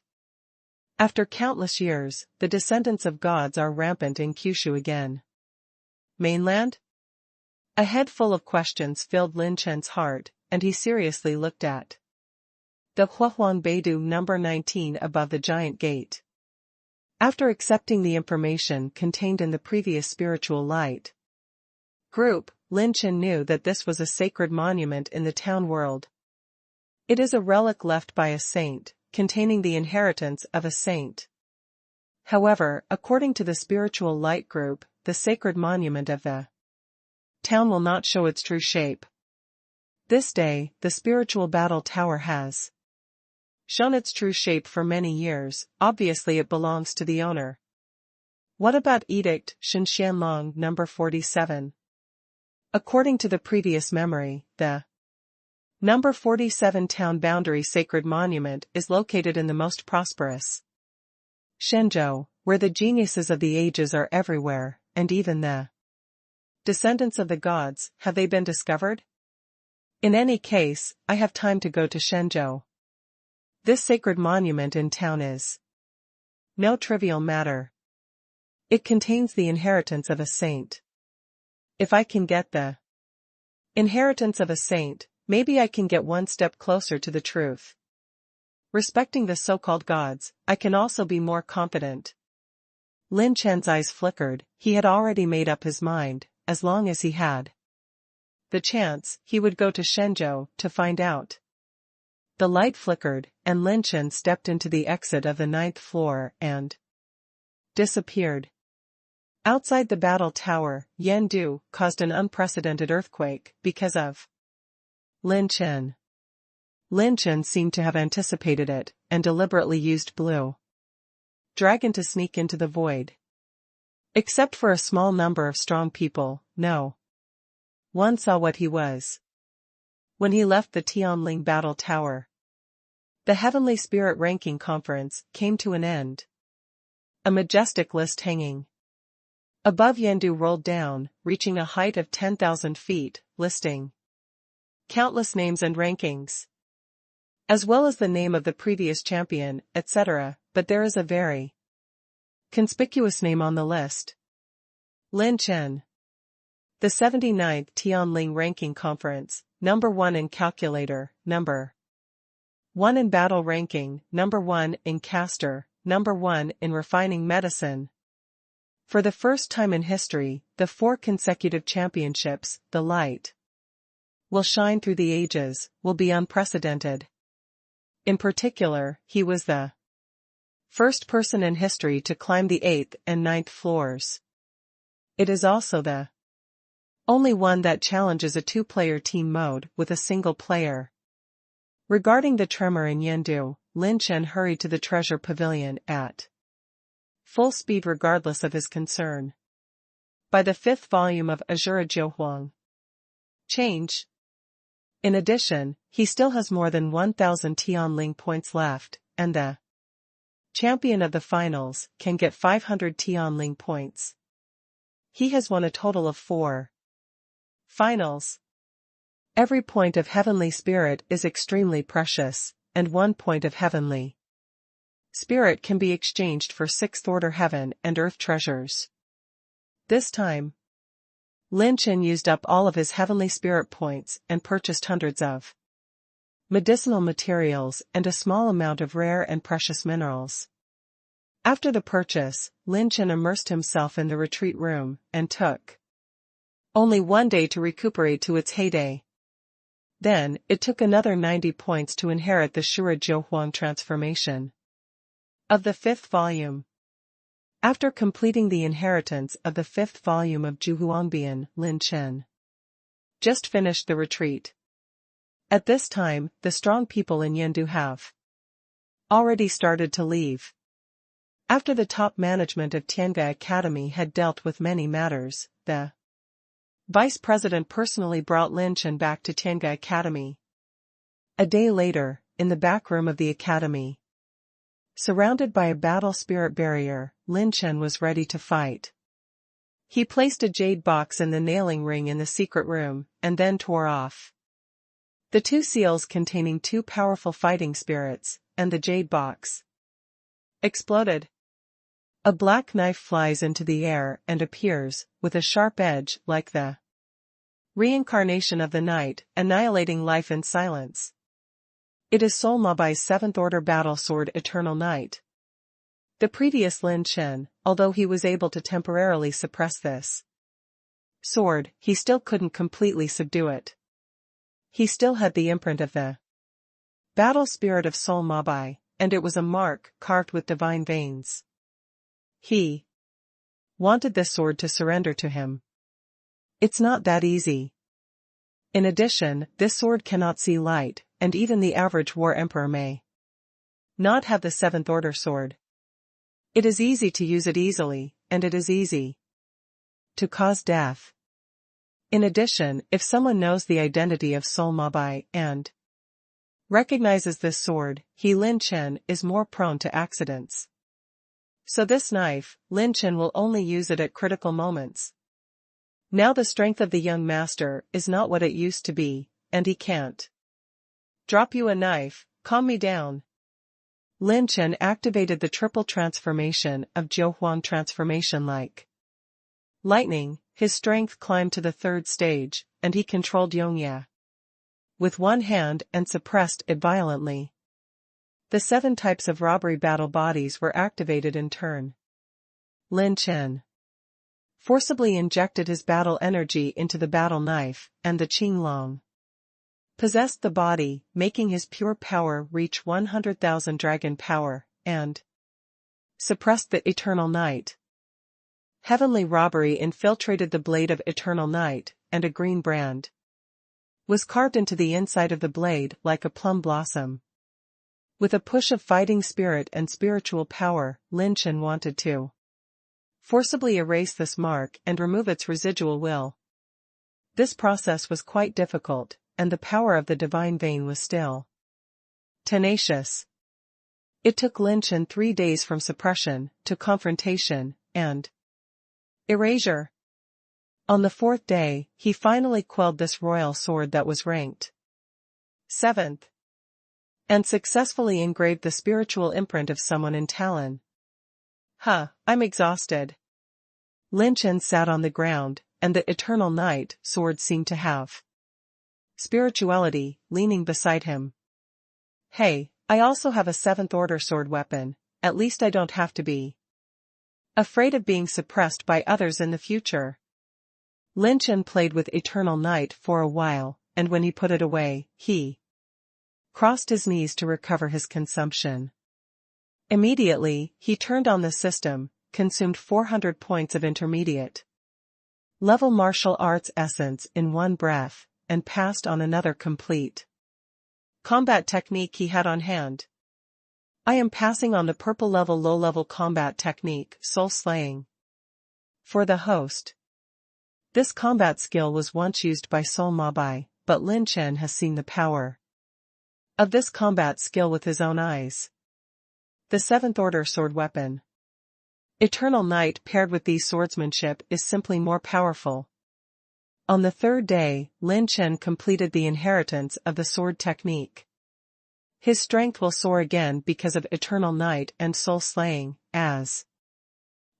after countless years, the descendants of gods are rampant in Kyushu again? Mainland? A head full of questions filled Lin Chen's heart, and he seriously looked at the Huahuang Beidou number 19 above the giant gate. After accepting the information contained in the previous spiritual light group, Lin Chen knew that this was a sacred monument in the town world. It is a relic left by a saint, containing the inheritance of a saint. However, according to the spiritual light group, the sacred monument of the town will not show its true shape. This day, the spiritual battle tower has shown its true shape for many years. Obviously it belongs to the owner. What about Edict Shinshanlong number 47? According to the previous memory, the number 47 town boundary sacred monument is located in the most prosperous Shenzhou, where the geniuses of the ages are everywhere, and even the descendants of the gods. Have they been discovered? In any case, I have time to go to Shenzhou. This sacred monument in town is no trivial matter. It contains the inheritance of a saint. If I can get the inheritance of a saint, maybe I can get one step closer to the truth. Respecting the so-called gods, I can also be more confident. Lin Chen's eyes flickered. He had already made up his mind. As long as he had the chance, he would go to Shenzhou to find out. The light flickered, and Lin Chen stepped into the exit of the 9th floor and disappeared. Outside the battle tower, Yandu caused an unprecedented earthquake because of Lin Chen. Lin Chen seemed to have anticipated it, and deliberately used Blue Dragon to sneak into the void. Except for a small number of strong people, no one saw what he was. When he left the Tianling battle tower, the Heavenly Spirit ranking conference came to an end. A majestic list hanging above Yandu rolled down, reaching a height of 10,000 feet, listing countless names and rankings, as well as the name of the previous champion, etc., but there is a very conspicuous name on the list. Lin Chen. The 79th Tianling Ranking Conference, number 1 in Calculator, number 1 in Battle Ranking, number 1 in Caster, number 1 in Refining Medicine. For the first time in history, the 4 consecutive championships, the light will shine through the ages, will be unprecedented. In particular, he was the first person in history to climb the 8th and 9th floors. It is also the only one that challenges a 2-player team mode with a single player. Regarding the tremor in Yandu, Lin Chen hurried to the treasure pavilion at full speed regardless of his concern. By the 5th volume of Azura Jiuhuang Change. In addition, he still has more than 1,000 Tianling points left, and the champion of the finals can get 500 Tianling points. He has won a total of 4 finals. Every point of Heavenly Spirit is extremely precious, and 1 point of Heavenly Spirit can be exchanged for 6th order heaven and earth treasures. This time, Lin Chen used up all of his Heavenly Spirit points and purchased hundreds of medicinal materials and a small amount of rare and precious minerals. After the purchase, Lin Chen immersed himself in the retreat room and took only 1 day to recuperate to its heyday. Then, it took another 90 points to inherit the Shura Jiu Huang transformation of the 5th volume. After completing the inheritance of the 5th volume of Zhuhuangbian, Lin Chen just finished the retreat. At this time, the strong people in Yendu have already started to leave. After the top management of Tiange Academy had dealt with many matters, the vice president personally brought Lin Chen back to Tiange Academy. A day later, in the back room of the academy, surrounded by a battle spirit barrier, Lin Chen was ready to fight. He placed a jade box in the nailing ring in the secret room, and then tore off the 2 seals containing 2 powerful fighting spirits, and the jade box exploded. A black knife flies into the air and appears, with a sharp edge like the reincarnation of the night, annihilating life in silence. It is Soul Mabai's 7th order battle sword Eternal Night. The previous Lin Chen, although he was able to temporarily suppress this sword, he still couldn't completely subdue it. He still had the imprint of the battle spirit of Soul Mabai, and it was a mark carved with divine veins. He wanted this sword to surrender to him. It's not that easy. In addition, this sword cannot see light, and even the average war emperor may not have the 7th order sword. It is easy to use it easily, and it is easy to cause death. In addition, if someone knows the identity of Soul Mabai and recognizes this sword, he Lin Chen is more prone to accidents. So this knife, Lin Chen will only use it at critical moments. Now the strength of the young master is not what it used to be, and he can't drop you a knife. Calm me down. Lin Chen activated the triple transformation of Jiu Huang transformation like lightning. His strength climbed to the 3rd stage, and he controlled Yongya with 1 hand and suppressed it violently. The 7 types of robbery battle bodies were activated in turn. Lin Chen forcibly injected his battle energy into the battle knife, and the Qinglong possessed the body, making his pure power reach 100,000 dragon power, and suppressed the Eternal Night. Heavenly Robbery infiltrated the blade of Eternal Night, and a green brand was carved into the inside of the blade like a plum blossom. With a push of fighting spirit and spiritual power, Lin Chen wanted to forcibly erase this mark and remove its residual will. This process was quite difficult, and the power of the divine vein was still tenacious. It took Lin Chen 3 days from suppression to confrontation and erasure. On the 4th day, he finally quelled this royal sword that was ranked 7th. And successfully engraved the spiritual imprint of someone in Talon. I'm exhausted. Lin Chen sat on the ground, and the Eternal Night sword seemed to have spirituality, leaning beside him. Hey, I also have a 7th order sword weapon, at least I don't have to be afraid of being suppressed by others in the future. Lin Chen played with Eternal Night for a while, and when he put it away, he crossed his knees to recover his consumption. Immediately, he turned on the system, consumed 400 points of intermediate level martial arts essence in 1 breath, and passed on another complete combat technique he had on hand. I am passing on the purple level low-level combat technique, Soul Slaying. For the host. This combat skill was once used by Soul Mabai, but Lin Chen has seen the power of this combat skill with his own eyes. The 7th order sword weapon. Eternal night paired with these swordsmanship is simply more powerful. On the third day, Lin Chen completed the inheritance of the sword technique. His strength will soar again because of eternal night and soul slaying, as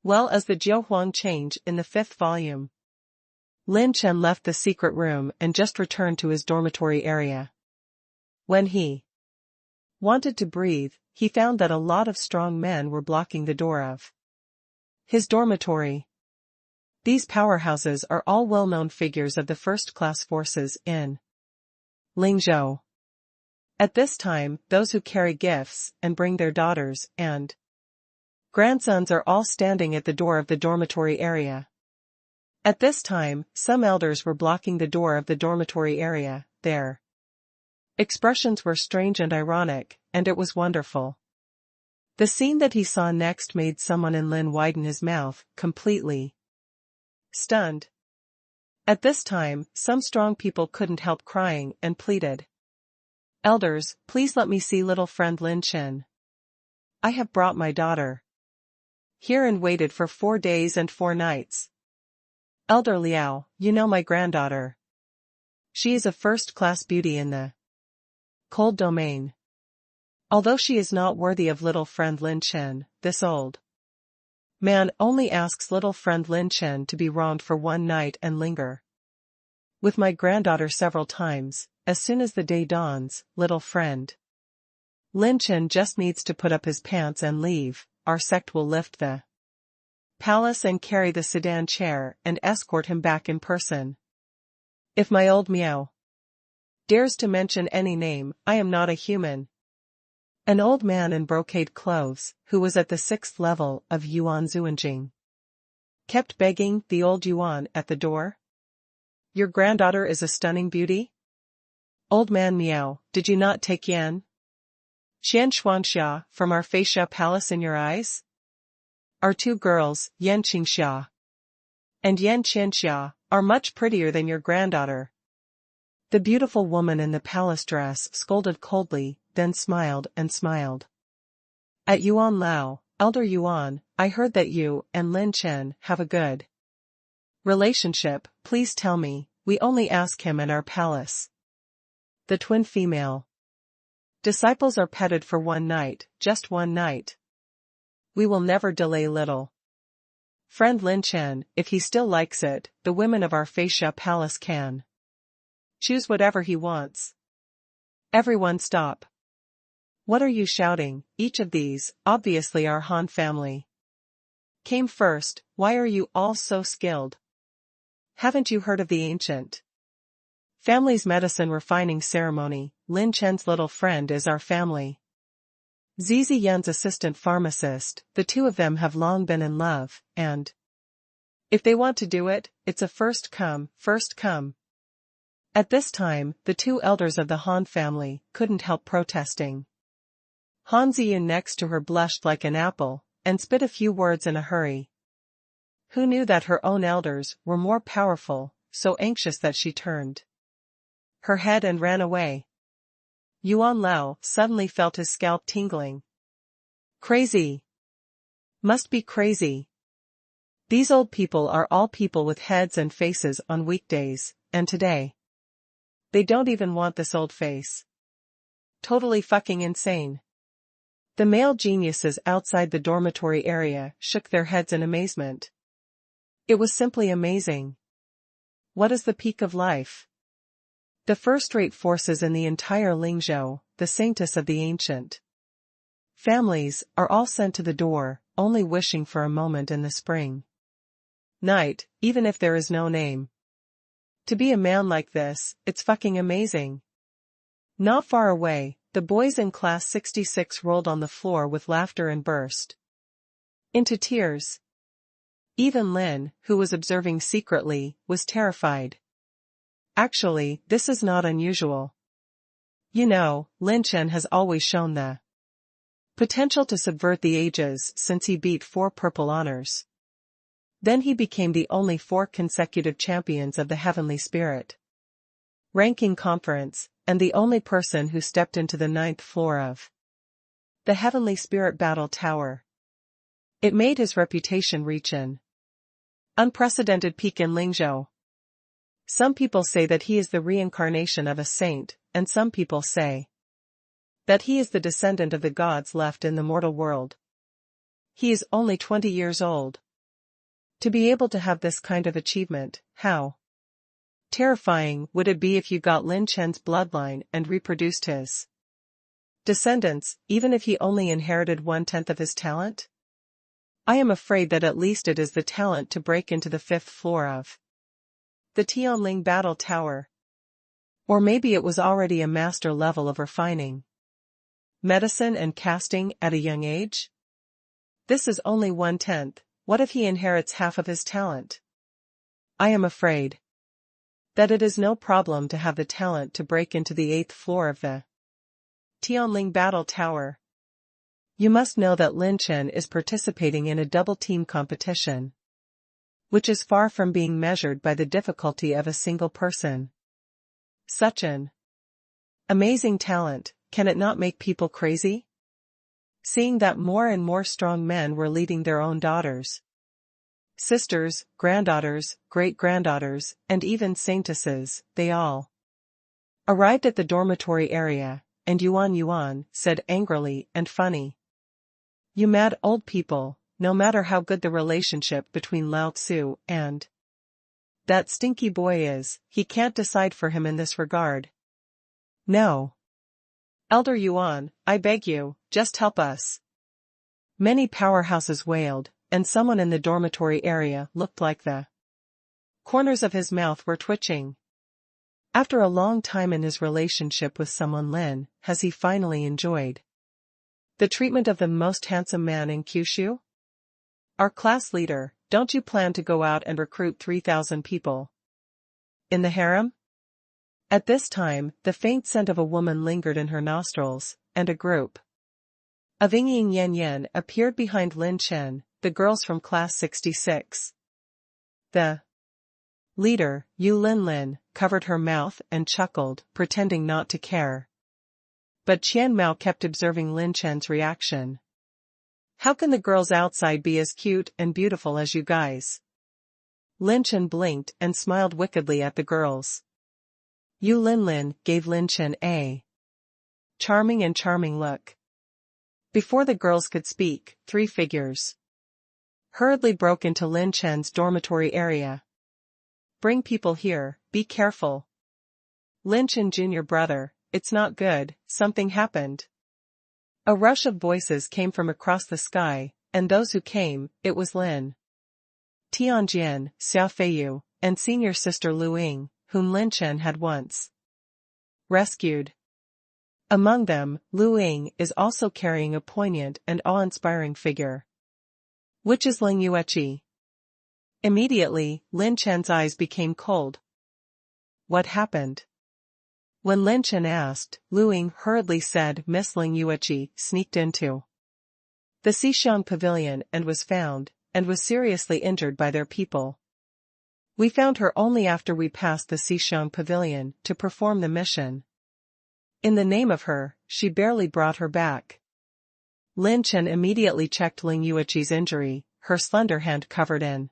well as the Jiu Huang change in the 5th volume. Lin Chen left the secret room and just returned to his dormitory area. When he wanted to breathe, he found that a lot of strong men were blocking the door of his dormitory. These powerhouses are all well-known figures of the first-class forces in Lingzhou. At this time, those who carry gifts and bring their daughters and grandsons are all standing at the door of the dormitory area. At this time, some elders were blocking the door of the dormitory area. Their expressions were strange and ironic, and it was wonderful. The scene that he saw next made someone in Lin widen his mouth, completely stunned. At this time, some strong people couldn't help crying and pleaded, "Elders, please let me see little friend Lin Chen. I have brought my daughter here and waited for 4 days and 4 nights. Elder Liao, you know my granddaughter. She is a first-class beauty in the cold domain. Although she is not worthy of little friend Lin Chen, this old man only asks little friend Lin Chen to be wronged for 1 night and linger with my granddaughter several times. As soon as the day dawns, little friend Lin Chen just needs to put up his pants and leave. Our sect will lift the palace and carry the sedan chair and escort him back in person. If my old Miao dares to mention any name, I am not a human." An old man in brocade clothes, who was at the 6th level of Yuan Zuanjing, kept begging the old Yuan at the door. "Your granddaughter is a stunning beauty? Old man Miao, did you not take Yan Xian Xuanxia from our Feisha palace in your eyes? Our 2 girls, Yan Qingxia and Yan Qianxia, are much prettier than your granddaughter." The beautiful woman in the palace dress scolded coldly, then smiled and smiled. "At Yuan Lao, Elder Yuan, I heard that you and Lin Chen have a good relationship. Please tell me, we only ask him in our palace." The twin female disciples are petted for 1 night, just 1 night. We will never delay little friend Lin Chen. If he still likes it, the women of our Feisha palace can choose whatever he wants. Everyone stop. What are you shouting? Each of these, obviously our Han family, came first. Why are you all so skilled? Haven't you heard of the ancient family's medicine refining ceremony? Lin Chen's little friend is our family. Zizi Yan's assistant pharmacist, the 2 of them have long been in love, and if they want to do it, it's a first come, first come. At this time, the 2 elders of the Han family couldn't help protesting. Han Ziyun next to her blushed like an apple, and spit a few words in a hurry. Who knew that her own elders were more powerful, so anxious that she turned her head and ran away. Yuan Lao suddenly felt his scalp tingling. Crazy. Must be crazy. These old people are all people with heads and faces on weekdays, and today they don't even want this old face. Totally fucking insane. The male geniuses outside the dormitory area shook their heads in amazement. It was simply amazing. What is the peak of life? The first-rate forces in the entire Lingzhou, the saintess of the ancient families, are all sent to the door, only wishing for a moment in the spring night, even if there is no name. To be a man like this, it's fucking amazing. Not far away, the boys in class 66 rolled on the floor with laughter and burst into tears. Even Lin, who was observing secretly, was terrified. Actually, this is not unusual. You know, Lin Chen has always shown the potential to subvert the ages since he beat 4 purple honors. Then he became the only 4 consecutive champions of the Heavenly Spirit ranking conference, and the only person who stepped into the 9th floor of the Heavenly Spirit Battle Tower. It made his reputation reach an unprecedented peak in Lingzhou. Some people say that he is the reincarnation of a saint, and some people say that he is the descendant of the gods left in the mortal world. He is only 20 years old. To be able to have this kind of achievement, how terrifying would it be if you got Lin Chen's bloodline and reproduced his descendants, even if he only inherited 1/10 of his talent? I am afraid that at least it is the talent to break into the 5th floor of the Tianling Battle Tower. Or maybe it was already a master level of refining medicine and casting at a young age? This is only 1/10, what if he inherits half of his talent? I am afraid that it is no problem to have the talent to break into the 8th floor of the Tianling Battle Tower. You must know that Lin Chen is participating in a double-team competition, which is far from being measured by the difficulty of a single person. Such an amazing talent, can it not make people crazy? Seeing that more and more strong men were leading their own daughters, sisters, granddaughters, great-granddaughters, and even saintesses, they all arrived at the dormitory area, and Yuan said angrily and funny, "You mad old people, no matter how good the relationship between Lao Tzu and that stinky boy is, he can't decide for him in this regard. No. Elder Yuan, I beg you, just help us." Many powerhouses wailed, and someone in the dormitory area looked like the corners of his mouth were twitching. After a long time in his relationship with someone, Lin has he finally enjoyed the treatment of the most handsome man in Kyushu? Our class leader, don't you plan to go out and recruit 3,000 people in the harem? At this time, the faint scent of a woman lingered in her nostrils, and a group of Ying Yan appeared behind Lin Chen, the girls from class 66. The leader, Lin, covered her mouth and chuckled, pretending not to care. But Qian Mao kept observing Lin Chen's reaction. "How can the girls outside be as cute and beautiful as you guys?" Lin Chen blinked and smiled wickedly at the girls. Lin gave Lin Chen a charming look. Before the girls could speak, 3 figures hurriedly broke into Lin Chen's dormitory area. "Bring people here, be careful. Lin Chen Jr. brother, it's not good, something happened." A rush of voices came from across the sky, and those who came, it was Lin Tianjian, Xiao Feiyu, and senior sister Lu Ying, whom Lin Chen had once rescued. Among them, Lu Ying is also carrying a poignant and awe-inspiring figure, which is Ling Yueqi. Immediately, Lin Chen's eyes became cold. What happened? When Lin Chen asked, Lu Ying hurriedly said Miss Ling Yueqi sneaked into the Xixiang Pavilion and was found, and was seriously injured by their people. We found her only after we passed the Xixiang Pavilion to perform the mission. In the name of her, she barely brought her back. Lin Chen immediately checked Ling Yueqi's injury, her slender hand covered in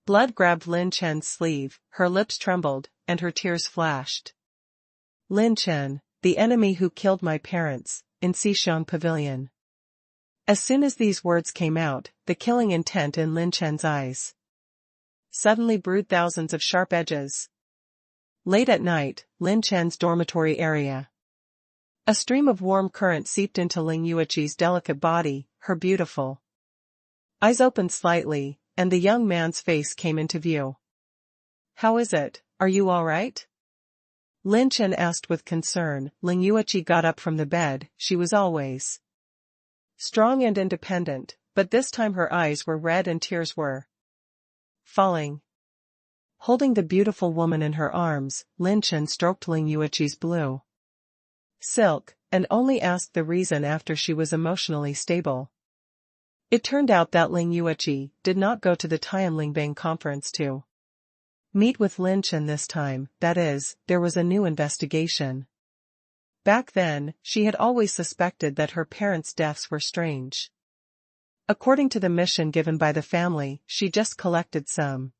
blood grabbed Lin Chen's sleeve, her lips trembled, and her tears flashed. Lin Chen, the enemy who killed my parents, in Xixiang Pavilion. As soon as these words came out, the killing intent in Lin Chen's eyes suddenly brewed thousands of sharp edges. Late at night, Lin Chen's dormitory area. A stream of warm current seeped into Ling Yueqi's delicate body, her beautiful eyes opened slightly, and the young man's face came into view. "How is it, are you all right?" Lin Chen asked with concern. Ling Yueqi got up from the bed. She was always strong and independent, but this time her eyes were red and tears were falling. Holding the beautiful woman in her arms, Lin Chen stroked Ling Yueqi's blue silk, and only asked the reason after she was emotionally stable. It turned out that Ling Yueqi did not go to the Tianlingbang conference to meet with Lin Chen this time, that is, there was a new investigation. Back then, she had always suspected that her parents' deaths were strange. According to the mission given by the family, she just collected some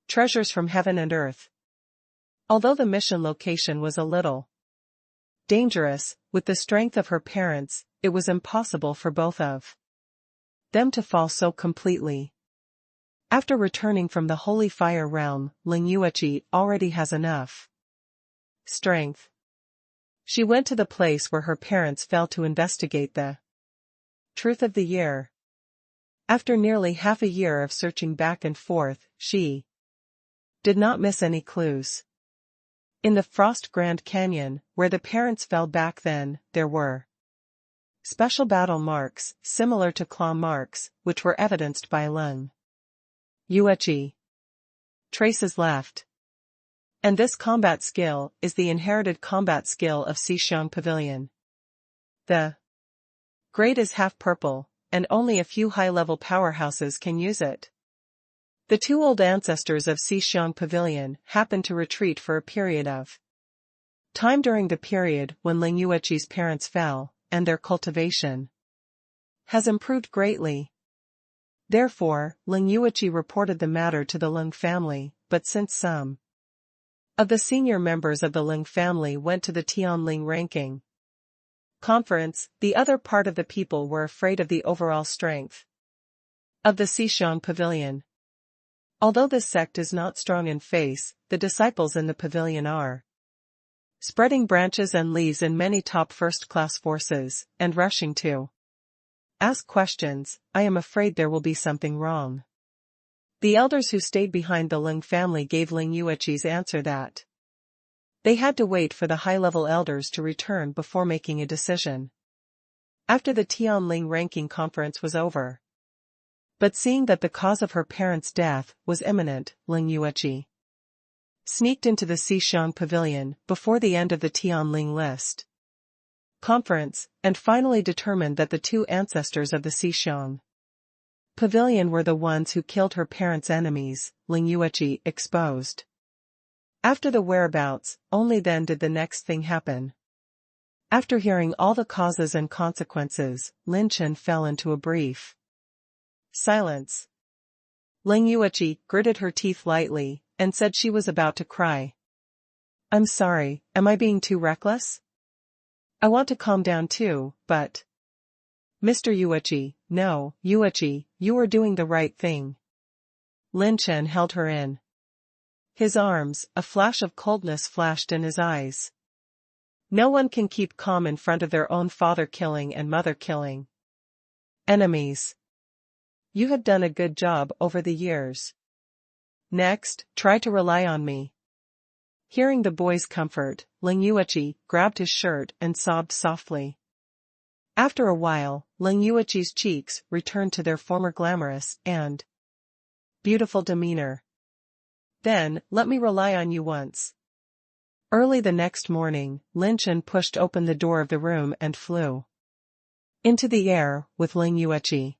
treasures from heaven and earth. Although the mission location was a little dangerous, with the strength of her parents, it was impossible for both of them to fall so completely. After returning from the Holy Fire realm, Ling Yueqi already has enough strength. She went to the place where her parents fell to investigate the truth of the year. After nearly half a year of searching back and forth, she did not miss any clues. In the Frost Grand Canyon, where the parents fell back then, there were special battle marks, similar to claw marks, which were evidenced by Ling Yueqi traces left. And this combat skill is the inherited combat skill of Xixiang Pavilion. The grade is half purple, and only a few high-level powerhouses can use it. The two old ancestors of Xixiang Pavilion happened to retreat for a period of time during the period when Ling Yueqi's parents fell, and their cultivation has improved greatly. Therefore, Ling Yueqi reported the matter to the Ling family, but since some of the senior members of the Ling family went to the Tianling ranking conference, the other part of the people were afraid of the overall strength of the Xixiang Pavilion. Although this sect is not strong in face, the disciples in the pavilion are spreading branches and leaves in many top first-class forces, and rushing to ask questions. I am afraid there will be something wrong. The elders who stayed behind the Ling family gave Ling Yueqi's answer that they had to wait for the high-level elders to return before making a decision. After the Tianling ranking conference was over, but seeing that the cause of her parents' death was imminent, Ling Yueqi sneaked into the Xixiang Pavilion before the end of the Tianling list conference, and finally determined that the two ancestors of the Xixiang Pavilion were the ones who killed her parents' enemies. Ling Yueqi exposed. After the whereabouts, only then did the next thing happen. After hearing all the causes and consequences, Lin Chen fell into a brief silence. Ling Yueqi gritted her teeth lightly, and said she was about to cry. I'm sorry, am I being too reckless? I want to calm down too, but Mr. Yueqi, no, Yueqi, you are doing the right thing. Lin Chen held her in his arms, a flash of coldness flashed in his eyes. No one can keep calm in front of their own father-killing and mother-killing enemies. You have done a good job over the years. Next, try to rely on me. Hearing the boy's comfort, Ling Yueqi grabbed his shirt and sobbed softly. After a while, Ling Yueqi's cheeks returned to their former glamorous and beautiful demeanor. Then, let me rely on you once. Early the next morning, Lin Chen pushed open the door of the room and flew into the air with Ling Yueqi.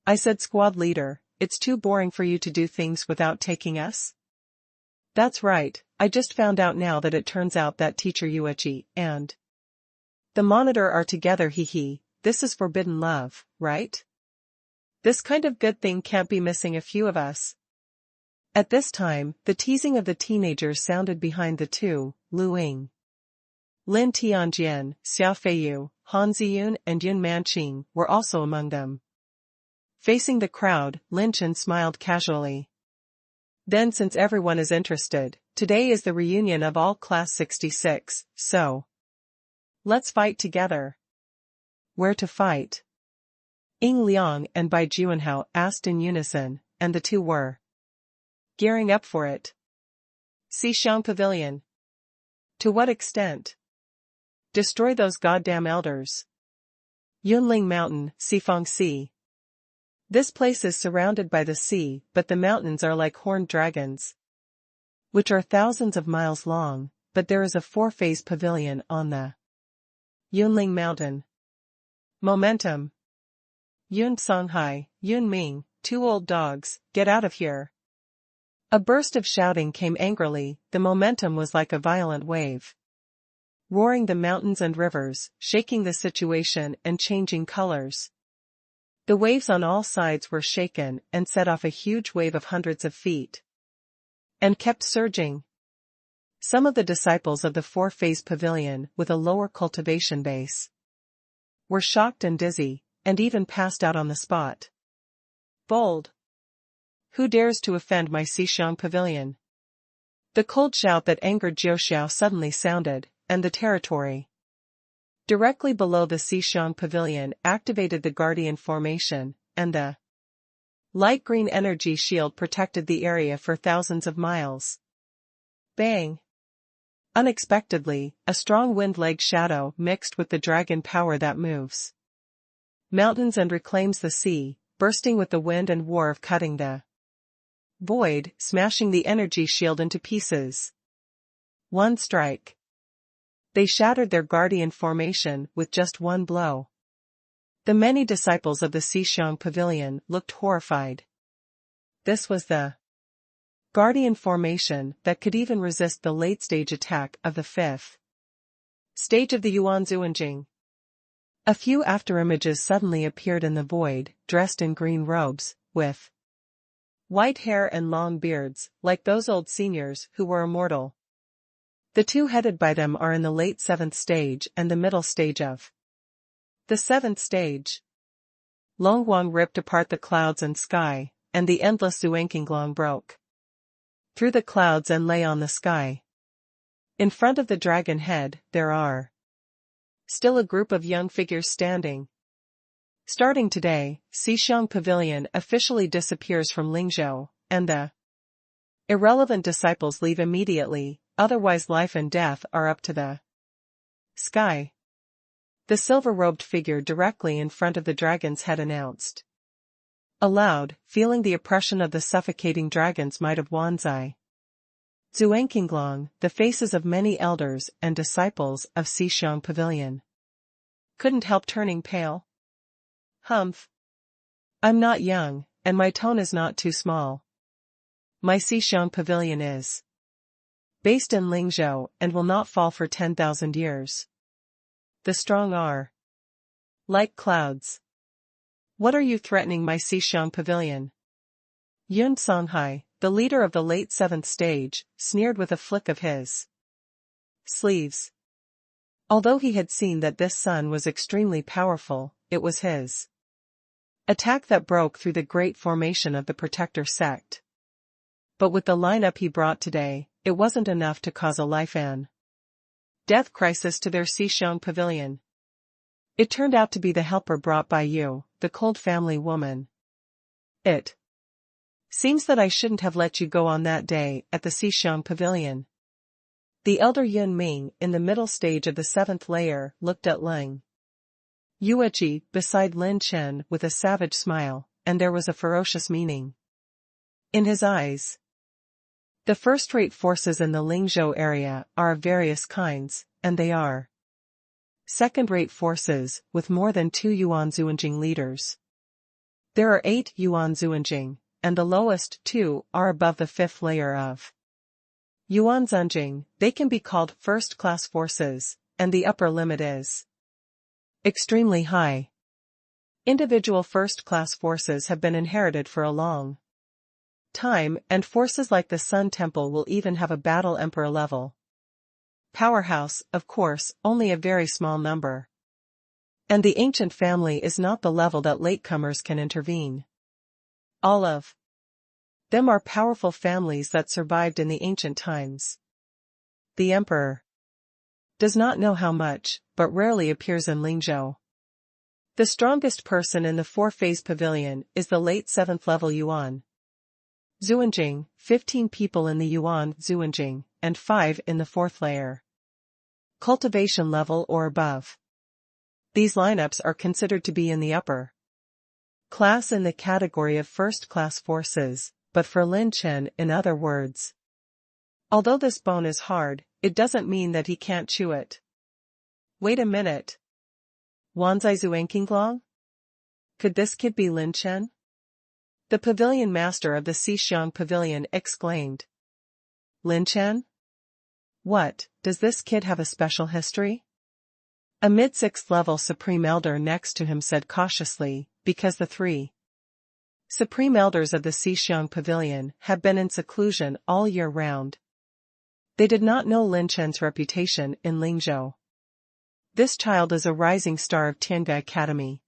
I said, squad leader, it's too boring for you to do things without taking us? That's right, I just found out now that it turns out that teacher Yueqi and the monitor are together. Hee. This is forbidden love, right? This kind of good thing can't be missing a few of us. At this time, the teasing of the teenagers sounded behind the two. Lu Ying, Lin Tianjian, Xiao Feiyu, Han Ziyun and Yun Manqing were also among them. Facing the crowd, Lin Chen smiled casually. Then, since everyone is interested, today is the reunion of all Class 66, so let's fight together. Where to fight? Ying Liang and Bai Juanhao asked in unison, and the two were gearing up for it. Xixiang Pavilion. To what extent? Destroy those goddamn elders. Yunling Mountain, Xifang Sea. This place is surrounded by the sea, but the mountains are like horned dragons, which are thousands of miles long, but there is a 4-phase pavilion on the Yunling Mountain. Momentum. Yun Songhai, Yun Ming, two old dogs, get out of here. A burst of shouting came angrily. The momentum was like a violent wave, roaring the mountains and rivers, shaking the situation and changing colors. The waves on all sides were shaken and set off a huge wave of hundreds of feet. And kept surging. Some of the disciples of the four-phase pavilion with a lower cultivation base were shocked and dizzy, and even passed out on the spot. Bold! Who dares to offend my Xixiang pavilion? The cold shout that angered Jiuxiao suddenly sounded, and the territory directly below the Xixiang pavilion activated the Guardian formation, and the light green energy shield protected the area for thousands of miles. Bang! Unexpectedly, a strong wind-leg shadow mixed with the dragon power that moves mountains and reclaims the sea, bursting with the wind and war cutting the void, smashing the energy shield into pieces. One strike. They shattered their guardian formation with just one blow. The many disciples of the Xixiang pavilion looked horrified. This was the guardian formation that could even resist the late-stage attack of the fifth stage of the Yuan Zuanjing. A few afterimages suddenly appeared in the void, dressed in green robes, with white hair and long beards, like those old seniors who were immortal. The two headed by them are in the late seventh stage and the middle stage of the seventh stage. Long Wang ripped apart the clouds and sky, and the endless Zuanqinglong broke through the clouds and lay on the sky. In front of the dragon head, there are still a group of young figures standing. Starting today, Xixiang Pavilion officially disappears from Lingzhou, and the irrelevant disciples leave immediately, otherwise life and death are up to the sky. The silver-robed figure directly in front of the dragon's head announced aloud, feeling the oppression of the suffocating dragon's might of Wanzai. Zuanqinglong, the faces of many elders and disciples of Xixiang Pavilion couldn't help turning pale. Humph. I'm not young, and my tone is not too small. My Xixiang Pavilion is based in Lingzhou and will not fall for 10,000 years. The strong are like clouds. What are you threatening my Xixiang Pavilion? Yun Songhai, the leader of the late seventh stage, sneered with a flick of his sleeves. Although he had seen that this son was extremely powerful, it was his attack that broke through the great formation of the Protector sect. But with the lineup he brought today, it wasn't enough to cause a life and death crisis to their Xixiang Pavilion. It turned out to be the helper brought by you, the cold family woman. It seems that I shouldn't have let you go on that day at the Xixiang Pavilion. The elder Yun Ming, in the middle stage of the seventh layer, looked at Ling Yueji beside Lin Chen with a savage smile, and there was a ferocious meaning in his eyes. The first-rate forces in the Lingzhou area are of various kinds, and they are second-rate forces with more than 2 Yuan Zuanjing leaders. There are 8 Yuan Zuanjing, and the lowest 2 are above the 5th layer of Yuan Zunjing. They can be called first-class forces, and the upper limit is extremely high. Individual first-class forces have been inherited for a long time, and forces like the Sun Temple will even have a battle emperor level powerhouse, of course, only a very small number. And the ancient family is not the level that latecomers can intervene. All of them are powerful families that survived in the ancient times. The emperor does not know how much, but rarely appears in Lingzhou. The strongest person in the four-phase pavilion is the late 7th level Yuan Zuanjing, 15 people in the Yuan Zuanjing, and 5 in the 4th layer cultivation level or above. These lineups are considered to be in the upper class in the category of first-class forces, but for Lin Chen, in other words, although this bone is hard, it doesn't mean that he can't chew it. Wait a minute. Wanzai Zuanqinglong? Could this kid be Lin Chen? The pavilion master of the Xixiang Pavilion exclaimed. Lin Chen? What, does this kid have a special history? A mid-6th level supreme elder next to him said cautiously, because the three Supreme Elders of the Xixiang Pavilion had been in seclusion all year round. They did not know Lin Chen's reputation in Lingzhou. This child is a rising star of Tiange Academy.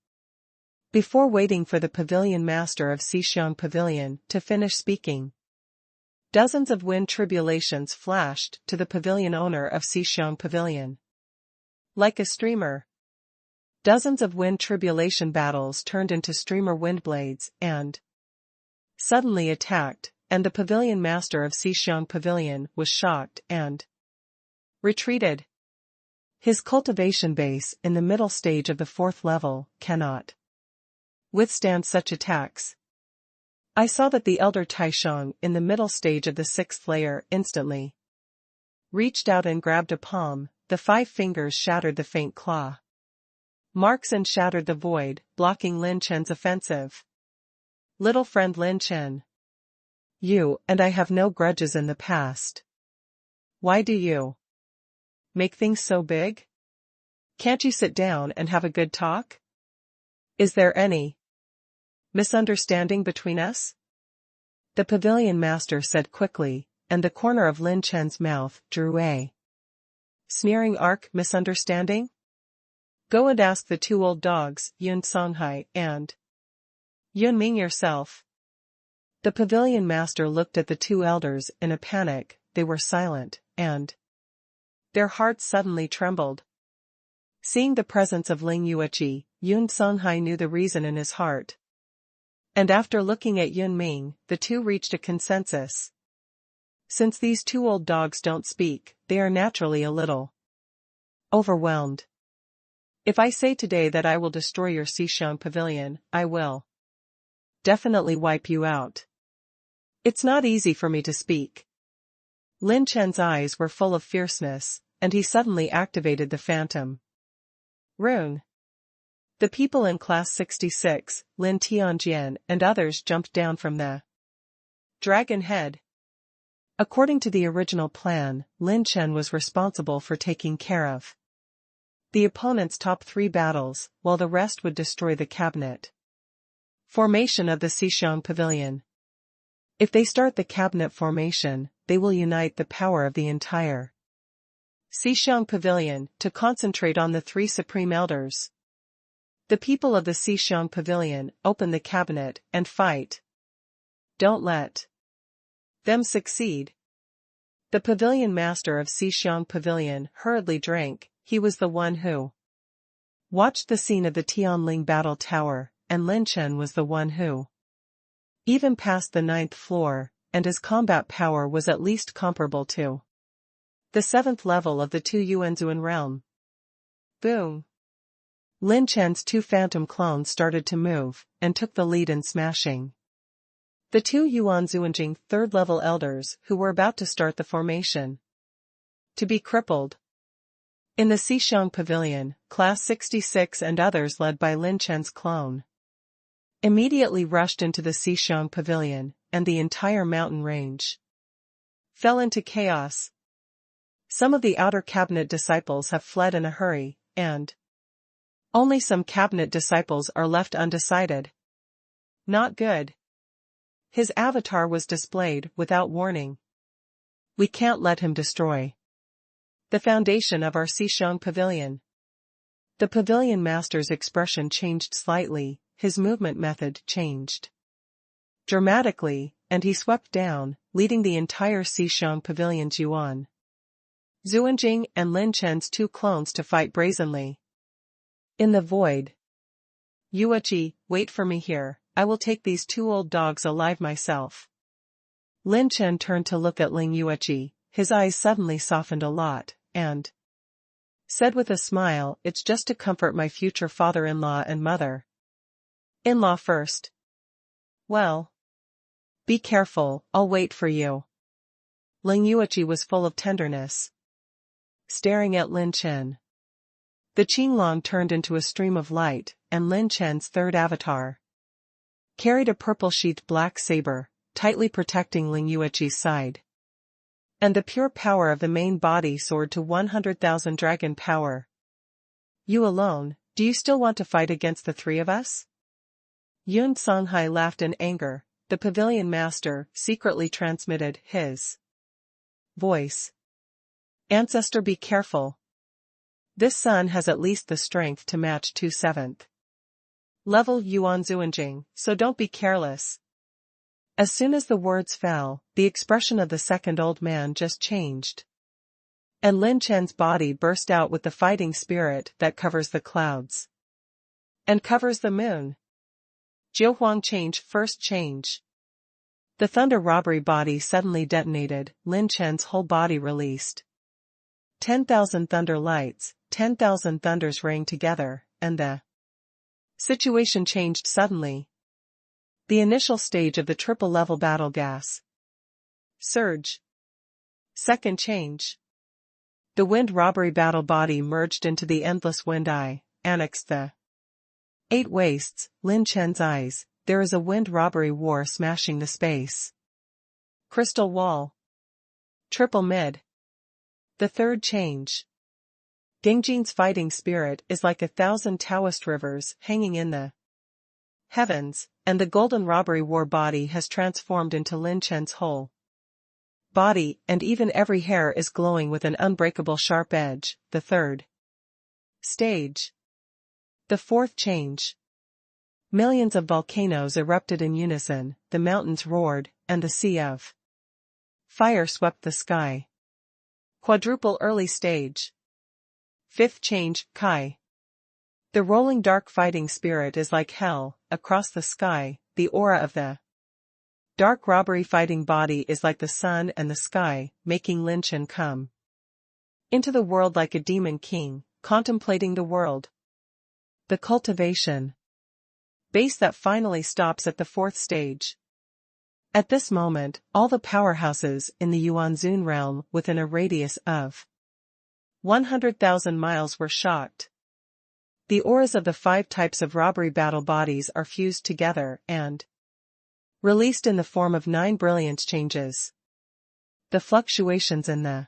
Before waiting for the pavilion master of Xixiang Pavilion to finish speaking, dozens of wind tribulations flashed to the pavilion owner of Xixiang Pavilion. Like a streamer, dozens of wind tribulation battles turned into streamer wind blades and suddenly attacked, and the pavilion master of Xixiang Pavilion was shocked and retreated. His cultivation base in the middle stage of the 4th level cannot withstand such attacks. I saw that the elder Taisheng in the middle stage of the 6th layer instantly reached out and grabbed a palm. The 5 fingers shattered the faint claw marks and shattered the void, blocking Lin Chen's offensive. Little friend Lin Chen, you and I have no grudges in the past. Why do you make things so big? Can't you sit down and have a good talk? Is there any misunderstanding between us? The pavilion master said quickly, and the corner of Lin Chen's mouth drew a sneering arc. Misunderstanding? Go and ask the 2 old dogs, Yun Songhai and Yun Ming yourself. The pavilion master looked at the 2 elders in a panic. They were silent, and their hearts suddenly trembled. Seeing the presence of Ling Yueqi, Yun Songhai knew the reason in his heart. And after looking at Yun Ming, the 2 reached a consensus. Since these 2 old dogs don't speak, they are naturally a little overwhelmed. If I say today that I will destroy your Xixiang Pavilion, I will definitely wipe you out. It's not easy for me to speak. Lin Chen's eyes were full of fierceness, and he suddenly activated the phantom rune. The people in Class 66, Lin Tianjian and others jumped down from the dragon head. According to the original plan, Lin Chen was responsible for taking care of the opponent's top 3 battles, while the rest would destroy the cabinet formation of the Xixiang Pavilion. If they start the cabinet formation, they will unite the power of the entire Xixiang Pavilion to concentrate on the 3 supreme elders. The people of the Xixiang Pavilion open the cabinet and fight. Don't let them succeed. The pavilion master of Xixiang Pavilion hurriedly drank. He was the one who watched the scene of the Tianling battle tower, and Lin Chen was the one who even passed the 9th floor, and his combat power was at least comparable to the 7th level of the 2 Yuanzuan realm. Boom! Lin Chen's 2 phantom clones started to move, and took the lead in smashing the 2 Yuanzuanjing 3rd level elders who were about to start the formation. To be crippled. In the Xixiang Pavilion, Class 66 and others led by Lin Chen's clone immediately rushed into the Xixiang Pavilion, and the entire mountain range fell into chaos. Some of the outer cabinet disciples have fled in a hurry, and only some cabinet disciples are left undecided. Not good. His avatar was displayed without warning. We can't let him destroy the foundation of our Xixiang Pavilion. The pavilion master's expression changed slightly, his movement method changed dramatically, and he swept down, leading the entire Xixiang Pavilion's Yuan Zuanjing and Lin Chen's 2 clones to fight brazenly. In the void. Yueqi, wait for me here, I will take these 2 old dogs alive myself. Lin Chen turned to look at Ling Yueqi, his eyes suddenly softened a lot, and said with a smile, it's just to comfort my future father-in-law and mother-in-law first. Well, be careful, I'll wait for you. Ling Yueqi was full of tenderness, staring at Lin Chen. The Qinglong turned into a stream of light, and Lin Chen's 3rd avatar carried a purple-sheathed black saber, tightly protecting Ling Yueqi's side. And the pure power of the main body soared to 100,000 dragon power. You alone, do you still want to fight against the 3 of us? Yun Songhai laughed in anger. The pavilion master secretly transmitted his voice. Ancestor, be careful. This son has at least the strength to match 2 7th level Yuan Zuanjing, so don't be careless. As soon as the words fell, the expression of the second old man just changed. And Lin Chen's body burst out with the fighting spirit that covers the clouds. And covers the moon. Jiu Huang change, first change. The thunder robbery body suddenly detonated, Lin Chen's whole body released. 10,000 thunder lights, 10,000 thunders rang together, and the situation changed suddenly. The initial stage of the triple-level battle gas. Surge. Second change. The wind robbery battle body merged into the endless wind eye, annexed the 8 wastes, Lin Chen's eyes, there is a wind robbery war smashing the space. Crystal wall. Triple mid. The third change. Dingjin's fighting spirit is like 1,000 Taoist rivers hanging in the heavens, and the golden robbery war body has transformed into Lin Chen's whole body, and even every hair is glowing with an unbreakable sharp edge. The third stage. The fourth change. Millions of volcanoes erupted in unison, the mountains roared, and the sea of fire swept the sky. Quadruple early stage. Fifth change, Kai. The rolling dark fighting spirit is like hell, across the sky, the aura of the dark robbery fighting body is like the sun and the sky, making Lin Chen come into the world like a demon king, contemplating the world. The cultivation base that finally stops at the fourth stage. At this moment, all the powerhouses in the Yuanzun realm within a radius of 100,000 miles were shocked. The auras of the 5 types of robbery battle bodies are fused together and released in the form of 9 brilliance changes. The fluctuations in the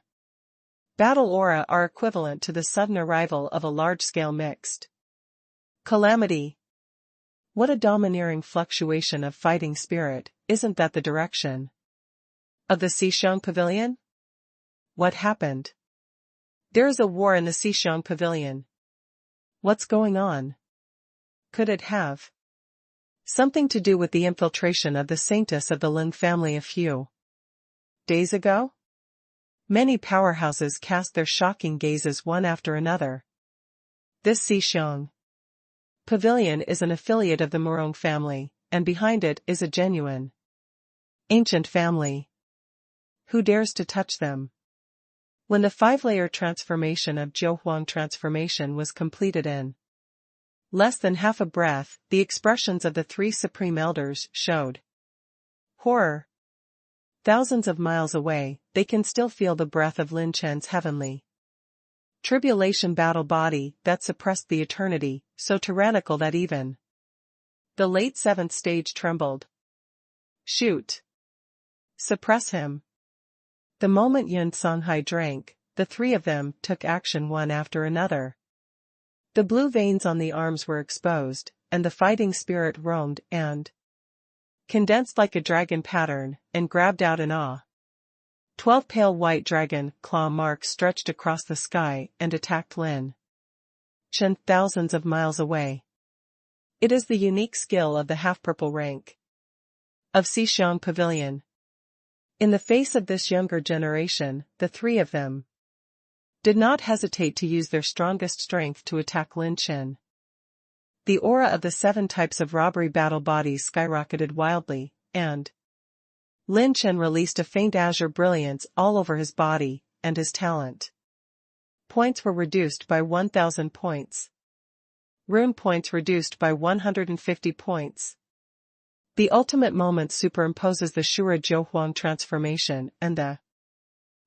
battle aura are equivalent to the sudden arrival of a large-scale mixed calamity. What a domineering fluctuation of fighting spirit, isn't that the direction of the Xixiong Pavilion? What happened? There is a war in the Xixiong Pavilion. What's going on? Could it have something to do with the infiltration of the saintess of the Lin family a few days ago? Many powerhouses cast their shocking gazes one after another. This Xixiong Pavilion is an affiliate of the Murong family, and behind it is a genuine ancient family. Who dares to touch them? When the 5-layer transformation of Jiu Huang transformation was completed in less than half a breath, the expressions of the 3 supreme elders showed horror. Thousands of miles away, they can still feel the breath of Lin Chen's heavenly tribulation battle body that suppressed the eternity, so tyrannical that even the late 7th stage trembled. Shoot! Suppress him! The moment Yun Songhai drank, the 3 of them took action one after another. The blue veins on the arms were exposed, and the fighting spirit roamed and condensed like a dragon pattern, and grabbed out in awe. 12 pale white dragon claw marks stretched across the sky and attacked Lin Chen thousands of miles away. It is the unique skill of the half-purple rank of Xixiong Pavilion. In the face of this younger generation, the 3 of them did not hesitate to use their strongest strength to attack Lin Chen. The aura of the 7 types of robbery battle bodies skyrocketed wildly, and Lin Chen released a faint azure brilliance all over his body, and his talent points were reduced by 1,000 points. Rune points reduced by 150 points. The ultimate moment superimposes the Shura Jiu Huang transformation and the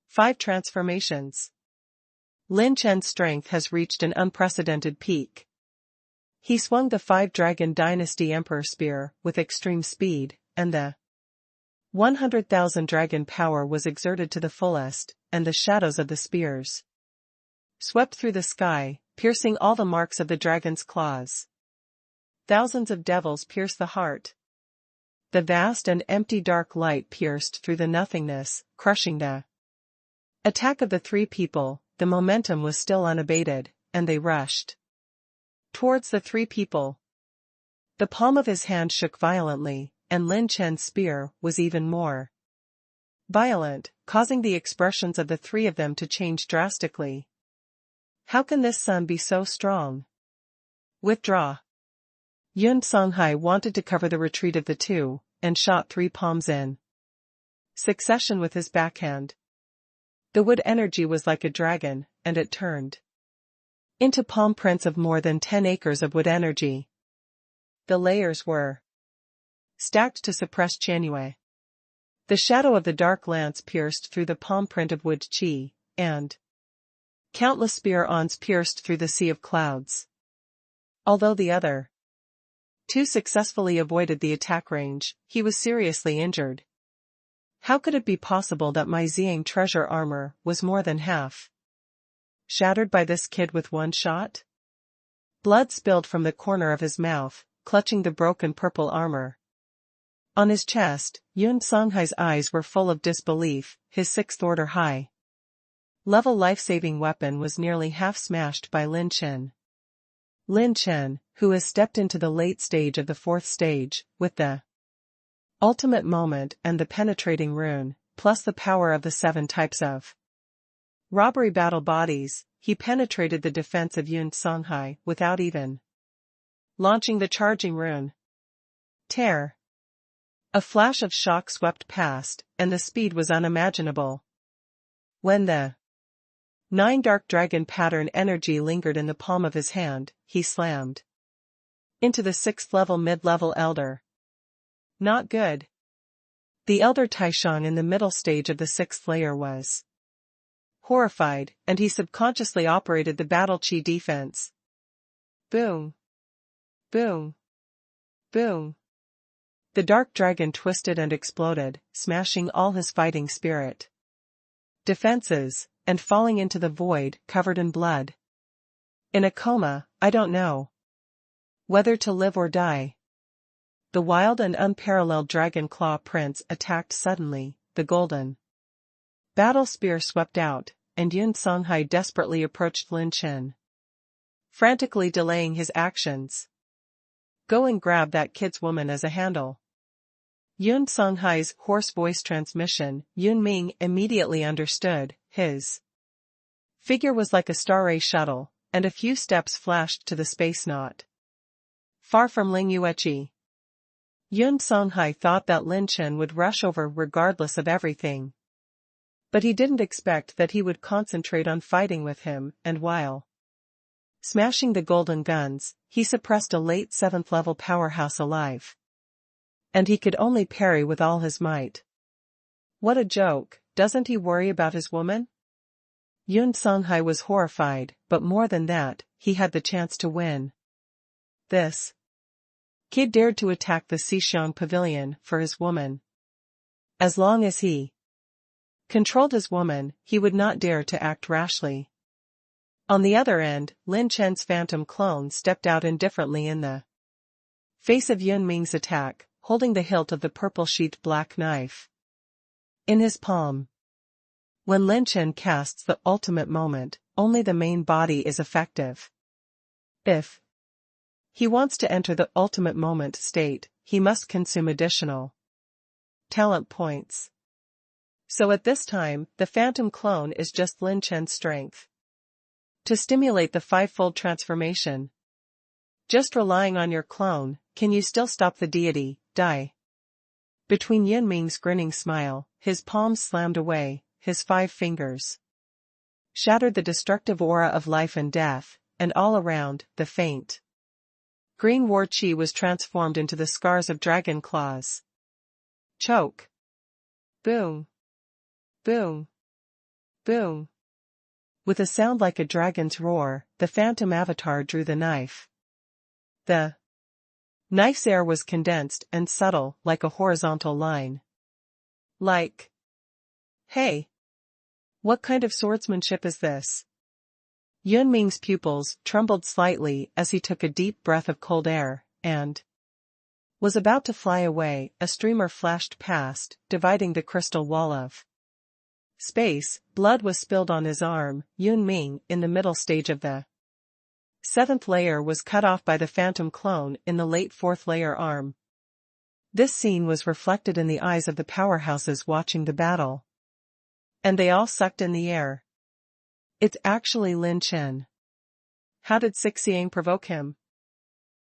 5 transformations. Lin Chen's strength has reached an unprecedented peak. He swung the 5 Dragon Dynasty Emperor Spear with extreme speed, and the 100,000 dragon power was exerted to the fullest, and the shadows of the spears swept through the sky, piercing all the marks of the dragon's claws. Thousands of devils pierce the heart. The vast and empty dark light pierced through the nothingness, crushing the attack of the three people. The momentum was still unabated, and they rushed towards the three people. The palm of his hand shook violently, and Lin Chen's spear was even more violent, causing the expressions of the three of them to change drastically. How can this sun be so strong? Withdraw. Yun Songhai wanted to cover the retreat of the two, and shot 3 palms in succession with his backhand. The wood energy was like a dragon, and it turned into palm prints of more than 10 acres of wood energy. The layers were stacked to suppress Qianyue. The shadow of the dark lance pierced through the palm print of wood qi, and countless spear-ons pierced through the sea of clouds. Although the other two successfully avoided the attack range, he was seriously injured. How could it be possible that my Xiang treasure armor was more than half shattered by this kid with one shot? Blood spilled from the corner of his mouth, clutching the broken purple armor. On his chest, Yun Songhai's eyes were full of disbelief. His 6th-order high-level life-saving weapon was nearly half smashed by Lin Chen. Lin Chen, who has stepped into the late stage of the 4th stage, with the ultimate moment and the penetrating rune, plus the power of the 7 types of robbery battle bodies, he penetrated the defense of Yun Songhai without even launching the charging rune. Tear. A flash of shock swept past, and the speed was unimaginable. When the 9 dark dragon pattern energy lingered in the palm of his hand, he slammed into the 6th-level mid-level elder. Not good. The elder Taishang in the middle stage of the 6th layer was horrified, and he subconsciously operated the battle chi defense. Boom. Boom. Boom. The dark dragon twisted and exploded, smashing all his fighting spirit defenses, and falling into the void, covered in blood. In a coma, I don't know whether to live or die. The wild and unparalleled dragon claw prince attacked suddenly. The golden battle spear swept out, and Yun Songhai desperately approached Lin Chen, frantically delaying his actions. Go and grab that kid's woman as a handle. Yun Songhai's hoarse voice transmission. Yun Ming immediately understood. His figure was like a star-ray shuttle, and a few steps flashed to the space knot. Far from Ling Yueqi. Yun Songhai thought that Lin Chen would rush over regardless of everything. But he didn't expect that he would concentrate on fighting with him, and while smashing the golden guns, he suppressed a late 7th-level powerhouse alive. And he could only parry with all his might. What a joke, doesn't he worry about his woman? Yun Songhai was horrified, but more than that, he had the chance to win. This kid dared to attack the Xixiang Pavilion for his woman. As long as he controlled his woman, he would not dare to act rashly. On the other end, Lin Chen's phantom clone stepped out indifferently in the face of Yun Ming's attack, holding the hilt of the purple-sheathed black knife in his palm. When Lin Chen casts the ultimate moment, only the main body is effective. If he wants to enter the ultimate moment state, he must consume additional talent points. So at this time, the phantom clone is just Lin Chen's strength to stimulate the 5-fold transformation. Just relying on your clone, can you still stop the deity? Die. Between Yun Ming's grinning smile, his palms slammed away, his 5 fingers shattered the destructive aura of life and death, and all around, the faint green war chi was transformed into the scars of dragon claws. Choke. Boom. Boom. Boom. With a sound like a dragon's roar, the phantom avatar drew the knife. The knife's air was condensed and subtle, like a horizontal line. Like, hey! What kind of swordsmanship is this? Yun Ming's pupils trembled slightly as he took a deep breath of cold air, and was about to fly away. A streamer flashed past, dividing the crystal wall of space. Blood was spilled on his arm. Yun Ming, in the middle stage of the 7th layer, was cut off by the phantom clone in the late 4th layer arm. This scene was reflected in the eyes of the powerhouses watching the battle. And they all sucked in the air. It's actually Lin Chen. How did Sixiang provoke him?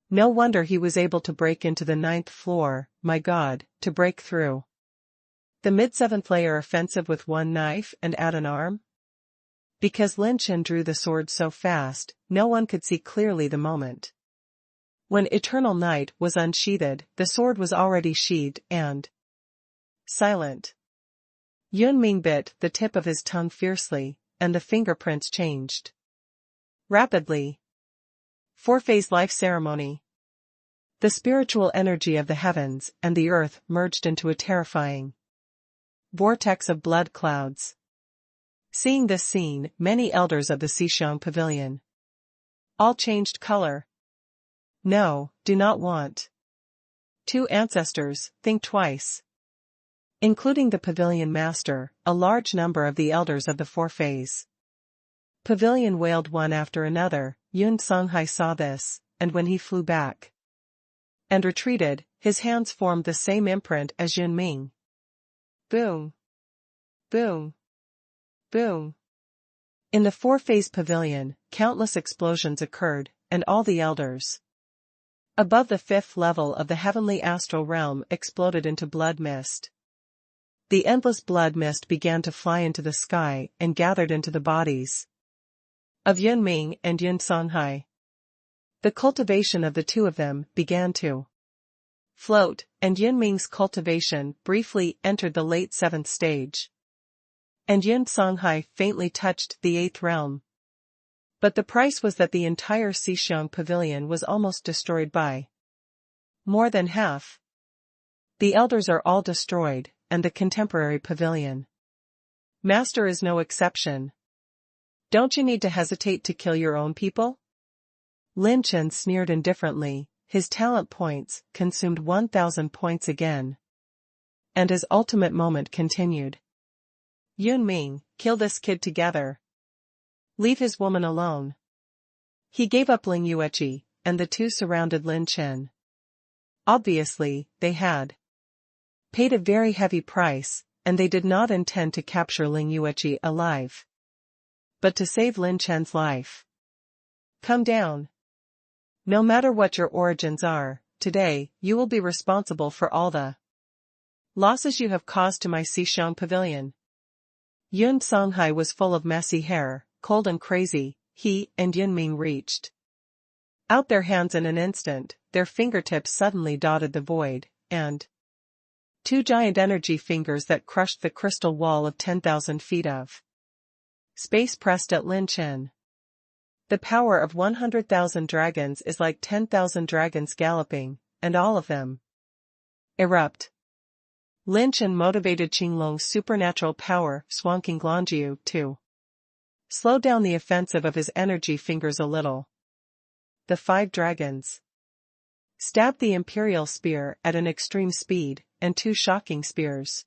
No wonder he was able to break into the 9th floor, my god, to break through the mid-7th layer offensive with one knife and add an arm? Because Lin Chen drew the sword so fast, no one could see clearly the moment. When Eternal Night was unsheathed, the sword was already sheathed and silent. Yun Ming bit the tip of his tongue fiercely, and the fingerprints changed rapidly. 4-phase life ceremony. The spiritual energy of the heavens and the earth merged into a terrifying vortex of blood clouds. Seeing this scene, many elders of the Xixiang Pavilion all changed color. No, do not want. 2 ancestors, think twice. Including the pavilion master, a large number of the elders of the 4-phase pavilion wailed one after another. Yun Songhai saw this, and when he flew back and retreated, his hands formed the same imprint as Yun Ming. Boom. Boom. Boom. In the 4-phase pavilion, countless explosions occurred, and all the elders above the 5th level of the heavenly astral realm exploded into blood mist. The endless blood mist began to fly into the sky and gathered into the bodies of Yun Ming and Yun Songhai. The cultivation of the two of them began to float, and Yun Ming's cultivation briefly entered the late 7th stage. And Yun Songhai faintly touched the 8th realm. But the price was that the entire Xixiang Pavilion was almost destroyed by more than half. The elders are all destroyed, and the contemporary pavilion master is no exception. Don't you need to hesitate to kill your own people? Lin Chen sneered indifferently. His talent points consumed 1,000 points again. And his ultimate moment continued. Yun Ming, kill this kid together. Leave his woman alone. He gave up Ling Yueqi, and the two surrounded Lin Chen. Obviously, they had paid a very heavy price, and they did not intend to capture Ling Yueqi alive, but to save Lin Chen's life. Come down. No matter what your origins are, today, you will be responsible for all the losses you have caused to my Xixiang Pavilion. Yun Songhai was full of messy hair, cold and crazy. He and Yun Ming reached out their hands in an instant. Their fingertips suddenly dotted the void, and 2 giant energy fingers that crushed the crystal wall of 10,000 feet of space pressed at Lin Chen. The power of 100,000 dragons is like 10,000 dragons galloping, and all of them erupt. Lin Chen motivated Qinglong's supernatural power, Swanking Glongjiu, to slow down the offensive of his energy fingers a little. The 5 dragons stabbed the imperial spear at an extreme speed, and 2 shocking spears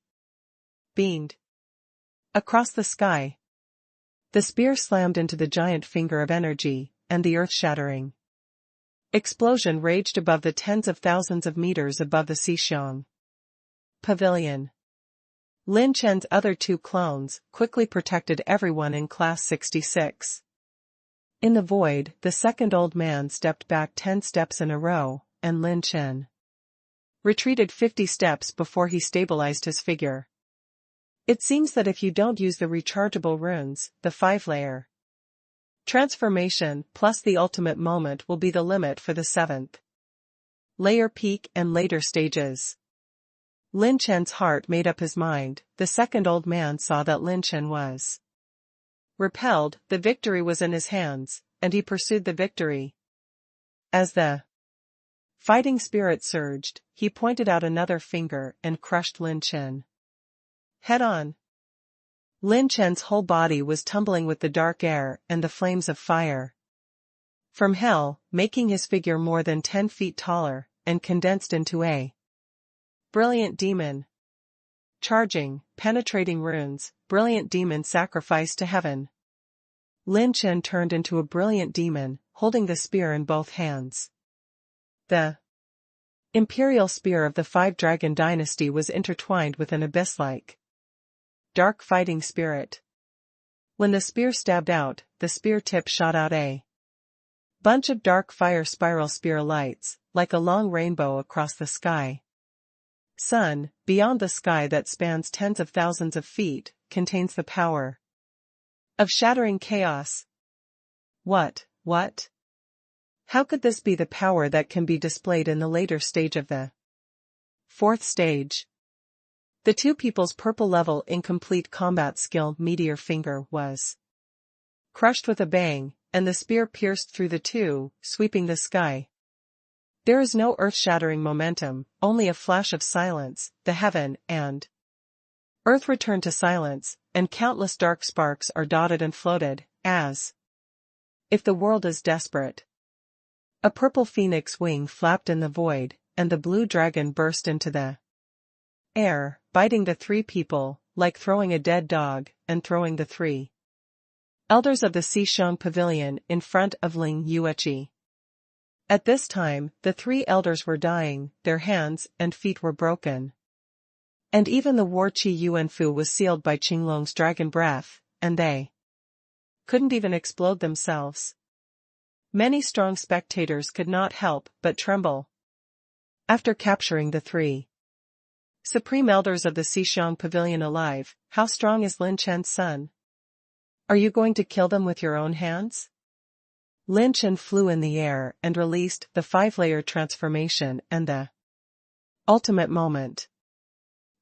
beamed across the sky. The spear slammed into the giant finger of energy, and the earth-shattering explosion raged above the tens of thousands of meters above the Xixiang Pavilion. Lin Chen's other 2 clones quickly protected everyone in Class 66. In the void, the second old man stepped back 10 steps in a row, and Lin Chen retreated 50 steps before he stabilized his figure. It seems that if you don't use the rechargeable runes, the 5-layer transformation plus the ultimate moment will be the limit for the 7th layer peak and later stages. Lin Chen's heart made up his mind. The second old man saw that Lin Chen was repelled. The victory was in his hands, and he pursued the victory. As the fighting spirit surged, he pointed out another finger and crushed Lin Chen head on. Lin Chen's whole body was tumbling with the dark air and the flames of fire. from hell, making his figure more than 10 feet taller, and condensed into a brilliant demon. Charging, penetrating runes, brilliant demon sacrificed to heaven. Lin Chen turned into a brilliant demon, holding the spear in both hands. The imperial spear of the Five-Dragon dynasty was intertwined with an abyss-like dark fighting spirit. When the spear stabbed out, the spear tip shot out a bunch of dark fire spiral spear lights, like a long rainbow across the sky. Sun, beyond the sky that spans tens of thousands of feet, contains the power of shattering chaos. What? How could this be the power that can be displayed in the later stage of the fourth stage? The two people's purple level incomplete combat skill meteor finger was crushed with a bang, and the spear pierced through the two, sweeping the sky. There is no earth-shattering momentum, only a flash of silence. The heaven and earth return to silence, and countless dark sparks are dotted and floated, as if the world is desperate. A purple phoenix wing flapped in the void, and the blue dragon burst into the air, biting the three people, like throwing a dead dog, and throwing the three elders of the Xishang pavilion in front of Ling Yueqi. At this time, the three elders were dying, their hands and feet were broken. And even the war Qi Yuanfu was sealed by Qinglong's dragon breath, and they couldn't even explode themselves. Many strong spectators could not help but tremble. After capturing the three supreme elders of the Xishang pavilion alive, how strong is Lin Chen's son? Are you going to kill them with your own hands? Lin Chen flew in the air and released the 5-layer transformation and the ultimate moment.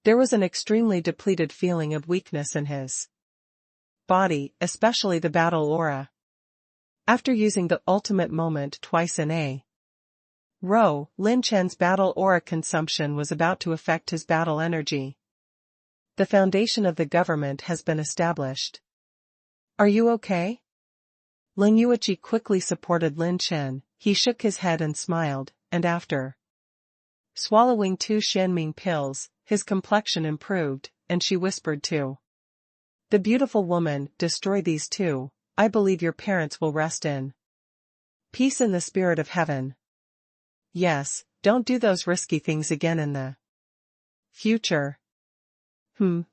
There was an extremely depleted feeling of weakness in his body, especially the battle aura. After using the ultimate moment twice in a row, Lin Chen's battle aura consumption was about to affect his battle energy. The foundation of the government has been established. Are you okay? Ling Yueqi quickly supported Lin Chen. He shook his head and smiled, and after swallowing 2 Shenming pills, his complexion improved, and she whispered to the beautiful woman, "Destroy these two. I believe your parents will rest in peace in the spirit of heaven." Yes, don't do those risky things again in the future. Ling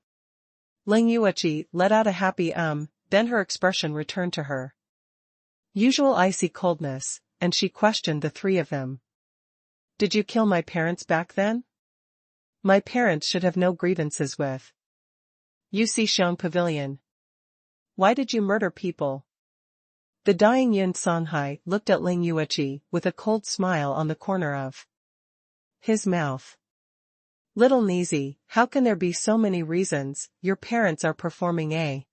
Yueqi let out a happy then her expression returned to her usual icy coldness, and she questioned the three of them. Did you kill my parents back then? My parents should have no grievances with you. Xishang Pavilion. Why did you murder people? The dying Yun Songhai looked at Ling Yueqi with a cold smile on the corner of his mouth. Little Nizi, how can there be so many reasons? Your parents are performing a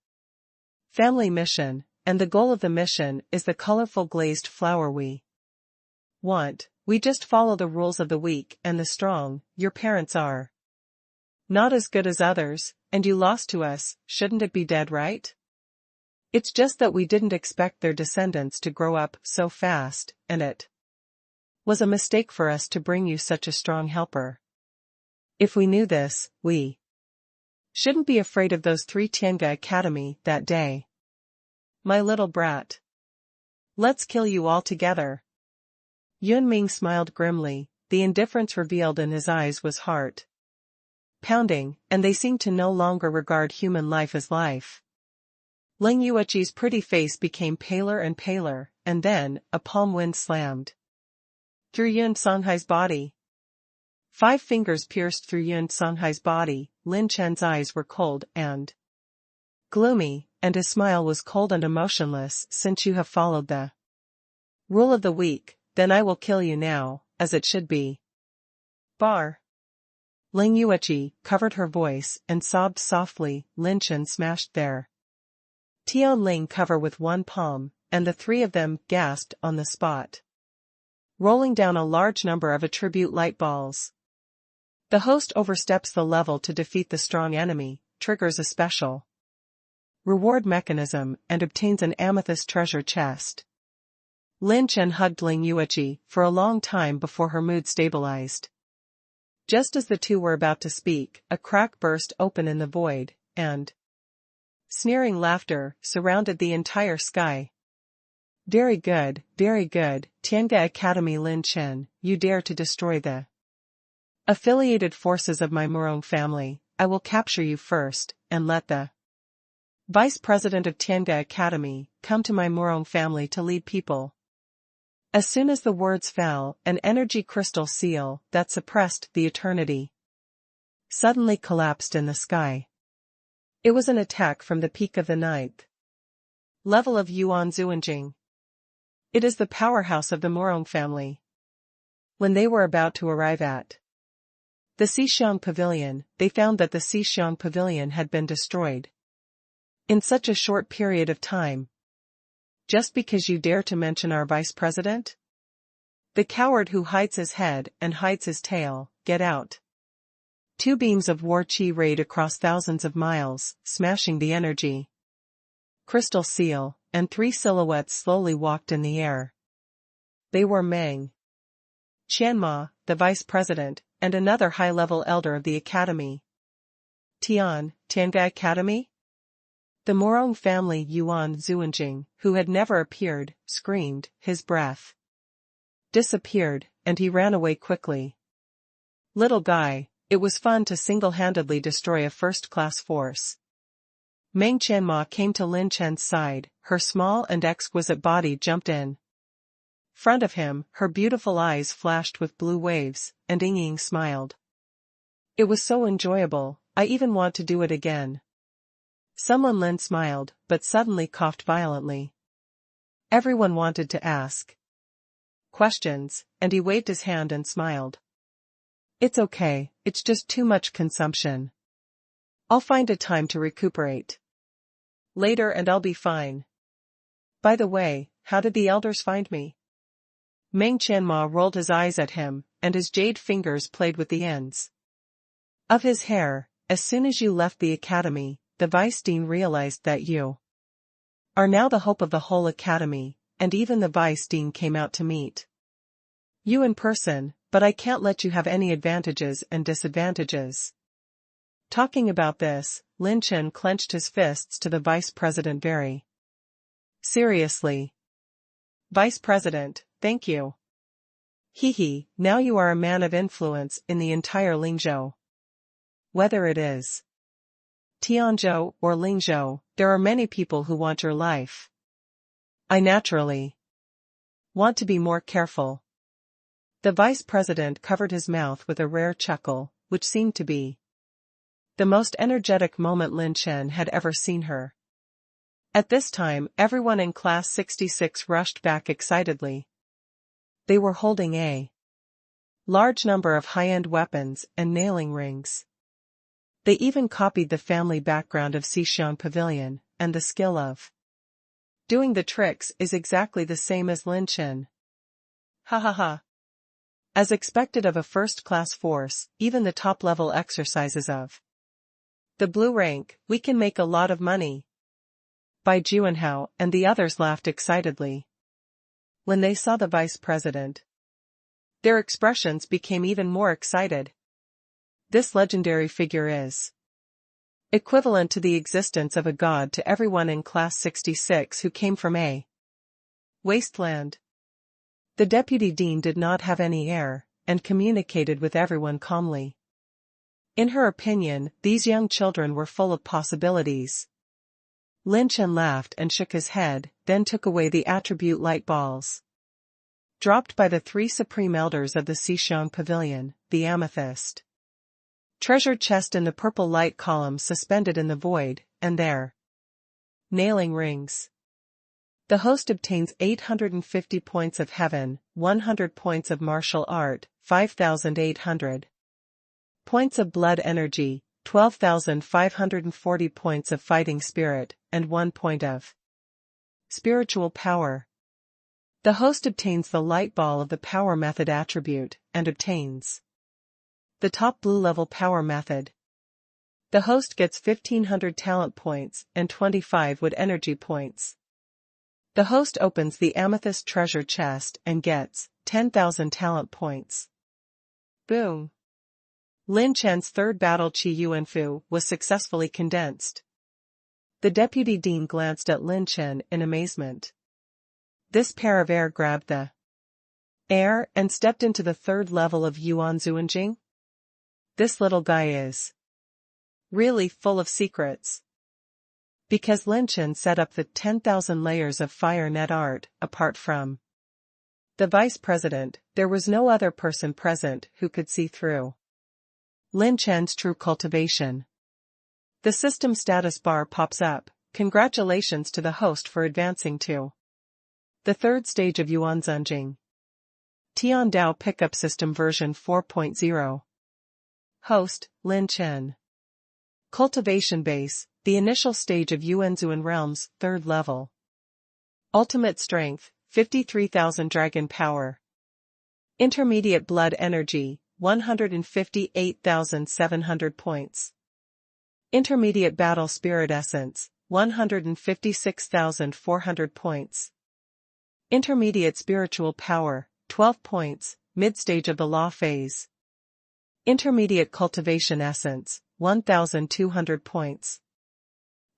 family mission, and the goal of the mission is the colorful glazed flower we want. We just follow the rules of the weak and the strong. Your parents are not as good as others, and you lost to us. Shouldn't it be dead, right? It's just that we didn't expect their descendants to grow up so fast, and it was a mistake for us to bring you such a strong helper. If we knew this, we shouldn't be afraid of those 3 Tiange Academy that day. My little brat. Let's kill you all together. Yun Ming smiled grimly. The indifference revealed in his eyes was heart pounding, and they seemed to no longer regard human life as life. Ling Yueqi's pretty face became paler and paler, and then, a palm wind slammed through Yun Songhai's body. 5 fingers pierced through Yun Songhai's body. Lin Chen's eyes were cold and gloomy, and his smile was cold and emotionless. Since you have followed the rule of the weak, then I will kill you now, as it should be. Bar. Ling Yueqi covered her voice and sobbed softly. Lin Chen smashed their Tian Ling cover with one palm, and the 3 of them gasped on the spot, rolling down a large number of attribute light balls. The host oversteps the level to defeat the strong enemy, triggers a special reward mechanism, and obtains an amethyst treasure chest. Lin Chen hugged Ling Yueqi for a long time before her mood stabilized. Just as the two were about to speak, a crack burst open in the void, and sneering laughter surrounded the entire sky. Very good, Tianga Academy Lin Chen, you dare to destroy the affiliated forces of my Murong family. I will capture you first, and let the Vice President of Tianga Academy come to my Murong family to lead people. As soon as the words fell, an energy crystal seal that suppressed the eternity suddenly collapsed in the sky. It was an attack from the peak of the 9th level of Yuan Zuanjing. It is the powerhouse of the Murong family. When they were about to arrive at the Xixiang Pavilion, they found that the Xixiang Pavilion had been destroyed in such a short period of time. Just because you dare to mention our vice president? The coward who hides his head and hides his tail, get out. 2 beams of war chi rayed across thousands of miles, smashing the energy crystal seal, and 3 silhouettes slowly walked in the air. They were Meng Qianma, the vice president, and another high-level elder of the academy. Tianga Academy? The Murong family Yuan Zuanjing, who had never appeared, screamed, his breath disappeared, and he ran away quickly. Little guy, it was fun to single-handedly destroy a first-class force. Meng Qianma came to Lin Chen's side, her small and exquisite body jumped in front of him, her beautiful eyes flashed with blue waves, and Ying smiled. It was so enjoyable, I even want to do it again. Someone Lin smiled, but suddenly coughed violently. Everyone wanted to ask questions, and he waved his hand and smiled. It's okay, it's just too much consumption. I'll find a time to recuperate later and I'll be fine. By the way, how did the elders find me? Meng Qianma rolled his eyes at him, and his jade fingers played with the ends of his hair. As soon as you left the academy, the vice dean realized that you are now the hope of the whole academy, and even the vice dean came out to meet you in person, but I can't let you have any advantages and disadvantages. Talking about this, Lin Chen clenched his fists to the vice president very seriously. Vice president, thank you. Hehe, now you are a man of influence in the entire Lingzhou. Whether it is Tianzhou or Lingzhou, there are many people who want your life. I naturally want to be more careful. The vice president covered his mouth with a rare chuckle, which seemed to be the most energetic moment Lin Chen had ever seen her. At this time, everyone in class 66 rushed back excitedly. They were holding a large number of high-end weapons and nailing rings. They even copied the family background of Xixiang Pavilion, and the skill of doing the tricks is exactly the same as Lin Chen. Ha ha ha. As expected of a first-class force, even the top-level exercises of the blue rank, we can make a lot of money. Bai Juanhao and the others laughed excitedly when they saw the vice president. Their expressions became even more excited. This legendary figure is equivalent to the existence of a god to everyone in class 66 who came from a wasteland. The deputy dean did not have any air, and communicated with everyone calmly. In her opinion, these young children were full of possibilities. Lin Chen laughed and shook his head, then took away the attribute light balls dropped by the 3 supreme elders of the Xixiang Pavilion, the amethyst treasure chest in the purple light column suspended in the void, and their nailing rings. The host obtains 850 points of heaven, 100 points of martial art, 5,800 points of blood energy, 12,540 points of fighting spirit, and 1 point of spiritual power. The host obtains the light ball of the power method attribute, and obtains the top blue level power method. The host gets 1,500 talent points and 25 wood energy points. The host opens the amethyst treasure chest and gets 10,000 talent points. Boom! Lin Chen's third battle Qi Yuanfu was successfully condensed. The deputy dean glanced at Lin Chen in amazement. This pair of air grabbed the air and stepped into the third level of Yuan Zuanjing? This little guy is really full of secrets. Because Lin Chen set up the 10,000 layers of fire net art, apart from the vice president, there was no other person present who could see through Lin Chen's true cultivation. The system status bar pops up. Congratulations to the host for advancing to the third stage of Yuan Zunjing. Tian Dao Pickup System version 4.0. Host, Lin Chen. Cultivation base, the initial stage of Yuanzuan Realms, third level. Ultimate strength, 53,000 dragon power. Intermediate blood energy, 158,700 points. Intermediate battle spirit essence, 156,400 points. Intermediate spiritual power, 12 points, mid-stage of the law phase. Intermediate cultivation essence, 1,200 points.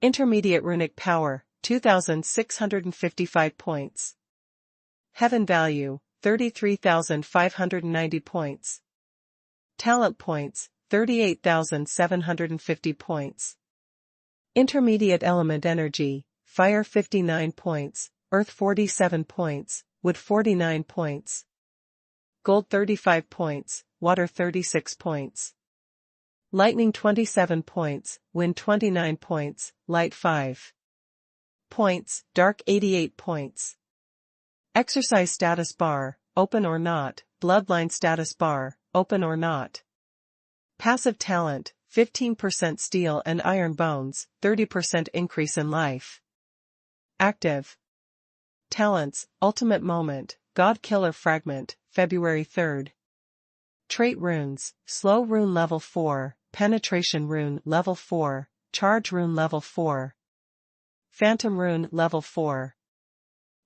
Intermediate runic power, 2,655 points. Heaven value, 33,590 points. Talent points, 38,750 points. Intermediate element energy, fire 59 points, earth 47 points, wood 49 points. Gold 35 points, water 36 points. Lightning 27 points, wind 29 points, light 5 points, dark 88 points. Exercise status bar, open or not, bloodline status bar, open or not. Passive talent, 15% steel and iron bones, 30% increase in life. Active talents, ultimate moment, God Killer Fragment, February 3rd. Trait runes, slow rune level 4, penetration rune level 4, charge rune level 4. Phantom rune level 4.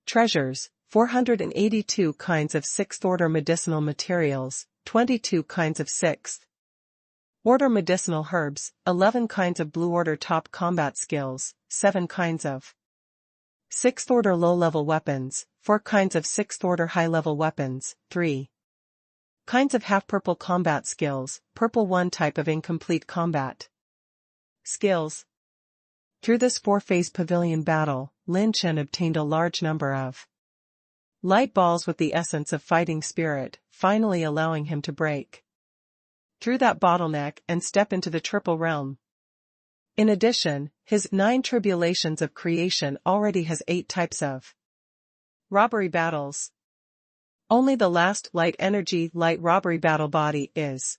Treasures, 482 kinds of 6th order medicinal materials, 22 kinds of 6th order medicinal herbs, 11 kinds of blue order top combat skills, 7 kinds of 6th order low-level weapons, 4 kinds of 6th order high-level weapons, 3 kinds of half-purple combat skills, purple 1 type of incomplete combat skills. Through this 4-phase pavilion battle, Lin Chen obtained a large number of light balls with the essence of fighting spirit, finally allowing him to break through that bottleneck and step into the triple realm. In addition, his 9 tribulations of creation already has 8 types of robbery battles. Only the last light energy light robbery battle body is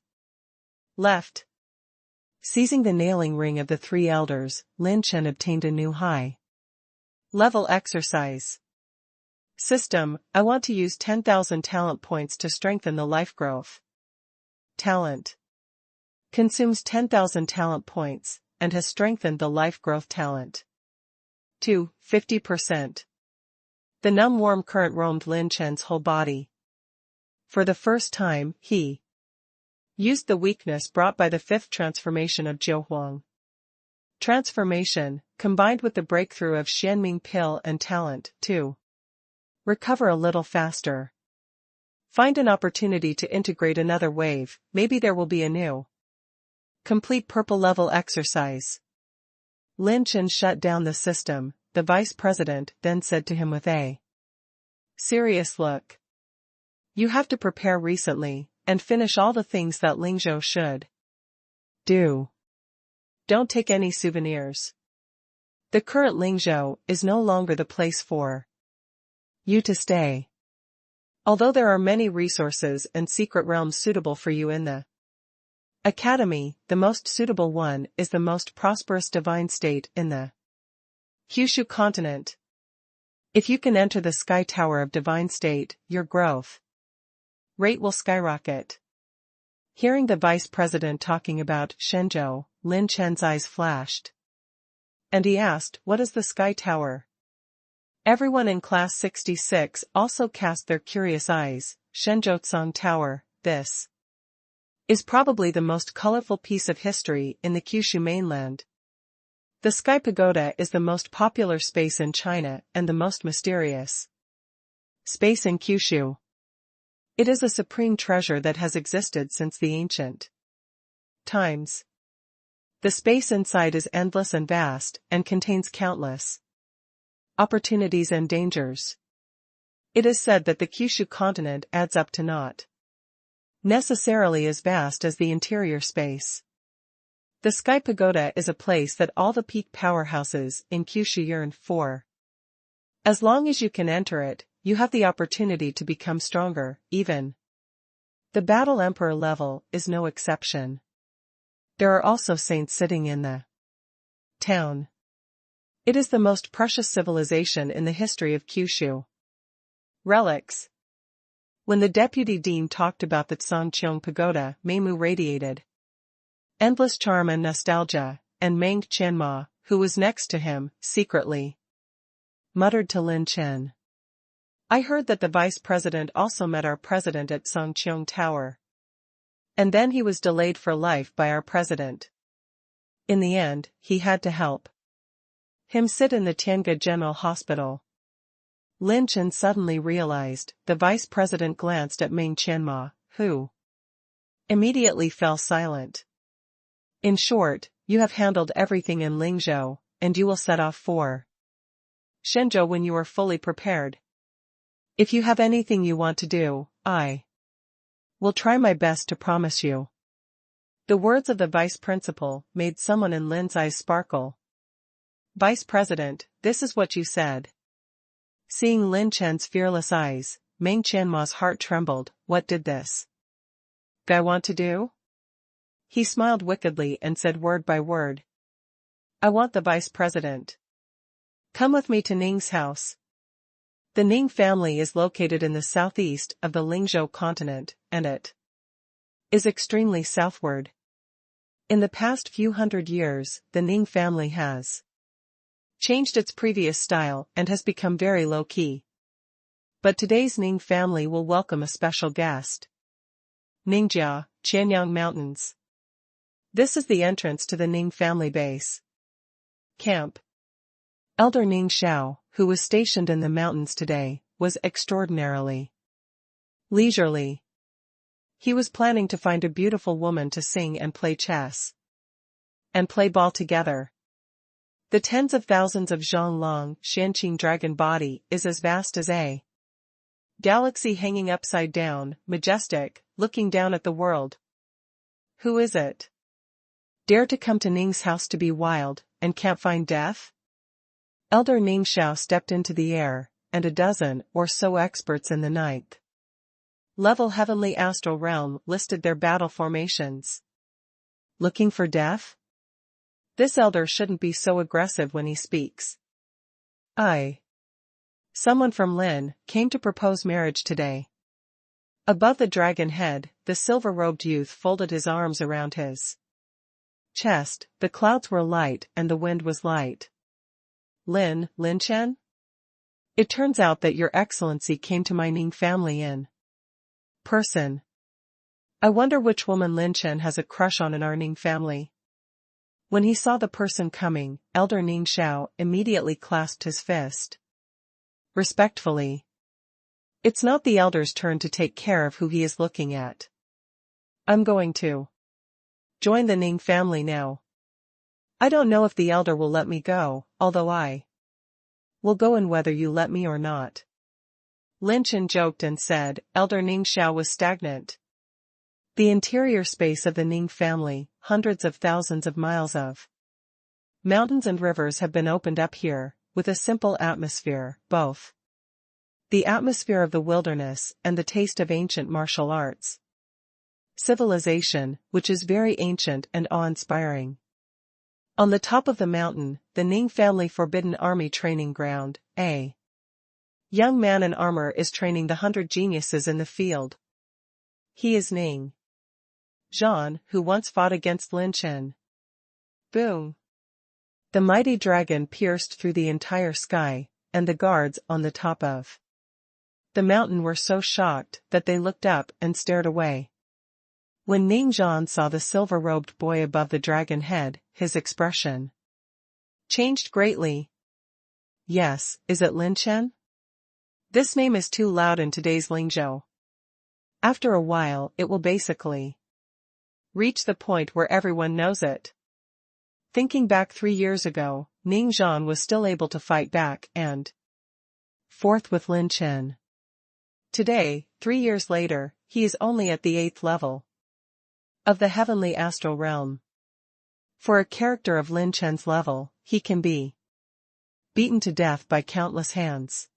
left. Seizing the nailing ring of the 3 elders, Lin Chen obtained a new high level exercise system. I want to use 10,000 talent points to strengthen the life growth. Talent consumes 10,000 talent points and has strengthened the life growth talent to 50%. The numb warm current roamed Lin Chen's whole body. For the first time, he used the weakness brought by the 5th transformation of Jiuhuang. Transformation, combined with the breakthrough of Xianming pill and talent, to recover a little faster. Find an opportunity to integrate another wave, maybe there will be a new complete purple level exercise. Lin Chen shut down the system. The vice president then said to him with a serious look, "You have to prepare recently, and finish all the things that Lingzhou should do. Don't take any souvenirs. The current Lingzhou is no longer the place for you to stay. Although there are many resources and secret realms suitable for you in the academy, the most suitable one is the most prosperous divine state in the Kyushu continent. If you can enter the Sky Tower of Divine State, your growth rate will skyrocket." Hearing the vice president talking about Shenzhou, Lin Chen's eyes flashed. And he asked, "What is the Sky Tower?" Everyone in class 66 also cast their curious eyes. Shenzhoucang Tower, this is probably the most colorful piece of history in the Kyushu mainland. The Sky Pagoda is the most popular space in China and the most mysterious space in Kyushu. It is a supreme treasure that has existed since the ancient times. The space inside is endless and vast, and contains countless opportunities and dangers. It is said that the Kyushu continent adds up to not necessarily as vast as the interior space. The Sky Pagoda is a place that all the peak powerhouses in Kyushu yearn for. As long as you can enter it, you have the opportunity to become stronger, even. The Battle Emperor level is no exception. There are also saints sitting in the town. It is the most precious civilization in the history of Kyushu. Relics. When the deputy dean talked about the Songcheong Pagoda, Meimu radiated endless charm and nostalgia, and Mang Qianma, who was next to him, secretly muttered to Lin Chen. I heard that the vice president also met our president at Songcheong Tower. And then he was delayed for life by our president. In the end, he had to help him sit in the Tianga General Hospital. Lin Chen suddenly realized. The vice president glanced at Mang Qianma, who immediately fell silent. In short, you have handled everything in Lingzhou, and you will set off for Shenzhou when you are fully prepared. If you have anything you want to do, I will try my best to promise you. The words of the vice principal made someone in Lin's eyes sparkle. Vice president, this is what you said. Seeing Lin Chen's fearless eyes, Mang Qianma's heart trembled. What did this guy want to do? He smiled wickedly and said word by word. I want the vice president. Come with me to Ning's house. The Ning family is located in the southeast of the Lingzhou continent, and it is extremely southward. In the past few hundred years, the Ning family has changed its previous style and has become very low-key. But today's Ning family will welcome a special guest. Ningjia, Qianyang Mountains. This is the entrance to the Ning family base camp. Elder Ning Xiao, who was stationed in the mountains today, was extraordinarily leisurely. He was planning to find a beautiful woman to sing and play chess and play ball together. The tens of thousands of Zhonglong Shanqing dragon body is as vast as a galaxy hanging upside down, majestic, looking down at the world. Who is it? Dare to come to Ning's house to be wild, and can't find death? Elder Ning Xiao stepped into the air, and a dozen or so experts in the ninth level heavenly astral realm listed their battle formations. Looking for death? This elder shouldn't be so aggressive when he speaks. Someone from Lin came to propose marriage today. Above the dragon head, the silver-robed youth folded his arms around his chest. The clouds were light and the wind was light. Lin Chen? It turns out that your excellency came to my Ning family in person. I wonder which woman Lin Chen has a crush on in our Ning family. When he saw the person coming, Elder Ning Xiao immediately clasped his fist. Respectfully. It's not the elder's turn to take care of who he is looking at. I'm going to join the Ning family now. I don't know if the elder will let me go, although I will go in whether you let me or not. Lin Chen joked and said. Elder Ning Xiao was stagnant. The interior space of the Ning family, hundreds of thousands of miles of mountains and rivers have been opened up here, with a simple atmosphere, both the atmosphere of the wilderness and the taste of ancient martial arts civilization, which is very ancient and awe-inspiring. On the top of the mountain, the Ning family forbidden army training ground, a young man in armor is training the 100 geniuses in the field. He is Ning Zhan, who once fought against Lin Chen. Boom! The mighty dragon pierced through the entire sky, and the guards on the top of the mountain were so shocked that they looked up and stared away. When Ning Zhan saw the silver-robed boy above the dragon head, his expression changed greatly. Yes, is it Lin Chen? This name is too loud in today's Lingzhou. After a while it will basically reach the point where everyone knows it. Thinking back 3 years ago, Ning Zhan was still able to fight back and forth with Lin Chen. Today, 3 years later, he is only at the 8th level of the heavenly astral realm. For a character of Lin Chen's level, he can be beaten to death by countless hands.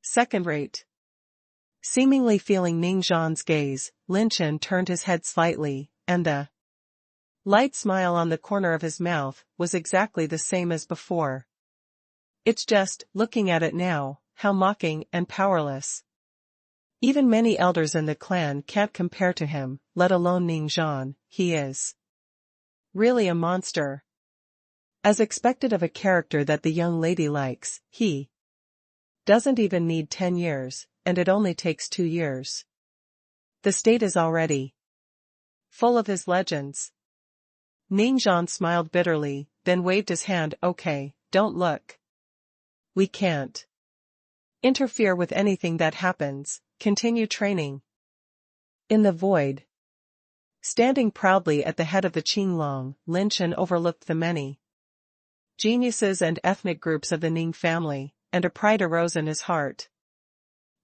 Second rate. Seemingly feeling Ning Zhan's gaze, Lin Chen turned his head slightly, and the light smile on the corner of his mouth was exactly the same as before. It's just, looking at it now, how mocking and powerless. Even many elders in the clan can't compare to him, let alone Ning Zhan. He is really a monster. As expected of a character that the young lady likes, he doesn't even need 10 years, and it only takes 2 years. The state is already full of his legends. Ning Zhan smiled bitterly, then waved his hand. Okay, don't look. We can't interfere with anything that happens, continue training. In the void. Standing proudly at the head of the Qinglong, Lin Chen overlooked the many geniuses and ethnic groups of the Ning family, and a pride arose in his heart.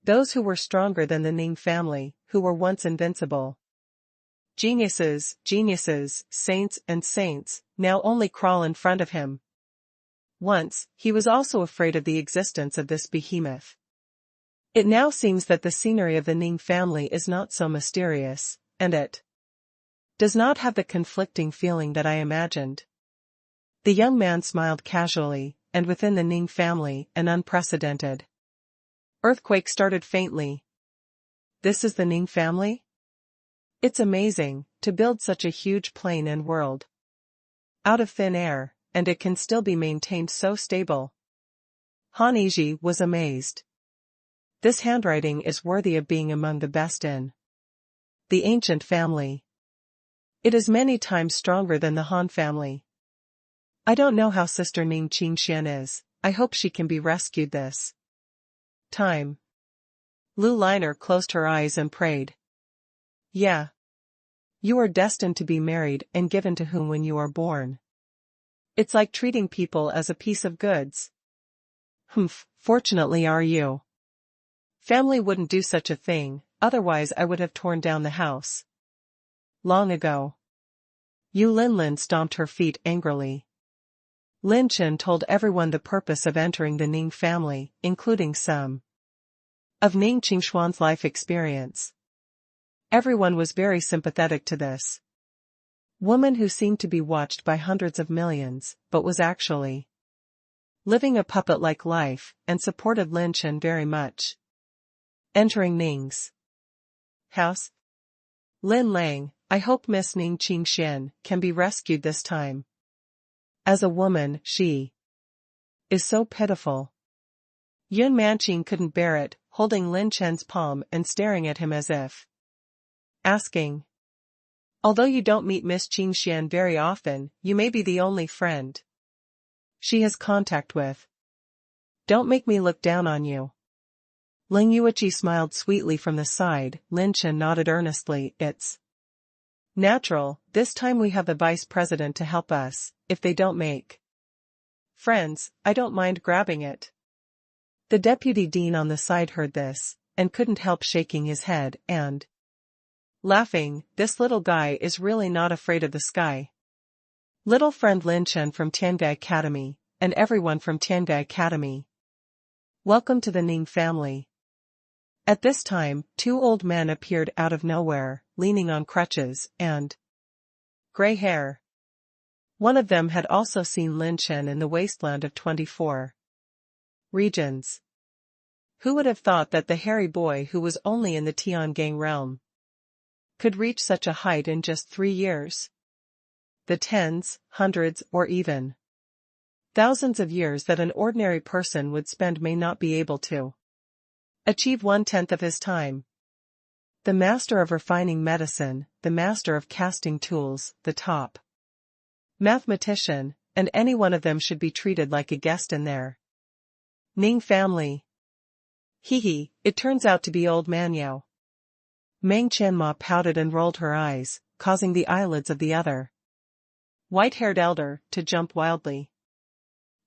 Those who were stronger than the Ning family, who were once invincible. Geniuses, saints and saints, now only crawl in front of him. Once, he was also afraid of the existence of this behemoth. It now seems that the scenery of the Ning family is not so mysterious, and it does not have the conflicting feeling that I imagined. The young man smiled casually, and within the Ning family, an unprecedented earthquake started faintly. This is the Ning family? It's amazing, to build such a huge plane and world out of thin air, and it can still be maintained so stable. Han Yizhi was amazed. This handwriting is worthy of being among the best in the ancient family. It is many times stronger than the Han family. I don't know how Sister Ning Qingxian is. I hope she can be rescued this time. Lu Liner closed her eyes and prayed. Yeah. You are destined to be married and given to whom when you are born. It's like treating people as a piece of goods. Fortunately are you. Family wouldn't do such a thing, otherwise I would have torn down the house long ago. Yu Linlin stomped her feet angrily. Lin Chen told everyone the purpose of entering the Ning family, including some of Ning Qingshuan's life experience. Everyone was very sympathetic to this woman who seemed to be watched by hundreds of millions, but was actually living a puppet-like life, and supported Lin Chen very much. Entering Ning's house. Lin Lang, I hope Miss Ning Qingxian can be rescued this time. As a woman, she is so pitiful. Yun Manqing couldn't bear it, holding Lin Chen's palm and staring at him as if asking. Although you don't meet Miss Qingxian very often, you may be the only friend she has contact with. Don't make me look down on you. Ling Yuichi smiled sweetly from the side. Lin Chen nodded earnestly. It's natural, this time we have the vice president to help us. If they don't make friends, I don't mind grabbing it. The deputy dean on the side heard this, and couldn't help shaking his head, and laughing. This little guy is really not afraid of the sky. Little friend Lin Chen from Tiangai Academy, and everyone from Tiangai Academy. Welcome to the Ning family. At this time, 2 old men appeared out of nowhere, leaning on crutches, and gray hair. One of them had also seen Lin Chen in the wasteland of 24 regions. Who would have thought that the hairy boy who was only in the Tiangang realm could reach such a height in just 3 years? The tens, hundreds, or even Thousands of years that an ordinary person would spend may not be able to achieve 1/10 of his time. The master of refining medicine, the master of casting tools, the top mathematician, and any one of them should be treated like a guest in their Ning family. Hee, it turns out to be old man Yao. Meng Qianma pouted and rolled her eyes, causing the eyelids of the other white-haired elder to jump wildly.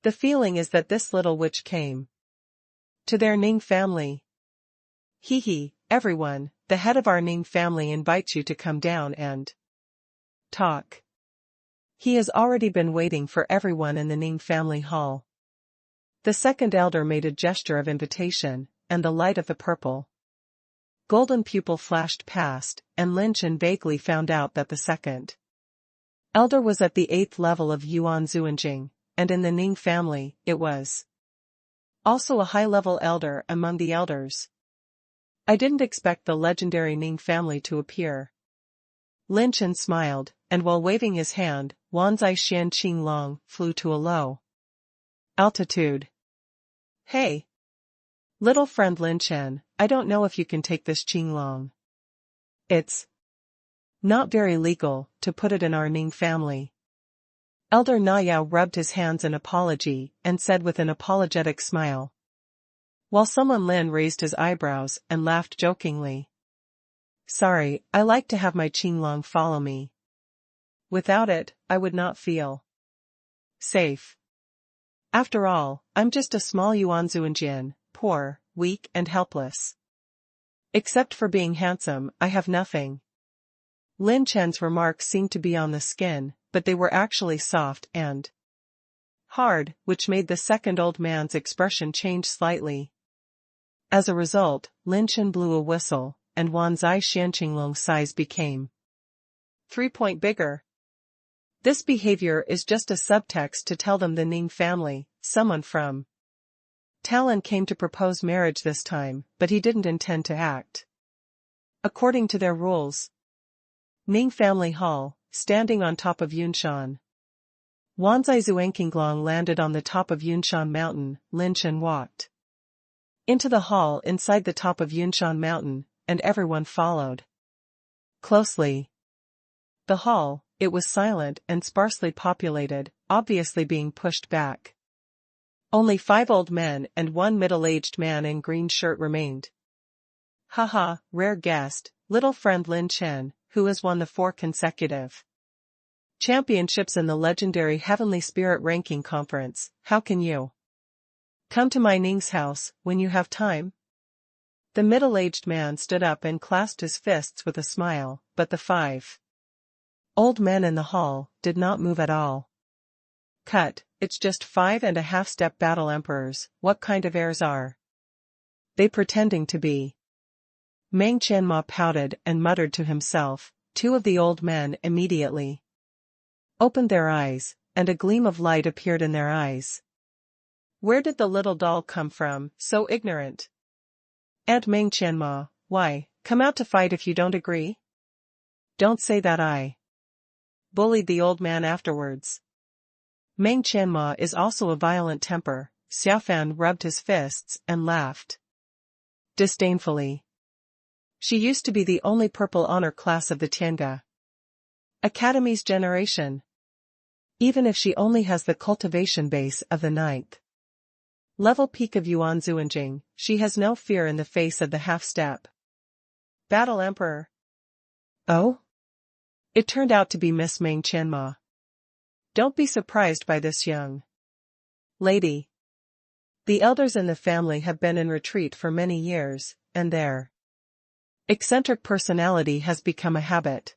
The feeling is that this little witch came to their Ning family. Hee, everyone, the head of our Ning family invites you to come down and talk. He has already been waiting for everyone in the Ning family hall. The second elder made a gesture of invitation, and the light of the purple golden pupil flashed past, and Lin Chen vaguely found out that the second elder was at the 8th level of Yuan Zuanjing, and in the Ning family, it was also a high-level elder among the elders. I didn't expect the legendary Ning family to appear. Lin Chen smiled, and while waving his hand, Wanzai Xian Qing Long flew to a low altitude. Hey! Little friend Lin Chen, I don't know if you can take this Qing Long. It's not very legal to put it in our Ning family. Elder Na Yao rubbed his hands in apology and said with an apologetic smile, while someone Lin raised his eyebrows and laughed jokingly. Sorry, I like to have my Qing Long follow me. Without it, I would not feel safe. After all, I'm just a small Yuan Zuanjian, poor, weak and helpless. Except for being handsome, I have nothing. Lin Chen's remarks seemed to be on the skin, but they were actually soft and hard, which made the second old man's expression change slightly. As a result, Lin Chen blew a whistle, and Wanzai Xianqinglong's size became 3 bigger. This behavior is just a subtext to tell them the Ning family, someone from Talon came to propose marriage this time, but he didn't intend to act according to their rules. Ning family hall, standing on top of Yunshan. Wanzai Zuanqinglong landed on the top of Yunshan mountain. Lin Chen walked into the hall inside the top of Yunshan mountain, and everyone followed closely. The hall, it was silent and sparsely populated, obviously being pushed back. Only 5 old men and 1 middle-aged man in green shirt remained. Haha, rare guest, little friend Lin Chen, who has won the 4 consecutive championships in the legendary Heavenly Spirit Ranking Conference. How can you come to my Ning's house when you have time? The middle-aged man stood up and clasped his fists with a smile, but the 5 old men in the hall did not move at all. Cut, it's just 5.5-step battle emperors. What kind of heirs are they pretending to be? Meng Qianma pouted and muttered to himself. 2 of the old men immediately opened their eyes, and a gleam of light appeared in their eyes. Where did the little doll come from, so ignorant? And Meng Qianma, why, come out to fight if you don't agree? Don't say that I bullied the old man afterwards. Meng Qianma is also a violent temper. Xiaofan rubbed his fists and laughed disdainfully. She used to be the only purple honor class of the Tiange Academy's generation. Even if she only has the cultivation base of the 9th level peak of Yuan Zuanjing, she has no fear in the face of the half-step battle emperor. Oh? It turned out to be Miss Meng Qianma. Don't be surprised by this young lady. The elders in the family have been in retreat for many years, and their eccentric personality has become a habit.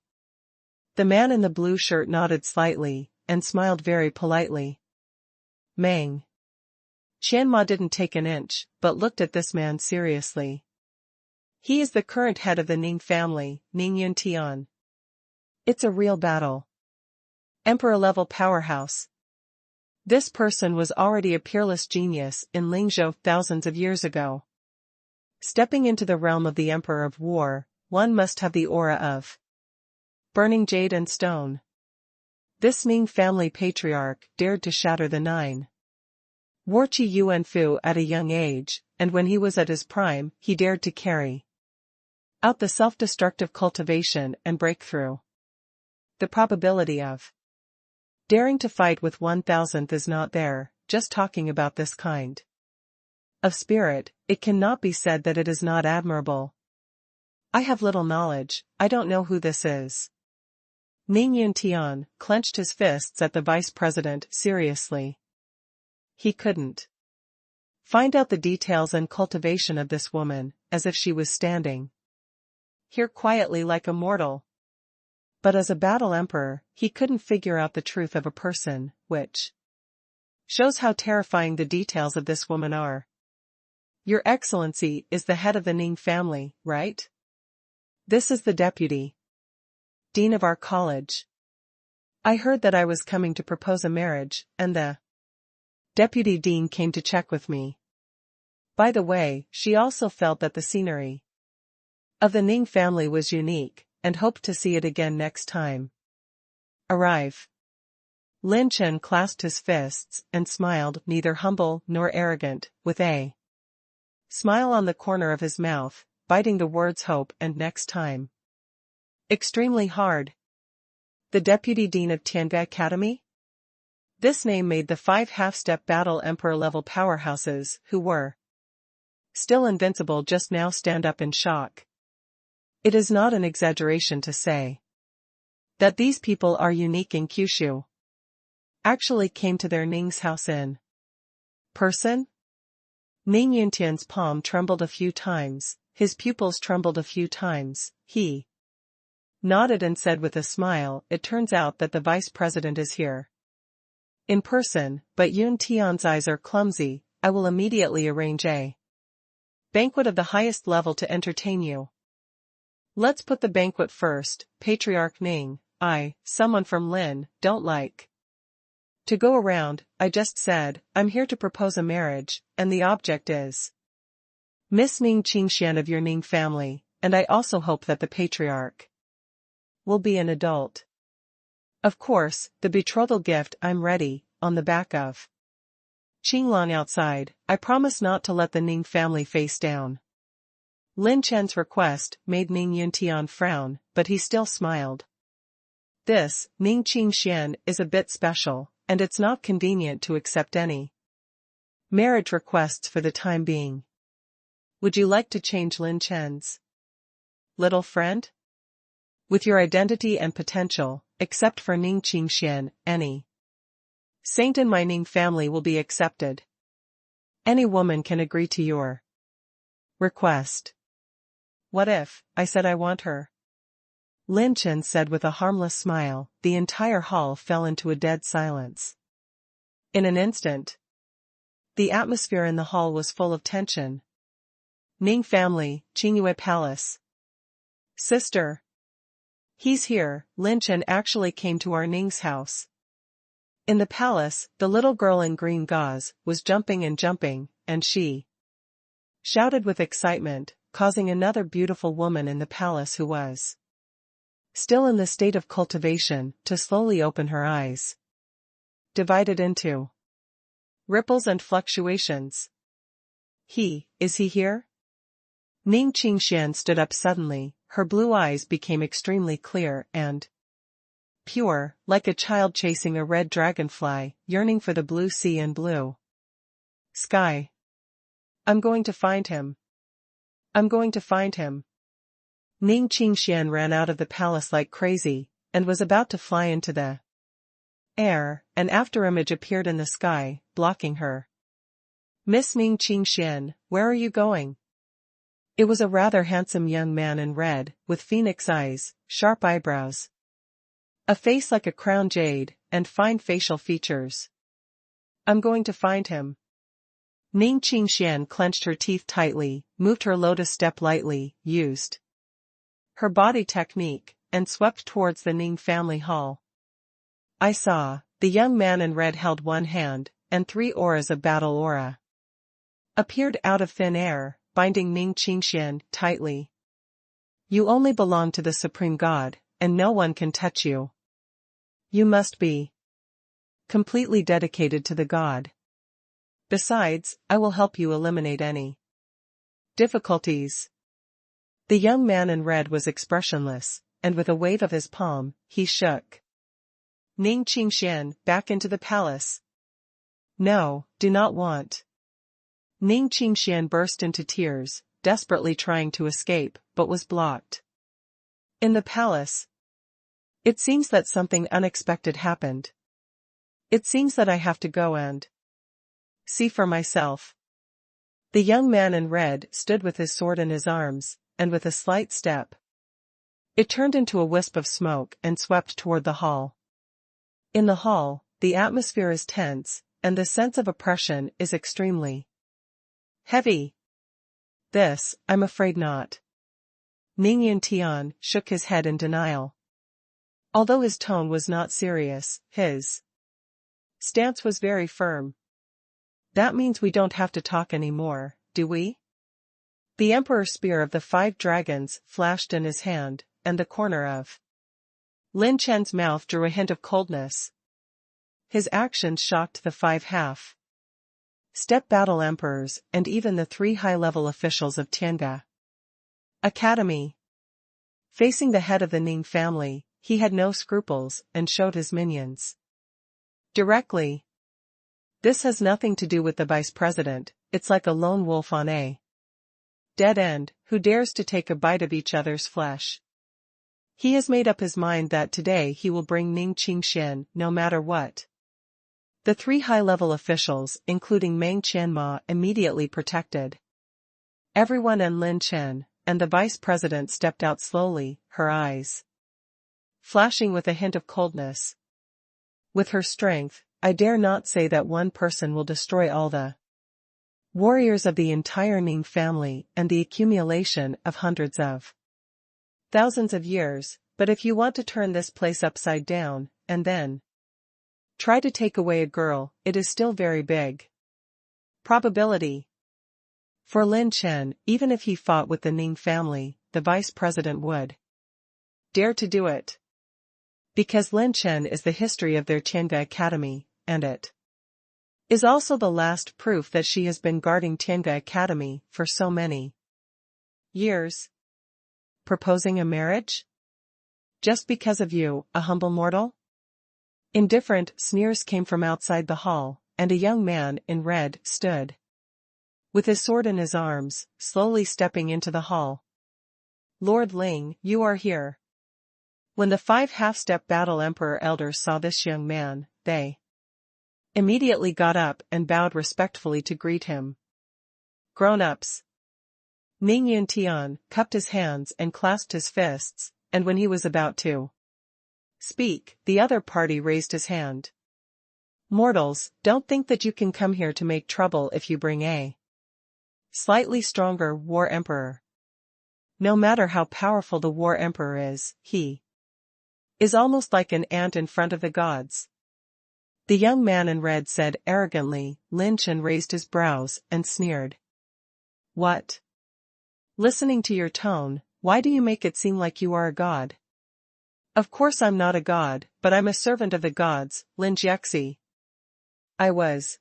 The man in the blue shirt nodded slightly, and smiled very politely. Meng Qianma didn't take an inch, but looked at this man seriously. He is the current head of the Ning family, Ning Yuntian. It's a real battle. Emperor-level powerhouse. This person was already a peerless genius in Lingzhou thousands of years ago. Stepping into the realm of the Emperor of War, one must have the aura of burning jade and stone. This Ning family patriarch dared to shatter the 9 Wore Qi Yuan Fu at a young age, and when he was at his prime, he dared to carry out the self-destructive cultivation and breakthrough. The probability of daring to fight with 1,000th is not there, just talking about this kind of spirit, it cannot be said that it is not admirable. I have little knowledge, I don't know who this is. Ning Yuntian clenched his fists at the vice president seriously. He couldn't find out the details and cultivation of this woman, as if she was standing here quietly like a mortal. But as a battle emperor, he couldn't figure out the truth of a person, which shows how terrifying the details of this woman are. Your Excellency is the head of the Ning family, right? This is the deputy dean of our college. I heard that I was coming to propose a marriage, and the deputy dean came to check with me. By the way, she also felt that the scenery of the Ning family was unique, and hoped to see it again next time. Arrive. Lin Chen clasped his fists and smiled, neither humble nor arrogant, with a smile on the corner of his mouth, biting the words hope and next time. Extremely hard. The deputy dean of Tiange Academy? This name made the 5 half-step battle emperor-level powerhouses, who were still invincible just now, stand up in shock. It is not an exaggeration to say that these people are unique in Kyushu. Actually came to their Ning's house in person? Ning Yuntian's palm trembled a few times, his pupils trembled a few times, he nodded and said with a smile, it turns out that the vice president is here in person, but Yun Tian's eyes are clumsy. I will immediately arrange a banquet of the highest level to entertain you. Let's put the banquet first. Patriarch Ning, someone from Lin, don't like to go around. I just said, I'm here to propose a marriage, and the object is Miss Ning Qingshan of your Ning family, and I also hope that the patriarch will be an adult. Of course, the betrothal gift I'm ready, on the back of Qinglan outside, I promise not to let the Ning family face down. Lin Chen's request made Ning Yuntian frown, but he still smiled. This, Ning Qingshan, is a bit special, and it's not convenient to accept any marriage requests for the time being. Would you like to change Lin Chen's little friend? With your identity and potential, except for Ning Qingshan, any saint in my Ning family will be accepted. Any woman can agree to your request. What if I said I want her? Lin Chen said with a harmless smile. The entire hall fell into a dead silence. In an instant, the atmosphere in the hall was full of tension. Ning family, Qingyue Palace. Sister. He's here. Lin Chen actually came to our Ning's house. In the palace, the little girl in green gauze was jumping, and she shouted with excitement, causing another beautiful woman in the palace who was still in the state of cultivation to slowly open her eyes, divided into ripples and fluctuations. Is he here? Ning Qingshan stood up suddenly, her blue eyes became extremely clear and pure, like a child chasing a red dragonfly, yearning for the blue sea and blue sky. I'm going to find him. I'm going to find him. Ning Qingshan ran out of the palace like crazy, and was about to fly into the air. An afterimage appeared in the sky, blocking her. Miss Ning Qingshan, where are you going? It was a rather handsome young man in red, with phoenix eyes, sharp eyebrows, a face like a crown jade, and fine facial features. I'm going to find him. Ning Qingshan clenched her teeth tightly, moved her lotus step lightly, used her body technique, and swept towards the Ning family hall. I saw, the young man in red held one hand, and 3 auras of battle aura appeared out of thin air, binding Ning Qingshan tightly. You only belong to the Supreme God, and no one can touch you. You must be completely dedicated to the God. Besides, I will help you eliminate any difficulties. The young man in red was expressionless, and with a wave of his palm, he shook Ning Qingxian back into the palace. No, do not want. Ning Qingxian burst into tears, desperately trying to escape, but was blocked. In the palace. It seems that something unexpected happened. It seems that I have to go and see for myself. The young man in red stood with his sword in his arms, and with a slight step, it turned into a wisp of smoke and swept toward the hall. In the hall, the atmosphere is tense, and the sense of oppression is extremely heavy. This, I'm afraid not. Ning Yuntian shook his head in denial. Although his tone was not serious, his stance was very firm. That means we don't have to talk anymore, do we? The Emperor's spear of the 5 dragons flashed in his hand, and the corner of Lin Chen's mouth drew a hint of coldness. His actions shocked the 5 half-step battle emperors and even the 3 high-level officials of Tiange Academy. Facing the head of the Ning family, he had no scruples and showed his minions directly. This has nothing to do with the vice president, it's like a lone wolf on a dead end, who dares to take a bite of each other's flesh. He has made up his mind that today he will bring Ning Qingxian no matter what. The 3 high-level officials, including Meng Qianma, immediately protected everyone, and Lin Chen, and the vice president stepped out slowly, her eyes flashing with a hint of coldness. With her strength, I dare not say that one person will destroy all the warriors of the entire Ning family and the accumulation of hundreds of thousands of years, but if you want to turn this place upside down, and then try to take away a girl, it is still very big probability. For Lin Chen, even if he fought with the Ning family, the vice president would dare to do it. Because Lin Chen is the history of their Tiange Academy, and it is also the last proof that she has been guarding Tiange Academy for so many years. Proposing a marriage? Just because of you, a humble mortal? Indifferent sneers came from outside the hall, and a young man in red stood with his sword in his arms, slowly stepping into the hall. Lord Ling, you are here. When the 5 half-step battle emperor elders saw this young man, they immediately got up and bowed respectfully to greet him. Grown-ups. Ning Yuntian cupped his hands and clasped his fists, and when he was about to speak, the other party raised his hand. Mortals, don't think that you can come here to make trouble if you bring a slightly stronger war emperor. No matter how powerful the war emperor is, he is almost like an ant in front of the gods. The young man in red said arrogantly. Lin Chen raised his brows and sneered. What? Listening to your tone, why do you make it seem like you are a god? Of course I'm not a god, but I'm a servant of the gods, Lin Jiexi. I was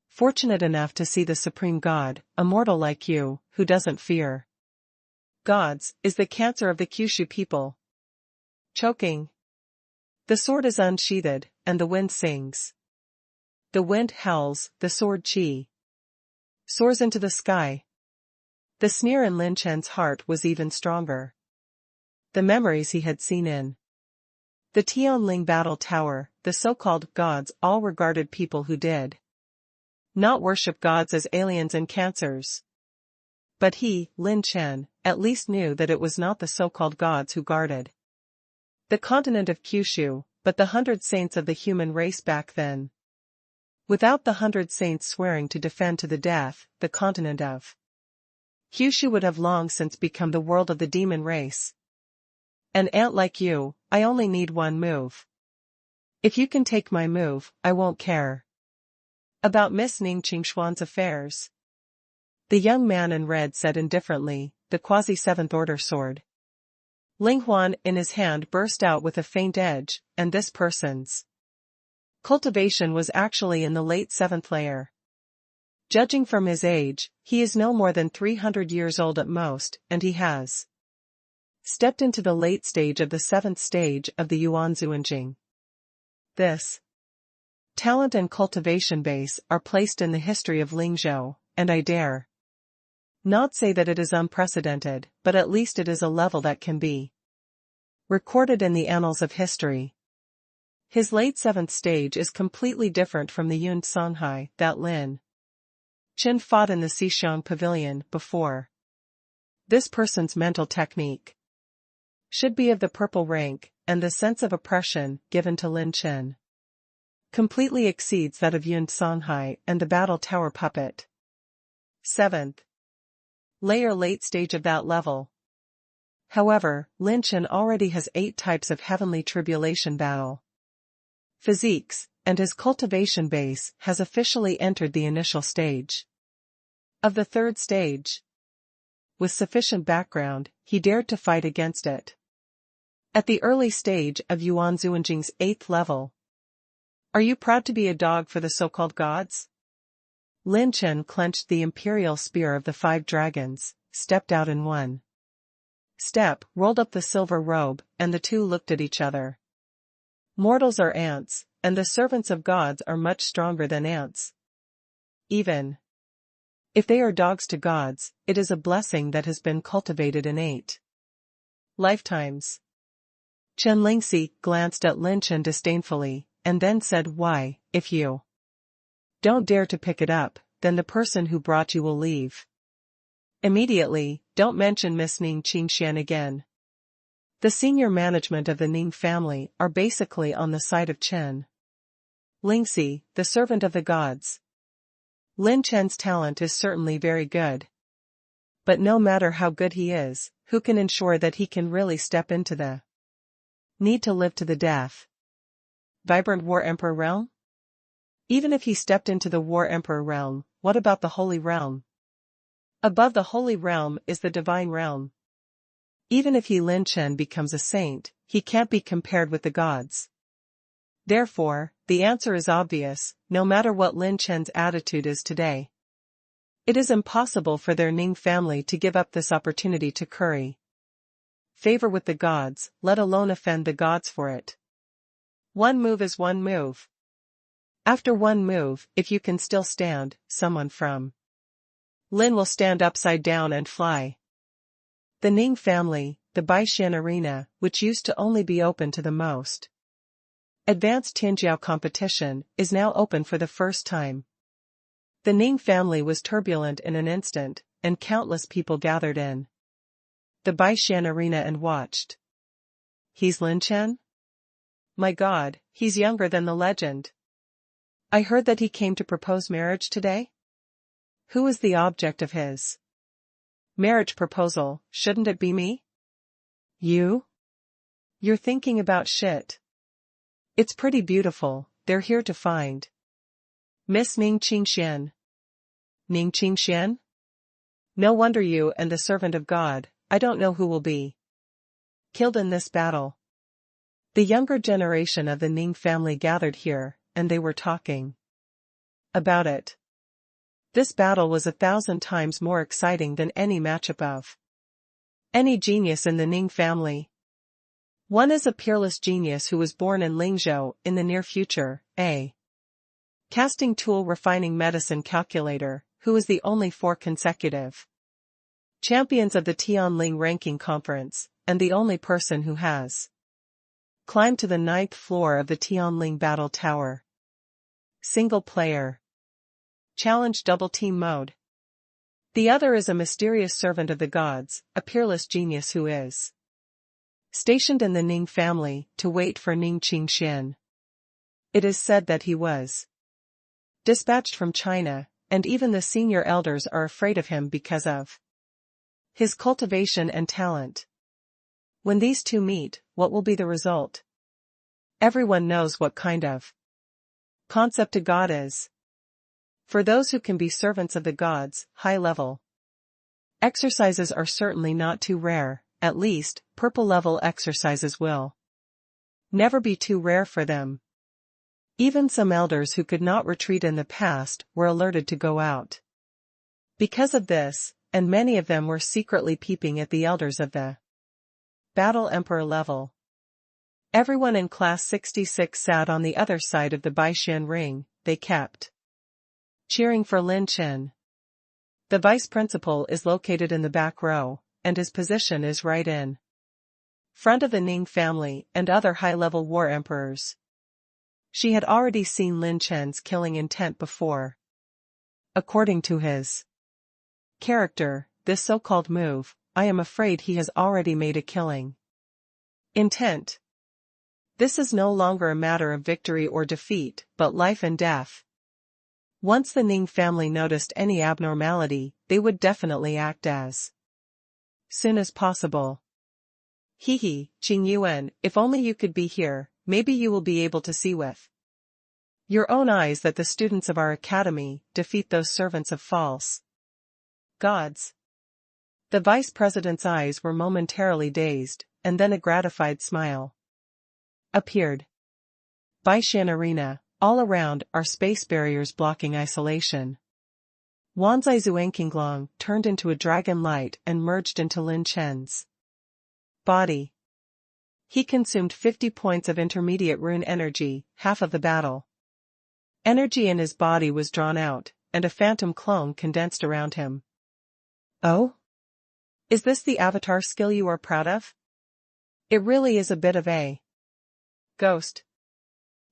fortunate enough to see the supreme god, a mortal like you, who doesn't fear gods, is the cancer of the Kyushu people. Choking. The sword is unsheathed, and the wind sings. The wind howls, the sword chi soars into the sky. The sneer in Lin Chen's heart was even stronger. The memories he had seen in the Tianling battle tower, the so-called gods all regarded people who did not worship gods as aliens and cancers. But he, Lin Chen, at least knew that it was not the so-called gods who guarded the continent of Kyushu, but the 100 saints of the human race back then. Without the 100 saints swearing to defend to the death, the continent of Kyushu would have long since become the world of the demon race. An ant like you, I only need one move. If you can take my move, I won't care about Miss Ning Qingxuan's affairs. The young man in red said indifferently, the quasi-7th order sword Ling Huan in his hand burst out with a faint edge, and this person's cultivation was actually in the late 7th layer. Judging from his age, he is no more than 300 years old at most, and he has stepped into the late stage of the 7th stage of the Yuan Zuanjing. This talent and cultivation base are placed in the history of Lingzhou, and I dare not say that it is unprecedented, but at least it is a level that can be recorded in the annals of history. His late 7th stage is completely different from the Yun Songhai that Lin Chen fought in the Xixiang Pavilion before. This person's mental technique should be of the purple rank, and the sense of oppression given to Lin Chen completely exceeds that of Yun Songhai and the Battle Tower puppet. 7th layer late stage of that level. However, Lin Chen already has 8 types of heavenly tribulation battle physiques, and his cultivation base has officially entered the initial stage of the 3rd stage. With sufficient background, he dared to fight against it. At the early stage of Yuan Zuanjing's 8th level. Are you proud to be a dog for the so-called gods? Lin Chen clenched the imperial spear of the 5 dragons, stepped out in one step, rolled up the silver robe, and the two looked at each other. Mortals are ants, and the servants of gods are much stronger than ants. Even if they are dogs to gods, it is a blessing that has been cultivated in 8 lifetimes. Chen Lingxi glanced at Lin Chen disdainfully, and then said, "Why, if you don't dare to pick it up, then the person who brought you will leave immediately. Don't mention Miss Ning Qingxian again." The senior management of the Ning family are basically on the side of Chen Lingxi, the servant of the gods. Lin Chen's talent is certainly very good. But no matter how good he is, who can ensure that he can really step into the need to live to the death vibrant War Emperor realm? Even if he stepped into the War Emperor realm, what about the Holy Realm? Above the Holy Realm is the Divine Realm. Even if Lin Chen becomes a saint, he can't be compared with the gods. Therefore, the answer is obvious, no matter what Lin Chen's attitude is today. It is impossible for their Ning family to give up this opportunity to curry favor with the gods, let alone offend the gods for it. One move is one move. After one move, if you can still stand, someone from Lin will stand upside down and fly. The Ning family, the Baixian arena, which used to only be open to the most advanced Tianjiao competition, is now open for the first time. The Ning family was turbulent in an instant, and countless people gathered in the Baixian arena and watched. He's Lin Chen? My God, he's younger than the legend. I heard that he came to propose marriage today? Who is the object of his marriage proposal? Shouldn't it be me? You? You're thinking about shit. It's pretty beautiful. They're here to find Miss Ning Qingxian. Ning Qingxian? No wonder you and the servant of God, I don't know who will be killed in this battle. The younger generation of the Ning family gathered here, and they were talking about it. This battle was 1,000 times more exciting than any matchup of any genius in the Ning family. One is a peerless genius who was born in Lingzhou in the near future, a casting tool refining medicine calculator, who is the only 4 consecutive champions of the Tianling ranking conference, and the only person who has climbed to the 9th floor of the Tianling battle tower. Single player. Challenge double team mode. The other is a mysterious servant of the gods, a peerless genius who is stationed in the Ning family to wait for Ning Qingxian. It is said that he was dispatched from China, and even the senior elders are afraid of him because of his cultivation and talent. When these two meet, what will be the result? Everyone knows what kind of concept a god is. For those who can be servants of the gods, high-level exercises are certainly not too rare, at least, purple-level exercises will never be too rare for them. Even some elders who could not retreat in the past were alerted to go out. Because of this, and many of them were secretly peeping at the elders of the Battle Emperor level. Everyone in Class 66 sat on the other side of the Baishan ring. They kept cheering for Lin Chen. The vice principal is located in the back row, and his position is right in front of the Ning family and other high-level war emperors. She had already seen Lin Chen's killing intent before. According to his character, this so-called move, I am afraid he has already made a killing intent. This is no longer a matter of victory or defeat, but life and death. Once the Ning family noticed any abnormality, they would definitely act as soon as possible. Hehe, Qing Yuan, if only you could be here, maybe you will be able to see with your own eyes that the students of our academy defeat those servants of false gods. The vice president's eyes were momentarily dazed, and then a gratified smile appeared. Baishan Arena, all around are space barriers blocking isolation. Wanzai Zuangqinglong turned into a dragon light and merged into Lin Chen's body. He consumed 50 points of intermediate rune energy, half of the battle energy in his body was drawn out, and a phantom clone condensed around him. Oh? Is this the avatar skill you are proud of? It really is a bit of a ghost.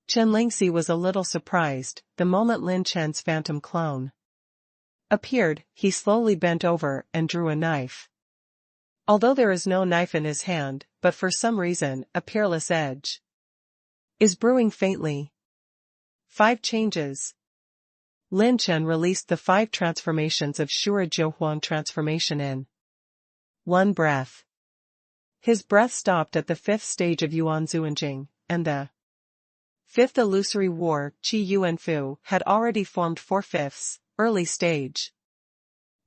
Chen Lingxi was a little surprised. The moment Lin Chen's phantom clone appeared, he slowly bent over and drew a knife. Although there is no knife in his hand, but for some reason, a peerless edge is brewing faintly. 5 changes. Lin Chen released the 5 transformations of Shura Jiuhuang transformation in one breath. His breath stopped at the 5th stage of Yuan Zuanjing, and the 5th illusory war, Qi Yuanfu, had already formed 4/5, early stage.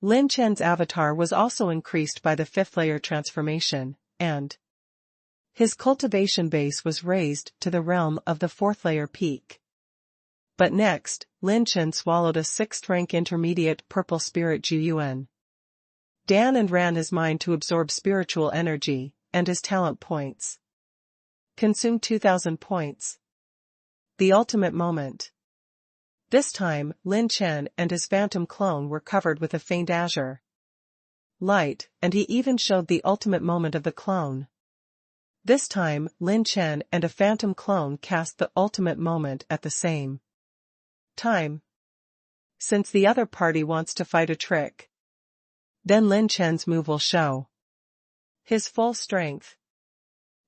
Lin Chen's avatar was also increased by the 5th layer transformation, and his cultivation base was raised to the realm of the 4th layer peak. But next, Lin Chen swallowed a 6th rank intermediate purple spirit Juyuan. Dan and ran his mind to absorb spiritual energy, and his talent points consumed 2,000 points. The ultimate moment. This time, Lin Chen and his phantom clone were covered with a faint azure light, and he even showed the ultimate moment of the clone. This time, Lin Chen and a phantom clone cast the ultimate moment at the same time. Since the other party wants to fight a trick, then Lin Chen's move will show his full strength.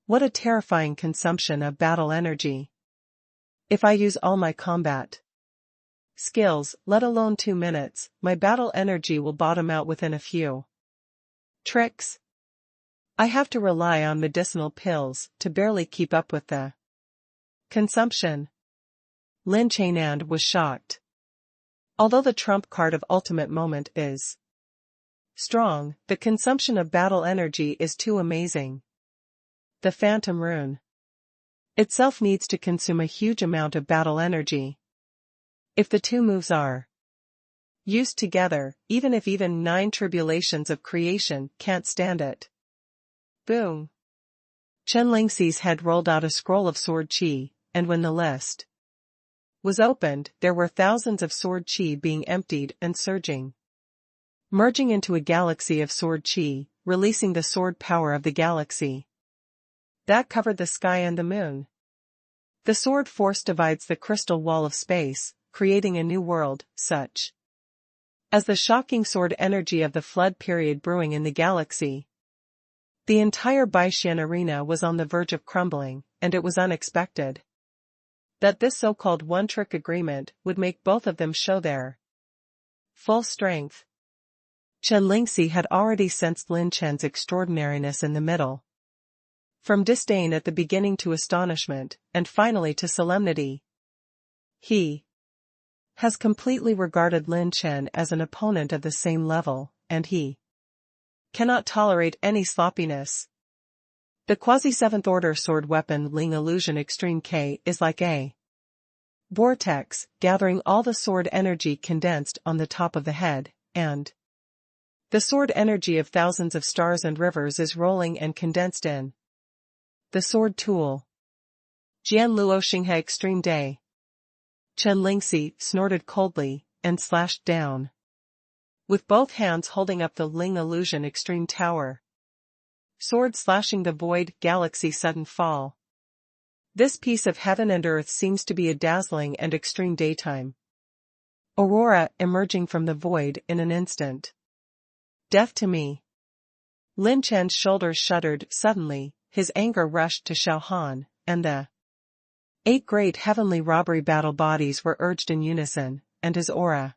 What a terrifying consumption of battle energy. If I use all my combat skills, let alone 2 minutes, my battle energy will bottom out within a few tricks. I have to rely on medicinal pills to barely keep up with the consumption. Lin Chenan was shocked. Although the trump card of ultimate moment is strong, the consumption of battle energy is too amazing. The phantom rune itself needs to consume a huge amount of battle energy. If the 2 moves are used together, even 9 tribulations of creation can't stand it. Boom. Chen Lingxi's head rolled out a scroll of sword qi, and when the list was opened, there were thousands of sword qi being emptied and surging, merging into a galaxy of sword qi, releasing the sword power of the galaxy that covered the sky and the moon. The sword force divides the crystal wall of space, creating a new world, such as the shocking sword energy of the flood period brewing in the galaxy. The entire Baishan arena was on the verge of crumbling, and it was unexpected that this so-called one-trick agreement would make both of them show their full strength. Chen Lingxi had already sensed Lin Chen's extraordinariness in the middle. From disdain at the beginning to astonishment, and finally to solemnity. He has completely regarded Lin Chen as an opponent of the same level, and he cannot tolerate any sloppiness. The quasi-7th order sword weapon Ling Illusion Extreme K is like a vortex, gathering all the sword energy condensed on the top of the head, and the sword energy of thousands of stars and rivers is rolling and condensed in the sword tool. Jian Luo Xinghe Extreme Day. Chen Lingxi snorted coldly and slashed down, with both hands holding up the Ling Illusion Extreme Tower. Sword slashing the void galaxy sudden fall. This piece of heaven and earth seems to be a dazzling and extreme daytime aurora emerging from the void in an instant. Death to me. Lin Chen's shoulders shuddered suddenly, his anger rushed to Xiao Han, and the 8 great heavenly robbery battle bodies were urged in unison, and his aura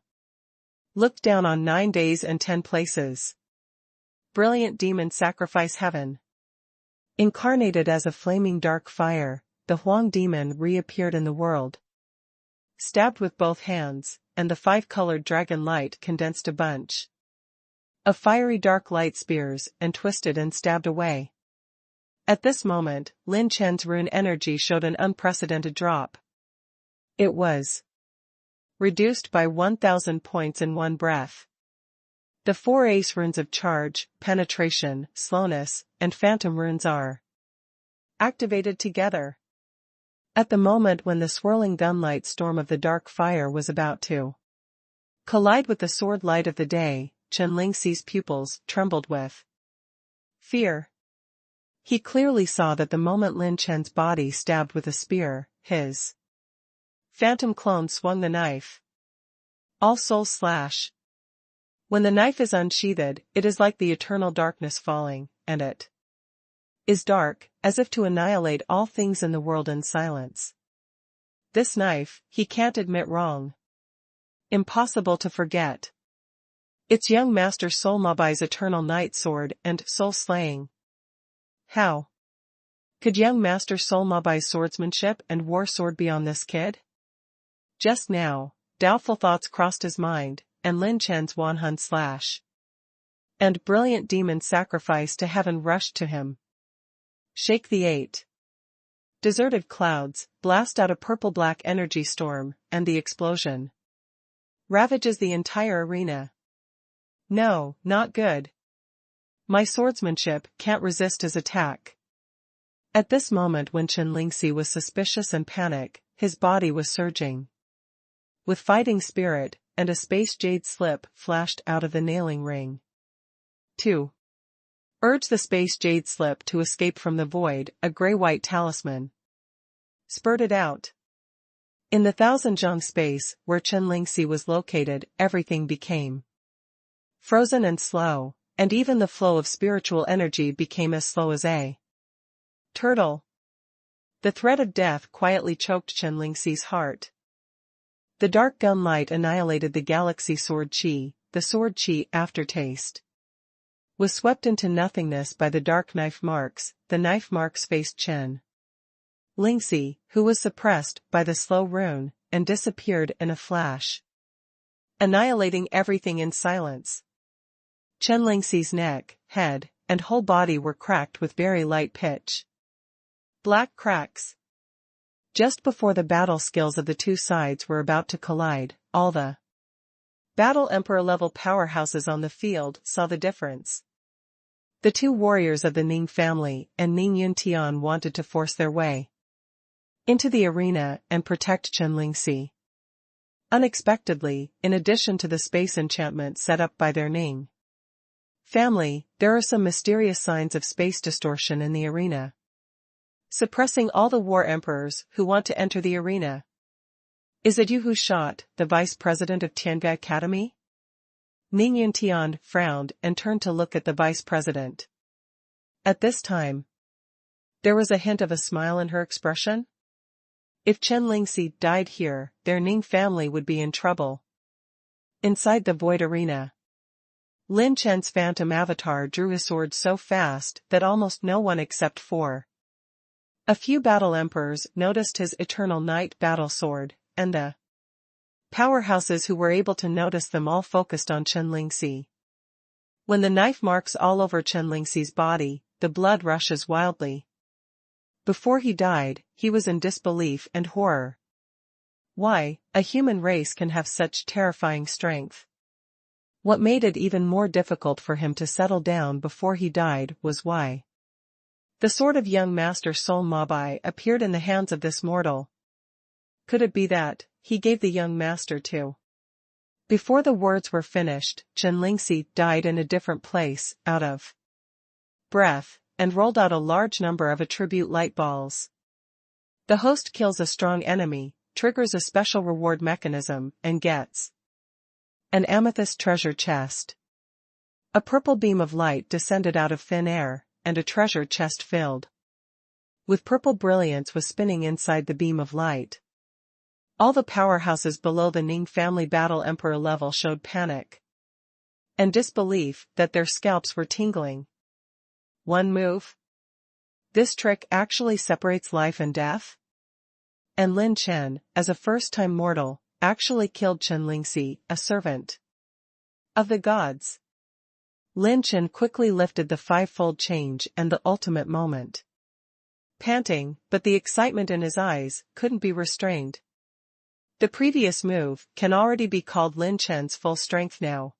looked down on 9 days and 10 places. Brilliant demon sacrifice heaven. Incarnated as a flaming dark fire, the Huang demon reappeared in the world. Stabbed with both hands, and the 5-colored dragon light condensed a bunch of fiery dark light spears and twisted and stabbed away. At this moment, Lin Chen's rune energy showed an unprecedented drop. It was reduced by 1,000 points in one breath. The 4 ace runes of charge, penetration, slowness, and phantom runes are activated together. At the moment when the swirling gunlight storm of the dark fire was about to collide with the sword light of the day, Chen Lingxi's pupils trembled with fear. He clearly saw that the moment Lin Chen's body stabbed with a spear, his phantom clone swung the knife. All Souls slash. When the knife is unsheathed, it is like the eternal darkness falling, and it is dark, as if to annihilate all things in the world in silence. This knife, he can't admit wrong. Impossible to forget. It's young Master Soul Mabai's eternal night sword and soul-slaying. How could young Master Soul Mabai's swordsmanship and war sword be on this kid? Just now, doubtful thoughts crossed his mind, and Lin Chen's Wanhun slash and brilliant demon sacrifice to heaven rushed to him. Shake the 8 deserted clouds, blast out a purple-black energy storm, and the explosion ravages the entire arena. No, not good. My swordsmanship can't resist his attack. At this moment when Chen Lingxi was suspicious and panic, his body was surging with fighting spirit, and a space jade slip flashed out of the nailing ring. 2. Urge the space jade slip to escape from the void, a gray-white talisman spurted out. In the thousand zhang space, where Chen Lingxi was located, everything became frozen and slow, and even the flow of spiritual energy became as slow as a turtle. The threat of death quietly choked Chen Lingxi's heart. The dark gun light annihilated the galaxy sword chi, the sword chi aftertaste was swept into nothingness by the dark knife marks. The knife marks faced Chen Lingxi, who was suppressed by the slow rune, and disappeared in a flash, annihilating everything in silence. Chen Lingxi's neck, head, and whole body were cracked with very light pitch black cracks. Just before the battle skills of the two sides were about to collide, all the battle emperor-level powerhouses on the field saw the difference. The two warriors of the Ning family and Ning Yuntian wanted to force their way into the arena and protect Chen Lingxi. Unexpectedly, in addition to the space enchantment set up by their Ning family, there are some mysterious signs of space distortion in the arena, suppressing all the war emperors who want to enter the arena. Is it you who shot the vice president of Tiange Academy? Ning Yuntian frowned and turned to look at the vice president. At this time, there was a hint of a smile in her expression. If Chen Lingxi died here, their Ning family would be in trouble. Inside the void arena, Lin Chen's phantom avatar drew his sword so fast that almost no one except for a few battle emperors noticed his eternal night battle sword, and the powerhouses who were able to notice them all focused on Chen Lingxi. When the knife marks all over Chen Lingxi's body, the blood rushes wildly. Before he died, he was in disbelief and horror. Why, a human race can have such terrifying strength. What made it even more difficult for him to settle down before he died was why the sword of young master Sol Mabai appeared in the hands of this mortal. Could it be that he gave the young master to? Before the words were finished, Chen Lingxi died in a different place, out of breath, and rolled out a large number of attribute light balls. The host kills a strong enemy, triggers a special reward mechanism, and gets an amethyst treasure chest. A purple beam of light descended out of thin air, and a treasure chest filled with purple brilliance was spinning inside the beam of light. All the powerhouses below the Ning family battle emperor level showed panic and disbelief that their scalps were tingling. One move? This trick actually separates life and death? And Lin Chen, as a first-time mortal, actually killed Chen Lingxi, a servant of the gods. Lin Chen quickly lifted the five-fold change and the ultimate moment. Panting, but the excitement in his eyes couldn't be restrained. The previous move can already be called Lin Chen's full strength now.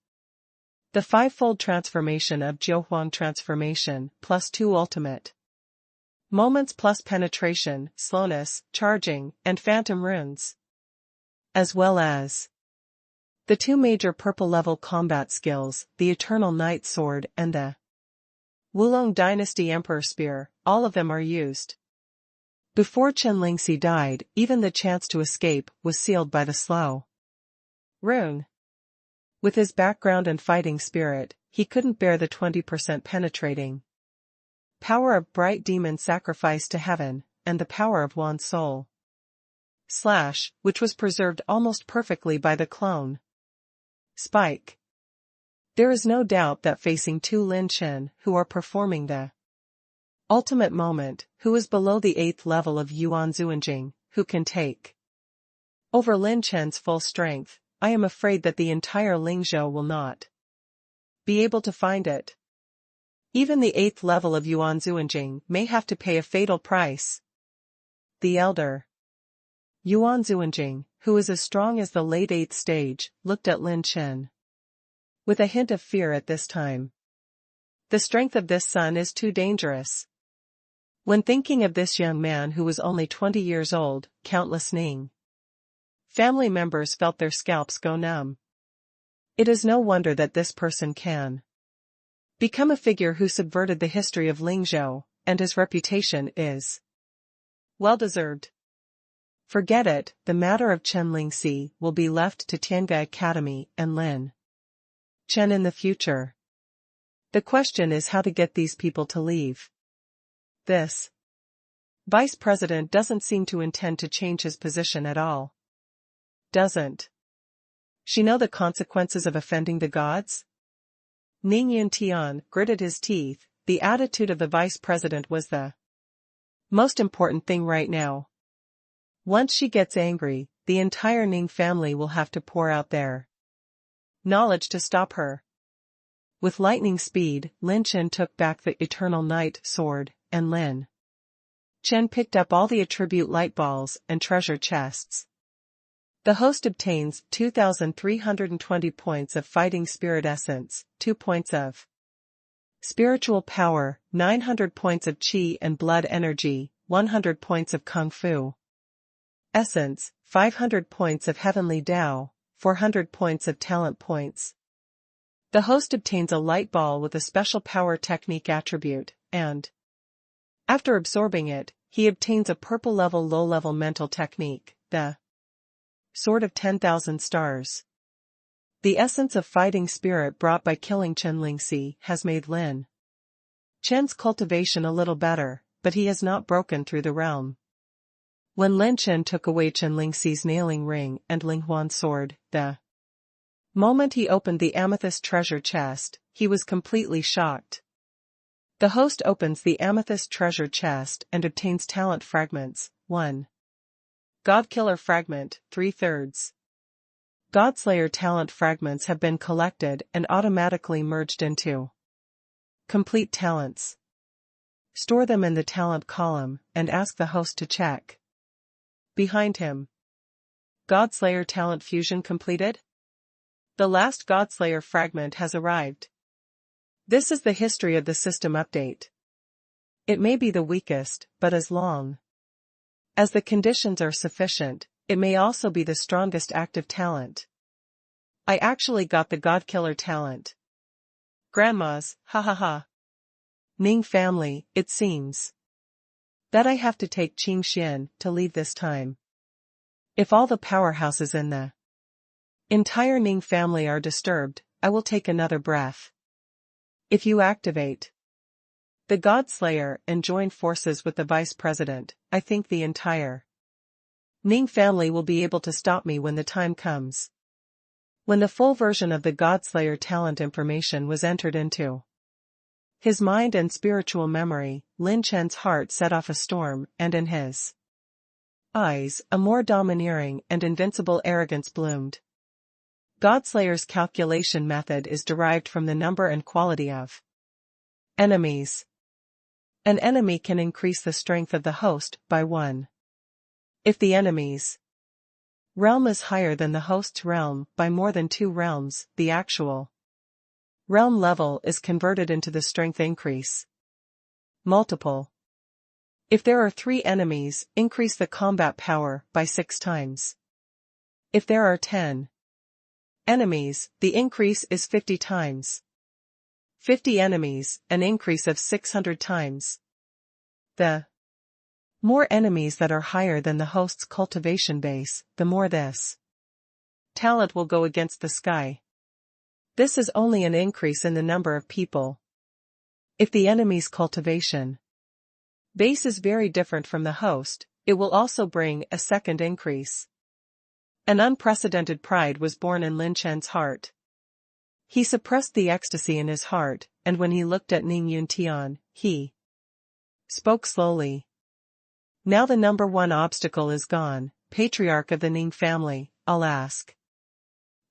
The five-fold transformation of Jiuhuang transformation, plus 2 ultimate moments plus penetration, slowness, charging, and phantom runes. As well as the 2 major purple-level combat skills, the Eternal Night Sword and the Wulong Dynasty Emperor Spear, all of them are used. Before Chen Lingxi died, even the chance to escape was sealed by the slow rune. With his background and fighting spirit, he couldn't bear the 20% penetrating power of Bright Demon sacrificed to heaven, and the power of Wan's soul slash, which was preserved almost perfectly by the clone spike. There is no doubt that facing 2 Lin Chen who are performing the ultimate moment, who is below the 8th level of Yuan Zuanjing, who can take over Lin Chen's full strength, I am afraid that the entire Lingzhou will not be able to find it. Even the 8th level of Yuan Zuanjing may have to pay a fatal price. The elder Yuan Zuanjing, who is as strong as the late 8th stage, looked at Lin Chen with a hint of fear at this time. The strength of this son is too dangerous. When thinking of this young man who was only 20 years old, countless Ning family members felt their scalps go numb. It is no wonder that this person can become a figure who subverted the history of Lingzhou, and his reputation is well-deserved. Forget it, the matter of Chen Lingxi will be left to Tiange Academy and Lin Chen in the future. The question is how to get these people to leave. This vice president doesn't seem to intend to change his position at all. Doesn't she know the consequences of offending the gods? Ning Yuntian gritted his teeth. The attitude of the vice president was the most important thing right now. Once she gets angry, the entire Ning family will have to pour out their knowledge to stop her. With lightning speed, Lin Chen took back the Eternal Night Sword, and Lin Chen picked up all the attribute light balls and treasure chests. The host obtains 2,320 points of fighting spirit essence, 2 points of spiritual power, 900 points of qi and blood energy, 100 points of kung fu essence, 500 points of Heavenly Dao, 400 points of talent points. The host obtains a light ball with a special power technique attribute, and after absorbing it, he obtains a purple-level low-level mental technique, the Sword of 10,000 Stars. The essence of fighting spirit brought by killing Chen Lingxi has made Lin Chen's cultivation a little better, but he has not broken through the realm. When Lin Chen took away Chen Lingxi's nailing ring and Linghuan's sword, the moment he opened the amethyst treasure chest, he was completely shocked. The host opens the amethyst treasure chest and obtains talent fragments, 1. Godkiller fragment, 3/3. Godslayer talent fragments have been collected and automatically merged into complete talents. Store them in the talent column and ask the host to check behind him. Godslayer talent fusion completed? The last Godslayer fragment has arrived. This is the history of the system update. It may be the weakest, but as long as the conditions are sufficient, it may also be the strongest active talent. I actually got the Godkiller talent. Grandma's, ha ha ha. Ning family, it seems that I have to take Qing Xian to leave this time. If all the powerhouses in the entire Ning family are disturbed, I will take another breath. If you activate the Godslayer and join forces with the Vice President, I think the entire Ning family will be able to stop me when the time comes. When the full version of the Godslayer talent information was entered into his mind and spiritual memory, Lin Chen's heart set off a storm, and in his eyes, a more domineering and invincible arrogance bloomed. Godslayer's calculation method is derived from the number and quality of enemies. An enemy can increase the strength of the host by 1. If the enemy's realm is higher than the host's realm by more than 2 realms, the actual realm level is converted into the strength increase multiple. If there are 3 enemies, increase the combat power by 6 times. If there are 10 enemies, the increase is 50 times. 50 enemies, an increase of 600 times. The more enemies that are higher than the host's cultivation base, the more this talent will go against the sky. This is only an increase in the number of people. If the enemy's cultivation base is very different from the host, it will also bring a second increase. An unprecedented pride was born in Lin Chen's heart. He suppressed the ecstasy in his heart, and when he looked at Ning Yuntian, he spoke slowly. Now the number 1 obstacle is gone, patriarch of the Ning family, I'll ask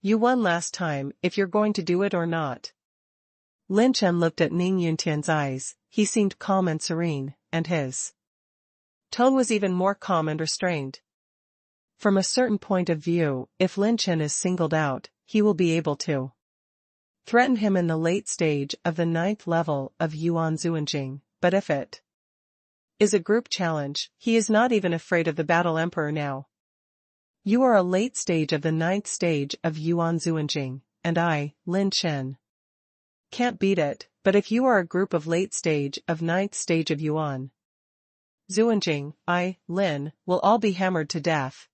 you one last time if you're going to do it or not. Lin Chen looked at Ning Yuntian's eyes, he seemed calm and serene, and his tone was even more calm and restrained. From a certain point of view, if Lin Chen is singled out, he will be able to threaten him in the late stage of the 9th level of Yuan Zuanjing, but if it is a group challenge, he is not even afraid of the Battle Emperor now. You are a late stage of the 9th stage of Yuan Zuanjing, and I, Lin Chen, can't beat it, but if you are a group of late stage of 9th stage of Yuan Zuanjing, I, Lin, will all be hammered to death.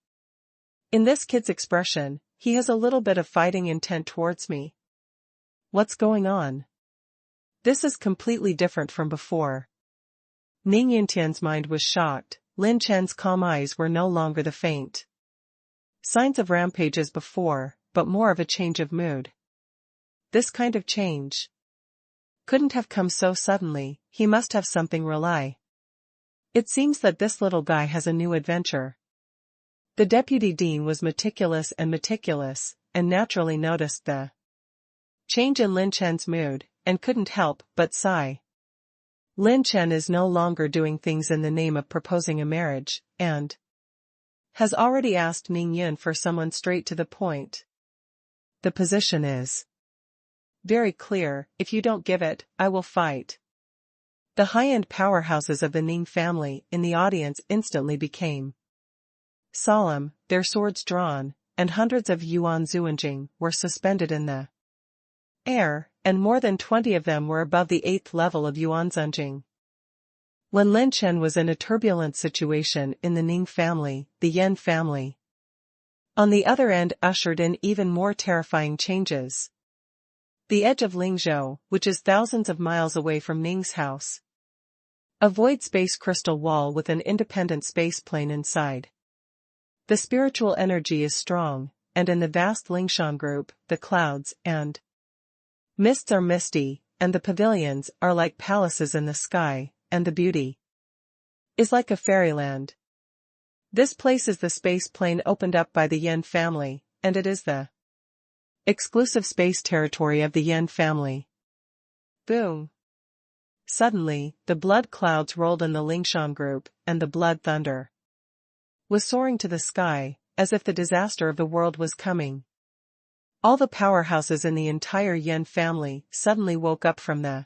In this kid's expression, he has a little bit of fighting intent towards me. What's going on? This is completely different from before. Ning Yuntian's mind was shocked. Lin Chen's calm eyes were no longer the faint signs of rampage as before, but more of a change of mood. This kind of change couldn't have come so suddenly, he must have something rely. It seems that this little guy has a new adventure. The deputy dean was meticulous, and naturally noticed the change in Lin Chen's mood, and couldn't help but sigh. Lin Chen is no longer doing things in the name of proposing a marriage, and has already asked Ning Yun for someone straight to the point. The position is very clear, if you don't give it, I will fight. The high-end powerhouses of the Ning family in the audience instantly became solemn, their swords drawn, and hundreds of Yuan Zuanjing were suspended in the air, and more than 20 of them were above the 8th level of Yuan Zunjing. When Lin Chen was in a turbulent situation in the Ning family, the Yan family, on the other end, ushered in even more terrifying changes. The edge of Lingzhou, which is thousands of miles away from Ning's house, a void space crystal wall with an independent space plane inside. The spiritual energy is strong, and in the vast Lingshan group, the clouds and mists are misty, and the pavilions are like palaces in the sky, and the beauty is like a fairyland. This place is the space plane opened up by the Yan family, and it is the exclusive space territory of the Yan family. Boom! Suddenly, the blood clouds rolled in the Lingshan group, and the blood thunder was soaring to the sky, as if the disaster of the world was coming. All the powerhouses in the entire Yan family suddenly woke up from the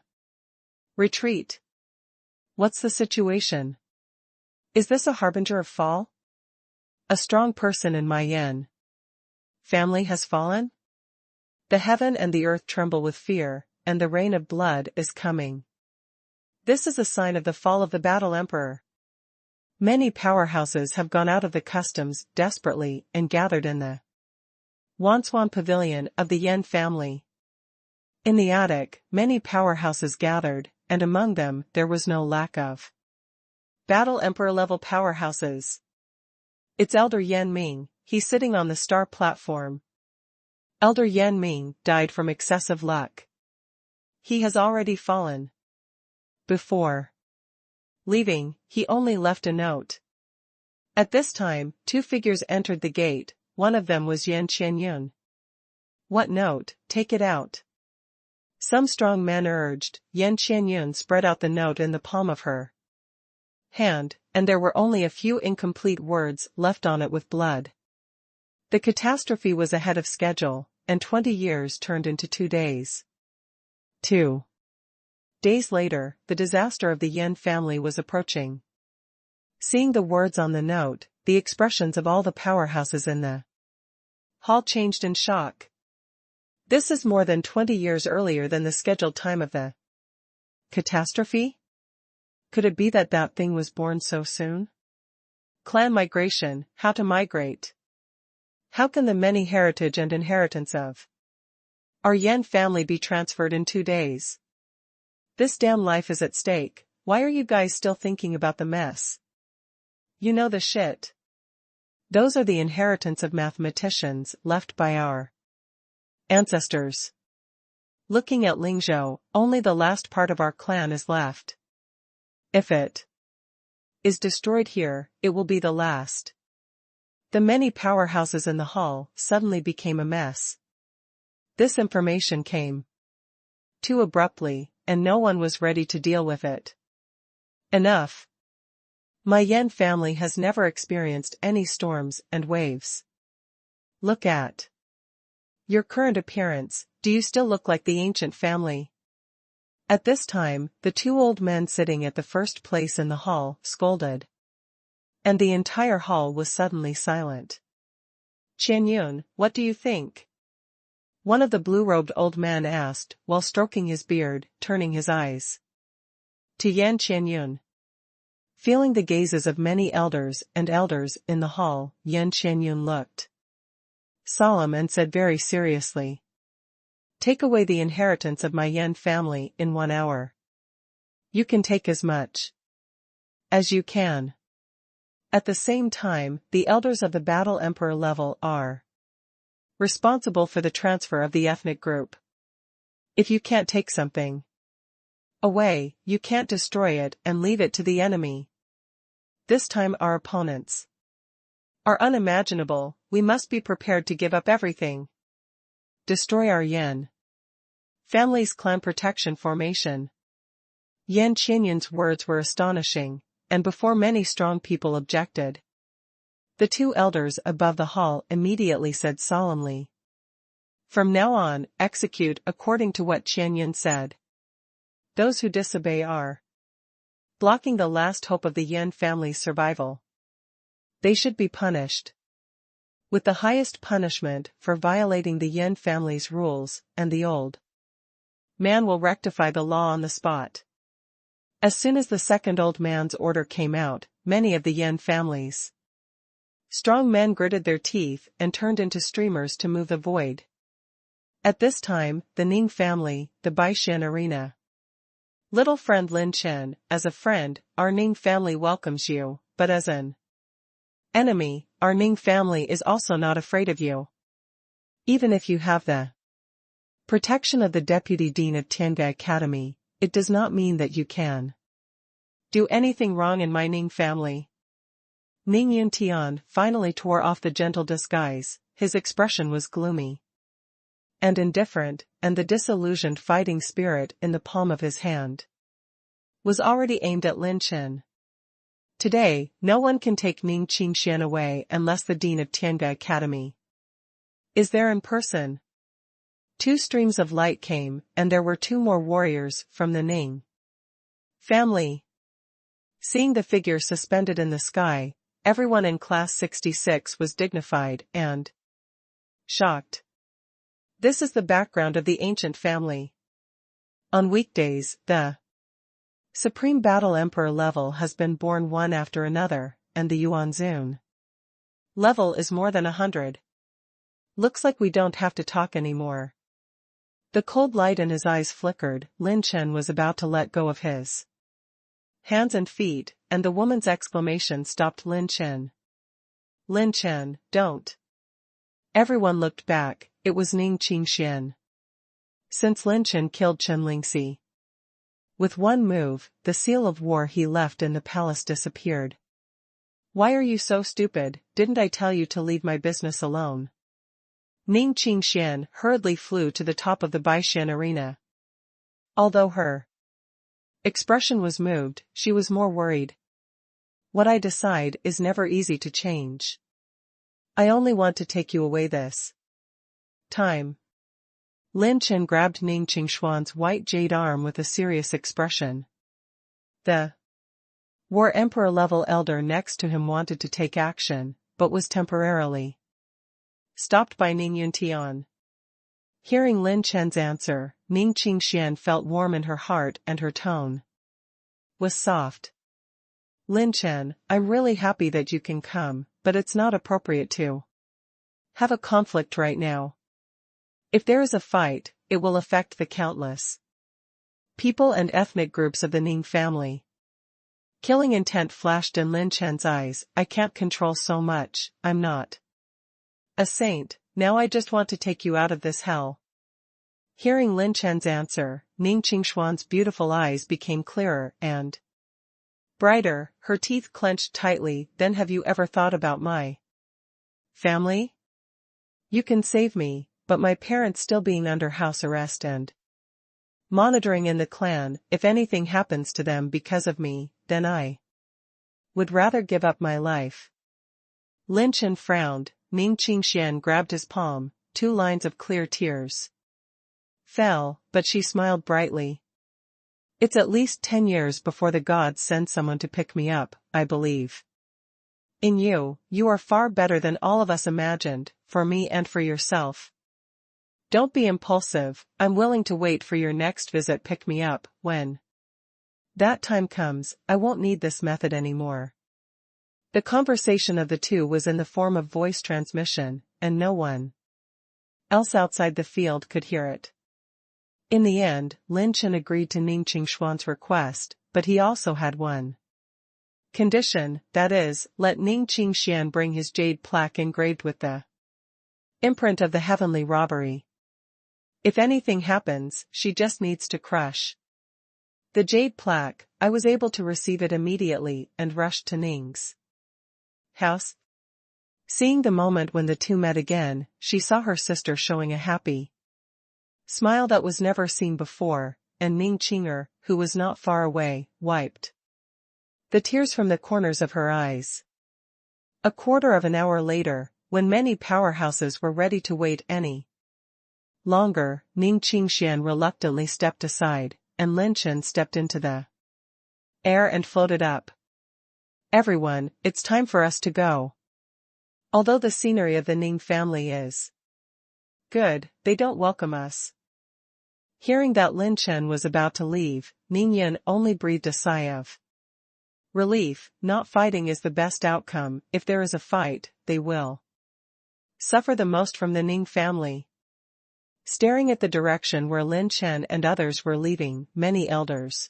retreat. What's the situation? Is this a harbinger of fall? A strong person in my Yan family has fallen? The heaven and the earth tremble with fear, and the rain of blood is coming. This is a sign of the fall of the battle emperor. Many powerhouses have gone out of the customs desperately and gathered in the Wanswan pavilion of the Yan family. In the attic, many powerhouses gathered, and among them there was no lack of battle emperor level powerhouses. It's Elder Yan Ming, he's sitting on the star platform. Elder Yan Ming died from excessive luck. He has already fallen. Before leaving, he only left a note. At this time, two figures entered the gate, one of them was Yan Qianyun. What note? Take it out. Some strong men urged. Yan Qianyun spread out the note in the palm of her hand, and there were only a few incomplete words left on it with blood. The catastrophe was ahead of schedule, and 20 years turned into 2 days. 2 days later, the disaster of the Yan family was approaching. Seeing the words on the note, the expressions of all the powerhouses in the hall changed in shock. This is more than 20 years earlier than the scheduled time of the catastrophe? Could it be that that thing was born so soon? Clan migration, how to migrate. How can the many heritage and inheritance of our Yan family be transferred in 2 days? This damn life is at stake. Why are you guys still thinking about the mess? You know the shit. Those are the inheritance of mathematicians left by our ancestors. Looking at Lingzhou, only the last part of our clan is left. If it is destroyed here, it will be the last. The many powerhouses in the hall suddenly became a mess. This information came too abruptly, and no one was ready to deal with it. Enough. My Yan family has never experienced any storms and waves. Look at your current appearance. Do you still look like the ancient family? At this time, the 2 old men sitting at the first place in the hall scolded. And the entire hall was suddenly silent. Qianyun, what do you think? One of the blue-robed old men asked, while stroking his beard, turning his eyes to Yan Qianyun. Feeling the gazes of many elders in the hall, Yan Qianyun looked solemn and said very seriously, "Take away the inheritance of my Yan family in 1 hour. You can take as much as you can." At the same time, the elders of the battle emperor level are responsible for the transfer of the ethnic group. If you can't take something away, you can't destroy it and leave it to the enemy. This time our opponents are unimaginable. We must be prepared to give up everything. Destroy our Yan family's clan protection formation. Yan Qianyun's words were astonishing, and before many strong people objected, the 2 elders above the hall immediately said solemnly, "From now on, execute according to what Qianyun said. Those who disobey are blocking the last hope of the Yan family's survival. They should be punished with the highest punishment for violating the Yan family's rules, and the old man will rectify the law on the spot." As soon as the second old man's order came out, many of the Yan family's strong men gritted their teeth and turned into streamers to move the void. At this time, the Ning family, the Baishan arena. Little friend Lin Chen, as a friend, our Ning family welcomes you, but as an enemy, our Ning family is also not afraid of you. Even if you have the protection of the Deputy Dean of Tiangai Academy, it does not mean that you can do anything wrong in my Ning family. Ning Yuntian finally tore off the gentle disguise. His expression was gloomy and indifferent, and the disillusioned fighting spirit in the palm of his hand was already aimed at Lin Chen. Today, no one can take Ning Qingxian away unless the dean of Tianga Academy is there in person. 2 streams of light came, and there were 2 more warriors from the Ning family. Seeing the figure suspended in the sky, everyone in class 66 was dignified and shocked. This is the background of the ancient family. On weekdays, the Supreme Battle Emperor level has been born one after another, and the Yuanzun level is more than 100. Looks like we don't have to talk anymore. The cold light in his eyes flickered. Lin Chen was about to let go of his hands and feet, and the woman's exclamation stopped Lin Chen. Lin Chen, don't. Everyone looked back. It was Ning Qingxian. Since Lin Chen killed Chen Lingxi with one move, the seal of war he left in the palace disappeared. Why are you so stupid? Didn't I tell you to leave my business alone? Ning Qingxian hurriedly flew to the top of the Baishan arena. Although her expression was moved, she was more worried. What I decide is never easy to change. I only want to take you away this time. Lin Chen grabbed Ning Qingxuan's white jade arm with a serious expression. The War Emperor level elder next to him wanted to take action, but was temporarily stopped by Ning Yuntian. Hearing Lin Chen's answer, Ning Qingxian felt warm in her heart and her tone was soft. Lin Chen, I'm really happy that you can come, but it's not appropriate to have a conflict right now. If there is a fight, it will affect the countless people and ethnic groups of the Ning family. Killing intent flashed in Lin Chen's eyes. I can't control so much. I'm not a saint. Now I just want to take you out of this hell. Hearing Lin Chen's answer, Ning Qingxuan's beautiful eyes became clearer and brighter, her teeth clenched tightly. Then have you ever thought about my family? You can save me, but my parents still being under house arrest and monitoring in the clan. If anything happens to them because of me, then I would rather give up my life. Lin Chen frowned. Ning Qingxian grabbed his palm. 2 lines of clear tears fell, but she smiled brightly. It's at least 10 years before the gods send someone to pick me up, I believe. In you, you are far better than all of us imagined, for me and for yourself. Don't be impulsive. I'm willing to wait for your next visit. Pick me up. When that time comes, I won't need this method anymore. The conversation of the 2 was in the form of voice transmission, and no one else outside the field could hear it. In the end, Lin Chen agreed to Ning Qingxuan's request, but he also had one condition, that is, let Ning Qingxian bring his jade plaque engraved with the imprint of the heavenly robbery. If anything happens, she just needs to crush the jade plaque. I was able to receive it immediately and rushed to Ning's house. Seeing the moment when the 2 met again, she saw her sister showing a happy smile that was never seen before, and Ning Qinger, who was not far away, wiped the tears from the corners of her eyes. A quarter of an hour later, when many powerhouses were ready to wait any longer, Ning Qingxian reluctantly stepped aside, and Lin Chen stepped into the air and floated up. Everyone, it's time for us to go. Although the scenery of the Ning family is good, they don't welcome us. Hearing that Lin Chen was about to leave, Ning Yin only breathed a sigh of relief. Not fighting is the best outcome. If there is a fight, they will suffer the most from the Ning family. Staring at the direction where Lin Chen and others were leaving, many elders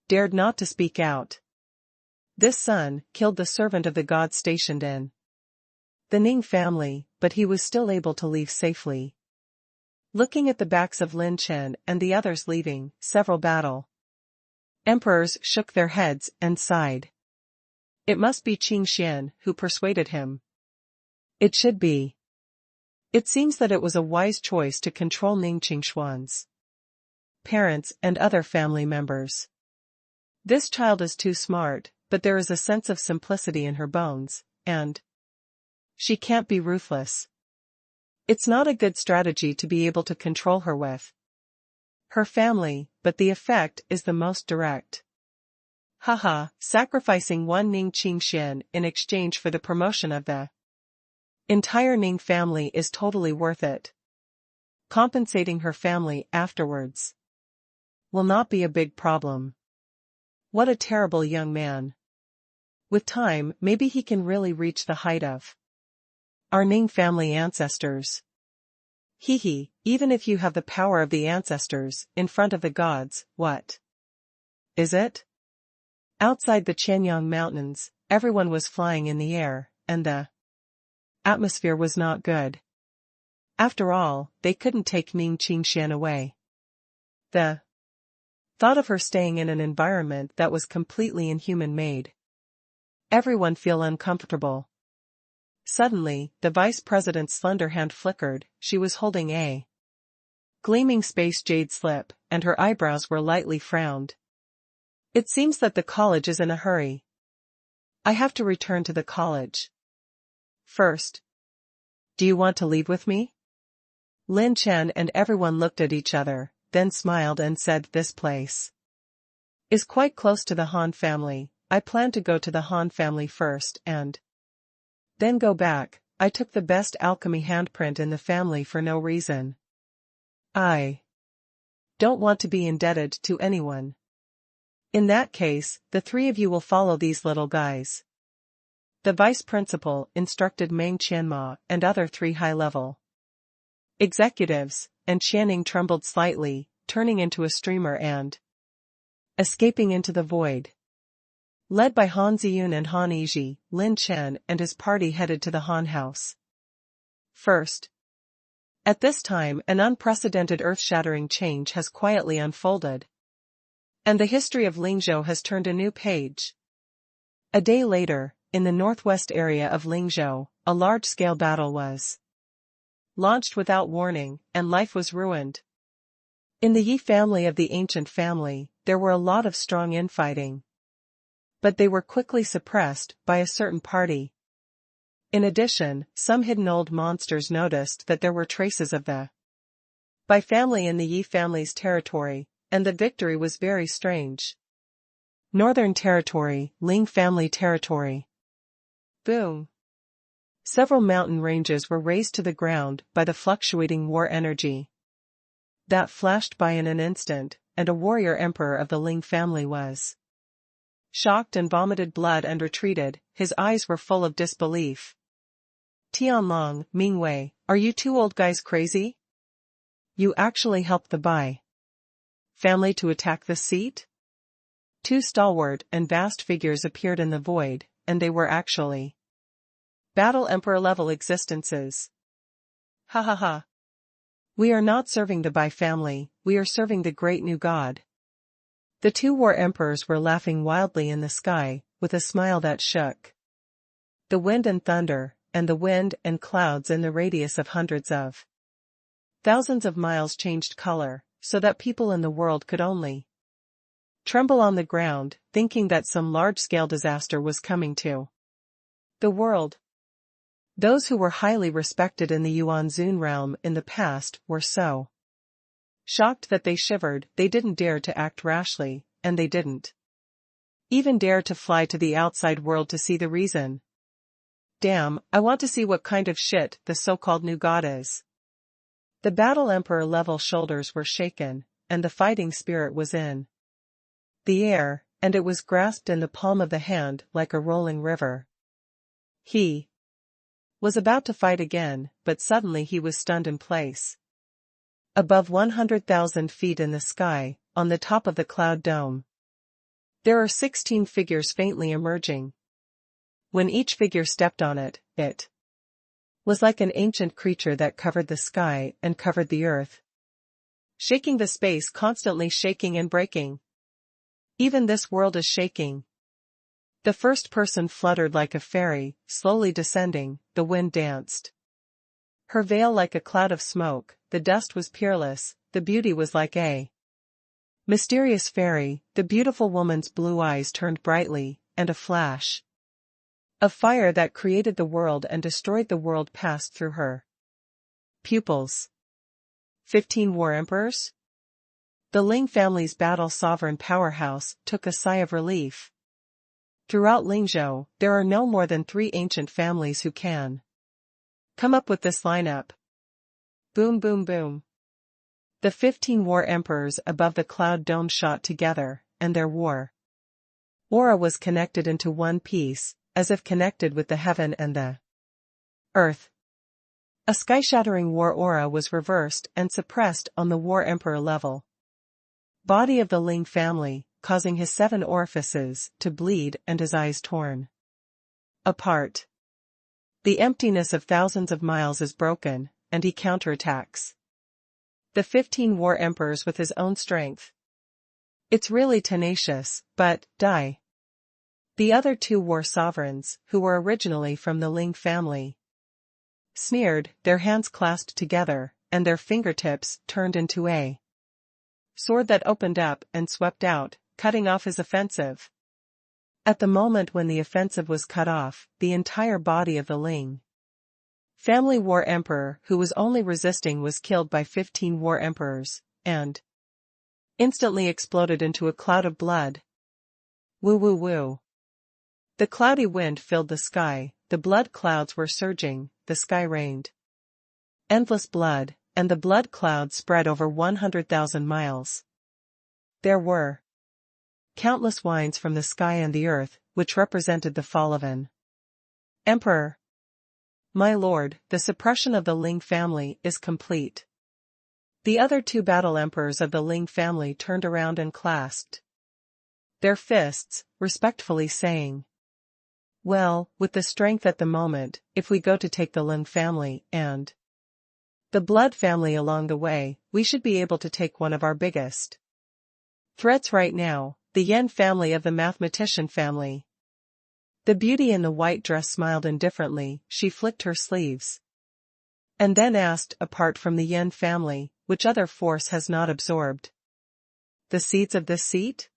dared not to speak out. This son killed the servant of the gods stationed in the Ning family, but he was still able to leave safely. Looking at the backs of Lin Chen and the others leaving, several battle emperors shook their heads and sighed. It must be Qingxian who persuaded him. It should be. It seems that it was a wise choice to control Ning Qingxuan's parents and other family members. This child is too smart. but there is a sense of simplicity in her bones, and she can't be ruthless. It's not a good strategy to be able to control her with her family, but the effect is the most direct. Haha, sacrificing one Ning Qingxian in exchange for the promotion of the entire Ning family is totally worth it. Compensating her family afterwards will not be a big problem. What a terrible young man. With time, maybe he can really reach the height of our Ning family ancestors. Hehe, even if you have the power of the ancestors in front of the gods, what is it? Outside the Qianyang Mountains, everyone was flying in the air, and the atmosphere was not good. After all, they couldn't take Ning Qingxian away. The thought of her staying in an environment that was completely inhuman made everyone feel uncomfortable. Suddenly, the vice president's slender hand flickered. She was holding a gleaming space jade slip, and her eyebrows were lightly frowned. It seems that the college is in a hurry. I have to return to the college first. Do you want to leave with me? Lin Chen and everyone looked at each other, then smiled and said, this place is quite close to the Han family. I plan to go to the Han family first and then go back. I took the best alchemy handprint in the family for no reason. I don't want to be indebted to anyone. In that case, the three of you will follow these little guys. The vice principal instructed Meng Qianma and other three high-level executives, and Qianing trembled slightly, turning into a streamer and escaping into the void. Led by Han Ziyun and Han Yizhi, Lin Chen and his party headed to the Han house first. At this time, an unprecedented earth-shattering change has quietly unfolded, and the history of Lingzhou has turned a new page. A day later, in the northwest area of Lingzhou, a large-scale battle was launched without warning, and life was ruined. In the Yi family of the ancient family, there were a lot of strong infighting, but they were quickly suppressed by a certain party. In addition, some hidden old monsters noticed that there were traces of the Bai family in the Yi family's territory, and the victory was very strange. Northern Territory, Ling family territory. Boom. Several mountain ranges were razed to the ground by the fluctuating war energy that flashed by in an instant, and a warrior emperor of the Ling family was shocked and vomited blood and retreated. His eyes were full of disbelief. Tianlong, Mingwei, are you two old guys crazy? You actually helped the Bai family to attack the seat? Two stalwart and vast figures appeared in the void, and they were actually Battle Emperor level existences. Ha ha ha. We are not serving the Bai family, we are serving the great new god. The two war emperors were laughing wildly in the sky, with a smile that shook the wind and thunder, and the wind and clouds in the radius of hundreds of thousands of miles changed color, so that people in the world could only tremble on the ground, thinking that some large-scale disaster was coming to the world. Those who were highly respected in the Yuan-Zun realm in the past were so shocked that they shivered. They didn't dare to act rashly, and they didn't even dare to fly to the outside world to see the reason. Damn, I want to see what kind of shit the so-called new god is. The Battle Emperor level shoulders were shaken, and the fighting spirit was in the air, and it was grasped in the palm of the hand like a rolling river. He was about to fight again, but suddenly he was stunned in place. Above 100,000 feet in the sky, on the top of the cloud dome, there are 16 figures faintly emerging. When each figure stepped on it, it was like an ancient creature that covered the sky and covered the earth, shaking the space, constantly shaking and breaking. Even this world is shaking. The first person fluttered like a fairy, slowly descending. The wind danced her veil like a cloud of smoke. The dust was peerless, the beauty was like a mysterious fairy. The beautiful woman's blue eyes turned brightly, and a flash of fire that created the world and destroyed the world passed through her pupils. 15 War Emperors? The Ling family's battle sovereign powerhouse took a sigh of relief. Throughout Lingzhou, there are no more than 3 ancient families who can come up with this lineup. Boom boom boom. The 15 war emperors above the cloud dome shot together, and their war aura was connected into one piece, as if connected with the heaven and the earth. A sky-shattering war aura was reversed and suppressed on the war emperor level body of the Ling family, causing his 7 orifices to bleed and his eyes torn apart. The emptiness of thousands of miles is broken, and he counterattacks the 15 war emperors with his own strength. It's really tenacious, but, die. The other 2 war sovereigns, who were originally from the Ling family, sneered, their hands clasped together, and their fingertips turned into a sword that opened up and swept out, cutting off his offensive. At the moment when the offensive was cut off, the entire body of the Ling family war emperor who was only resisting was killed by 15 war emperors, and instantly exploded into a cloud of blood. Woo woo woo. The cloudy wind filled the sky, the blood clouds were surging, the sky rained endless blood, and the blood cloud spread over 100,000 miles. There were countless whines from the sky and the earth, which represented the fall of an emperor. My lord, the suppression of the Ling family is complete. The other 2 battle emperors of the Ling family turned around and clasped their fists, respectfully saying, well, with the strength at the moment, if we go to take the Lin family and the blood family along the way, we should be able to take one of our biggest threats right now, the Yan family of the mathematician family. The beauty in the white dress smiled indifferently, she flicked her sleeves. And then asked, apart from the Yan family, which other force has not absorbed the seeds of this seat?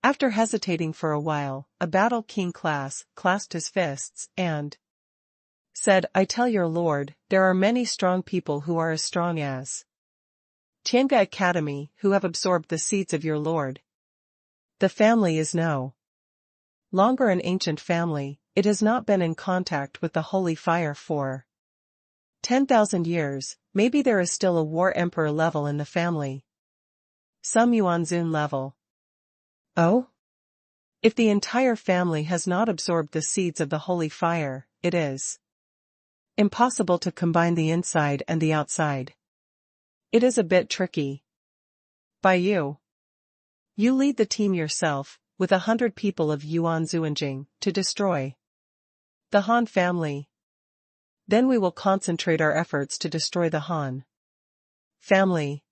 After hesitating for a while, a battle king clasped his fists, and said, I tell your lord, there are many strong people who are as strong as Tiange Academy who have absorbed the seeds of your lord. The family is no longer an ancient family, it has not been in contact with the holy fire for 10,000 years, maybe there is still a war emperor level in the family. Some Yuanzun level. Oh? If the entire family has not absorbed the seeds of the holy fire, it is impossible to combine the inside and the outside. It is a bit tricky. By you. You lead the team yourself, with 100 people of Yuan Zuanjing, to destroy the Han family. Then we will concentrate our efforts to destroy the Han family.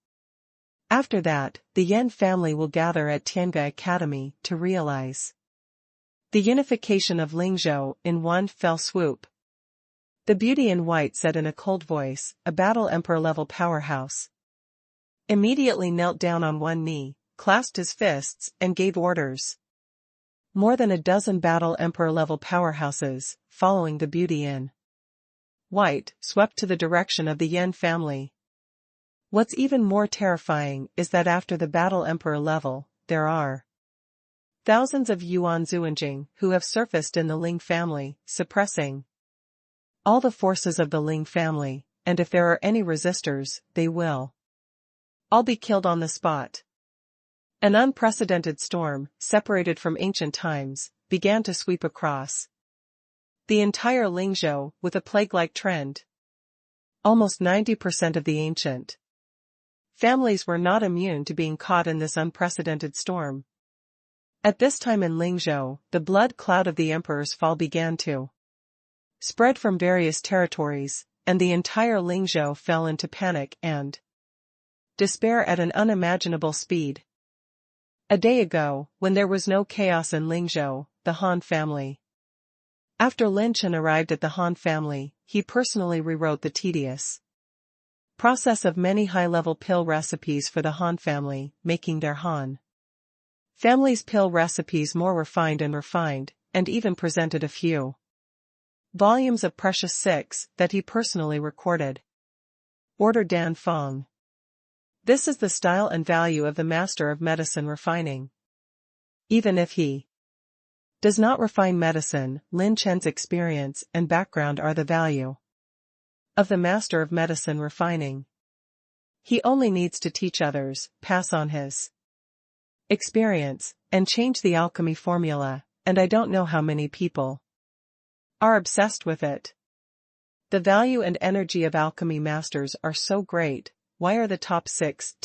After that, the Yan family will gather at Tiange Academy to realize the unification of Lingzhou in one fell swoop. The beauty in white said in a cold voice, a battle emperor-level powerhouse immediately knelt down on one knee, clasped his fists, and gave orders. More than a dozen battle emperor-level powerhouses, following the beauty in white, swept to the direction of the Yan family. What's even more terrifying is that after the battle emperor level, there are thousands of Yuan Zuanjing who have surfaced in the Ling family, suppressing all the forces of the Ling family, and if there are any resistors, they will all be killed on the spot. An unprecedented storm, separated from ancient times, began to sweep across the entire Lingzhou with a plague-like trend. Almost 90% of the ancient families were not immune to being caught in this unprecedented storm. At this time in Lingzhou, the blood cloud of the emperor's fall began to spread from various territories, and the entire Lingzhou fell into panic and despair at an unimaginable speed. A day ago, when there was no chaos in Lingzhou, the Han family. After Lin Chen arrived at the Han family, he personally rewrote the tedious process of many high-level pill recipes for the Han family, making their Han Family's pill recipes more refined, and even presented a few volumes of Precious Six that he personally recorded. Order Dan Fong. This is the style and value of the master of medicine refining. Even if he does not refine medicine, Lin Chen's experience and background are the value of the master of medicine refining. He only needs to teach others, pass on his experience, and change the alchemy formula, and I don't know how many people are obsessed with it. The value and energy of alchemy masters are so great. Why are the top 6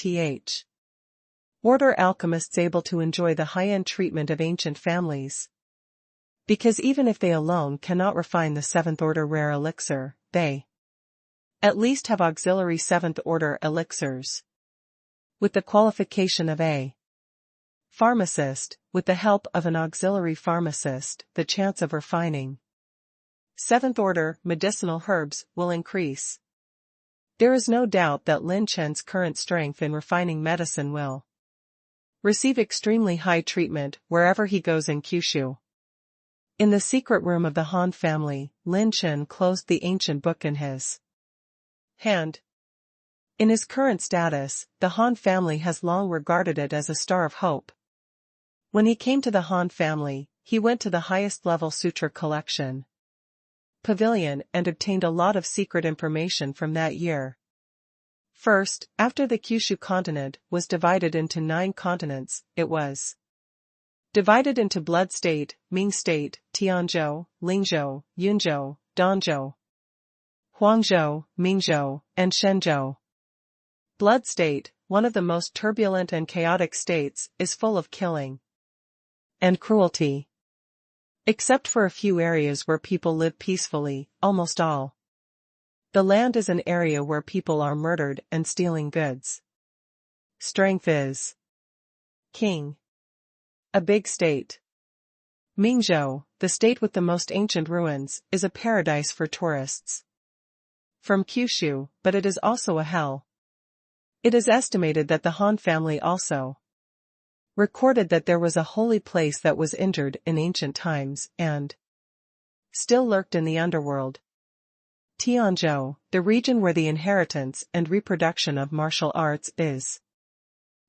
order alchemists able to enjoy the high-end treatment of ancient families? Because even if they alone cannot refine the 7th order rare elixir, they at least have auxiliary 7th order elixirs. With the qualification of a pharmacist, with the help of an auxiliary pharmacist, the chance of refining 7th order medicinal herbs will increase. There is no doubt that Lin Chen's current strength in refining medicine will receive extremely high treatment wherever he goes in Kyushu. In the secret room of the Han family, Lin Chen closed the ancient book in his hand. In his current status, the Han family has long regarded it as a star of hope. When he came to the Han family, he went to the highest level sutra collection pavilion and obtained a lot of secret information from that year. First, after the Kyushu continent was divided into 9 continents, it was divided into Blood State, Ming State, Tianzhou, Lingzhou, Yunzhou, Danzhou, Huangzhou, Mingzhou, and Shenzhou. Blood State, one of the most turbulent and chaotic states, is full of killing and cruelty. Except for a few areas where people live peacefully, almost all the land is an area where people are murdered and stealing goods. Strength is king. A big state. Mingzhou, the state with the most ancient ruins, is a paradise for tourists from Kyushu, but it is also a hell. It is estimated that the Han family also recorded that there was a holy place that was injured in ancient times and still lurked in the underworld. Tianzhou, the region where the inheritance and reproduction of martial arts is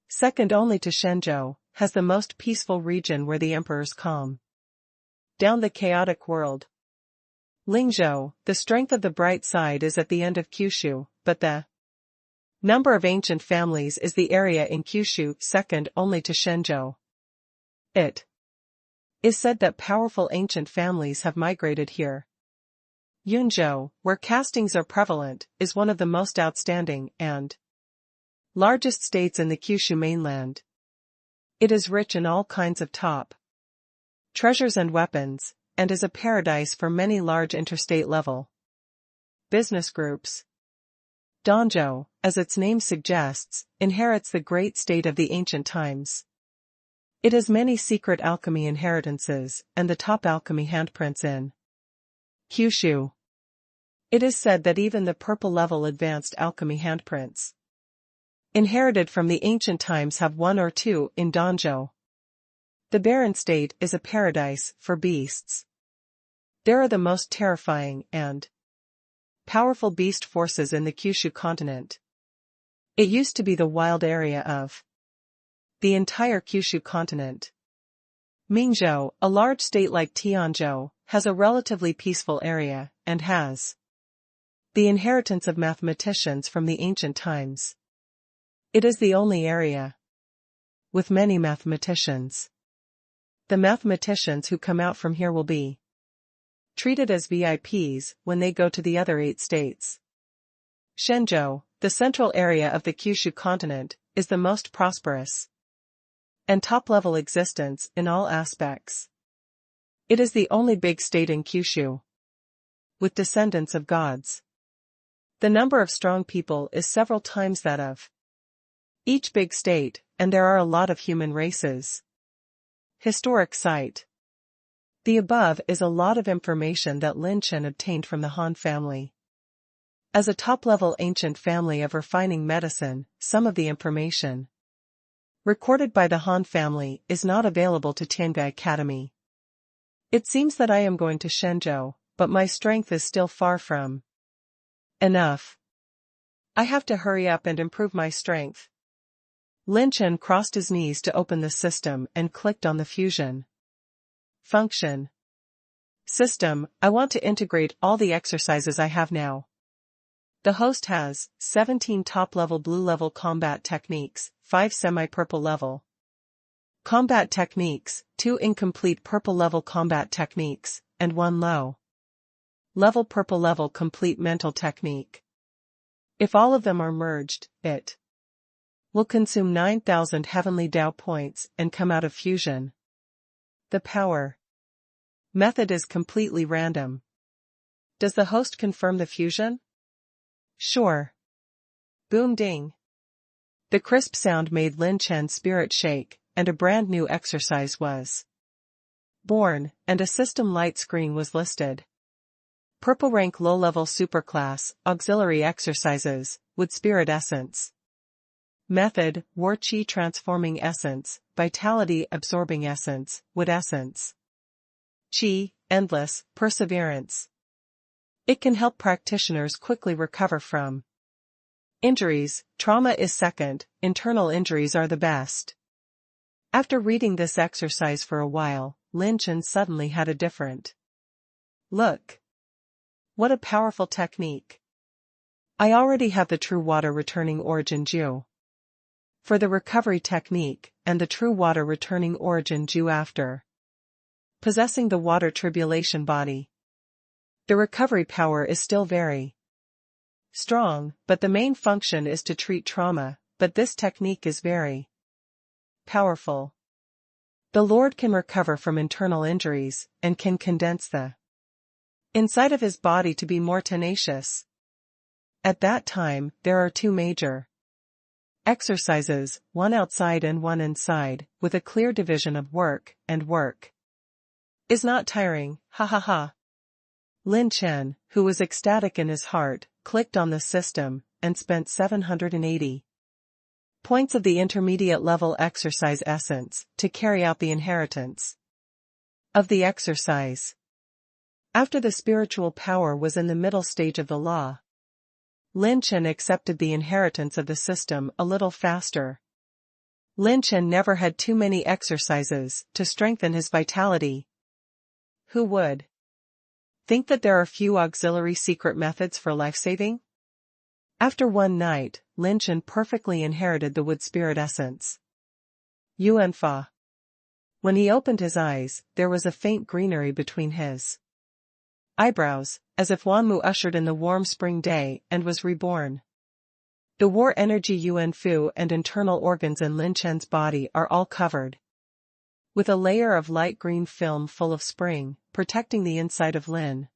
second only to Shenzhou, has the most peaceful region where the emperors calm down the chaotic world. Lingzhou, the strength of the bright side is at the end of Kyushu, but the number of ancient families is the area in Kyushu second only to Shenzhou. It is said that powerful ancient families have migrated here. Yunzhou, where castings are prevalent, is one of the most outstanding and largest states in the Kyushu mainland. It is rich in all kinds of top treasures and weapons, and is a paradise for many large interstate level business groups. Danzhou, as its name suggests, inherits the great state of the ancient times. It has many secret alchemy inheritances, and the top alchemy handprints in Kyushu. It is said that even the purple level advanced alchemy handprints inherited from the ancient times have 1 or 2 in Danzhou. The barren state is a paradise for beasts. There are the most terrifying and powerful beast forces in the Kyushu continent. It used to be the wild area of the entire Kyushu continent. Mingzhou, a large state like Tianzhou, has a relatively peaceful area, and has the inheritance of mathematicians from the ancient times. It is the only area with many mathematicians. The mathematicians who come out from here will be treated as VIPs when they go to the other 8 states. Shenzhou, the central area of the Kyushu continent, is the most prosperous and top-level existence in all aspects. It is the only big state in Kyushu with descendants of gods. The number of strong people is several times that of each big state, and there are a lot of human races. Historic site. The above is a lot of information that Lin Chen obtained from the Han family. As a top-level ancient family of refining medicine, some of the information Recorded by the Han family, is not available to Tiange Academy. It seems that I am going to Shenzhou, but my strength is still far from enough. I have to hurry up and improve my strength. Lin Chen crossed his knees to open the system and clicked on the fusion function. System, I want to integrate all the exercises I have now. The host has 17 top-level blue-level combat techniques, 5 semi-purple level combat techniques, 2 incomplete purple-level combat techniques, and 1 low-level purple-level complete mental technique. If all of them are merged, it will consume 9,000 Heavenly Dao points and come out of fusion. The power method is completely random. Does the host confirm the fusion? Sure. Boom ding. The crisp sound made Lin Chen's spirit shake, and a brand new exercise was born, and a system light screen was listed. Purple rank low-level superclass, auxiliary exercises, wood spirit essence. Method, war chi transforming essence, vitality absorbing essence, wood essence. Chi, endless, perseverance. It can help practitioners quickly recover from injuries. Trauma is second, internal injuries are the best. After reading this exercise for a while, Lin Chen suddenly had a different look. What a powerful technique. I already have the true water returning origin Ju for the recovery technique, and the true water returning origin Ju after possessing the water tribulation body. The recovery power is still very strong, but the main function is to treat trauma, but this technique is very powerful. The Lord can recover from internal injuries, and can condense the inside of his body to be more tenacious. At that time, there are 2 major exercises, one outside and one inside, with a clear division of work, and work is not tiring, ha ha ha. Lin Chen, who was ecstatic in his heart, clicked on the system, and spent 780 points of the intermediate level exercise essence, to carry out the inheritance of the exercise. After the spiritual power was in the middle stage of the law, Lin Chen accepted the inheritance of the system a little faster. Lin Chen never had too many exercises to strengthen his vitality. Who would think that there are few auxiliary secret methods for life-saving? After one night, Lin Chen perfectly inherited the wood spirit essence. Yuan Fa. When he opened his eyes, there was a faint greenery between his eyebrows, as if Wanmu ushered in the warm spring day and was reborn. The war energy Yuan Fu and internal organs in Lin Chen's body are all covered with a layer of light green film full of spring, protecting the inside of Lin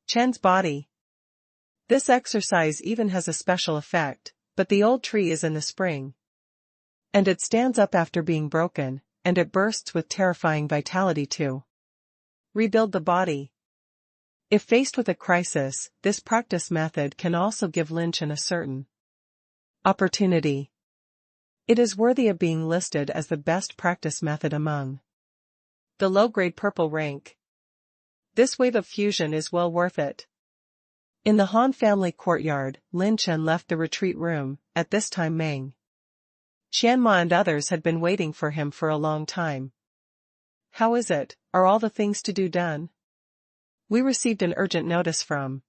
Chen's body. This exercise even has a special effect, but the old tree is in the spring, and it stands up after being broken, and it bursts with terrifying vitality to rebuild the body. If faced with a crisis, this practice method can also give Lin Chen a certain opportunity. It is worthy of being listed as the best practice method among the low-grade purple rank. This wave of fusion is well worth it. In the Han family courtyard, Lin Chen left the retreat room. At this time Meng Qianma and others had been waiting for him for a long time. How is it? Are all the things to do done? We received an urgent notice from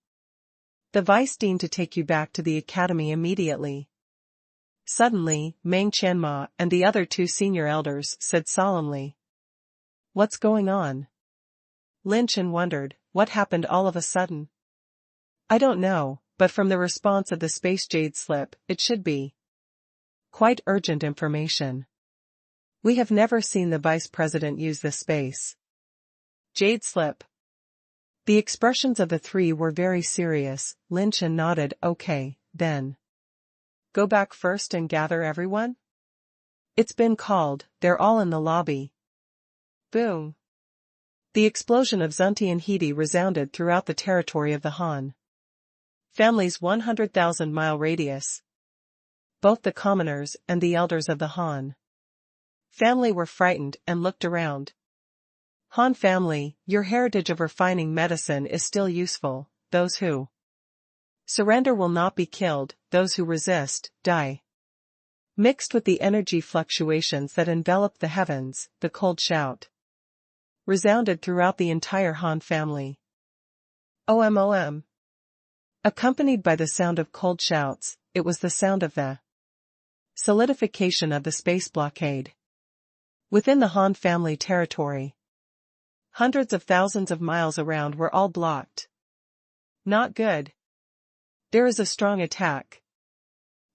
the Vice Dean to take you back to the academy immediately. Suddenly, Meng Qianma and the other 2 senior elders said solemnly. What's going on? Lin Chen wondered, what happened all of a sudden? I don't know, but from the response of the space jade slip, it should be quite urgent information. We have never seen the vice president use this space jade slip. The expressions of the 3 were very serious. Lin Chen nodded. Okay, then. Go back first and gather everyone? It's been called, they're all in the lobby. Boom. The explosion of Zunti and Hidi resounded throughout the territory of the Han family's 100,000-mile radius. Both the commoners and the elders of the Han Family were frightened and looked around. Han family, your heritage of refining medicine is still useful. Those who surrender will not be killed, those who resist, die. Mixed with the energy fluctuations that enveloped the heavens, the cold shout resounded throughout the entire Han family. OMOM. Accompanied by the sound of cold shouts, it was the sound of the solidification of the space blockade. Within the Han family territory, hundreds of thousands of miles around were all blocked. Not good. There is a strong attack.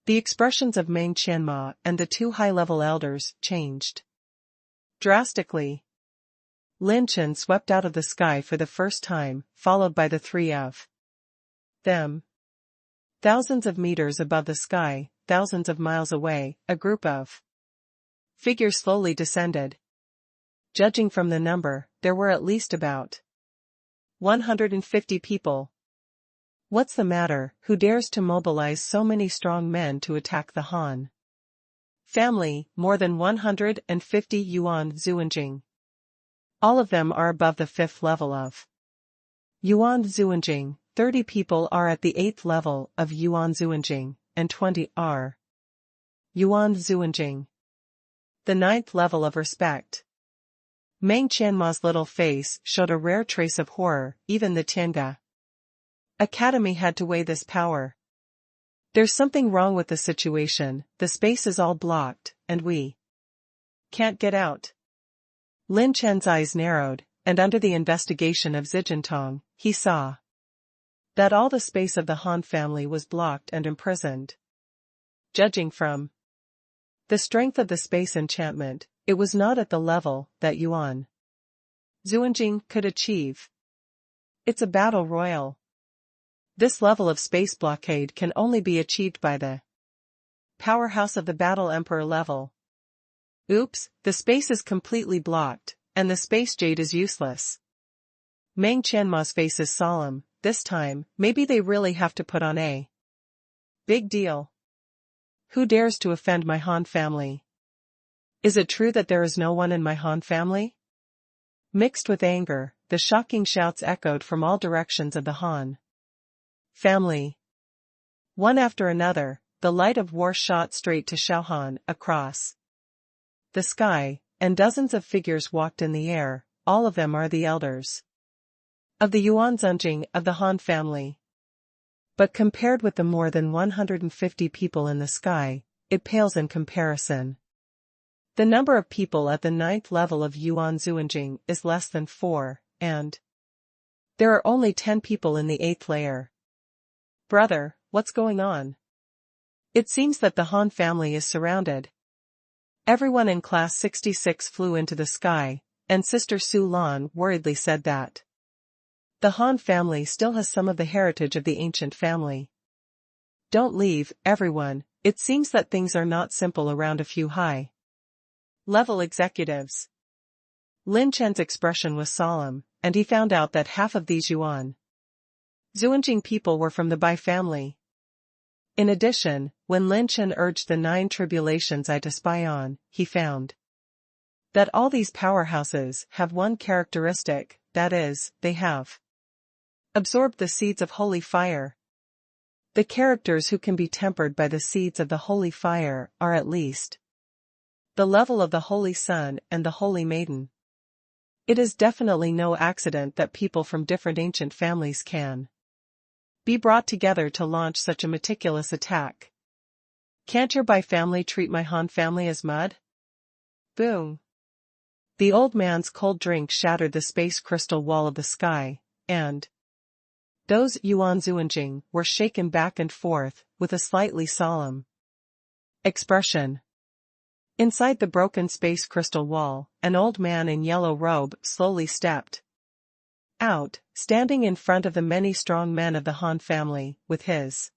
The expressions of Meng Qianma and the two high-level elders changed drastically. Lin Chen swept out of the sky for the first time, followed by the three of them. Thousands of meters above the sky, thousands of miles away, a group of figures slowly descended. Judging from the number, there were at least about 150 people. What's the matter? Who dares to mobilize so many strong men to attack the Han family? More than 150 Yuan Zuanjing. All of them are above the 5th level of Yuan Zuanjing, 30 people are at the 8th level of Yuan Zuanjing, and 20 are Yuan Zuanjing. The 9th level of respect. Meng Qianma's little face showed a rare trace of horror. Even the Tianga Academy had to weigh this power. There's something wrong with the situation, the space is all blocked, and we can't get out. Lin Chen's eyes narrowed, and under the investigation of Zijintong, he saw that all the space of the Han family was blocked and imprisoned. Judging from the strength of the space enchantment, it was not at the level that Yuan Zuanjing could achieve. It's a battle royal. This level of space blockade can only be achieved by the powerhouse of the battle emperor level. Oops, the space is completely blocked, and the space jade is useless. Meng Qianma's face is solemn. This time, maybe they really have to put on a big deal. Who dares to offend my Han family? Is it true that there is no one in my Han family? Mixed with anger, the shocking shouts echoed from all directions of the Han family. One after another, the light of war shot straight to Shaohan, across the sky, and dozens of figures walked in the air. All of them are the elders of the Yuan Zunjing of the Han family. But compared with the more than 150 people in the sky, it pales in comparison. The number of people at the 9th level of Yuan Zuanjing is less than 4, and there are only 10 people in the 8th layer. Brother, what's going on? It seems that the Han family is surrounded. Everyone in class 66 flew into the sky, and Sister Su Lan worriedly said that the Han family still has some of the heritage of the ancient family. Don't leave, everyone. It seems that things are not simple around a few high-level executives. Lin Chen's expression was solemn, and he found out that half of these Yuan Zuanjing people were from the Bai family. In addition, when Lin Chen urged the 9 tribulations to spy on, he found that all these powerhouses have one characteristic, that is, they have absorbed the seeds of holy fire. The characters who can be tempered by the seeds of the holy fire are at least the level of the Holy Sun and the Holy Maiden. It is definitely no accident that people from different ancient families can be brought together to launch such a meticulous attack. Can't your Bai family treat my Han family as mud? Boom. The old man's cold drink shattered the space crystal wall of the sky, and those Yuan Zuanjing were shaken back and forth, with a slightly solemn expression. Inside the broken space crystal wall, an old man in yellow robe slowly stepped out, standing in front of the many strong men of the Han family, with his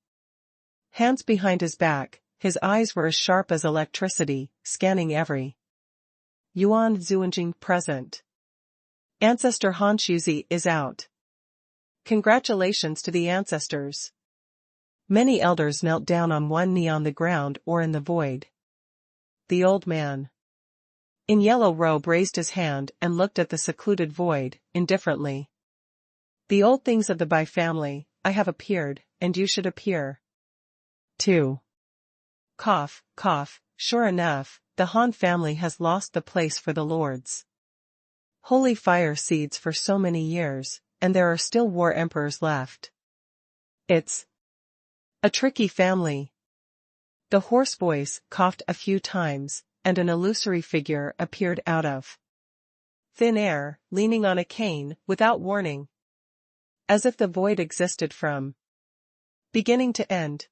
hands behind his back. His eyes were as sharp as electricity, scanning every Yuan Zuanjing present. Ancestor Han Shuzi is out. Congratulations to the ancestors. Many elders knelt down on one knee on the ground or in the void. The old man in yellow robe raised his hand and looked at the secluded void, indifferently. The old things of the Bai family, I have appeared, and you should appear. 2. Cough, cough, sure enough, the Han family has lost the place for the lords. Holy fire seeds for so many years, and there are still war emperors left. It's a tricky family. The hoarse voice coughed a few times, and an illusory figure appeared out of thin air, leaning on a cane, without warning. As if the void existed from beginning to end.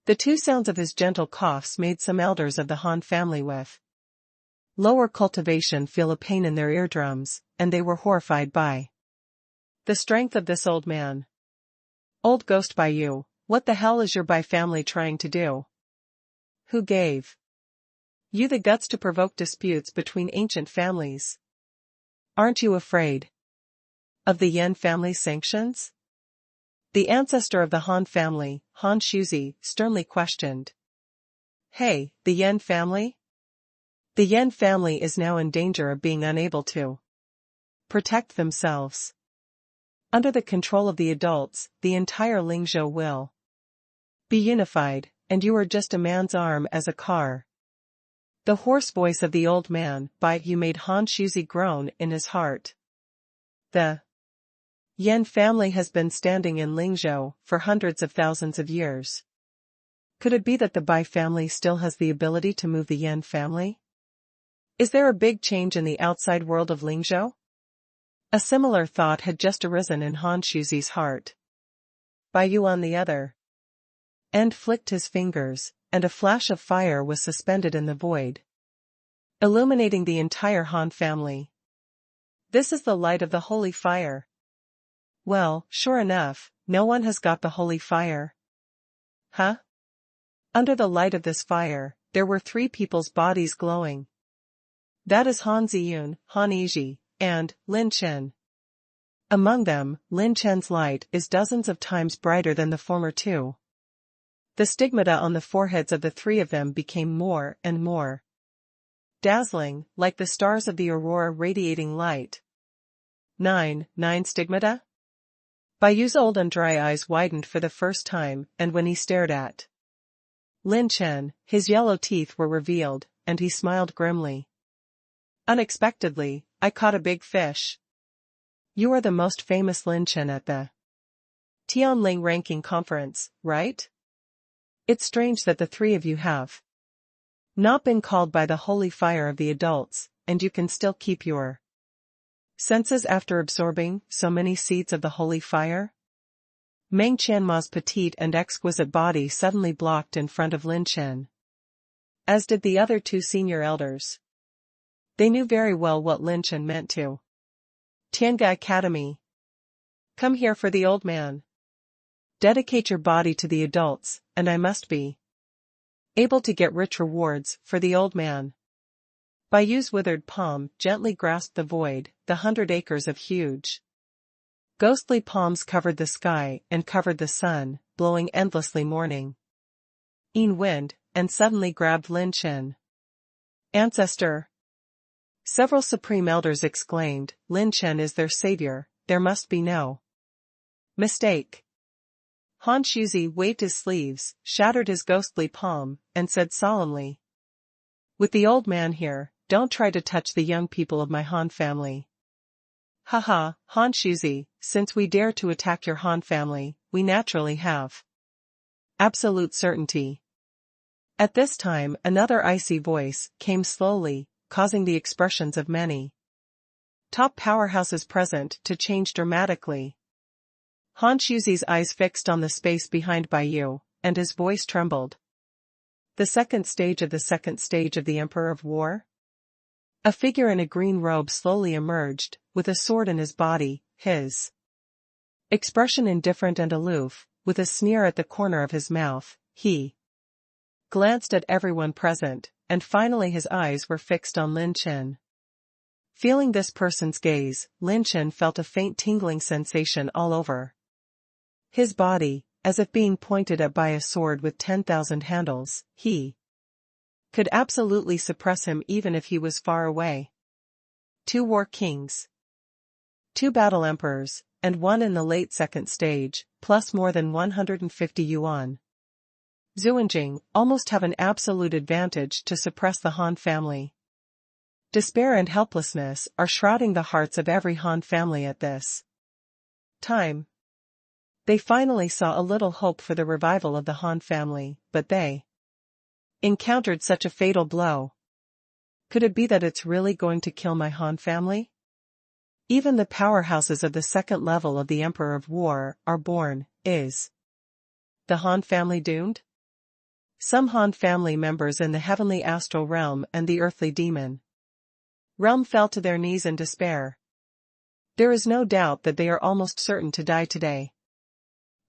The two sounds of his gentle coughs made some elders of the Han family with lower cultivation feel a pain in their eardrums, and they were horrified by the strength of this old man. Old ghost Bai you, what the hell is your Bai family trying to do? Who gave you the guts to provoke disputes between ancient families? Aren't you afraid of the Yan family's sanctions? The ancestor of the Han family, Han Shuzi, sternly questioned. Hey, the Yan family? The Yan family is now in danger of being unable to protect themselves. Under the control of the adults, the entire Lingzhou will be unified, and you are just a man's arm as a car. The hoarse voice of the old man, Bai you, made Han Shuzi groan in his heart. The Yan family has been standing in Lingzhou for hundreds of thousands of years. Could it be that the Bai family still has the ability to move the Yan family? Is there a big change in the outside world of Lingzhou? A similar thought had just arisen in Han Shuzi's heart. Bai Yu on the other end flicked his fingers, and a flash of fire was suspended in the void, illuminating the entire Han family. This is the light of the holy fire. Well, sure enough, no one has got the holy fire. Huh? Under the light of this fire, there were 3 people's bodies glowing. That is Han Ziyun, Han Yizhi, and Lin Chen. Among them, Lin Chen's light is dozens of times brighter than the former 2. The stigmata on the foreheads of the 3 of them became more and more dazzling, like the stars of the aurora radiating light. 9 stigmata? Bai Yu's old and dry eyes widened for the first time, and when he stared at Lin Chen, his yellow teeth were revealed, and he smiled grimly. Unexpectedly, I caught a big fish. You are the most famous Lin Chen at the Tianling ranking conference, right? It's strange that the 3 of you have not been called by the holy fire of the adults, and you can still keep your senses after absorbing so many seeds of the holy fire? Meng Qianma's petite and exquisite body suddenly blocked in front of Lin Chen, as did the other 2 senior elders. They knew very well what Lin Chen meant to Tianga Academy. Come here for the old man. Dedicate your body to the adults, and I must be able to get rich rewards for the old man. Bai Yu's withered palm gently grasped the void, the 100 acres of huge ghostly palms covered the sky and covered the sun, blowing endlessly morning in wind, and suddenly grabbed Lin Chen. Ancestor! Several supreme elders exclaimed, Lin Chen is their savior, there must be no mistake. Han Shuzi waved his sleeves, shattered his ghostly palm, and said solemnly, with the old man here, don't try to touch the young people of my Han family. Haha, Han Shuzi, since we dare to attack your Han family, we naturally have absolute certainty. At this time another icy voice came slowly, causing the expressions of many top powerhouses present to change dramatically. Han Shuzi's eyes fixed on the space behind Bai Yu, and his voice trembled. The second stage of the Emperor of War? A figure in a green robe slowly emerged, with a sword in his body, his expression indifferent and aloof, with a sneer at the corner of his mouth. He glanced at everyone present, and finally his eyes were fixed on Lin Chen. Feeling this person's gaze, Lin Chen felt a faint tingling sensation all over his body, as if being pointed at by a sword with 10,000 handles. He could absolutely suppress him even if he was far away. 2 war kings. 2 battle emperors, and 1 in the late second stage, plus more than 150 yuan. Xuanjing almost have an absolute advantage to suppress the Han family. Despair and helplessness are shrouding the hearts of every Han family at this time. They finally saw a little hope for the revival of the Han family, but they encountered such a fatal blow. Could it be that it's really going to kill my Han family? Even the powerhouses of the second level of the Emperor of War are born. Is the Han family doomed? Some Han family members in the heavenly astral realm and the earthly demon realm fell to their knees in despair. There is no doubt that they are almost certain to die today.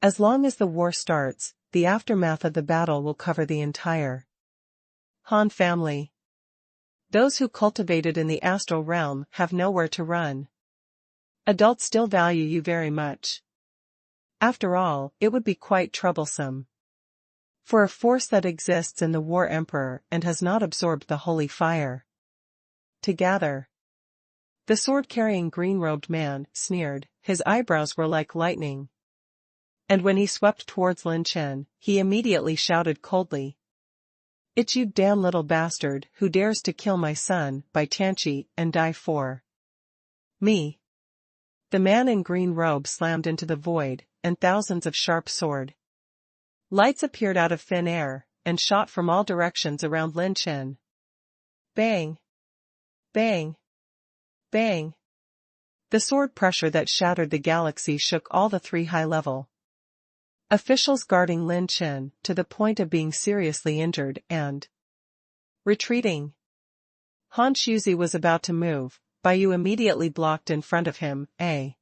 As long as the war starts, the aftermath of the battle will cover the entire Han family. Those who cultivated in the astral realm have nowhere to run. Adults still value you very much. After all, it would be quite troublesome for a force that exists in the War Emperor and has not absorbed the holy fire to gather. The sword-carrying green-robed man sneered, his eyebrows were like lightning. And when he swept towards Lin Chen, he immediately shouted coldly, "It's you damn little bastard who dares to kill my son, Bai Tianqi, and die for me." The man in green robe slammed into the void, and thousands of sharp sword lights appeared out of thin air, and shot from all directions around Lin Chen. Bang! Bang! Bang! The sword pressure that shattered the galaxy shook all the 3 high-level officials guarding Lin Chen to the point of being seriously injured and retreating. Han Shuzi was about to move, Baiyu immediately blocked in front of him, a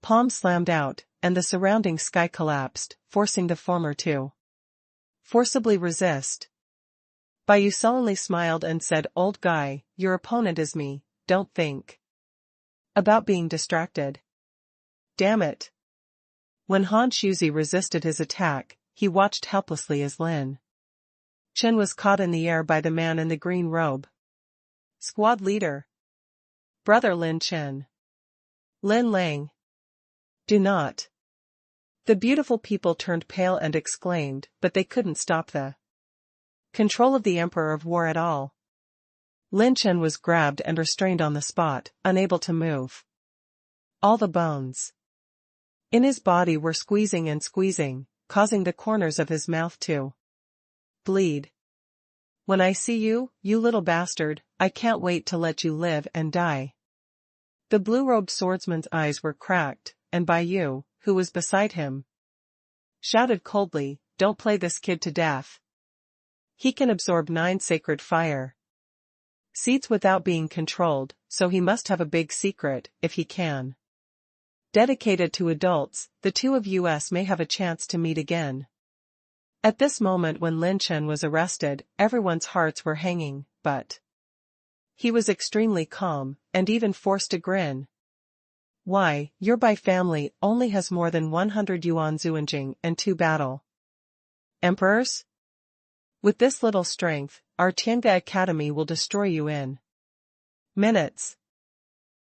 palm slammed out, and the surrounding sky collapsed, forcing the former to forcibly resist. Baiyu sullenly smiled and said, "Old guy, your opponent is me, don't think about being distracted." Damn it. When Han Shuzi resisted his attack, he watched helplessly as Lin Chen was caught in the air by the man in the green robe. Squad leader. Brother Lin Chen. Lin Lang. Do not. The beautiful people turned pale and exclaimed, but they couldn't stop the control of the Emperor of War at all. Lin Chen was grabbed and restrained on the spot, unable to move. All the bones in his body were squeezing and squeezing, causing the corners of his mouth to bleed. "When I see you, you little bastard, I can't wait to let you live and die." The blue-robed swordsman's eyes were cracked, and Baiyu, who was beside him, shouted coldly, "Don't play this kid to death. He can absorb 9 sacred fire seeds without being controlled, so he must have a big secret, if he can. Dedicated to adults, the two of us may have a chance to meet again." At this moment when Lin Chen was arrested, everyone's hearts were hanging, but he was extremely calm, and even forced a grin. "Why, your Bai family only has more than 100 yuan Xuanjing and 2 battle emperors? With this little strength, our Tianga Academy will destroy you in minutes."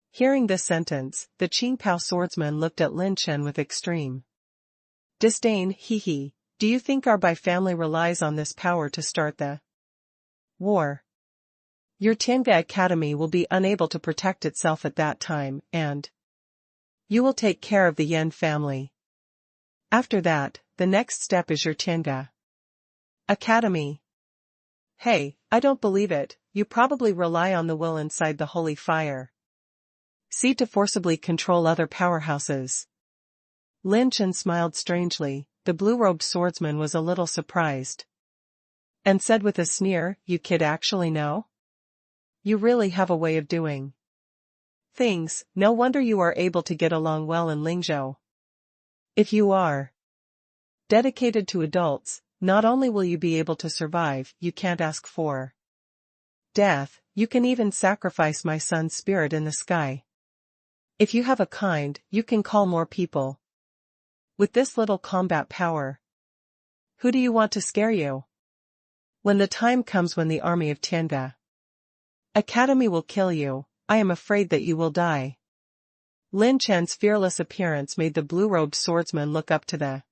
Hearing this sentence, the Qingpao swordsman looked at Lin Chen with extreme disdain. "Hee. Do you think our Bai family relies on this power to start the war? Your Tianga Academy will be unable to protect itself at that time, and you will take care of the Yan family. After that, the next step is your Tianga Academy." "Hey, I don't believe it, you probably rely on the will inside the holy fire seed to forcibly control other powerhouses." Lin Chen smiled strangely. The blue-robed swordsman was a little surprised, and said with a sneer, "You kid actually know? You really have a way of doing things, no wonder you are able to get along well in Lingzhou. If you are dedicated to adults, not only will you be able to survive, you can't ask for death, you can even sacrifice my son's spirit in the sky. If you have a kind, you can call more people. With this little combat power, who do you want to scare you?" When the time comes when the army of Tiange Academy will kill you, I am afraid that you will die. Lin Chen's fearless appearance made the blue-robed swordsman look up to the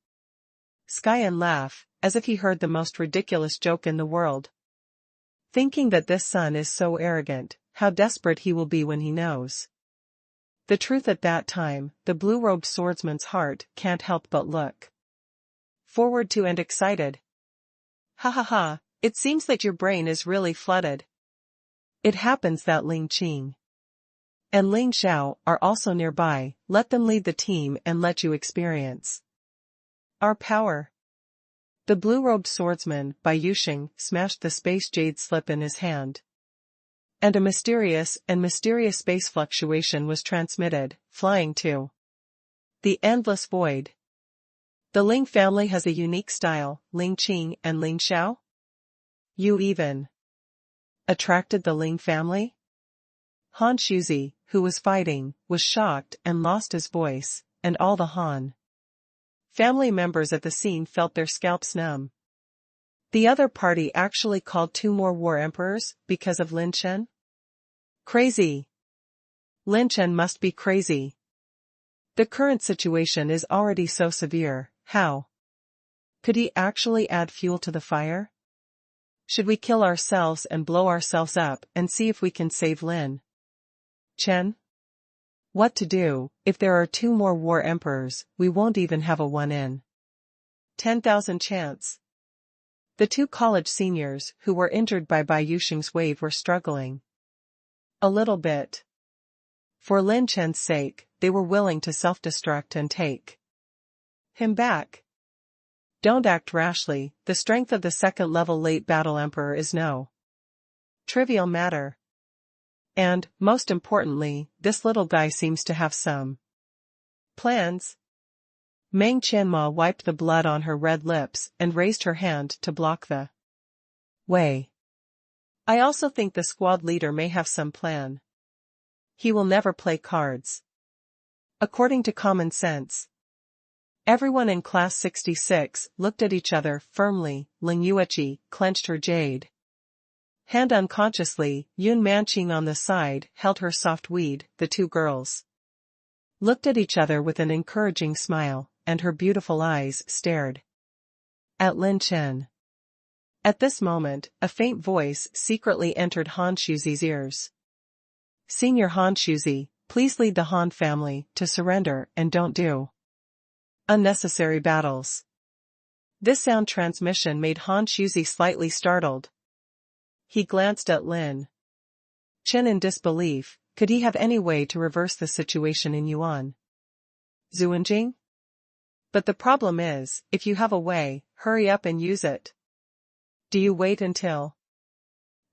sky and laugh, as if he heard the most ridiculous joke in the world. Thinking that this son is so arrogant, how desperate he will be when he knows the truth at that time, the blue-robed swordsman's heart can't help but look forward to and excited. Ha ha ha, it seems that your brain is really flooded. It happens that Ling Qing and Ling Xiao are also nearby, let them lead the team and let you experience our power. The blue-robed swordsman, Bai Yuxing, smashed the space jade slip in his hand. And a mysterious space fluctuation was transmitted, flying to the endless void. The Ling family has a unique style, Ling Qing and Ling Xiao? You even attracted the Ling family? Han Shuzi, who was fighting, was shocked and lost his voice, and all the Han family members at the scene felt their scalps numb. The other party actually called 2 more war emperors, because of Lin Chen? Crazy. Lin Chen must be crazy. The current situation is already so severe, how could he actually add fuel to the fire? Should we kill ourselves and blow ourselves up and see if we can save Lin Chen? What to do? If there are 2 more war emperors, we won't even have a 1 in 10,000 chance. The 2 college seniors who were injured by Bai Yuxing's wave were struggling a little bit. For Lin Chen's sake, they were willing to self-destruct and take him back. Don't act rashly, the strength of the 2nd-level late battle emperor is no trivial matter. And, most importantly, this little guy seems to have some plans. Meng Qianma wiped the blood on her red lips and raised her hand to block the way. I also think the squad leader may have some plan. He will never play cards. According to common sense. Everyone in class 66 looked at each other firmly. Ling Yueqi clenched her jade hand unconsciously. Yun Manqing on the side held her soft weed. The 2 girls looked at each other with an encouraging smile, and her beautiful eyes stared at Lin Chen. At this moment, a faint voice secretly entered Han Shuzi's ears. Senior Han Shuzi, please lead the Han family to surrender and don't do unnecessary battles. This sound transmission made Han Shuzi slightly startled. He glanced at Lin Chen in disbelief. Could he have any way to reverse the situation in Yuan Zuanjing? But the problem is, if you have a way, hurry up and use it. Do you wait until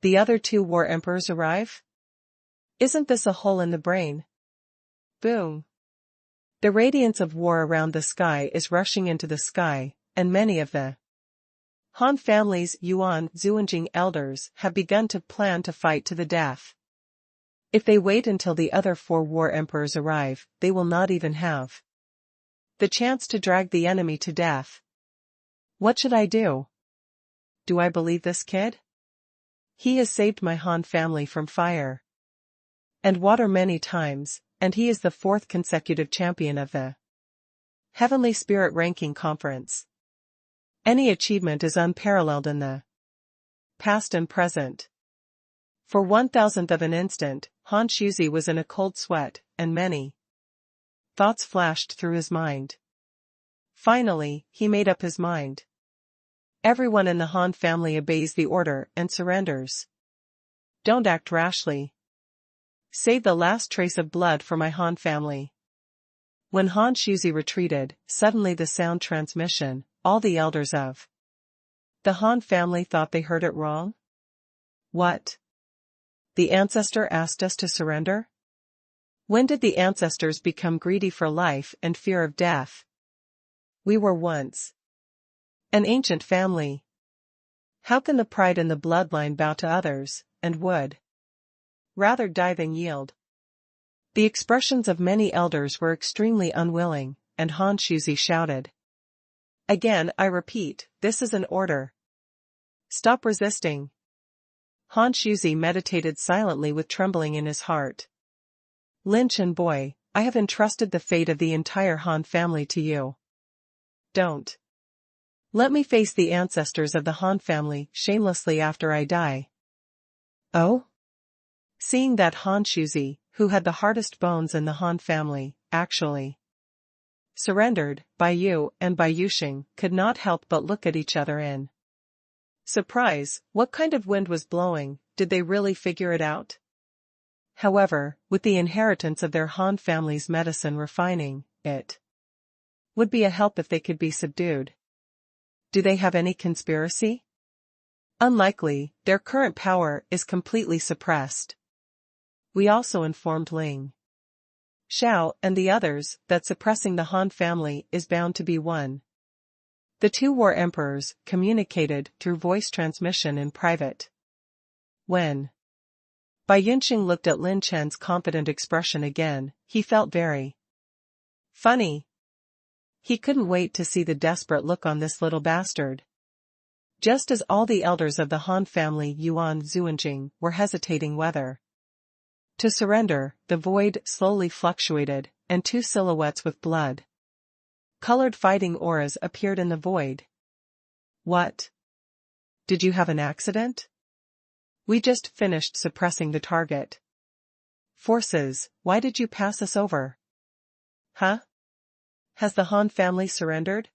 the other 2 war emperors arrive? Isn't this a hole in the brain? Boom. The radiance of war around the sky is rushing into the sky, and many of the Han family's Yuan Zuanjing elders have begun to plan to fight to the death. If they wait until the other 4 war emperors arrive, they will not even have the chance to drag the enemy to death. What should I do? Do I believe this kid? He has saved my Han family from fire and water many times, and he is the 4th consecutive champion of the Heavenly Spirit Ranking Conference. Any achievement is unparalleled in the past and present. For 1,000th of an instant, Han Shuzi was in a cold sweat, and many thoughts flashed through his mind. Finally, he made up his mind. Everyone in the Han family obeys the order and surrenders. Don't act rashly. Save the last trace of blood for my Han family. When Han Shuzi retreated, suddenly the sound transmission, all the elders of the Han family thought they heard it wrong. What? The ancestor asked us to surrender? When did the ancestors become greedy for life and fear of death? We were once an ancient family. How can the pride in the bloodline bow to others, and would rather die than yield? The expressions of many elders were extremely unwilling, and Han Shuzi shouted. Again I repeat, this is an order. Stop resisting. Han Shuzi meditated silently with trembling in his heart. Lin Chen boy, I have entrusted the fate of the entire Han family to you. Don't let me face the ancestors of the Han family shamelessly after I die. Oh? Seeing that Han Shuzi, who had the hardest bones in the Han family, actually surrendered, Bai Yu and Bai Yuxing could not help but look at each other in surprise. What kind of wind was blowing? Did they really figure it out? However, with the inheritance of their Han family's medicine refining, it would be a help if they could be subdued. Do they have any conspiracy? Unlikely, their current power is completely suppressed. We also informed Ling Xiao and the others that suppressing the Han family is bound to be one. The two war emperors communicated through voice transmission in private. When Bai Yunxing looked at Lin Chen's confident expression again, he felt very funny. He couldn't wait to see the desperate look on this little bastard. Just as all the elders of the Han family Yuan Zuanjing were hesitating whether to surrender, the void slowly fluctuated, and two silhouettes with blood-colored fighting auras appeared in the void. What? Did you have an accident? We just finished suppressing the target forces. Why did you pass us over? Huh? Has the Han family surrendered?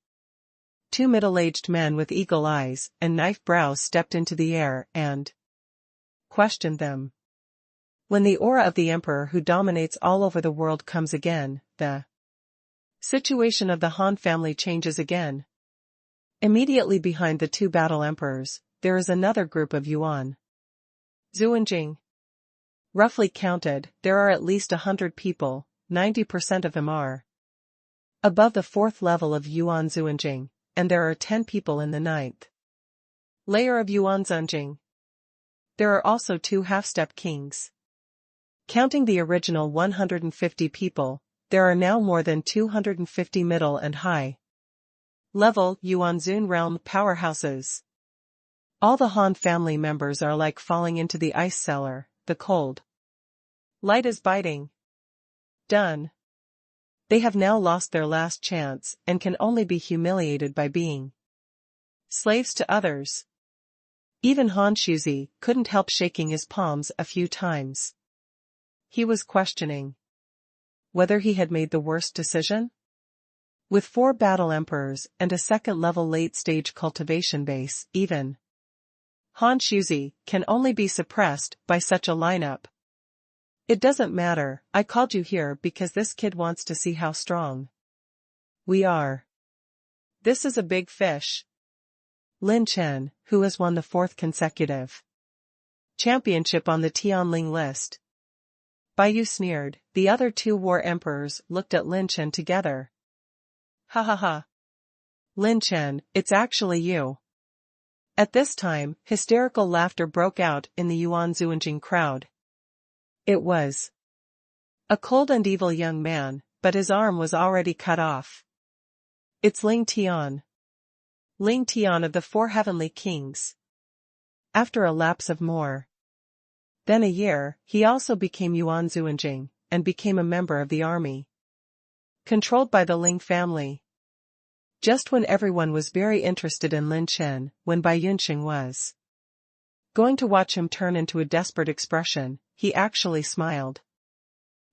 Two middle-aged men with eagle eyes and knife brows stepped into the air and questioned them. When the aura of the emperor who dominates all over the world comes again, the situation of the Han family changes again. Immediately behind the two battle emperors, there is another group of Yuan Zuanjing. Roughly counted, there are at least 100 people, 90% of them are above the 4th level of Yuan Zuanjing, and there are 10 people in the 9th layer of Yuan Zunjing. There are also 2 half-step kings. Counting the original 150 people, there are now more than 250 middle and high level Yuanzun realm powerhouses. All the Han family members are like falling into the ice cellar, the cold light is biting. Done. They have now lost their last chance and can only be humiliated by being slaves to others. Even Han Shuzi couldn't help shaking his palms a few times. He was questioning whether he had made the worst decision. With 4 battle emperors and a second-level late-stage cultivation base, even Han Shuzi can only be suppressed by such a lineup. It doesn't matter, I called you here because this kid wants to see how strong we are. This is a big fish. Lin Chen, who has won the 4th consecutive championship on the Tianling list. Bai Yu sneered. The other 2 war emperors looked at Lin Chen together. Ha ha ha. Lin Chen, it's actually you. At this time, hysterical laughter broke out in the Yuan Zuanjing crowd. It was a cold and evil young man, but his arm was already cut off. It's Ling Tian. Ling Tian of the 4 heavenly kings. After a lapse of more than a year, he also became Yuan Zuanjing, and became a member of the army controlled by the Ling family. Just when everyone was very interested in Lin Chen, when Bai Yunxing was going to watch him turn into a desperate expression, he actually smiled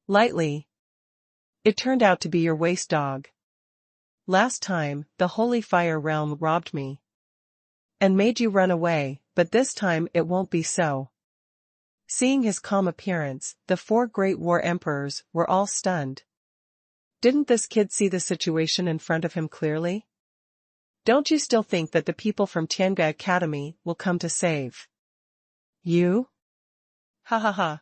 lightly. It turned out to be your waste dog. Last time, the Holy Fire Realm robbed me and made you run away, but this time it won't be so. Seeing his calm appearance, the 4 great war emperors were all stunned. Didn't this kid see the situation in front of him clearly? Don't you still think that the people from Tiange Academy will come to save you? Ha ha ha.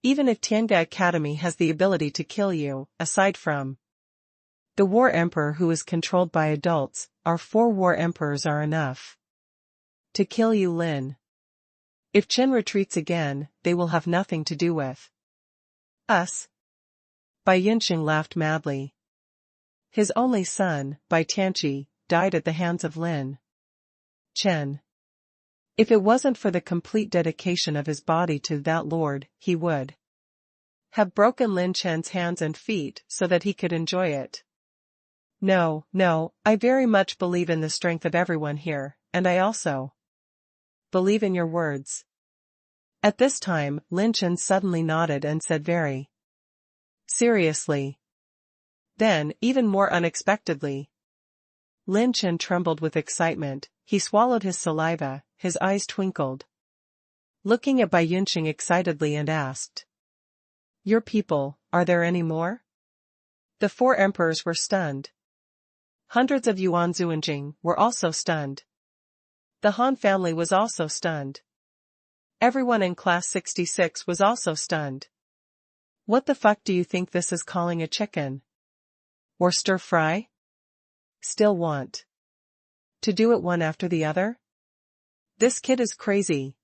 Even if Tiange Academy has the ability to kill you, aside from the war emperor who is controlled by adults, our 4 war emperors are enough to kill you, Lin. If Chen retreats again, they will have nothing to do with us. Bai Yunxing laughed madly. His only son, Bai Tianqi, died at the hands of Lin Chen. If it wasn't for the complete dedication of his body to that lord, he would have broken Lin Chen's hands and feet so that he could enjoy it. No, I very much believe in the strength of everyone here, and I also believe in your words. At this time, Lin Chen suddenly nodded and said very seriously. Then, even more unexpectedly, Lin Chen trembled with excitement. He swallowed his saliva, his eyes twinkled, looking at Bai Yunqing excitedly, and asked, "Your people, are there any more?" The 4 emperors were stunned. Hundreds of Yuan Zuanjing were also stunned. The Han family was also stunned. Everyone in class 66 was also stunned. What the fuck do you think this is calling a chicken? Or stir fry? Still want to do it one after the other? This kid is crazy.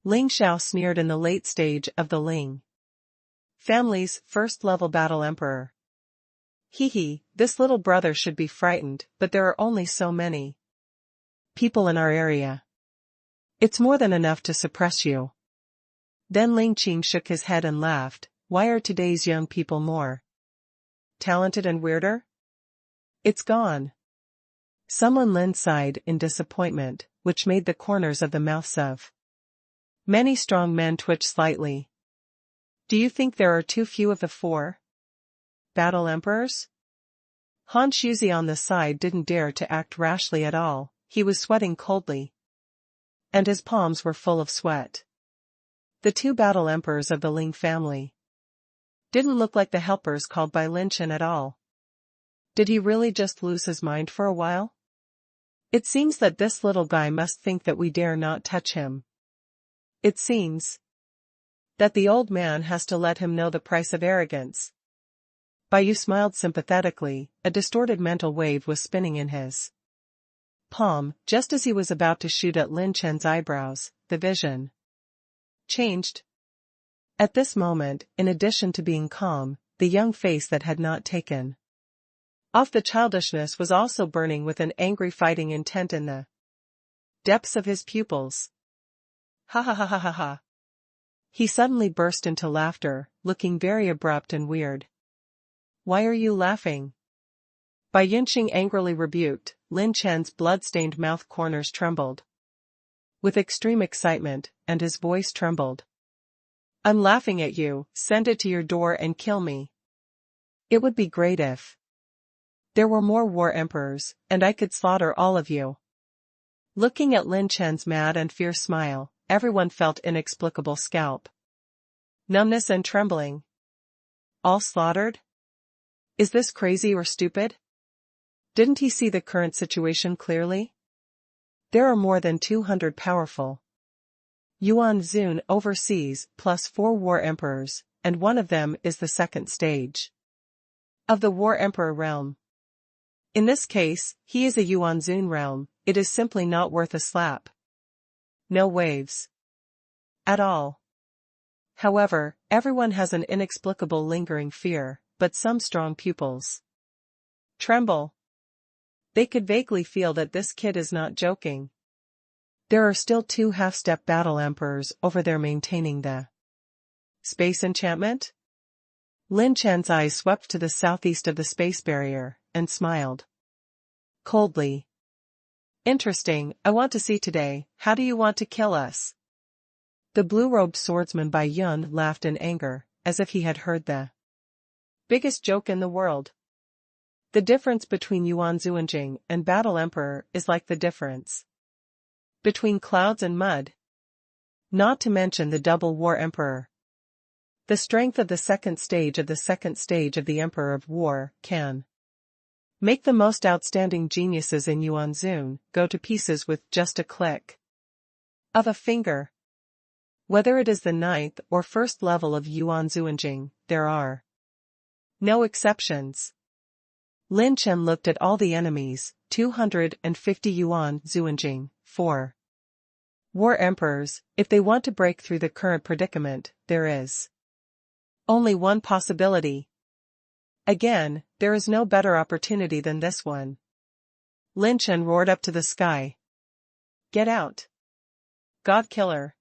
Ling Xiao sneered in the late stage of the Ling family's first-level battle emperor. Hee, this little brother should be frightened, but there are only so many people in our area. It's more than enough to suppress you. Then Ling Qing shook his head and laughed. Why are today's young people more talented and weirder? It's gone. Someone Lin sighed in disappointment, which made the corners of the mouths of many strong men twitch slightly. Do you think there are too few of the 4 battle emperors? Han Shuzi on the side didn't dare to act rashly at all. He was sweating coldly, and his palms were full of sweat. The 2 battle emperors of the Ling family didn't look like the helpers called by Lin Chen at all. Did he really just lose his mind for a while? It seems that this little guy must think that we dare not touch him. It seems that the old man has to let him know the price of arrogance. Bai Yu smiled sympathetically. A distorted mental wave was spinning in his palm. Just as he was about to shoot at Lin Chen's eyebrows, the vision changed. At this moment, in addition to being calm, the young face that had not taken off the childishness was also burning with an angry fighting intent in the depths of his pupils. Ha ha ha ha ha ha. He suddenly burst into laughter, looking very abrupt and weird. Why are you laughing? Bai Yunqing angrily rebuked. Lin Chen's blood-stained mouth corners trembled with extreme excitement, and his voice trembled. I'm laughing at you. Send it to your door and kill me. It would be great if there were more war emperors, and I could slaughter all of you. Looking at Lin Chen's mad and fierce smile, everyone felt inexplicable scalp numbness and trembling. All slaughtered? Is this crazy or stupid? Didn't he see the current situation clearly? There are more than 200 powerful Yuan Zun overseas, plus 4 war emperors, and one of them is the second stage of the war emperor realm. In this case, he is a Yuan Zun realm. It is simply not worth a slap. No waves at all. However, everyone has an inexplicable lingering fear, but some strong pupils tremble. They could vaguely feel that this kid is not joking. There are still 2 half-step battle emperors over there maintaining the space enchantment. Lin Chen's eyes swept to the southeast of the space barrier, and smiled coldly. Interesting, I want to see today. How do you want to kill us? The blue-robed swordsman Bai Yun laughed in anger, as if he had heard the biggest joke in the world. The difference between Yuan Zuanjing and Battle Emperor is like the difference between clouds and mud. Not to mention the double War Emperor. The strength of the second stage of the Emperor of War can make the most outstanding geniuses in Yuan Zun go to pieces with just a click of a finger. Whether it is the 9th or 1st level of Yuan Zuanjing, there are no exceptions. Lin Chen looked at all the enemies, 250 Yuan Zuanjing, 4 war emperors. If they want to break through the current predicament, there is only one possibility. Again, there is no better opportunity than this one. Lin Chen roared up to the sky. Get out. God Killer.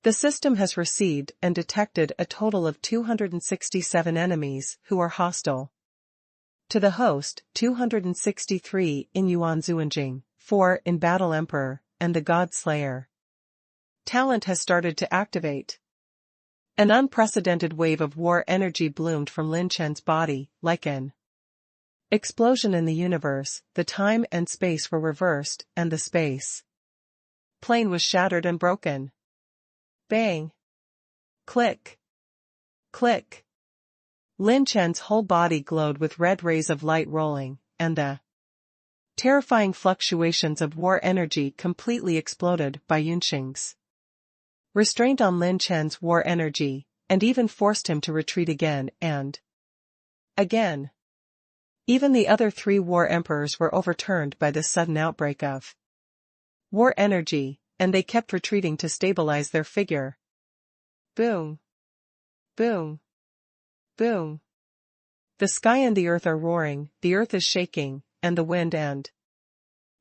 The system has received and detected a total of 267 enemies who are hostile to the host, 263 in Yuan Zuanjing, 4 in Battle Emperor, and the God Slayer. Talent has started to activate. An unprecedented wave of war energy bloomed from Lin Chen's body, like an explosion in the universe. The time and space were reversed, and the space plane was shattered and broken. Bang! Click! Click! Lin Chen's whole body glowed with red rays of light rolling, and the terrifying fluctuations of war energy completely exploded by Yunxing's restraint on Lin Chen's war energy, and even forced him to retreat again and again. Even the other 3 war emperors were overturned by this sudden outbreak of war energy, and they kept retreating to stabilize their figure. Boom! Boom! Boom! The sky and the earth are roaring, the earth is shaking, and the wind and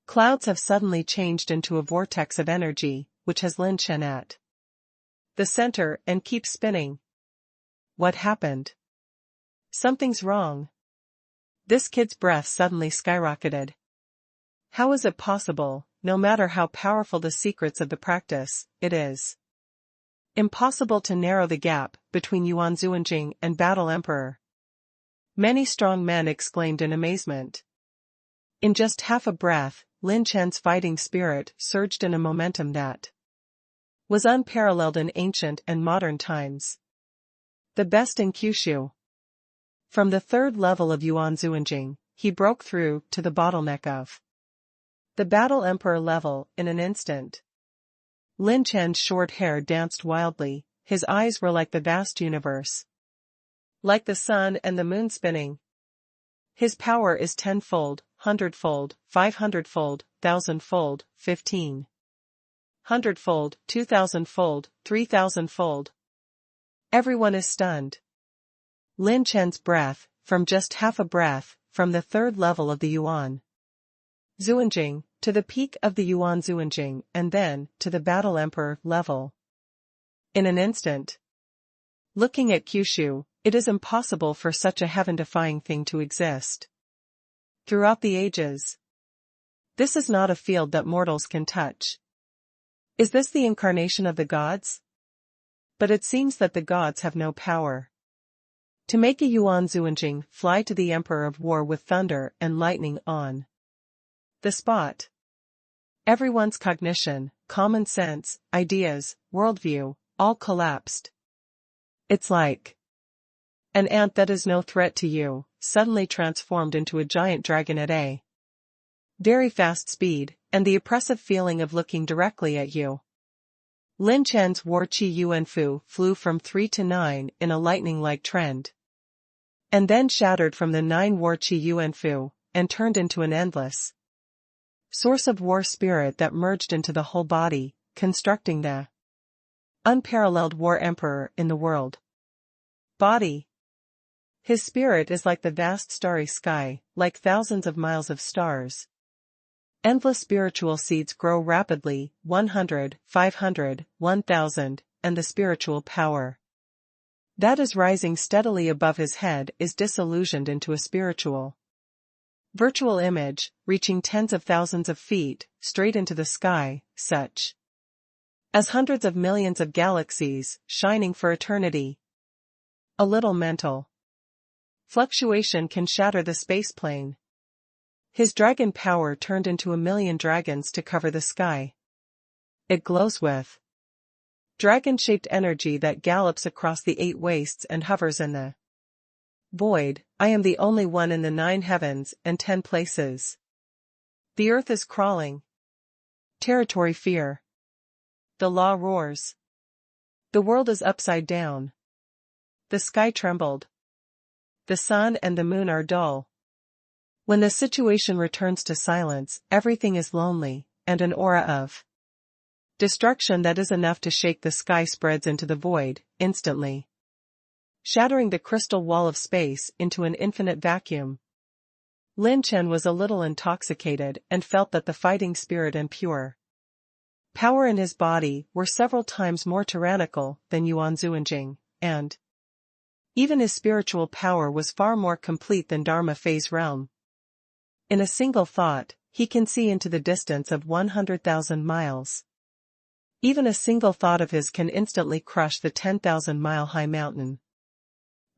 clouds have suddenly changed into a vortex of energy, which has Lin Chen at the center and keeps spinning. What happened? Something's wrong. This kid's breath suddenly skyrocketed. How is it possible? No matter how powerful the secrets of the practice, it is impossible to narrow the gap between Yuan Zuanjing and Battle Emperor. Many strong men exclaimed in amazement. In just half a breath, Lin Chen's fighting spirit surged in a momentum that was unparalleled in ancient and modern times. The best in Kyushu. From the 3rd level of Yuan Zuanjing, he broke through to the bottleneck of the Battle Emperor level in an instant. Lin Chen's short hair danced wildly, his eyes were like the vast universe, like the sun and the moon spinning. His power is 10-fold, 100-fold, 500-fold, 1,000-fold, 1,500-fold, 2,000-fold, 3,000-fold. Everyone is stunned. Lin Chen's breath, from just half a breath, from the 3rd level of the Yuan Zuanjing, to the peak of the Yuan Zuanjing, and then, to the Battle Emperor level. In an instant. Looking at Kyushu, it is impossible for such a heaven-defying thing to exist. Throughout the ages. This is not a field that mortals can touch. Is this the incarnation of the gods? But it seems that the gods have no power to make a Yuan Zuanjing fly to the Emperor of War with thunder and lightning on the spot. Everyone's cognition, common sense, ideas, worldview, all collapsed. It's like an ant that is no threat to you, suddenly transformed into a giant dragon at a very fast speed, and the oppressive feeling of looking directly at you. Lin Chen's War Qi Yuanfu flew from 3 to 9 in a lightning-like trend, and then shattered from the 9 War Qi Yuanfu, and turned into an endless source of war spirit that merged into the whole body, constructing the unparalleled war emperor in the world. Body. His spirit is like the vast starry sky, like thousands of miles of stars. Endless spiritual seeds grow rapidly, 100, 500, 1,000, and the spiritual power that is rising steadily above his head is disillusioned into a spiritual virtual image, reaching tens of thousands of feet, straight into the sky, such as hundreds of millions of galaxies, shining for eternity. A little mental fluctuation can shatter the space plane. His dragon power turned into 1,000,000 dragons to cover the sky. It glows with dragon-shaped energy that gallops across the 8 wastes and hovers in the void. I am the only one in the 9 heavens and 10 places. The earth is crawling. Territory fear. The law roars. The world is upside down. The sky trembled. The sun and the moon are dull. When the situation returns to silence, everything is lonely, and an aura of destruction that is enough to shake the sky spreads into the void, instantly shattering the crystal wall of space into an infinite vacuum. Lin Chen was a little intoxicated and felt that the fighting spirit and pure Power in his body were several times more tyrannical than Yuan Zuanjing, and even his spiritual power was far more complete than Dharma phase realm. In a single thought, he can see into the distance of 100,000 miles. Even a single thought of his can instantly crush the 10,000-mile-high mountain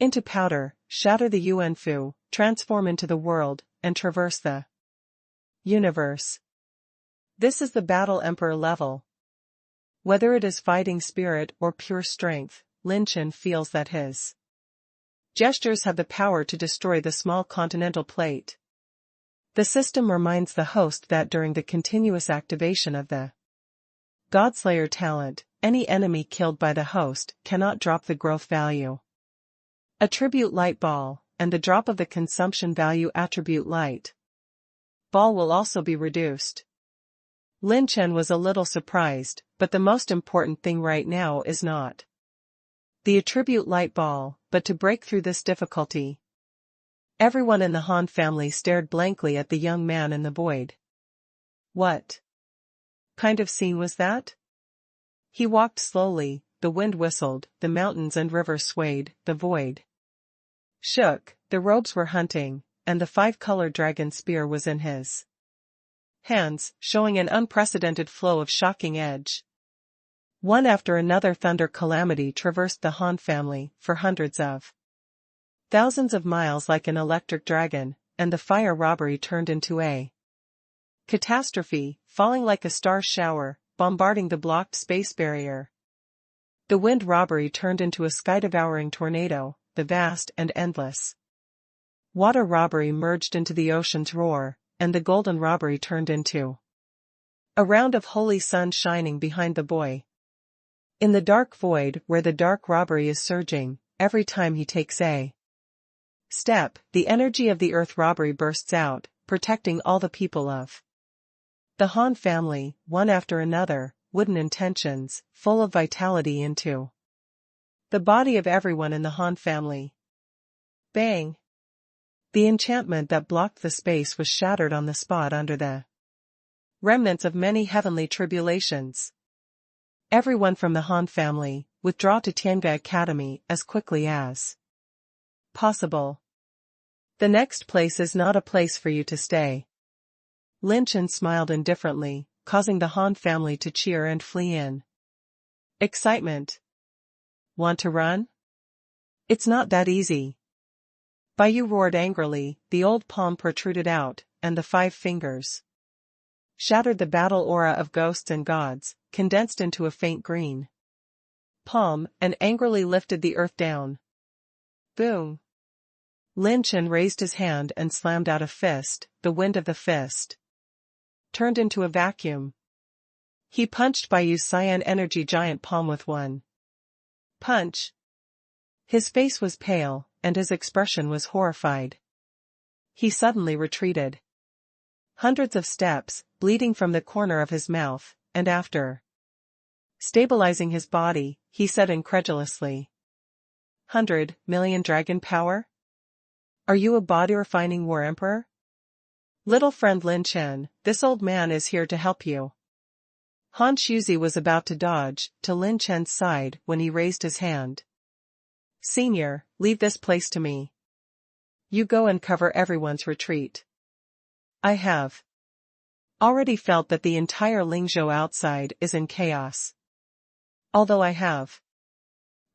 into powder, shatter the Yuan Fu, transform into the world, and traverse the universe. This is the battle emperor level. Whether it is fighting spirit or pure strength, Lin Chen feels that his gestures have the power to destroy the small continental plate. The system reminds the host that during the continuous activation of the Godslayer talent, any enemy killed by the host cannot drop the growth value attribute light ball, and the drop of the consumption value attribute light ball will also be reduced. Lin Chen was a little surprised, but the most important thing right now is not the attribute light ball, but to break through this difficulty. Everyone in the Han family stared blankly at the young man in the void. What kind of scene was that? He walked slowly, the wind whistled, the mountains and rivers swayed, the void shook, the robes were hunting, and the 5-colored dragon spear was in his hands, showing an unprecedented flow of shocking edge. One after another thunder calamity traversed the Han family for hundreds of thousands of miles like an electric dragon, and the fire robbery turned into a catastrophe, falling like a star shower, bombarding the blocked space barrier. The wind robbery turned into a sky-devouring tornado, the vast and endless water robbery merged into the ocean's roar, and the golden robbery turned into a round of holy sun shining behind the boy. In the dark void where the dark robbery is surging, every time he takes a step, the energy of the earth robbery bursts out, protecting all the people of the Han family, one after another, wooden intentions, full of vitality into the body of everyone in the Han family. Bang! The enchantment that blocked the space was shattered on the spot under the remnants of many heavenly tribulations. Everyone from the Han family, withdraw to Tianga Academy as quickly as possible. The next place is not a place for you to stay. Lin Chen smiled indifferently, causing the Han family to cheer and flee in excitement. Want to run? It's not that easy. Baiyu roared angrily, the old palm protruded out, and the 5 fingers shattered the battle aura of ghosts and gods, condensed into a faint green palm, and angrily lifted the earth down. Boom! Lin Chen raised his hand and slammed out a fist, the wind of the fist turned into a vacuum. He punched Baiyu's cyan energy giant palm with one punch. His face was pale, and his expression was horrified. He suddenly retreated hundreds of steps, bleeding from the corner of his mouth, and after stabilizing his body, he said incredulously, 100 million dragon power? Are you a body-refining war emperor? Little friend Lin Chen, this old man is here to help you. Han Shuzi was about to dodge to Lin Chen's side when he raised his hand. Senior, leave this place to me. You go and cover everyone's retreat. I have already felt that the entire Lingzhou outside is in chaos. Although I have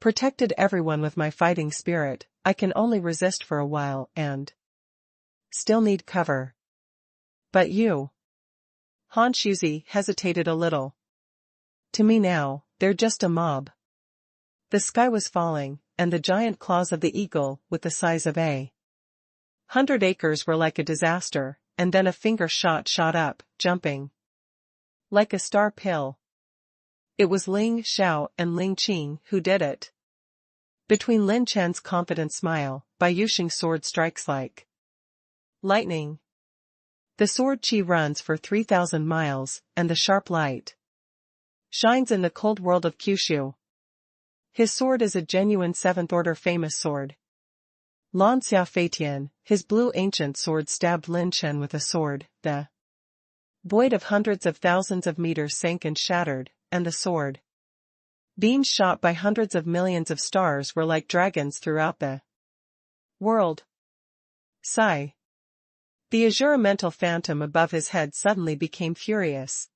protected everyone with my fighting spirit, I can only resist for a while and still need cover. But you? Han Shuzi hesitated a little. To me now, they're just a mob. The sky was falling, and the giant claws of the eagle, with the size of 100 acres, were like a disaster, and then a finger shot up, jumping like a star pill. It was Ling Xiao and Ling Qing who did it. Between Lin Chen's confident smile, Baiyushing's sword strikes like lightning. The sword chi runs for 3,000 miles, and the sharp light shines in the cold world of Kyushu. His sword is a genuine 7th-order famous sword. Lan Xiaofeitian, his blue ancient sword, stabbed Lin Chen with a sword, the Void of hundreds of thousands of meters sank and shattered, and the sword. Beams shot by hundreds of millions of stars were like dragons throughout the world. Sigh. The azure mental phantom above his head suddenly became furious.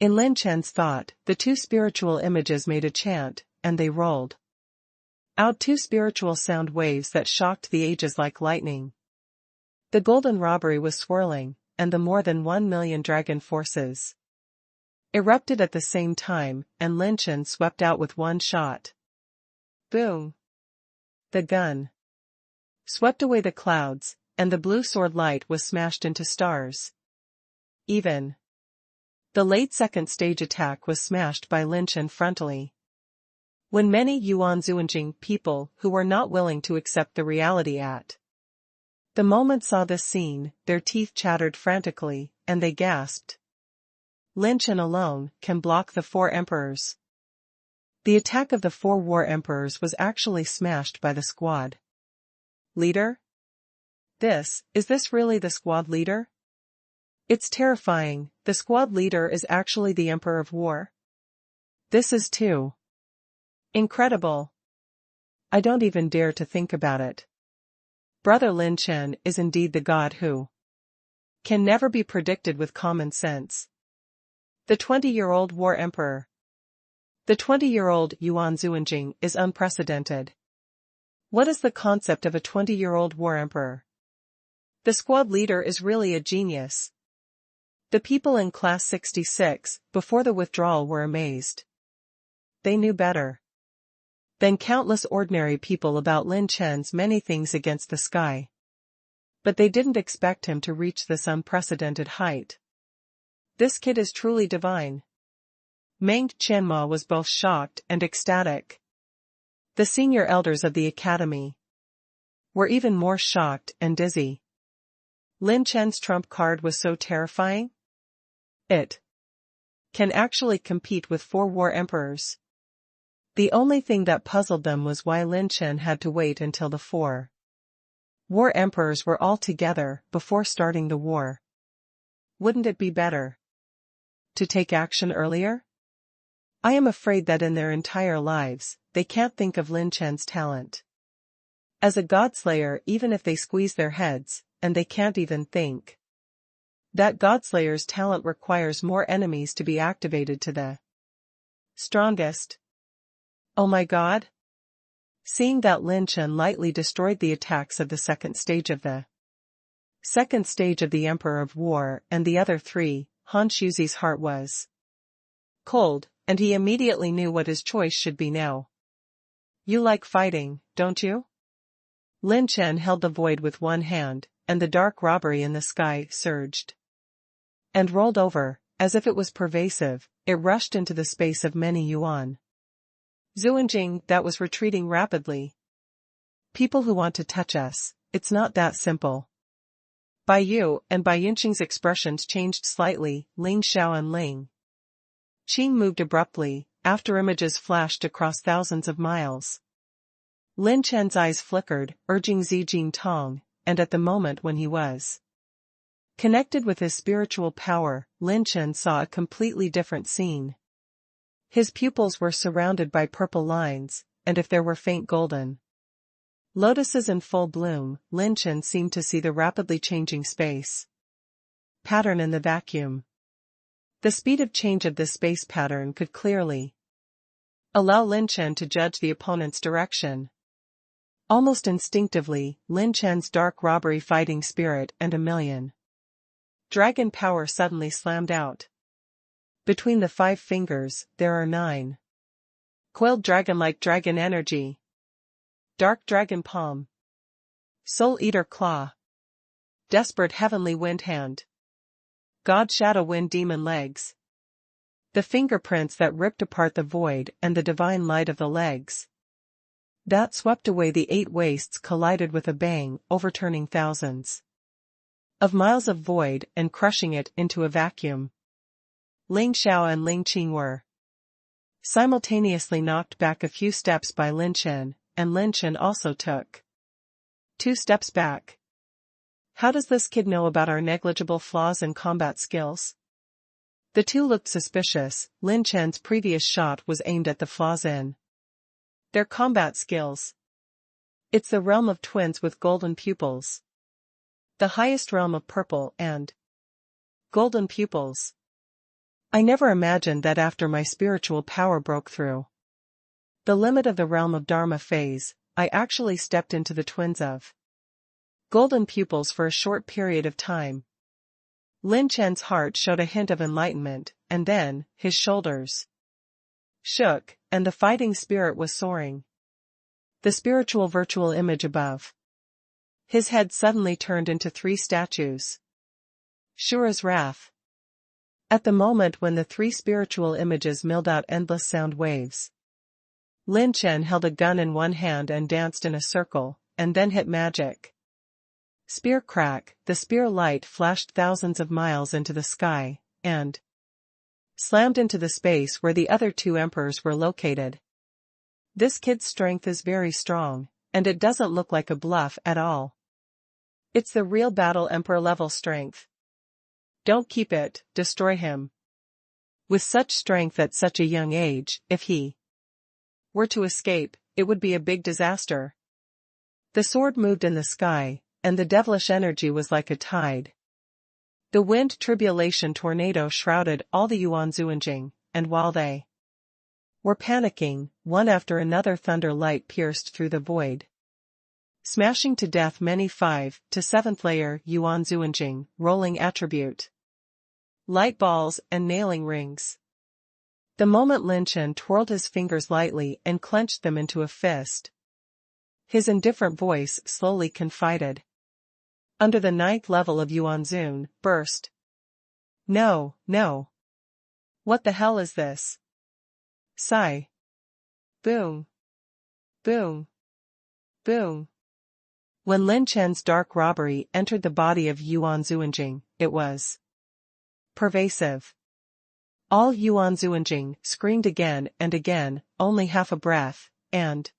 In Lin Chen's thought, the two spiritual images made a chant, and they rolled out two spiritual sound waves that shocked the ages like lightning. The golden robbery was swirling, and the more than 1,000,000 dragon forces erupted at the same time, and Lin Chen swept out with one shot. Boom! The gun swept away the clouds, and the blue sword light was smashed into stars. Even the late second stage attack was smashed by Lin Chen frontally. When many Yuan Zuanjing people who were not willing to accept the reality at the moment saw this scene, their teeth chattered frantically, and they gasped. Lin Chen alone can block the four emperors. The attack of the four war emperors was actually smashed by the squad leader? Is this really the squad leader? It's terrifying, the squad leader is actually the Emperor of War. This is too incredible. I don't even dare to think about it. Brother Lin Chen is indeed the god who can never be predicted with common sense. The 20-year-old war emperor. The 20-year-old Yuan Zuanjing is unprecedented. What is the concept of a 20-year-old war emperor? The squad leader is really a genius. The people in Class 66, before the withdrawal, were amazed. They knew better than countless ordinary people about Lin Chen's many things against the sky. But they didn't expect him to reach this unprecedented height. This kid is truly divine. Meng Qianma was both shocked and ecstatic. The senior elders of the academy were even more shocked and dizzy. Lin Chen's trump card was so terrifying. It can actually compete with four war emperors. The only thing that puzzled them was why Lin Chen had to wait until the four war emperors were all together before starting the war. Wouldn't it be better to take action earlier? I am afraid that in their entire lives, they can't think of Lin Chen's talent as a godslayer, even if they squeeze their heads, and they can't even think that Godslayer's talent requires more enemies to be activated to the strongest. Oh my god! Seeing that Lin Chen lightly destroyed the attacks of the second stage of the Emperor of War and the other three, Han Shuzi's heart was cold, and he immediately knew what his choice should be now. You like fighting, don't you? Lin Chen held the void with one hand, and the dark robbery in the sky surged and rolled over, as if it was pervasive. It rushed into the space of many Yuan Zuanjing that was retreating rapidly. People who want to touch us, it's not that simple. Bai Yu and Bai Yunqing's expressions changed slightly. Ling Xiao and Ling Qing moved abruptly, after images flashed across thousands of miles. Lin Chen's eyes flickered, urging Zijing Tong, and at the moment when he was connected with his spiritual power, Lin Chen saw a completely different scene. His pupils were surrounded by purple lines, and if there were faint golden lotuses in full bloom, Lin Chen seemed to see the rapidly changing space pattern in the vacuum. The speed of change of this space pattern could clearly allow Lin Chen to judge the opponent's direction. Almost instinctively, Lin Chen's dark robbery fighting spirit and 1,000,000 dragon power suddenly slammed out. Between the 5 fingers, there are 9 coiled dragon-like dragon energy. Dark dragon palm. Soul eater claw. Desperate heavenly wind hand. God shadow wind demon legs. The fingerprints that ripped apart the void and the divine light of the legs that swept away the 8 wastes collided with a bang, overturning thousands of miles of void and crushing it into a vacuum. Ling Xiao and Ling Qing were simultaneously knocked back a few steps by Lin Chen, and Lin Chen also took 2 steps back. How does this kid know about our negligible flaws and combat skills? The two looked suspicious. Lin Chen's previous shot was aimed at the flaws in their combat skills. It's the realm of twins with golden pupils. The highest realm of purple and golden pupils. I never imagined that after my spiritual power broke through the limit of the realm of Dharma phase, I actually stepped into the twins of golden pupils for a short period of time. Lin Chen's heart showed a hint of enlightenment, and then, his shoulders shook, and the fighting spirit was soaring. The spiritual virtual image above his head suddenly turned into 3 statues. Shura's wrath. At the moment when the 3 spiritual images milled out endless sound waves, Lin Chen held a gun in one hand and danced in a circle, and then hit magic. Spear crack, the spear light flashed thousands of miles into the sky, and slammed into the space where the other 2 emperors were located. This kid's strength is very strong, and it doesn't look like a bluff at all. It's the real battle emperor level strength. Don't keep it, destroy him. With such strength at such a young age, if he were to escape, it would be a big disaster. The sword moved in the sky, and the devilish energy was like a tide. The wind tribulation tornado shrouded all the Yuan Zuanjing, and while they were panicking, one after another thunder light pierced through the void, smashing to death many 5 to 7th layer Yuan Zuanjing, rolling attribute light balls and nailing rings. The moment Lin Chen twirled his fingers lightly and clenched them into a fist, his indifferent voice slowly confided. Under the 9th level of Yuan Zun, burst. No, no. What the hell is this? Sigh. Boom. Boom. Boom. When Lin Chen's dark robbery entered the body of Yuan Zuanjing, it was pervasive. All Yuan Zuanjing screamed again and again, only half a breath, and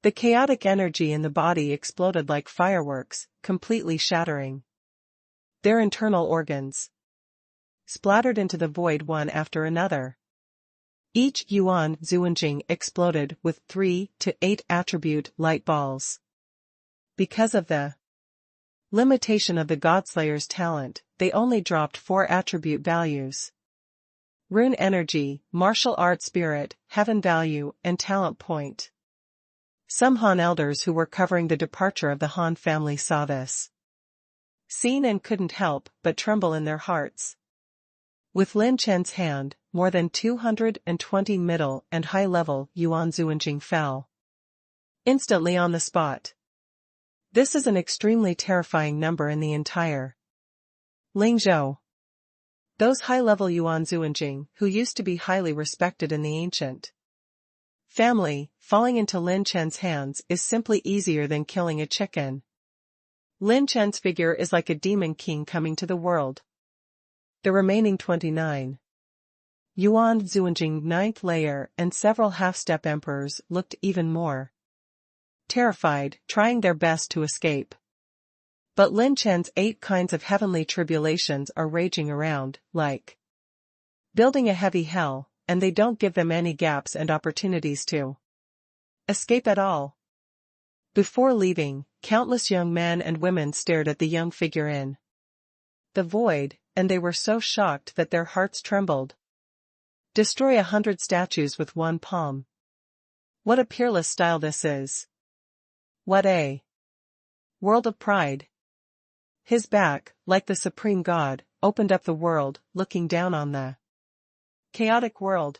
the chaotic energy in the body exploded like fireworks, completely shattering their internal organs. Splattered into the void one after another. Each Yuan Zuanjing exploded with 3 to 8 attribute light balls. Because of the limitation of the Godslayer's talent, they only dropped 4 attribute values. Rune energy, martial art spirit, heaven value, and talent point. Some Han elders who were covering the departure of the Han family saw this scene and couldn't help but tremble in their hearts. With Lin Chen's hand, more than 220 middle and high-level Yuan Zuanjing fell instantly on the spot. This is an extremely terrifying number in the entire Lingzhou. Those high-level Yuan Zuanjing, who used to be highly respected in the ancient family, falling into Lin Chen's hands is simply easier than killing a chicken. Lin Chen's figure is like a demon king coming to the world. The remaining 29 Yuan Zuanjing 9th layer and several half-step emperors looked even more terrified, trying their best to escape. But Lin Chen's 8 kinds of heavenly tribulations are raging around, like building a heavy hell, and they don't give them any gaps and opportunities to escape at all. Before leaving, countless young men and women stared at the young figure in the void, and they were so shocked that their hearts trembled. Destroy 100 statues with one palm. What a peerless style this is. What a world of pride. His back, like the supreme god, opened up the world, looking down on the chaotic world.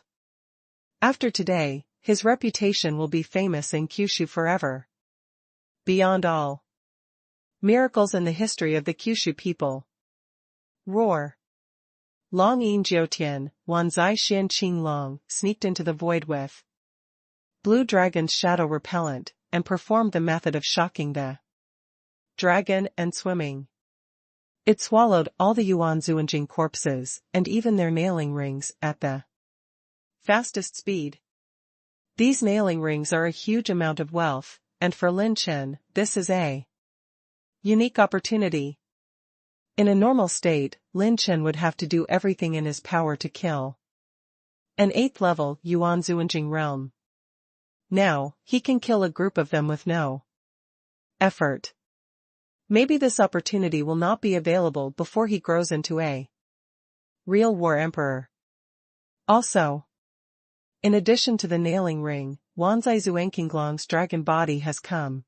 After today, his reputation will be famous in Kyushu forever. Beyond all miracles in the history of the Kyushu people. Roar. Long Yin Jiutian, Wanzai Xian Qing Long, sneaked into the void with Blue Dragon's shadow repellent, and performed the method of shocking the dragon and swimming. It swallowed all the Yuan Zuanjing corpses, and even their nailing rings, at the fastest speed. These nailing rings are a huge amount of wealth, and for Lin Chen, this is a Unique opportunity. In a normal state, Lin Chen would have to do everything in his power to kill an 8th level Yuan Zuanjing realm. Now, he can kill a group of them with no effort. Maybe this opportunity will not be available before he grows into a real war emperor. Also, in addition to the nailing ring, Wanzai Zuanqinglong's dragon body has come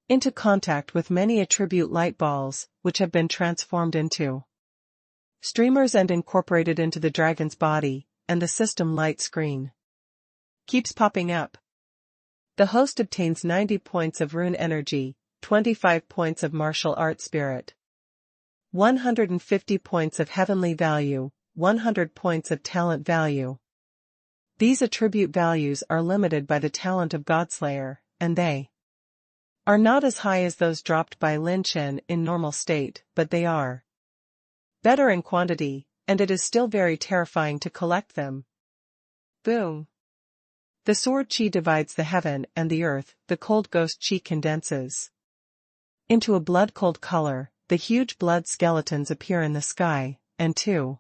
into contact with many attribute light balls, which have been transformed into streamers and incorporated into the dragon's body, and the system light screen keeps popping up. The host obtains 90 points of rune energy, 25 points of martial art spirit, 150 points of heavenly value, 100 points of talent value. These attribute values are limited by the talent of Godslayer, and they are not as high as those dropped by Lin Chen in normal state, but they are better in quantity, and it is still very terrifying to collect them. Boom. The sword chi divides the heaven and the earth, the cold ghost chi condenses into a blood-cold color, the huge blood skeletons appear in the sky, and two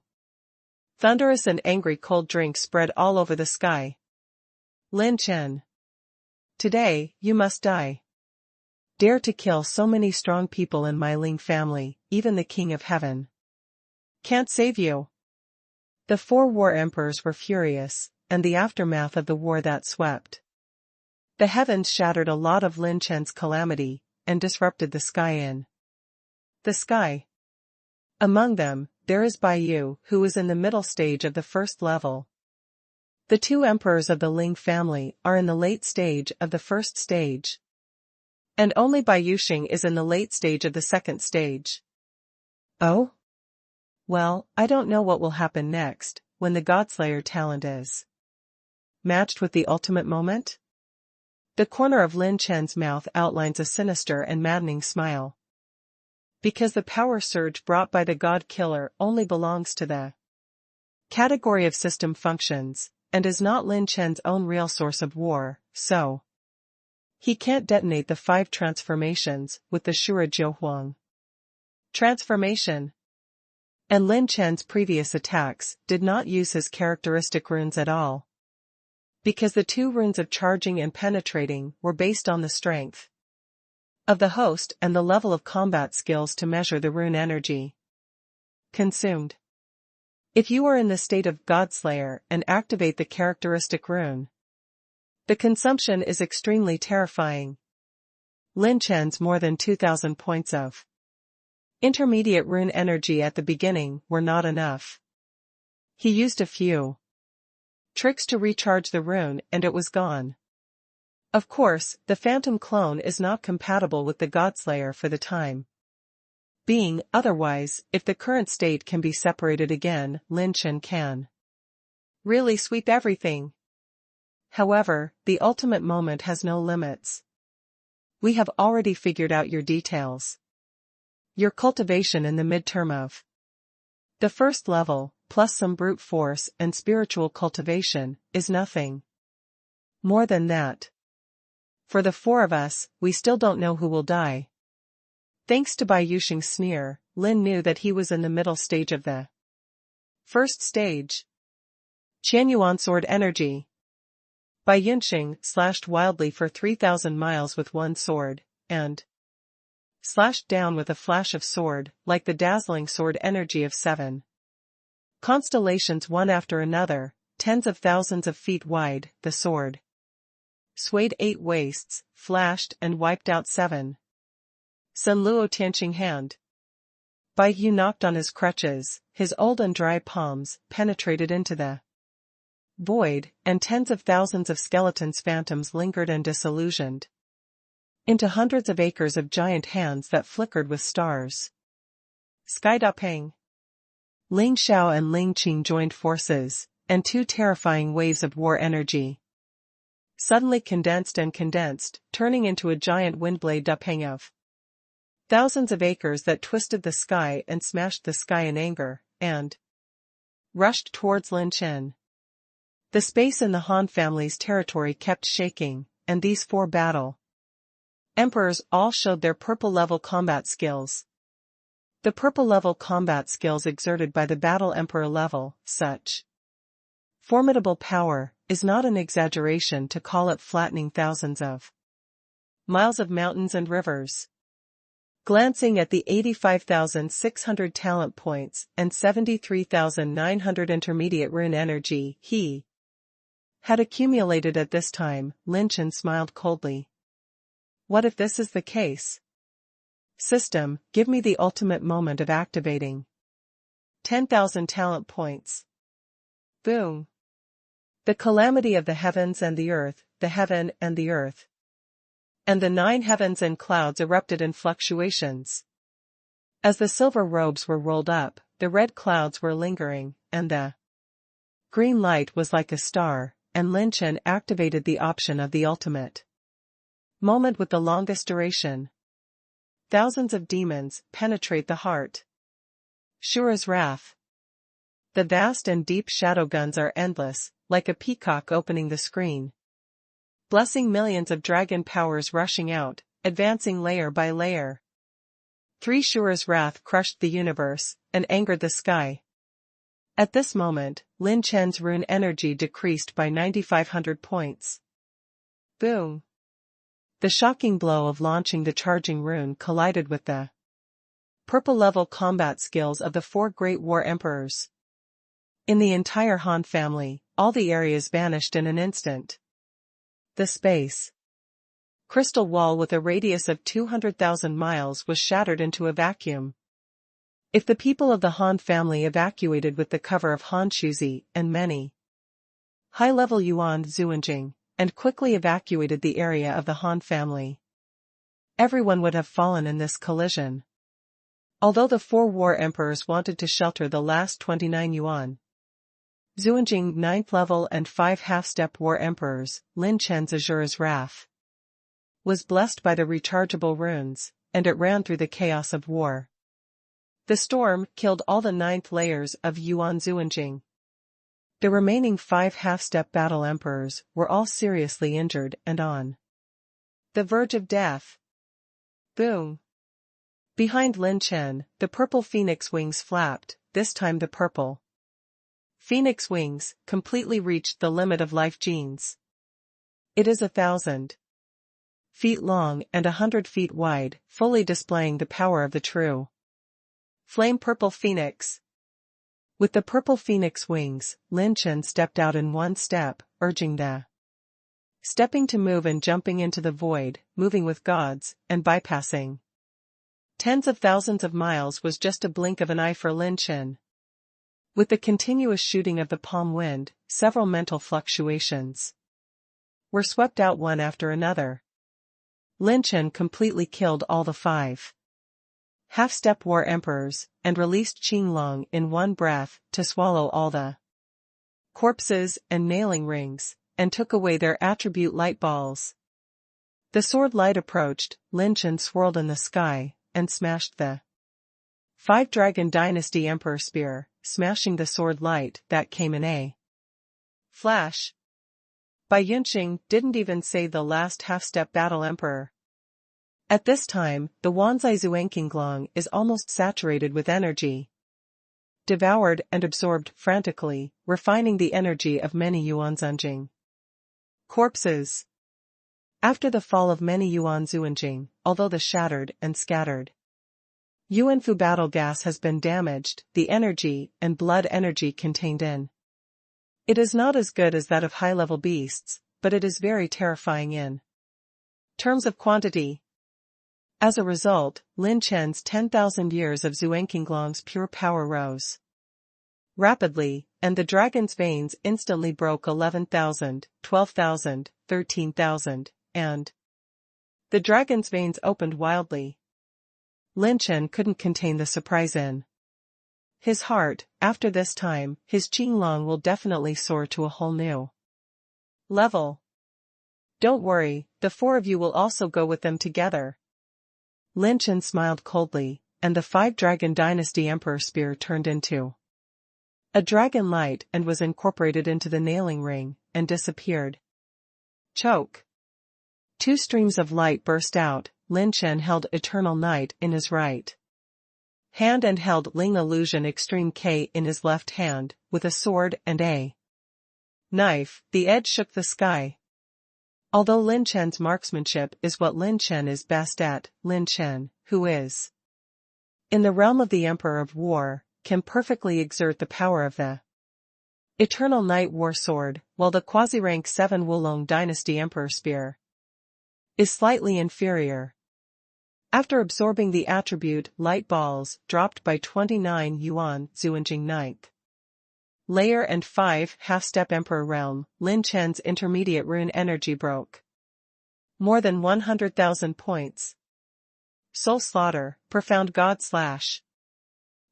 thunderous and angry cold drinks spread all over the sky. Lin Chen. Today, you must die. Dare to kill so many strong people in my Ling family, even the King of Heaven can't save you. The 4 war emperors were furious, and the aftermath of the war that swept the heavens shattered a lot of Lin Chen's calamity, and disrupted the sky in the sky. Among them, there is Bai Yu, who is in the middle stage of the 1st level. The 2 emperors of the Ling family are in the late stage of the 1st stage. And only Bai Yuxing is in the late stage of the 2nd stage. Oh? Well, I don't know what will happen next, when the Godslayer talent is matched with the ultimate moment? The corner of Lin Chen's mouth outlines a sinister and maddening smile. Because the power surge brought by the God Killer only belongs to the category of system functions, and is not Lin Chen's own real source of war, so he can't detonate the 5 transformations with the Shura Jiuhuang transformation. And Lin Chen's previous attacks did not use his characteristic runes at all, because the 2 runes of charging and penetrating were based on the strength of the host and the level of combat skills to measure the rune energy consumed. If you are in the state of Godslayer and activate the characteristic rune, the consumption is extremely terrifying. Lin Chen's more than 2,000 points of intermediate rune energy at the beginning were not enough. He used a few tricks to recharge the rune and it was gone. Of course, the phantom clone is not compatible with the Godslayer for the time being, otherwise, if the current state can be separated again, Lin Chen can really sweep everything. However, the ultimate moment has no limits. We have already figured out your details. Your cultivation in the midterm of the 1st level, plus some brute force and spiritual cultivation, is nothing more than that. For the 4 of us, we still don't know who will die. Thanks to Bai Yuxing's sneer, Lin knew that he was in the middle stage of the 1st stage. Qianyuan sword energy. Bai Yuxing slashed wildly for 3,000 miles with one sword, and slashed down with a flash of sword, like the dazzling sword energy of 7 constellations one after another, tens of thousands of feet wide. The sword swayed 8 wastes, flashed and wiped out 7. Sun Luo Tianqing hand. Bai Yu knocked on his crutches, his old and dry palms penetrated into the void, and tens of thousands of skeletons phantoms lingered and disillusioned into hundreds of acres of giant hands that flickered with stars. Sky Dapeng. Ling Xiao and Ling Qing joined forces, and 2 terrifying waves of war energy suddenly condensed, turning into a giant windblade Dapeng of thousands of acres that twisted the sky and smashed the sky in anger, and rushed towards Lin Chen. The space in the Han family's territory kept shaking, and these 4 battle Emperors all showed their purple-level combat skills. The purple-level combat skills exerted by the battle emperor level, such formidable power, is not an exaggeration to call it flattening thousands of miles of mountains and rivers. Glancing at the 85,600 talent points and 73,900 intermediate rune energy he had accumulated at this time, Lin Chen smiled coldly. What if this is the case? System, give me the ultimate moment of activating 10,000 talent points. Boom. The calamity of the heavens and the earth, the heaven and the earth, and the 9 heavens and clouds erupted in fluctuations. As the silver robes were rolled up, the red clouds were lingering, and the green light was like a star, and Lin Chen activated the option of the ultimate moment with the longest duration. Thousands of demons penetrate the heart. Shura's wrath. The vast and deep shadow guns are endless, like a peacock opening the screen. Blessing millions of dragon powers rushing out, advancing layer by layer. 3 Shura's wrath crushed the universe, and angered the sky. At this moment, Lin Chen's rune energy decreased by 9,500 points. Boom. The shocking blow of launching the charging rune collided with the purple-level combat skills of the 4 great war emperors. In the entire Han family, all the areas vanished in an instant. The space crystal wall with a radius of 200,000 miles was shattered into a vacuum. If the people of the Han family evacuated with the cover of Han Shuzi and many high-level Yuan Zuanjing, and quickly evacuated the area of the Han family, everyone would have fallen in this collision. Although the 4 war emperors wanted to shelter the last 29 Yuan Zuanjing 9th level and 5 half-step war emperors, Lin Chen's Azura's wrath was blessed by the rechargeable runes, and it ran through the chaos of war. The storm killed all the 9th layers of Yuan Zuanjing. The remaining 5 half-step battle emperors were all seriously injured and on the verge of death. Boom. Behind Lin Chen, the purple phoenix wings flapped, this time the purple phoenix wings completely reached the limit of life genes. It is 1,000 feet long and 100 feet wide, fully displaying the power of the true flame purple phoenix. With the purple phoenix wings, Lin Chen stepped out in one step, urging the stepping to move and jumping into the void, moving with gods, and bypassing tens of thousands of miles was just a blink of an eye for Lin Chen. With the continuous shooting of the palm wind, several mental fluctuations were swept out one after another. Lin Chen completely killed all the 5 half-step war emperors, and released Qinglong in one breath to swallow all the corpses and nailing rings, and took away their attribute light balls. The sword light approached, Lin Chen swirled in the sky, and smashed the 5 Dragon Dynasty Emperor Spear, smashing the sword light that came in a flash. Bai Yunqing didn't even say the last half-step battle emperor. At this time, the Wanzai Zuanqinglong is almost saturated with energy. Devoured and absorbed frantically, refining the energy of many Yuan Zunjing corpses. After the fall of many Yuan Zuanjing, although the shattered and scattered Yuanfu battle gas has been damaged, the energy and blood energy contained in it is not as good as that of high-level beasts, but it is very terrifying in terms of quantity. As a result, Lin Chen's 10,000 years of Zuanqinglong's pure power rose rapidly, and the dragon's veins instantly broke 11,000, 12,000, 13,000, and the dragon's veins opened wildly. Lin Chen couldn't contain the surprise in his heart. After this time, his Qinglong will definitely soar to a whole new level. Don't worry, the 4 of you will also go with them together. Lin Chen smiled coldly, and the 5 Dragon Dynasty Emperor Spear turned into a dragon light and was incorporated into the nailing ring, and disappeared. Choke. Two streams of light burst out. Lin Chen held Eternal Night in his right hand and held Ling Illusion Extreme K in his left hand, with a sword and a knife. The edge shook the sky. Although Lin Chen's marksmanship is what Lin Chen is best at, Lin Chen, who is in the realm of the Emperor of War, can perfectly exert the power of the Eternal Night War Sword, while the quasi-rank 7 Wulong Dynasty Emperor Spear is slightly inferior. After absorbing the attribute Light Balls dropped by 29 Yuan Zuanjing 9th layer and 5 half-step Emperor Realm, Lin Chen's intermediate rune energy broke more than 100,000 points. Soul Slaughter, Profound God Slash.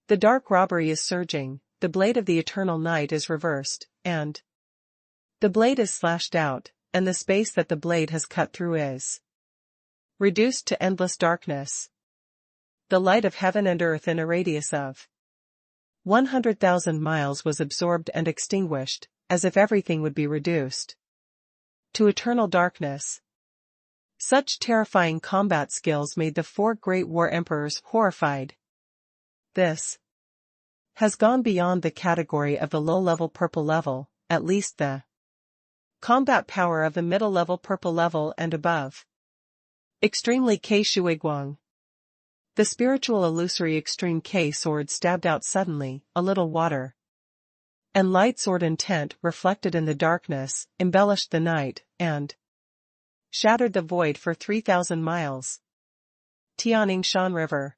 The dark robbery is surging, the blade of the Eternal Night is reversed, and the blade is slashed out, and the space that the blade has cut through is reduced to endless darkness. The light of heaven and earth in a radius of 100,000 miles was absorbed and extinguished, as if everything would be reduced to eternal darkness. Such terrifying combat skills made the 4 great war emperors horrified. This has gone beyond the category of the low-level purple level, at least the combat power of the middle-level purple level and above. Extremely K Shuiguang. The spiritual illusory Extreme K sword stabbed out suddenly, a little water and light sword intent reflected in the darkness, embellished the night, and shattered the void for 3,000 miles. Tianing Shan River.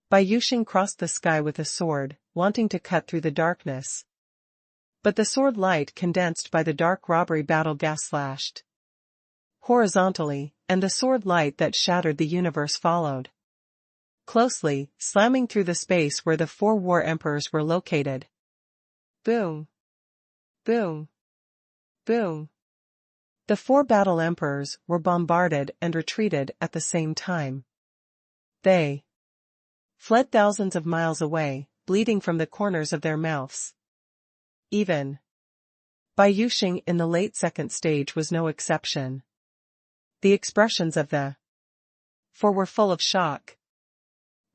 Bai Yuxing crossed the sky with a sword, wanting to cut through the darkness. But the sword light condensed by the dark robbery battle gas slashed horizontally, and the sword light that shattered the universe followed closely, slamming through the space where the 4 war emperors were located. Boom! Boom! Boom! The 4 battle emperors were bombarded and retreated at the same time. They fled thousands of miles away, bleeding from the corners of their mouths. Even Bai Yuxing in the late second stage was no exception. The expressions of the 4 were full of shock.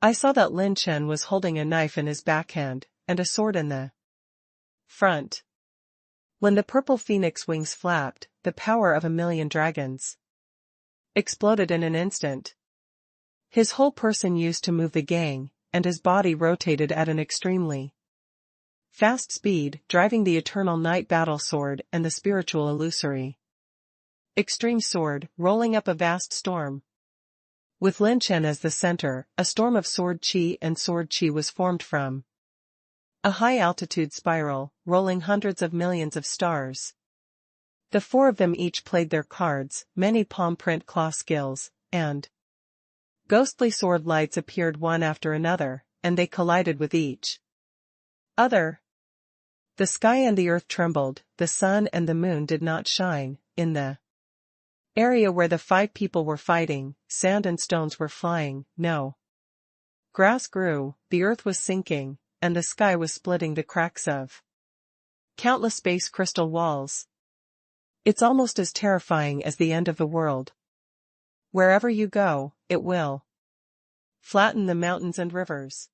I saw that Lin Chen was holding a knife in his backhand, and a sword in the front. When the purple phoenix wings flapped, the power of 1,000,000 dragons exploded in an instant. His whole person used to move the gang, and his body rotated at an extremely fast speed, driving the Eternal Night Battle Sword and the spiritual illusory Extreme Sword, rolling up a vast storm. With Lin Chen as the center, a storm of sword chi and sword chi was formed from a high-altitude spiral, rolling hundreds of millions of stars. The 4 of them each played their cards, many palm print claw skills, and ghostly sword lights appeared one after another, and they collided with each other. The sky and the earth trembled, the sun and the moon did not shine. In the area where the 5 people were fighting, sand and stones were flying, no grass grew, the earth was sinking, and the sky was splitting the cracks of countless space crystal walls. It's almost as terrifying as the end of the world. Wherever you go, it will flatten the mountains and rivers.